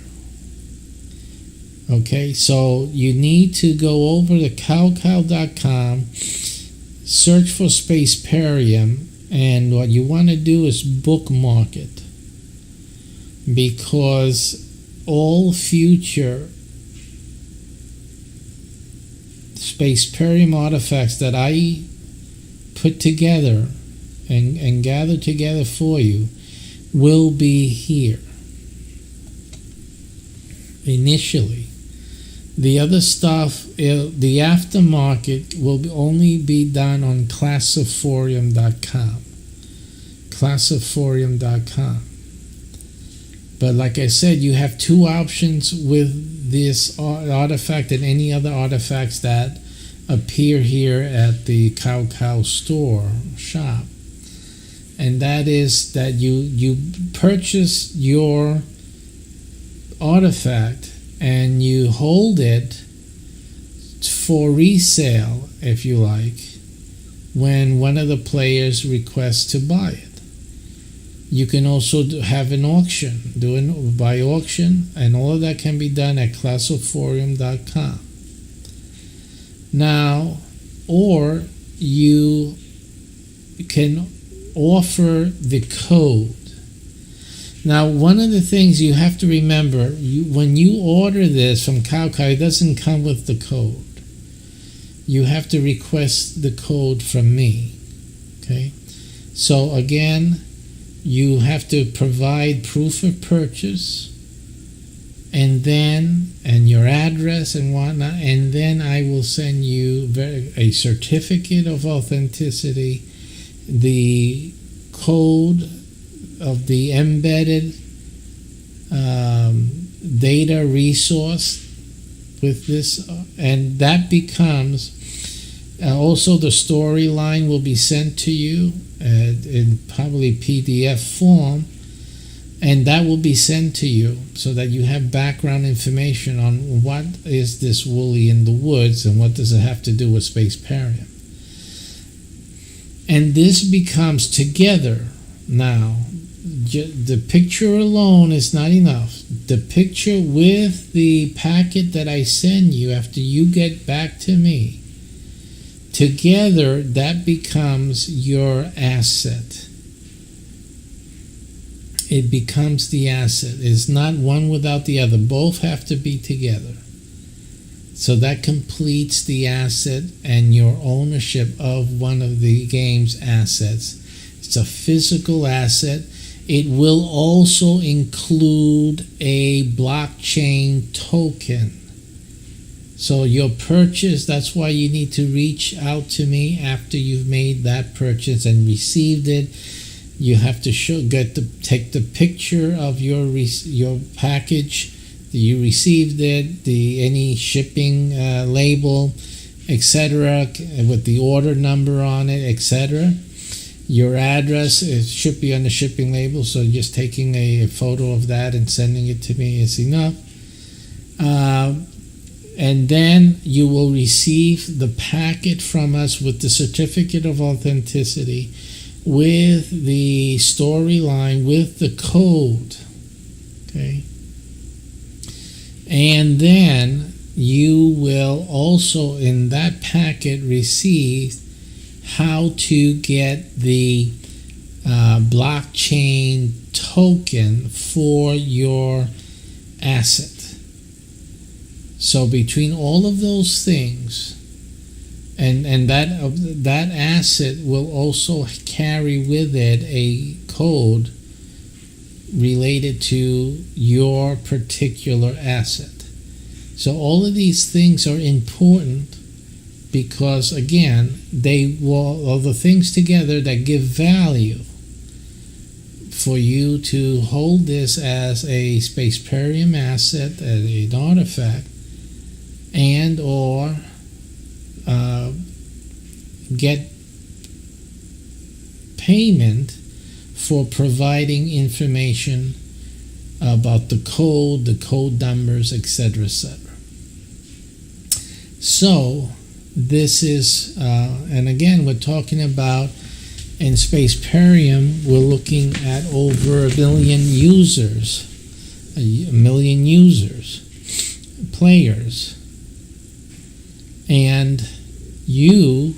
Okay, so you need to go over to cowcow.com, search for SPACEPERIUM, and what you want to do is bookmark it, because all future SPACEPERIUM artifacts that I put together and gather together for you will be here initially. The other stuff, the aftermarket, will only be done on classiforum.com. Classiforum.com. But like I said, you have two options with this artifact and any other artifacts that appear here at the Cow shop. And that is that you purchase your artifact and you hold it for resale, if you like, when one of the players requests to buy it. You can also have an auction, by auction, and all of that can be done at classiforum.com. Now, or you can offer the code. Now, one of the things you have to remember, when you order this from Cow, it doesn't come with the code. You have to request the code from me. Okay? So again, you have to provide proof of purchase, and your address and whatnot, and then I will send you a certificate of authenticity, the code of the embedded data resource with this, and that becomes also the storyline will be sent to you, in probably PDF form, and that will be sent to you so that you have background information on what is this Woolly in the Woods and what does it have to do with SPACEPERIUM. And this becomes together now. The picture alone is not enough. The picture with the packet that I send you after you get back to me, together that becomes your asset. It becomes the asset. It's not one without the other. Both have to be together. So that completes the asset and your ownership of one of the game's assets. It's a physical asset. It will also include a blockchain token. So your purchase, that's why you need to reach out to me after you've made that purchase and received it. You have to take the picture of your package. You received it, any shipping label, etc., with the order number on it, etc. Your address, it should be on the shipping label, so just taking a photo of that and sending it to me is enough. And then you will receive the packet from us with the certificate of authenticity, with the storyline, with the code. Okay? And then you will also in that packet receive how to get the blockchain token for your asset. So between all of those things, and that asset will also carry with it a code related to your particular asset. So all of these things are important because, again, they are the things together that give value for you to hold this as a SPACEPERIUM asset, as an artifact, and or get payment for providing information about the code numbers, etc., etc. So this is, and again, we're talking about, in SPACEPERIUM, we're looking at over a million users, players, and you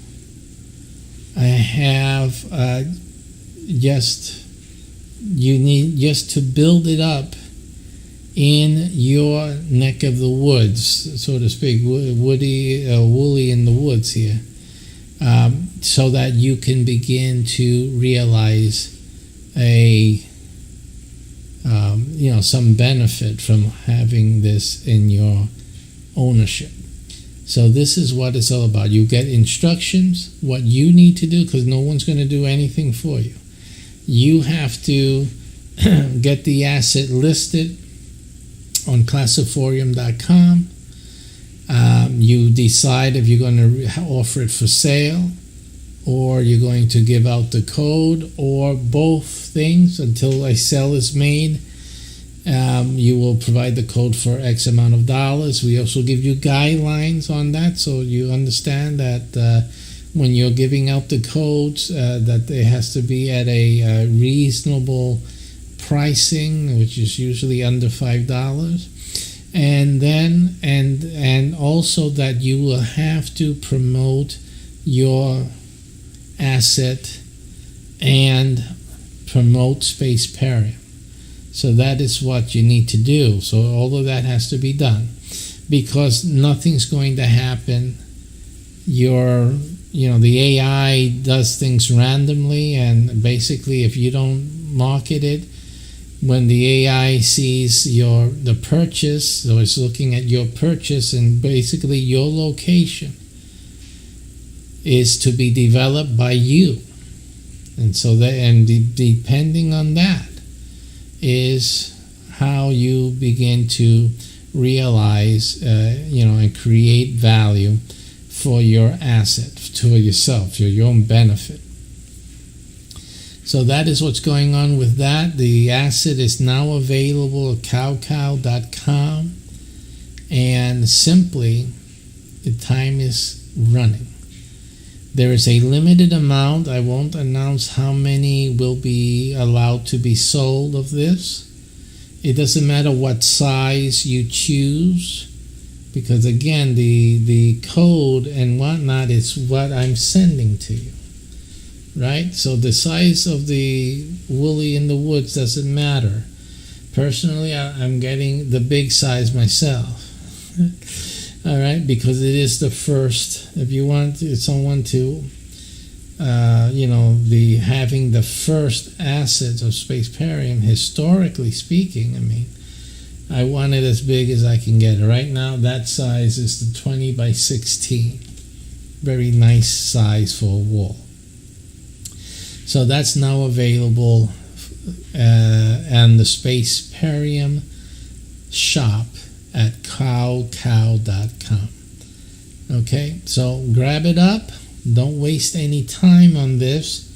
need just to build it up in your neck of the woods, so to speak, woolly in the woods here, so that you can begin to realize some benefit from having this in your ownership. So this is what it's all about. You get instructions, what you need to do, because no one's going to do anything for you. You have to get the asset listed on classiforum.com. You decide if you're going to offer it for sale, or you're going to give out the code, or both things until a sale is made. You will provide the code for X amount of dollars. We also give you guidelines on that, so you understand that when you're giving out the codes, that it has to be at a reasonable pricing, which is usually under $5. And then and also that you will have to promote your asset and promote SPACEPERIUM. So that is what you need to do. So all of that has to be done, because nothing's going to happen. The AI does things randomly, and basically if you don't market it, when the AI sees the purchase, so it's looking at your purchase, and basically your location is to be developed by you, and so depending on that is how you begin to realize, and create value for your asset, to yourself, for your own benefit. So that is what's going on with that. The asset is now available at cowcow.com, and simply the time is running. There is a limited amount. I won't announce how many will be allowed to be sold of this. It doesn't matter what size you choose, because again, the code and whatnot is what I'm sending to you, right? So the size of the Woolly in the Woods doesn't matter. Personally, I'm getting the big size myself. All right, because it is the first. If you want someone to, having the first assets of SPACEPERIUM, historically speaking, I mean, I want it as big as I can get it. Right now, that size is the 20 by 16. Very nice size for a wall. So that's now available on the SPACEPERIUM shop at cowcow.com. Okay, so grab it up. Don't waste any time on this.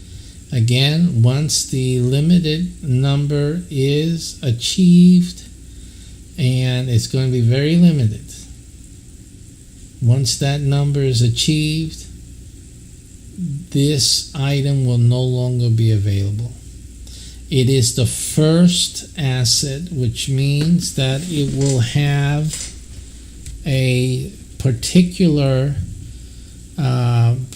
Again, once the limited number is achieved, and it's going to be very limited. Once that number is achieved, this item will no longer be available. It is the first asset, which means that it will have a particular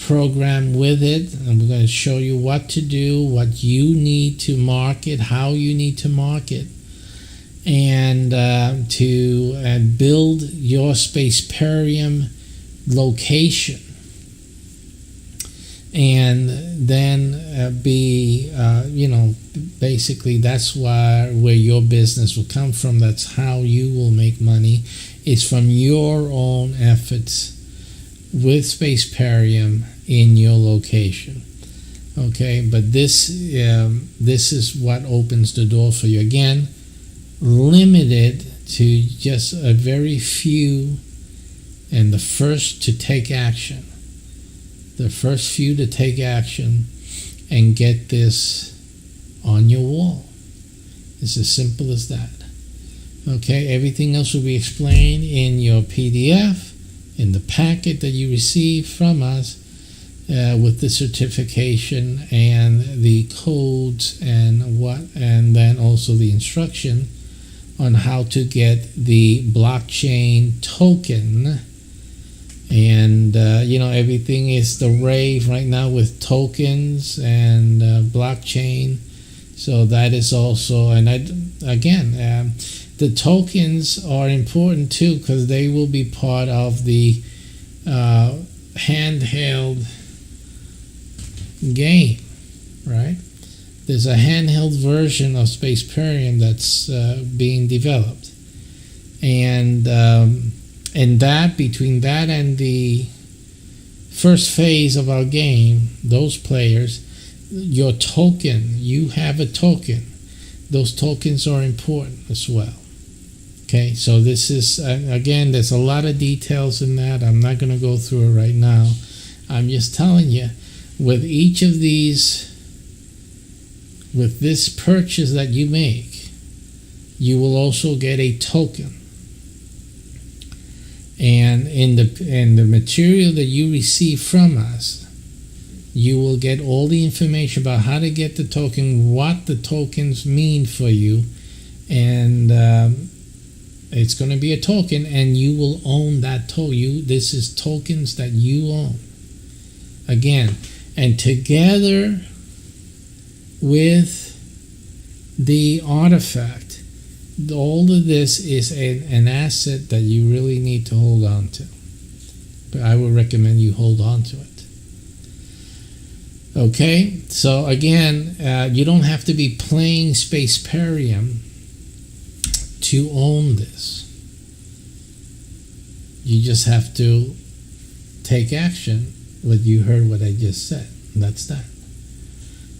program with it, and we're going to show you what to do, what you need to market, how you need to market, and to build your SPACEPERIUM location, and then basically that's where your business will come from. That's how you will make money. It's from your own efforts with SPACEPERIUM in your location. Okay, but this is what opens the door for you. Again, limited to just a very few, and the first to take action. The first few to take action and get this on your wall. It's as simple as that. Okay, everything else will be explained in your PDF, in the packet that you receive from us with the certification and the codes and then also the instruction on how to get the blockchain token. And everything is the rave right now with tokens and blockchain. So that is also, and the tokens are important too, because they will be part of the handheld game, right? There's a handheld version of SPACEPERIUM that's being developed, and that, between that and the first phase of our game, those players, your token, you have a token. Those tokens are important as well. Okay, so this is, again, there's a lot of details in that. I'm not going to go through it right now. I'm just telling you, with each of these, with this purchase that you make, you will also get a token. And in the material that you receive from us, you will get all the information about how to get the token, what the tokens mean for you, and it's going to be a token, and you will own that token. This is tokens that you own. Again, and together with the artifact, all of this is an asset that you really need to hold on to. But I would recommend you hold on to it. Okay, so again, you don't have to be playing SPACEPERIUM to own this. You just have to take action. You heard what I just said. That's that.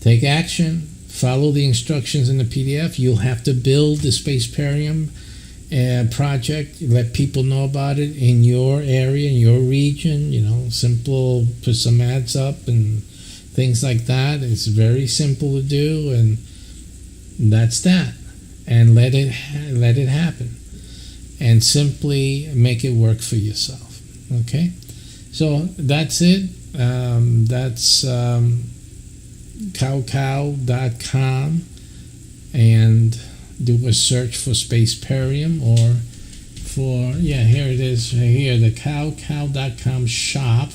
Take action. Follow the instructions in the PDF. You'll have to build the SPACEPERIUM project. Let people know about it in your area, in your region. Simple. Put some ads up and things like that. It's very simple to do, and that's that. And let it happen, and simply make it work for yourself. Okay, so that's it. That's cowcow.com, and do a search for SPACEPERIUM, or for, yeah, here it is, here, the cowcow.com shop/shop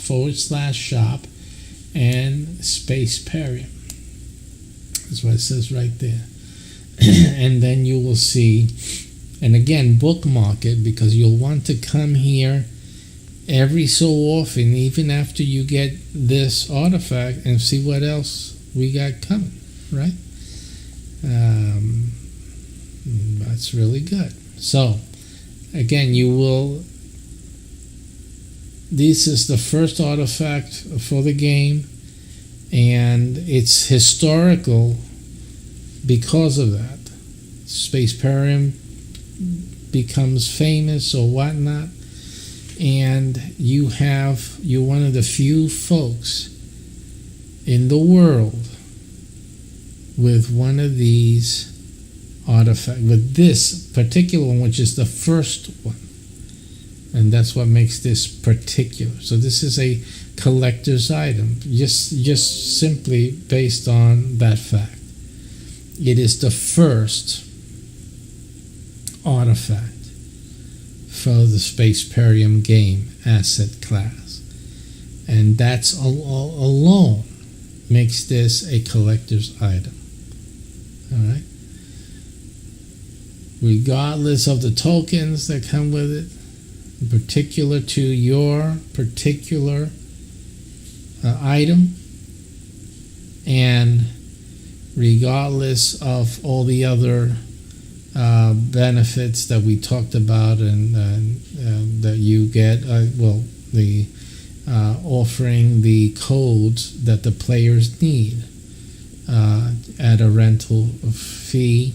and SPACEPERIUM. That's what it says right there. And then you will see, and again, bookmark it, because you'll want to come here every so often, even after you get this artifact, and see what else we got coming, right? That's really good. So again, this is the first artifact for the game, and it's historical because of that. SPACEPERIUM becomes famous or whatnot, and you're one of the few folks in the world with one of these artifacts, with this particular one, which is the first one, and that's what makes this particular. So this is a collector's item, just simply based on that fact. It is the first artifact for the SPACEPERIUM game asset class, and that's alone makes this a collector's item. All right, regardless of the tokens that come with it, particular to your particular item, and regardless of all the other benefits that we talked about, and that you get, the offering the codes that the players need at a rental fee,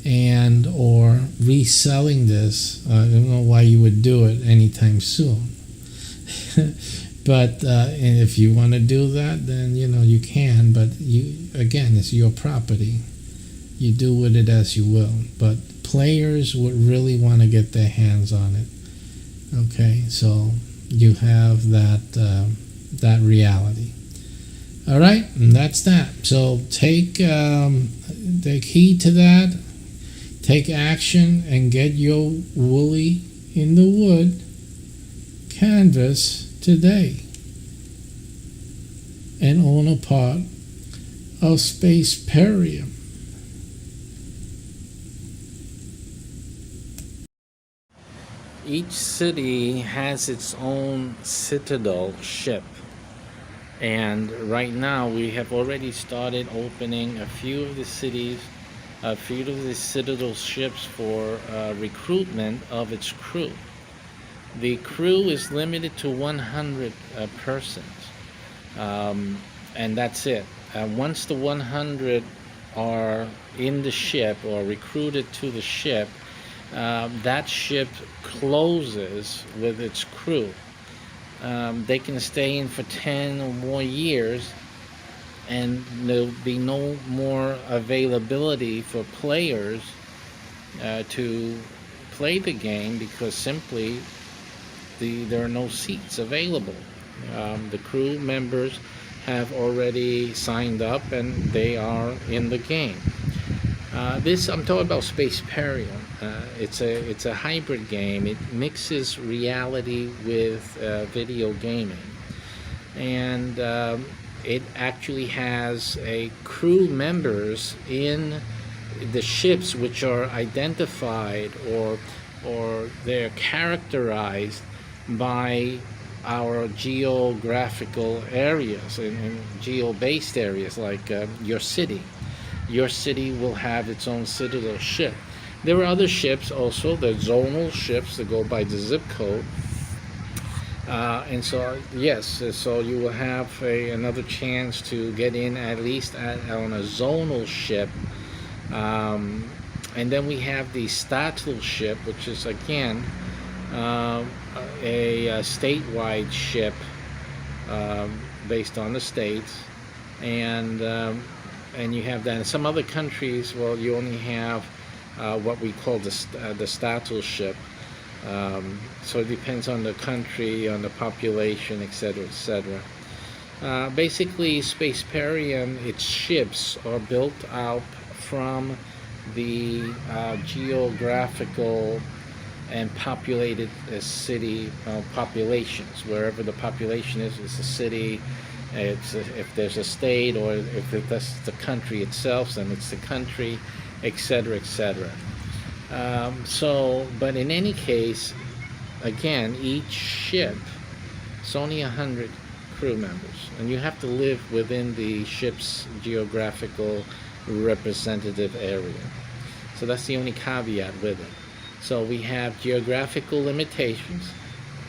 and or reselling this. I don't know why you would do it anytime soon. But and if you want to do that, then you can. But again, it's your property. You do with it as you will. But players would really want to get their hands on it. Okay, so you have that reality. All right, and that's that. So take heed to that. Take action and get your woolly in the wood canvas today, and own a part of SPACEPERIUM. Each city has its own citadel ship, and right now we have already started opening a few of the citadel ships for recruitment of its crew. The crew is limited to 100 persons, and that's it. Once the 100 are in the ship or recruited to the ship, that ship closes with its crew. They can stay in for 10 or more years, and there'll be no more availability for players to play the game, because simply there are no seats available. The crew members have already signed up, and they are in the game. I'm talking about SPACEPERIUM. It's a hybrid game. It mixes reality with video gaming, and it actually has crew members in the ships, which are identified or they're characterized by our geographical areas and geo-based areas, like your city. Your city will have its own citadel ship. There are other ships also, the zonal ships that go by the zip code. And so, yes, so you will have another chance to get in at least on a zonal ship. And then we have the statal ship, which is again a statewide ship based on the states. and you have that. In some other countries, well, you only have what we call the status ship. So it depends on the country, on the population, etc., etc. Basically, SPACEPERIUM, its ships are built out from the geographical and populated city populations. Wherever the population is, it's a city. If there's a state, or if that's the country itself, then it's the country, etc., etc. But in any case, again, each ship, it's only 100 crew members, and you have to live within the ship's geographical representative area. So that's the only caveat with it. So we have geographical limitations,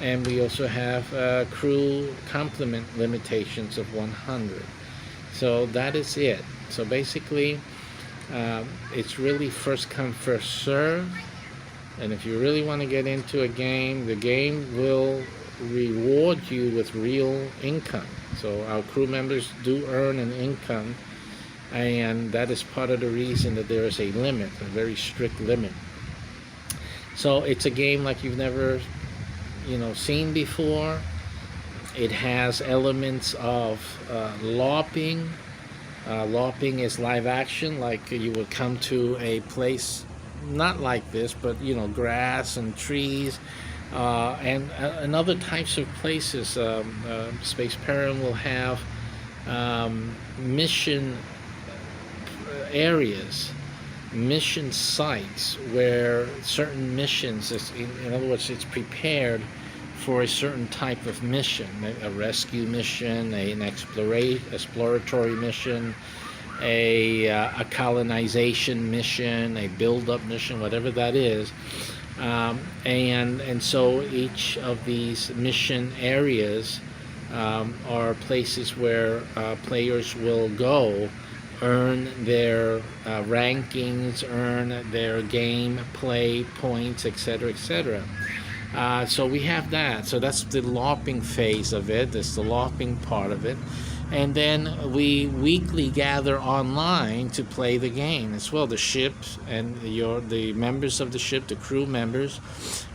and we also have crew complement limitations of 100. So that is it. So basically, it's really first come, first serve. And if you really want to get into a game, the game will reward you with real income. So our crew members do earn an income, and that is part of the reason that there is a limit, a very strict limit. So it's a game like you've never, seen before. It has elements of LARPing. LARPing is live action, like you would come to a place not like this, but grass and trees, and other types of places. SPACEPERIUM will have mission areas, mission sites where certain missions, in other words, it's prepared for a certain type of mission, a rescue mission, an exploratory mission, a colonization mission, a build-up mission, whatever that is. And so each of these mission areas are places where players will go, earn their rankings, earn their game play points, etc., etc. So we have that. So that's the LARPing phase of it. That's the LARPing part of it. And then we weekly gather online to play the game as well. The ship and the members of the ship, the crew members,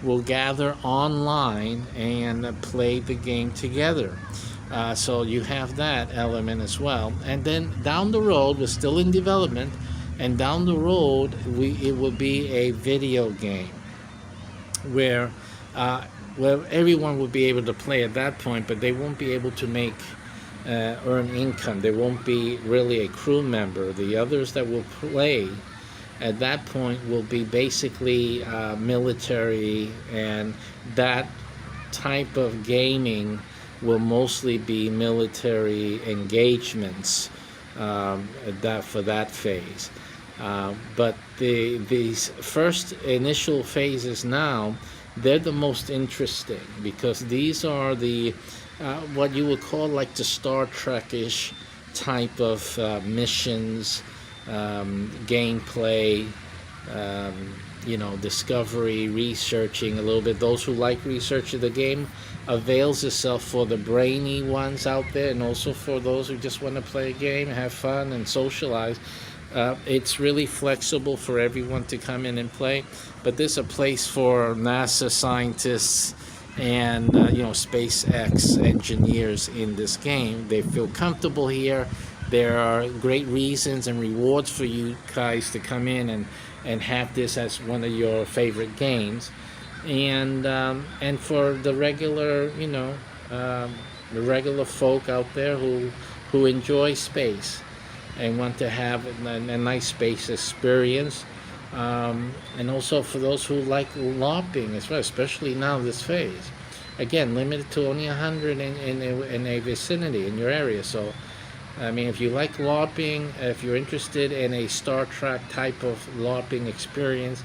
will gather online and play the game together. So you have that element as well. And then down the road, we're still in development, and down the road it will be a video game where everyone will be able to play at that point, but they won't be able to earn income. They won't be really a crew member. The others that will play at that point will be basically military, and that type of gaming will mostly be military engagements for that phase. But these first initial phases now, they're the most interesting, because these are the what you would call like the Star Trek-ish type of missions, gameplay, discovery, researching a little bit. Those who like researching the game avails itself for the brainy ones out there, and also for those who just want to play a game, have fun, and socialize. It's really flexible for everyone to come in and play, but there's a place for NASA scientists and SpaceX engineers in this game. They feel comfortable here. There are great reasons and rewards for you guys to come in and have this as one of your favorite games, and for the regular the regular folk out there who enjoy space and want to have a nice space experience, and also for those who like LARPing as well, especially now this phase. Again, limited to only 100 in a vicinity in your area. So, I mean, if you like LARPing, if you're interested in a Star Trek type of LARPing experience,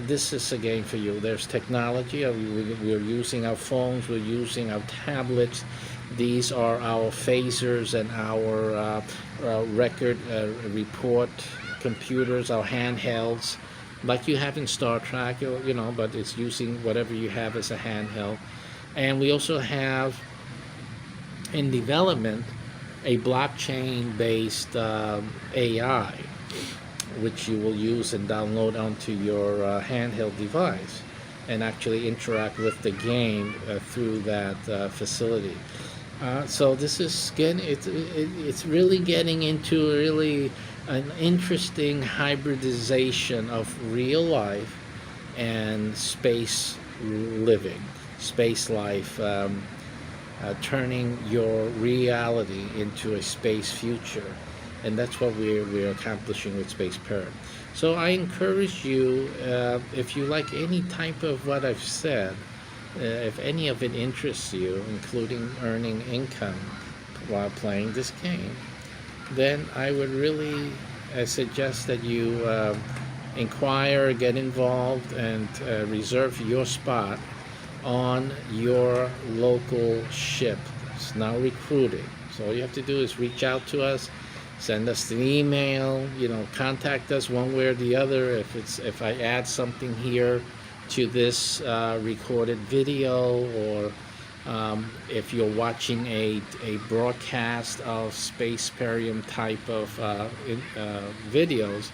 this is a game for you. There's technology. We're using our phones. We're using our tablets. These are our phasers and our record report computers, our handhelds, like you have in Star Trek, but it's using whatever you have as a handheld. And we also have in development a blockchain-based AI, which you will use and download onto your handheld device, and actually interact with the game through that facility. So this is getting it's really getting into really an interesting hybridization of real life and space living, space life, turning your reality into a space future, and that's what we're accomplishing with SPACEPERIUM. So I encourage you, if you like any type of what I've said, if any of it interests you, including earning income while playing this game, then I would really suggest that you inquire, get involved, and reserve your spot on your local ship. It's now recruiting. So all you have to do is reach out to us, send us an email, contact us one way or the other. If I add something here to this recorded video, or if you're watching a broadcast of SPACEPERIUM type of videos,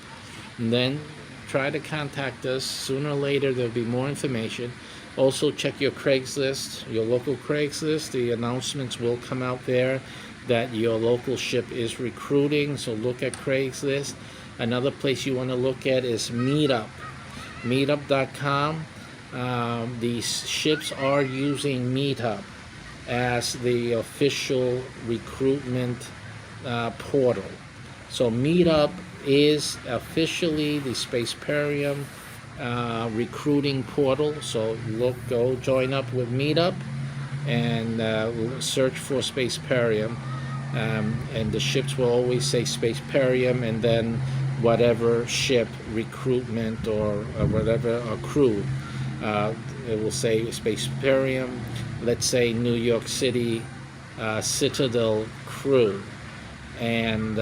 then try to contact us. Sooner or later there'll be more information. Also check your Craigslist, your local Craigslist. The announcements will come out there that your local ship is recruiting, so look at Craigslist. Another place you want to look at is meetup.com. These ships are using Meetup as the official recruitment portal. So Meetup is officially the SPACEPERIUM recruiting portal. So go join up with Meetup and search for SPACEPERIUM, and the ships will always say SPACEPERIUM, and then whatever ship recruitment or whatever, or crew, it will say SPACEPERIUM, let's say New York City Citadel crew, and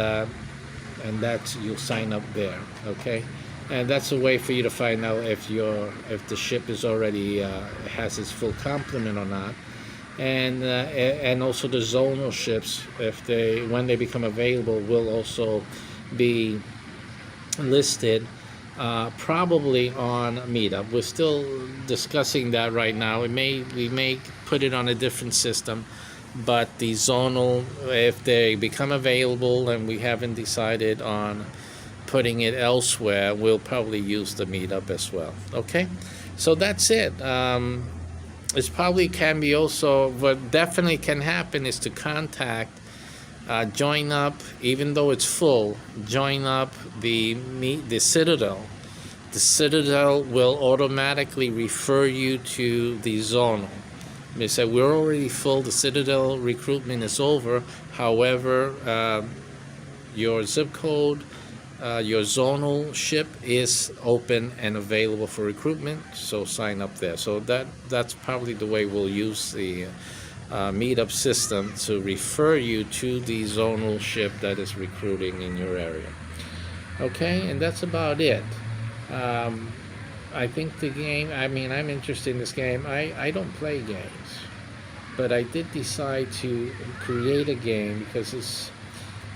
that's, you'll sign up there, okay? And that's a way for you to find out if the ship is already has its full complement or not, and also the zonal ships, when they become available, will also be listed probably on Meetup. We're still discussing that right now. We may put it on a different system, but the zonal, if they become available and we haven't decided on putting it elsewhere, we'll probably use the Meetup as well. Okay, so that's it. It probably can be also, what definitely can happen is to contact, join up, even though it's full, join up the Citadel. The Citadel will automatically refer you to the zonal. They say, we're already full, the Citadel recruitment is over. However, your zip code, your zonal ship is open and available for recruitment, so sign up there. So that's probably the way we'll use the Meetup system to refer you to the zonal ship that is recruiting in your area. Okay, and that's about it. I think the game, I'm interested in this game. I don't play games, but I did decide to create a game because it's,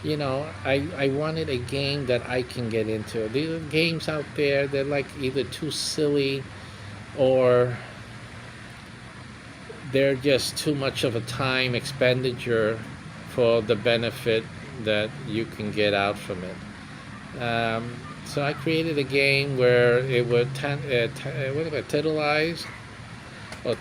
I wanted a game that I can get into. The games out there, they're like either too silly or they're just too much of a time expenditure for the benefit that you can get out from it. So I created a game where it would titleize or